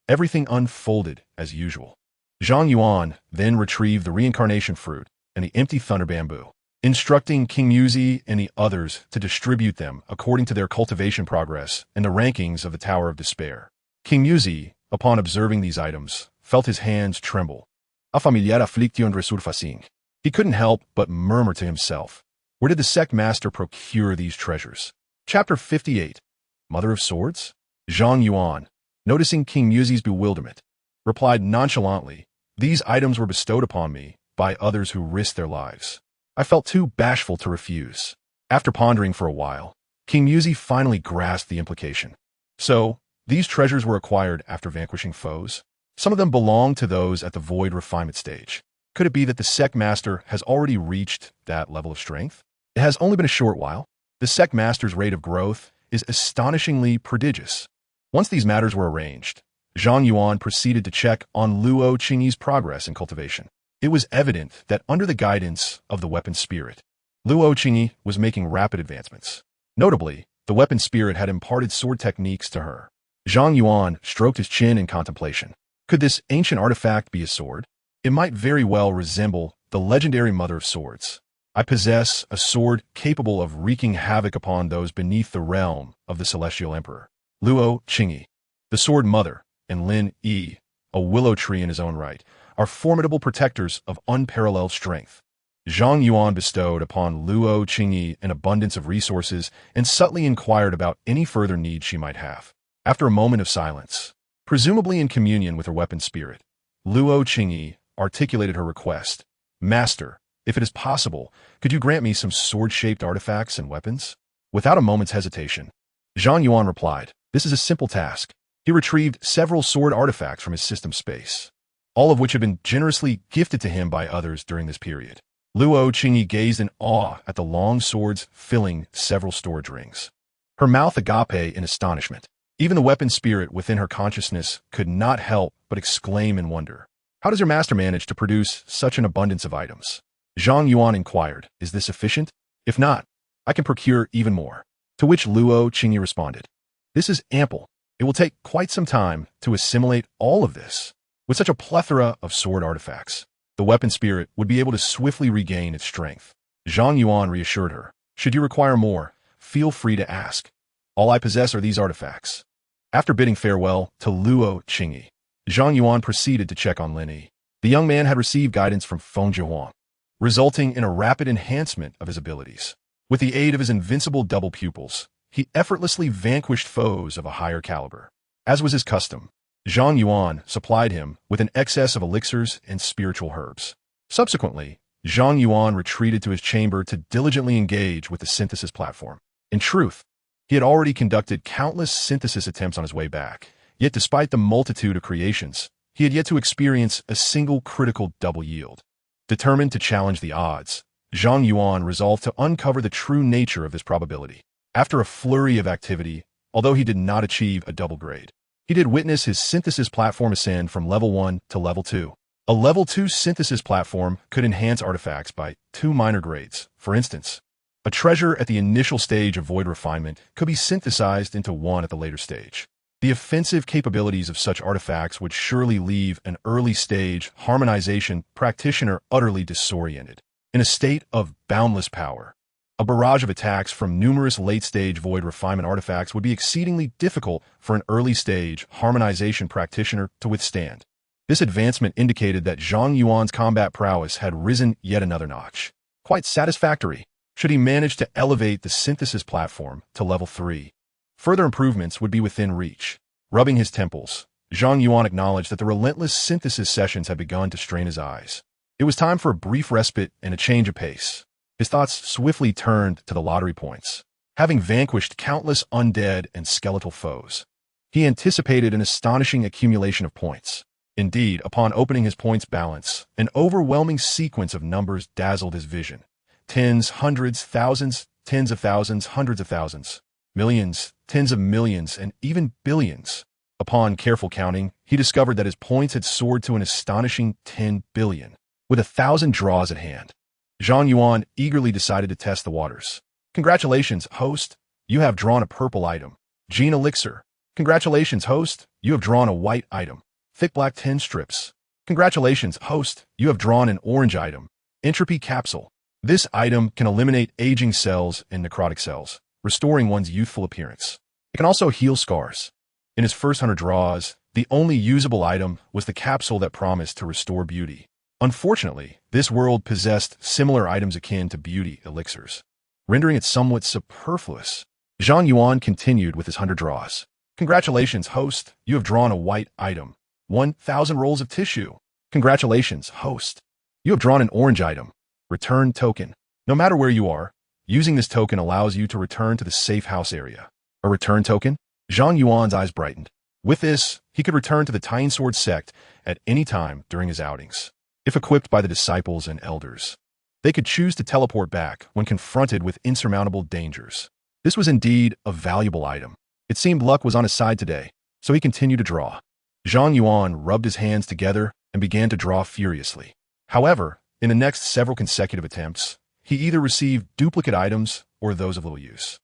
Everything unfolded as usual. Zhang Yuan then retrieved the reincarnation fruit and the empty thunder bamboo, instructing King Muzi and the others to distribute them according to their cultivation progress and the rankings of the Tower of Despair. King Muzi, upon observing these items, felt his hands tremble. A familiar afflicción resurfacing. He couldn't help but murmur to himself, Where did the sect master procure these treasures? Chapter 58. Mother of Swords? Zhang Yuan, noticing King Muzi's bewilderment, replied nonchalantly, "These items were bestowed upon me by others who risked their lives." I felt too bashful to refuse. After pondering for a while, King Muzi finally grasped the implication. So, these treasures were acquired after vanquishing foes? Some of them belong to those at the void refinement stage. Could it be that the sect master has already reached that level of strength? It has only been a short while. The sect master's rate of growth is astonishingly prodigious. Once these matters were arranged, Zhang Yuan proceeded to check on Luo Qingyi's progress in cultivation. It was evident that under the guidance of the weapon spirit, Luo Qingyi was making rapid advancements. Notably, the weapon spirit had imparted sword techniques to her. Zhang Yuan stroked his chin in contemplation. Could this ancient artifact be a sword? It might very well resemble the legendary Mother of Swords. I possess a sword capable of wreaking havoc upon those beneath the realm of the Celestial Emperor. Luo Qingyi, the Sword Mother, and Lin Yi, a willow tree in his own right, are formidable protectors of unparalleled strength. Zhang Yuan bestowed upon Luo Qingyi an abundance of resources and subtly inquired about any further needs she might have. After a moment of silence, presumably in communion with her weapon spirit, Luo Qingyi articulated her request. "Master, if it is possible, could you grant me some sword-shaped artifacts and weapons?" Without a moment's hesitation, Zhang Yuan replied, "This is a simple task." He retrieved several sword artifacts from his system space, all of which had been generously gifted to him by others during this period. Luo Qingyi gazed in awe at the long swords filling several storage rings, her mouth agape in astonishment. Even the weapon spirit within her consciousness could not help but exclaim in wonder. "How does your master manage to produce such an abundance of items?" Zhang Yuan inquired, "Is this sufficient? If not, I can procure even more." To which Luo Qingyi responded, "This is ample. It will take quite some time to assimilate all of this." With such a plethora of sword artifacts, the weapon spirit would be able to swiftly regain its strength. Zhang Yuan reassured her, "Should you require more, feel free to ask. All I possess are these artifacts." After bidding farewell to Luo Qingyi, Zhang Yuan proceeded to check on Lin Yi. The young man had received guidance from Feng Zhihuang, resulting in a rapid enhancement of his abilities. With the aid of his invincible double pupils, he effortlessly vanquished foes of a higher caliber. As was his custom, Zhang Yuan supplied him with an excess of elixirs and spiritual herbs. Subsequently, Zhang Yuan retreated to his chamber to diligently engage with the synthesis platform. In truth, he had already conducted countless synthesis attempts on his way back, yet despite the multitude of creations, he had yet to experience a single critical double yield. Determined to challenge the odds, Zhang Yuan resolved to uncover the true nature of this probability. After a flurry of activity, although he did not achieve a double grade, he did witness his synthesis platform ascend from level 1 to level 2. A level 2 synthesis platform could enhance artifacts by 2 minor grades. For instance, a treasure at the initial stage of void refinement could be synthesized into one at the later stage. The offensive capabilities of such artifacts would surely leave an early-stage harmonization practitioner utterly disoriented. In a state of boundless power, a barrage of attacks from numerous late-stage void refinement artifacts would be exceedingly difficult for an early-stage harmonization practitioner to withstand. This advancement indicated that Zhang Yuan's combat prowess had risen yet another notch. Quite satisfactory, should he manage to elevate the synthesis platform to level 3. Further improvements would be within reach. Rubbing his temples, Zhang Yuan acknowledged that the relentless synthesis sessions had begun to strain his eyes. It was time for a brief respite and a change of pace. His thoughts swiftly turned to the lottery points. Having vanquished countless undead and skeletal foes, he anticipated an astonishing accumulation of points. Indeed, upon opening his points balance, an overwhelming sequence of numbers dazzled his vision. Tens, hundreds, thousands, tens of thousands, hundreds of thousands, millions, tens of millions, and even billions. Upon careful counting, he discovered that his points had soared to an astonishing 10 billion. With 1,000 draws at hand, Zhang Yuan eagerly decided to test the waters. "Congratulations, host. You have drawn a purple item. Gene elixir. Congratulations, host. You have drawn a white item. Thick black 10 strips. Congratulations, host. You have drawn an orange item. Entropy capsule. This item can eliminate aging cells and necrotic cells, restoring one's youthful appearance. It can also heal scars." In his first 100 draws, the only usable item was the capsule that promised to restore beauty. Unfortunately, this world possessed similar items akin to beauty elixirs, rendering it somewhat superfluous. Zhang Yuan continued with his 100 draws. Congratulations, host. You have drawn a white item. 1,000 rolls of tissue. Congratulations, host. You have drawn an orange item. Return token. No matter where you are, using this token allows you to return to the safe house area. A return token? Zhang Yuan's eyes brightened. With this, he could return to the talisman sect at any time during his outings. If equipped by the disciples and elders, they could choose to teleport back when confronted with insurmountable dangers. This was indeed a valuable item. It seemed luck was on his side today, so he continued to draw. Zhang Yuan rubbed his hands together and began to draw furiously. However, in the next several consecutive attempts, he either received duplicate items or those of little use.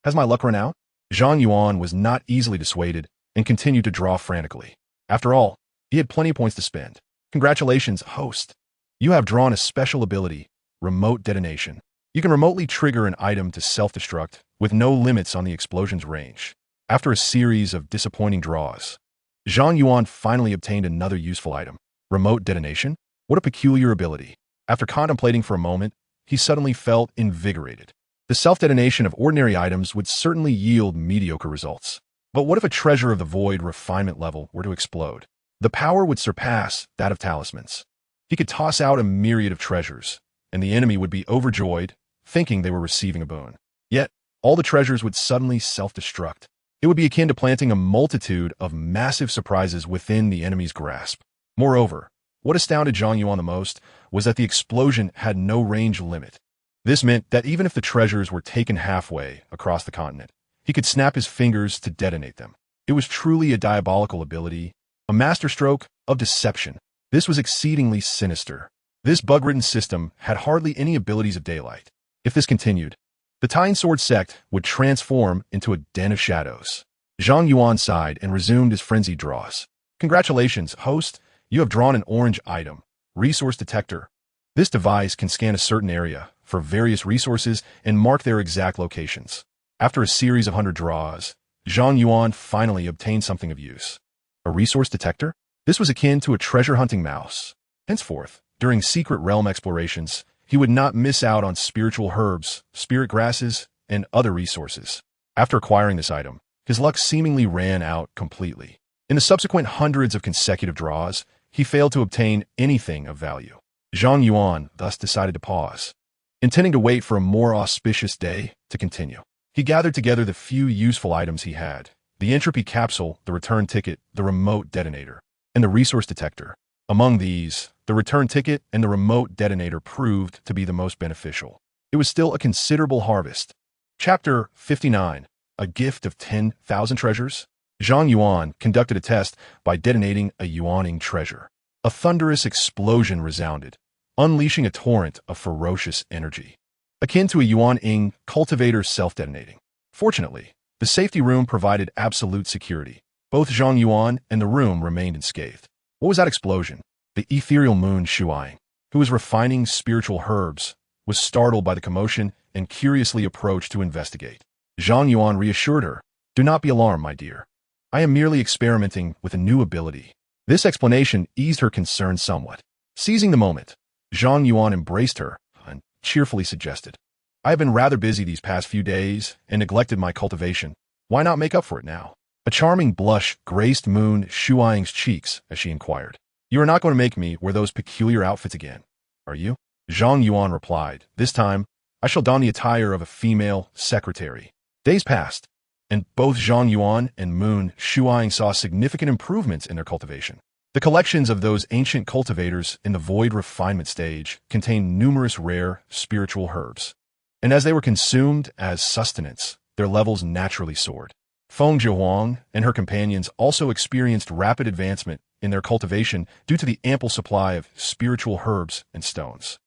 Has my luck run out? Zhang Yuan was not easily dissuaded and continued to draw frantically. After all, he had plenty of points to spend. Congratulations, host. You have drawn a special ability, remote detonation. You can remotely trigger an item to self-destruct with no limits on the explosion's range. After a series of disappointing draws, Zhang Yuan finally obtained another useful item, remote detonation. What a peculiar ability. After contemplating for a moment, he suddenly felt invigorated. The self-detonation of ordinary items would certainly yield mediocre results. But what if a treasure of the void refinement level were to explode? The power would surpass that of talismans. He could toss out a myriad of treasures, and the enemy would be overjoyed, thinking they were receiving a boon. Yet, all the treasures would suddenly self-destruct. It would be akin to planting a multitude of massive surprises within the enemy's grasp. Moreover, what astounded Zhang Yuan the most was that the explosion had no range limit. This meant that even if the treasures were taken halfway across the continent, he could snap his fingers to detonate them. It was truly a diabolical ability, a masterstroke of deception. This was exceedingly sinister. This bug-ridden system had hardly any abilities of daylight. If this continued, the talisman sect would transform into a den of shadows. Zhang Yuan sighed and resumed his frenzied draws. Congratulations, host. You have drawn an orange item, resource detector. This device can scan a certain area for various resources and mark their exact locations. After a series of 100 draws, Zhang Yuan finally obtained something of use. A resource detector? This was akin to a treasure-hunting mouse. Henceforth, during secret realm explorations, he would not miss out on spiritual herbs, spirit grasses, and other resources. After acquiring this item, his luck seemingly ran out completely. In the subsequent hundreds of consecutive draws, he failed to obtain anything of value. Zhang Yuan thus decided to pause, intending to wait for a more auspicious day to continue. He gathered together the few useful items he had: the entropy capsule, the return ticket, the remote detonator, and the resource detector. Among these, the return ticket and the remote detonator proved to be the most beneficial. It was still a considerable harvest. Chapter 59. A gift of 10,000 treasures. Zhang Yuan conducted a test by detonating a Yuaning treasure. A thunderous explosion resounded, unleashing a torrent of ferocious energy, akin to a Yuan-ing cultivator self-detonating. Fortunately, the safety room provided absolute security. Both Zhang Yuan and the room remained unscathed. What was that explosion? The ethereal moon Shuai, who was refining spiritual herbs, was startled by the commotion and curiously approached to investigate. Zhang Yuan reassured her, "Do not be alarmed, my dear. I am merely experimenting with a new ability." This explanation eased her concern somewhat. Seizing the moment, Zhang Yuan embraced her and cheerfully suggested, "I have been rather busy these past few days and neglected my cultivation. Why not make up for it now?" A charming blush graced Moon Shuai's cheeks as she inquired, "You are not going to make me wear those peculiar outfits again, are you?" Zhang Yuan replied, "This time, I shall don the attire of a female secretary." Days passed, and both Zhang Yuan and Moon Shuai saw significant improvements in their cultivation. The collections of those ancient cultivators in the void refinement stage contained numerous rare spiritual herbs, and as they were consumed as sustenance, their levels naturally soared. Feng Zhihuang and her companions also experienced rapid advancement in their cultivation due to the ample supply of spiritual herbs and stones.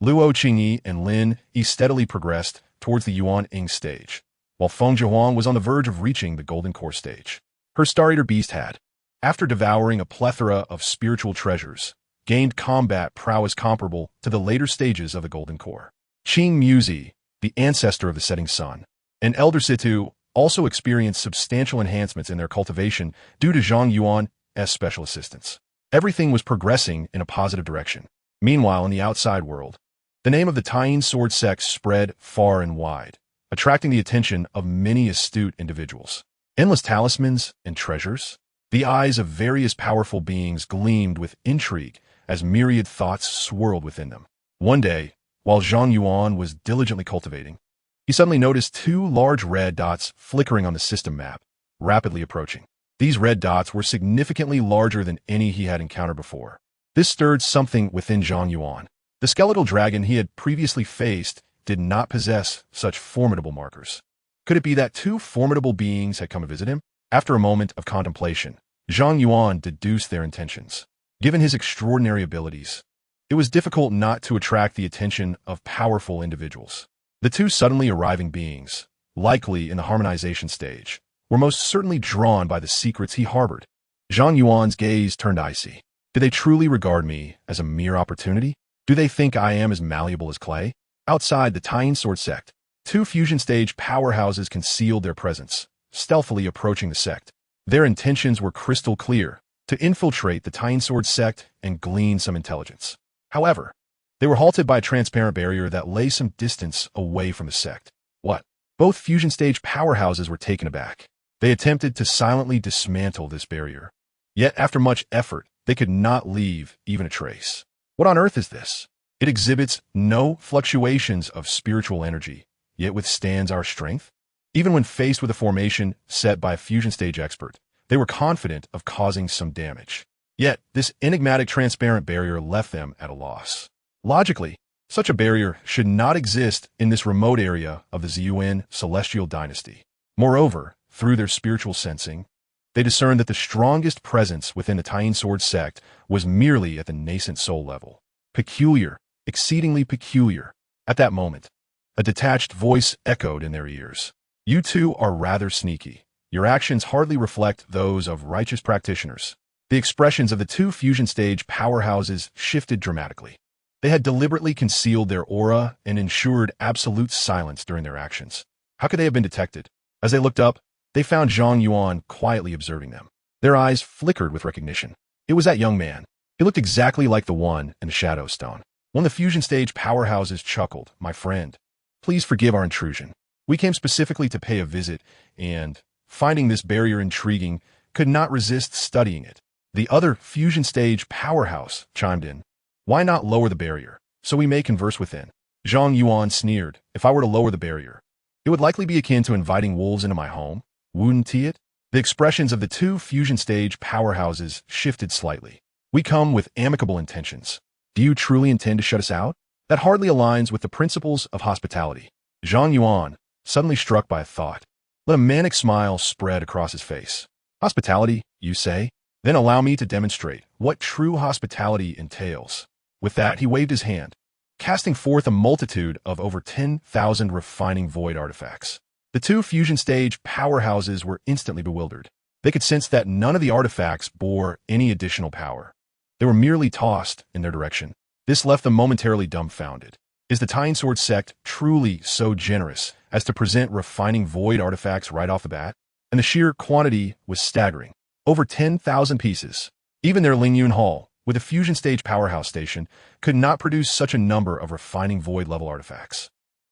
Luo Qingyi and Lin Yi steadily progressed towards the Yuan-ing stage, while Feng Zhihuang was on the verge of reaching the Golden Core stage. Her Star Eater beast had, after devouring a plethora of spiritual treasures, gained combat prowess comparable to the later stages of the Golden Core. Qing Muzi, the ancestor of the setting sun, and Elder Situ also experienced substantial enhancements in their cultivation due to Zhang Yuan's special assistance. Everything was progressing in a positive direction. Meanwhile, in the outside world, the name of the Tying Sword sect spread far and wide, attracting the attention of many astute individuals. Endless talismans and treasures. The eyes of various powerful beings gleamed with intrigue as myriad thoughts swirled within them. One day, while Zhang Yuan was diligently cultivating, he suddenly noticed two large red dots flickering on the system map, rapidly approaching. These red dots were significantly larger than any he had encountered before. This stirred something within Zhang Yuan. The skeletal dragon he had previously faced did not possess such formidable markers. Could it be that two formidable beings had come to visit him? After a moment of contemplation, Zhang Yuan deduced their intentions. Given his extraordinary abilities, it was difficult not to attract the attention of powerful individuals. The two suddenly arriving beings, likely in the harmonization stage, were most certainly drawn by the secrets he harbored. Zhang Yuan's gaze turned icy. Do they truly regard me as a mere opportunity? Do they think I am as malleable as clay? Outside the Tying Sword sect, two fusion stage powerhouses concealed their presence, stealthily approaching the sect. Their intentions were crystal clear: to infiltrate the Tying Sword sect and glean some intelligence. However, they were halted by a transparent barrier that lay some distance away from the sect. What? Both fusion stage powerhouses were taken aback. They attempted to silently dismantle this barrier. Yet after much effort, they could not leave even a trace. What on earth is this? It exhibits no fluctuations of spiritual energy, yet withstands our strength. Even when faced with a formation set by a fusion stage expert, they were confident of causing some damage. Yet this enigmatic transparent barrier left them at a loss. Logically, such a barrier should not exist in this remote area of the Zhang Yuan celestial dynasty. Moreover, through their spiritual sensing, they discerned that the strongest presence within the Tying Sword sect was merely at the nascent soul level. Peculiar, exceedingly peculiar. At that moment, a detached voice echoed in their ears. You two are rather sneaky. Your actions hardly reflect those of righteous practitioners. The expressions of the two fusion stage powerhouses shifted dramatically. They had deliberately concealed their aura and ensured absolute silence during their actions. How could they have been detected? As they looked up, they found Zhang Yuan quietly observing them. Their eyes flickered with recognition. It was that young man. He looked exactly like the one in the Shadow Stone. One of the fusion stage powerhouses chuckled. My friend, please forgive our intrusion. We came specifically to pay a visit and, finding this barrier intriguing, could not resist studying it. The other fusion stage powerhouse chimed in. Why not lower the barrier, so we may converse within? Zhang Yuan sneered. If I were to lower the barrier, it would likely be akin to inviting wolves into my home, wouldn't it? The expressions of the two fusion stage powerhouses shifted slightly. We come with amicable intentions. Do you truly intend to shut us out? That hardly aligns with the principles of hospitality. Zhang Yuan, suddenly struck by a thought, let a manic smile spread across his face. Hospitality, you say? Then allow me to demonstrate what true hospitality entails. With that, he waved his hand, casting forth a multitude of over 10,000 refining void artifacts. The two fusion stage powerhouses were instantly bewildered. They could sense that none of the artifacts bore any additional power. They were merely tossed in their direction. This left them momentarily dumbfounded. Is the Tying Sword sect truly so generous as to present refining void artifacts right off the bat? And the sheer quantity was staggering. Over 10,000 pieces. Even their Lingyun Hall, with a fusion stage powerhouse station, could not produce such a number of refining void level artifacts.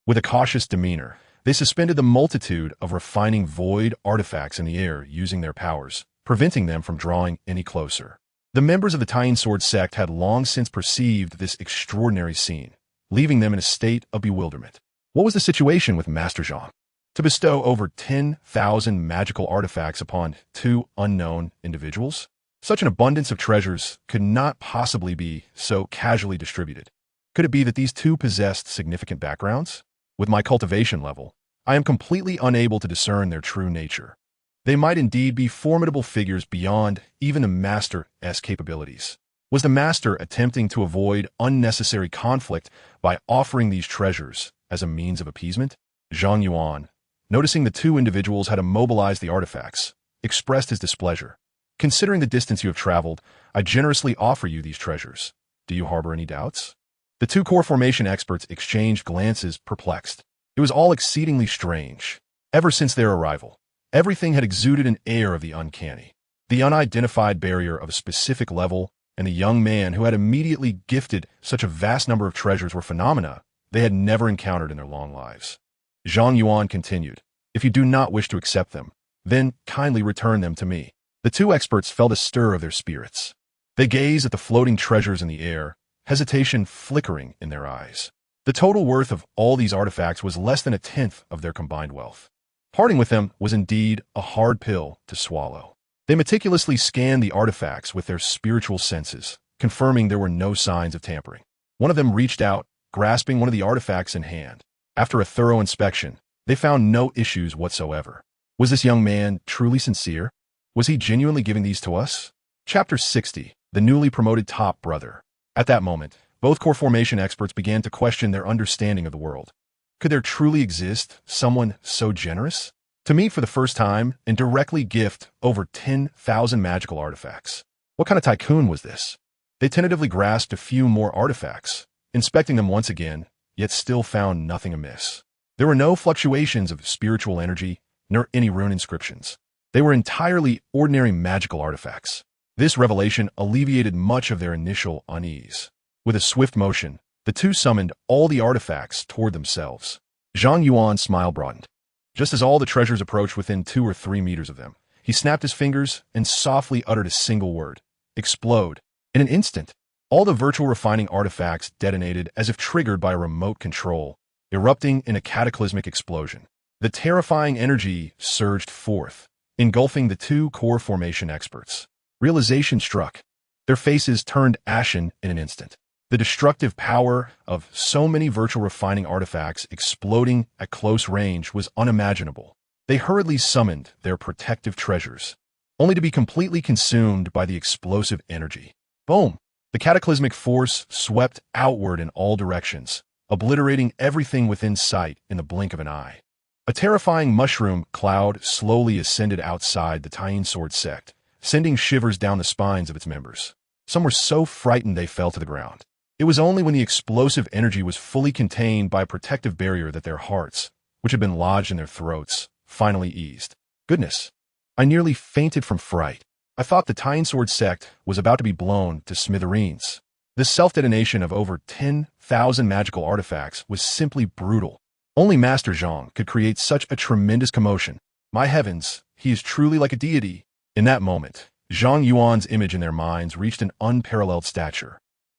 With a cautious demeanor, they suspended the multitude of refining void artifacts in the air using their powers, preventing them from drawing any closer. The members of the Tying Sword sect had long since perceived this extraordinary scene, leaving them in a state of bewilderment. What was the situation with Master Zhang? To bestow over 10,000 magical artifacts upon two unknown individuals? Such an abundance of treasures could not possibly be so casually distributed. Could it be that these two possessed significant backgrounds? With my cultivation level, I am completely unable to discern their true nature. They might indeed be formidable figures beyond even a master's capabilities. Was the master attempting to avoid unnecessary conflict by offering these treasures as a means of appeasement? Zhang Yuan, noticing the two individuals had immobilized the artifacts, expressed his displeasure. Considering the distance you have traveled, I generously offer you these treasures. Do you harbor any doubts? The two core formation experts exchanged glances, perplexed. It was all exceedingly strange. Ever since their arrival, everything had exuded an air of the uncanny. The unidentified barrier of a specific level and the young man who had immediately gifted such a vast number of treasures were phenomena they had never encountered in their long lives. Zhang Yuan continued, "If you do not wish to accept them, then kindly return them to me." The two experts felt a stir of their spirits. They gazed at the floating treasures in the air, hesitation flickering in their eyes. The total worth of all these artifacts was less than a tenth of their combined wealth. Parting with them was indeed a hard pill to swallow. They meticulously scanned the artifacts with their spiritual senses, confirming there were no signs of tampering. One of them reached out, grasping one of the artifacts in hand. After a thorough inspection, they found no issues whatsoever. Was this young man truly sincere? Was he genuinely giving these to us? Chapter 60, The Newly Promoted Top Brother. At that moment, both core formation experts began to question their understanding of the world. Could there truly exist someone so generous to meet for the first time and directly gift over 10,000 magical artifacts? What kind of tycoon was this? They tentatively grasped a few more artifacts, inspecting them once again, yet still found nothing amiss. There were no fluctuations of spiritual energy, nor any rune inscriptions. They were entirely ordinary magical artifacts. This revelation alleviated much of their initial unease. With a swift motion, the two summoned all the artifacts toward themselves. Zhang Yuan's smile broadened. Just as all the treasures approached within 2 or 3 meters of them, he snapped his fingers and softly uttered a single word: explode. In an instant, all the virtual refining artifacts detonated as if triggered by a remote control, erupting in a cataclysmic explosion. The terrifying energy surged forth, engulfing the two core formation experts. Realization struck. Their faces turned ashen in an instant. The destructive power of so many virtual refining artifacts exploding at close range was unimaginable. They hurriedly summoned their protective treasures, only to be completely consumed by the explosive energy. Boom! The cataclysmic force swept outward in all directions, obliterating everything within sight in the blink of an eye. A terrifying mushroom cloud slowly ascended outside the talisman sect, sending shivers down the spines of its members. Some were so frightened they fell to the ground. It was only when the explosive energy was fully contained by a protective barrier that their hearts, which had been lodged in their throats, finally eased. Goodness! I nearly fainted from fright. I thought the talisman sect was about to be blown to smithereens. The self-detonation of over 10,000 magical artifacts was simply brutal. Only Master Zhang could create such a tremendous commotion. My heavens, he is truly like a deity. In that moment, Zhang Yuan's image in their minds reached an unparalleled stature.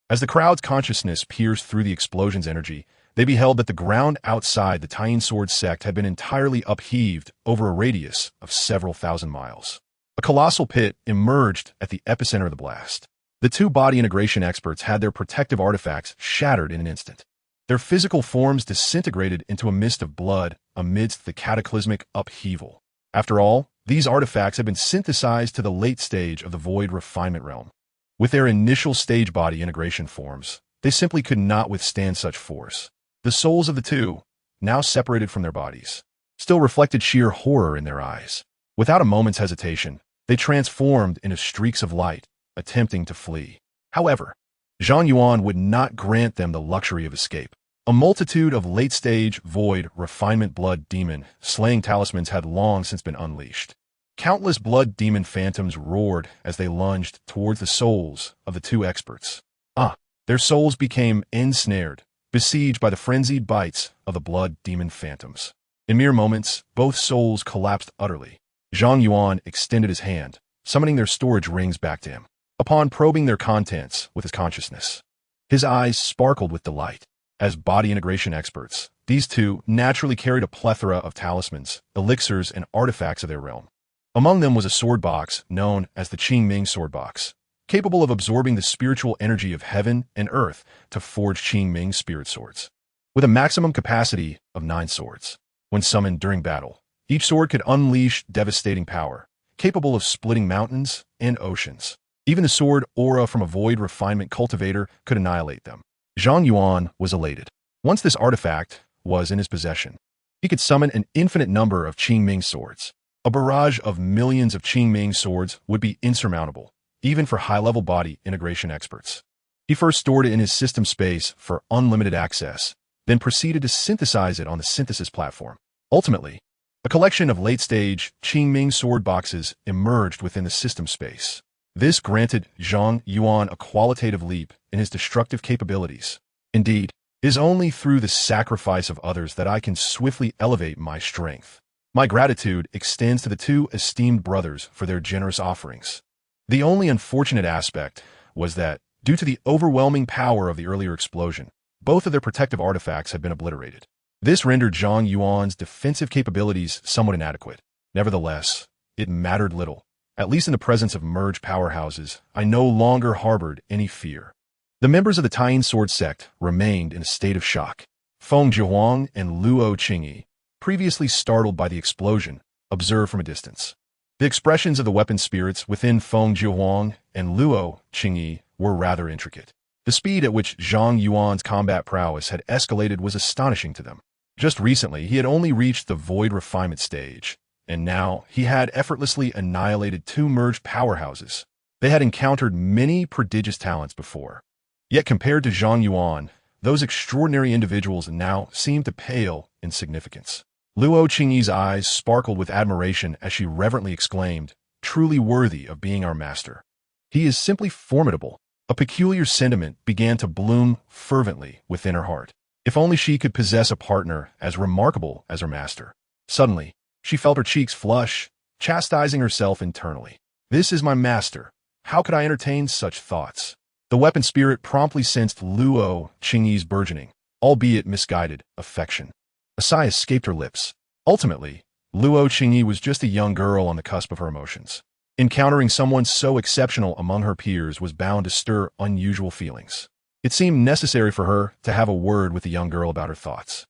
As the crowd's consciousness pierced through the explosion's energy, they beheld that the ground outside the talisman sect had been entirely upheaved over a radius of several thousand miles. A colossal pit emerged at the epicenter of the blast. The two body integration experts had their protective artifacts shattered in an instant. Their physical forms disintegrated into a mist of blood amidst the cataclysmic upheaval. After all, these artifacts had been synthesized to the late stage of the void refinement realm. With their initial stage body integration forms, they simply could not withstand such force. The souls of the two, now separated from their bodies, still reflected sheer horror in their eyes. Without a moment's hesitation, they transformed into streaks of light, attempting to flee. However, Zhang Yuan would not grant them the luxury of escape. A multitude of late-stage, void, refinement blood demon slaying talismans had long since been unleashed. Countless blood demon phantoms roared as they lunged towards the souls of the two experts. Their souls became ensnared, besieged by the frenzied bites of the blood demon phantoms. In mere moments, both souls collapsed utterly. Zhang Yuan extended his hand, summoning their storage rings back to him. Upon probing their contents with his consciousness, his eyes sparkled with delight. As body integration experts, these two naturally carried a plethora of talismans, elixirs, and artifacts of their realm. Among them was a sword box known as the Qingming sword box, capable of absorbing the spiritual energy of heaven and earth to forge Qingming spirit swords. With a maximum capacity of 9 swords, when summoned during battle, each sword could unleash devastating power, capable of splitting mountains and oceans. Even the sword aura from a void refinement cultivator could annihilate them. Zhang Yuan was elated. Once this artifact was in his possession, he could summon an infinite number of Qingming swords. A barrage of millions of Qingming swords would be insurmountable, even for high-level body integration experts. He first stored it in his system space for unlimited access, then proceeded to synthesize it on the synthesis platform. Ultimately, a collection of late-stage Qingming sword boxes emerged within the system space. This granted Zhang Yuan a qualitative leap in his destructive capabilities. Indeed, it is only through the sacrifice of others that I can swiftly elevate my strength. My gratitude extends to the two esteemed brothers for their generous offerings. The only unfortunate aspect was that, due to the overwhelming power of the earlier explosion, both of their protective artifacts had been obliterated. This rendered Zhang Yuan's defensive capabilities somewhat inadequate. Nevertheless, it mattered little. At least in the presence of merged powerhouses, I no longer harbored any fear. The members of the Tying Sword sect remained in a state of shock. Feng Zhihuang and Luo Qingyi, previously startled by the explosion, observed from a distance. The expressions of the weapon spirits within Feng Zhihuang and Luo Qingyi were rather intricate. The speed at which Zhang Yuan's combat prowess had escalated was astonishing to them. Just recently, he had only reached the void refinement stage, and now he had effortlessly annihilated two merged powerhouses. They had encountered many prodigious talents before. Yet compared to Zhang Yuan, those extraordinary individuals now seemed to pale in significance. Luo Qingyi's eyes sparkled with admiration as she reverently exclaimed, "Truly worthy of being our master. He is simply formidable." A peculiar sentiment began to bloom fervently within her heart. If only she could possess a partner as remarkable as her master. Suddenly, she felt her cheeks flush, chastising herself internally. This is my master. How could I entertain such thoughts? The weapon spirit promptly sensed Luo Qingyi's burgeoning, albeit misguided, affection. A sigh escaped her lips. Ultimately, Luo Qingyi was just a young girl on the cusp of her emotions. Encountering someone so exceptional among her peers was bound to stir unusual feelings. It seemed necessary for her to have a word with the young girl about her thoughts.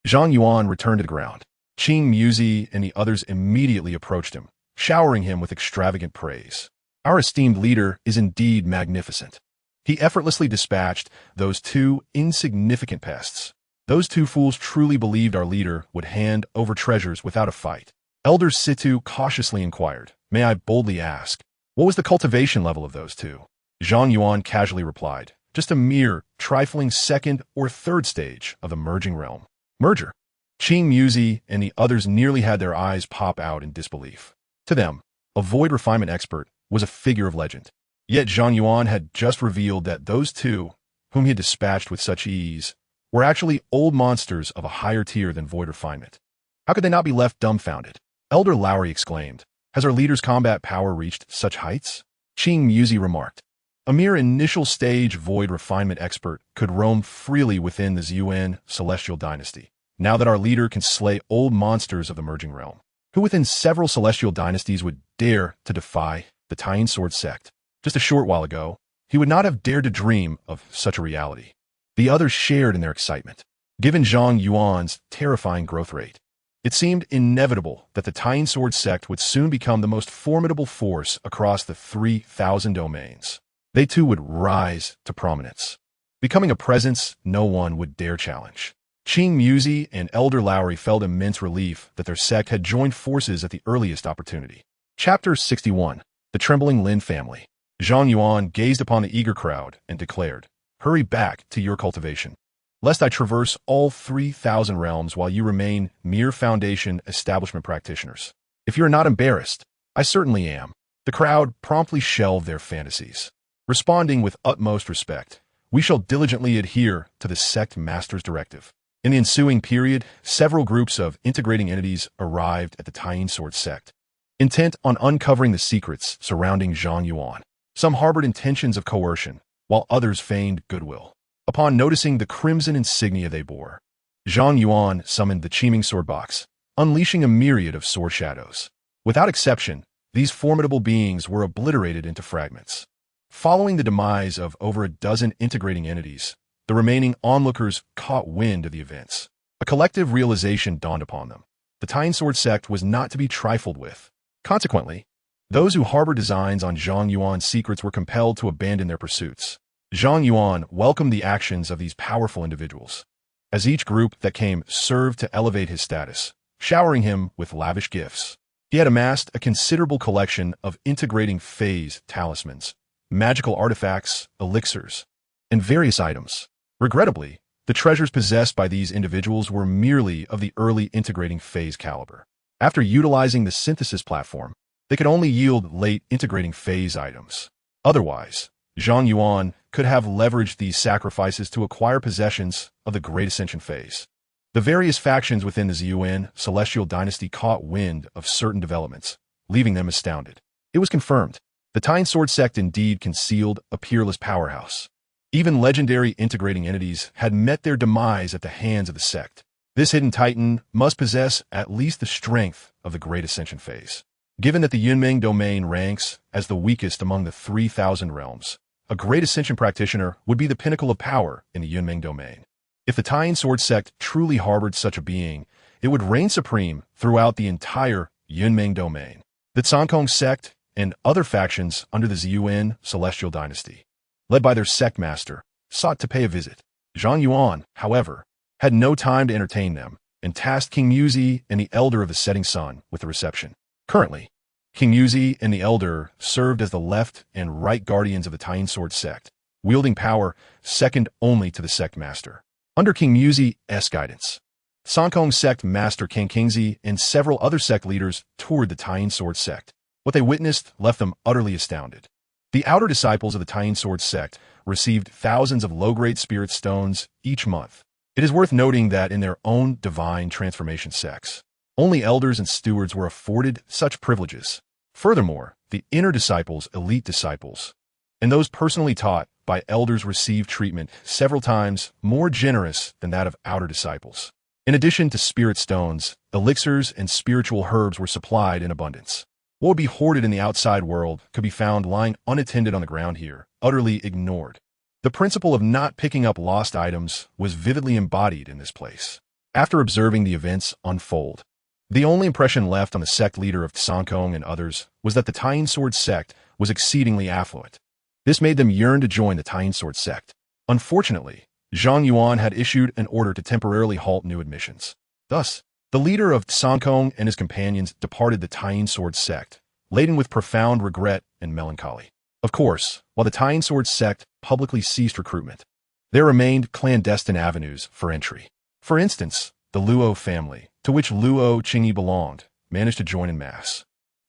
Zhang Yuan returned to the ground. Qing Muzi and the others immediately approached him, showering him with extravagant praise. Our esteemed leader is indeed magnificent. He effortlessly dispatched those two insignificant pests. Those two fools truly believed our leader would hand over treasures without a fight. Elder Situ cautiously inquired, "May I boldly ask, what was the cultivation level of those two?" Zhang Yuan casually replied, "Just a mere, trifling second or third stage of the merging realm." Merger? Qing Muzi and the others nearly had their eyes pop out in disbelief. To them, a void refinement expert was a figure of legend. Yet Zhang Yuan had just revealed that those two, whom he had dispatched with such ease, were actually old monsters of a higher tier than void refinement. How could they not be left dumbfounded? Elder Lowry exclaimed, "Has our leader's combat power reached such heights?" Qing Muzi remarked, "A mere initial stage void refinement expert could roam freely within the Zhuan celestial dynasty. Now that our leader can slay old monsters of the merging realm, who within several celestial dynasties would dare to defy the Tying Sword sect? Just a short while ago, he would not have dared to dream of such a reality." The others shared in their excitement. Given Zhang Yuan's terrifying growth rate, it seemed inevitable that the Tying Sword sect would soon become the most formidable force across the 3,000 domains. They too would rise to prominence, becoming a presence no one would dare challenge. Qing Muzi and Elder Lowry felt immense relief that their sect had joined forces at the earliest opportunity. Chapter 61. The Trembling Lin Family. Zhang Yuan gazed upon the eager crowd and declared, "Hurry back to your cultivation, lest I traverse all 3,000 realms while you remain mere foundation establishment practitioners. If you are not embarrassed, I certainly am." The crowd promptly shelved their fantasies. Responding with utmost respect, "We shall diligently adhere to the sect master's directive." In the ensuing period, several groups of integrating entities arrived at the Tying Sword sect, intent on uncovering the secrets surrounding Zhang Yuan. Some harbored intentions of coercion, while others feigned goodwill. Upon noticing the crimson insignia they bore, Zhang Yuan summoned the Qiming sword box, unleashing a myriad of sword shadows. Without exception, these formidable beings were obliterated into fragments. Following the demise of over a dozen integrating entities, the remaining onlookers caught wind of the events. A collective realization dawned upon them. The Tying Sword sect was not to be trifled with. Consequently, those who harbored designs on Zhang Yuan's secrets were compelled to abandon their pursuits. Zhang Yuan welcomed the actions of these powerful individuals, as each group that came served to elevate his status, showering him with lavish gifts. He had amassed a considerable collection of integrating phase talismans, magical artifacts, elixirs, and various items. Regrettably, the treasures possessed by these individuals were merely of the early integrating phase caliber. After utilizing the synthesis platform, they could only yield late integrating phase items. Otherwise, Zhang Yuan could have leveraged these sacrifices to acquire possessions of the Great Ascension phase. The various factions within the Zhang celestial dynasty caught wind of certain developments, leaving them astounded. It was confirmed. The Tying Sword sect indeed concealed a peerless powerhouse. Even legendary integrating entities had met their demise at the hands of the sect. This hidden titan must possess at least the strength of the Great Ascension phase. Given that the Yunmeng domain ranks as the weakest among the 3,000 realms, a Great Ascension practitioner would be the pinnacle of power in the Yunmeng domain. If the Tying Sword sect truly harbored such a being, it would reign supreme throughout the entire Yunmeng domain. The Cancong sect and other factions under the Zhang celestial dynasty, led by their sect master, sought to pay a visit. Zhang Yuan, however, had no time to entertain them and tasked King Muzi and the Elder of the Setting Sun with the reception. Currently, King Muzi and the Elder served as the left and right guardians of the Tying Sword sect, wielding power second only to the sect master. Under King Muzi's guidance, Cancong sect master King Kingzi and several other sect leaders toured the Tying Sword sect. What they witnessed left them utterly astounded. The outer disciples of the Tying Sword sect received thousands of low-grade spirit stones each month. It is worth noting that in their own divine transformation sects, only elders and stewards were afforded such privileges. Furthermore, the inner disciples, elite disciples, and those personally taught by elders received treatment several times more generous than that of outer disciples. In addition to spirit stones, elixirs and spiritual herbs were supplied in abundance. What would be hoarded in the outside world could be found lying unattended on the ground here, utterly ignored. The principle of not picking up lost items was vividly embodied in this place. After observing the events unfold, the only impression left on the sect leader of Cancong and others was that the Tying Sword sect was exceedingly affluent. This made them yearn to join the Tying Sword sect. Unfortunately, Zhang Yuan had issued an order to temporarily halt new admissions. Thus, the leader of Cancong and his companions departed the Tying Sword sect, laden with profound regret and melancholy. Of course, while the Tying Sword sect publicly ceased recruitment, there remained clandestine avenues for entry. For instance, the Luo family, to which Luo Qingyi belonged, managed to join en masse.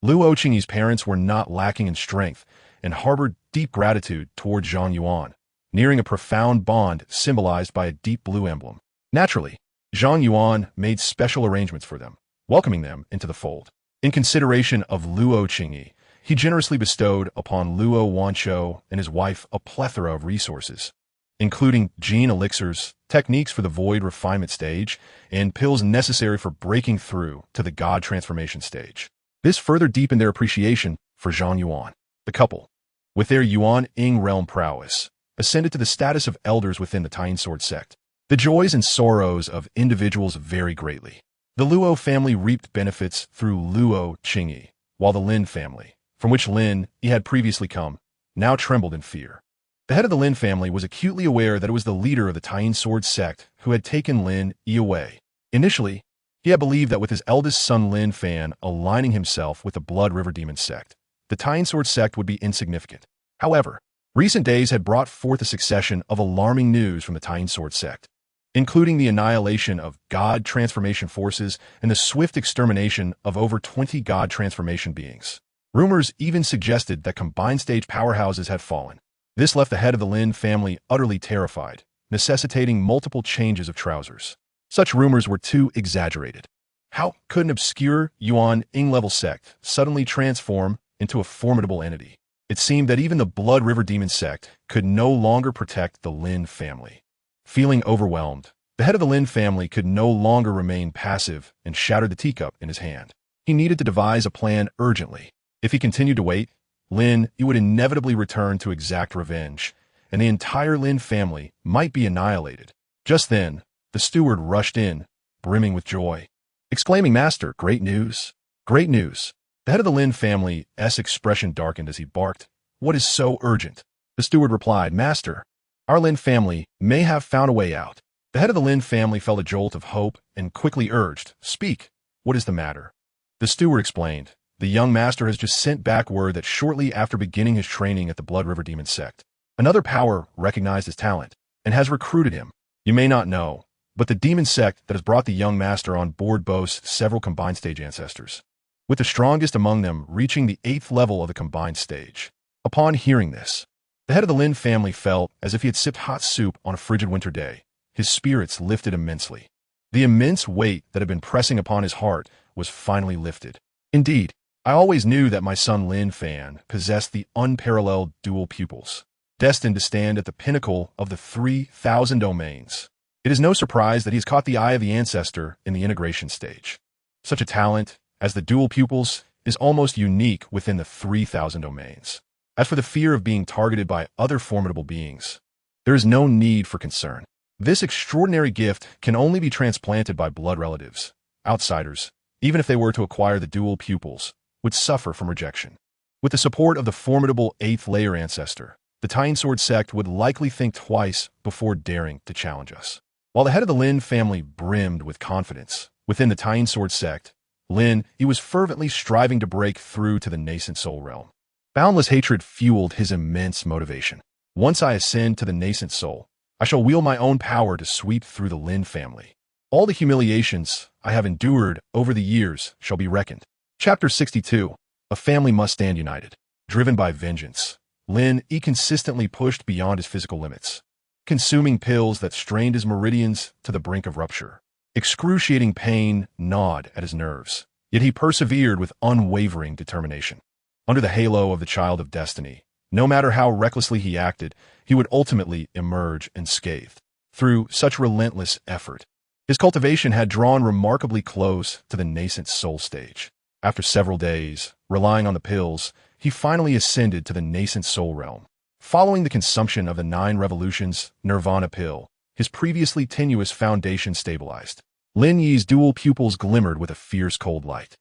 Luo Qingyi's parents were not lacking in strength and harbored deep gratitude toward Zhang Yuan, nearing a profound bond symbolized by a deep blue emblem. Naturally, Zhang Yuan made special arrangements for them, welcoming them into the fold. In consideration of Luo Qingyi, he generously bestowed upon Luo Wanshou and his wife a plethora of resources, including gene elixirs, techniques for the void refinement stage, and pills necessary for breaking through to the god transformation stage. This further deepened their appreciation for Zhang Yuan. The couple, with their Yuan-Ing realm prowess, ascended to the status of elders within the Tying Sword sect. The joys and sorrows of individuals vary greatly. The Luo family reaped benefits through Luo Qingyi, while the Lin family, from which Lin he had previously come, now trembled in fear. The head of the Lin family was acutely aware that it was the leader of the Tying Sword sect who had taken Lin Yi away. Initially, he had believed that with his eldest son Lin Fan aligning himself with the Blood River Demon sect, the Tying Sword sect would be insignificant. However, recent days had brought forth a succession of alarming news from the Tying Sword sect, including the annihilation of god transformation forces and the swift extermination of over 20 god transformation beings. Rumors even suggested that combined stage powerhouses had fallen. This left the head of the Lin family utterly terrified, necessitating multiple changes of trousers. Such rumors were too exaggerated. How could an obscure Yuan-Ing level sect suddenly transform into a formidable entity? It seemed that even the Blood River Demon sect could no longer protect the Lin family. Feeling overwhelmed, the head of the Lin family could no longer remain passive and shattered the teacup in his hand. He needed to devise a plan urgently. If he continued to wait, Lin would inevitably return to exact revenge, and the entire Lin family might be annihilated. Just then, the steward rushed in, brimming with joy, exclaiming, "Master, great news! Great news!" The head of the Lin family's expression darkened as he barked, "What is so urgent?" The steward replied, "Master, our Lin family may have found a way out." The head of the Lin family felt a jolt of hope and quickly urged, "Speak, what is the matter?" The steward explained, "The young master has just sent back word that shortly after beginning his training at the Blood River Demon sect, another power recognized his talent and has recruited him. You may not know, but the demon sect that has brought the young master on board boasts several combined stage ancestors, with the strongest among them reaching the 8th level of the combined stage. Upon hearing this, the head of the Lin family felt as if he had sipped hot soup on a frigid winter day. His spirits lifted immensely. The immense weight that had been pressing upon his heart was finally lifted. Indeed, I always knew that my son Lin Fan possessed the unparalleled dual pupils, destined to stand at the pinnacle of the 3,000 domains. It is no surprise that he's caught the eye of the ancestor in the integration stage. Such a talent as the dual pupils is almost unique within the 3,000 domains. As for the fear of being targeted by other formidable beings, there is no need for concern. This extraordinary gift can only be transplanted by blood relatives. Outsiders, even if they were to acquire the dual pupils, would suffer from rejection. With the support of the formidable 8th layer ancestor, the Sword sect would likely think twice before daring to challenge us. While the head of the Lin family brimmed with confidence, within the Sword sect, Lin, he was fervently striving to break through to the nascent soul realm. Boundless hatred fueled his immense motivation. Once I ascend to the nascent soul, I shall wield my own power to sweep through the Lin family. All the humiliations I have endured over the years shall be reckoned. Chapter 62. A family must stand united. Driven by vengeance, Lin consistently pushed beyond his physical limits, consuming pills that strained his meridians to the brink of rupture. Excruciating pain gnawed at his nerves, yet he persevered with unwavering determination. Under the halo of the Child of Destiny, no matter how recklessly he acted, he would ultimately emerge unscathed. Through such relentless effort, his cultivation had drawn remarkably close to the nascent soul stage. After several days, relying on the pills, he finally ascended to the nascent soul realm. Following the consumption of the 9 revolutions Nirvana pill, his previously tenuous foundation stabilized. Lin Yi's dual pupils glimmered with a fierce cold light.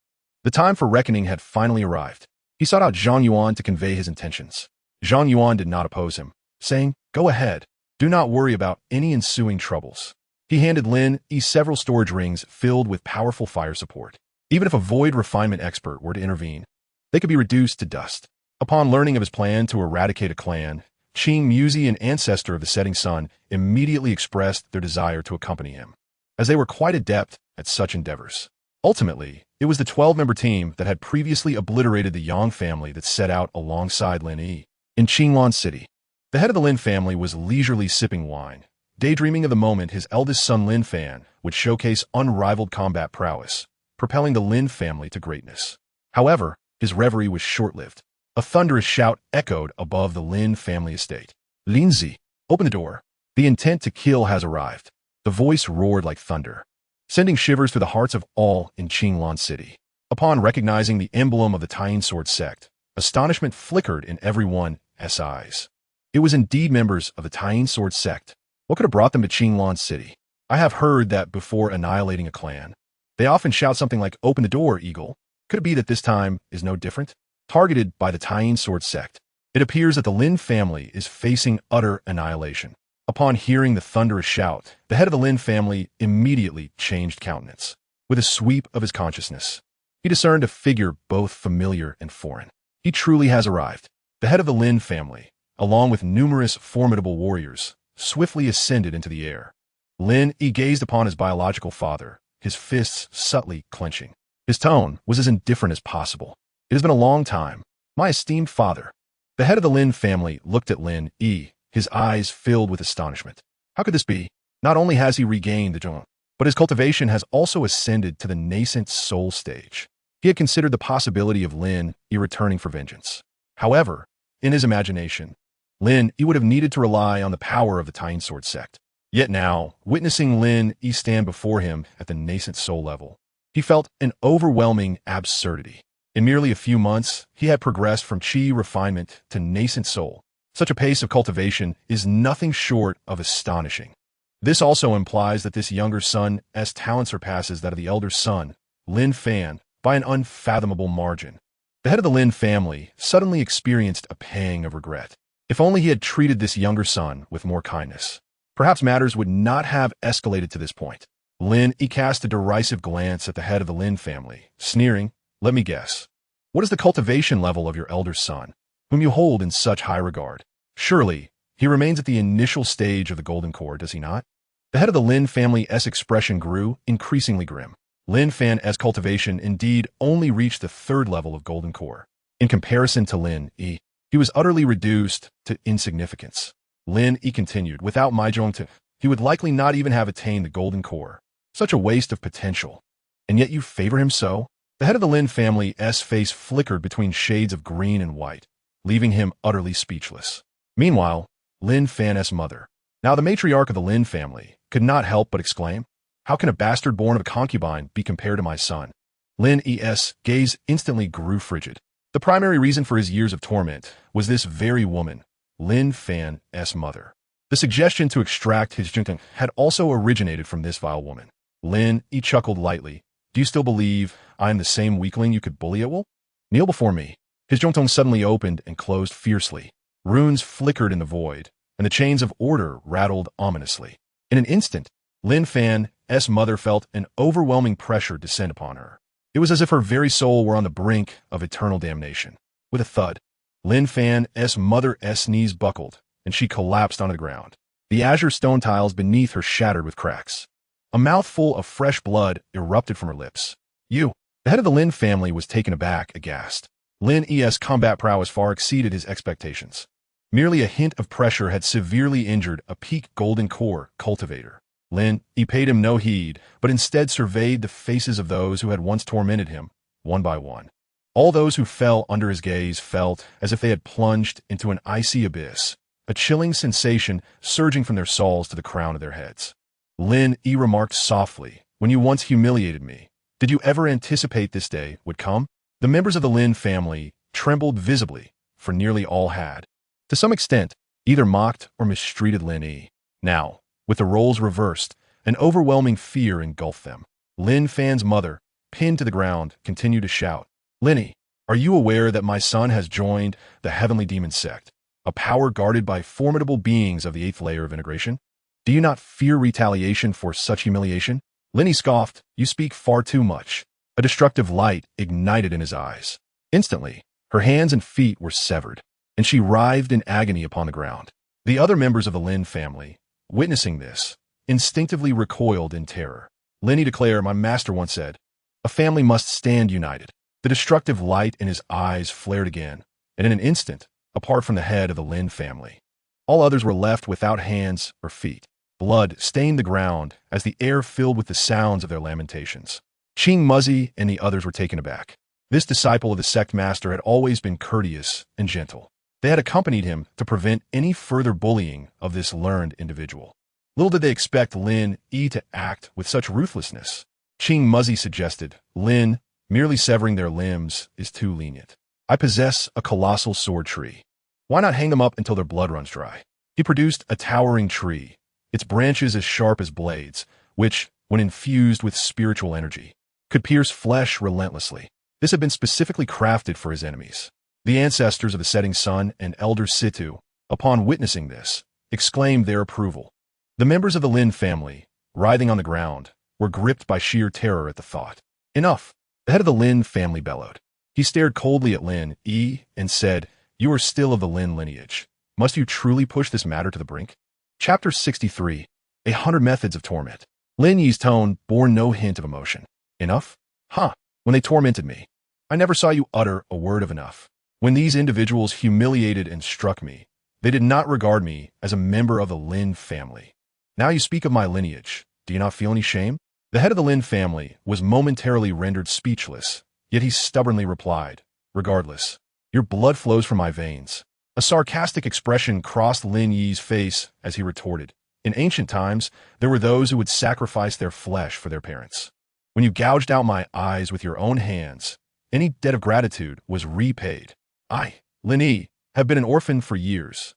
The time for reckoning had finally arrived. He sought out Zhang Yuan to convey his intentions. Zhang Yuan did not oppose him, saying, "Go ahead. Do not worry about any ensuing troubles." He handed Lin Yi several storage rings filled with powerful fire support. Even if a void refinement expert were to intervene, they could be reduced to dust. Upon learning of his plan to eradicate a clan, Qing Muzi, an ancestor of the setting sun, immediately expressed their desire to accompany him, as they were quite adept at such endeavors. Ultimately, it was the 12-member team that had previously obliterated the Yang family that set out alongside Lin Yi. In Qinglan City, the head of the Lin family was leisurely sipping wine, daydreaming of the moment his eldest son Lin Fan would showcase unrivaled combat prowess, propelling the Lin family to greatness. However, his reverie was short-lived. A thunderous shout echoed above the Lin family estate. "Linzi, open the door. The intent to kill has arrived." The voice roared like thunder, sending shivers through the hearts of all in Qinglan City. Upon recognizing the emblem of the Sword sect, astonishment flickered in everyone's eyes. It was indeed members of the Sword sect. What could have brought them to Qinglan City? I have heard that before annihilating a clan, they often shout something like, "Open the door, Eagle." Could it be that this time is no different? Targeted by the Sword sect, it appears that the Lin family is facing utter annihilation. Upon hearing the thunderous shout, the head of the Lin family immediately changed countenance. With a sweep of his consciousness, he discerned a figure both familiar and foreign. He truly has arrived. The head of the Lin family, along with numerous formidable warriors, swiftly ascended into the air. Lin Yi gazed upon his biological father, his fists subtly clenching. His tone was as indifferent as possible. "It has been a long time, my esteemed father." The head of the Lin family looked at Lin Yi, his eyes filled with astonishment. How could this be? Not only has he regained the Zhong, but his cultivation has also ascended to the nascent soul stage. He had considered the possibility of Lin Yi returning for vengeance. However, in his imagination, Lin Yi would have needed to rely on the power of the Sword sect. Yet now, witnessing Lin Yi stand before him at the nascent soul level, he felt an overwhelming absurdity. In merely a few months, he had progressed from Qi refinement to nascent soul. Such a pace of cultivation is nothing short of astonishing. This also implies that this younger son's talent surpasses that of the elder son, Lin Fan, by an unfathomable margin. The head of the Lin family suddenly experienced a pang of regret. If only he had treated this younger son with more kindness, perhaps matters would not have escalated to this point. Lin Yi cast a derisive glance at the head of the Lin family, sneering, "Let me guess. What is the cultivation level of your elder son, whom you hold in such high regard? Surely, he remains at the initial stage of the Golden Core, does he not?" The head of the Lin family's expression grew increasingly grim. Lin Fan's cultivation indeed only reached the 3rd level of Golden Core. In comparison to Lin Yi, He was utterly reduced to insignificance. Lin Yi continued, without my Zhongte, he would likely not even have attained the golden core. Such a waste of potential. And yet you favor him so? The head of the Lin family's face flickered between shades of green and white, leaving him utterly speechless. Meanwhile, Lin Fan's mother, now the matriarch of the Lin family, could not help but exclaim, how can a bastard born of a concubine be compared to my son? Lin Yi's gaze instantly grew frigid. The primary reason for his years of torment was this very woman, Lin Fan's mother. The suggestion to extract his Zhongtong had also originated from this vile woman. Lin Yi chuckled lightly. Do you still believe I am the same weakling you could bully at will? Kneel before me. His Zhongtong suddenly opened and closed fiercely. Runes flickered in the void, and the chains of order rattled ominously. In an instant, Lin Fan's mother felt an overwhelming pressure descend upon her. It was as if her very soul were on the brink of eternal damnation. With a thud, Lin Fan's mother's knees buckled, and she collapsed onto the ground. The azure stone tiles beneath her shattered with cracks. A mouthful of fresh blood erupted from her lips. You, the head of the Lin family, was taken aback, aghast. Lin Yi's combat prowess far exceeded his expectations. Merely a hint of pressure had severely injured a peak golden core cultivator. Lin Yi paid him no heed, but instead surveyed the faces of those who had once tormented him, one by one. All those who fell under his gaze felt as if they had plunged into an icy abyss, a chilling sensation surging from their souls to the crown of their heads. Lin Yi remarked softly, when you once humiliated me, did you ever anticipate this day would come? The members of the Lin family trembled visibly, for nearly all had, to some extent, either mocked or mistreated Lin Yi. Now, with the roles reversed, an overwhelming fear engulfed them. Lin Fan's mother, pinned to the ground, continued to shout, Lin Yi, are you aware that my son has joined the Heavenly Demon Sect, a power guarded by formidable beings of the 8th layer of integration? Do you not fear retaliation for such humiliation? Lin Yi scoffed, you speak far too much. A destructive light ignited in his eyes. Instantly, her hands and feet were severed, and she writhed in agony upon the ground. The other members of the Lin family, witnessing this, instinctively recoiled in terror. Lin Yi declared, my master once said, a family must stand united. The destructive light in his eyes flared again, and in an instant, apart from the head of the Lin family, all others were left without hands or feet. Blood stained the ground as the air filled with the sounds of their lamentations. Qing Muzzy and the others were taken aback. This disciple of the sect master had always been courteous and gentle. They had accompanied him to prevent any further bullying of this learned individual. Little did they expect Lin Yi to act with such ruthlessness. Qing Muzzy suggested, Lin, merely severing their limbs is too lenient. I possess a colossal sword tree. Why not hang them up until their blood runs dry? He produced a towering tree, its branches as sharp as blades, which, when infused with spiritual energy, could pierce flesh relentlessly. This had been specifically crafted for his enemies. The ancestors of the setting sun and Elder Situ, upon witnessing this, exclaimed their approval. The members of the Lin family, writhing on the ground, were gripped by sheer terror at the thought. Enough! The head of the Lin family bellowed. He stared coldly at Lin Yi and said, you are still of the Lin lineage. Must you truly push this matter to the brink? Chapter 63, 100 Methods of Torment. Lin Yi's tone bore no hint of emotion. Enough? Huh, when they tormented me. I never saw you utter a word of enough. When these individuals humiliated and struck me, they did not regard me as a member of the Lin family. Now you speak of my lineage. Do you not feel any shame? The head of the Lin family was momentarily rendered speechless, yet he stubbornly replied, regardless, your blood flows from my veins. A sarcastic expression crossed Lin Yi's face as he retorted, in ancient times, there were those who would sacrifice their flesh for their parents. When you gouged out my eyes with your own hands, any debt of gratitude was repaid. I, Lin Yi, have been an orphan for years.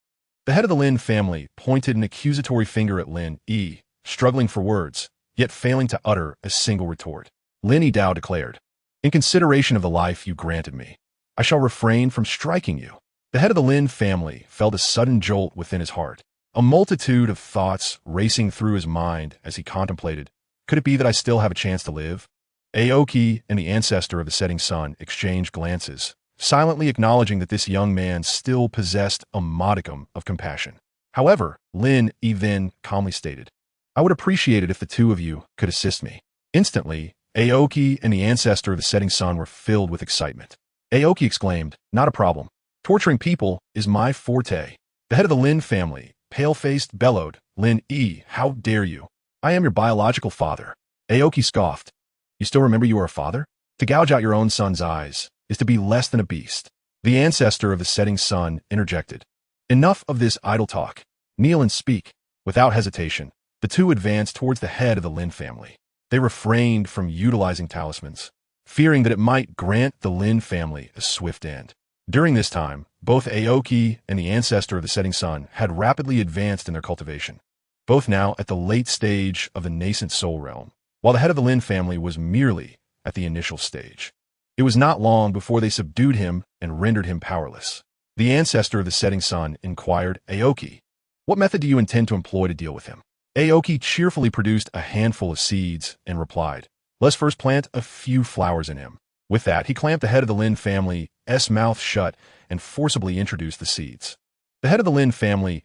The head of the Lin family pointed an accusatory finger at Lin Yi, struggling for words, yet failing to utter a single retort. Lin Yi Dao declared, in consideration of the life you granted me, I shall refrain from striking you. The head of the Lin family felt a sudden jolt within his heart. A multitude of thoughts racing through his mind as he contemplated, could it be that I still have a chance to live? Aoki and the ancestor of the setting sun exchanged glances, silently acknowledging that this young man still possessed a modicum of compassion. However, Lin Yi then calmly stated, I would appreciate it if the two of you could assist me. Instantly, Aoki and the ancestor of the setting sun were filled with excitement. Aoki exclaimed, not a problem. Torturing people is my forte. The head of the Lin family, pale-faced, bellowed, Lin E, how dare you? I am your biological father. Aoki scoffed. You still remember you are a father? To gouge out your own son's eyes is to be less than a beast. The ancestor of the setting sun interjected. Enough of this idle talk. Kneel and speak. Without hesitation, the two advanced towards the head of the Lin family. They refrained from utilizing talismans, fearing that it might grant the Lin family a swift end. During this time, both Aoki and the ancestor of the setting sun had rapidly advanced in their cultivation, both now at the late stage of the nascent soul realm, while the head of the Lin family was merely at the initial stage. It was not long before they subdued him and rendered him powerless. The ancestor of the setting sun inquired, Aoki, what method do you intend to employ to deal with him? Aoki cheerfully produced a handful of seeds and replied, let's first plant a few flowers in him. With that, he clamped the head of the Lin family's mouth shut and forcibly introduced the seeds. The head of the Lin family's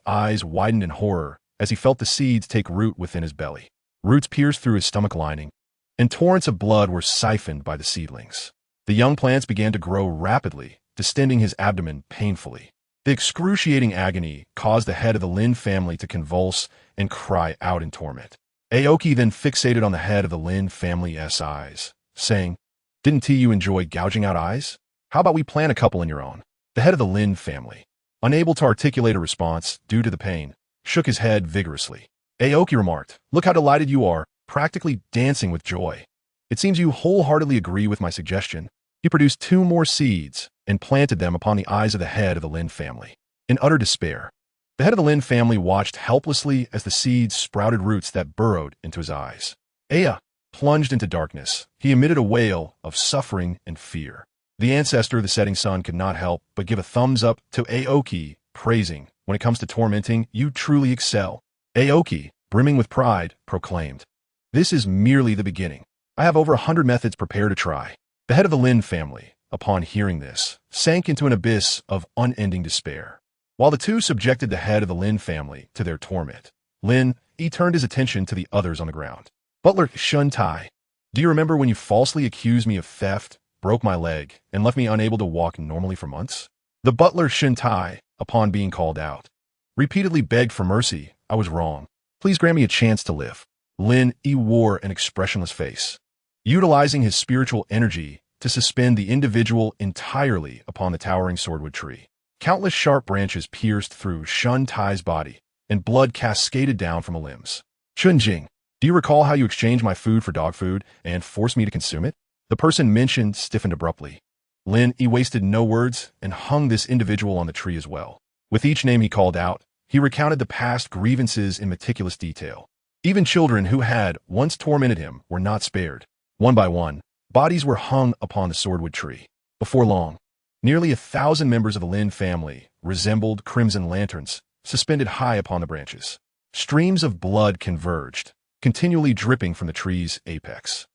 eyes widened in horror as he felt the seeds take root within his belly. Roots pierced through his stomach lining, and torrents of blood were siphoned by the seedlings. The young plants began to grow rapidly, distending his abdomen painfully. The excruciating agony caused the head of the Lin family to convulse and cry out in torment. Aoki then fixated on the head of the Lin family's eyes, saying, didn't you enjoy gouging out eyes? How about we plant a couple in your own? The head of the Lin family, unable to articulate a response due to the pain, shook his head vigorously. Aoki remarked, look how delighted you are, practically dancing with joy. It seems you wholeheartedly agree with my suggestion. He produced 2 more seeds and planted them upon the eyes of the head of the Lin family. In utter despair, the head of the Lin family watched helplessly as the seeds sprouted roots that burrowed into his eyes. Aya plunged into darkness. He emitted a wail of suffering and fear. The ancestor of the setting sun could not help but give a thumbs up to Aoki, praising, when it comes to tormenting, you truly excel. Aoki, brimming with pride, proclaimed, this is merely the beginning. I have over 100 methods prepared to try. The head of the Lin family, upon hearing this, sank into an abyss of unending despair. While the two subjected the head of the Lin family to their torment, Lin turned his attention to the others on the ground. Butler Shun Tai, do you remember when you falsely accused me of theft, broke my leg, and left me unable to walk normally for months? The butler Shun Tai, upon being called out, repeatedly begged for mercy. I was wrong. Please grant me a chance to live. Lin wore an expressionless face, utilizing his spiritual energy to suspend the individual entirely upon the towering swordwood tree. Countless sharp branches pierced through Shun Tai's body, and blood cascaded down from the limbs. Chunjing, do you recall how you exchanged my food for dog food and forced me to consume it? The person mentioned stiffened abruptly. Lin wasted no words and hung this individual on the tree as well. With each name he called out, he recounted the past grievances in meticulous detail. Even children who had once tormented him were not spared. One by one, bodies were hung upon the swordwood tree. Before long, nearly 1,000 members of the Lin family resembled crimson lanterns suspended high upon the branches. Streams of blood converged, continually dripping from the tree's apex.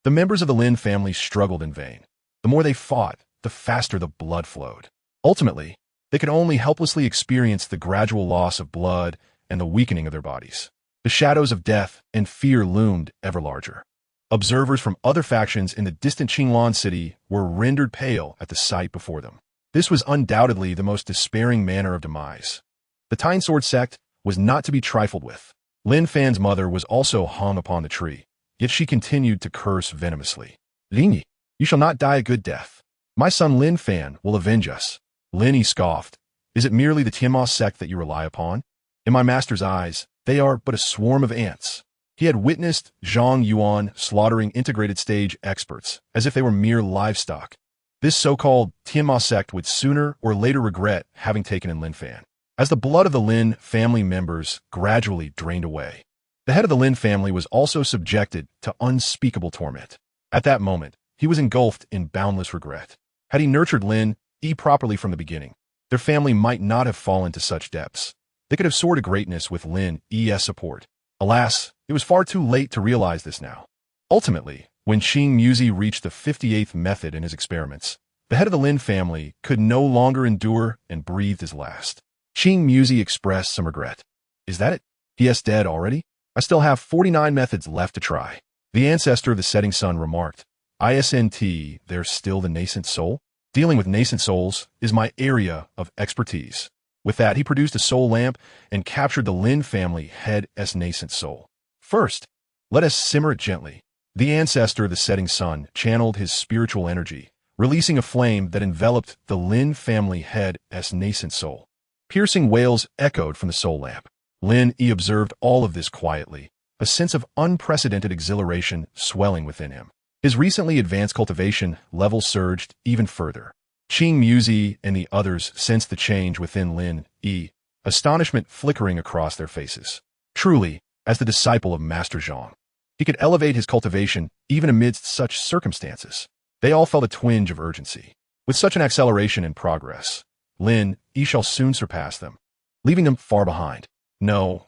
The members of the Lin family struggled in vain. The more they fought, the faster the blood flowed. Ultimately, they could only helplessly experience the gradual loss of blood and the weakening of their bodies. The shadows of death and fear loomed ever larger. Observers from other factions in the distant Qinglan city were rendered pale at the sight before them. This was undoubtedly the most despairing manner of demise. The Tine Sword sect was not to be trifled with. Lin Fan's mother was also hung upon the tree, yet she continued to curse venomously. Lin, you shall not die a good death. My son Lin Fan will avenge us. Lin scoffed. Is it merely the Tianma sect that you rely upon? In my master's eyes, they are but a swarm of ants. He had witnessed Zhang Yuan slaughtering integrated stage experts as if they were mere livestock. This so-called Tianma sect would sooner or later regret having taken in Lin Fan. As the blood of the Lin family members gradually drained away, the head of the Lin family was also subjected to unspeakable torment. At that moment, he was engulfed in boundless regret. Had he nurtured Lin properly from the beginning, their family might not have fallen to such depths. They could have soared to greatness with Lin's support. Alas, it was far too late to realize this now. Ultimately, when Qing Muzi reached the 58th method in his experiments, the head of the Lin family could no longer endure and breathed his last. Qing Muzi expressed some regret. Is that it? He.S. dead already? I still have 49 methods left to try. The ancestor of the setting sun remarked, ISNT, there's still the nascent soul? Dealing with nascent souls is my area of expertise. With that, he produced a soul lamp and captured the Lin family head as nascent soul. First, let us simmer it gently. The ancestor of the setting sun channeled his spiritual energy, releasing a flame that enveloped the Lin family head as nascent soul. Piercing wails echoed from the soul lamp. Lin Yi observed all of this quietly, a sense of unprecedented exhilaration swelling within him. His recently advanced cultivation level surged even further. Qing Muzi and the others sensed the change within Lin Yi, astonishment flickering across their faces. Truly, as the disciple of Master Zhang, he could elevate his cultivation even amidst such circumstances. They all felt a twinge of urgency. With such an acceleration in progress, Lin Yi shall soon surpass them, leaving them far behind. No.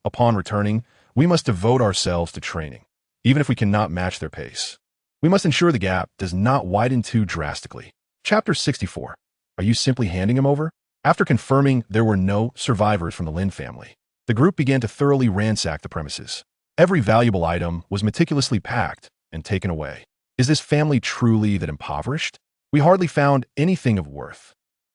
Upon returning, we must devote ourselves to training, even if we cannot match their pace. We must ensure the gap does not widen too drastically. Chapter 64. Are you simply handing him over? After confirming there were no survivors from the Lin family, the group began to thoroughly ransack the premises. Every valuable item was meticulously packed and taken away. Is this family truly that impoverished? We hardly found anything of worth.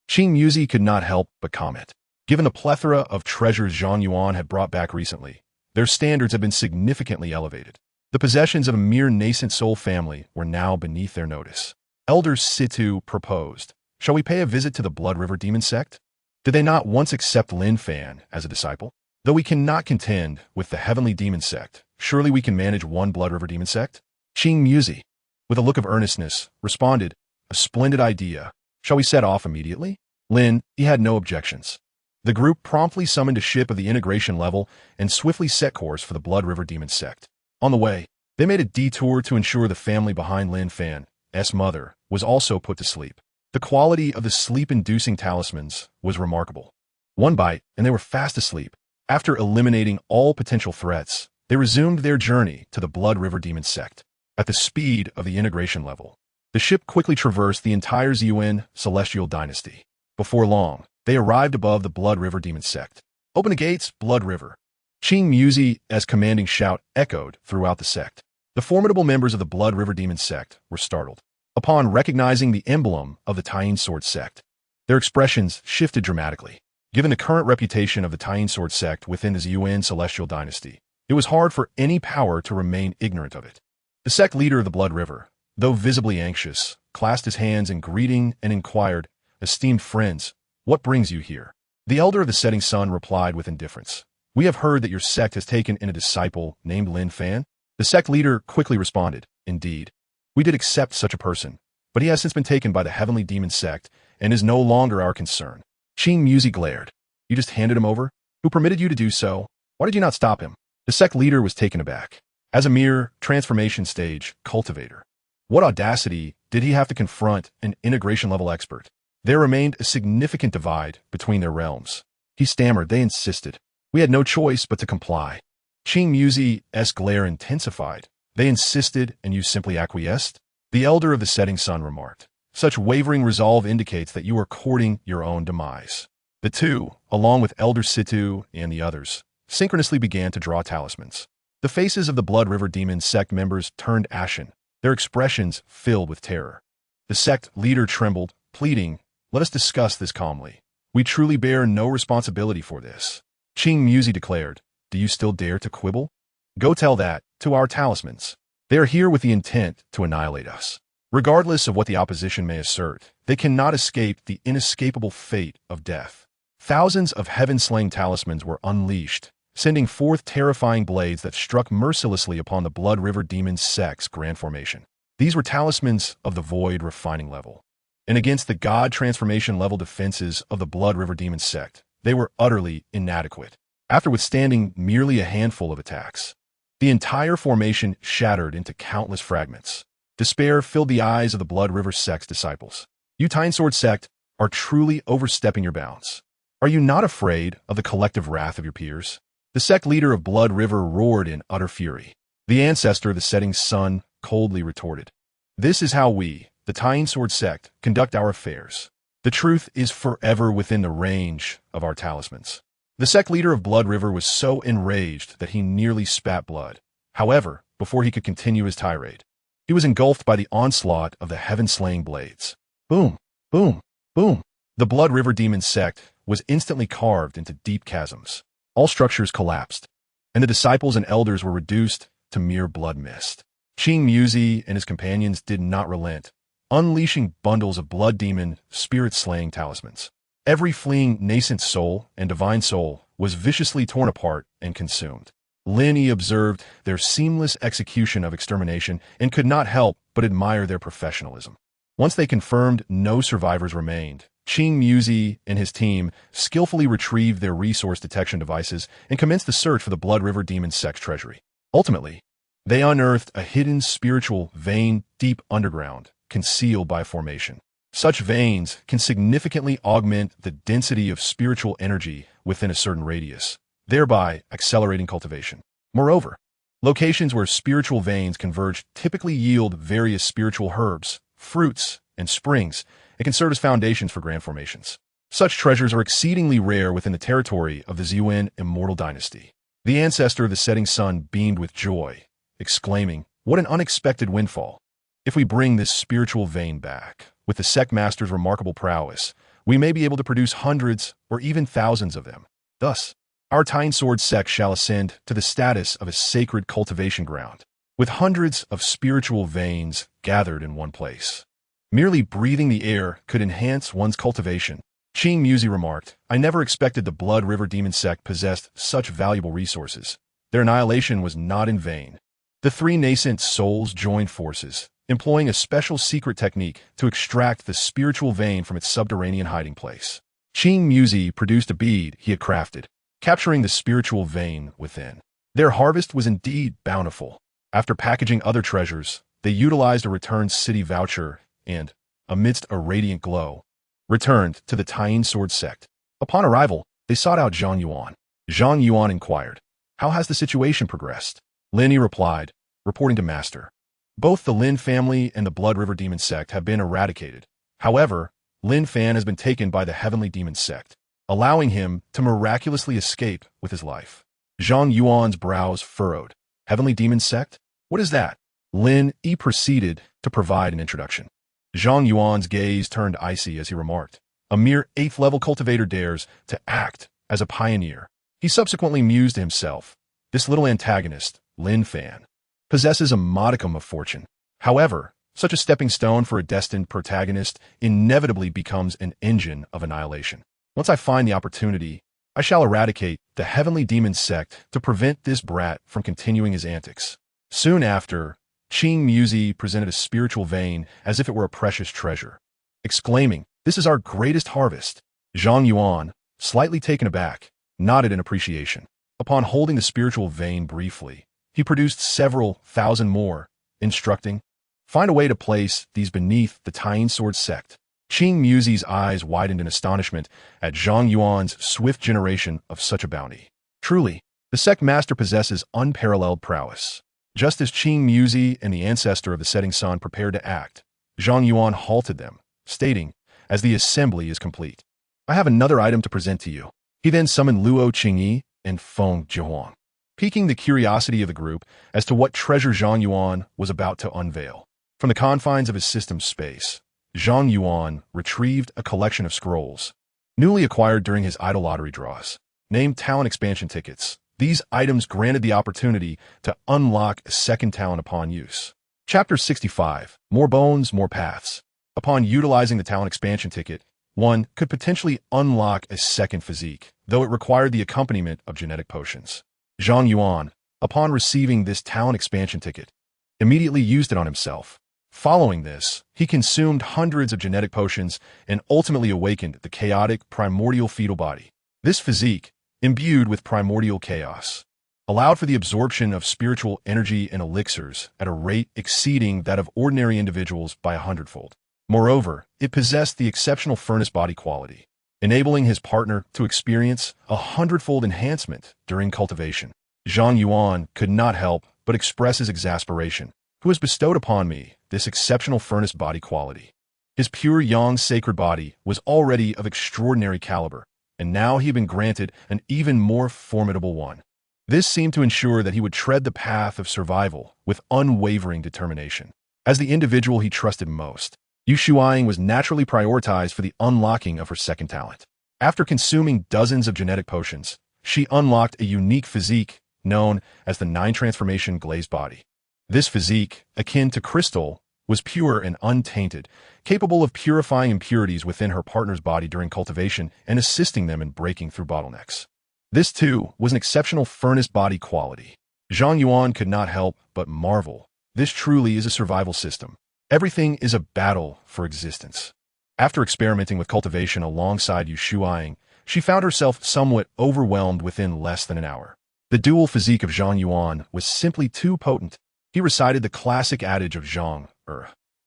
Qing Muzi could not help but comment. Given the plethora of treasures Zhang Yuan had brought back recently, their standards have been significantly elevated. The possessions of a mere nascent soul family were now beneath their notice. Elder Situ proposed, shall we pay a visit to the Blood River Demon sect? Did they not once accept Lin Fan as a disciple? Though we cannot contend with the Heavenly Demon sect, surely we can manage one Blood River Demon sect? Qing Muzi, with a look of earnestness, responded, a splendid idea. Shall we set off immediately? Lin, he had no objections. The group promptly summoned a ship of the integration level and swiftly set course for the Blood River Demon sect. On the way, they made a detour to ensure the family behind Lin Fan's mother was also put to sleep. The quality of the sleep-inducing talismans was remarkable. One bite, and they were fast asleep. After eliminating all potential threats, they resumed their journey to the Blood River Demon sect. At the speed of the integration level, the ship quickly traversed the entire Zhang Yuan celestial dynasty. Before long, they arrived above the Blood River Demon sect. Open the gates, Blood River. Qing Muzi's commanding shout echoed throughout the sect. The formidable members of the Blood River Demon sect were startled. Upon recognizing the emblem of the talisman sect, their expressions shifted dramatically. Given the current reputation of the talisman sect within the Zhang Yuan celestial dynasty, it was hard for any power to remain ignorant of it. The sect leader of the Blood River, though visibly anxious, clasped his hands in greeting and inquired, esteemed friends, what brings you here? The elder of the setting sun replied with indifference. We have heard that your sect has taken in a disciple named Lin Fan. The sect leader quickly responded, indeed. We did accept such a person, but he has since been taken by the Heavenly Demon sect and is no longer our concern. Qing Muzi glared. You just handed him over? Who permitted you to do so? Why did you not stop him? The sect leader was taken aback. As a mere transformation stage cultivator, what audacity did he have to confront an integration-level expert? There remained a significant divide between their realms. He stammered. They insisted. We had no choice but to comply. Qing Muzi's glare intensified. They insisted, and you simply acquiesced? The elder of the setting sun remarked. Such wavering resolve indicates that you are courting your own demise. The two, along with Elder Situ and the others, synchronously began to draw talismans. The faces of the Blood River Demon sect members turned ashen, their expressions filled with terror. The sect leader trembled, pleading, let us discuss this calmly. We truly bear no responsibility for this. Qing Muzi declared, do you still dare to quibble? Go tell that to our talismans. They are here with the intent to annihilate us. Regardless of what the opposition may assert, they cannot escape the inescapable fate of death. Thousands of heaven-slaying talismans were unleashed, sending forth terrifying blades that struck mercilessly upon the Blood River Demon sect's grand formation. These were talismans of the void refining level, and against the god transformation level defenses of the Blood River Demon sect, they were utterly inadequate. After withstanding merely a handful of attacks, the entire formation shattered into countless fragments. Despair filled the eyes of the Blood River sect's disciples. You Talisman sect are truly overstepping your bounds. Are you not afraid of the collective wrath of your peers? The sect leader of Blood River roared in utter fury. The ancestor of the setting sun coldly retorted. This is how we, the Talisman sect, conduct our affairs. The truth is forever within the range of our talismans. The sect leader of Blood River was so enraged that he nearly spat blood. However, before he could continue his tirade, he was engulfed by the onslaught of the heaven-slaying blades. Boom, boom, boom. The Blood River Demon sect was instantly carved into deep chasms. All structures collapsed, and the disciples and elders were reduced to mere blood mist. Qing Muzi and his companions did not relent, unleashing bundles of blood demon, spirit-slaying talismans. Every fleeing nascent soul and divine soul was viciously torn apart and consumed. Lin Yi observed their seamless execution of extermination and could not help but admire their professionalism. Once they confirmed no survivors remained, Qing Muzi and his team skillfully retrieved their resource detection devices and commenced the search for the Blood River Demon sect's treasury. Ultimately, they unearthed a hidden spiritual vein deep underground, concealed by a formation. Such veins can significantly augment the density of spiritual energy within a certain radius, thereby accelerating cultivation. Moreover, locations where spiritual veins converge typically yield various spiritual herbs, fruits, and springs, and can serve as foundations for grand formations. Such treasures are exceedingly rare within the territory of the Zhang Yuan Immortal Dynasty. The ancestor of the setting sun beamed with joy, exclaiming, "What an unexpected windfall! If we bring this spiritual vein back, with the sect master's remarkable prowess, we may be able to produce hundreds or even thousands of them. Thus, our talisman sect shall ascend to the status of a sacred cultivation ground, with hundreds of spiritual veins gathered in one place. Merely breathing the air could enhance one's cultivation." Qing Muzi remarked, "I never expected the Blood River Demon sect possessed such valuable resources. Their annihilation was not in vain." The three nascent souls joined forces, employing a special secret technique to extract the spiritual vein from its subterranean hiding place. Qing Muzi produced a bead he had crafted, capturing the spiritual vein within. Their harvest was indeed bountiful. After packaging other treasures, they utilized a returned city voucher and, amidst a radiant glow, returned to the talisman sect. Upon arrival, they sought out Zhang Yuan. Zhang Yuan inquired, "How has the situation progressed?" Lin Yi replied, reporting to Master, "Both the Lin family and the Blood River Demon sect have been eradicated. However, Lin Fan has been taken by the Heavenly Demon sect, allowing him to miraculously escape with his life." Zhang Yuan's brows furrowed. "Heavenly Demon sect? What is that?" Lin Yi proceeded to provide an introduction. Zhang Yuan's gaze turned icy as he remarked, "A mere 8th-level cultivator dares to act as a pioneer." He subsequently mused to himself, "This little antagonist, Lin Fan, possesses a modicum of fortune. However, such a stepping stone for a destined protagonist inevitably becomes an engine of annihilation. Once I find the opportunity, I shall eradicate the Heavenly Demon sect to prevent this brat from continuing his antics." Soon after, Qing Muzi presented a spiritual vein as if it were a precious treasure, exclaiming, "This is our greatest harvest." Zhang Yuan, slightly taken aback, nodded in appreciation. Upon holding the spiritual vein briefly, he produced several thousand more, instructing, "Find a way to place these beneath the talisman sect." Qing Muzi's eyes widened in astonishment at Zhang Yuan's swift generation of such a bounty. Truly, the sect master possesses unparalleled prowess. Just as Qing Muzi and the ancestor of the setting sun prepared to act, Zhang Yuan halted them, stating, "As the assembly is complete, I have another item to present to you." He then summoned Luo Qingyi and Feng Jihuang, piquing the curiosity of the group as to what treasure Zhang Yuan was about to unveil. From the confines of his system space, Zhang Yuan retrieved a collection of scrolls, newly acquired during his idol lottery draws, named talent expansion tickets. These items granted the opportunity to unlock a second talent upon use. Chapter 65, More Bones, More Paths. Upon utilizing the talent expansion ticket, one could potentially unlock a second physique, though it required the accompaniment of genetic potions. Zhang Yuan, upon receiving this talent expansion ticket, immediately used it on himself. Following this, he consumed hundreds of genetic potions and ultimately awakened the chaotic primordial fetal body. This physique, imbued with primordial chaos, allowed for the absorption of spiritual energy and elixirs at a rate exceeding that of ordinary individuals by 100-fold. Moreover, it possessed the exceptional furnace body quality, enabling his partner to experience a 100-fold enhancement during cultivation. Zhang Yuan could not help but express his exasperation. "Who has bestowed upon me this exceptional furnace body quality?" His pure yang sacred body was already of extraordinary caliber, and now he had been granted an even more formidable one. This seemed to ensure that he would tread the path of survival with unwavering determination. As the individual he trusted most, Shuaing was naturally prioritized for the unlocking of her second talent. After consuming dozens of genetic potions, she unlocked a unique physique known as the Nine Transformation Glazed Body. This physique, akin to crystal, was pure and untainted, capable of purifying impurities within her partner's body during cultivation and assisting them in breaking through bottlenecks. This, too, was an exceptional furnace body quality. Zhang Yuan could not help but marvel. This truly is a survival system. Everything is a battle for existence. After experimenting with cultivation alongside Shuaing, she found herself somewhat overwhelmed within less than an hour. The dual physique of Zhang Yuan was simply too potent. He recited the classic adage of Zhang,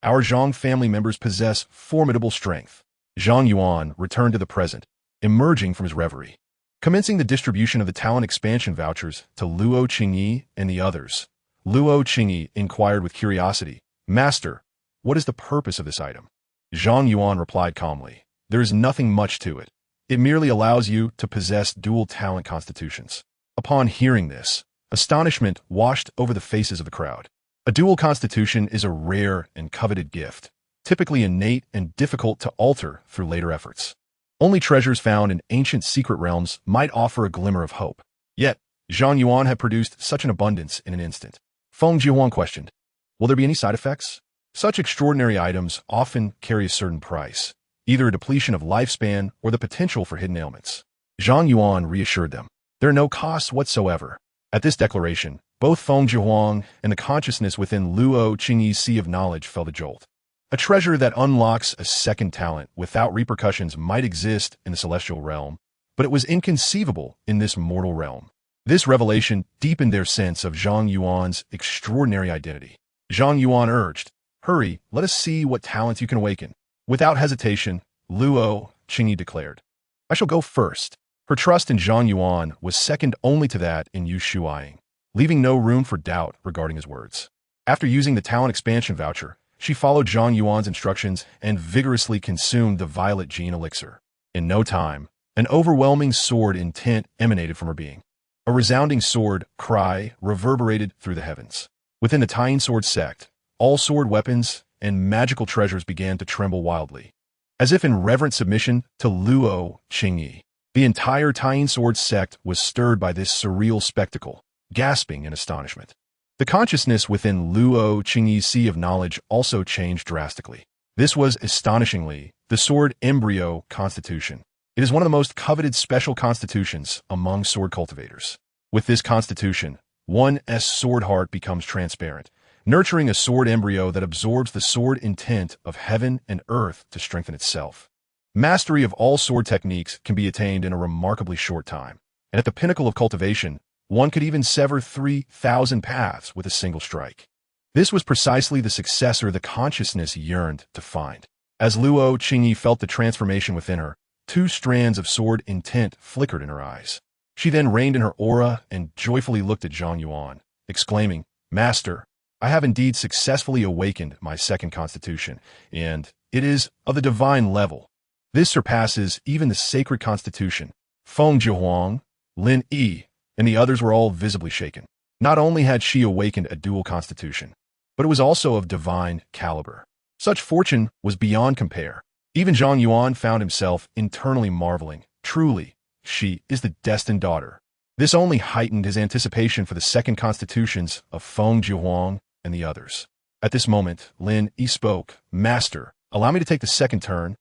our Zhang family members possess formidable strength. Zhang Yuan returned to the present, emerging from his reverie. Commencing the distribution of the talent expansion vouchers to Luo Qingyi and the others, Luo Qingyi inquired with curiosity, "Master, what is the purpose of this item?" Zhang Yuan replied calmly, "There is nothing much to it. It merely allows you to possess dual talent constitutions." Upon hearing this, astonishment washed over the faces of the crowd. A dual constitution is a rare and coveted gift, typically innate and difficult to alter through later efforts. Only treasures found in ancient secret realms might offer a glimmer of hope. Yet, Zhang Yuan had produced such an abundance in an instant. Feng Jiahuang questioned, "Will there be any side effects?" Such extraordinary items often carry a certain price, either a depletion of lifespan or the potential for hidden ailments. Zhang Yuan reassured them, "There are no costs whatsoever." At this declaration, both Feng Jiahuang and the consciousness within Luo Qingyi's sea of knowledge felt a jolt. A treasure that unlocks a second talent without repercussions might exist in the celestial realm, but it was inconceivable in this mortal realm. This revelation deepened their sense of Zhang Yuan's extraordinary identity. Zhang Yuan urged, "Hurry, let us see what talents you can awaken." Without hesitation, Luo Qingyi declared, "I shall go first." Her trust in Zhang Yuan was second only to that in Shuaing, leaving no room for doubt regarding his words. After using the talent expansion voucher, she followed Zhang Yuan's instructions and vigorously consumed the violet gene elixir. In no time, an overwhelming sword intent emanated from her being. A resounding sword cry reverberated through the heavens. Within the Tying Sword sect, all sword weapons and magical treasures began to tremble wildly. As if in reverent submission to Luo Qingyi, the entire Tying Sword sect was stirred by this surreal spectacle, gasping in astonishment. The consciousness within Luo Qingyi's sea of knowledge also changed drastically. This was, astonishingly, the Sword Embryo Constitution. It is one of the most coveted special constitutions among sword cultivators. With this constitution, one's sword heart becomes transparent, nurturing a sword embryo that absorbs the sword intent of heaven and earth to strengthen itself. Mastery of all sword techniques can be attained in a remarkably short time, and at the pinnacle of cultivation, one could even sever 3,000 paths with a single strike. This was precisely the successor the consciousness yearned to find. As Luo Qingyi felt the transformation within her, 2 strands of sword intent flickered in her eyes. She then reined in her aura and joyfully looked at Zhang Yuan, exclaiming, "Master, I have indeed successfully awakened my second constitution, and it is of the divine level. This surpasses even the sacred constitution." Feng Jiahuang, Lin Yi, and the others were all visibly shaken. Not only had she awakened a dual constitution, but it was also of divine caliber. Such fortune was beyond compare. Even Zhang Yuan found himself internally marveling. Truly, she is the destined daughter. This only heightened his anticipation for the second constitutions of Feng Jiahuang and the others. At this moment, Lin Yi spoke, "Master, allow me to take the second turn."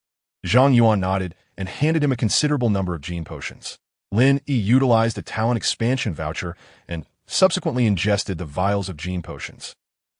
Zhang Yuan nodded and handed him a considerable number of gene potions. Lin Yi utilized the talent expansion voucher and subsequently ingested the vials of gene potions.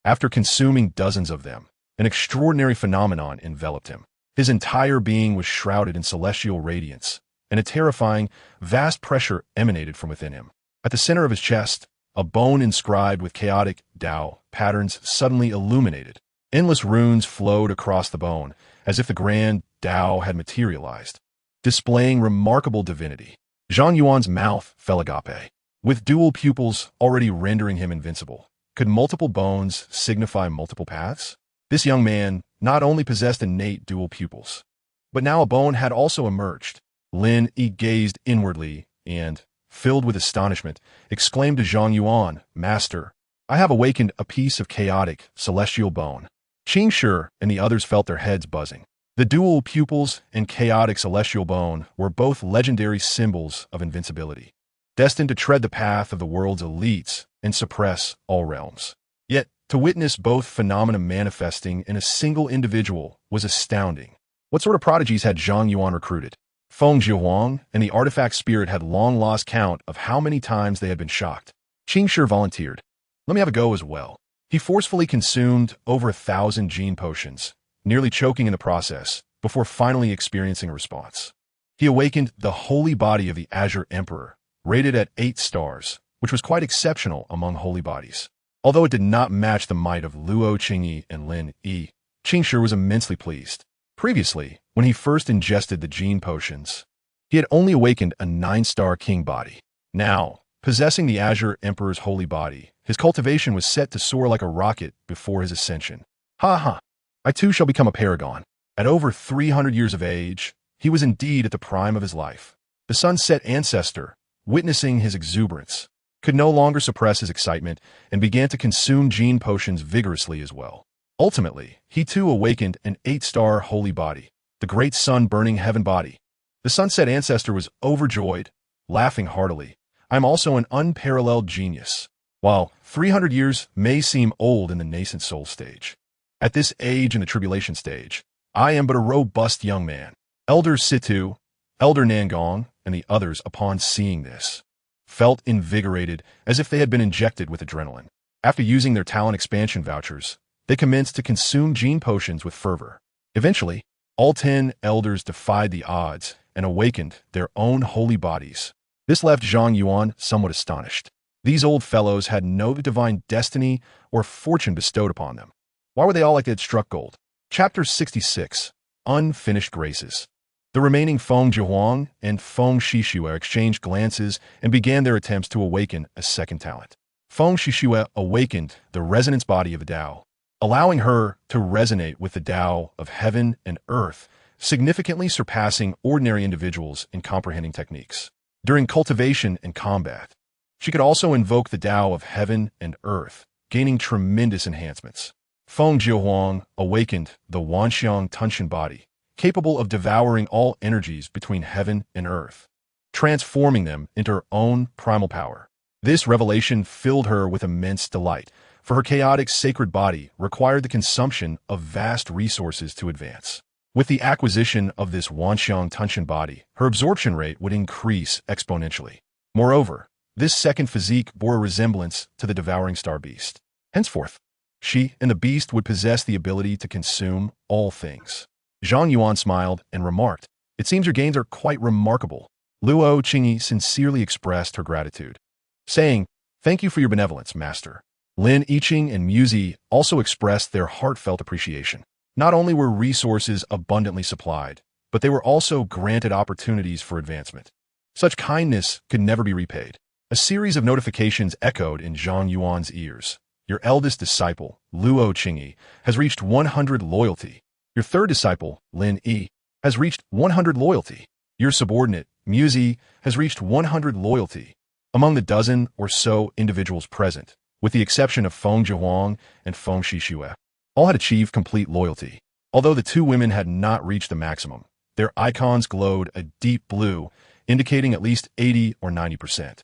After consuming dozens of them, an extraordinary phenomenon enveloped him. His entire being was shrouded in celestial radiance, and a terrifying, vast pressure emanated from within him. At the center of his chest, a bone inscribed with chaotic Dao patterns suddenly illuminated. Endless runes flowed across the bone, as if the grand Dao had materialized, displaying remarkable divinity. Zhang Yuan's mouth fell agape. With dual pupils already rendering him invincible, could multiple bones signify multiple paths? This young man not only possessed innate dual pupils, but now a bone had also emerged. Lin Yi gazed inwardly and, filled with astonishment, exclaimed to Zhang Yuan, "Master, I have awakened a piece of chaotic, celestial bone." Qing Shi and the others felt their heads buzzing. The dual pupils and chaotic celestial bone were both legendary symbols of invincibility, destined to tread the path of the world's elites and suppress all realms. Yet, to witness both phenomena manifesting in a single individual was astounding. What sort of prodigies had Zhang Yuan recruited? Feng Jiahuang and the artifact spirit had long lost count of how many times they had been shocked. Qing Shi volunteered. Let me have a go as well. He forcefully consumed over 1,000 gene potions, nearly choking in the process, before finally experiencing a response. He awakened the holy body of the Azure Emperor, rated at 8 stars, which was quite exceptional among holy bodies. Although it did not match the might of Luo Qingyi and Lin Yi, Qing Shi was immensely pleased. Previously, when he first ingested the gene potions, he had only awakened a 9-star king body. Now, possessing the Azure Emperor's holy body, his cultivation was set to soar like a rocket before his ascension. Ha ha! I too shall become a paragon. At over 300 years of age, he was indeed at the prime of his life. The sunset ancestor, witnessing his exuberance, could no longer suppress his excitement and began to consume gene potions vigorously as well. Ultimately, he too awakened an 8-star holy body, the great sun-burning heaven body. The sunset ancestor was overjoyed, laughing heartily. I am also an unparalleled genius. While 300 years may seem old in the nascent soul stage, at this age in the tribulation stage, I am but a robust young man. Elder Situ, Elder Nangong, and the others, upon seeing this, felt invigorated as if they had been injected with adrenaline. After using their talent expansion vouchers, they commenced to consume gene potions with fervor. Eventually, all 10 elders defied the odds and awakened their own holy bodies. This left Zhang Yuan somewhat astonished. These old fellows had no divine destiny or fortune bestowed upon them. Why were they all like they had struck gold? Chapter 66. Unfinished Graces. The remaining Feng Jiahuang and Feng Shishue exchanged glances and began their attempts to awaken a second talent. Feng Shishue awakened the resonance body of the Tao, allowing her to resonate with the Tao of heaven and earth, significantly surpassing ordinary individuals in comprehending techniques. During cultivation and combat, she could also invoke the Tao of heaven and earth, gaining tremendous enhancements. Feng Jiahuang awakened the Wanxiang Tunshin body, capable of devouring all energies between heaven and earth, transforming them into her own primal power. This revelation filled her with immense delight, for her chaotic sacred body required the consumption of vast resources to advance. With the acquisition of this Wanxiang Tunshin body, her absorption rate would increase exponentially. Moreover, this second physique bore a resemblance to the devouring star beast. Henceforth, she and the beast would possess the ability to consume all things. Zhang Yuan smiled and remarked, "It seems your gains are quite remarkable." Luo Qingyi sincerely expressed her gratitude, saying, "Thank you for your benevolence, master." Lin Yiqing and Muzi also expressed their heartfelt appreciation. Not only were resources abundantly supplied, but they were also granted opportunities for advancement. Such kindness could never be repaid. A series of notifications echoed in Zhang Yuan's ears. Your eldest disciple, Luo Qingyi, has reached 100 loyalty. Your third disciple, Lin Yi, has reached 100 loyalty. Your subordinate, Muzi, has reached 100 loyalty. Among the dozen or so individuals present, with the exception of Feng Jiahuang and Feng Shishue, all had achieved complete loyalty. Although the 2 women had not reached the maximum, their icons glowed a deep blue, indicating at least 80 or 90%.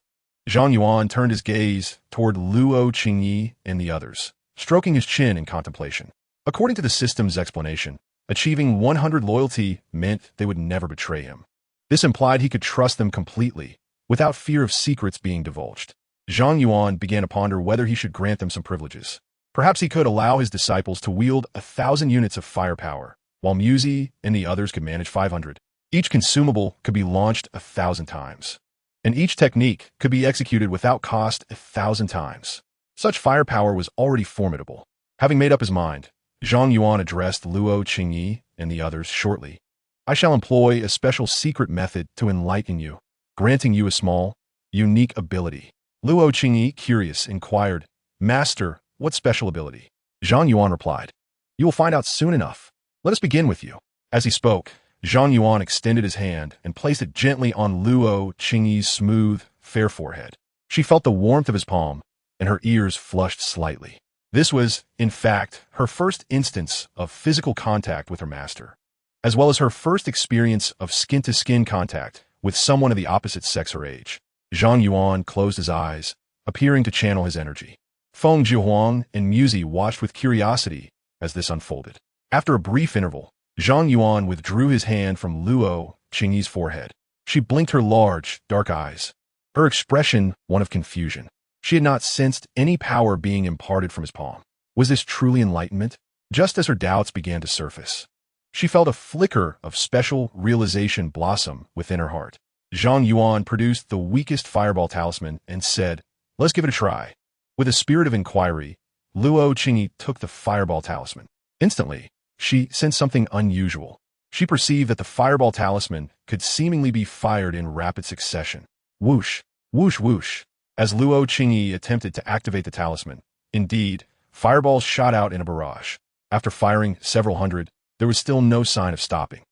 Zhang Yuan turned his gaze toward Luo Qingyi and the others, stroking his chin in contemplation. According to the system's explanation, achieving 100 loyalty meant they would never betray him. This implied he could trust them completely, without fear of secrets being divulged. Zhang Yuan began to ponder whether he should grant them some privileges. Perhaps he could allow his disciples to wield 1,000 units of firepower, while Muzi and the others could manage 500. Each consumable could be launched 1,000 times, and each technique could be executed without cost 1,000 times. Such firepower was already formidable. Having made up his mind, Zhang Yuan addressed Luo Qingyi and the others shortly. I shall employ a special secret method to enlighten you, granting you a small, unique ability. Luo Qingyi, curious, inquired, Master, what special ability? Zhang Yuan replied, You will find out soon enough. Let us begin with you. As he spoke, Zhang Yuan extended his hand and placed it gently on Luo Qingyi's smooth, fair forehead. She felt the warmth of his palm, and her ears flushed slightly. This was, in fact, her first instance of physical contact with her master, as well as her first experience of skin-to-skin contact with someone of the opposite sex or age. Zhang Yuan closed his eyes, appearing to channel his energy. Feng Zhihuang and Muzi watched with curiosity as this unfolded. After a brief interval, Zhang Yuan withdrew his hand from Luo Qingyi's forehead. She blinked her large, dark eyes, her expression one of confusion. She had not sensed any power being imparted from his palm. Was this truly enlightenment? Just as her doubts began to surface, she felt a flicker of special realization blossom within her heart. Zhang Yuan produced the weakest fireball talisman and said, "Let's give it a try." With a spirit of inquiry, Luo Qingyi took the fireball talisman. Instantly, she sensed something unusual. She perceived that the fireball talisman could seemingly be fired in rapid succession. Whoosh, whoosh, whoosh. As Luo Qingyi attempted to activate the talisman, indeed, fireballs shot out in a barrage. After firing several hundred, there was still no sign of stopping.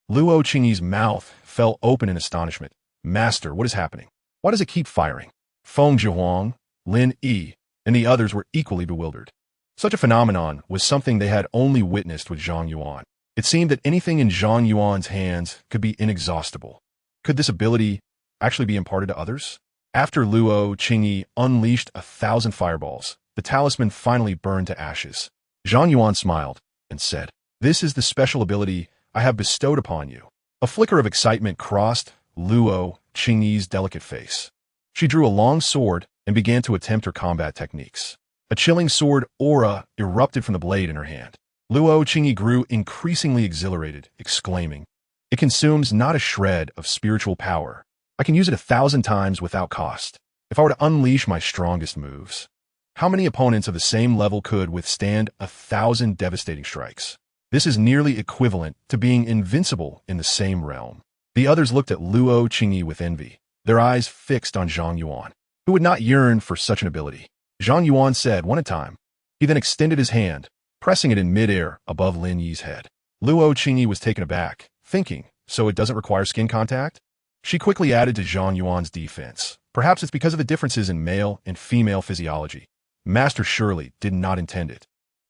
Luo Qingyi's mouth fell open in astonishment. "Master, what is happening? Why does it keep firing?" Feng Zhihuang, Lin Yi, and the others were equally bewildered. Such a phenomenon was something they had only witnessed with Zhang Yuan. It seemed that anything in Zhang Yuan's hands could be inexhaustible. Could this ability actually be imparted to others? After Luo Qingyi unleashed 1,000 fireballs, the talisman finally burned to ashes. Zhang Yuan smiled and said, "This is the special ability I have bestowed upon you." A flicker of excitement crossed Luo Qingyi's delicate face. She drew a long sword and began to attempt her combat techniques. A chilling sword aura erupted from the blade in her hand. Luo Qingyi grew increasingly exhilarated, exclaiming, "It consumes not a shred of spiritual power. I can use it 1,000 times without cost. If I were to unleash my strongest moves, how many opponents of the same level could withstand 1,000 devastating strikes? This is nearly equivalent to being invincible in the same realm." The others looked at Luo Qingyi with envy, their eyes fixed on Zhang Yuan. Who would not yearn for such an ability? Zhang Yuan said one at a time. He then extended his hand, pressing it in midair above Lin Yi's head. Luo Qingyi was taken aback, thinking, so it doesn't require skin contact? She quickly added to Zhang Yuan's defense. Perhaps it's because of the differences in male and female physiology. Master surely did not intend it.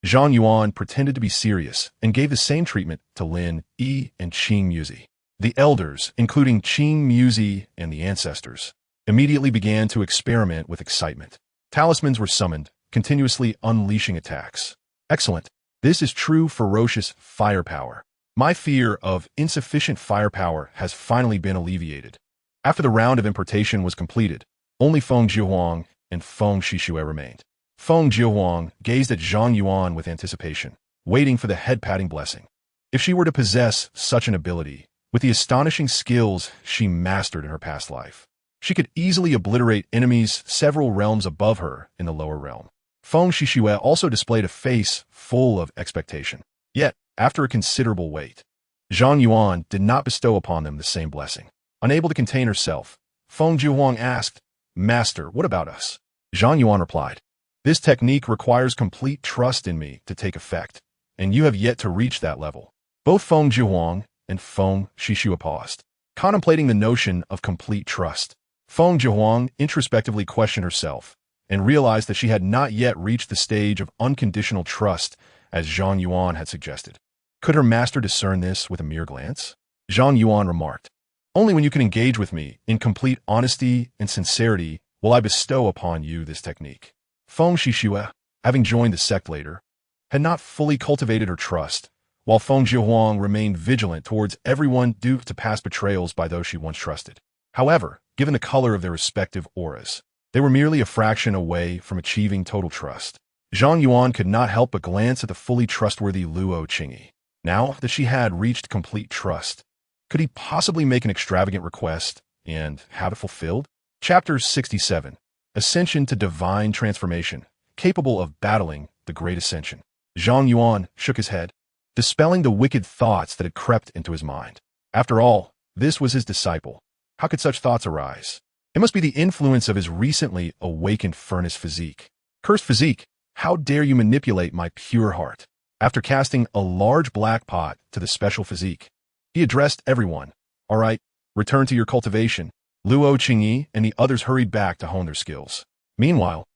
Zhang Yuan pretended to be serious and gave the same treatment to Lin Yi and Qing Muzi. The elders, including Qing Muzi and the ancestors, immediately began to experiment with excitement. Talismans were summoned, continuously unleashing attacks. Excellent. This is true ferocious firepower. My fear of insufficient firepower has finally been alleviated. After the round of importation was completed, only Feng Zhihuang and Feng Shishue remained. Feng Zhihuang gazed at Zhang Yuan with anticipation, waiting for the head-patting blessing. If she were to possess such an ability, with the astonishing skills she mastered in her past life, she could easily obliterate enemies several realms above her in the lower realm. Feng Shishue also displayed a face full of expectation. Yet, after a considerable wait, Zhang Yuan did not bestow upon them the same blessing. Unable to contain herself, Feng Zhihuang asked, "Master, what about us?" Zhang Yuan replied, "This technique requires complete trust in me to take effect, and you have yet to reach that level." Both Feng Zhihuang and Feng Shishue paused, contemplating the notion of complete trust. Feng Zhihuang introspectively questioned herself and realized that she had not yet reached the stage of unconditional trust as Zhang Yuan had suggested. Could her master discern this with a mere glance? Zhang Yuan remarked, "Only when you can engage with me in complete honesty and sincerity will I bestow upon you this technique." Feng Shishue, having joined the sect later, had not fully cultivated her trust, while Feng Zhihuang remained vigilant towards everyone due to past betrayals by those she once trusted. However, given the color of their respective auras, they were merely a fraction away from achieving total trust. Zhang Yuan could not help but glance at the fully trustworthy Luo Qingyi. Now that she had reached complete trust, could he possibly make an extravagant request and have it fulfilled? Chapter 67. Ascension to Divine Transformation, capable of battling the Great Ascension. Zhang Yuan shook his head, dispelling the wicked thoughts that had crept into his mind. After all, this was his disciple. How could such thoughts arise? It must be the influence of his recently awakened furnace physique. Cursed physique, how dare you manipulate my pure heart? After casting a large black pot to the special physique, he addressed everyone. "All right, return to your cultivation." Luo Qingyi and the others hurried back to hone their skills. Meanwhile,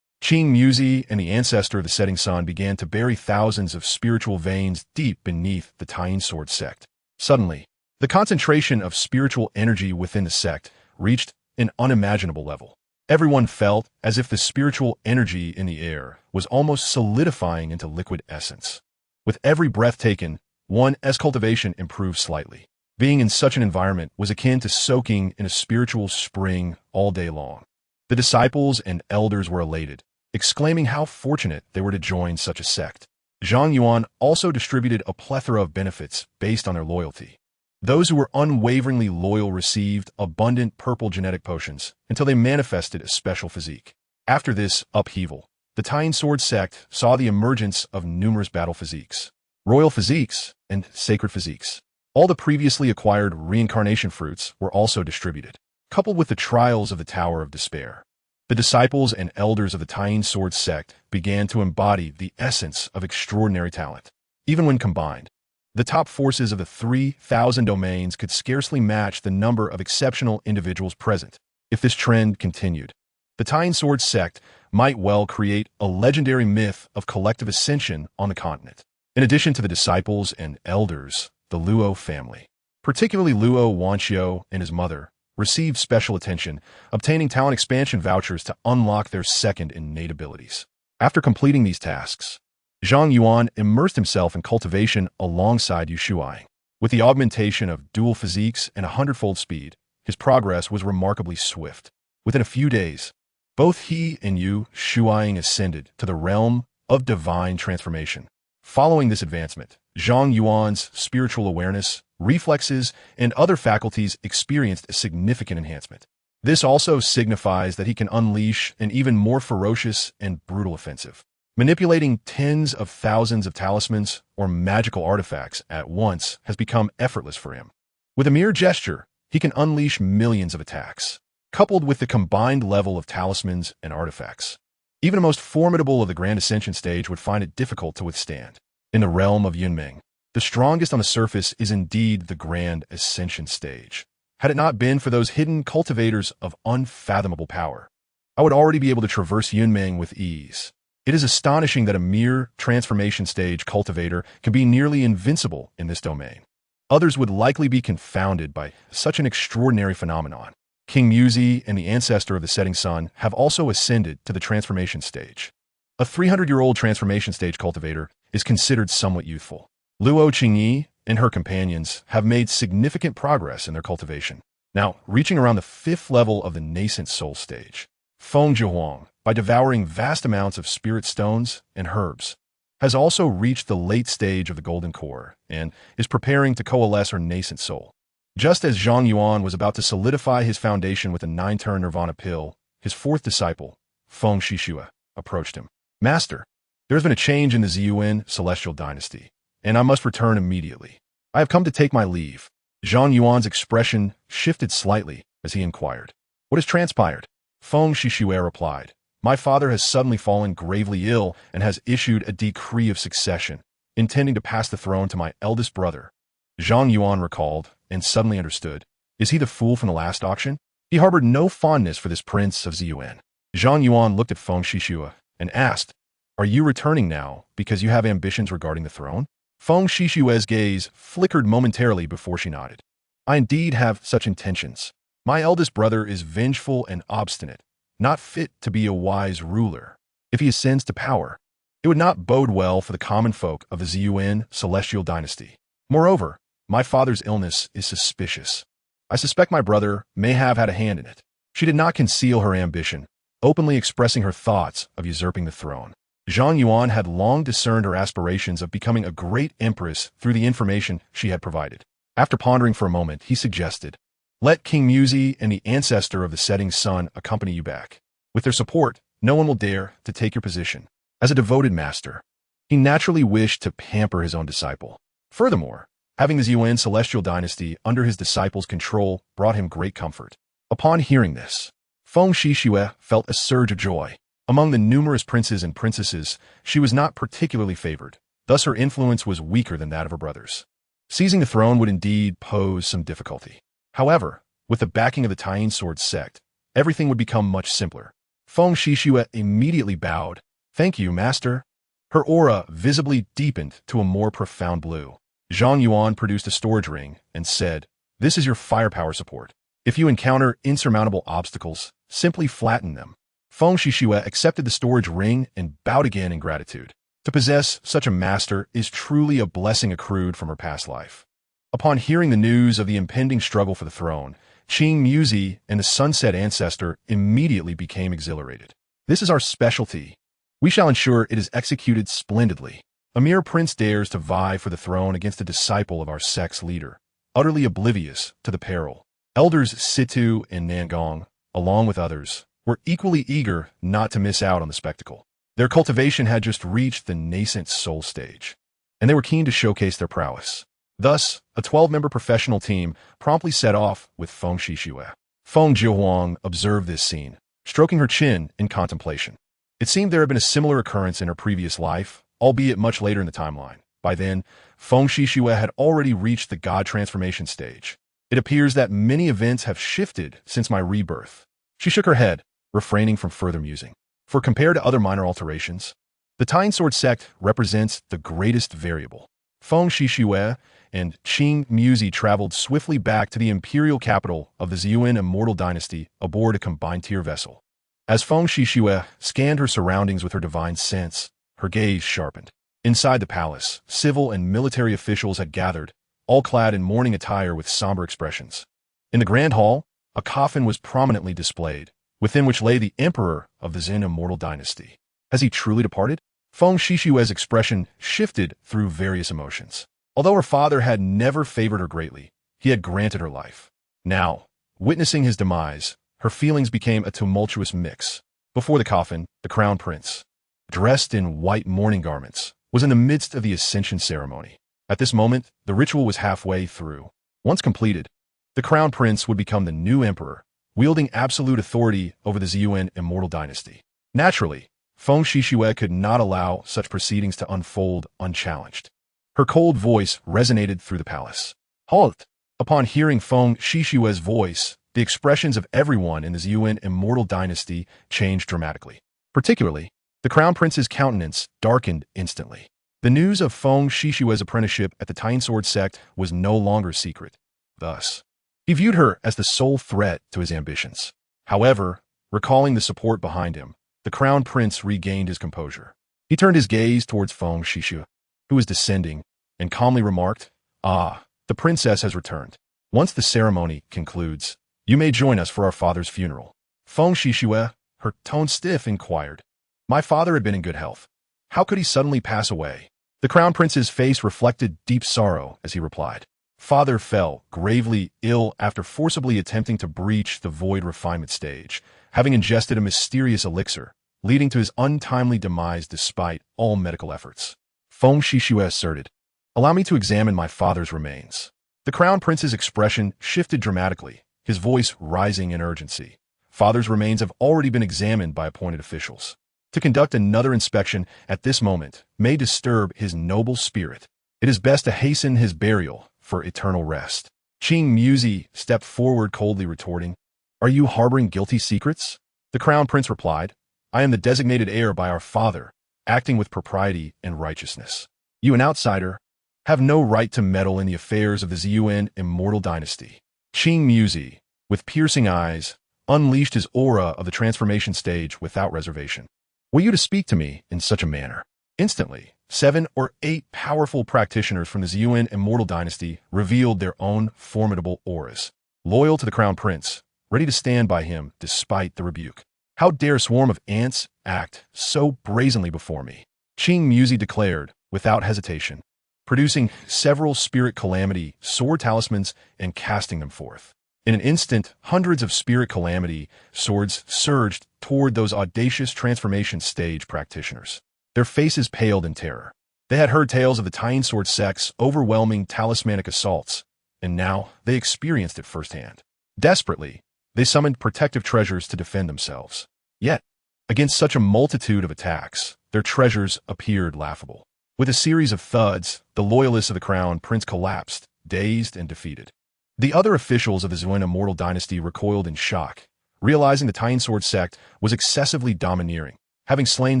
Qing Muzi and the ancestor of the setting sun began to bury thousands of spiritual veins deep beneath the Tying Sword sect. Suddenly, the concentration of spiritual energy within the sect reached an unimaginable level. Everyone felt as if the spiritual energy in the air was almost solidifying into liquid essence. With every breath taken, one's cultivation improved slightly. Being in such an environment was akin to soaking in a spiritual spring all day long. The disciples and elders were elated, exclaiming how fortunate they were to join such a sect. Zhang Yuan also distributed a plethora of benefits based on their loyalty. Those who were unwaveringly loyal received abundant purple genetic potions until they manifested a special physique. After this upheaval, the Tying Sword sect saw the emergence of numerous battle physiques, royal physiques, and sacred physiques. All the previously acquired reincarnation fruits were also distributed, coupled with the trials of the Tower of Despair. The disciples and elders of the Tying Sword sect began to embody the essence of extraordinary talent. Even when combined, the top forces of the 3,000 domains could scarcely match the number of exceptional individuals present. If this trend continued, the Tying Sword sect might well create a legendary myth of collective ascension on the continent. In addition to the disciples and elders, the Luo family, particularly Luo Wanxiu and his mother, received special attention, obtaining talent expansion vouchers to unlock their second innate abilities. After completing these tasks, Zhang Yuan immersed himself in cultivation aliside Yu Shuai. With the augmentation of dual physiques and 100-fold speed, his progress was remarkably swift. Within a few days, both he and Yu Shuai ascended to the realm of divine transformation. Following this advancement, Zhang Yuan's spiritual awareness, reflexes, and other faculties experienced a significant enhancement. This also signifies that he can unleash an even more ferocious and brutal offensive. Manipulating tens of thousands of talismans or magical artifacts at once has become effortless for him. With a mere gesture, he can unleash millions of attacks, coupled with the combined level of talismans and artifacts. Even the most formidable of the Grand Ascension stage would find it difficult to withstand. In the realm of Yunmeng, the strongest on the surface is indeed the Grand Ascension stage. Had it not been for those hidden cultivators of unfathomable power, I would already be able to traverse Yunmeng with ease. It is astonishing that a mere transformation stage cultivator can be nearly invincible in this domain. Others would likely be confounded by such an extraordinary phenomenon. King Muzi and the ancestor of the setting sun have also ascended to the transformation stage. A 300-year-old transformation stage cultivator is considered somewhat youthful. Luo Qingyi and her companions have made significant progress in their cultivation, now reaching around the 5th level of the nascent soul stage. Feng Zhihuang, by devouring vast amounts of spirit stones and herbs, has also reached the late stage of the golden core and is preparing to coalesce her nascent soul. Just as Zhang Yuan was about to solidify his foundation with a 9-turn nirvana pill, his 4th disciple, Feng Shishua, approached him. Master, there has been a change in the Ziyuan celestial dynasty, and I must return immediately. I have come to take my leave. Zhang Yuan's expression shifted slightly as he inquired, "What has transpired?" Feng Shishue replied, "My father has suddenly fallen gravely ill and has issued a decree of succession, intending to pass the throne to my eldest brother." Zhang Yuan recalled and suddenly understood. Is he the fool from the last auction? He harbored no fondness for this prince of Ziyuan. Zhang Yuan looked at Feng Shishue and asked, "Are you returning now because you have ambitions regarding the throne?" Feng Shishue's gaze flickered momentarily before she nodded. "I indeed have such intentions. My eldest brother is vengeful and obstinate, not fit to be a wise ruler. If he ascends to power, it would not bode well for the common folk of the Ziyuan celestial dynasty. Moreover, my father's illness is suspicious. I suspect my brother may have had a hand in it." She did not conceal her ambition, openly expressing her thoughts of usurping the throne. Zhang Yuan had long discerned her aspirations of becoming a great empress through the information she had provided. After pondering for a moment, he suggested, "Let King Muzi and the ancestor of the setting sun accompany you back. With their support, no one will dare to take your position." As a devoted master, he naturally wished to pamper his own disciple. Furthermore, having the Ziyuan celestial dynasty under his disciple's control brought him great comfort. Upon hearing this, Feng Shishue felt a surge of joy. Among the numerous princes and princesses, she was not particularly favored. Thus her influence was weaker than that of her brothers. Seizing the throne would indeed pose some difficulty. However, with the backing of the Tying Sword sect, everything would become much simpler. Feng Shishue immediately bowed. "Thank you, master." Her aura visibly deepened to a more profound blue. Zhang Yuan produced a storage ring and said, "This is your firepower support. If you encounter insurmountable obstacles, simply flatten them." Feng Shishue accepted the storage ring and bowed again in gratitude. To possess such a master is truly a blessing accrued from her past life. Upon hearing the news of the impending struggle for the throne, Qing Muzi and the Sunset Ancestor immediately became exhilarated. "This is our specialty. We shall ensure it is executed splendidly." A mere prince dares to vie for the throne against a disciple of our sect's leader, utterly oblivious to the peril. Elders Situ and Nangong, along with others, were equally eager not to miss out on the spectacle. Their cultivation had just reached the nascent soul stage, and they were keen to showcase their prowess. Thus, a 12-member professional team promptly set off with Feng Shishue. Feng Jiahuang observed this scene, stroking her chin in contemplation. It seemed there had been a similar occurrence in her previous life, albeit much later in the timeline. By then, Feng Shishue had already reached the god transformation stage. "It appears that many events have shifted since my rebirth." She shook her head, refraining from further musing. For compared to other minor alterations, the Tying Sword sect represents the greatest variable. Feng Shishue and Qing Muzi traveled swiftly back to the imperial capital of the Zhang Immortal Dynasty aboard a combined tier vessel. As Feng Shishue scanned her surroundings with her divine sense, her gaze sharpened. Inside the palace, civil and military officials had gathered, all clad in mourning attire with somber expressions. In the grand hall, a coffin was prominently displayed, within which lay the emperor of the Zhang Immortal Dynasty. Has he truly departed? Feng Shishue's expression shifted through various emotions. Although her father had never favored her greatly, he had granted her life. Now, witnessing his demise, her feelings became a tumultuous mix. Before the coffin, the crown prince, dressed in white mourning garments, was in the midst of the ascension ceremony. At this moment, the ritual was halfway through. Once completed, the crown prince would become the new emperor, wielding absolute authority over the Zhang Immortal Dynasty. Naturally, Feng Shishue could not allow such proceedings to unfold unchallenged. Her cold voice resonated through the palace. "Halt!" Upon hearing Feng Shishue's voice, the expressions of everyone in the Zhang Immortal Dynasty changed dramatically. Particularly, the crown prince's countenance darkened instantly. The news of Feng Shishue's apprenticeship at the Tying Sword sect was no longer secret. Thus, he viewed her as the sole threat to his ambitions. However, recalling the support behind him, the crown prince regained his composure. He turned his gaze towards Feng Shishue, who was descending, and calmly remarked, "Ah, the princess has returned. Once the ceremony concludes, you may join us for our father's funeral." Feng Shishue, her tone stiff, inquired. "My father had been in good health. How could he suddenly pass away?" The crown prince's face reflected deep sorrow as he replied. "Father fell gravely ill after forcibly attempting to breach the void refinement stage, having ingested a mysterious elixir, leading to his untimely demise despite all medical efforts." Feng Shishue asserted, "Allow me to examine my father's remains." The crown prince's expression shifted dramatically, his voice rising in urgency. "Father's remains have already been examined by appointed officials. To conduct another inspection at this moment may disturb his noble spirit. It is best to hasten his burial for eternal rest." Qing Muzi stepped forward, coldly retorting, "Are you harboring guilty secrets?" The crown prince replied, "I am the designated heir by our father, acting with propriety and righteousness. You, an outsider, have no right to meddle in the affairs of the Zhang Immortal Dynasty." Qing Muzi, with piercing eyes, unleashed his aura of the transformation stage without reservation. "Were you to speak to me in such a manner?" Instantly, 7 or 8 powerful practitioners from the Zhang Immortal Dynasty revealed their own formidable auras, loyal to the crown prince, ready to stand by him despite the rebuke. "How dare a swarm of ants act so brazenly before me?" Qing Muzi declared, without hesitation, producing several spirit calamity sword talismans and casting them forth. In an instant, hundreds of spirit calamity swords surged toward those audacious transformation stage practitioners. Their faces paled in terror. They had heard tales of the Tying Sword sect's overwhelming talismanic assaults, and now they experienced it firsthand. Desperately, they summoned protective treasures to defend themselves. Yet, against such a multitude of attacks, their treasures appeared laughable. With a series of thuds, the loyalists of the crown prince collapsed, dazed and defeated. The other officials of the Zhang Immortal Dynasty recoiled in shock, realizing the Tying Sword sect was excessively domineering, having slain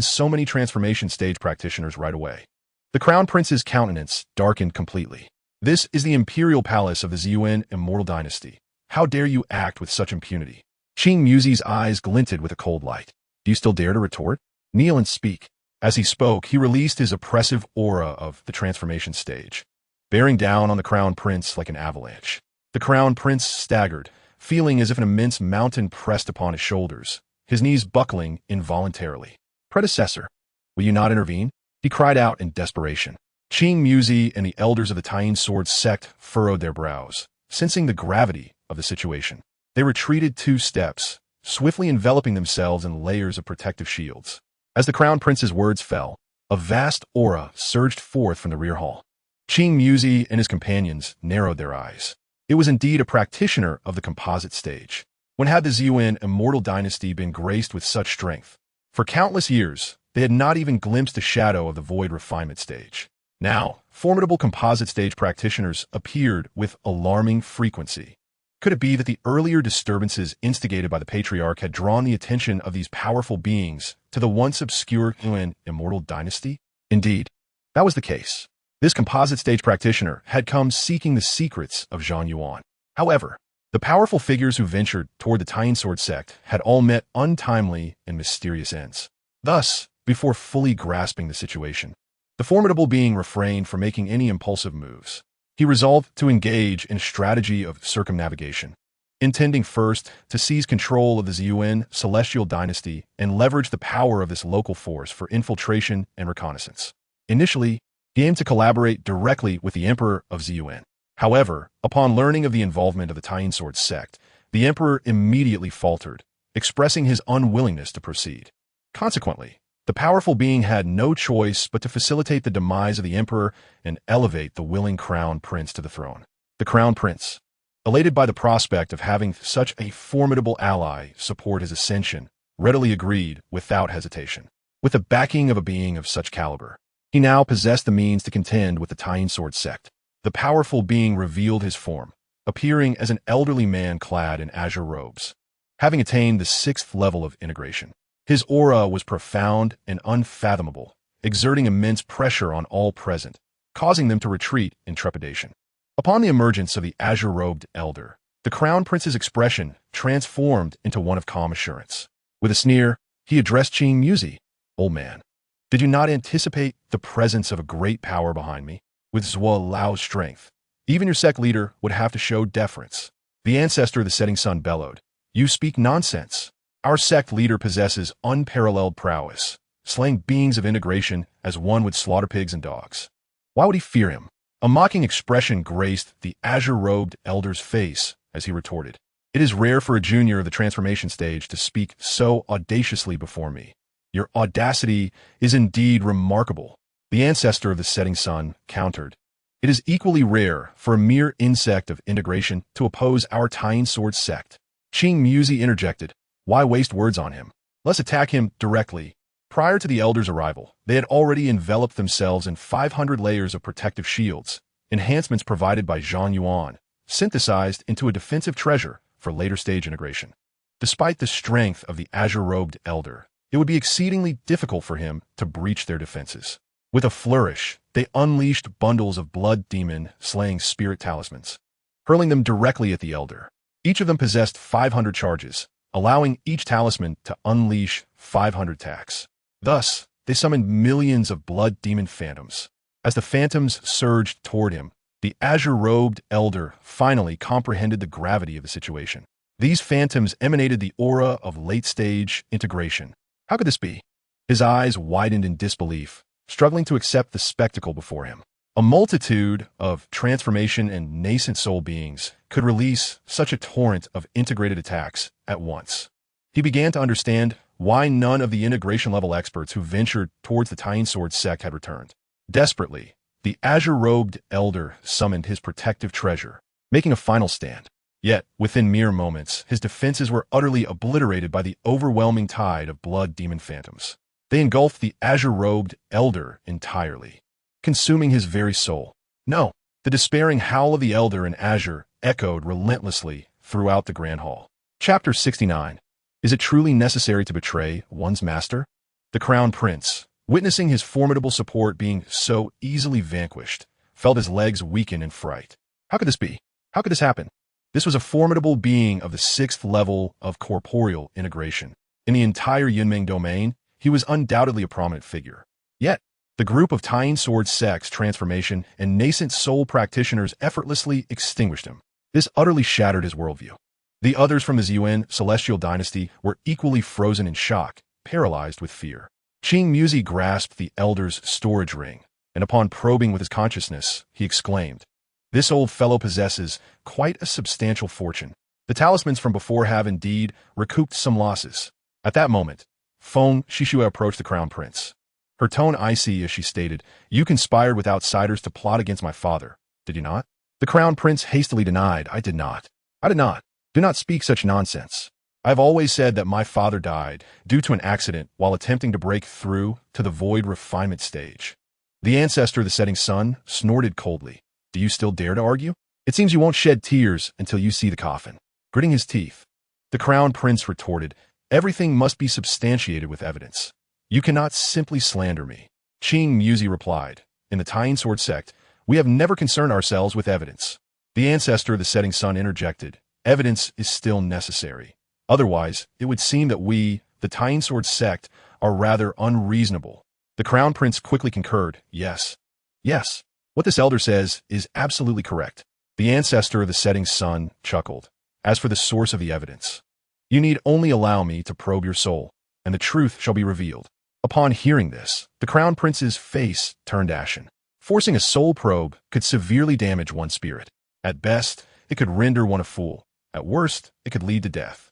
so many transformation stage practitioners right away. The Crown Prince's countenance darkened completely. This is the imperial palace of the Zhang Yuan Immortal Dynasty. How dare you act with such impunity? Qing Muzi's eyes glinted with a cold light. Do you still dare to retort? Kneel and speak. As he spoke, he released his oppressive aura of the transformation stage, bearing down on the Crown Prince like an avalanche. The Crown Prince staggered, feeling as if an immense mountain pressed upon his shoulders, his knees buckling involuntarily. Predecessor, will you not intervene? He cried out in desperation. Qing Muzi and the elders of the Tying Sword sect furrowed their brows, sensing the gravity of the situation. They retreated 2 steps, swiftly enveloping themselves in layers of protective shields. As the Crown Prince's words fell, a vast aura surged forth from the rear hall. Qing Muzi and his companions narrowed their eyes. It was indeed a practitioner of the composite stage. When had the Zhang Yuan Immortal Dynasty been graced with such strength? For countless years, they had not even glimpsed a shadow of the void refinement stage. Now, formidable composite stage practitioners appeared with alarming frequency. Could it be that the earlier disturbances instigated by the Patriarch had drawn the attention of these powerful beings to the once obscure Yuan Immortal Dynasty? Indeed, that was the case. This composite stage practitioner had come seeking the secrets of Zhang Yuan. However, the powerful figures who ventured toward the Tying Sword sect had all met untimely and mysterious ends. Thus, before fully grasping the situation, the formidable being refrained from making any impulsive moves. He resolved to engage in a strategy of circumnavigation, intending first to seize control of the Zhang Yuan Celestial Dynasty and leverage the power of this local force for infiltration and reconnaissance. Initially, he aimed to collaborate directly with the Emperor of Zhang Yuan. However, upon learning of the involvement of the Tying Sword sect, the Emperor immediately faltered, expressing his unwillingness to proceed. Consequently, the powerful being had no choice but to facilitate the demise of the Emperor and elevate the willing Crown Prince to the throne. The Crown Prince, elated by the prospect of having such a formidable ally support his ascension, readily agreed without hesitation. With the backing of a being of such caliber, he now possessed the means to contend with the Tying Sword sect. The powerful being revealed his form, appearing as an elderly man clad in azure robes, having attained the 6th level of integration. His aura was profound and unfathomable, exerting immense pressure on all present, causing them to retreat in trepidation. Upon the emergence of the azure-robed elder, the Crown Prince's expression transformed into one of calm assurance. With a sneer, he addressed Qing Muzi. "Old man, did you not anticipate the presence of a great power behind me? With Zhua Lao's strength, even your sect leader would have to show deference." The ancestor of the setting sun bellowed. "You speak nonsense. Our sect leader possesses unparalleled prowess, slaying beings of integration as one would slaughter pigs and dogs. Why would he fear him?" A mocking expression graced the azure-robed elder's face as he retorted. "It is rare for a junior of the transformation stage to speak so audaciously before me. Your audacity is indeed remarkable." The ancestor of the setting sun countered. "It is equally rare for a mere insect of integration to oppose our Tying Sword sect." Qing Muzi interjected. "Why waste words on him? Let's attack him directly." Prior to the elder's arrival, they had already enveloped themselves in 500 layers of protective shields, enhancements provided by Zhang Yuan, synthesized into a defensive treasure for later stage integration. Despite the strength of the azure-robed elder, it would be exceedingly difficult for him to breach their defenses. With a flourish, they unleashed bundles of blood demon slaying spirit talismans, hurling them directly at the elder. Each of them possessed 500 charges, allowing each talisman to unleash 500 attacks. Thus, they summoned millions of blood demon phantoms. As the phantoms surged toward him, the azure-robed elder finally comprehended the gravity of the situation. These phantoms emanated the aura of late-stage integration. How could this be? His eyes widened in disbelief, struggling to accept the spectacle before him. A multitude of transformation and nascent soul beings could release such a torrent of integrated attacks at once. He began to understand why none of the integration-level experts who ventured towards the Tying Sword sect had returned. Desperately, the azure-robed elder summoned his protective treasure, making a final stand. Yet, within mere moments, his defenses were utterly obliterated by the overwhelming tide of blood demon phantoms. They engulfed the azure-robed elder entirely, consuming his very soul. No, the despairing howl of the elder in azure echoed relentlessly throughout the Grand Hall. Chapter 69. Is it truly necessary to betray one's master? The Crown Prince, witnessing his formidable support being so easily vanquished, felt his legs weaken in fright. How could this be? How could this happen? This was a formidable being of the 6th level of corporeal integration. In the entire Yunming domain, he was undoubtedly a prominent figure. Yet, the group of tying sword sects, transformation, and nascent soul practitioners effortlessly extinguished him. This utterly shattered his worldview. The others from the Zhang Yuan celestial dynasty were equally frozen in shock, paralyzed with fear. Qing Muzi grasped the elder's storage ring, and upon probing with his consciousness, he exclaimed, "This old fellow possesses quite a substantial fortune. The talismans from before have indeed recouped some losses." At that moment, Feng Shishue approached the Crown Prince. Her tone icy as she stated, "You conspired with outsiders to plot against my father, did you not?" The Crown Prince hastily denied, "I did not. I did not. Do not speak such nonsense. I have always said that my father died due to an accident while attempting to break through to the void refinement stage." The ancestor of the setting sun snorted coldly. "Do you still dare to argue? It seems you won't shed tears until you see the coffin." Gritting his teeth, the Crown Prince retorted, "Everything must be substantiated with evidence. You cannot simply slander me." Qing Muzi replied, "In the tying sword sect, we have never concerned ourselves with evidence." The ancestor of the setting sun interjected, "Evidence is still necessary. Otherwise, it would seem that we, the tying sword sect, are rather unreasonable." The Crown Prince quickly concurred, "Yes. Yes. What this elder says is absolutely correct." The ancestor of the setting sun chuckled. "As for the source of the evidence, you need only allow me to probe your soul, and the truth shall be revealed." Upon hearing this, the Crown Prince's face turned ashen. Forcing a soul probe could severely damage one's spirit. At best, it could render one a fool. At worst, it could lead to death.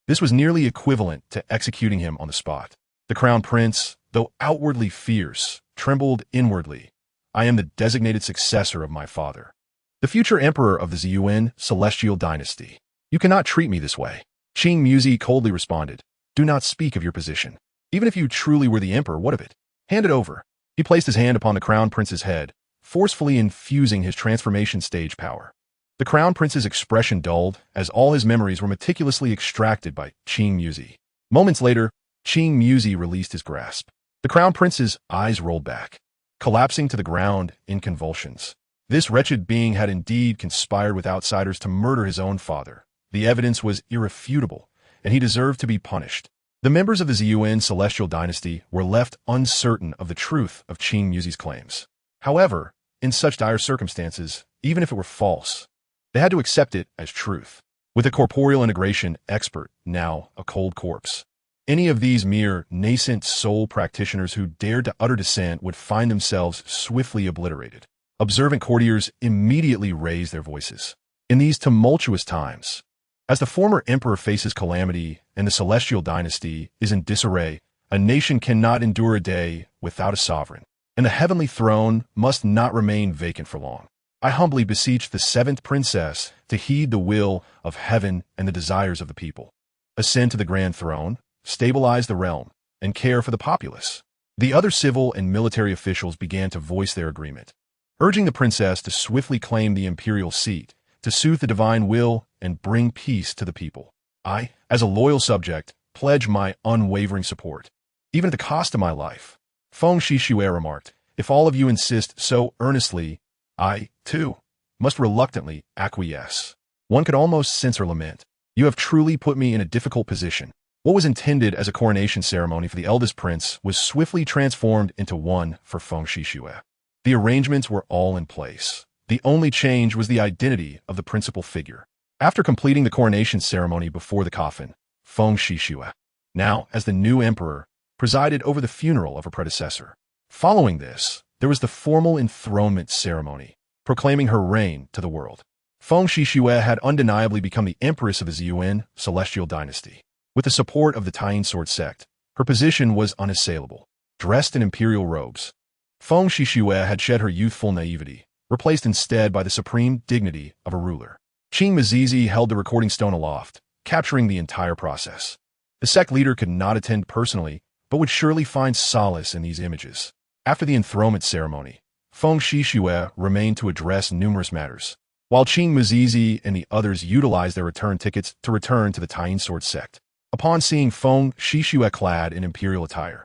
This was nearly equivalent to executing him on the spot. The Crown Prince, though outwardly fierce, trembled inwardly. "I am the designated successor of my father, the future emperor of the Zhang Yuan celestial dynasty. You cannot treat me this way." Qing Muzi coldly responded, "Do not speak of your position. Even if you truly were the emperor, what of it? Hand it over." He placed his hand upon the Crown Prince's head, forcefully infusing his transformation stage power. The Crown Prince's expression dulled as all his memories were meticulously extracted by Qing Muzi. Moments later, Qing Muzi released his grasp. The Crown Prince's eyes rolled back, collapsing to the ground in convulsions. This wretched being had indeed conspired with outsiders to murder his own father. The evidence was irrefutable, and he deserved to be punished. The members of the Zhang Yuan celestial dynasty were left uncertain of the truth of Qing Muzi's claims. However, in such dire circumstances, even if it were false, they had to accept it as truth. With a corporeal integration expert now a cold corpse, any of these mere nascent soul practitioners who dared to utter dissent would find themselves swiftly obliterated. Observant courtiers immediately raised their voices. In these tumultuous times, as the former emperor faces calamity and the celestial dynasty is in disarray, a nation cannot endure a day without a sovereign, and the heavenly throne must not remain vacant for long. I humbly beseech the 7th princess to heed the will of heaven and the desires of the people. Ascend to the grand throne, stabilize the realm, and care for the populace." The other civil and military officials began to voice their agreement, urging the princess to swiftly claim the imperial seat, to soothe the divine will and bring peace to the people. "I, as a loyal subject, pledge my unwavering support, even at the cost of my life," Feng Shishue remarked. "If all of you insist so earnestly, I, too, must reluctantly acquiesce." One could almost sense her lament. "You have truly put me in a difficult position." What was intended as a coronation ceremony for the eldest prince was swiftly transformed into one for Feng Shishue. The arrangements were all in place. The only change was the identity of the principal figure. After completing the coronation ceremony before the coffin, Feng Shishue, now as the new emperor, presided over the funeral of her predecessor. Following this, there was the formal enthronement ceremony, proclaiming her reign to the world. Feng Shishue had undeniably become the empress of the Zhang Yuan celestial dynasty. With the support of the tying sword sect, her position was unassailable. Dressed in imperial robes, Feng Shishue had shed her youthful naivety, replaced instead by the supreme dignity of a ruler. Qing Muzi held the recording stone aloft, capturing the entire process. The sect leader could not attend personally, but would surely find solace in these images. After the enthronement ceremony, Feng Shishue remained to address numerous matters, while Qing Muzi and the others utilized their return tickets to return to the tying sword sect. upon seeing Feng Shishue clad in imperial attire.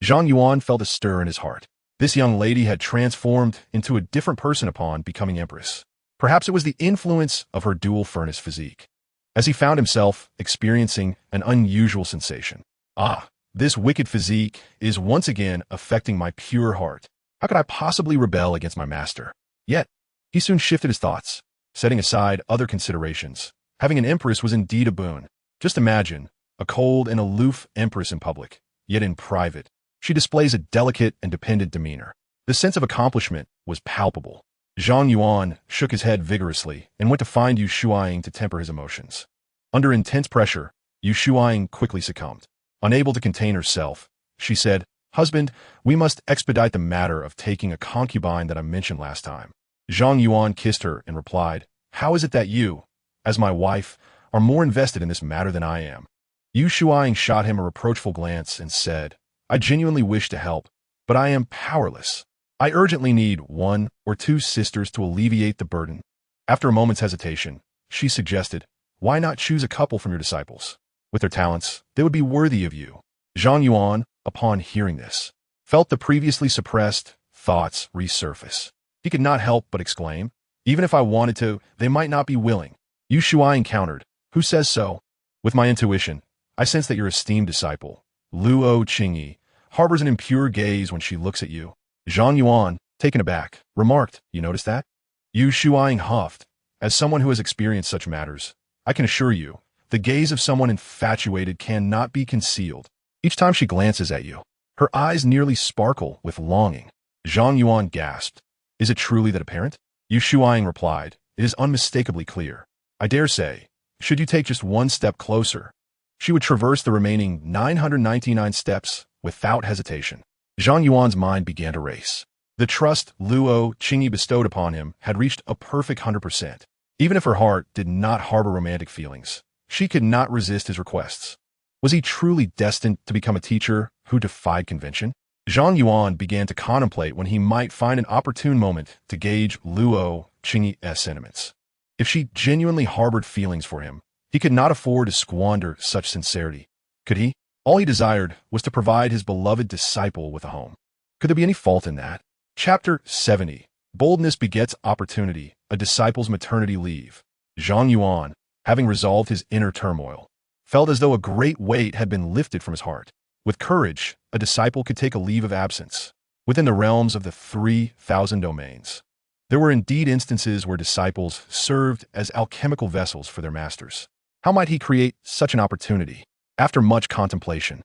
Zhang Yuan felt a stir in his heart. This young lady had transformed into a different person upon becoming empress. Perhaps it was the influence of her dual furnace physique. As he found himself experiencing an unusual sensation. Ah, this wicked physique is once again affecting my pure heart. How could I possibly rebel against my master? Yet, he soon shifted his thoughts, setting aside other considerations. Having an empress was indeed a boon. Just imagine, a cold and aloof empress in public, yet in private, she displays a delicate and dependent demeanor. The sense of accomplishment was palpable. Zhang Yuan shook his head vigorously and went to find Yu Shuaing to temper his emotions. Under intense pressure, Yu Shuaing quickly succumbed. Unable to contain herself, she said, "Husband, we must expedite the matter of taking a concubine that I mentioned last time." Zhang Yuan kissed her and replied, "How is it that you, as my wife, are more invested in this matter than I am?" Yu Shuaing shot him a reproachful glance and said, "I genuinely wish to help, but I am powerless. I urgently need 1 or 2 sisters to alleviate the burden." After a moment's hesitation, she suggested, "Why not choose a couple from your disciples? With their talents, they would be worthy of you." Zhang Yuan, upon hearing this, felt the previously suppressed thoughts resurface. He could not help but exclaim, "Even if I wanted to, they might not be willing." Yu Shuaing countered, "Who says so? With my intuition, I sense that your esteemed disciple, Luo Qingyi, harbors an impure gaze when she looks at you." Zhang Yuan, taken aback, remarked, "You notice that?" Yu Shuaing huffed, "As someone who has experienced such matters, I can assure you, the gaze of someone infatuated cannot be concealed. Each time she glances at you, her eyes nearly sparkle with longing." Zhang Yuan gasped, "Is it truly that apparent?" Yu Shuaing replied, "It is unmistakably clear. I dare say, should you take just 1 step closer, she would traverse the remaining 999 steps without hesitation." Zhang Yuan's mind began to race. The trust Luo Qingyi bestowed upon him had reached a perfect 100%. Even if her heart did not harbor romantic feelings, she could not resist his requests. Was he truly destined to become a teacher who defied convention? Zhang Yuan began to contemplate when he might find an opportune moment to gauge Luo Qingyi's sentiments. If she genuinely harbored feelings for him, he could not afford to squander such sincerity. Could he? All he desired was to provide his beloved disciple with a home. Could there be any fault in that? Chapter 70. Boldness begets opportunity, a disciple's maternity leave. Zhang Yuan, having resolved his inner turmoil, felt as though a great weight had been lifted from his heart. With courage, a disciple could take a leave of absence. Within the realms of the 3,000 domains, there were indeed instances where disciples served as alchemical vessels for their masters. How might he create such an opportunity? After much contemplation,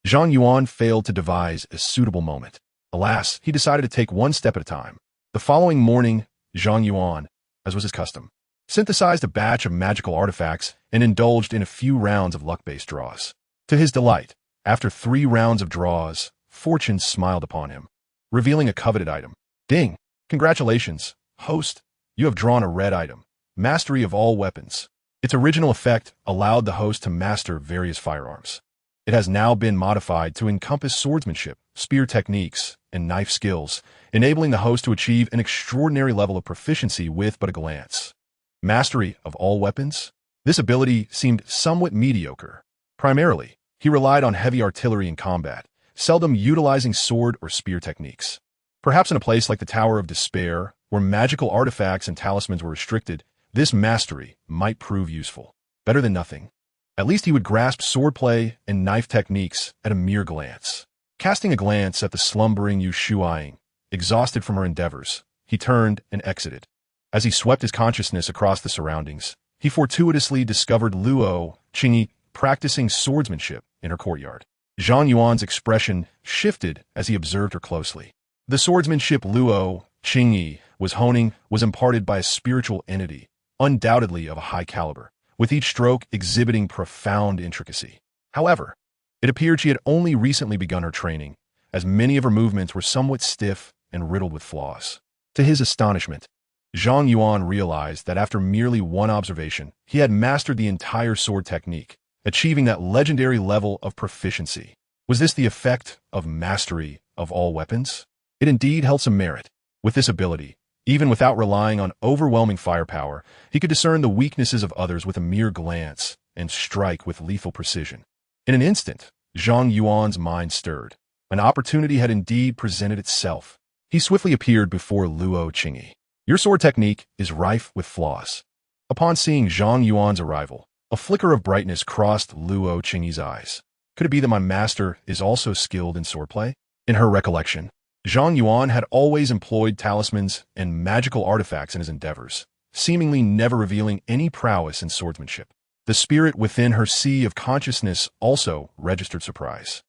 Zhang Yuan failed to devise a suitable moment. Alas, he decided to take 1 step at a time. The following morning, Zhang Yuan, as was his custom, synthesized a batch of magical artifacts and indulged in a few rounds of luck-based draws. To his delight, after 3 rounds of draws, fortune smiled upon him, revealing a coveted item. Ding! Congratulations, host. You have drawn a red item, mastery of all weapons. Its original effect allowed the host to master various firearms. It has now been modified to encompass swordsmanship, spear techniques, and knife skills, enabling the host to achieve an extraordinary level of proficiency with but a glance. Mastery of all weapons? This ability seemed somewhat mediocre. Primarily, he relied on heavy artillery in combat, seldom utilizing sword or spear techniques. Perhaps in a place like the Tower of Despair, where magical artifacts and talismans were restricted, this mastery might prove useful. Better than nothing. At least he would grasp swordplay and knife techniques at a mere glance. Casting a glance at the slumbering Yu Shuaing, exhausted from her endeavors, he turned and exited. As he swept his consciousness across the surroundings, he fortuitously discovered Luo Qingyi practicing swordsmanship in her courtyard. Zhang Yuan's expression shifted as he observed her closely. The swordsmanship Luo Qingyi was honing was imparted by a spiritual entity, undoubtedly of a high caliber, with each stroke exhibiting profound intricacy. However, it appeared she had only recently begun her training, as many of her movements were somewhat stiff and riddled with flaws. To his astonishment, Zhang Yuan realized that after merely 1 observation, he had mastered the entire sword technique, achieving that legendary level of proficiency. Was this the effect of mastery of all weapons? It indeed held some merit. With this ability, even without relying on overwhelming firepower, he could discern the weaknesses of others with a mere glance and strike with lethal precision. In an instant, Zhang Yuan's mind stirred. An opportunity had indeed presented itself. He swiftly appeared before Luo Qingyi. Your sword technique is rife with flaws. Upon seeing Zhang Yuan's arrival, a flicker of brightness crossed Luo Qingyi's eyes. Could it be that my master is also skilled in swordplay? In her recollection, Zhang Yuan had always employed talismans and magical artifacts in his endeavors, seemingly never revealing any prowess in swordsmanship. The spirit within her sea of consciousness also registered surprise.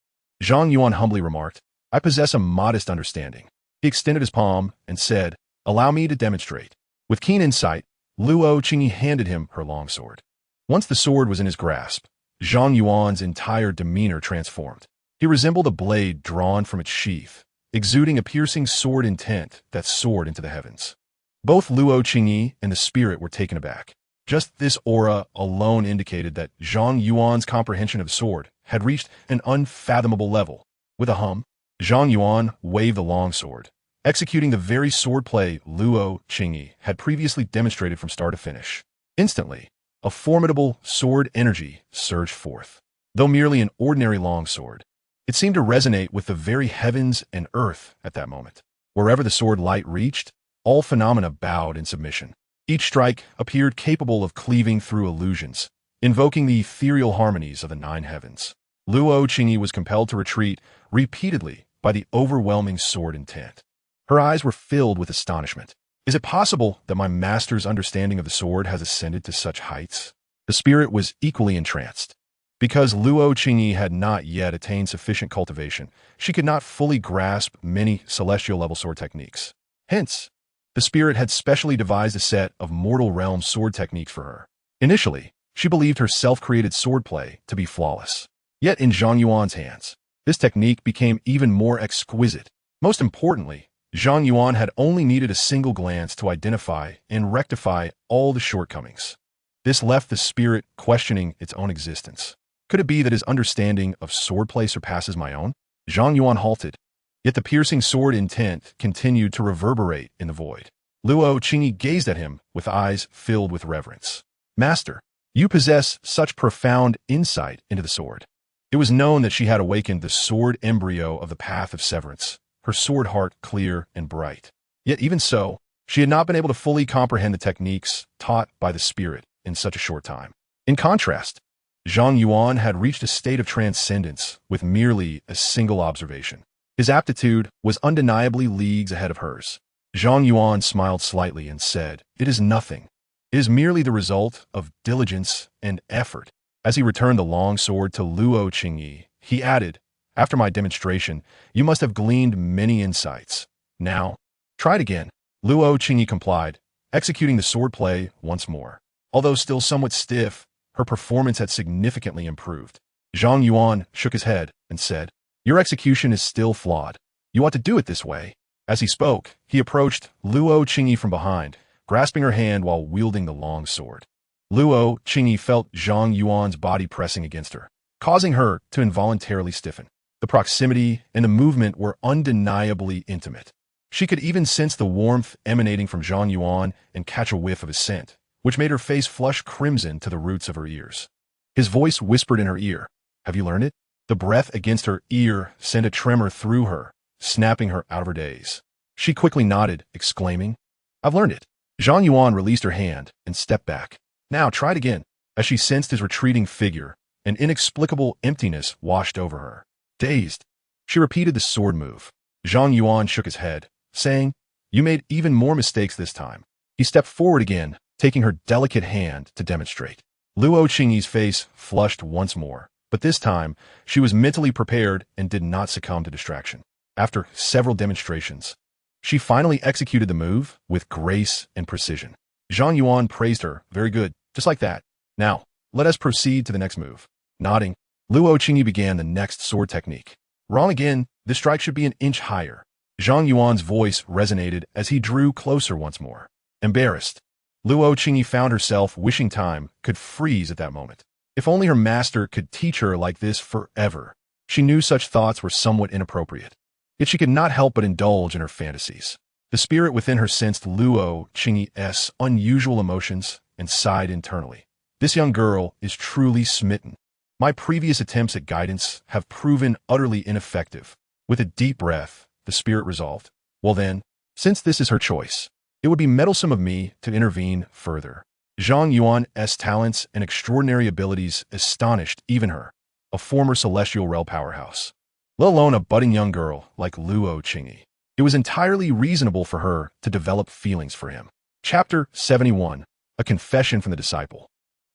Zhang Yuan humbly remarked, I possess a modest understanding. He extended his palm and said, Allow me to demonstrate. With keen insight, Luo Qingyi handed him her longsword. Once the sword was in his grasp, Zhang Yuan's entire demeanor transformed. He resembled a blade drawn from its sheath, exuding a piercing sword intent that soared into the heavens. Both Luo Qingyi and the spirit were taken aback. Just this aura alone indicated that Zhang Yuan's comprehension of the sword had reached an unfathomable level. With a hum, Zhang Yuan waved the longsword, executing the very swordplay Luo Qingyi had previously demonstrated from start to finish. Instantly, a formidable sword energy surged forth. Though merely an ordinary longsword, it seemed to resonate with the very heavens and earth at that moment. Wherever the sword light reached, all phenomena bowed in submission. Each strike appeared capable of cleaving through illusions, invoking the ethereal harmonies of the nine heavens. Luo Qingyi was compelled to retreat repeatedly by the overwhelming sword intent. Her eyes were filled with astonishment. Is it possible that my master's understanding of the sword has ascended to such heights? The spirit was equally entranced. Because Luo Qingyi had not yet attained sufficient cultivation, she could not fully grasp many celestial-level sword techniques. Hence, the spirit had specially devised a set of mortal realm sword techniques for her. Initially, she believed her self-created swordplay to be flawless. Yet in Zhang Yuan's hands, this technique became even more exquisite. Most importantly, Zhang Yuan had only needed a single glance to identify and rectify all the shortcomings. This left the spirit questioning its own existence. Could it be that his understanding of swordplay surpasses my own? Zhang Yuan halted, yet the piercing sword intent continued to reverberate in the void. Luo Qingyi gazed at him with eyes filled with reverence. Master, you possess such profound insight into the sword. It was known that she had awakened the sword embryo of the path of severance, her sword heart clear and bright. Yet even so, she had not been able to fully comprehend the techniques taught by the spirit in such a short time. In contrast, Zhang Yuan had reached a state of transcendence with merely a single observation. His aptitude was undeniably leagues ahead of hers. Zhang Yuan smiled slightly and said, It is nothing. It is merely the result of diligence and effort. As he returned the long sword to Luo Qingyi, he added, After my demonstration, you must have gleaned many insights. Now, try it again. Luo Qingyi complied, executing the swordplay once more. Although still somewhat stiff, her performance had significantly improved. Zhang Yuan shook his head and said, Your execution is still flawed. You ought to do it this way. As he spoke, he approached Luo Qingyi from behind, grasping her hand while wielding the long sword. Luo Qingyi felt Zhang Yuan's body pressing against her, causing her to involuntarily stiffen. The proximity and the movement were undeniably intimate. She could even sense the warmth emanating from Zhang Yuan and catch a whiff of his scent, which made her face flush crimson to the roots of her ears. His voice whispered in her ear, Have you learned it? The breath against her ear sent a tremor through her, snapping her out of her daze. She quickly nodded, exclaiming, I've learned it. Zhang Yuan released her hand and stepped back. Now try it again. As she sensed his retreating figure, an inexplicable emptiness washed over her. Dazed, she repeated the sword move. Zhang Yuan shook his head, saying, You made even more mistakes this time. He stepped forward again, taking her delicate hand to demonstrate. Luo Qingyi's face flushed once more, but this time she was mentally prepared and did not succumb to distraction. After several demonstrations, she finally executed the move with grace and precision. Zhang Yuan praised her, Very good, just like that. Now, let us proceed to the next move. Nodding, Luo Qingyi began the next sword technique. Wrong again, this strike should be an inch higher. Zhang Yuan's voice resonated as he drew closer once more. Embarrassed, Luo Qingyi found herself wishing time could freeze at that moment. If only her master could teach her like this forever. She knew such thoughts were somewhat inappropriate. Yet she could not help but indulge in her fantasies. The spirit within her sensed Luo Qingyi's unusual emotions and sighed internally. This young girl is truly smitten. My previous attempts at guidance have proven utterly ineffective. With a deep breath, the spirit resolved. Well then, since this is her choice, it would be meddlesome of me to intervene further. Zhang Yuan's talents and extraordinary abilities astonished even her, a former celestial realm powerhouse. Let alone a budding young girl like Luo Qingyi. It was entirely reasonable for her to develop feelings for him. Chapter 71. A Confession from the Disciple.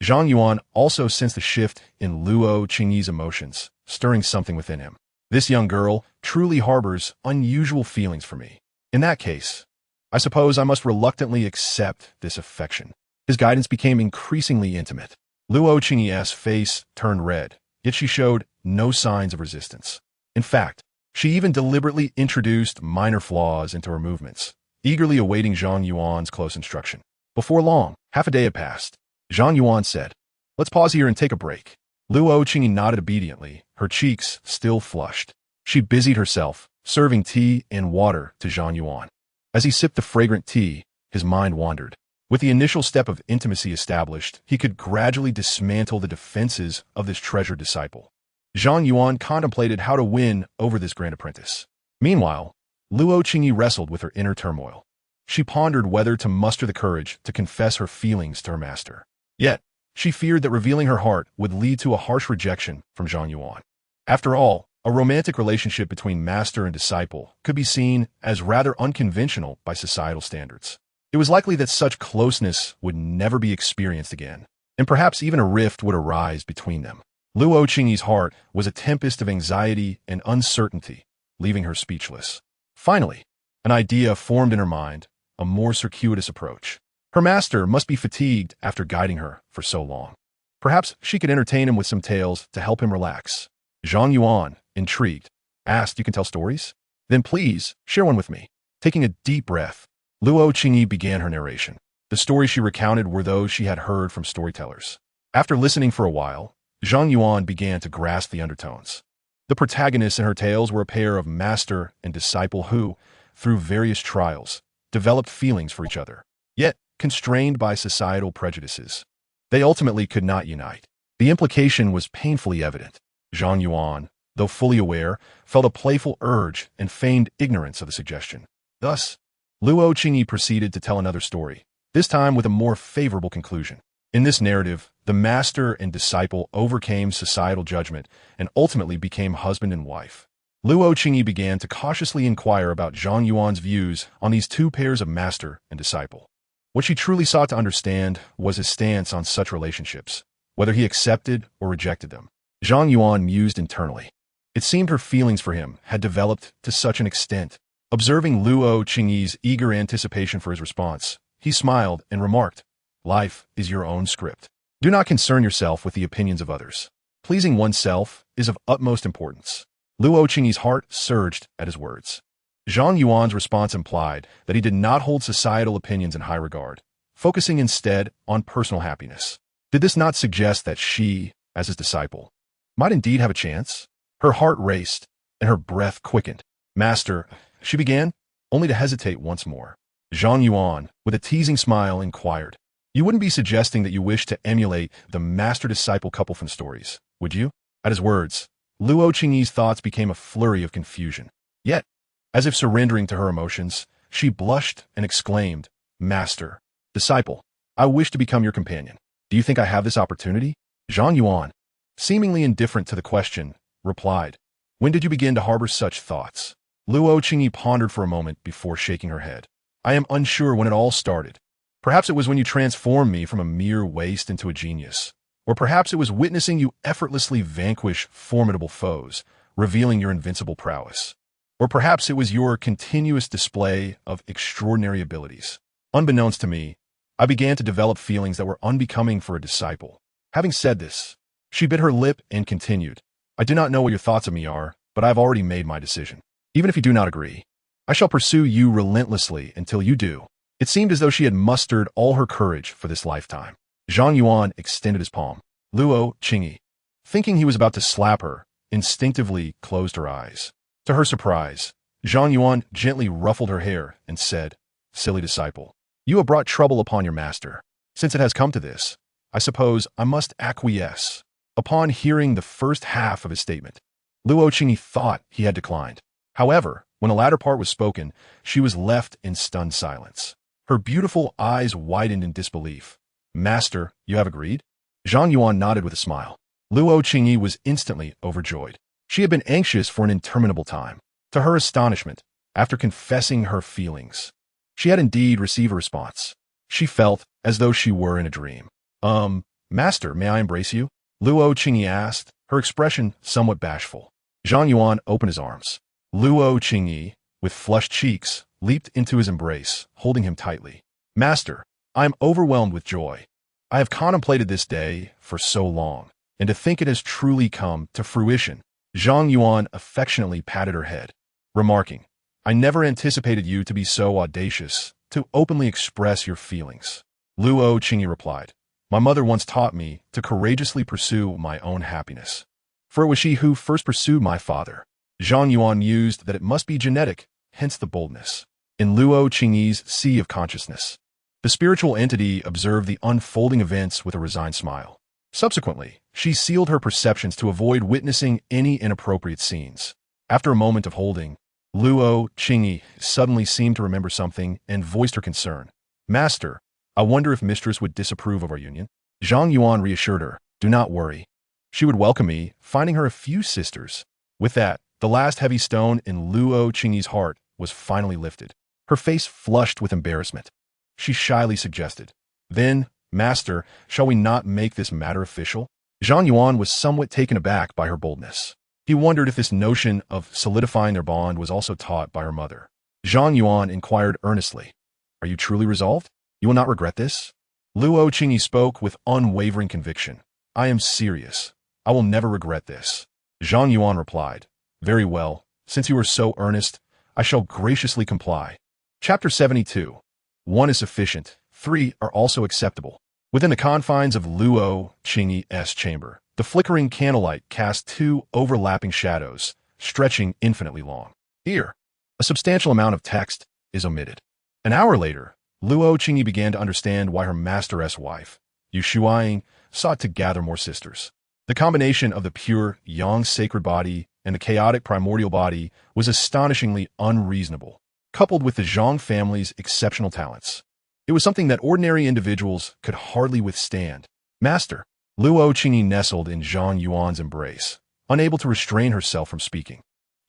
Zhang Yuan also sensed a shift in Luo Qingyi's emotions, stirring something within him. This young girl truly harbors unusual feelings for me. In that case, I suppose I must reluctantly accept this affection. His guidance became increasingly intimate. Luo Qingyi's face turned red, yet she showed no signs of resistance. In fact, she even deliberately introduced minor flaws into her movements, eagerly awaiting Zhang Yuan's close instruction. Before long, half a day had passed. Zhang Yuan said, "Let's pause here and take a break." Luo Qingyi nodded obediently, her cheeks still flushed. She busied herself, serving tea and water to Zhang Yuan. As he sipped the fragrant tea, his mind wandered. With the initial step of intimacy established, he could gradually dismantle the defenses of this treasured disciple. Zhang Yuan contemplated how to win over this grand apprentice. Meanwhile, Luo Qingyi wrestled with her inner turmoil. She pondered whether to muster the courage to confess her feelings to her master. Yet, she feared that revealing her heart would lead to a harsh rejection from Zhang Yuan. After all, a romantic relationship between master and disciple could be seen as rather unconventional by societal standards. It was likely that such closeness would never be experienced again, and perhaps even a rift would arise between them. Luo Qingyi's heart was a tempest of anxiety and uncertainty, leaving her speechless. Finally, an idea formed in her mind, a more circuitous approach. Her master must be fatigued after guiding her for so long. Perhaps she could entertain him with some tales to help him relax. Zhang Yuan, intrigued, asked, "You can tell stories? Then please, share one with me." Taking a deep breath, Luo Qingyi began her narration. The stories she recounted were those she had heard from storytellers. After listening for a while, Zhang Yuan began to grasp the undertones. The protagonists in her tales were a pair of master and disciple who, through various trials, developed feelings for each other. Yet, constrained by societal prejudices, they ultimately could not unite. The implication was painfully evident. Zhang Yuan, though fully aware, felt a playful urge and feigned ignorance of the suggestion. Thus, Luo Qingyi proceeded to tell another story, this time with a more favorable conclusion. In this narrative, the master and disciple overcame societal judgment and ultimately became husband and wife. Luo Qingyi began to cautiously inquire about Zhang Yuan's views on these two pairs of master and disciple. What she truly sought to understand was his stance on such relationships, whether he accepted or rejected them. Zhang Yuan mused internally. It seemed her feelings for him had developed to such an extent. Observing Luo Qingyi's eager anticipation for his response, he smiled and remarked, "Life is your own script. Do not concern yourself with the opinions of others. Pleasing oneself is of utmost importance." Luo Qingyi's heart surged at his words. Zhang Yuan's response implied that he did not hold societal opinions in high regard, focusing instead on personal happiness. Did this not suggest that she, as his disciple, might indeed have a chance? Her heart raced, and her breath quickened. "Master," she began, only to hesitate once more. Zhang Yuan, with a teasing smile, inquired, "You wouldn't be suggesting that you wish to emulate the master-disciple couple from stories, would you?" At his words, Luo Qingyi's thoughts became a flurry of confusion. Yet, as if surrendering to her emotions, she blushed and exclaimed, "Master, disciple, I wish to become your companion. Do you think I have this opportunity?" Zhang Yuan, seemingly indifferent to the question, replied, "When did you begin to harbor such thoughts?" Luo Qingyi pondered for a moment before shaking her head. "I am unsure when it all started. Perhaps it was when you transformed me from a mere waste into a genius. Or perhaps it was witnessing you effortlessly vanquish formidable foes, revealing your invincible prowess. Or perhaps it was your continuous display of extraordinary abilities. Unbeknownst to me, I began to develop feelings that were unbecoming for a disciple." Having said this, she bit her lip and continued, "I do not know what your thoughts of me are, but I have already made my decision. Even if you do not agree, I shall pursue you relentlessly until you do." It seemed as though she had mustered all her courage for this lifetime. Zhang Yuan extended his palm. Luo Qingyi, thinking he was about to slap her, instinctively closed her eyes. To her surprise, Zhang Yuan gently ruffled her hair and said, "Silly disciple, you have brought trouble upon your master. Since it has come to this, I suppose I must acquiesce." Upon hearing the first half of his statement, Luo Qingyi thought he had declined. However, when the latter part was spoken, she was left in stunned silence. Her beautiful eyes widened in disbelief. Master, you have agreed? Zhang Yuan nodded with a smile. Luo Qingyi was instantly overjoyed. She had been anxious for an interminable time. To her astonishment, after confessing her feelings, she had indeed received a response. She felt as though she were in a dream. Master, may I embrace you? Luo Qingyi asked, her expression somewhat bashful. Zhang Yuan opened his arms. Luo Qingyi, with flushed cheeks, leaped into his embrace, holding him tightly. Master, I am overwhelmed with joy. I have contemplated this day for so long, and to think it has truly come to fruition. Zhang Yuan affectionately patted her head, remarking, I never anticipated you to be so audacious, to openly express your feelings. Luo Qingyi replied, my mother once taught me to courageously pursue my own happiness. For it was she who first pursued my father. Zhang Yuan mused that it must be genetic, hence the boldness. In Luo Qingyi's sea of consciousness, the spiritual entity observed the unfolding events with a resigned smile. Subsequently, she sealed her perceptions to avoid witnessing any inappropriate scenes. After a moment of holding, Luo Qingyi suddenly seemed to remember something and voiced her concern. Master, I wonder if mistress would disapprove of our union? Zhang Yuan reassured her, do not worry. She would welcome me, finding her a few sisters. With that, the last heavy stone in Luo Qingyi's heart was finally lifted. Her face flushed with embarrassment. She shyly suggested, then, Master, shall we not make this matter official? Zhang Yuan was somewhat taken aback by her boldness. He wondered if this notion of solidifying their bond was also taught by her mother. Zhang Yuan inquired earnestly, are you truly resolved? You will not regret this? Luo Qingyi spoke with unwavering conviction. I am serious. I will never regret this. Zhang Yuan replied, very well. Since you are so earnest, I shall graciously comply. Chapter 72. 1 is sufficient. 3 are also acceptable. Within the confines of Luo Qingyi's chamber, the flickering candlelight cast 2 overlapping shadows, stretching infinitely long. Here, a substantial amount of text is omitted. An hour later, Luo Qingyi began to understand why her master's wife, Yu Shuaiying, sought to gather more sisters. The combination of the pure yang sacred body and the chaotic primordial body was astonishingly unreasonable, coupled with the Zhang family's exceptional talents. It was something that ordinary individuals could hardly withstand. Master, Luo Qingyi nestled in Zhang Yuan's embrace, unable to restrain herself from speaking.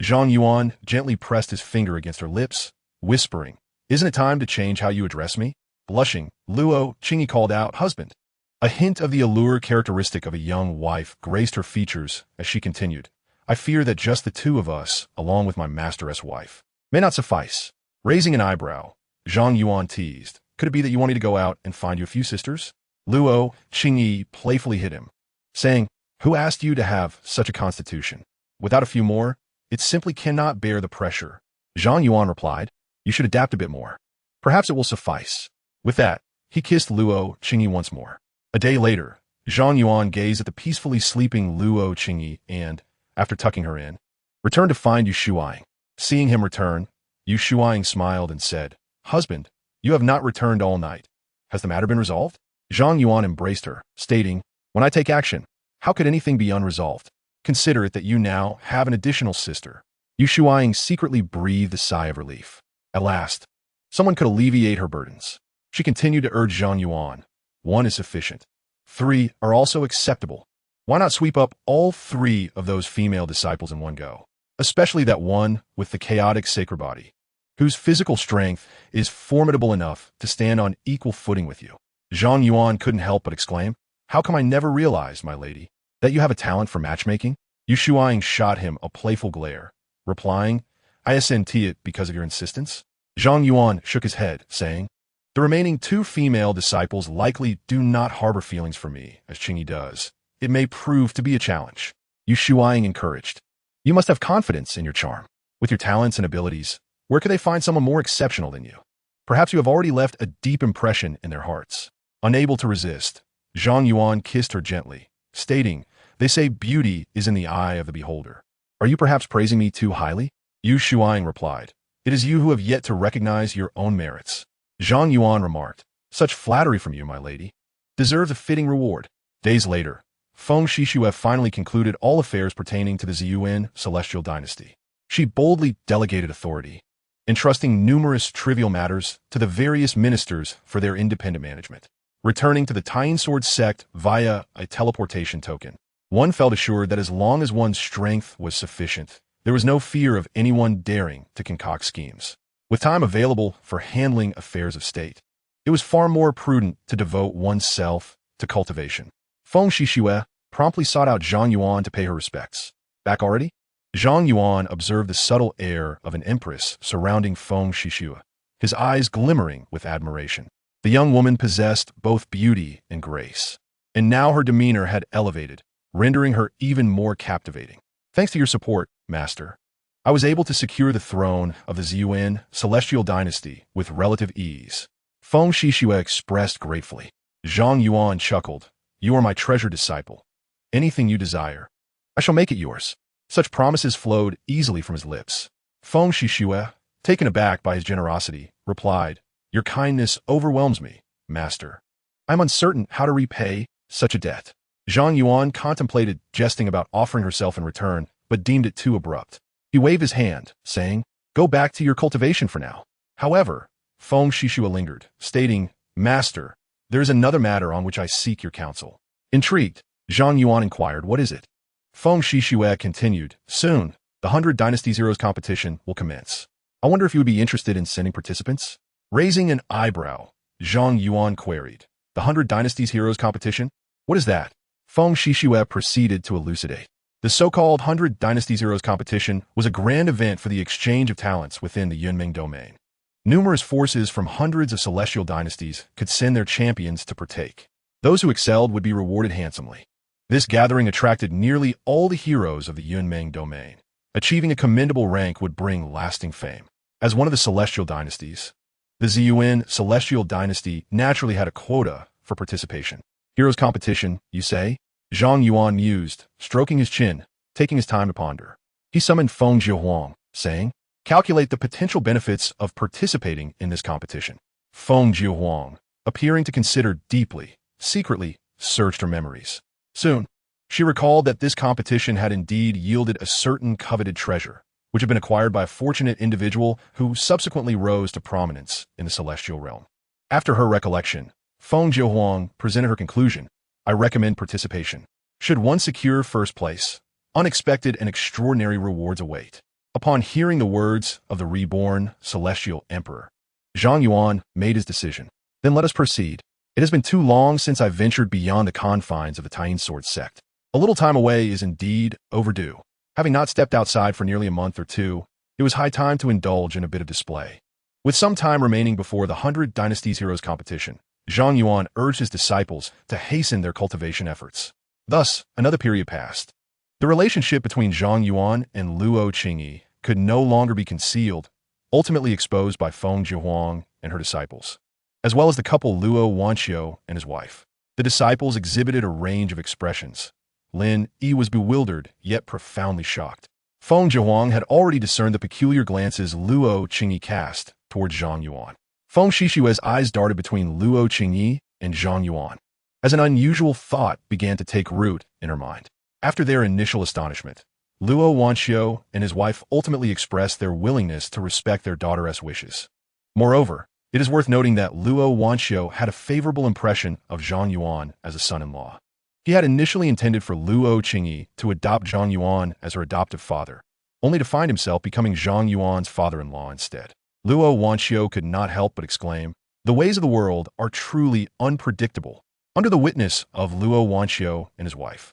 Zhang Yuan gently pressed his finger against her lips, whispering, isn't it time to change how you address me? Blushing, Luo Qingyi called out, husband. A hint of the allure characteristic of a young wife graced her features as she continued, I fear that just the two of us, along with my master's wife, may not suffice. Raising an eyebrow, Zhang Yuan teased, could it be that you want me to go out and find you a few sisters? Luo Qingyi playfully hit him, saying, who asked you to have such a constitution? Without a few more, it simply cannot bear the pressure. Zhang Yuan replied, you should adapt a bit more. Perhaps it will suffice. With that, he kissed Luo Qingyi once more. A day later, Zhang Yuan gazed at the peacefully sleeping Luo Qingyi and, after tucking her in, returned to find Yu Shuaiying. Seeing him return, Yu Shuaiying smiled and said, husband, you have not returned all night. Has the matter been resolved? Zhang Yuan embraced her, stating, when I take action, how could anything be unresolved? Consider it that you now have an additional sister. Yu Shuaiying secretly breathed a sigh of relief. At last, someone could alleviate her burdens. She continued to urge Zhang Yuan, 1 is sufficient. 3 are also acceptable. Why not sweep up all 3 of those female disciples in one go? Especially that one with the chaotic sacred body, whose physical strength is formidable enough to stand on equal footing with you. Zhang Yuan couldn't help but exclaim, how come I never realized, my lady, that you have a talent for matchmaking? Yu Shuaiying shot him a playful glare, replying, I assent it because of your insistence. Zhang Yuan shook his head, saying, the remaining 2 female disciples likely do not harbor feelings for me, as Qingyi does. It may prove to be a challenge. Yu Shuaiying encouraged, you must have confidence in your charm. With your talents and abilities, where could they find someone more exceptional than you? Perhaps you have already left a deep impression in their hearts. Unable to resist, Zhang Yuan kissed her gently, stating, they say beauty is in the eye of the beholder. Are you perhaps praising me too highly? Yu Shuaiying replied, it is you who have yet to recognize your own merits. Zhang Yuan remarked, such flattery from you, my lady, deserves a fitting reward. Days later, Feng Shishue finally concluded all affairs pertaining to the Zhang Yuan celestial dynasty. She boldly delegated authority, entrusting numerous trivial matters to the various ministers for their independent management. Returning to the talisman sect via a teleportation token, one felt assured that as long as one's strength was sufficient, there was no fear of anyone daring to concoct schemes. With time available for handling affairs of state, it was far more prudent to devote oneself to cultivation. Feng Shishue promptly sought out Zhang Yuan to pay her respects. Back already? Zhang Yuan observed the subtle air of an empress surrounding Feng Shishue, his eyes glimmering with admiration. The young woman possessed both beauty and grace, and now her demeanor had elevated, rendering her even more captivating. Thanks to your support, Master, I was able to secure the throne of the Zhang Yuan celestial dynasty with relative ease. Feng Shishue expressed gratefully. Zhang Yuan chuckled. You are my treasured disciple. Anything you desire, I shall make it yours. Such promises flowed easily from his lips. Feng Shishue, taken aback by his generosity, replied, Your kindness overwhelms me, Master. I am uncertain how to repay such a debt. Zhang Yuan contemplated jesting about offering herself in return, but deemed it too abrupt. He waved his hand, saying, Go back to your cultivation for now. However, Feng Shishue lingered, stating, Master, there is another matter on which I seek your counsel. Intrigued, Zhang Yuan inquired, What is it? Feng Shishue continued, Soon, the 100 Dynasties Heroes competition will commence. I wonder if you would be interested in sending participants? Raising an eyebrow, Zhang Yuan queried, The 100 Dynasties Heroes competition? What is that? Feng Shishue proceeded to elucidate. The so-called 100 Dynasties Heroes competition was a grand event for the exchange of talents within the Yunming domain. Numerous forces from hundreds of celestial dynasties could send their champions to partake. Those who excelled would be rewarded handsomely. This gathering attracted nearly all the heroes of the Yunming domain. Achieving a commendable rank would bring lasting fame. As one of the celestial dynasties, the Zhang Yuan celestial dynasty naturally had a quota for participation. Heroes competition, you say? Zhang Yuan mused, stroking his chin, taking his time to ponder. He summoned Feng Zhihuang, saying, Calculate the potential benefits of participating in this competition. Feng Zhihuang, appearing to consider deeply, secretly searched her memories. Soon, she recalled that this competition had indeed yielded a certain coveted treasure, which had been acquired by a fortunate individual who subsequently rose to prominence in the celestial realm. After her recollection, Feng Zhihuang presented her conclusion. I recommend participation. Should one secure first place, unexpected and extraordinary rewards await. Upon hearing the words of the reborn celestial emperor, Zhang Yuan made his decision. Then let us proceed. It has been too long since I ventured beyond the confines of the talisman sect. A little time away is indeed overdue. Having not stepped outside for nearly a month or two, it was high time to indulge in a bit of display. With some time remaining before the 100 Dynasties Heroes competition, Zhang Yuan urged his disciples to hasten their cultivation efforts. Thus, another period passed. The relationship between Zhang Yuan and Luo Qingyi could no longer be concealed, ultimately exposed by Feng Zhihuang and her disciples, as well as the couple Luo Wanxiu and his wife. The disciples exhibited a range of expressions. Lin Yi was bewildered, yet profoundly shocked. Feng Zhihuang had already discerned the peculiar glances Luo Qingyi cast towards Zhang Yuan. Feng Shishue's eyes darted between Luo Qingyi and Zhang Yuan, as an unusual thought began to take root in her mind. After their initial astonishment, Luo Wanxiu and his wife ultimately expressed their willingness to respect their daughter's wishes. Moreover, it is worth noting that Luo Wanxiu had a favorable impression of Zhang Yuan as a son-in-law. He had initially intended for Luo Qingyi to adopt Zhang Yuan as her adoptive father, only to find himself becoming Zhang Yuan's father-in-law instead. Luo Wanxiu could not help but exclaim, The ways of the world are truly unpredictable. Under the witness of Luo Wanxiu and his wife,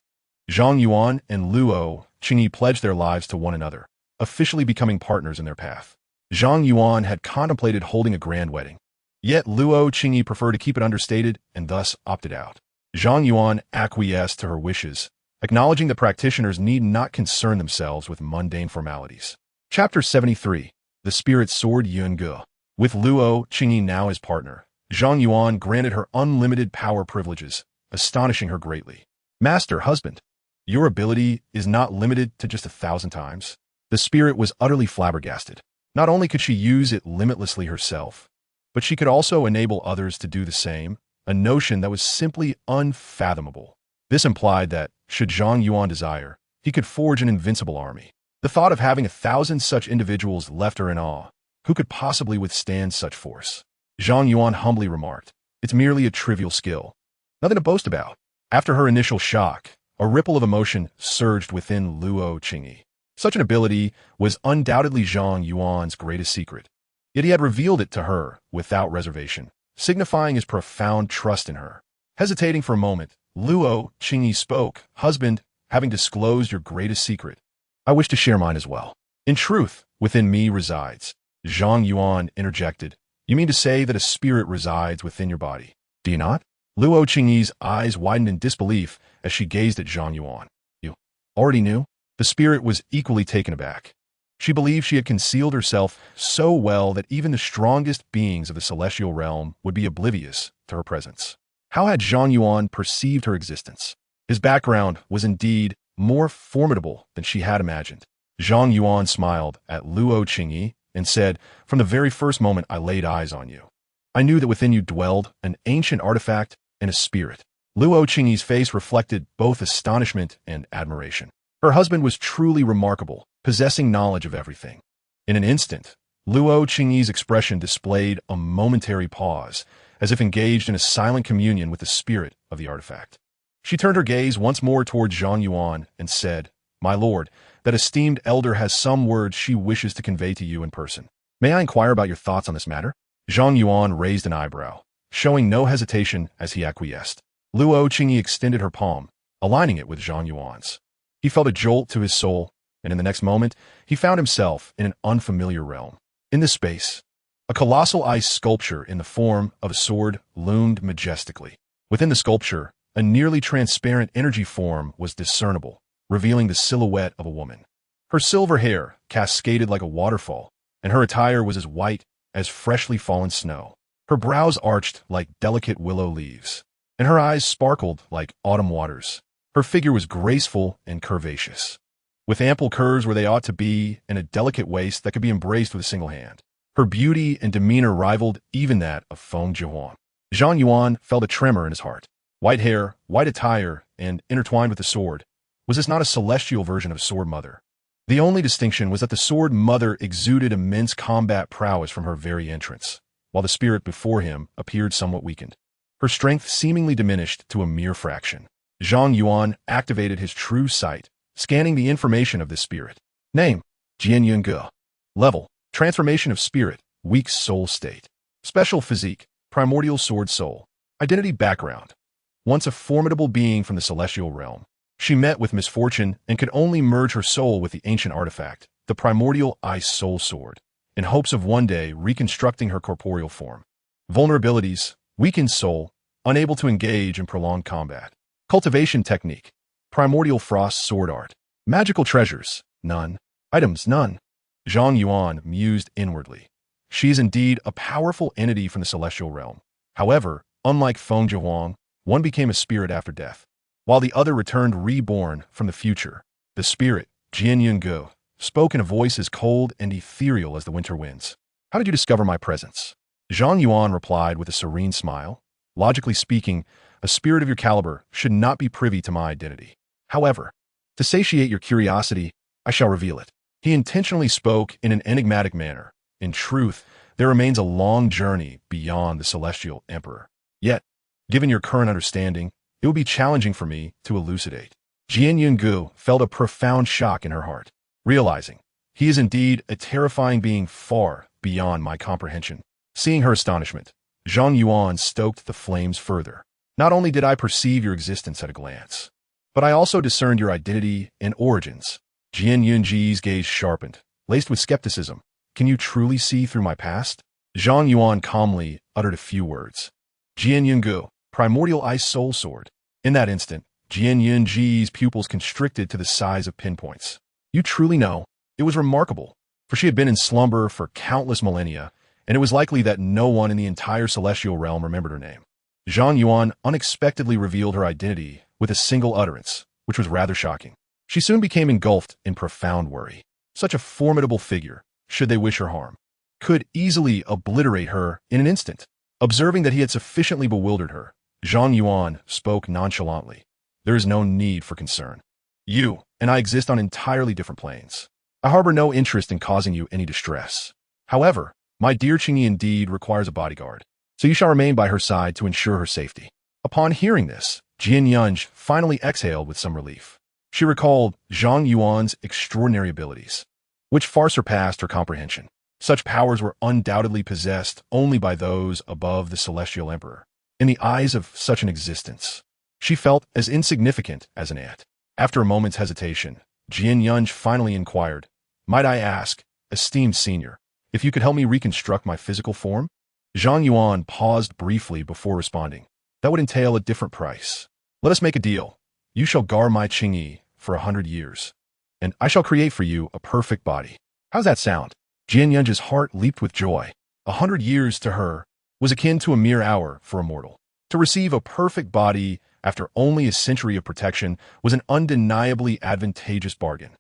Zhang Yuan and Luo Qingyi pledged their lives to one another, officially becoming partners in their path. Zhang Yuan had contemplated holding a grand wedding, yet Luo Qingyi preferred to keep it understated and thus opted out. Zhang Yuan acquiesced to her wishes, acknowledging that practitioners need not concern themselves with mundane formalities. Chapter 73. The Spirit Sword Yun Ge. With Luo Qingyi now his partner, Zhang Yuan granted her unlimited power privileges, astonishing her greatly. Master, husband, your ability is not limited to just 1,000 times. The spirit was utterly flabbergasted. Not only could she use it limitlessly herself, but she could also enable others to do the same, a notion that was simply unfathomable. This implied that, should Zhang Yuan desire, he could forge an invincible army. The thought of having 1,000 such individuals left her in awe. Who could possibly withstand such force? Zhang Yuan humbly remarked, "It's merely a trivial skill. Nothing to boast about." After her initial shock, a ripple of emotion surged within Luo Qingyi. Such an ability was undoubtedly Zhang Yuan's greatest secret. Yet he had revealed it to her without reservation, signifying his profound trust in her. Hesitating for a moment, Luo Qingyi spoke, "Husband, having disclosed your greatest secret, I wish to share mine as well. In truth, within me resides." Zhang Yuan interjected, "You mean to say that a spirit resides within your body, do you not?" Luo Qingyi's eyes widened in disbelief as she gazed at Zhang Yuan. "You already knew?" The spirit was equally taken aback. She believed she had concealed herself so well that even the strongest beings of the celestial realm would be oblivious to her presence. How had Zhang Yuan perceived her existence? His background was indeed more formidable than she had imagined. Zhang Yuan smiled at Luo Qingyi and said, "From the very first moment I laid eyes on you, I knew that within you dwelled an ancient artifact and a spirit." Luo Qingyi's face reflected both astonishment and admiration. Her husband was truly remarkable, possessing knowledge of everything. In an instant, Luo Qingyi's expression displayed a momentary pause, as if engaged in a silent communion with the spirit of the artifact. She turned her gaze once more toward Zhang Yuan and said, "My lord, that esteemed elder has some words she wishes to convey to you in person. May I inquire about your thoughts on this matter?" Zhang Yuan raised an eyebrow, showing no hesitation as he acquiesced. Luo Qingyi extended her palm, aligning it with Zhang Yuan's. He felt a jolt to his soul, and in the next moment, he found himself in an unfamiliar realm. In this space, a colossal ice sculpture in the form of a sword loomed majestically. Within the sculpture, a nearly transparent energy form was discernible, revealing the silhouette of a woman. Her silver hair cascaded like a waterfall, and her attire was as white as freshly fallen snow. Her brows arched like delicate willow leaves, and her eyes sparkled like autumn waters. Her figure was graceful and curvaceous, with ample curves where they ought to be and a delicate waist that could be embraced with a single hand. Her beauty and demeanor rivaled even that of Feng Zhihuan. Zhang Yuan felt a tremor in his heart. White hair, white attire, and intertwined with the sword. Was this not a celestial version of Sword Mother? The only distinction was that the Sword Mother exuded immense combat prowess from her very entrance, while the spirit before him appeared somewhat weakened. Her strength seemingly diminished to a mere fraction. Zhang Yuan activated his true sight, scanning the information of this spirit. Name, Jianyun Ge. Level, transformation of spirit, weak soul state. Special physique, primordial sword soul. Identity background. Once a formidable being from the celestial realm, she met with misfortune and could only merge her soul with the ancient artifact, the primordial ice soul sword, in hopes of one day reconstructing her corporeal form. Vulnerabilities, weakened soul, unable to engage in prolonged combat. Cultivation technique, primordial frost sword art. Magical treasures, none. Items, none. Zhang Yuan mused inwardly. She is indeed a powerful entity from the celestial realm. However, unlike Feng Zhihuang, one became a spirit after death, while the other returned reborn from the future. The spirit, Jianyun Ge, spoke in a voice as cold and ethereal as the winter winds. "How did you discover my presence?" Zhang Yuan replied with a serene smile. "Logically speaking, a spirit of your caliber should not be privy to my identity. However, to satiate your curiosity, I shall reveal it." He intentionally spoke in an enigmatic manner. In truth, there remains a long journey beyond the Celestial Emperor. Yet, given your current understanding, it would be challenging for me to elucidate. Jianyun Ge felt a profound shock in her heart, realizing he is indeed a terrifying being far beyond my comprehension. Seeing her astonishment, Zhang Yuan stoked the flames further. "Not only did I perceive your existence at a glance, but I also discerned your identity and origins." Jianyun Ge's gaze sharpened, laced with skepticism. "Can you truly see through my past?" Zhang Yuan calmly uttered a few words. "Jianyun Ge, primordial ice soul sword." In that instant, Jianyun Ge's pupils constricted to the size of pinpoints. "You truly know?" It was remarkable, for she had been in slumber for countless millennia, and it was likely that no one in the entire celestial realm remembered her name. Zhang Yuan unexpectedly revealed her identity with a single utterance, which was rather shocking. She soon became engulfed in profound worry. Such a formidable figure, should they wish her harm, could easily obliterate her in an instant. Observing that he had sufficiently bewildered her, Zhang Yuan spoke nonchalantly. There is no need for concern. You and I exist on entirely different planes. I harbor no interest in causing you any distress. However, my dear Qingyi indeed requires a bodyguard, so you shall remain by her side to ensure her safety." Upon hearing this, Jian Yunj finally exhaled with some relief. She recalled Zhang Yuan's extraordinary abilities, which far surpassed her comprehension. Such powers were undoubtedly possessed only by those above the Celestial Emperor. In the eyes of such an existence, she felt as insignificant as an ant. After a moment's hesitation, Jian Yunj finally inquired, "Might I ask, esteemed senior, if you could help me reconstruct my physical form?" Zhang Yuan paused briefly before responding. "That would entail a different price. Let us make a deal. You shall guard my Qingyi for 100 years, and I shall create for you a perfect body. How's that sound?" Jian Yunj's heart leaped with joy. 100 years to her was akin to a mere hour for a mortal. To receive a perfect body after only a century of protection was an undeniably advantageous bargain.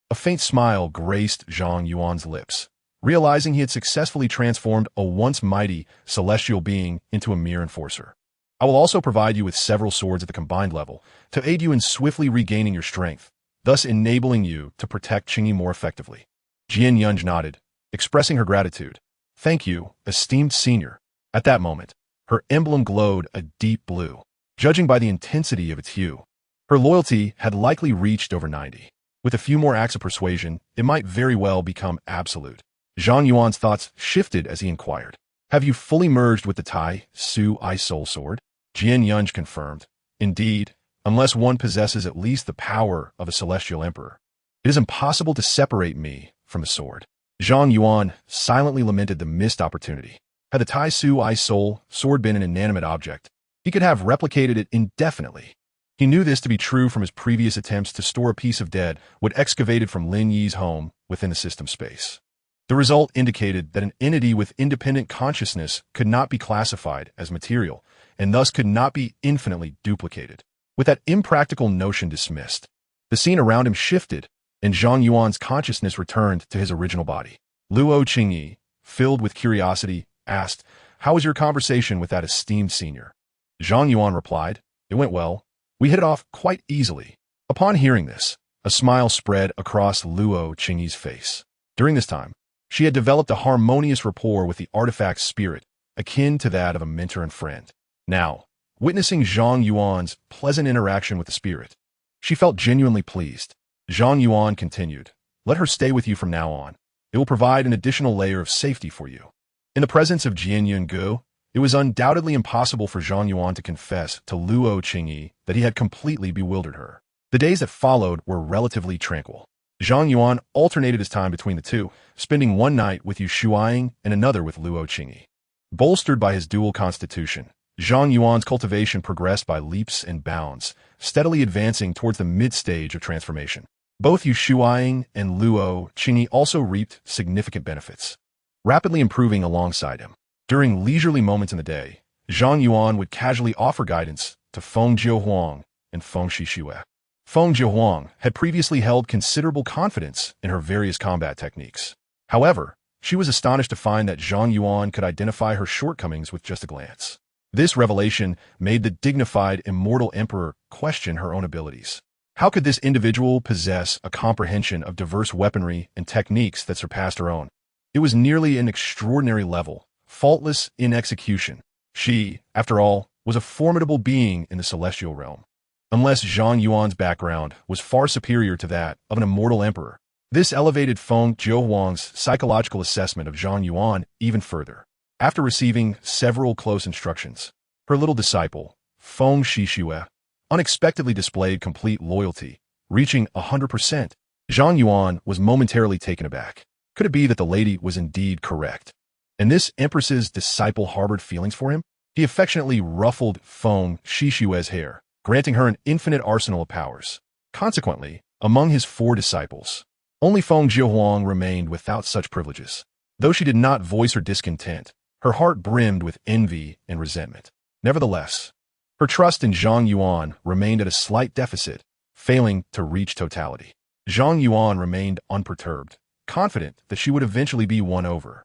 A faint smile graced Zhang Yuan's lips, realizing he had successfully transformed a once mighty celestial being into a mere enforcer. "I will also provide you with several swords at the combined level to aid you in swiftly regaining your strength, thus enabling you to protect Qingyi more effectively." Jian Yunj nodded, expressing her gratitude. "Thank you, esteemed senior." At that moment, her emblem glowed a deep blue. Judging by the intensity of its hue, her loyalty had likely reached over 90. With a few more acts of persuasion, it might very well become absolute. Zhang Yuan's thoughts shifted as he inquired, "Have you fully merged with the Tai Su I Soul Sword?" Jian Yunj confirmed, "Indeed, unless one possesses at least the power of a celestial emperor, it is impossible to separate me from the sword." Zhang Yuan silently lamented the missed opportunity. Had the Tai Su I Soul sword been an inanimate object, he could have replicated it indefinitely. He knew this to be true from his previous attempts to store a piece of dead wood excavated from Lin Yi's home within the system space. The result indicated that an entity with independent consciousness could not be classified as material, and thus could not be infinitely duplicated. With that impractical notion dismissed, the scene around him shifted, and Zhang Yuan's consciousness returned to his original body. Luo Qingyi, filled with curiosity, asked, "How was your conversation with that esteemed senior?" Zhang Yuan replied, "It went well. We hit it off quite easily." Upon hearing this, a smile spread across Luo Qingyi's face. During this time, she had developed a harmonious rapport with the artifact's spirit, akin to that of a mentor and friend. Now, witnessing Zhang Yuan's pleasant interaction with the spirit, she felt genuinely pleased. Zhang Yuan continued, "Let her stay with you from now on. It will provide an additional layer of safety for you." In the presence of Jian Yungu, it was undoubtedly impossible for Zhang Yuan to confess to Luo Qingyi that he had completely bewildered her. The days that followed were relatively tranquil. Zhang Yuan alternated his time between the two, spending one night with Yu Shuaing and another with Luo Qingyi. Bolstered by his dual constitution, Zhang Yuan's cultivation progressed by leaps and bounds, steadily advancing towards the mid-stage of transformation. Both Yu Shuaing and Luo Qingyi also reaped significant benefits, rapidly improving alongside him. During leisurely moments in the day, Zhang Yuan would casually offer guidance to Feng Jiuhuang and Feng Shixue. Feng Jiuhuang had previously held considerable confidence in her various combat techniques. However, she was astonished to find that Zhang Yuan could identify her shortcomings with just a glance. This revelation made the dignified Immortal Emperor question her own abilities. How could this individual possess a comprehension of diverse weaponry and techniques that surpassed her own? It was nearly an extraordinary level, faultless in execution. She, after all, was a formidable being in the celestial realm. Unless Zhang Yuan's background was far superior to that of an immortal emperor, this elevated Feng Jiuhuang's psychological assessment of Zhang Yuan even further. After receiving several close instructions, her little disciple, Feng Shixue, unexpectedly displayed complete loyalty, reaching 100%. Zhang Yuan was momentarily taken aback. Could it be that the lady was indeed correct? And this empress's disciple harbored feelings for him? He affectionately ruffled Feng Shixue's hair, granting her an infinite arsenal of powers. Consequently, among his 4 disciples, only Feng Jiuhuang remained without such privileges. Though she did not voice her discontent, her heart brimmed with envy and resentment. Nevertheless, her trust in Zhang Yuan remained at a slight deficit, failing to reach totality. Zhang Yuan remained unperturbed, confident that she would eventually be won over.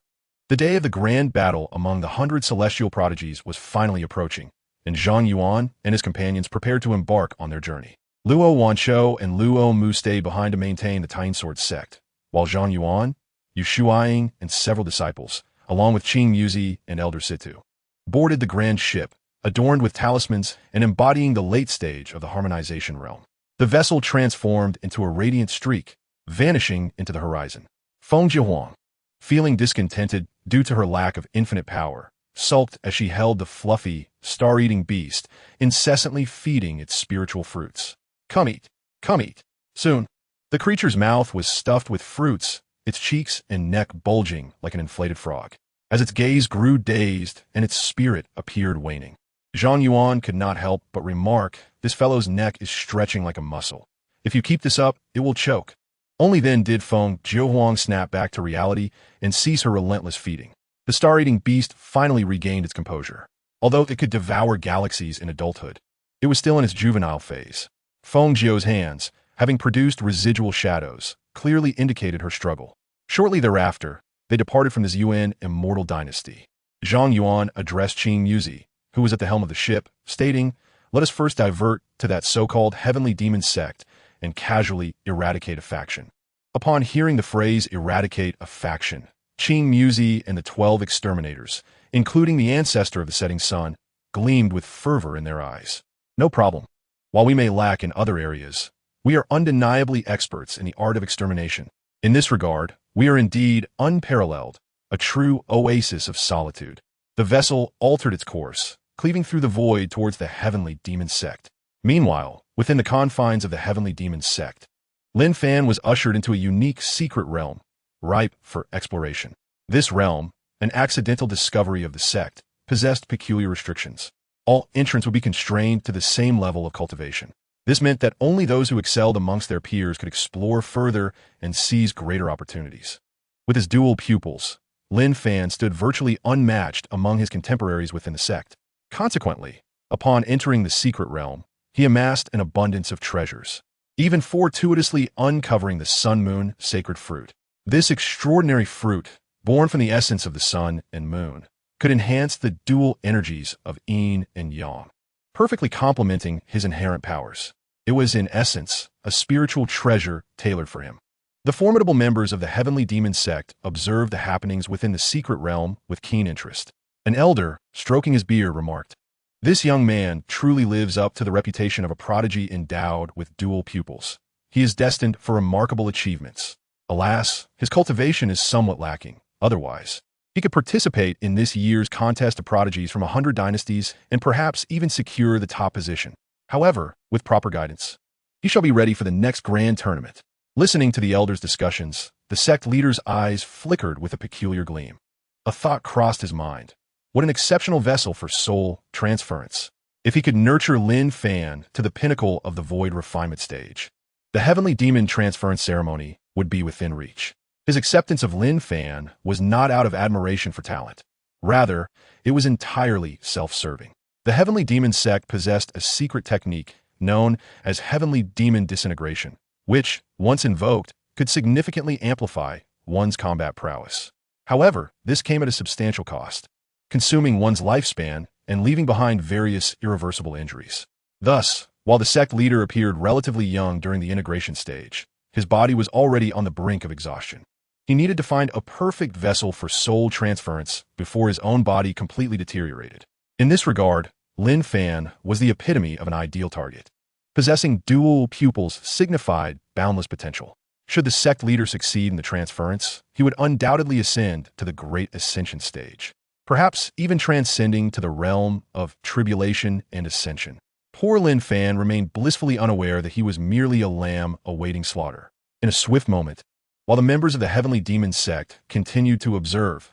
The day of the grand battle among the 100 celestial prodigies was finally approaching, and Zhang Yuan and his companions prepared to embark on their journey. Luo Wanshou and Luo Mu stayed behind to maintain the Tainsword sect, while Zhang Yuan, Yu Shuaying, and several disciples, along with Qing Muzi and Elder Situ, boarded the grand ship, adorned with talismans and embodying the late stage of the harmonization realm. The vessel transformed into a radiant streak, vanishing into the horizon. Feng Jiahuang, feeling discontented due to her lack of infinite power, sulked as she held the fluffy, star-eating beast, incessantly feeding its spiritual fruits. Come eat, come eat. Soon, the creature's mouth was stuffed with fruits, its cheeks and neck bulging like an inflated frog. As its gaze grew dazed and its spirit appeared waning, Zhang Yuan could not help but remark, "This fellow's neck is stretching like a muscle. If you keep this up, it will choke." Only then did Feng Jiahuang snap back to reality and cease her relentless feeding. The star-eating beast finally regained its composure. Although it could devour galaxies in adulthood, it was still in its juvenile phase. Feng Jiao's hands, having produced residual shadows, clearly indicated her struggle. Shortly thereafter, they departed from this Yuan immortal dynasty. Zhang Yuan addressed Qing Muzi, who was at the helm of the ship, stating, "Let us first divert to that so-called heavenly demon sect and casually eradicate a faction." Upon hearing the phrase eradicate a faction, Qing Muzi and the 12 exterminators, including the ancestor of the setting sun, gleamed with fervor in their eyes. No problem. While we may lack in other areas, we are undeniably experts in the art of extermination. In this regard, we are indeed unparalleled, a true oasis of solitude. The vessel altered its course, cleaving through the void towards the heavenly demon sect. Meanwhile, within the confines of the heavenly demon sect, Lin Fan was ushered into a unique secret realm, ripe for exploration. This realm, an accidental discovery of the sect, possessed peculiar restrictions. All entrants would be constrained to the same level of cultivation. This meant that only those who excelled amongst their peers could explore further and seize greater opportunities. With his dual pupils, Lin Fan stood virtually unmatched among his contemporaries within the sect. Consequently, upon entering the secret realm, he amassed an abundance of treasures, even fortuitously uncovering the sun-moon sacred fruit. This extraordinary fruit, born from the essence of the sun and moon, could enhance the dual energies of yin and yang, perfectly complementing his inherent powers. It was, in essence, a spiritual treasure tailored for him. The formidable members of the heavenly demon sect observed the happenings within the secret realm with keen interest. An elder, stroking his beard, remarked, "This young man truly lives up to the reputation of a prodigy endowed with dual pupils. He is destined for remarkable achievements. Alas, his cultivation is somewhat lacking. Otherwise, he could participate in this year's contest of prodigies from 100 dynasties and perhaps even secure the top position. However, with proper guidance, he shall be ready for the next grand tournament." Listening to the elder's discussions, the sect leader's eyes flickered with a peculiar gleam. A thought crossed his mind. What an exceptional vessel for soul transference. If he could nurture Lin Fan to the pinnacle of the void refinement stage, the heavenly demon transference ceremony would be within reach. His acceptance of Lin Fan was not out of admiration for talent. Rather, it was entirely self-serving. The heavenly demon sect possessed a secret technique known as heavenly demon disintegration, which, once invoked, could significantly amplify one's combat prowess. However, this came at a substantial cost, consuming one's lifespan and leaving behind various irreversible injuries. Thus, while the sect leader appeared relatively young during the integration stage, his body was already on the brink of exhaustion. He needed to find a perfect vessel for soul transference before his own body completely deteriorated. In this regard, Lin Fan was the epitome of an ideal target. Possessing dual pupils signified boundless potential. Should the sect leader succeed in the transference, he would undoubtedly ascend to the great ascension stage, perhaps even transcending to the realm of tribulation and ascension. Poor Lin Fan remained blissfully unaware that he was merely a lamb awaiting slaughter. In a swift moment, while the members of the heavenly demon sect continued to observe,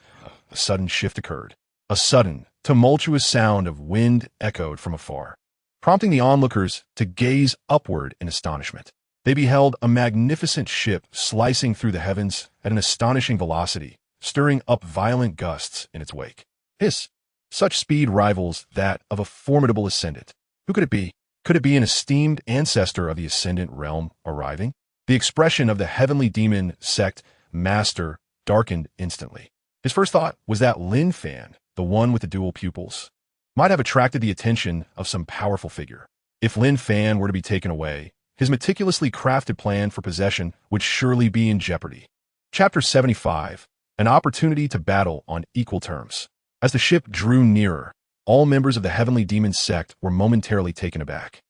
a sudden shift occurred. A sudden, tumultuous sound of wind echoed from afar, prompting the onlookers to gaze upward in astonishment. They beheld a magnificent ship slicing through the heavens at an astonishing velocity, stirring up violent gusts in its wake. Hiss! Such speed rivals that of a formidable ascendant. Who could it be? Could it be an esteemed ancestor of the ascendant realm arriving? The expression of the heavenly demon sect master darkened instantly. His first thought was that Lin Fan, the one with the dual pupils. might have attracted the attention of some powerful figure. If Lin Fan were to be taken away, his meticulously crafted plan for possession would surely be in jeopardy. Chapter 75. An opportunity to battle on equal terms. As the ship drew nearer, all members of the Heavenly Demon sect were momentarily taken aback.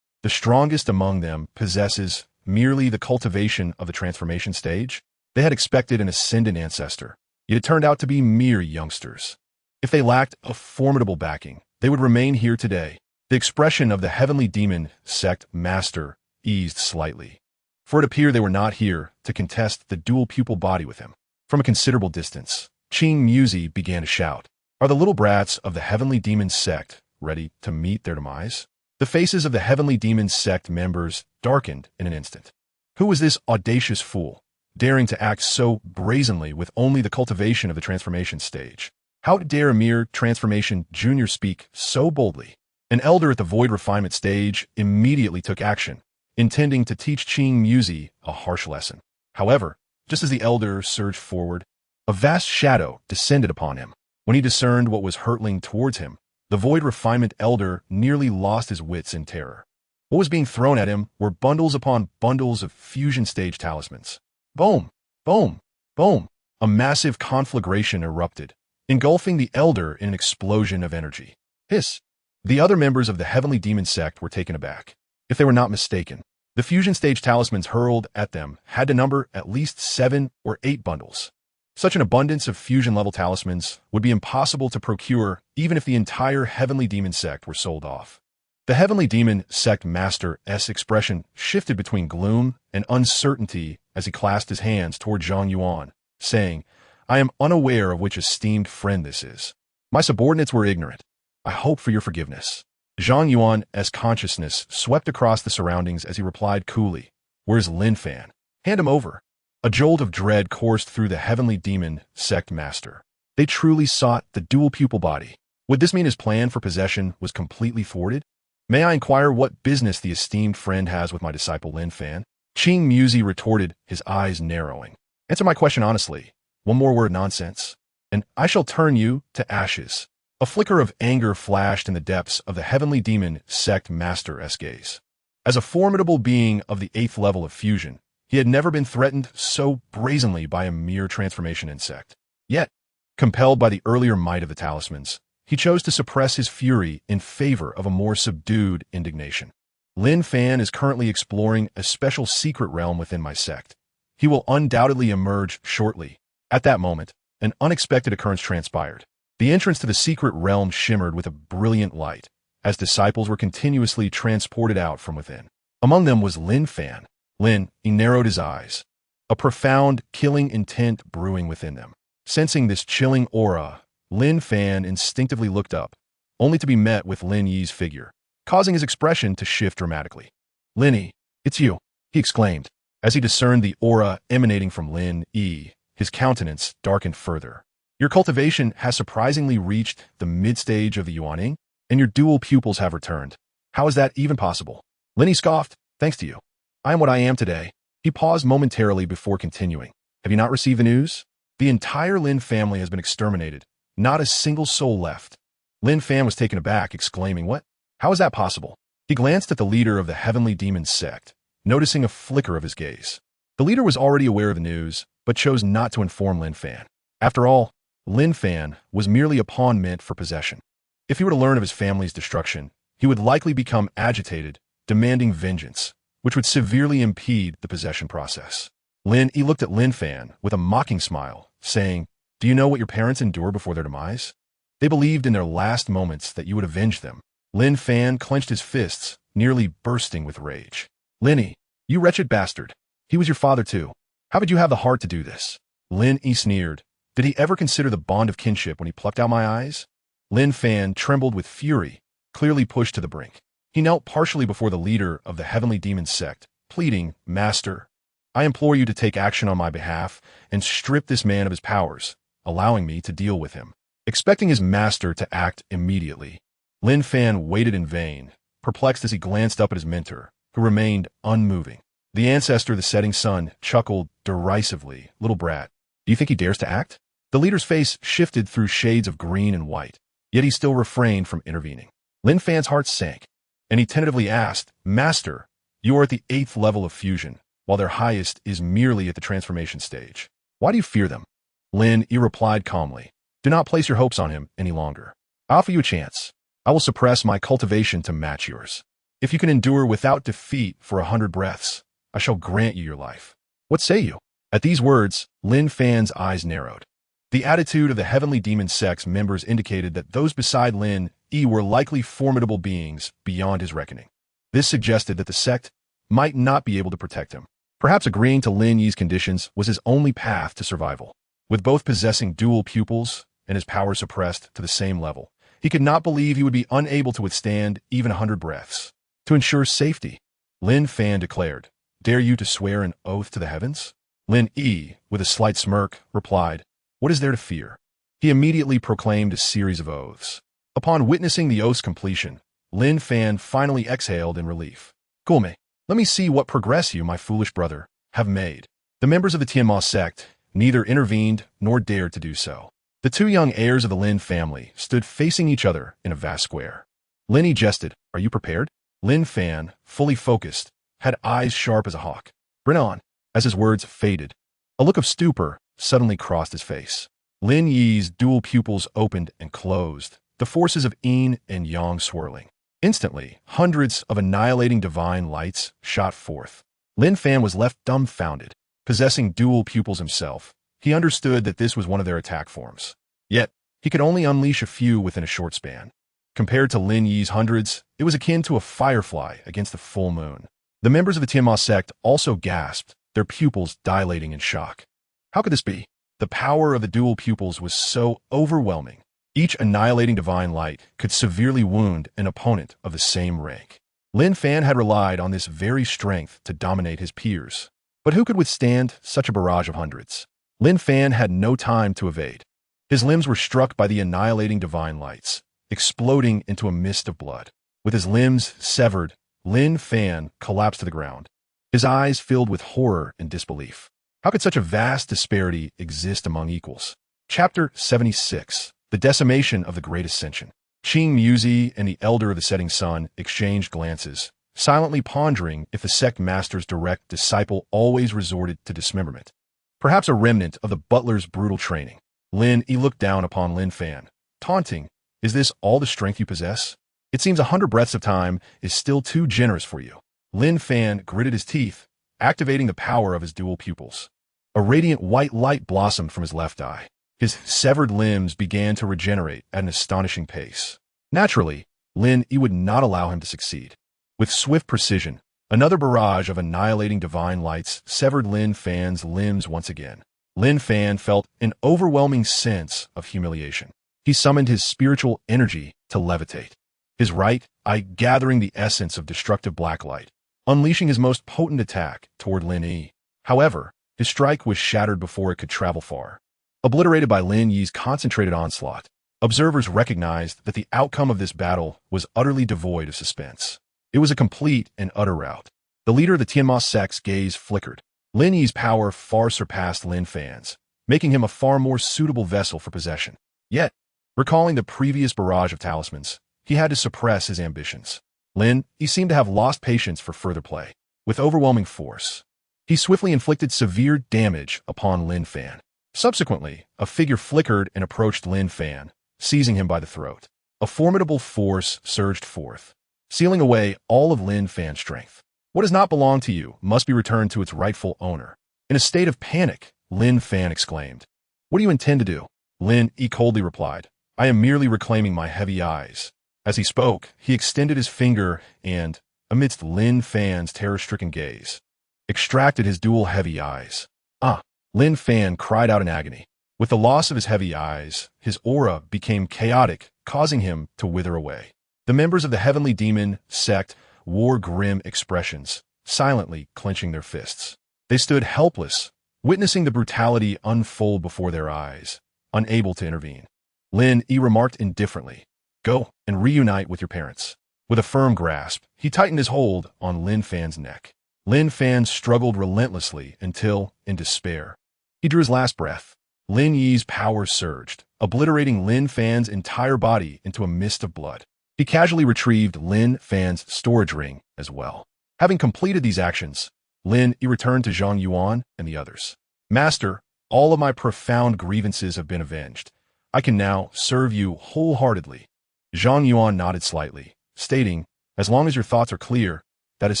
The strongest among them possesses merely the cultivation of the transformation stage? They had expected an ascendant ancestor, yet it turned out to be mere youngsters. If they lacked a formidable backing, they would remain here today. The expression of the Heavenly Demon sect master eased slightly, for it appeared they were not here to contest the dual pupil body with him. From a considerable distance, Qing Muzi began to shout, "Are the little brats of the Heavenly Demon sect ready to meet their demise?" The faces of the Heavenly Demon sect members darkened in an instant. Who was this audacious fool, daring to act so brazenly with only the cultivation of the transformation stage? How dare a mere transformation junior speak so boldly? An elder at the void refinement stage immediately took action, intending to teach Qing Muzi a harsh lesson. However, just as the elder surged forward, a vast shadow descended upon him. When he discerned what was hurtling towards him, the void refinement elder nearly lost his wits in terror. What was being thrown at him were bundles upon bundles of fusion stage talismans. Boom! Boom! Boom! A massive conflagration erupted, engulfing the elder in an explosion of energy. Hiss! The other members of the Heavenly Demon sect were taken aback. If they were not mistaken, the fusion stage talismans hurled at them had to number at least 7 or 8 bundles. Such an abundance of fusion-level talismans would be impossible to procure even if the entire Heavenly Demon sect were sold off. The Heavenly Demon sect master's expression shifted between gloom and uncertainty as he clasped his hands toward Zhang Yuan, saying, "I am unaware of which esteemed friend this is. My subordinates were ignorant. I hope for your forgiveness." Zhang Yuan's consciousness swept across the surroundings as he replied coolly, "Where's Lin Fan? Hand him over." A jolt of dread coursed through the Heavenly Demon sect master. They truly sought the dual pupil body. Would this mean his plan for possession was completely thwarted? "May I inquire what business the esteemed friend has with my disciple Lin Fan?" Qing Muzi retorted, his eyes narrowing. "Answer my question honestly. One more word nonsense, and I shall turn you to ashes." A flicker of anger flashed in the depths of the Heavenly Demon sect master's gaze. As a formidable being of the 8th level of fusion, he had never been threatened so brazenly by a mere transformation insect. Yet, compelled by the earlier might of the talismans, he chose to suppress his fury in favor of a more subdued indignation. "Lin Fan is currently exploring a special secret realm within my sect. He will undoubtedly emerge shortly." At that moment, an unexpected occurrence transpired. The entrance to the secret realm shimmered with a brilliant light, as disciples were continuously transported out from within. Among them was Lin Fan. He narrowed his eyes, a profound, killing intent brewing within them. Sensing this chilling aura, Lin Fan instinctively looked up, only to be met with Lin Yi's figure, causing his expression to shift dramatically. "Lin Yi, it's you," he exclaimed. As he discerned the aura emanating from Lin Yi, his countenance darkened further. "Your cultivation has surprisingly reached the mid-stage of the Yuaning, and your dual pupils have returned. How is that even possible?" Lin Yi scoffed, "Thanks to you. I am what I am today." He paused momentarily before continuing. "Have you not received the news? The entire Lin family has been exterminated. Not a single soul left." Lin Fan was taken aback, exclaiming, "What? How is that possible?" He glanced at the leader of the Heavenly Demon sect, noticing a flicker of his gaze. The leader was already aware of the news, but chose not to inform Lin Fan. After all, Lin Fan was merely a pawn meant for possession. If he were to learn of his family's destruction, he would likely become agitated, demanding vengeance, which would severely impede the possession process. Lin Yi looked at Lin Fan with a mocking smile, saying, "Do you know what your parents endured before their demise? They believed in their last moments that you would avenge them." Lin Fan clenched his fists, nearly bursting with rage. "Lin Yi, you wretched bastard. He was your father too. How would you have the heart to do this?" Lin Yi sneered. "Did he ever consider the bond of kinship when he plucked out my eyes?" Lin Fan trembled with fury, clearly pushed to the brink. He knelt partially before the leader of the Heavenly Demon sect, pleading, "Master, I implore you to take action on my behalf and strip this man of his powers, allowing me to deal with him." Expecting his master to act immediately, Lin Fan waited in vain, perplexed as he glanced up at his mentor, who remained unmoving. The ancestor, the setting sun, chuckled derisively. "Little brat, do you think he dares to act?" The leader's face shifted through shades of green and white, yet he still refrained from intervening. Lin Fan's heart sank, and he tentatively asked, "Master, you are at the 8th level of fusion, while their highest is merely at the transformation stage. Why do you fear them?" Lin Yi replied calmly, "Do not place your hopes on him any longer. I offer you a chance. I will suppress my cultivation to match yours. If you can endure without defeat for 100 breaths, I shall grant you your life. What say you?" At these words, Lin Fan's eyes narrowed. The attitude of the Heavenly Demon Sect's members indicated that those beside Lin Yi were likely formidable beings beyond his reckoning. This suggested that the sect might not be able to protect him. Perhaps agreeing to Lin Yi's conditions was his only path to survival. With both possessing dual pupils and his power suppressed to the same level, he could not believe he would be unable to withstand even 100 breaths. To ensure safety, Lin Fan declared, "Dare you to swear an oath to the heavens?" Lin Yi, with a slight smirk, replied, "What is there to fear?" He immediately proclaimed a series of oaths. Upon witnessing the oath's completion, Lin Fan finally exhaled in relief. "Gulme, let me see what progress you, my foolish brother, have made." The members of the Tianma sect neither intervened nor dared to do so. The two young heirs of the Lin family stood facing each other in a vast square. Lin Yi jested, "Are you prepared?" Lin Fan, fully focused, had eyes sharp as a hawk. "Bring on." As his words faded, a look of stupor suddenly crossed his face. Lin Yi's dual pupils opened and closed, the forces of yin and yang swirling. Instantly, hundreds of annihilating divine lights shot forth. Lin Fan was left dumbfounded. Possessing dual pupils himself, he understood that this was one of their attack forms. Yet, he could only unleash a few within a short span. Compared to Lin Yi's hundreds, it was akin to a firefly against the full moon. The members of the Tianma sect also gasped, their pupils dilating in shock. How could this be? The power of the dual pupils was so overwhelming. Each annihilating divine light could severely wound an opponent of the same rank. Lin Fan had relied on this very strength to dominate his peers. But who could withstand such a barrage of hundreds? Lin Fan had no time to evade. His limbs were struck by the annihilating divine lights, exploding into a mist of blood. With his limbs severed, Lin Fan collapsed to the ground, his eyes filled with horror and disbelief. How could such a vast disparity exist among equals? Chapter 76. The Decimation of the Great Ascension. Qing Muzi and the Elder of the Setting Sun exchanged glances, silently pondering if the sect master's direct disciple always resorted to dismemberment. Perhaps a remnant of the butler's brutal training. Lin Yi looked down upon Lin Fan, taunting, "Is this all the strength you possess? It seems 100 breaths of time is still too generous for you." Lin Fan gritted his teeth, activating the power of his dual pupils. A radiant white light blossomed from his left eye. His severed limbs began to regenerate at an astonishing pace. Naturally, Lin Yi would not allow him to succeed. With swift precision, another barrage of annihilating divine lights severed Lin Fan's limbs once again. Lin Fan felt an overwhelming sense of humiliation. He summoned his spiritual energy to levitate, his right eye gathering the essence of destructive black light, unleashing his most potent attack toward Lin Yi. However, his strike was shattered before it could travel far. Obliterated by Lin Yi's concentrated onslaught, observers recognized that the outcome of this battle was utterly devoid of suspense. It was a complete and utter rout. The leader of the Tianma sect's gaze flickered. Lin Yi's power far surpassed Lin Fan's, making him a far more suitable vessel for possession. Yet, recalling the previous barrage of talismans, he had to suppress his ambitions. Lin Yi seemed to have lost patience for further play. With overwhelming force, he swiftly inflicted severe damage upon Lin Fan. Subsequently, a figure flickered and approached Lin Fan, seizing him by the throat. A formidable force surged forth, sealing away all of Lin Fan's strength. What does not belong to you must be returned to its rightful owner. In a state of panic, Lin Fan exclaimed, "What do you intend to do?" Lin Yi coldly replied, "I am merely reclaiming my heavy eyes." As he spoke, he extended his finger and, amidst Lin Fan's terror-stricken gaze, extracted his dual heavy eyes. "Ah!" Lin Fan cried out in agony. With the loss of his heavy eyes, his aura became chaotic, causing him to wither away. The members of the Heavenly Demon sect wore grim expressions, silently clenching their fists. They stood helpless, witnessing the brutality unfold before their eyes, unable to intervene. Lin Yi remarked indifferently, "Go and reunite with your parents." With a firm grasp, he tightened his hold on Lin Fan's neck. Lin Fan struggled relentlessly until, in despair, he drew his last breath. Lin Yi's power surged, obliterating Lin Fan's entire body into a mist of blood. He casually retrieved Lin Fan's storage ring as well. Having completed these actions, Lin Yi returned to Zhang Yuan and the others. Master, all of my profound grievances have been avenged. I can now serve you wholeheartedly. Zhang Yuan nodded slightly, stating, as long as your thoughts are clear, that is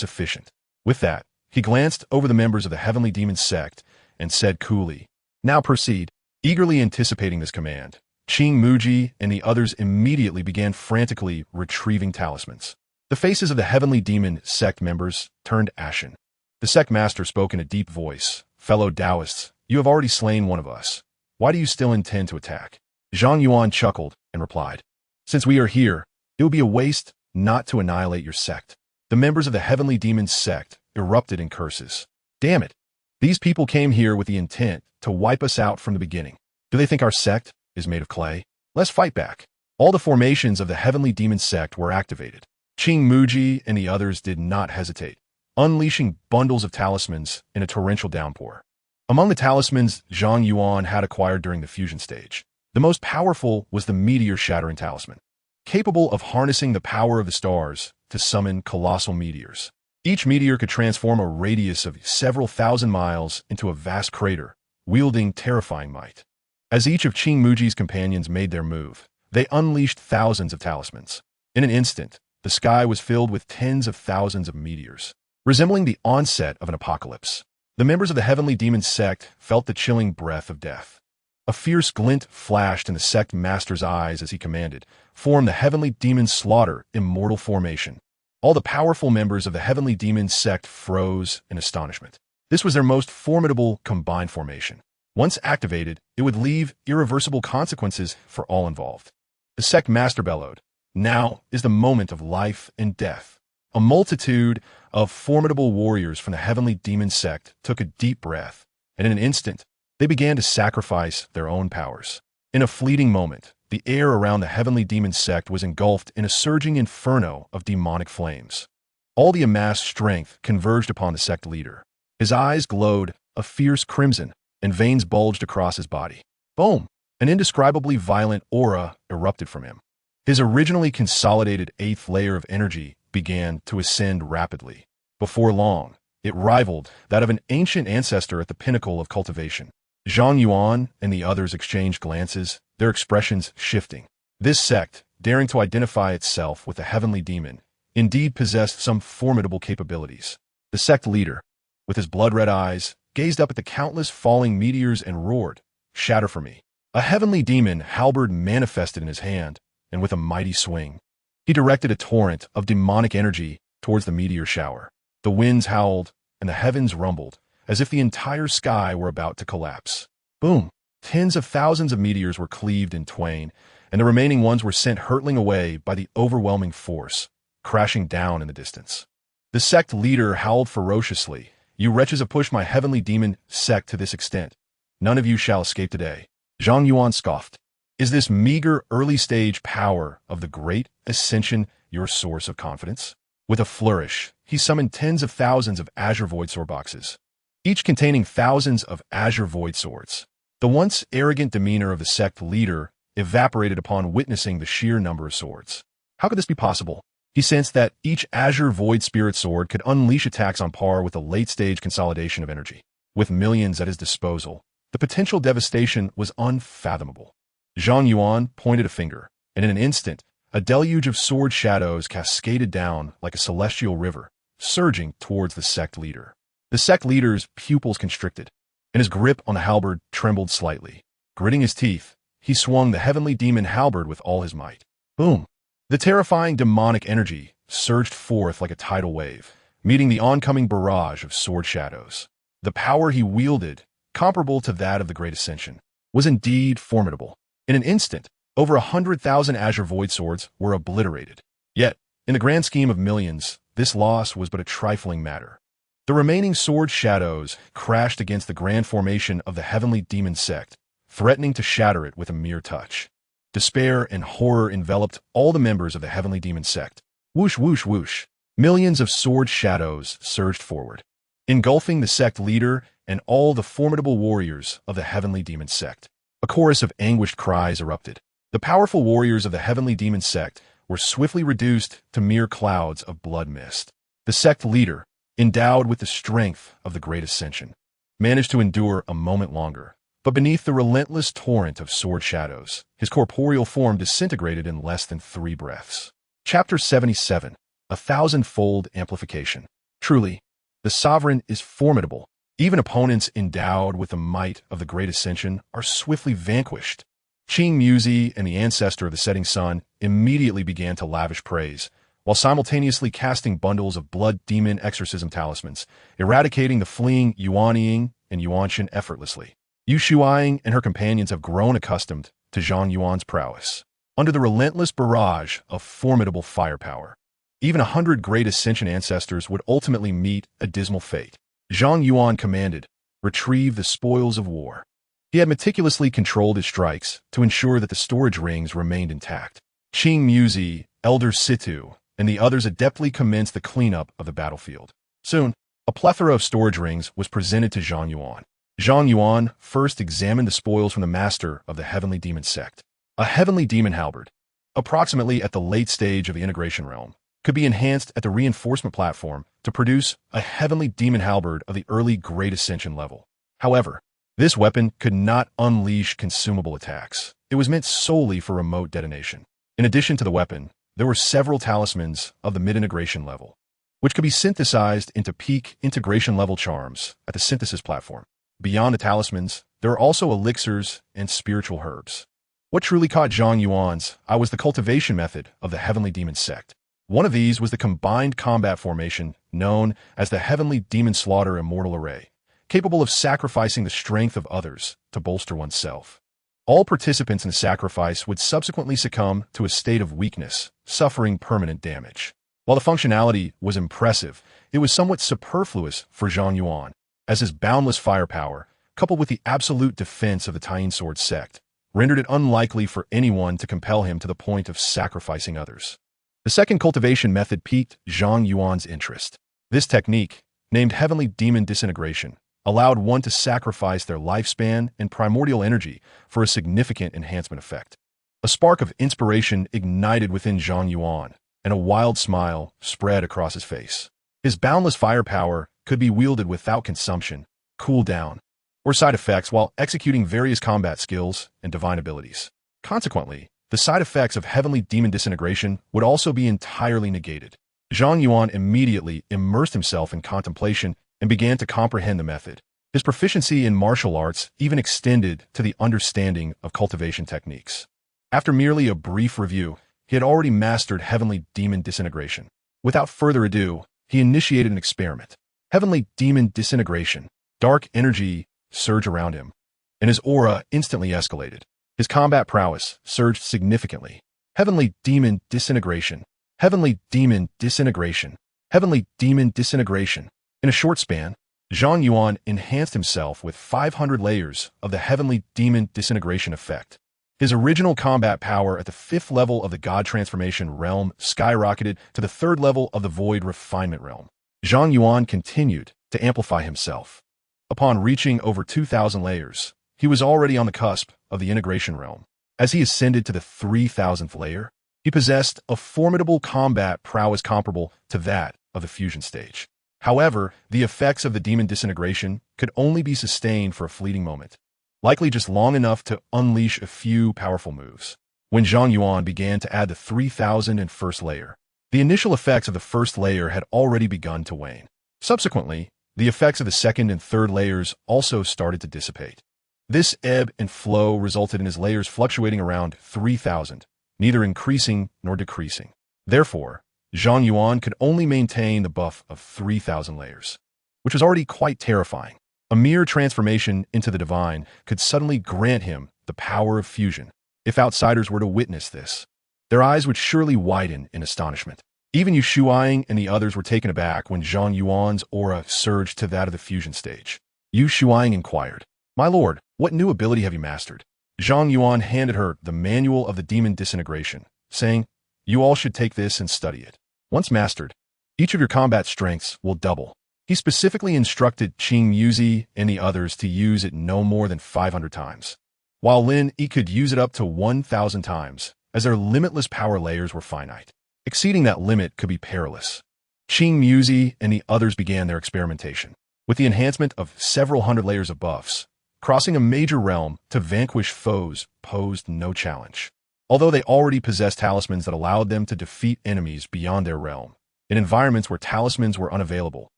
sufficient. With that, he glanced over the members of the Heavenly Demon sect and said coolly, now proceed. Eagerly anticipating this command, Qing Muji and the others immediately began frantically retrieving talismans. The faces of the Heavenly Demon sect members turned ashen. The sect master spoke in a deep voice, fellow Taoists, you have already slain one of us. Why do you still intend to attack? Zhang Yuan chuckled and replied, since we are here, it would be a waste not to annihilate your sect. The members of the Heavenly Demon sect erupted in curses. Damn it! These people came here with the intent to wipe us out from the beginning. Do they think our sect is made of clay? Let's fight back. All the formations of the Heavenly Demon sect were activated. Qing Muji and the others did not hesitate, unleashing bundles of talismans in a torrential downpour. Among the talismans Zhang Yuan had acquired during the fusion stage, the most powerful was the meteor-shattering talisman, capable of harnessing the power of the stars to summon colossal meteors. Each meteor could transform a radius of several thousand miles into a vast crater, wielding terrifying might. As each of Qing Muji's companions made their move, they unleashed thousands of talismans. In an instant, the sky was filled with tens of thousands of meteors, resembling the onset of an apocalypse. The members of the Heavenly Demon sect felt the chilling breath of death. A fierce glint flashed in the sect master's eyes as he commanded, form the Heavenly Demon Slaughter Immortal Formation. All the powerful members of the Heavenly Demon sect froze in astonishment. This was their most formidable combined formation. Once activated, it would leave irreversible consequences for all involved. The sect master bellowed, now is the moment of life and death. A multitude of formidable warriors from the Heavenly Demon sect took a deep breath, and in an instant, they began to sacrifice their own powers. In a fleeting moment, the air around the Heavenly Demon sect was engulfed in a surging inferno of demonic flames. All the amassed strength converged upon the sect leader. His eyes glowed a fierce crimson, and veins bulged across his body. Boom! An indescribably violent aura erupted from him. His originally consolidated eighth layer of energy began to ascend rapidly. Before long, it rivaled that of an ancient ancestor at the pinnacle of cultivation. Zhang Yuan and the others exchanged glances, their expressions shifting. This sect, daring to identify itself with the Heavenly Demon, indeed possessed some formidable capabilities. The sect leader, with his blood-red eyes, gazed up at the countless falling meteors and roared, shatter for me. A Heavenly Demon halberd manifested in his hand, and with a mighty swing, he directed a torrent of demonic energy towards the meteor shower. The winds howled, and the heavens rumbled, as if the entire sky were about to collapse. Boom! Tens of thousands of meteors were cleaved in twain, and the remaining ones were sent hurtling away by the overwhelming force, crashing down in the distance. The sect leader howled ferociously, you wretches have pushed my Heavenly Demon sect to this extent. None of you shall escape today. Zhang Yuan scoffed. Is this meager early-stage power of the Great Ascension your source of confidence? With a flourish, he summoned tens of thousands of Azure Void Sword boxes, each containing thousands of Azure Void Swords. The once arrogant demeanor of the sect leader evaporated upon witnessing the sheer number of swords. How could this be possible? He sensed that each Azure Void Spirit Sword could unleash attacks on par with a late-stage consolidation of energy. With millions at his disposal, the potential devastation was unfathomable. Zhang Yuan pointed a finger, and in an instant, a deluge of sword shadows cascaded down like a celestial river, surging towards the sect leader. The sect leader's pupils constricted, and his grip on the halberd trembled slightly. Gritting his teeth, he swung the Heavenly Demon halberd with all his might. Boom! The terrifying demonic energy surged forth like a tidal wave, meeting the oncoming barrage of sword shadows. The power he wielded, comparable to that of the Great Ascension, was indeed formidable. In an instant, over 100,000 Azure Void Swords were obliterated. Yet, in the grand scheme of millions, this loss was but a trifling matter. The remaining sword shadows crashed against the grand formation of the Heavenly Demon sect, threatening to shatter it with a mere touch. Despair and horror enveloped all the members of the Heavenly Demon sect. Whoosh, whoosh, whoosh. Millions of sword shadows surged forward, engulfing the sect leader and all the formidable warriors of the Heavenly Demon sect. A chorus of anguished cries erupted. The powerful warriors of the heavenly demon sect were swiftly reduced to mere clouds of blood mist. The sect leader, endowed with the strength of the Great Ascension, managed to endure a moment longer. But beneath the relentless torrent of sword shadows, his corporeal form disintegrated in less than 3 breaths. Chapter 77. A Thousand-Fold Amplification. Truly, the Sovereign is formidable. Even opponents endowed with the might of the Great Ascension are swiftly vanquished. Qing Muzi and the ancestor of the setting sun immediately began to lavish praise, while simultaneously casting bundles of blood demon exorcism talismans, eradicating the fleeing Yuanying and Yuanshan effortlessly. Yu Shuaying and her companions have grown accustomed to Zhang Yuan's prowess. Under the relentless barrage of formidable firepower, even 100 Great Ascension ancestors would ultimately meet a dismal fate. Zhang Yuan commanded, "Retrieve the spoils of war." He had meticulously controlled his strikes to ensure that the storage rings remained intact. Qing Muzi, Elder Situ, and the others adeptly commenced the cleanup of the battlefield. Soon, a plethora of storage rings was presented to Zhang Yuan. Zhang Yuan first examined the spoils from the master of the heavenly demon sect. A heavenly demon halberd, approximately at the late stage of the integration realm, could be enhanced at the reinforcement platform to produce a heavenly demon halberd of the early Great Ascension level. However, this weapon could not unleash consumable attacks. It was meant solely for remote detonation. In addition to the weapon, there were several talismans of the mid-integration level, which could be synthesized into peak integration level charms at the synthesis platform. Beyond the talismans, there are also elixirs and spiritual herbs. What truly caught Zhang Yuan's eye was the cultivation method of the heavenly demon sect. One of these was the combined combat formation known as the Heavenly Demon Slaughter Immortal Array, capable of sacrificing the strength of others to bolster oneself. All participants in the sacrifice would subsequently succumb to a state of weakness, suffering permanent damage. While the functionality was impressive, it was somewhat superfluous for Zhang Yuan, as his boundless firepower, coupled with the absolute defense of the Taiyin Sword sect, rendered it unlikely for anyone to compel him to the point of sacrificing others. The second cultivation method piqued Zhang Yuan's interest. This technique, named Heavenly Demon Disintegration, allowed one to sacrifice their lifespan and primordial energy for a significant enhancement effect. A spark of inspiration ignited within Zhang Yuan, and a wild smile spread across his face. His boundless firepower could be wielded without consumption, cooldown, or side effects while executing various combat skills and divine abilities. Consequently, the side effects of Heavenly Demon Disintegration would also be entirely negated. Zhang Yuan immediately immersed himself in contemplation and began to comprehend the method. His proficiency in martial arts even extended to the understanding of cultivation techniques. After merely a brief review, he had already mastered Heavenly Demon Disintegration. Without further ado, he initiated an experiment. Heavenly Demon Disintegration. Dark energy surged around him, and his aura instantly escalated. His combat prowess surged significantly. Heavenly Demon Disintegration. Heavenly Demon Disintegration. Heavenly Demon Disintegration. In a short span, Zhang Yuan enhanced himself with 500 layers of the Heavenly Demon Disintegration effect. His original combat power at the 5th level of the God Transformation realm skyrocketed to the 3rd level of the Void Refinement realm. Zhang Yuan continued to amplify himself. Upon reaching over 2,000 layers, he was already on the cusp of the integration realm. As he ascended to the 3,000th layer, he possessed a formidable combat prowess comparable to that of the fusion stage. However, the effects of the demon disintegration could only be sustained for a fleeting moment, likely just long enough to unleash a few powerful moves. When Zhang Yuan began to add the 3,001st layer, the initial effects of the first layer had already begun to wane. Subsequently, the effects of the second and third layers also started to dissipate. This ebb and flow resulted in his layers fluctuating around 3,000, neither increasing nor decreasing. Therefore, Zhang Yuan could only maintain the buff of 3,000 layers, which was already quite terrifying. A mere transformation into the divine could suddenly grant him the power of fusion. If outsiders were to witness this, their eyes would surely widen in astonishment. Even Yu Shuaying and the others were taken aback when Zhang Yuan's aura surged to that of the fusion stage. Yu Shuaying inquired, "My lord, what new ability have you mastered?" Zhang Yuan handed her the Manual of the Demon Disintegration, saying, "You all should take this and study it. Once mastered, each of your combat strengths will double." He specifically instructed Qing Muzi and the others to use it no more than 500 times. while Lin Yi could use it up to 1,000 times, as their limitless power layers were finite. Exceeding that limit could be perilous. Qing Muzi and the others began their experimentation. With the enhancement of several hundred layers of buffs, crossing a major realm to vanquish foes posed no challenge. Although they already possessed talismans that allowed them to defeat enemies beyond their realm, in environments where talismans were unavailable,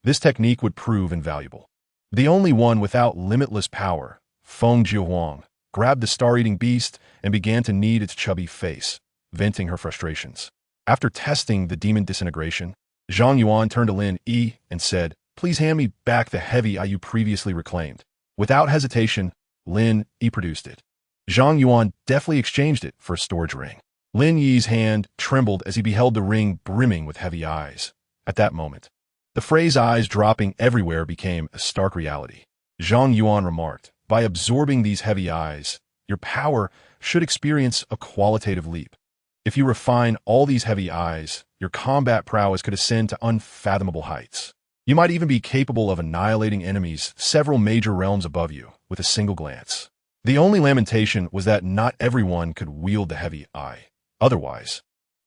this technique would prove invaluable. The only one without limitless power, Feng Jiuhuang, grabbed the star-eating beast and began to knead its chubby face, venting her frustrations. After testing the demon disintegration, Zhang Yuan turned to Lin Yi and said, "Please hand me back the heavy eye you previously reclaimed." Without hesitation, Lin Yi produced it. Zhang Yuan deftly exchanged it for a storage ring. Lin Yi's hand trembled as he beheld the ring brimming with heavy eyes. At that moment, the phrase "eyes dropping everywhere" became a stark reality. Zhang Yuan remarked, "By absorbing these heavy eyes, your power should experience a qualitative leap. If you refine all these heavy eyes, your combat prowess could ascend to unfathomable heights. You might even be capable of annihilating enemies several major realms above you with a single glance." The only lamentation was that not everyone could wield the heavy eye. Otherwise,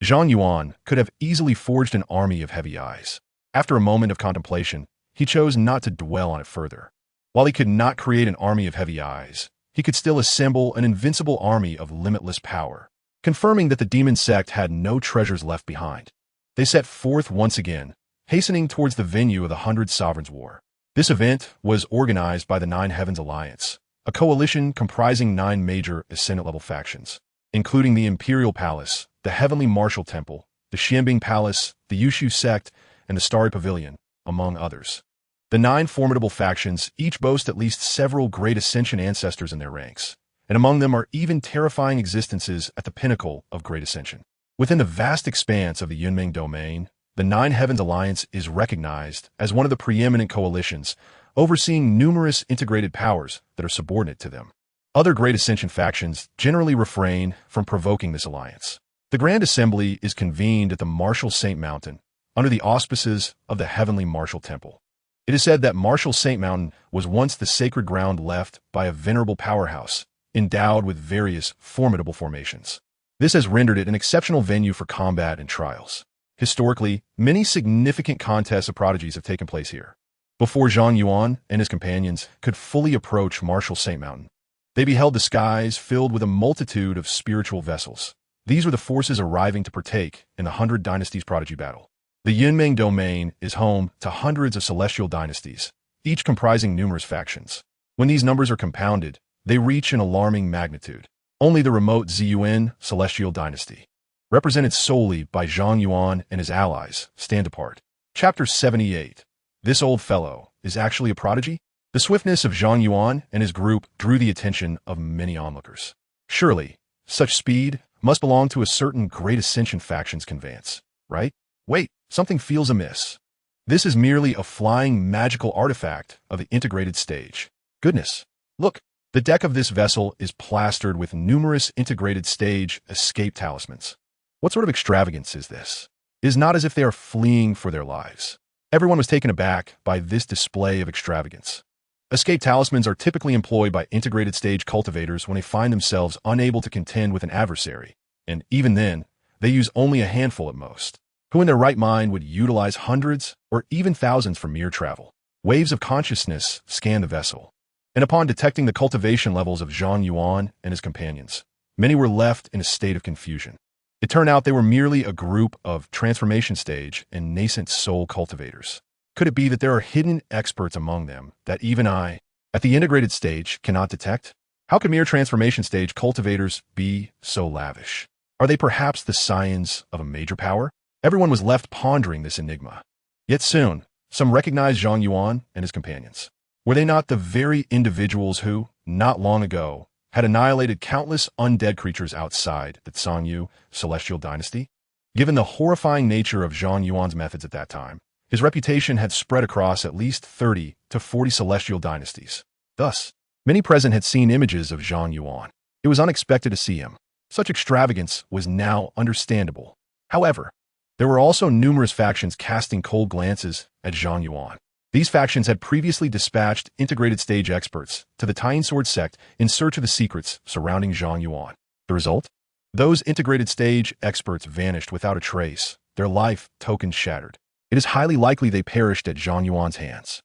Zhang Yuan could have easily forged an army of heavy eyes. After a moment of contemplation, he chose not to dwell on it further. While he could not create an army of heavy eyes, he could still assemble an invincible army of limitless power. Confirming that the demon sect had no treasures left behind, they set forth once again, hastening towards the venue of the 100 Sovereigns' War. This event was organized by the Nine Heavens Alliance, a coalition comprising 9 major Ascendant-level factions, including the Imperial Palace, the Heavenly Martial Temple, the Xianbing Palace, the Yushu Sect, and the Starry Pavilion, among others. The 9 formidable factions each boast at least several great Ascension ancestors in their ranks, and among them are even terrifying existences at the pinnacle of Great Ascension. Within the vast expanse of the Yunming domain, the Nine Heavens Alliance is recognized as one of the preeminent coalitions, overseeing numerous integrated powers that are subordinate to them. Other Great Ascension factions generally refrain from provoking this alliance. The Grand Assembly is convened at the Martial Saint Mountain, under the auspices of the Heavenly Martial Temple. It is said that Martial Saint Mountain was once the sacred ground left by a venerable powerhouse, endowed with various formidable formations. This has rendered it an exceptional venue for combat and trials. Historically, many significant contests of prodigies have taken place here. Before Zhang Yuan and his companions could fully approach Martial Saint Mountain, they beheld the skies filled with a multitude of spiritual vessels. These were the forces arriving to partake in the 100 Dynasties Prodigy Battle. The Yunming domain is home to hundreds of celestial dynasties, each comprising numerous factions. When these numbers are compounded, they reach an alarming magnitude. Only the remote Ziyuan Celestial Dynasty, represented solely by Zhang Yuan and his allies, stand apart. Chapter 78. This old fellow is actually a prodigy? The swiftness of Zhang Yuan and his group drew the attention of many onlookers. Surely, such speed must belong to a certain Great Ascension faction's conveyance, right? Wait, something feels amiss. This is merely a flying magical artifact of the integrated stage. Goodness, look, the deck of this vessel is plastered with numerous integrated stage escape talismans. What sort of extravagance is this? It is not as if they are fleeing for their lives. Everyone was taken aback by this display of extravagance. Escape talismans are typically employed by integrated stage cultivators when they find themselves unable to contend with an adversary, and even then, they use only a handful at most. Who in their right mind would utilize hundreds or even thousands for mere travel? Waves of consciousness scan the vessel, and upon detecting the cultivation levels of Zhang Yuan and his companions, many were left in a state of confusion. It turned out they were merely a group of transformation stage and nascent soul cultivators. Could it be that there are hidden experts among them that even I, at the integrated stage, cannot detect? How could mere transformation stage cultivators be so lavish? Are they perhaps the scions of a major power? Everyone was left pondering this enigma. Yet soon, some recognized Zhang Yuan and his companions. Were they not the very individuals who, not long ago, had annihilated countless undead creatures outside the Zhangyu Celestial Dynasty? Given the horrifying nature of Zhang Yuan's methods at that time, his reputation had spread across at least 30 to 40 celestial dynasties. Thus, many present had seen images of Zhang Yuan. It was unexpected to see him. Such extravagance was now understandable. However, there were also numerous factions casting cold glances at Zhang Yuan. These factions had previously dispatched integrated stage experts to the Tying Sword sect in search of the secrets surrounding Zhang Yuan. The result? Those integrated stage experts vanished without a trace, their life tokens shattered. It is highly likely they perished at Zhang Yuan's hands.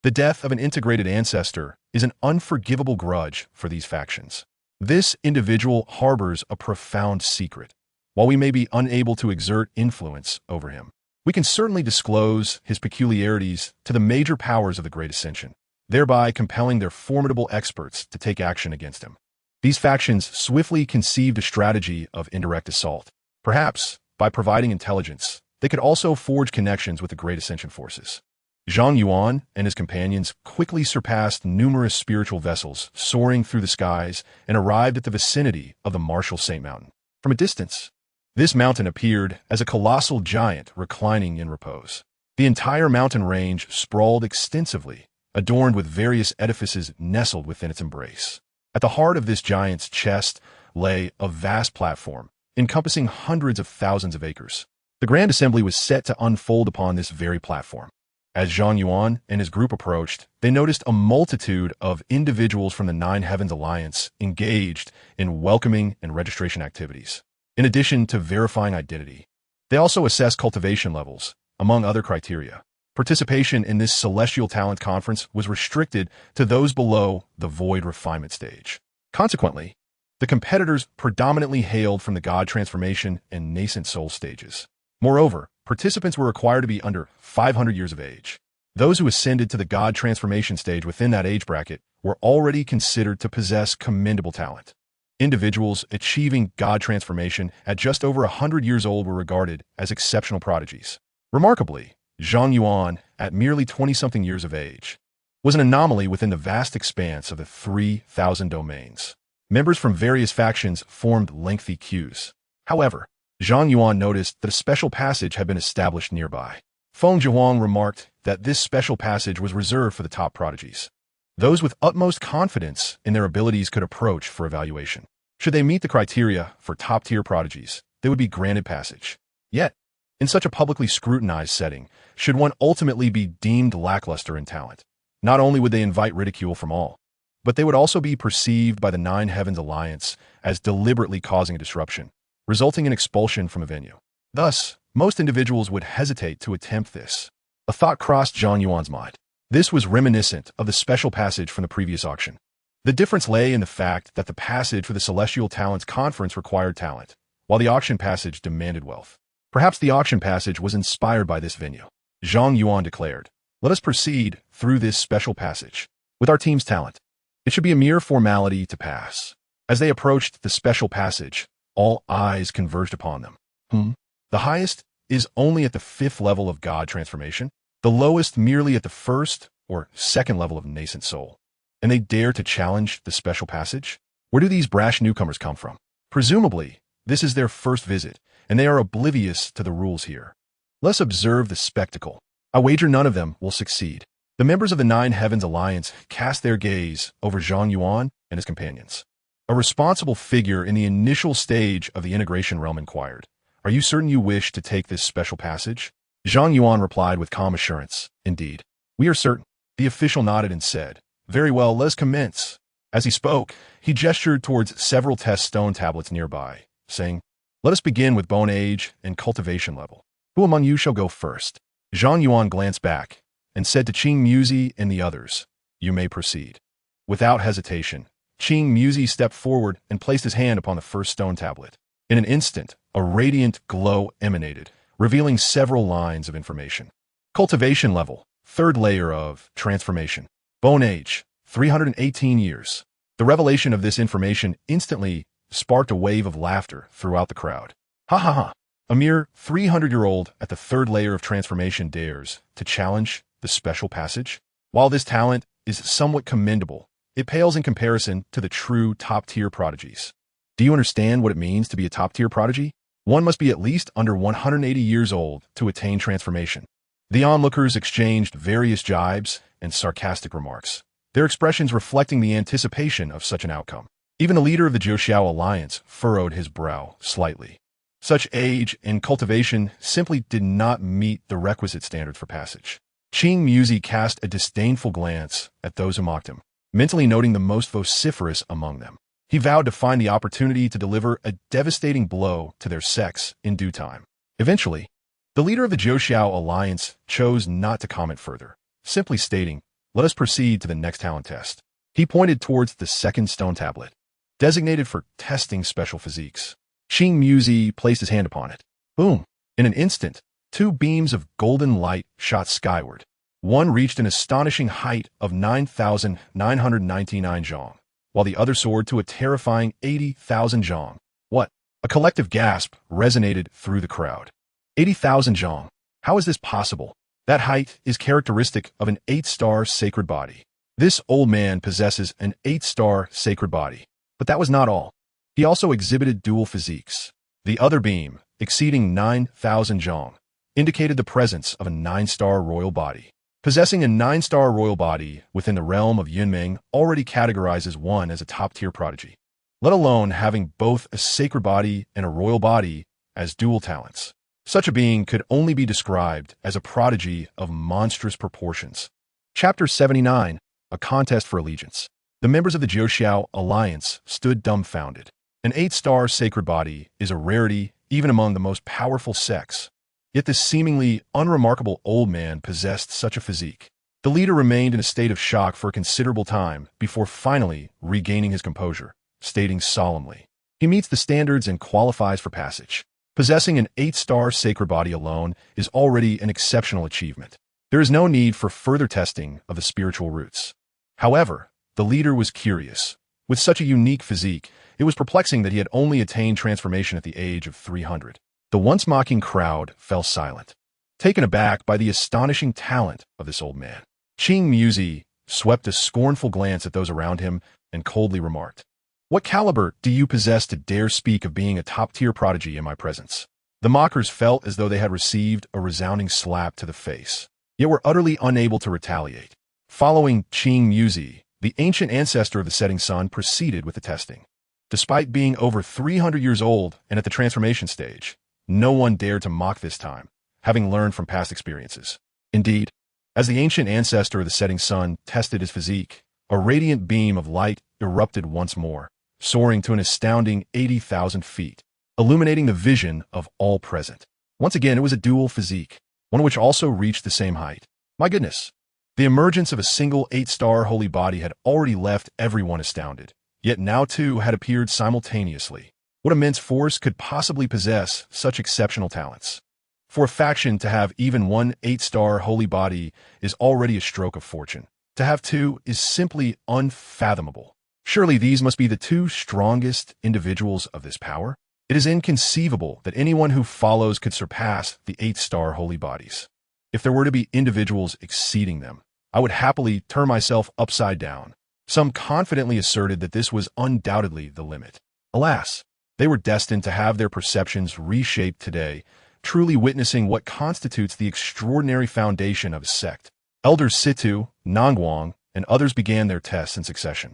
The death of an integrated ancestor is an unforgivable grudge for these factions. This individual harbors a profound secret. While we may be unable to exert influence over him, we can certainly disclose his peculiarities to the major powers of the Great Ascension, thereby compelling their formidable experts to take action against him. These factions swiftly conceived a strategy of indirect assault. Perhaps, by providing intelligence, they could also forge connections with the Great Ascension forces. Zhang Yuan and his companions quickly surpassed numerous spiritual vessels soaring through the skies and arrived at the vicinity of the Martial Saint Mountain. From a distance, this mountain appeared as a colossal giant reclining in repose. The entire mountain range sprawled extensively, adorned with various edifices nestled within its embrace. At the heart of this giant's chest lay a vast platform, encompassing hundreds of thousands of acres. The Grand Assembly was set to unfold upon this very platform. As Zhang Yuan and his group approached, they noticed a multitude of individuals from the Nine Heavens Alliance engaged in welcoming and registration activities. In addition to verifying identity, they also assessed cultivation levels, among other criteria. Participation in this Celestial Talent Conference was restricted to those below the Void Refinement stage. Consequently, the competitors predominantly hailed from the God Transformation and Nascent Soul stages. Moreover, participants were required to be under 500 years of age. Those who ascended to the God Transformation stage within that age bracket were already considered to possess commendable talent. Individuals achieving God Transformation at just over 100 years old were regarded as exceptional prodigies. Remarkably, Zhang Yuan, at merely 20-something years of age, was an anomaly within the vast expanse of the 3,000 domains. Members from various factions formed lengthy queues. However, Zhang Yuan noticed that a special passage had been established nearby. Feng Zhihuang remarked that this special passage was reserved for the top prodigies. Those with utmost confidence in their abilities could approach for evaluation. Should they meet the criteria for top-tier prodigies, they would be granted passage. Yet, in such a publicly scrutinized setting, should one ultimately be deemed lackluster in talent, not only would they invite ridicule from all, but they would also be perceived by the Nine Heavens Alliance as deliberately causing a disruption, resulting in expulsion from a venue. Thus, most individuals would hesitate to attempt this. A thought crossed Zhang Yuan's mind. This was reminiscent of the special passage from the previous auction. The difference lay in the fact that the passage for the Celestial Talents Conference required talent, while the auction passage demanded wealth. Perhaps the auction passage was inspired by this venue. Zhang Yuan declared, "Let us proceed through this special passage with our team's talent. It should be a mere formality to pass." As they approached the special passage, all eyes converged upon them. The highest is only at the 5th level of God Transformation, the lowest merely at the 1st or 2nd level of Nascent Soul. And they dare to challenge the special passage? Where do these brash newcomers come from? Presumably, this is their first visit, and they are oblivious to the rules here. Let's observe the spectacle. I wager none of them will succeed. The members of the Nine Heavens Alliance cast their gaze over Zhang Yuan and his companions. A responsible figure in the initial stage of the integration realm inquired, "Are you certain you wish to take this special passage?" Zhang Yuan replied with calm assurance, "Indeed, we are certain." The official nodded and said, "Very well, let us commence." As he spoke, he gestured towards several test stone tablets nearby, saying, "Let us begin with bone age and cultivation level. Who among you shall go first?" Zhang Yuan glanced back and said to Qing Muzi and the others, "You may proceed." Without hesitation, Qing Muzi stepped forward and placed his hand upon the first stone tablet. In an instant, a radiant glow emanated, revealing several lines of information. Cultivation level, 3rd layer of transformation. Bone age, 318 years. The revelation of this information instantly sparked a wave of laughter throughout the crowd. Ha ha ha. A mere 300-year-old at the 3rd layer of transformation dares to challenge the special passage? While this talent is somewhat commendable, it pales in comparison to the true top-tier prodigies. Do you understand what it means to be a top-tier prodigy? One must be at least under 180 years old to attain transformation. The onlookers exchanged various jibes and sarcastic remarks, their expressions reflecting the anticipation of such an outcome. Even the leader of the Jiuxiao Alliance furrowed his brow slightly. Such age and cultivation simply did not meet the requisite standards for passage. Qing Muzi cast a disdainful glance at those who mocked him, mentally noting the most vociferous among them. He vowed to find the opportunity to deliver a devastating blow to their sects in due time. Eventually, the leader of the Zhou alliance chose not to comment further, simply stating, "Let us proceed to the next talent test." He pointed towards the second stone tablet, designated for testing special physiques. Qing Muzi placed his hand upon it. Boom! In an instant, two beams of golden light shot skyward. One reached an astonishing height of 9,999 zhong, while the other soared to a terrifying 80,000 zhong. What? A collective gasp resonated through the crowd. 80,000 zhong. How is this possible? That height is characteristic of an 8-star sacred body. This old man possesses an 8-star sacred body. But that was not all. He also exhibited dual physiques. The other beam, exceeding 9,000 zhong, indicated the presence of a 9-star royal body. Possessing a 9-star royal body within the realm of Yunmeng already categorizes one as a top-tier prodigy, let alone having both a sacred body and a royal body as dual talents. Such a being could only be described as a prodigy of monstrous proportions. Chapter 79, A Contest for Allegiance. The members of the Zhou alliance stood dumbfounded. An 8-star sacred body is a rarity even among the most powerful sects. Yet this seemingly unremarkable old man possessed such a physique. The leader remained in a state of shock for a considerable time before finally regaining his composure, stating solemnly, "He meets the standards and qualifies for passage. Possessing an 8-star sacred body alone is already an exceptional achievement. There is no need for further testing of the spiritual roots." However, the leader was curious. With such a unique physique, it was perplexing that he had only attained transformation at the age of 300. The once mocking crowd fell silent, taken aback by the astonishing talent of this old man. Qing Muzi swept a scornful glance at those around him and coldly remarked, "What caliber do you possess to dare speak of being a top-tier prodigy in my presence?" The mockers felt as though they had received a resounding slap to the face, yet were utterly unable to retaliate. Following Qing Muzi, the ancient ancestor of the setting sun proceeded with the testing. Despite being over 300 years old and at the transformation stage, no one dared to mock this time, having learned from past experiences. Indeed, as the ancient ancestor of the setting sun tested his physique, a radiant beam of light erupted once more, soaring to an astounding 80,000 feet, illuminating the vision of all present. Once again, it was a dual physique, one which also reached the same height. My goodness! The emergence of a single 8-star holy body had already left everyone astounded, yet now two had appeared simultaneously. What immense force could possibly possess such exceptional talents? For a faction to have even one 8-star holy body is already a stroke of fortune. To have two is simply unfathomable. Surely these must be the two strongest individuals of this power? It is inconceivable that anyone who follows could surpass the 8-star holy bodies. If there were to be individuals exceeding them, I would happily turn myself upside down. Some confidently asserted that this was undoubtedly the limit. Alas, they were destined to have their perceptions reshaped today, truly witnessing what constitutes the extraordinary foundation of a sect. Elders Situ, Nangguang, and others began their tests in succession.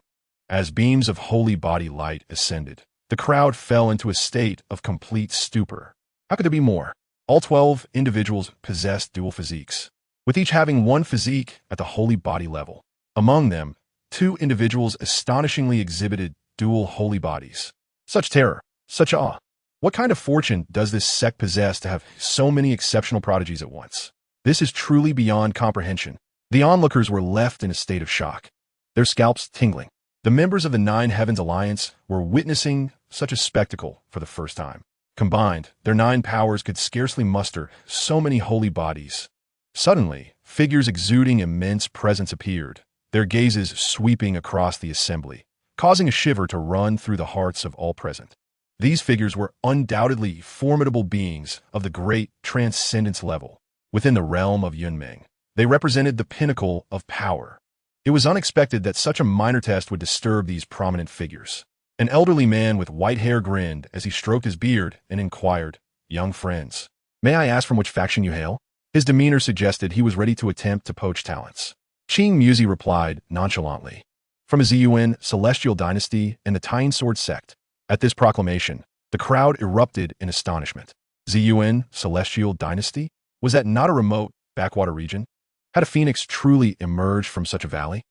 As beams of holy body light ascended, the crowd fell into a state of complete stupor. How could there be more? All 12 individuals possessed dual physiques, with each having one physique at the holy body level. Among them, 2 individuals astonishingly exhibited dual holy bodies. Such terror, such awe. What kind of fortune does this sect possess to have so many exceptional prodigies at once? This is truly beyond comprehension. The onlookers were left in a state of shock, their scalps tingling. The members of the Nine Heavens Alliance were witnessing such a spectacle for the first time. Combined, their 9 powers could scarcely muster so many holy bodies. Suddenly, figures exuding immense presence appeared, their gazes sweeping across the assembly, causing a shiver to run through the hearts of all present. These figures were undoubtedly formidable beings of the great transcendence level. Within the realm of Yunmeng, they represented the pinnacle of power. It was unexpected that such a minor test would disturb these prominent figures. An elderly man with white hair grinned as he stroked his beard and inquired, "Young friends, may I ask from which faction you hail?" His demeanor suggested he was ready to attempt to poach talents. Qing Muzi replied nonchalantly, "From a Zhang Yuan celestial dynasty and the Tying Sword sect." At this proclamation, the crowd erupted in astonishment. Zhang Yuan celestial dynasty? Was that not a remote backwater region? Had a phoenix truly emerged from such a valley?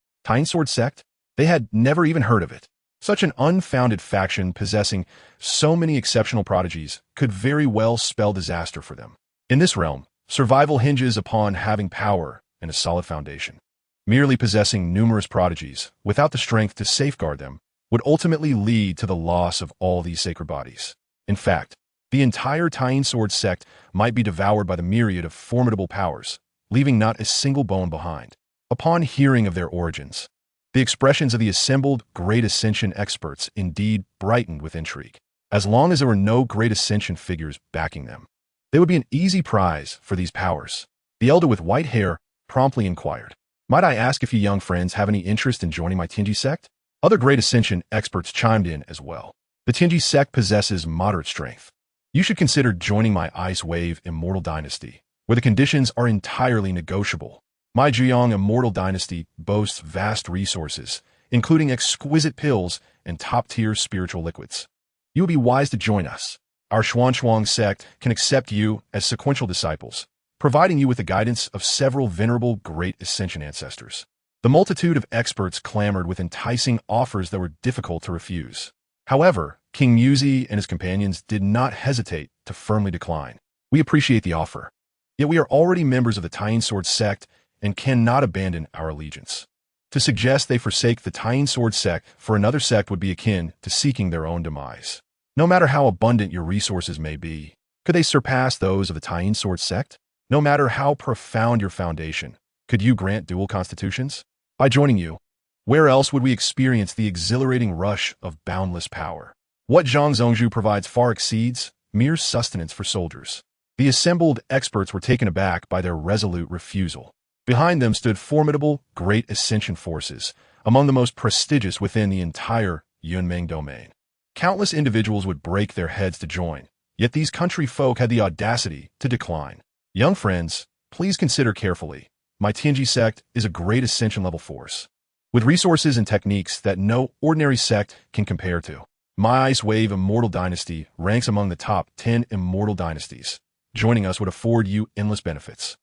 Sword sect? They had never even heard of it. Such an unfounded faction possessing so many exceptional prodigies could very well spell disaster for them. In this realm, survival hinges upon having power and a solid foundation. Merely possessing numerous prodigies, without the strength to safeguard them, would ultimately lead to the loss of all these sacred bodies. In fact, the entire Sword sect might be devoured by the myriad of formidable powers, leaving not a single bone behind. Upon hearing of their origins, the expressions of the assembled Great Ascension experts indeed brightened with intrigue. As long as there were no Great Ascension figures backing them, they would be an easy prize for these powers. The elder with white hair promptly inquired, "Might I ask if you young friends have any interest in joining my Tinji sect?" Other Great Ascension experts chimed in as well. "The Tinji sect possesses moderate strength. You should consider joining my Ice Wave Immortal Dynasty, where the conditions are entirely negotiable. My Zhejiang Immortal Dynasty boasts vast resources, including exquisite pills and top-tier spiritual liquids. You would be wise to join us. Our Xuan sect can accept you as sequential disciples, providing you with the guidance of several venerable Great Ascension ancestors." The multitude of experts clamored with enticing offers that were difficult to refuse. However, King Muzi and his companions did not hesitate to firmly decline. "We appreciate the offer, yet we are already members of the Sword sect and cannot abandon our allegiance. To suggest they forsake the Sword sect for another sect would be akin to seeking their own demise. No matter how abundant your resources may be, could they surpass those of the Sword sect? No matter how profound your foundation, could you grant dual constitutions? By joining you, where else would we experience the exhilarating rush of boundless power? What Zhang Zhongzhu provides far exceeds mere sustenance for soldiers." The assembled experts were taken aback by their resolute refusal. Behind them stood formidable Great Ascension forces, among the most prestigious within the entire Yunmeng domain. Countless individuals would break their heads to join, yet these country folk had the audacity to decline. "Young friends, please consider carefully. My Tianji sect is a Great Ascension level force, with resources and techniques that no ordinary sect can compare to. My Ice Wave Immortal Dynasty ranks among the top 10 immortal dynasties. Joining us would afford you endless benefits."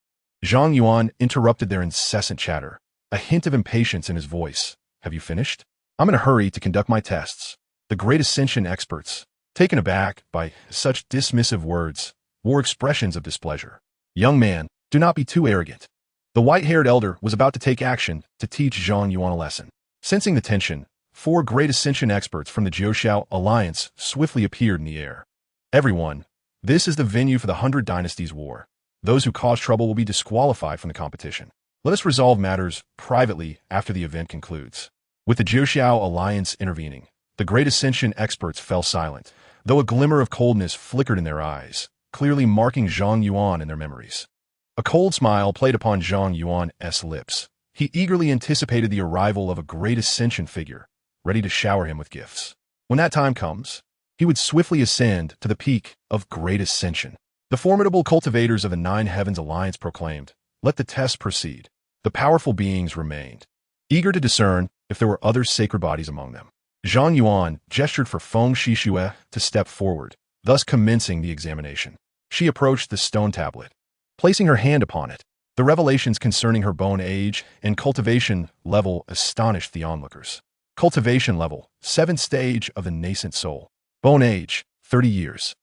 Zhang Yuan interrupted their incessant chatter, a hint of impatience in his voice. "Have you finished? I'm in a hurry to conduct my tests." The Great Ascension experts, taken aback by such dismissive words, wore expressions of displeasure. "Young man, do not be too arrogant." The white-haired elder was about to take action to teach Zhang Yuan a lesson. Sensing the tension, 4 Great Ascension experts from the Jiuxiao Alliance swiftly appeared in the air. "Everyone, this is the venue for the 100 Dynasties War. Those who cause trouble will be disqualified from the competition. Let us resolve matters privately after the event concludes." With the Jiuxiao Alliance intervening, the Great Ascension experts fell silent, though a glimmer of coldness flickered in their eyes, clearly marking Zhang Yuan in their memories. A cold smile played upon Zhang Yuan's lips. He eagerly anticipated the arrival of a Great Ascension figure, ready to shower him with gifts. When that time comes, he would swiftly ascend to the peak of Great Ascension. The formidable cultivators of the Nine Heavens Alliance proclaimed, "Let the test proceed." The powerful beings remained, eager to discern if there were other sacred bodies among them. Zhang Yuan gestured for Feng Shixue to step forward, thus commencing the examination. She approached the stone tablet, placing her hand upon it. The revelations concerning her bone age and cultivation level astonished the onlookers. Cultivation level, 7th stage of the nascent soul. Bone age, 30 years.